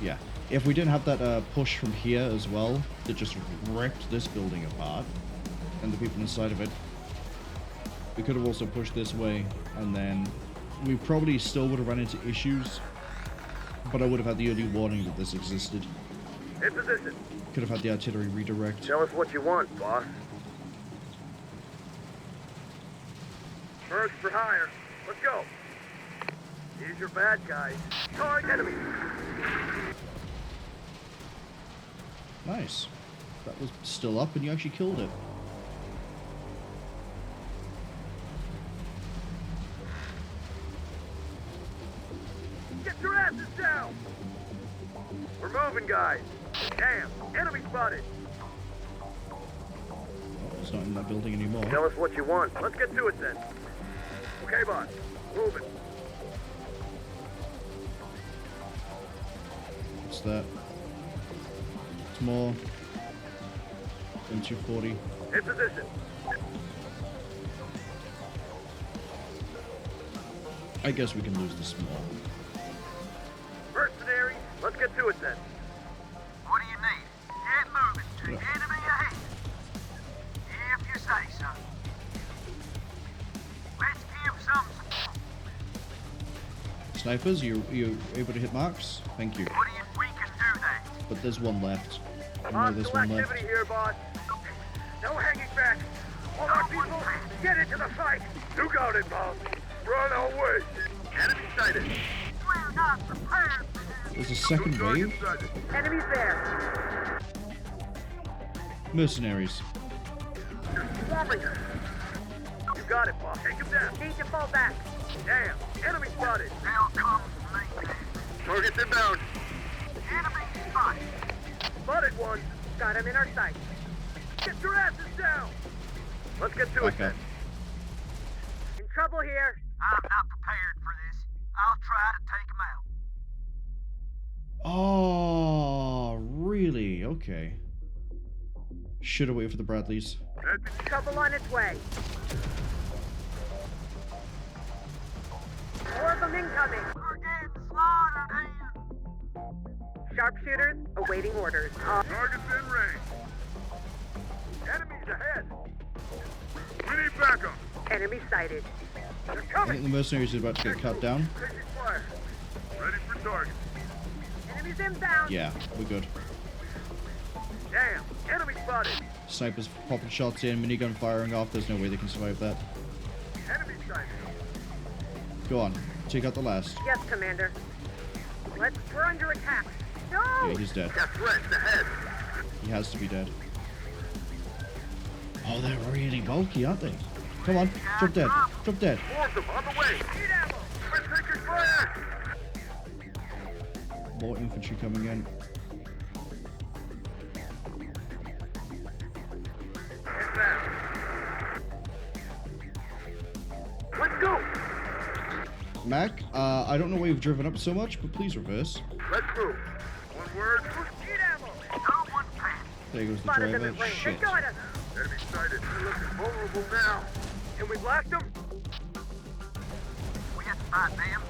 Yeah. If we didn't have that push from here as well, that just ripped this building apart, and the people inside of it, we could have also pushed this way, and then we probably still would have run into issues, but I would have had the early warning that this existed. In position. Could have had the artillery redirect. Tell us what you want, boss. Mercs for hire. Let's go. Here's your bad guys. Target enemy. Nice. That was still up and you actually killed it. Get your asses down. We're moving, guys. Damn, enemy spotted. Oh, it's not in that building anymore. Tell us what you want. Let's get to it then. Okay, boss. Moving. What's that? It's more than 240. In position. I guess we can lose the small. Mercenaries, let's get to it then. What do you need? Get moving to enemy ahead. If you say so. Let's give some support. Snipers, you able to hit marks? Thank you. What do you we can do that? But there's one left. I know there's Hostile one left. activity here, boss. No hanging back. All our people, get into the fight. You got it, boss. Run away. Enemy sighted. We're not prepared for this. There's a second wave? Enemies there. Mercenaries. Swarming us. You got it, boss. Take him down. Need to fall back. Damn. Enemy spotted. Now comes me. Target's inbound. Enemy spotted. Spotted one. Got him in our sight. Get your asses down. Let's get to it then. In trouble here. I'm not prepared for this. I'll try to take him out. Oh, really? Okay. Should've waited for the Bradleys. Trouble on its way. More of them incoming. We're getting slaughtered here. Sharpshooters awaiting orders. Target's in range. Enemies ahead. We need backup. Enemy sighted. They're I coming. think the mercenaries are about to get cut down. Taking fire. Ready for target. Enemies inbound. Yeah, we're good. Damn. Enemy spotted. Snipers popping shots in, minigun firing off. There's no way they can survive that. Enemy sighted. Go on, take out the last. Yes, Commander. We're under attack. No! Yeah, he's dead. Got threats ahead. He has to be dead. Oh, they're really bulky, aren't they? Come on, drop dead. Drop dead. More of them on the way. Need ammo. We're taking fire. More infantry coming in. Inbound. Let's go. Mac, I don't know why you've driven up so much, but please reverse. Let's move. One word. Need ammo. No one pass. There goes the Spotted them driver. at range. Shit. They got us. Enemy sighted. They're looking vulnerable now. Can we blast them? We got spot them.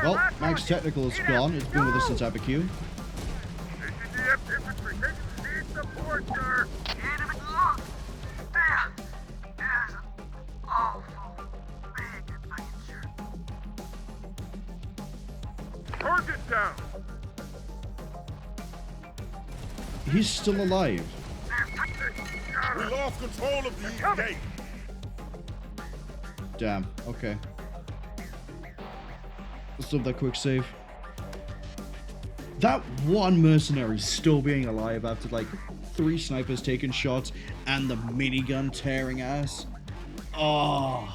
Well, Mac's technical is gone. It's been with us since ABQ. ATDF infantry taking speed support, sir. Enemy lost. Man, that is an awful big adventure. Target down. He's still alive. We lost control of the east gate. Damn, okay. Let's do that quick save. That one mercenary still being alive after like 3 snipers taking shots and the minigun tearing ass. Oh.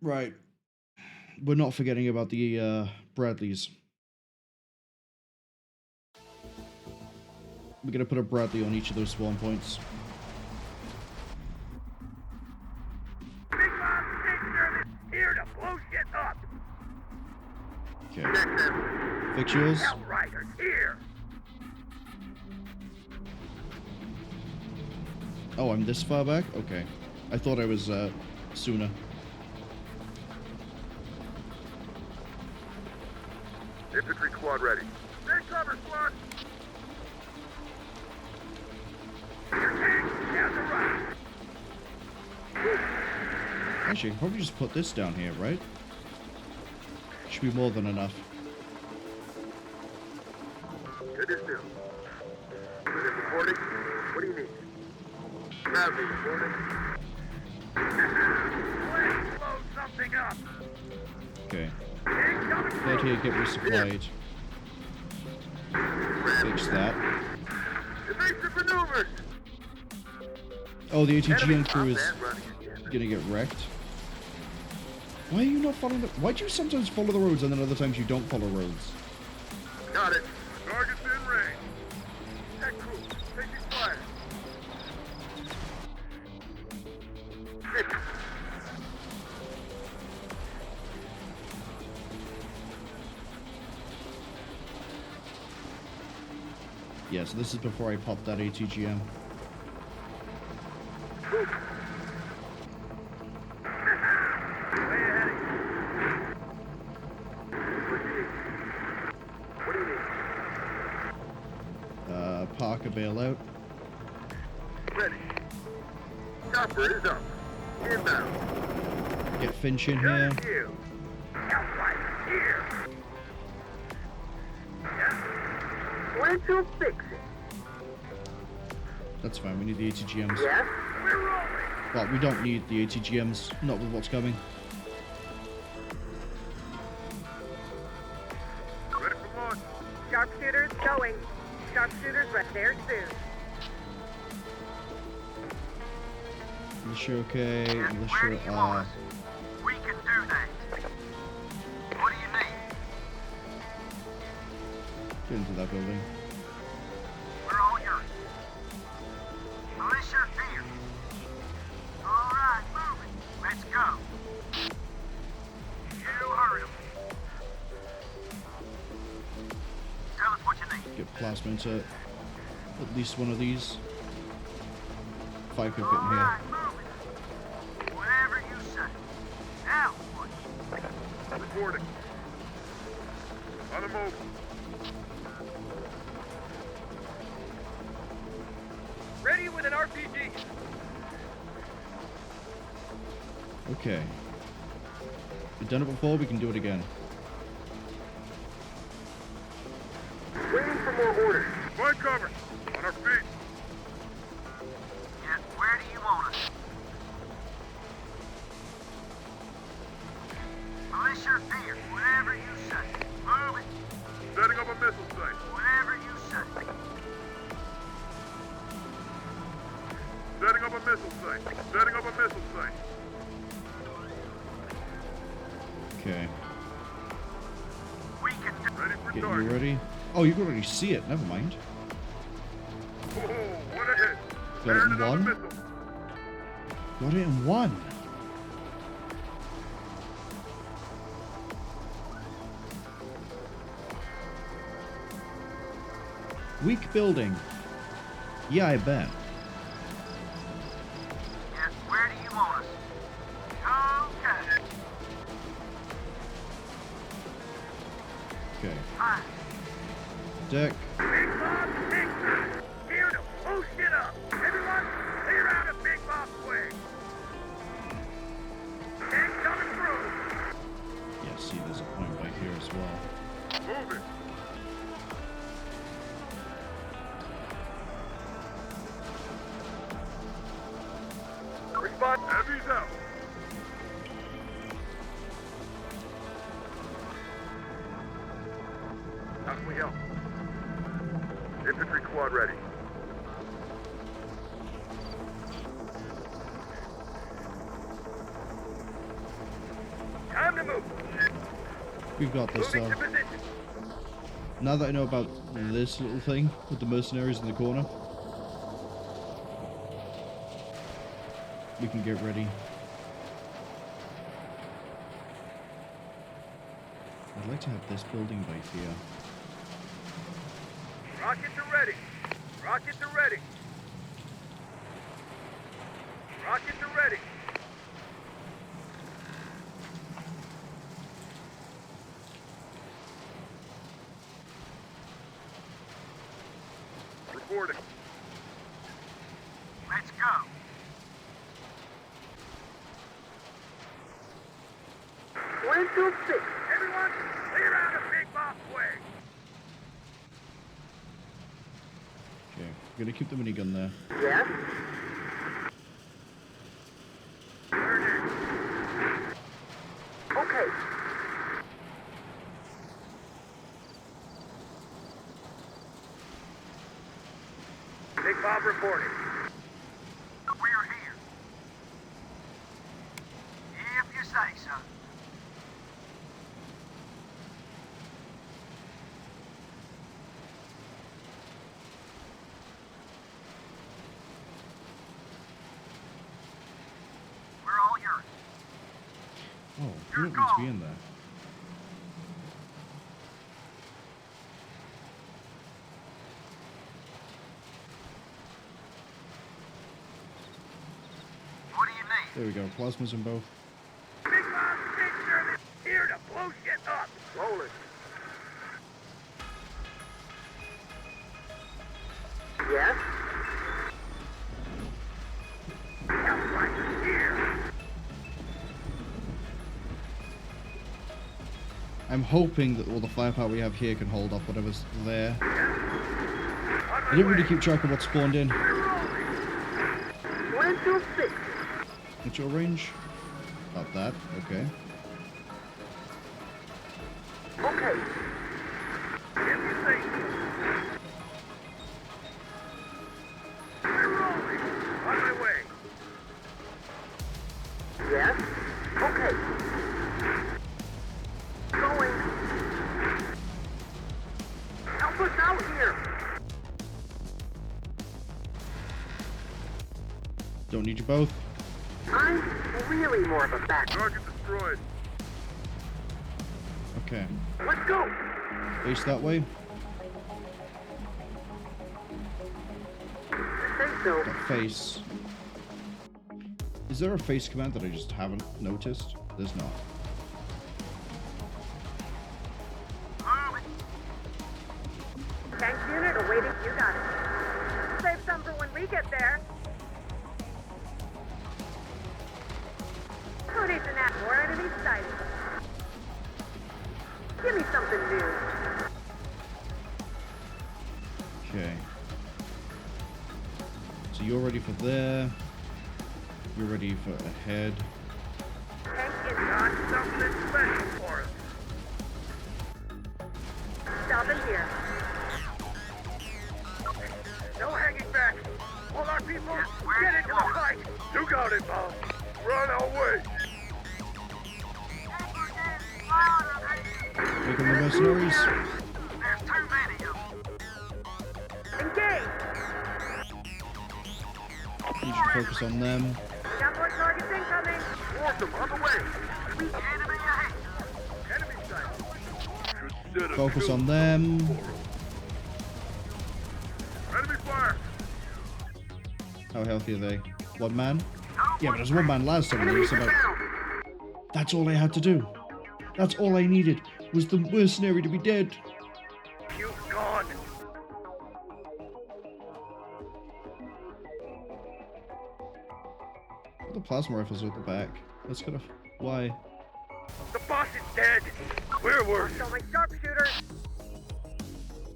Right. We're not forgetting about the Bradleys. We're gonna put a Bradley on each of those spawn points. Big Mom State Service here to blow shit up. Okay. Fix yours. Outriders here. Oh, I'm this far back? Okay. I thought I was sooner. Infantry squad ready. Take cover, squad. Your tank down the right. Actually, I can probably just put this down here, right? Should be more than enough. Good as new. Good as reporting. What do you need? Proudly reporting. Let's blow something up. Okay. That here, get resupplied. Fix that. Evasive maneuvers. Oh, the ATGM crew is gonna get wrecked. Why are you not following the... Why do you sometimes follow the roads and then other times you don't follow roads? Got it. Target's in range. Tech crew, taking fire. Hit. Yeah, so this is before I pop that ATGM. Parker bailout. Ready. Chopper is up. Inbound. Get Finch in here. You. Outright here. Yeah. Going to fix it. That's fine, we need the ATGMs. Yes, we're rolling. Well, we don't need the ATGMs, not with what's coming. Ready for launch. Sharpshooter Sharpshooters right there soon. Militia okay, militia We can do that. What do you need? get into that building. We're all yours. Militia here. All right, moving. Let's go. You heard him. Tell us what you need. Get plasma into at least one of these. If I could fit in here. Whatever you say. Now what? Reporting. On the move. Ready with an RPG. Okay. We've done it before, we can do it again. Waiting for more orders. Find cover. On our feet. Yes, where do you want us? Militia here. Whatever you say. Move it. Setting up a missile site. Whatever you say. Setting up a missile site. Setting up a missile site. Okay. We can ready for Get you target. ready. Oh, you can already see it. Never mind. Oh, what a hit. Got it in Another one. missile. Got it in one. Weak building. Yeah, I bet. Yes, where do you want us? Okay. Okay. Hi. Deck. Big Bob, Big Bob. Here to blow shit up. Everyone, clear out of Big Bob's way. Tank coming through. Yeah, see, there's a point right here as well. Move it. Respond. Heavy's out. How can we help? Infantry squad ready. Time to move. We've got this, Moving to position. Now that I know about this little thing with the mercenaries in the corner, we can get ready. I'd like to have this building right here. Rockets are ready. Rockets are ready. Rockets are ready. Reporting. Let's go. One, two, six. Everyone, clear out of Big Bob's way. Okay, we're gonna keep the minigun there. Yes? Okay. Big Bob reporting. We're here. If you say so. We're all yours. Oh, we don't need to be in there. What do you need? There we go, plasmas in both. Big Bob, big service, here to blow shit up. Rolling. Yes? Right here. I'm hoping that all the firepower we have here can hold off whatever's there. I didn't really keep track of what spawned in. 1, 2, 6. What's your range? About that, okay. Okay. If you say Yes? Okay. Going. Help us out here! Don't need you both. I'm really more of a back. Target destroyed. Okay. Let's go! Face that way. I think so. That face. Is there a face command that I just haven't noticed? There's not. Tank unit awaiting. You got it. Save some for when we get there. Who needs an act? More enemies sighted. Give me something new. Okay. So you're ready for there. You're ready for ahead. Tank in. Got something special for us. Stop in here. No hanging back. All our people, get into the fight. You got it, Bob. Run away. Take on the mercenaries. There's too many of them. Engage. You should focus on them. We got more targets incoming. Awesome, on the way. We enemy ahead. Enemy sight. Focus on them. Enemy fire. How healthy are they? One man? Yeah, but there's one man last time. There was about... That's all I had to do. That's all I needed, was the mercenary to be dead. You gone. The plasma rifles are at the back. That's kind of... Why? The boss is dead. Where were you? So my sharpshooters.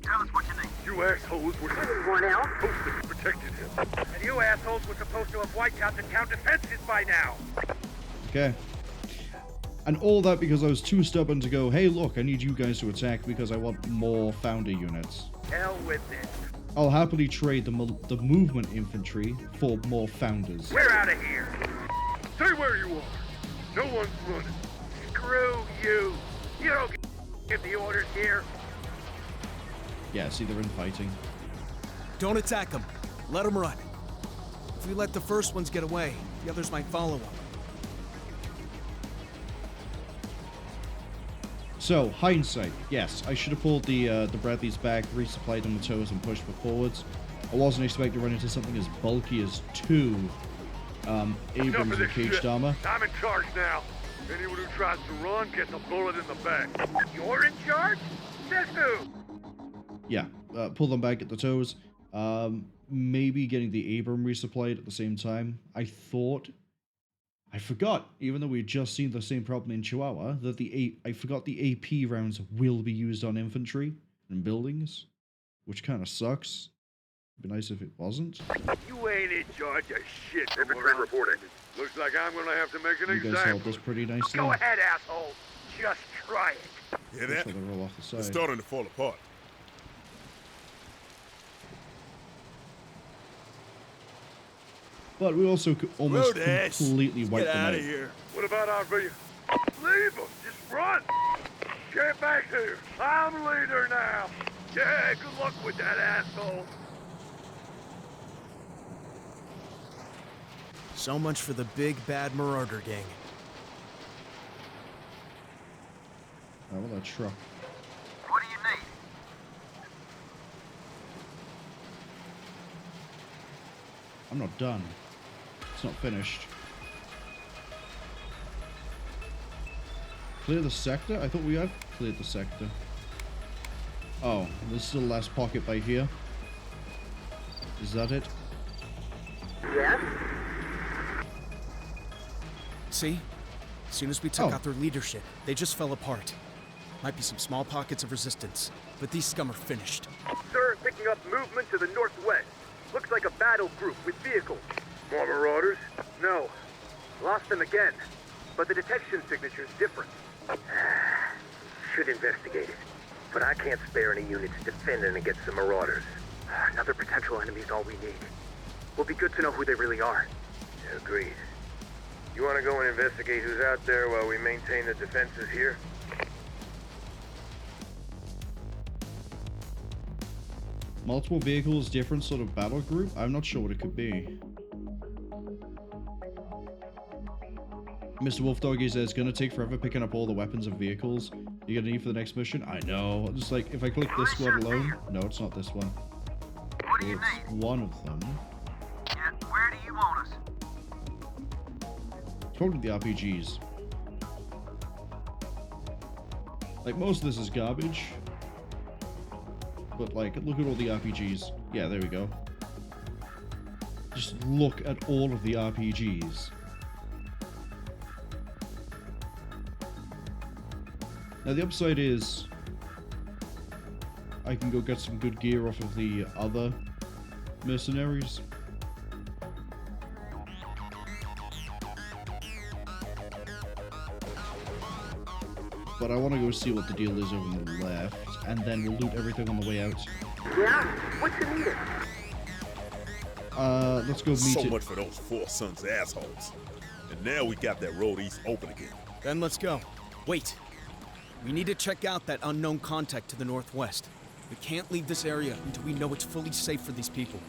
Tell us what you need. You assholes were Anyone else? supposed to have protected him. And you assholes were supposed to have wiped out the town defenses by now. Okay. And all that because I was too stubborn to go, hey look, I need you guys to attack because I want more founder units. Hell with it. I'll happily trade the movement infantry for more founders. We're out of here. Stay where you are. No one's running. Screw you. You don't give the orders here. Yeah, see, they're infighting. Don't attack them. Let them run. If we let the first ones get away, the others might follow them. So, hindsight. Yes, I should have pulled the Bradleys back, resupplied them with toes, and pushed them forwards. I wasn't expecting to run into something as bulky as two Abrams with caged armor. I'm in charge now. Anyone who tries to run gets a bullet in the back. You're in charge? Says who? Yeah, pull them back at the toes. Maybe getting the Abram resupplied at the same time. I forgot, even though we'd just seen the same problem in Chihuahua, that I forgot the AP rounds will be used on infantry and buildings, which kind of sucks. It'd be nice if it wasn't. You ain't in charge of shit. Infantry reporting. Looks like I'm gonna have to make an You guys held this pretty nicely. Go ahead, asshole. Just try it. Hear that? They roll off the side. It's starting to fall apart. But we also almost Rodash, completely wiped them out. here. What about our vehicle? Leave them. Just run. Get back here. I'm leader now. Yeah, good luck with that asshole. So much for the big bad Marauder gang. Oh, well, that truck. What do you need? I'm not done. It's not finished. Clear the sector? I thought we had cleared the sector. Oh, there's still the last pocket by here. Is that it? Yes? See? As soon as we took Oh. out their leadership, they just fell apart. Might be some small pockets of resistance, but these scum are finished. Sir, picking up movement to the northwest. Looks like a battle group with vehicles. More marauders? No. Lost them again. But the detection signature's different. Should investigate it. But I can't spare any units defending against the marauders. Another potential enemy's all we need. Will be good to know who they really are. Agreed. You want to go and investigate who's out there while we maintain the defenses here? Multiple vehicles, different sort of battle group? I'm not sure what it could be. Mr. Wolf Doggy says, it's gonna take forever picking up all the weapons and vehicles you're gonna need for the next mission. I know. Just like, if I click this squad alone. No, it's not this one. What do you It's need? one of them. Yeah, where do you want us? It's probably the RPGs. Like, most of this is garbage. But, like, look at all the RPGs. Yeah, there we go. Just look at all of the RPGs. Now, the upside is I can go get some good gear off of the other mercenaries. But I want to go see what the deal is over on the left, and then we'll loot everything on the way out. Yeah? What's you needed? Let's go meet So it. much for those Four Sons assholes. And now we got that road east open again. Then let's go. Wait. We need to check out that unknown contact to the northwest. We can't leave this area until we know it's fully safe for these people.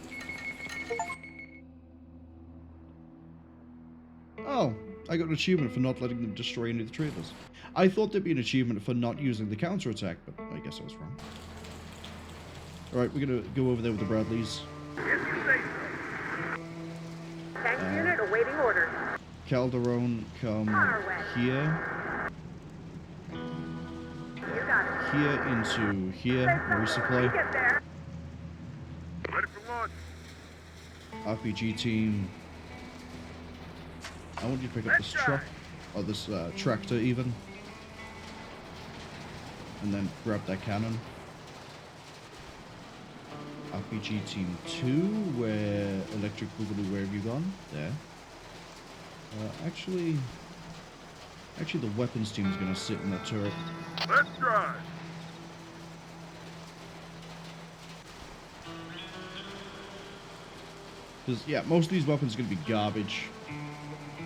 Oh, I got an achievement for not letting them destroy any of the trailers. I thought there'd be an achievement for not using the counterattack, but I guess I was wrong. Alright, we're gonna go over there with the Bradleys. Tank unit awaiting orders. Calderon, come here. You got it. Here into here. Resupply. Get there. Ready for launch. RPG team. I want you to pick up this truck. Or this tractor even. And then grab that cannon. RPG team 2, where Electric Boogaloo, where have you gone? There. Actually, the weapons team is gonna sit in that turret. Let's drive. Because, yeah, most of these weapons are gonna be garbage.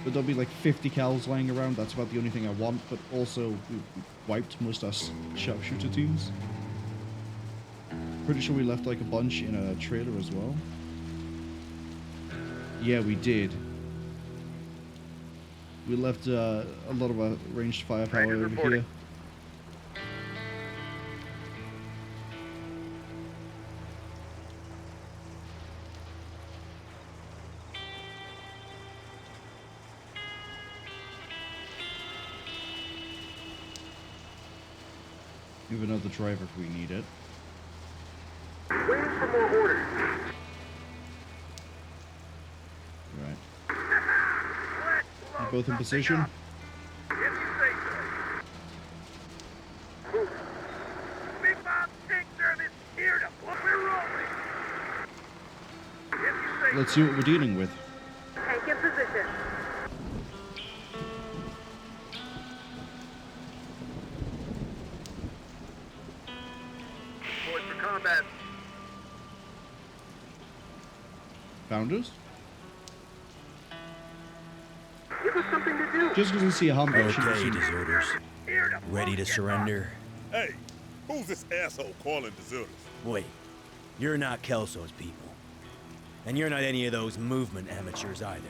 But there'll be like 50 cals lying around, that's about the only thing I want. But also, we wiped most of our sharpshooter teams. Pretty sure we left like a bunch in a trailer as well. Yeah, we did. We left a lot of our ranged firepower over here. We have another driver if we need it. Waiting for more orders. Right. You both in position? If you say so. Move. Big Bob tank service here to blow. We're rolling. If you say Let's see what we're dealing with. Tank in position. Boys for combat. Founders? Give us something to do. Just because I see a hump. Okay, deserters. Ready to surrender? Hey, who's this asshole calling deserters? Wait, you're not Kelso's people. And you're not any of those movement amateurs either.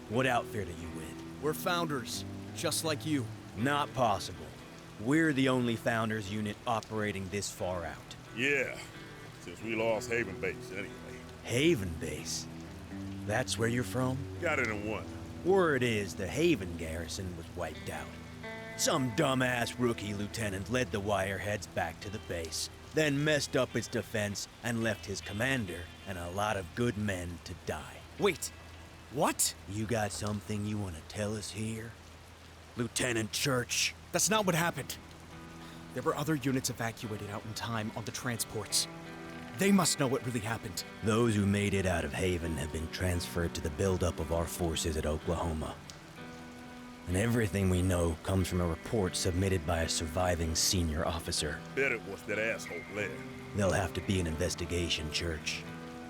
What outfit are you with? We're founders, just like you. Not possible. We're the only founders unit operating this far out. Yeah, since we lost Haven Base anyway. Haven Base? That's where you're from? Got it in one. Word is the Haven garrison was wiped out. Some dumbass rookie lieutenant led the wireheads back to the base, then messed up its defense and left his commander and a lot of good men to die. Wait, what? You got something you want to tell us here? Lieutenant Church? That's not what happened. There were other units evacuated out in time on the transports. They must know what really happened. Those who made it out of Haven have been transferred to the buildup of our forces at Oklahoma. And everything we know comes from a report submitted by a surviving senior officer. Bet it was that asshole Blair. There'll have to be an investigation, Church.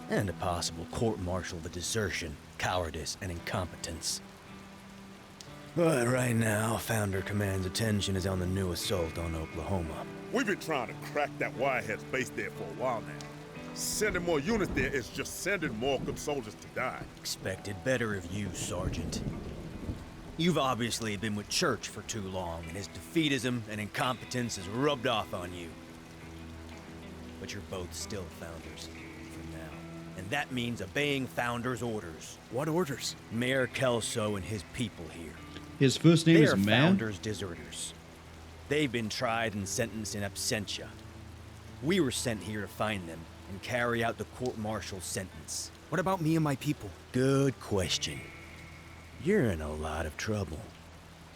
And a possible court-martial for desertion, cowardice, and incompetence. But right now, Founder Command's attention is on the new assault on Oklahoma. We've been trying to crack that Wirehead's base there for a while now. Sending more units there is just sending more good soldiers to die. Expected better of you, Sergeant. You've obviously been with Church for too long, and his defeatism and incompetence has rubbed off on you. But you're both still Founders, for now. And that means obeying Founder's orders. What orders? Mayor Kelso and his people here. His first name is They're Mayor? Founders' deserters. They've been tried and sentenced in absentia. We were sent here to find them and carry out the court-martial's sentence. What about me and my people? Good question. You're in a lot of trouble.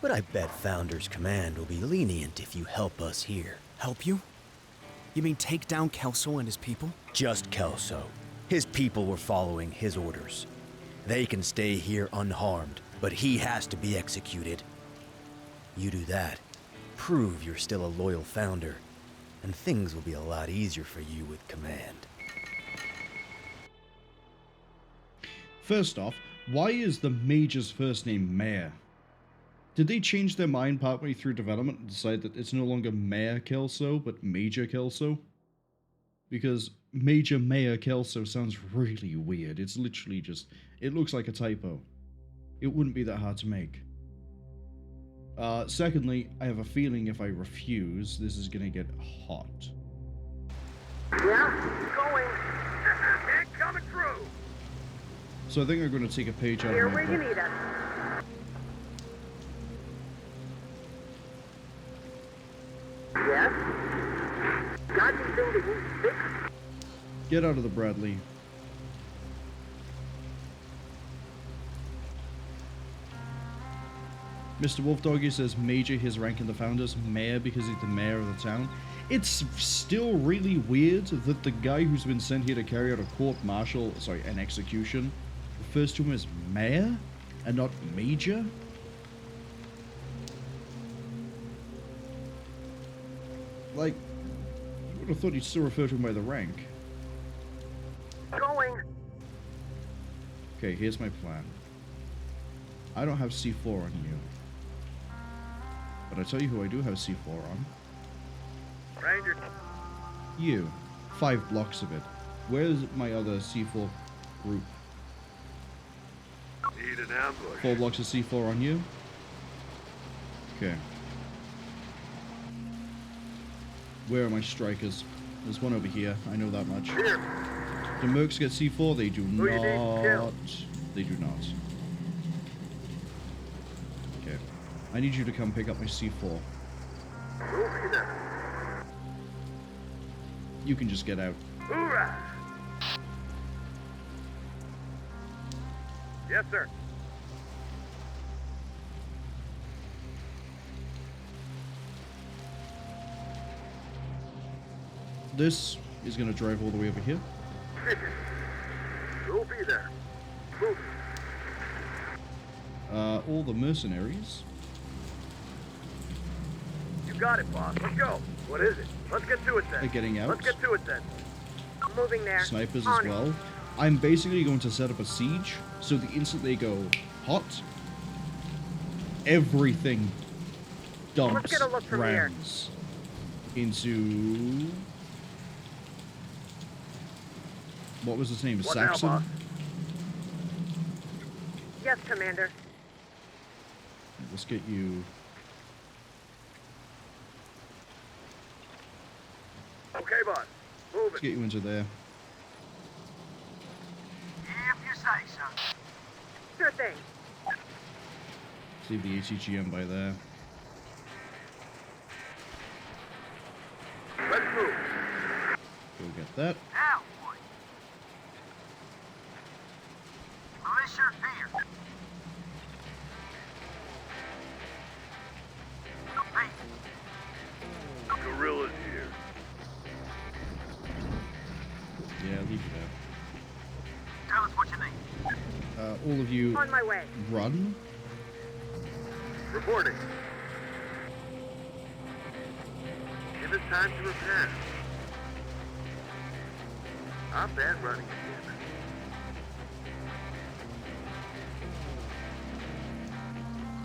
But I bet Founders Command will be lenient if you help us here. Help you? You mean take down Kelso and his people? Just Kelso. His people were following his orders. They can stay here unharmed, but he has to be executed. You do that, prove you're still a loyal Founder, and things will be a lot easier for you with Command. First off, why is the Major's first name Mayor? Did they change their mind partway through development and decide that it's no longer Mayor Kelso, but Major Kelso? Because Major Mayor Kelso sounds really weird. It's literally just, it looks like a typo. It wouldn't be that hard to make. Secondly, I have a feeling if I refuse, this is gonna get hot. Yeah, going. Ain't coming through. So I think I'm gonna take a page out Here of my where you book. need us. Yes? Got anything that needs fixed? Get out of the Bradley. Mr. Wolfdoggy says Major, his rank in the Founders, Mayor because he's the mayor of the town. It's still really weird that the guy who's been sent here to carry out a court-martial, sorry, an execution, refers to him as Mayor and not Major. Like, you would have thought he'd still refer to him by the rank. Going. Okay, here's my plan. I don't have C4 on you. But I tell you who I do have C4 on. Ranger. You. 5 blocks of it. Where's my other C4 group? Need an ambush. 4 blocks of C4 on you? Okay. Where are my strikers? There's one over here. I know that much. Here. Do Mercs get C4? They do Who you need to not. kill? They do not. Okay. I need you to come pick up my C4. Who'll be there? You can just get out. Hoorah! Yes, sir. This is going to drive all the way over here. Who'll be there? Move. All the mercenaries. You got it, boss. Let's go. What is it? Let's get to it then. Are getting out. Let's get to it then. I'm moving there. Snipers On as it. well. I'm basically going to set up a siege, so the instant they go hot, everything dumps Let's get a look from here. rounds into... What was his name? What now, Saxon? boss? Yes, Commander. Let's get you... Okay, boss. Move Let's it. get you into there. If you say so. Sure thing. Let's leave the ATGM by there. Let's move. Go get that. Now, boy. Militia here. Hey. Gorillas here. Yeah, leave it Tell us what you need. there. All of you On my way. run. Reporting. Give us time to repair. I'm bad running again.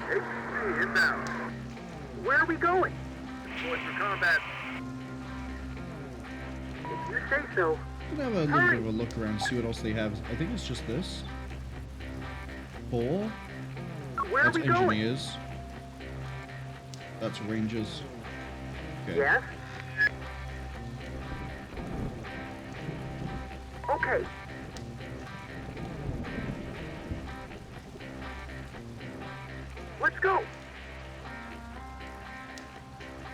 HC inbound. Where are we going? Deployed for combat. If you say so. I'm gonna have a little bit of a look around, see what else they have. I think it's just this. 4. Where That's are we going? engineers. That's rangers. Okay. Yes? Okay. Let's go.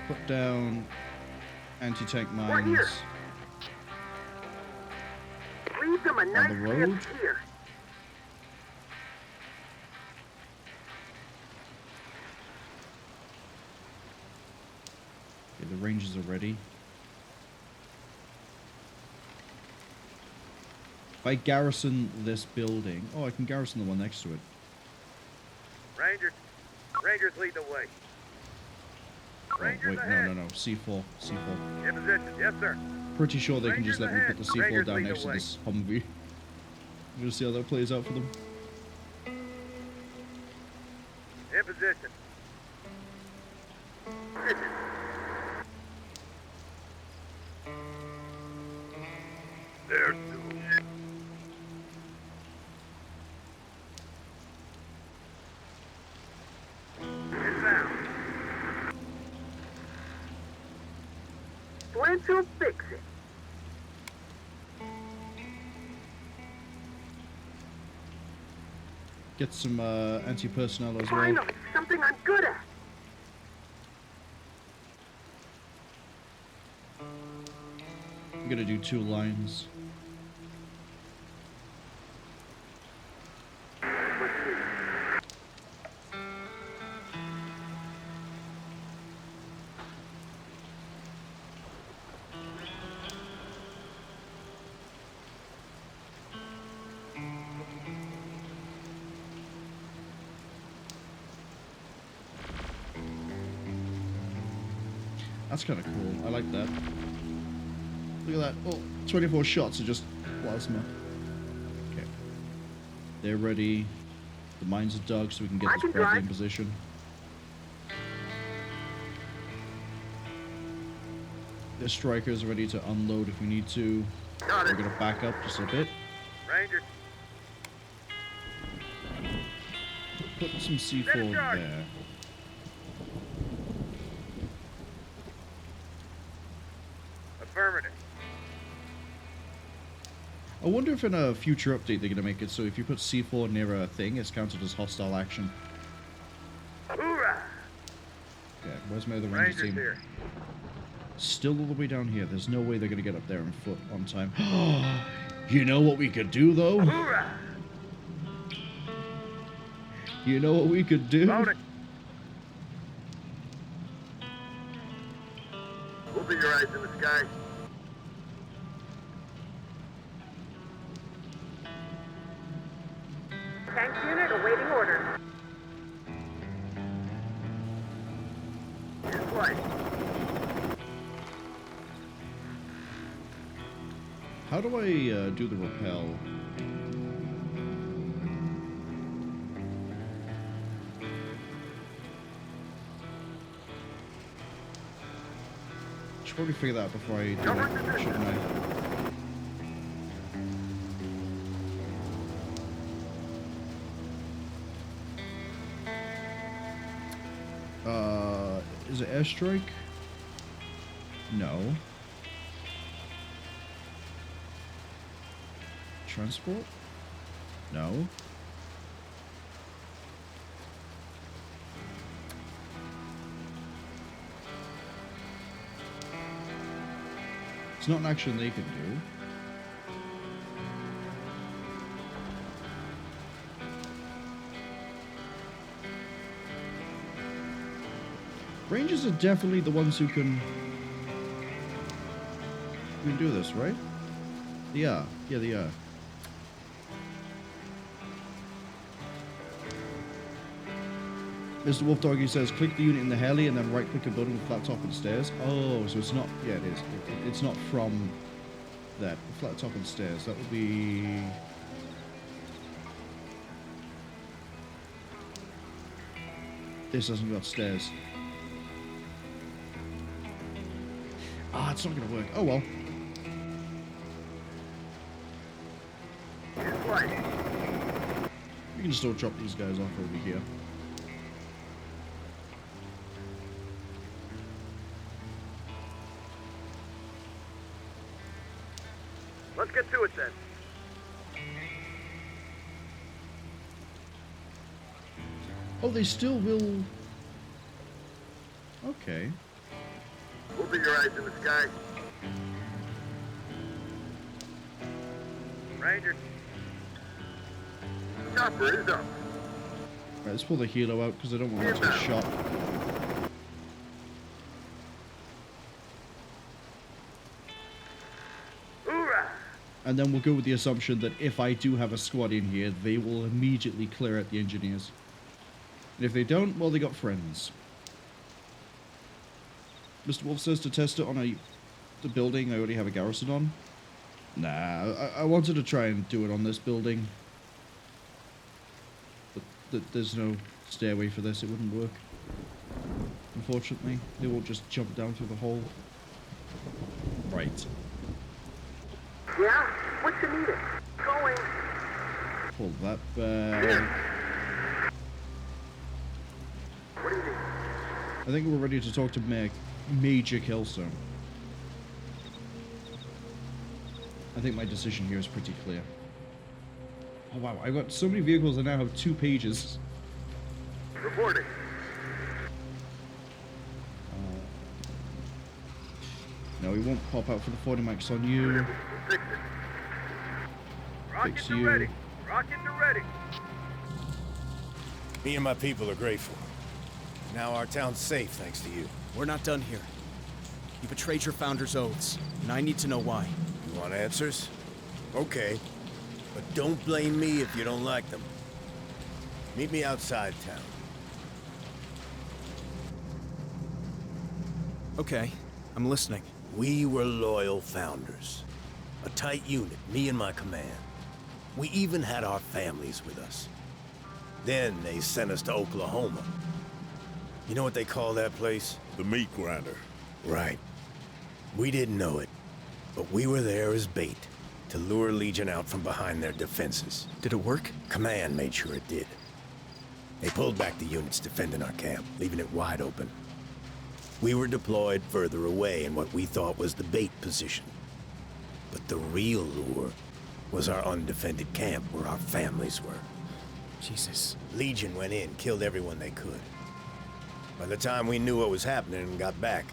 Put down anti-tank We're mines here. Leave them a on nice the road. gift here. Okay, the rangers are ready. If I garrison this building... Oh, I can garrison the one next to it. Rangers. Rangers lead the way. Oh, Rangers wait, ahead. no. C4. C4. In position. Yes, sir. Pretty sure they can Rangers just let me ahead. put the C4 Rangers down lead the next to way. this Humvee. We're gonna see how that plays out for them. In position. There's two. Inbound. Flint will fix it. Get some anti-personnel as well. Finally, something I'm good at. I'm gonna do 2 lines. That's kind of cool. I like that. Look at that. Oh, 24 shots are just plasma. Okay. They're ready. The mines are dug so we can get this Bradley in position. The strikers are ready to unload if we need to. We're gonna back up just a bit. Rangers. Put some C4 there. Affirmative. I wonder if in a future update they're gonna make it so if you put C4 near a thing, it's counted as hostile action. Hoorah! Okay, where's my other Ranger team? Here. Still all the way down here. There's no way they're gonna get up there on foot on time. You know what we could do though? Hoorah! You know what we could do? Open your eyes in the sky. Tank unit awaiting orders. In flight. How do I do the rappel? Should probably figure that out before I do it, shouldn't I? Is it airstrike? No. Transport? No. It's not an action they can do. Rangers are definitely the ones who can do this, right? They are. Yeah, they are. Mr. Wolf Doggy says, click the unit in the heli and then right-click a building with flat top and stairs. Oh, so it's not... Yeah, it is. It's not from that. Flat top and stairs. That would be... This hasn't got stairs. Ah, it's not gonna work. Oh well. We can still drop these guys off over here. Let's get to it then. Oh, they still will... Okay. Open your eyes in the sky. Ranger. Chopper is up. Right, let's pull the helo out because I don't want it to get shot. Hoorah! And then we'll go with the assumption that if I do have a squad in here, they will immediately clear out the engineers. And if they don't, well, they got friends. Mr. Wolf says to test it on the building I already have a garrison on. Nah, I wanted to try and do it on this building. But there's no stairway for this, it wouldn't work. Unfortunately, they won't just jump down through the hole. Right. Yeah? What you needed? Going. Pull that back. What do you need? I think we're ready to talk to Major Kelso. I think my decision here is pretty clear. Oh wow, I've got so many vehicles I now have 2 pages. Reporting. No, he won't pop out for the 40 mics on you. Fix it. Fix Rockets are you. ready. Rockets are ready. Me and my people are grateful. Now our town's safe thanks to you. We're not done here. You betrayed your founder's oaths, and I need to know why. You want answers? Okay. But don't blame me if you don't like them. Meet me outside town. Okay, I'm listening. We were loyal founders. A tight unit, me and my command. We even had our families with us. Then they sent us to Oklahoma. You know what they call that place? The meat grinder. Right. We didn't know it, but we were there as bait to lure Legion out from behind their defenses. Did it work? Command made sure it did. They pulled back the units defending our camp, leaving it wide open. We were deployed further away in what we thought was the bait position. But the real lure was our undefended camp where our families were. Jesus. Legion went in, killed everyone they could. By the time we knew what was happening and got back,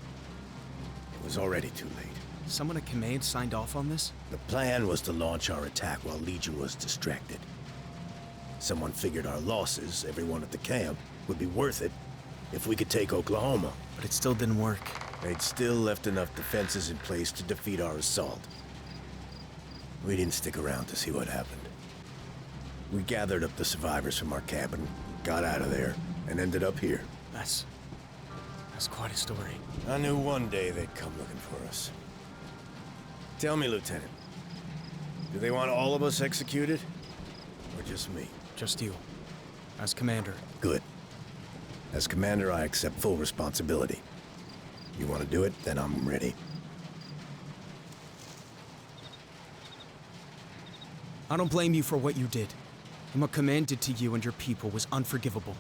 it was already too late. Someone at command signed off on this? The plan was to launch our attack while Legion was distracted. Someone figured our losses, everyone at the camp, would be worth it if we could take Oklahoma. But it still didn't work. They'd still left enough defenses in place to defeat our assault. We didn't stick around to see what happened. We gathered up the survivors from our camp and got out of there, and ended up here. That's quite a story. I knew one day they'd come looking for us. Tell me, Lieutenant, do they want all of us executed? Or just me? Just you. As commander. Good. As commander, I accept full responsibility. You want to do it? Then I'm ready. I don't blame you for what you did. And what command did to you and your people was unforgivable.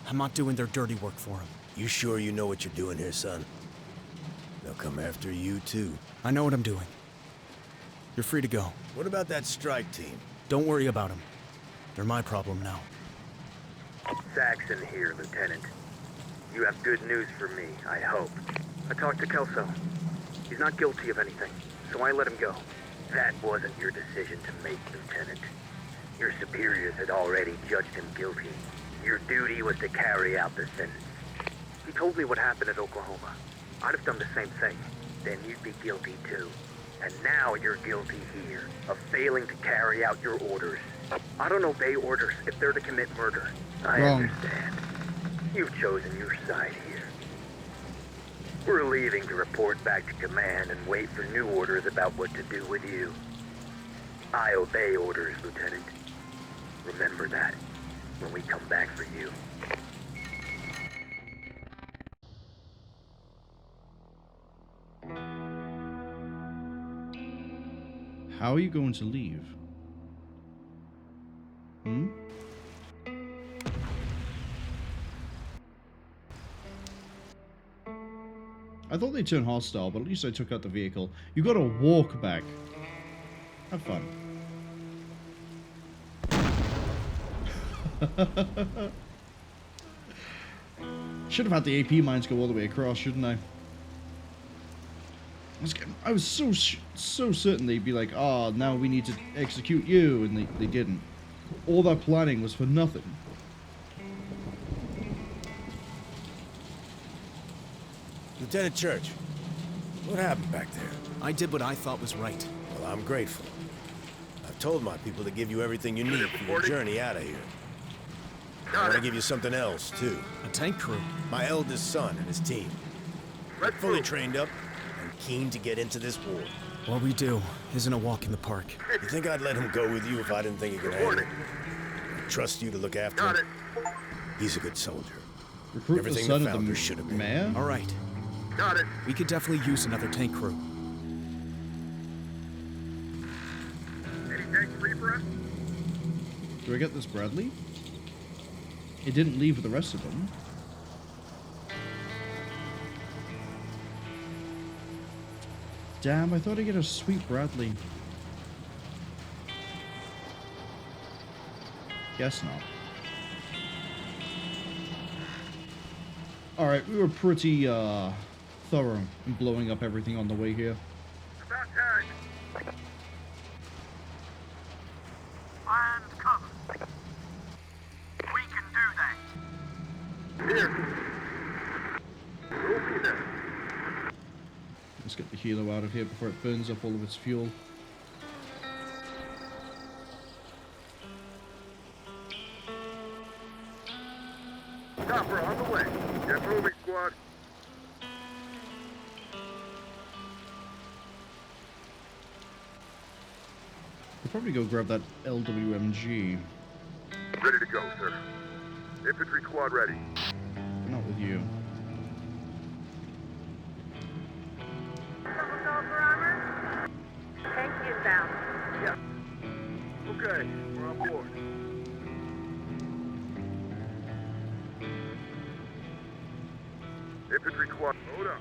I'm not doing their dirty work for them. You sure you know what you're doing here, son? They'll come after you, too. I know what I'm doing. You're free to go. What about that strike team? Don't worry about them. They're my problem now. Saxon here, Lieutenant. You have good news for me, I hope. I talked to Kelso. He's not guilty of anything, so I let him go. That wasn't your decision to make, Lieutenant. Your superiors had already judged him guilty. Your duty was to carry out the sentence. He told me what happened at Oklahoma. I'd have done the same thing. Then you'd be guilty too. And now you're guilty here of failing to carry out your orders. I don't obey orders if they're to commit murder. I understand. You've chosen your side here. We're leaving to report back to command and wait for new orders about what to do with you. I obey orders, Lieutenant. Remember that when we come back for you. How are you going to leave? Hmm? I thought they turned hostile, but at least I took out the vehicle. You gotta walk back. Have fun. Should have had the AP mines go all the way across, shouldn't I? I was so certain they'd be like, oh, now we need to execute you, and they didn't. All that planning was for nothing. Lieutenant Church, what happened back there? I did what I thought was right. Well, I'm grateful. I've told my people to give you everything you need for your journey out of here. I want to give you something else, too. A tank crew? My eldest son and his team. Fully trained up and keen to get into this war. What we do isn't a walk in the park. You think I'd let him go with you if I didn't think he could handle it? I trust you to look after him. He's a good soldier. Recruit Everything the son the of the founder should have been. mayor? All right. Got it. We could definitely use another tank crew. Any tanks free for us? Do I get this Bradley? It didn't leave with the rest of them. Damn, I thought I'd get a sweet Bradley. Guess not. Alright, we were pretty thorough in blowing up everything on the way here. About time. Find cover. We can do that. Here. We'll be there. Let's get the helo out of here before it burns up all of its fuel. Chopper on the way. Get moving, squad. We'll probably go grab that LWMG. Ready to go, sir. Infantry squad ready. But not with you. Double sulfur armor? Tank inbound. Yeah. Okay, we're on board. Infantry squad, load up.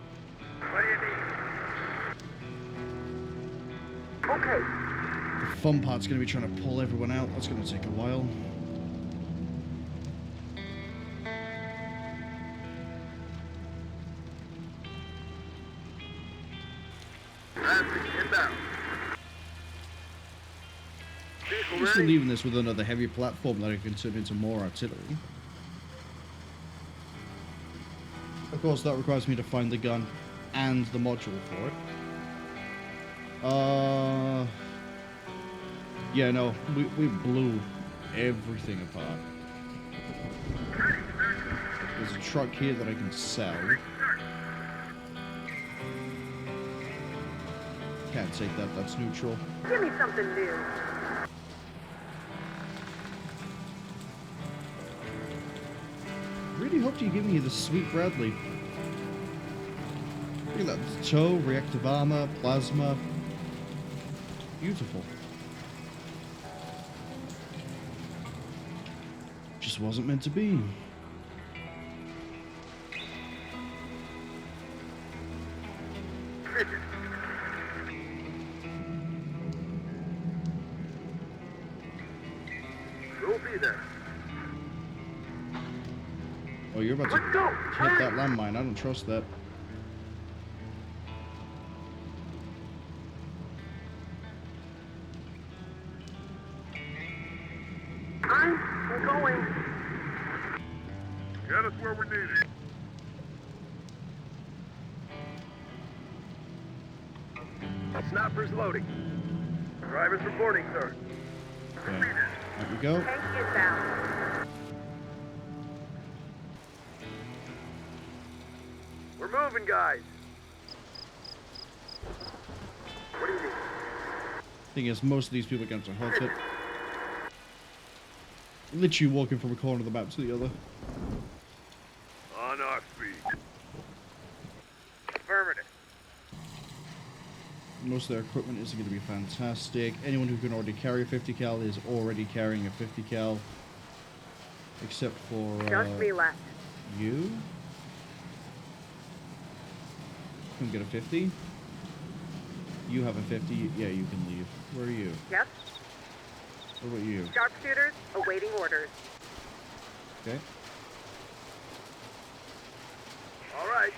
What do you need? Okay. The fun part's gonna be trying to pull everyone out. That's gonna take a while. Inbound. I'm still leaving this with another heavy platform that I can turn into more artillery. Of course, that requires me to find the gun and the module for it. Yeah, no, we blew everything apart. There's a truck here that I can sell. Can't take that, that's neutral. Give me something new. Really hoped you give me the sweet Bradley. Look at that, tow, reactive armor, plasma. Beautiful. Just wasn't meant to be. We'll be there. Oh, you're about to hit that landmine. I don't trust that. I'm going. Get us where we need it. Snipers loading. Drivers reporting, sir. Okay. There we go. Tank inbound. We're moving, guys. What do you need? Thing is, most of these people are going to halt it. Literally walking from a corner of the map to the other. On our feet. Affirmative. Most of their equipment isn't going to be fantastic. Anyone who can already carry a 50 cal is already carrying a 50 cal. Except for... Just me left. You? Can get a 50? You have a 50? Yeah, you can leave. Where are you? Yep. What about you? Sharpshooters, awaiting orders. Okay. All right.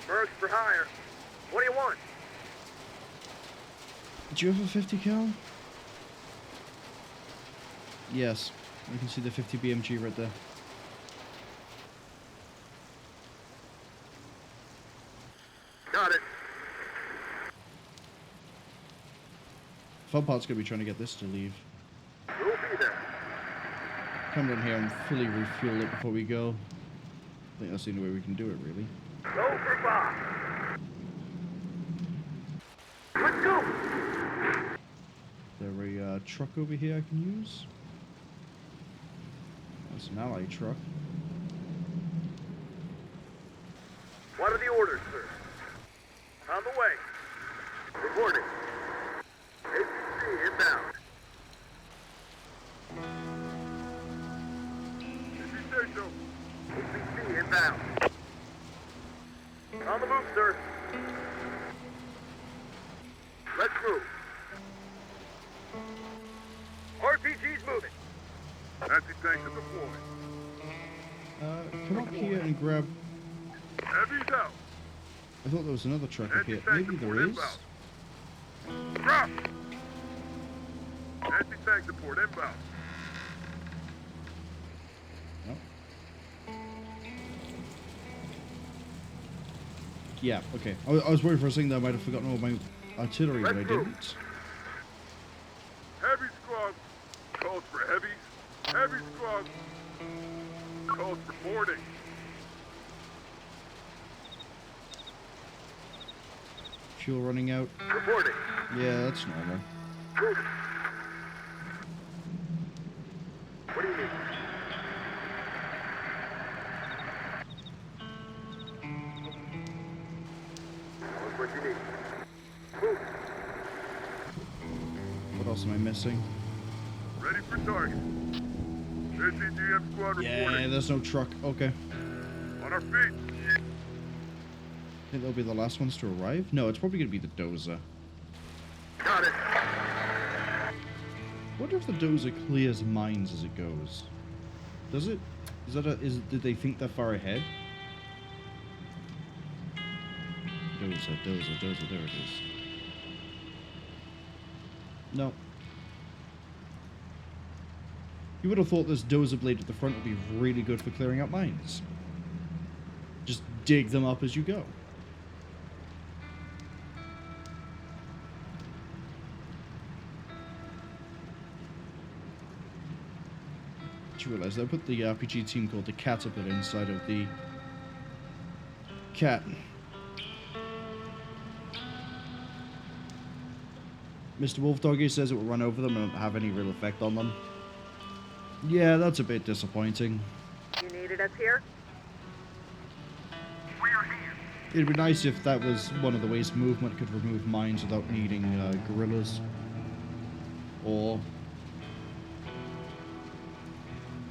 Mercs for hire. What do you want? Do you have a 50 cal? Yes. You can see the 50 BMG right there. Got it. Fun part's gonna be trying to get this to leave. We'll be there. Come down here and fully refuel it before we go. I think that's the only way we can do it, really. Go for Bob. Let's go. Is there a truck over here I can use? That's an ally truck. What are the orders, sir? On the way. Reporting. ATC inbound. If you say so. ATC inbound. On the move, sir. Let's move. RPG's moving. Anti-tanks are deployed. Come up here and grab... Heavy's out. I thought there was another truck up here. Maybe there is. Drop. Anti-tank support inbound. No. Yeah, okay. I was worried for a second that I might have forgotten all my artillery, but I didn't. Heavy squad calls for heavies. Heavy squad calls for boarding. Fuel running out. Reporting. Yeah, that's normal. Moving. What do you need? What you need? Move. What else am I missing? Ready for target. NCGM squad Yeah, reporting. there's no truck. Okay. On our feet. I think they'll be the last ones to arrive? No, it's probably going to be the dozer. Got it. Wonder if the dozer clears mines as it goes. Does it? Is that did they think that far ahead? Dozer, there it is. No. You would have thought this dozer blade at the front would be really good for clearing out mines. Just dig them up as you go. You realize I put the RPG team called the Caterpillar inside of the cat. Mr. Wolf Doggy says it will run over them and not have any real effect on them. Yeah, that's a bit disappointing. You needed us here? We're here. It'd be nice if that was one of the ways movement could remove mines without needing gorillas. Or...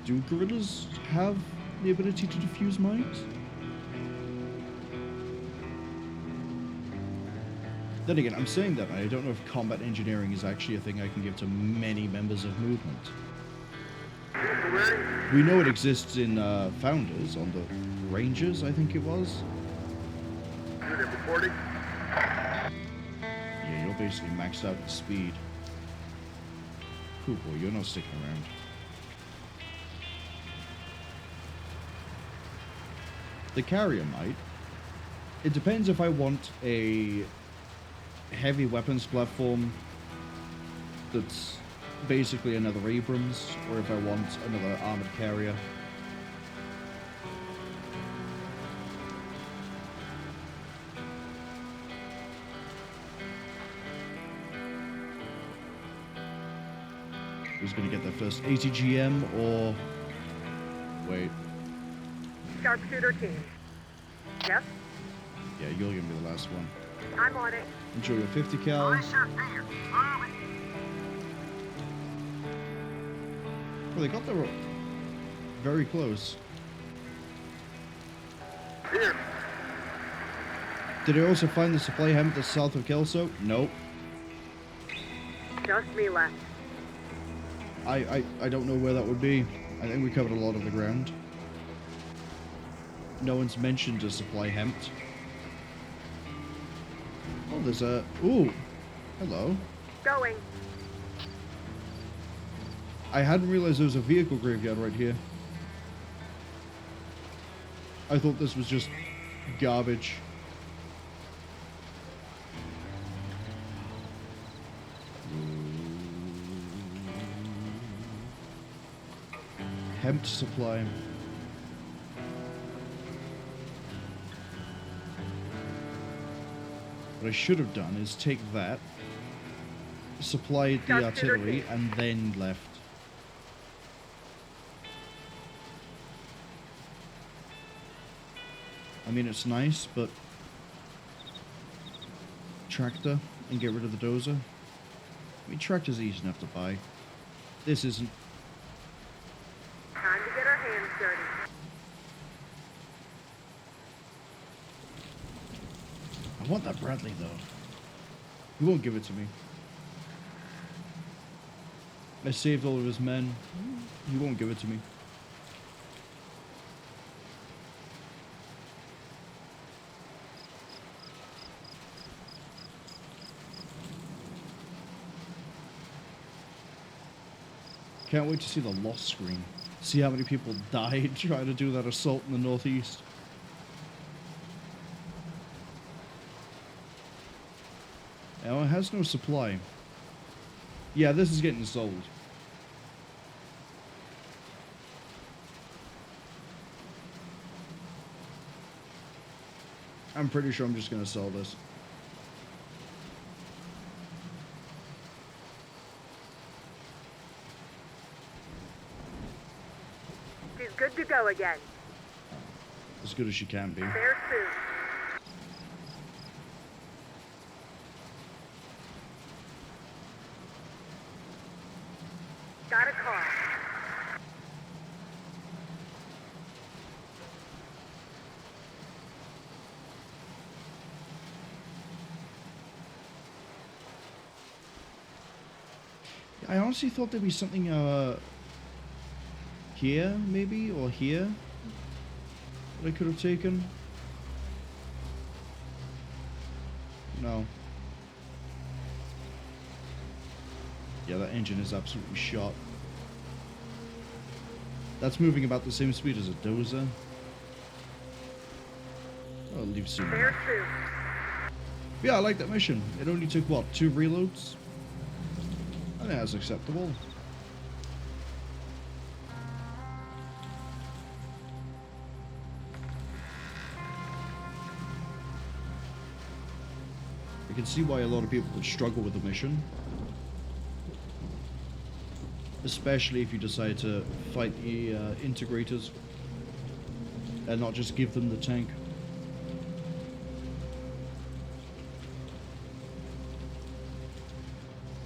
do gorillas have the ability to defuse mines? Then again, I'm saying that, and I don't know if combat engineering is actually a thing I can give to many members of movement. We know it exists in Founders, on the Rangers, I think it was. Unit reporting. Yeah, you're basically maxed out at speed. Cool boy, you're not sticking around. The carrier might. It depends if I want a heavy weapons platform that's basically another Abrams, or if I want another armored carrier. Who's going to get their first ATGM, or... wait. Sharpshooter team. Yes? Yeah, you're gonna be the last one. I'm on it. Enjoy your 50 cal. Well, they got there very close. Here. Did I also find the supply hemp that's south of Kelso? Nope. Just me left. I don't know where that would be. I think we covered a lot of the ground. No one's mentioned a supply hemp. Oh, there's a... Ooh. Hello. Going. I hadn't realized there was a vehicle graveyard right here. I thought this was just garbage. Hemp supply. What I should have done is take that, supplied the artillery, and then left. I mean, it's nice, but tractor and get rid of the dozer. I mean, tractor's easy enough to buy. This isn't. Time to get our hands dirty. I want that Bradley, though. He won't give it to me. I saved all of his men. He won't give it to me. Can't wait to see the loss screen. See how many people died trying to do that assault in the northeast. Now it has no supply. Yeah, this is getting sold. I'm pretty sure I'm just gonna sell this. She's good to go again. As good as she can be. There soon. Got a car. I honestly thought there'd be something here, maybe, or here that I could have taken. No. Yeah, that engine is absolutely shot. That's moving about the same speed as a dozer. I'll leave soon. There soon. Yeah, I like that mission. It only took, what, 2 reloads? I think that's acceptable. I can see why a lot of people would struggle with the mission. Especially if you decide to fight the integrators and not just give them the tank.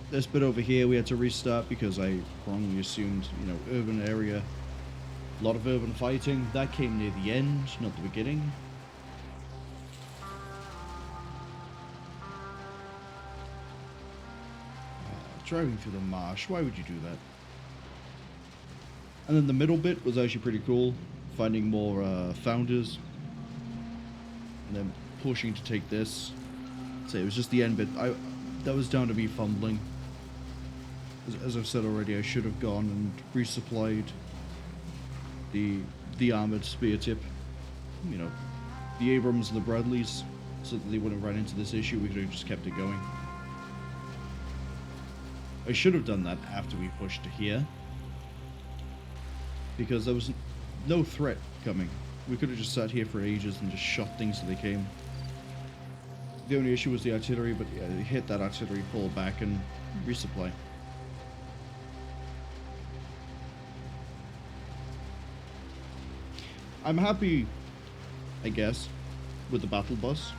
This bit over here we had to restart because I wrongly assumed, you know, urban area, a lot of urban fighting. That came near the end, not the beginning. Driving through the marsh, why would you do that? And then the middle bit was actually pretty cool, finding more founders, and then pushing to take this. So it was just the end bit. That was down to me fumbling. As I've said already, I should have gone and resupplied the armored spear tip. You know, the Abrams and the Bradleys, so that they wouldn't run into this issue. We could have just kept it going. I should have done that after we pushed to here, because there was no threat coming. We could have just sat here for ages and just shot things as they came. The only issue was the artillery, but yeah, hit that artillery, pull back, and resupply. I'm happy, I guess, with the battle bus.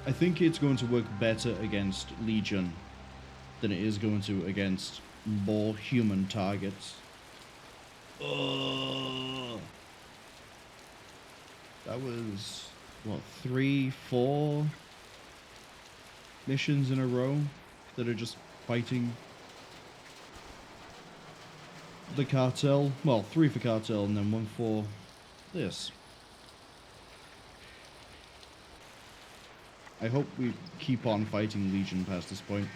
I think it's going to work better against Legion than it is going to against more human targets. That was, what, 3, 4 missions in a row that are just fighting the Cartel. Well, 3 for Cartel and then 1 for this. I hope we keep on fighting Legion past this point.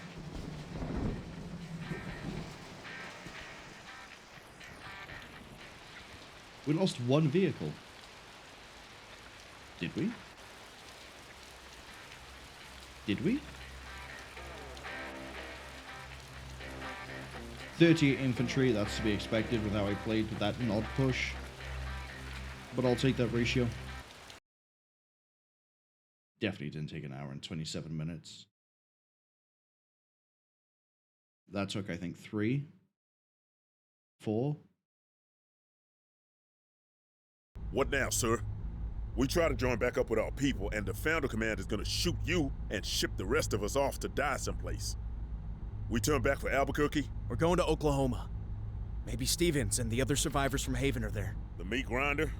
We lost 1 vehicle. Did we? Did we? 38 infantry, that's to be expected with how I played with that nod push. But I'll take that ratio. Definitely didn't take an hour and 27 minutes. That took, I think, 3, 4. What now, sir? We try to join back up with our people, and the Founder Command is gonna shoot you and ship the rest of us off to die someplace. We turn back for Albuquerque? We're going to Oklahoma. Maybe Stevens and the other survivors from Haven are there. The meat grinder?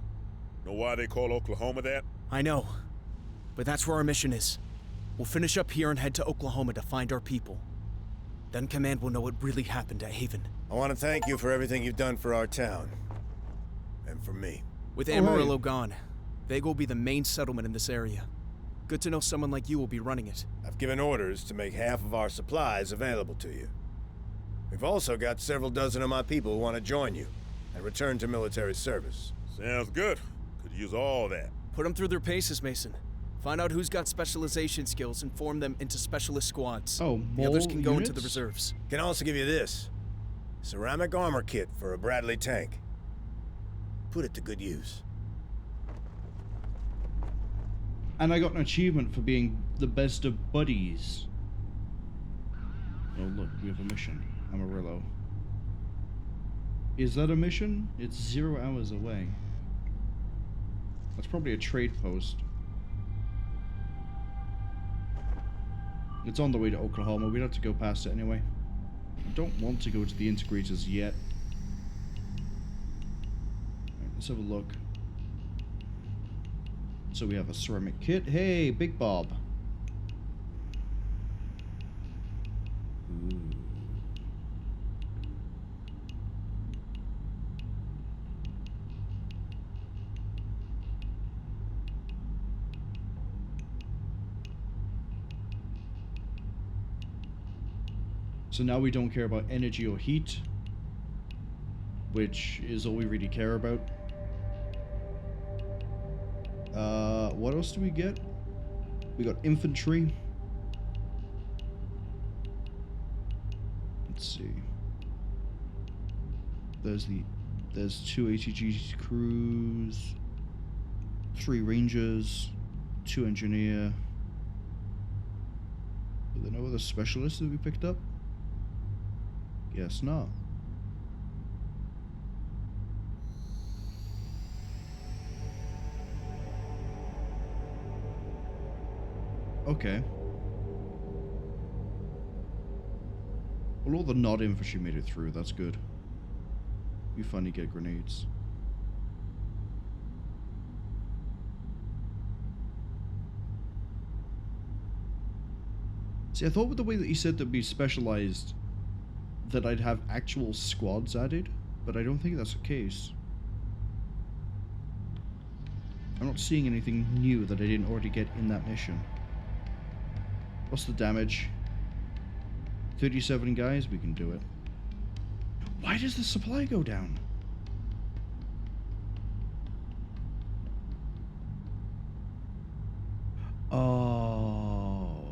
Know why they call Oklahoma that? I know. But that's where our mission is. We'll finish up here and head to Oklahoma to find our people. Then Command will know what really happened at Haven. I want to thank you for everything you've done for our town. And for me. With Amarillo gone, Vega will be the main settlement in this area. Good to know someone like you will be running it. I've given orders to make half of our supplies available to you. We've also got several dozen of my people who want to join you and return to military service. Sounds good. Could use all that. Put them through their paces, Mason. Find out who's got specialization skills and form them into specialist squads. Oh, the others can go units? into the reserves. Can also give you this. Ceramic armor kit for a Bradley tank. Put it to good use. And I got an achievement for being the best of buddies. Oh look, we have a mission. Amarillo. Is that a mission? It's 0 hours away. That's probably a trade post. It's on the way to Oklahoma. We'd have to go past it anyway. I don't want to go to the integrators yet. Right, let's have a look. So we have a ceramic kit. Hey, Big Bob. Ooh. So now we don't care about energy or heat, which is all we really care about. What else do we get? We got infantry. Let's see. There's 2 ATG crews, 3 rangers, 2 engineer. Are there no other specialists that we picked up? Guess not. Okay. Well, all the nod infantry made it through. That's good. You finally get grenades. See, I thought with the way that he said to be specialized, that I'd have actual squads added, but I don't think that's the case. I'm not seeing anything new that I didn't already get in that mission. What's the damage? 37 guys, we can do it. Why does the supply go down? Oh.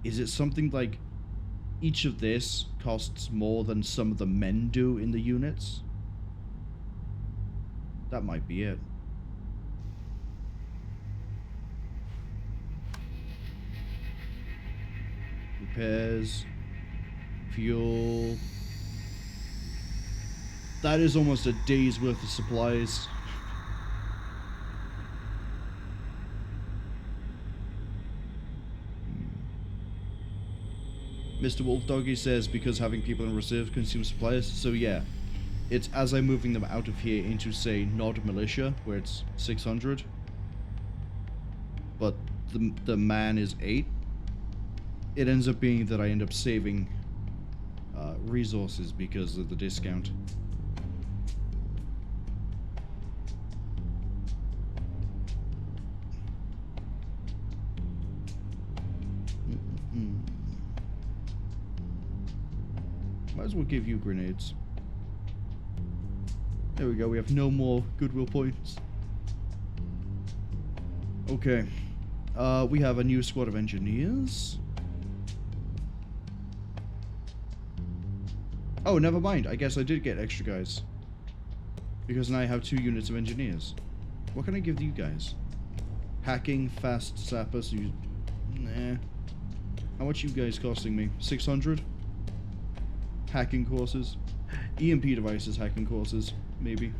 Is it something like each of this costs more than some of the men do in the units? That might be it. Repairs. fuel. That is almost a day's worth of supplies. Mr. Wolf Doggy says because having people in reserve consumes supplies. So yeah, it's as I'm moving them out of here into, say, Nod Militia, where it's 600. But the man is 8. It ends up being that I end up saving resources because of the discount. Might as well give you grenades. There we go, we have no more goodwill points. Okay. We have a new squad of engineers. Oh, never mind. I guess I did get extra guys. Because now I have 2 units of engineers. What can I give you guys? Hacking, fast, sapper, so you... Nah. How much you guys costing me? 600? Hacking courses. EMP devices hacking courses. Maybe.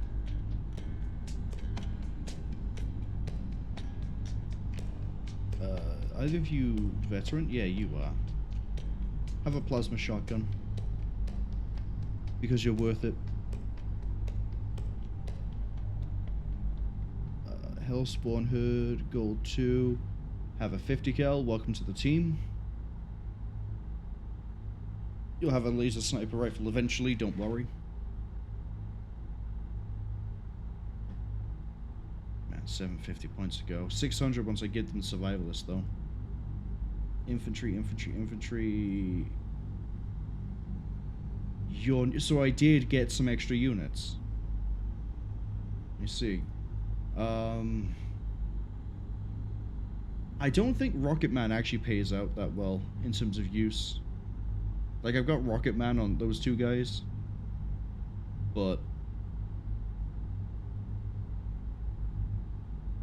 Either of you veteran? Yeah, you are. Have a plasma shotgun. Because you're worth it. Hellspawn Herd, gold 2. Have a 50 cal. Welcome to the team. You'll have a laser sniper rifle eventually, don't worry. Man, 750 points to go. 600 once I get them survivalist though. Infantry. So I did get some extra units. Let me see. I don't think Rocket Man actually pays out that well in terms of use. Like, I've got Rocket Man on those 2 guys, but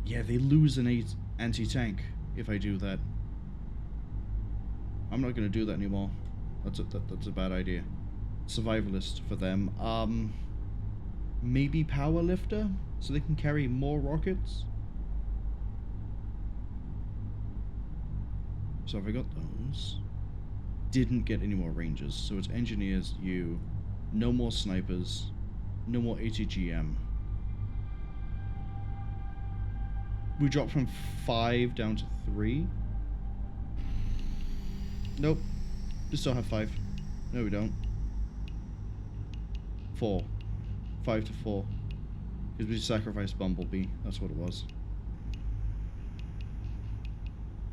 yeah, they lose an anti-tank if I do that. I'm not gonna do that anymore. That's a bad idea. Survivalist for them. Maybe power lifter so they can carry more rockets. So have I got those? Didn't get any more rangers, so it's engineers, you, no more snipers, no more ATGM. We dropped from 5 down to 3. Nope, we still have 5. No, we don't. 4. 5 to 4. Because we sacrificed Bumblebee, that's what it was.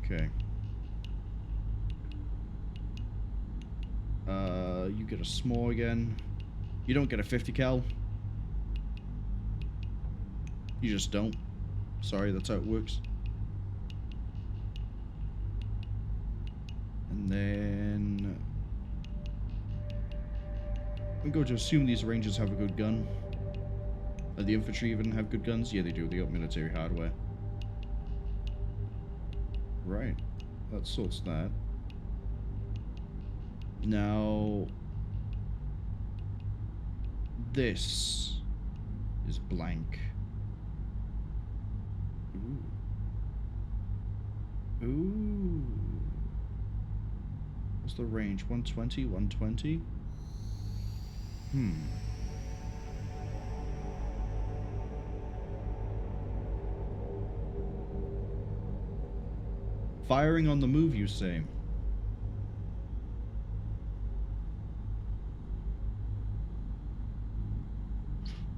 Okay. You get a small again. You don't get a 50 cal. You just don't. Sorry, that's how it works. And then I'm going to assume these rangers have a good gun. The infantry even have good guns? Yeah, they do. They got military hardware. Right. That sorts that. Now, this is blank. Ooh. What's the range? 120? 120? Firing on the move, you say?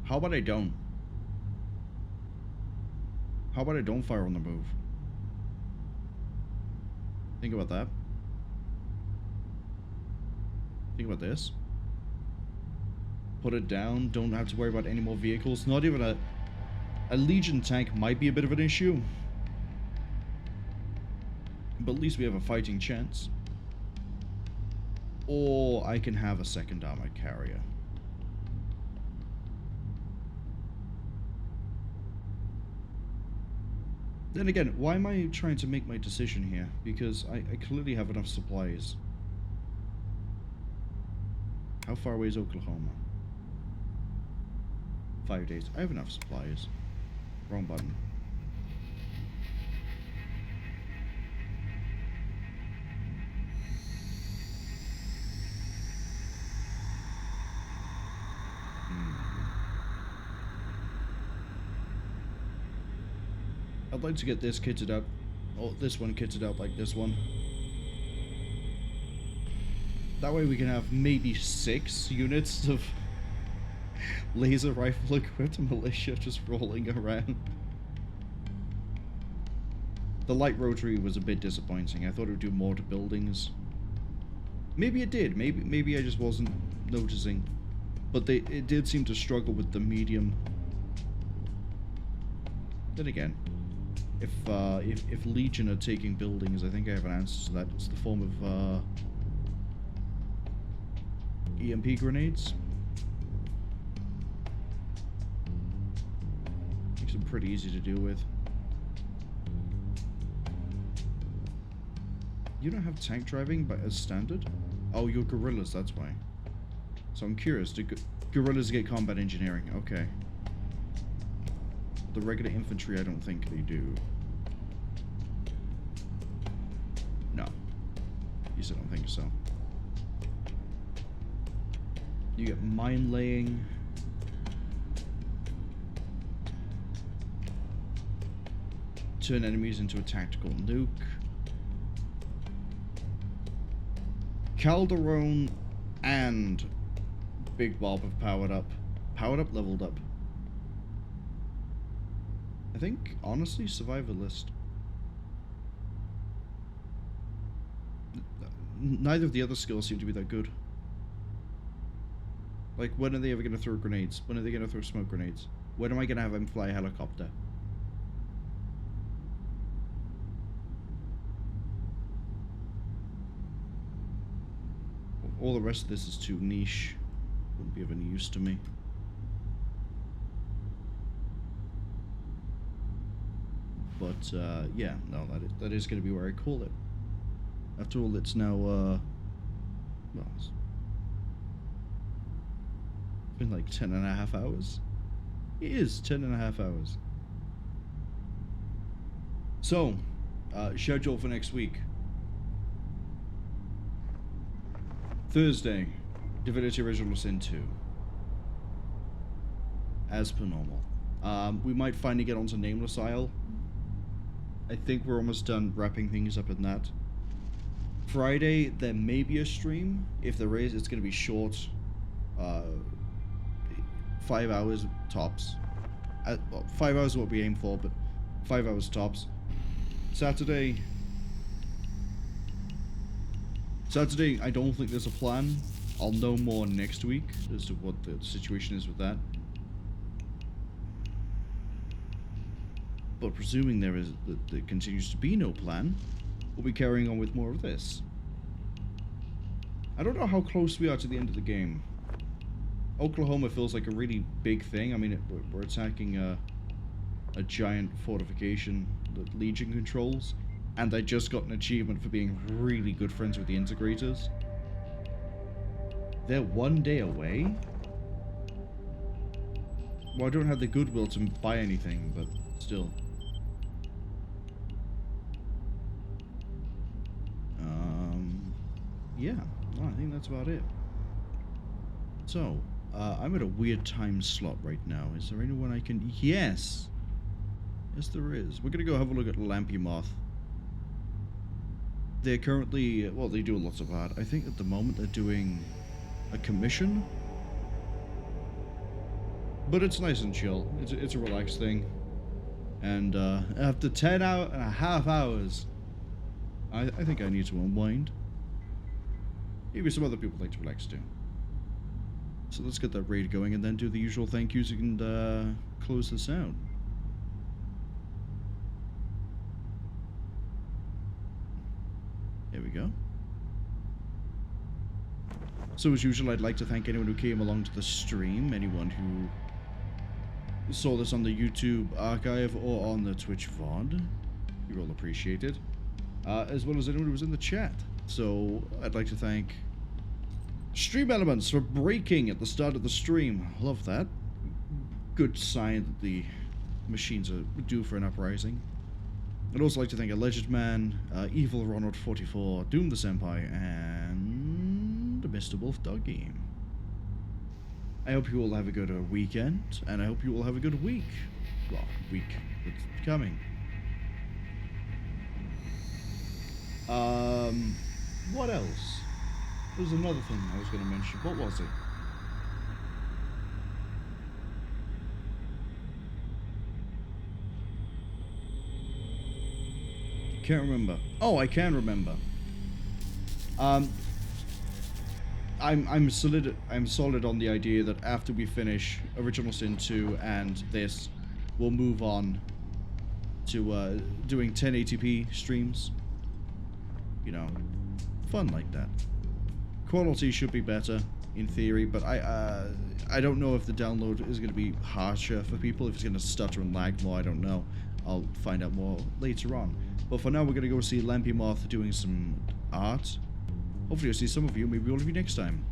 How about I don't? How about I don't fire on the move? Think about that. Think about this. Put it down. Don't have to worry about any more vehicles. Not even a Legion tank might be a bit of an issue. But at least we have a fighting chance. Or I can have a second armored carrier. Then again, why am I trying to make my decision here? Because I clearly have enough supplies. How far away is Oklahoma? 5 days. I have enough supplies. Wrong button. I'd like to get this kitted out. Oh, this one kitted out like this one. That way we can have maybe 6 units of laser rifle equipped militia just rolling around. The light rotary was a bit disappointing. I thought it would do more to buildings. Maybe it did. Maybe I just wasn't noticing. But it did seem to struggle with the medium. Then again, if Legion are taking buildings, I think I have an answer to that. It's the form of EMP grenades. Makes them pretty easy to deal with. You don't have tank driving but as standard? Oh, you're guerrillas, that's why. So I'm curious, do guerrillas get combat engineering? Okay. The regular infantry, I don't think they do. No. You said I don't think so. You get mine laying. Turn enemies into a tactical nuke. Calderon and Big Bob have powered up. Leveled up. I think, honestly, survivalist. Neither of the other skills seem to be that good. Like, when are they ever going to throw grenades? When are they going to throw smoke grenades? When am I going to have him fly a helicopter? All the rest of this is too niche. Wouldn't be of any use to me. But, yeah, no, that is going to be where I call it. After all, it's now, well, it's been like 10.5 hours. It is 10.5 hours. So, schedule for next week. Thursday, Divinity Original Sin 2. As per normal. We might finally get onto Nameless Isle. I think we're almost done wrapping things up in that. Friday, there may be a stream. If there is, it's going to be short. 5 hours tops. Well, 5 hours is what we aim for, but 5 hours tops. Saturday, I don't think there's a plan. I'll know more next week as to what the situation is with that. But presuming there continues to be no plan, we'll be carrying on with more of this. I don't know how close we are to the end of the game. Oklahoma feels like a really big thing. I mean, we're attacking a giant fortification that Legion controls, and I just got an achievement for being really good friends with the integrators. They're 1 day away? Well, I don't have the goodwill to buy anything, but still. Yeah, no, I think that's about it. So, I'm at a weird time slot right now. Is there anyone I can... Yes! Yes, there is. We're gonna go have a look at Lampy Moth. They're currently... Well, they do lots of art. I think at the moment they're doing a commission. But it's nice and chill. It's a relaxed thing. And after 10.5 hours, I think I need to unwind. Maybe some other people like to relax too. So let's get that raid going and then do the usual thank yous and close this out. There we go. So as usual, I'd like to thank anyone who came along to the stream, anyone who saw this on the YouTube archive or on the Twitch VOD. You're all appreciated. As well as anyone who was in the chat. So I'd like to thank Stream elements for breaking at the start of the stream. Love that. Good sign that the machines are due for an uprising. I'd also like to thank Alleged Man, Evil Ronald 44, Doom the Senpai, and Mr. Wolf Doggy. I hope you all have a good weekend, and I hope you all have a good week. Well, week that's coming. What else? There was another thing I was going to mention. What was it? Can't remember. Oh, I can remember. I'm solid on the idea that after we finish Original Sin 2 and this, we'll move on to doing 1080p streams. You know, fun like that. Quality should be better in theory, but I don't know if the download is going to be harsher for people, if it's going to stutter and lag more. I don't know. I'll find out more later on. But for now, we're going to go see Lampy Moth doing some art. Hopefully I'll see some of you, maybe all of you next time.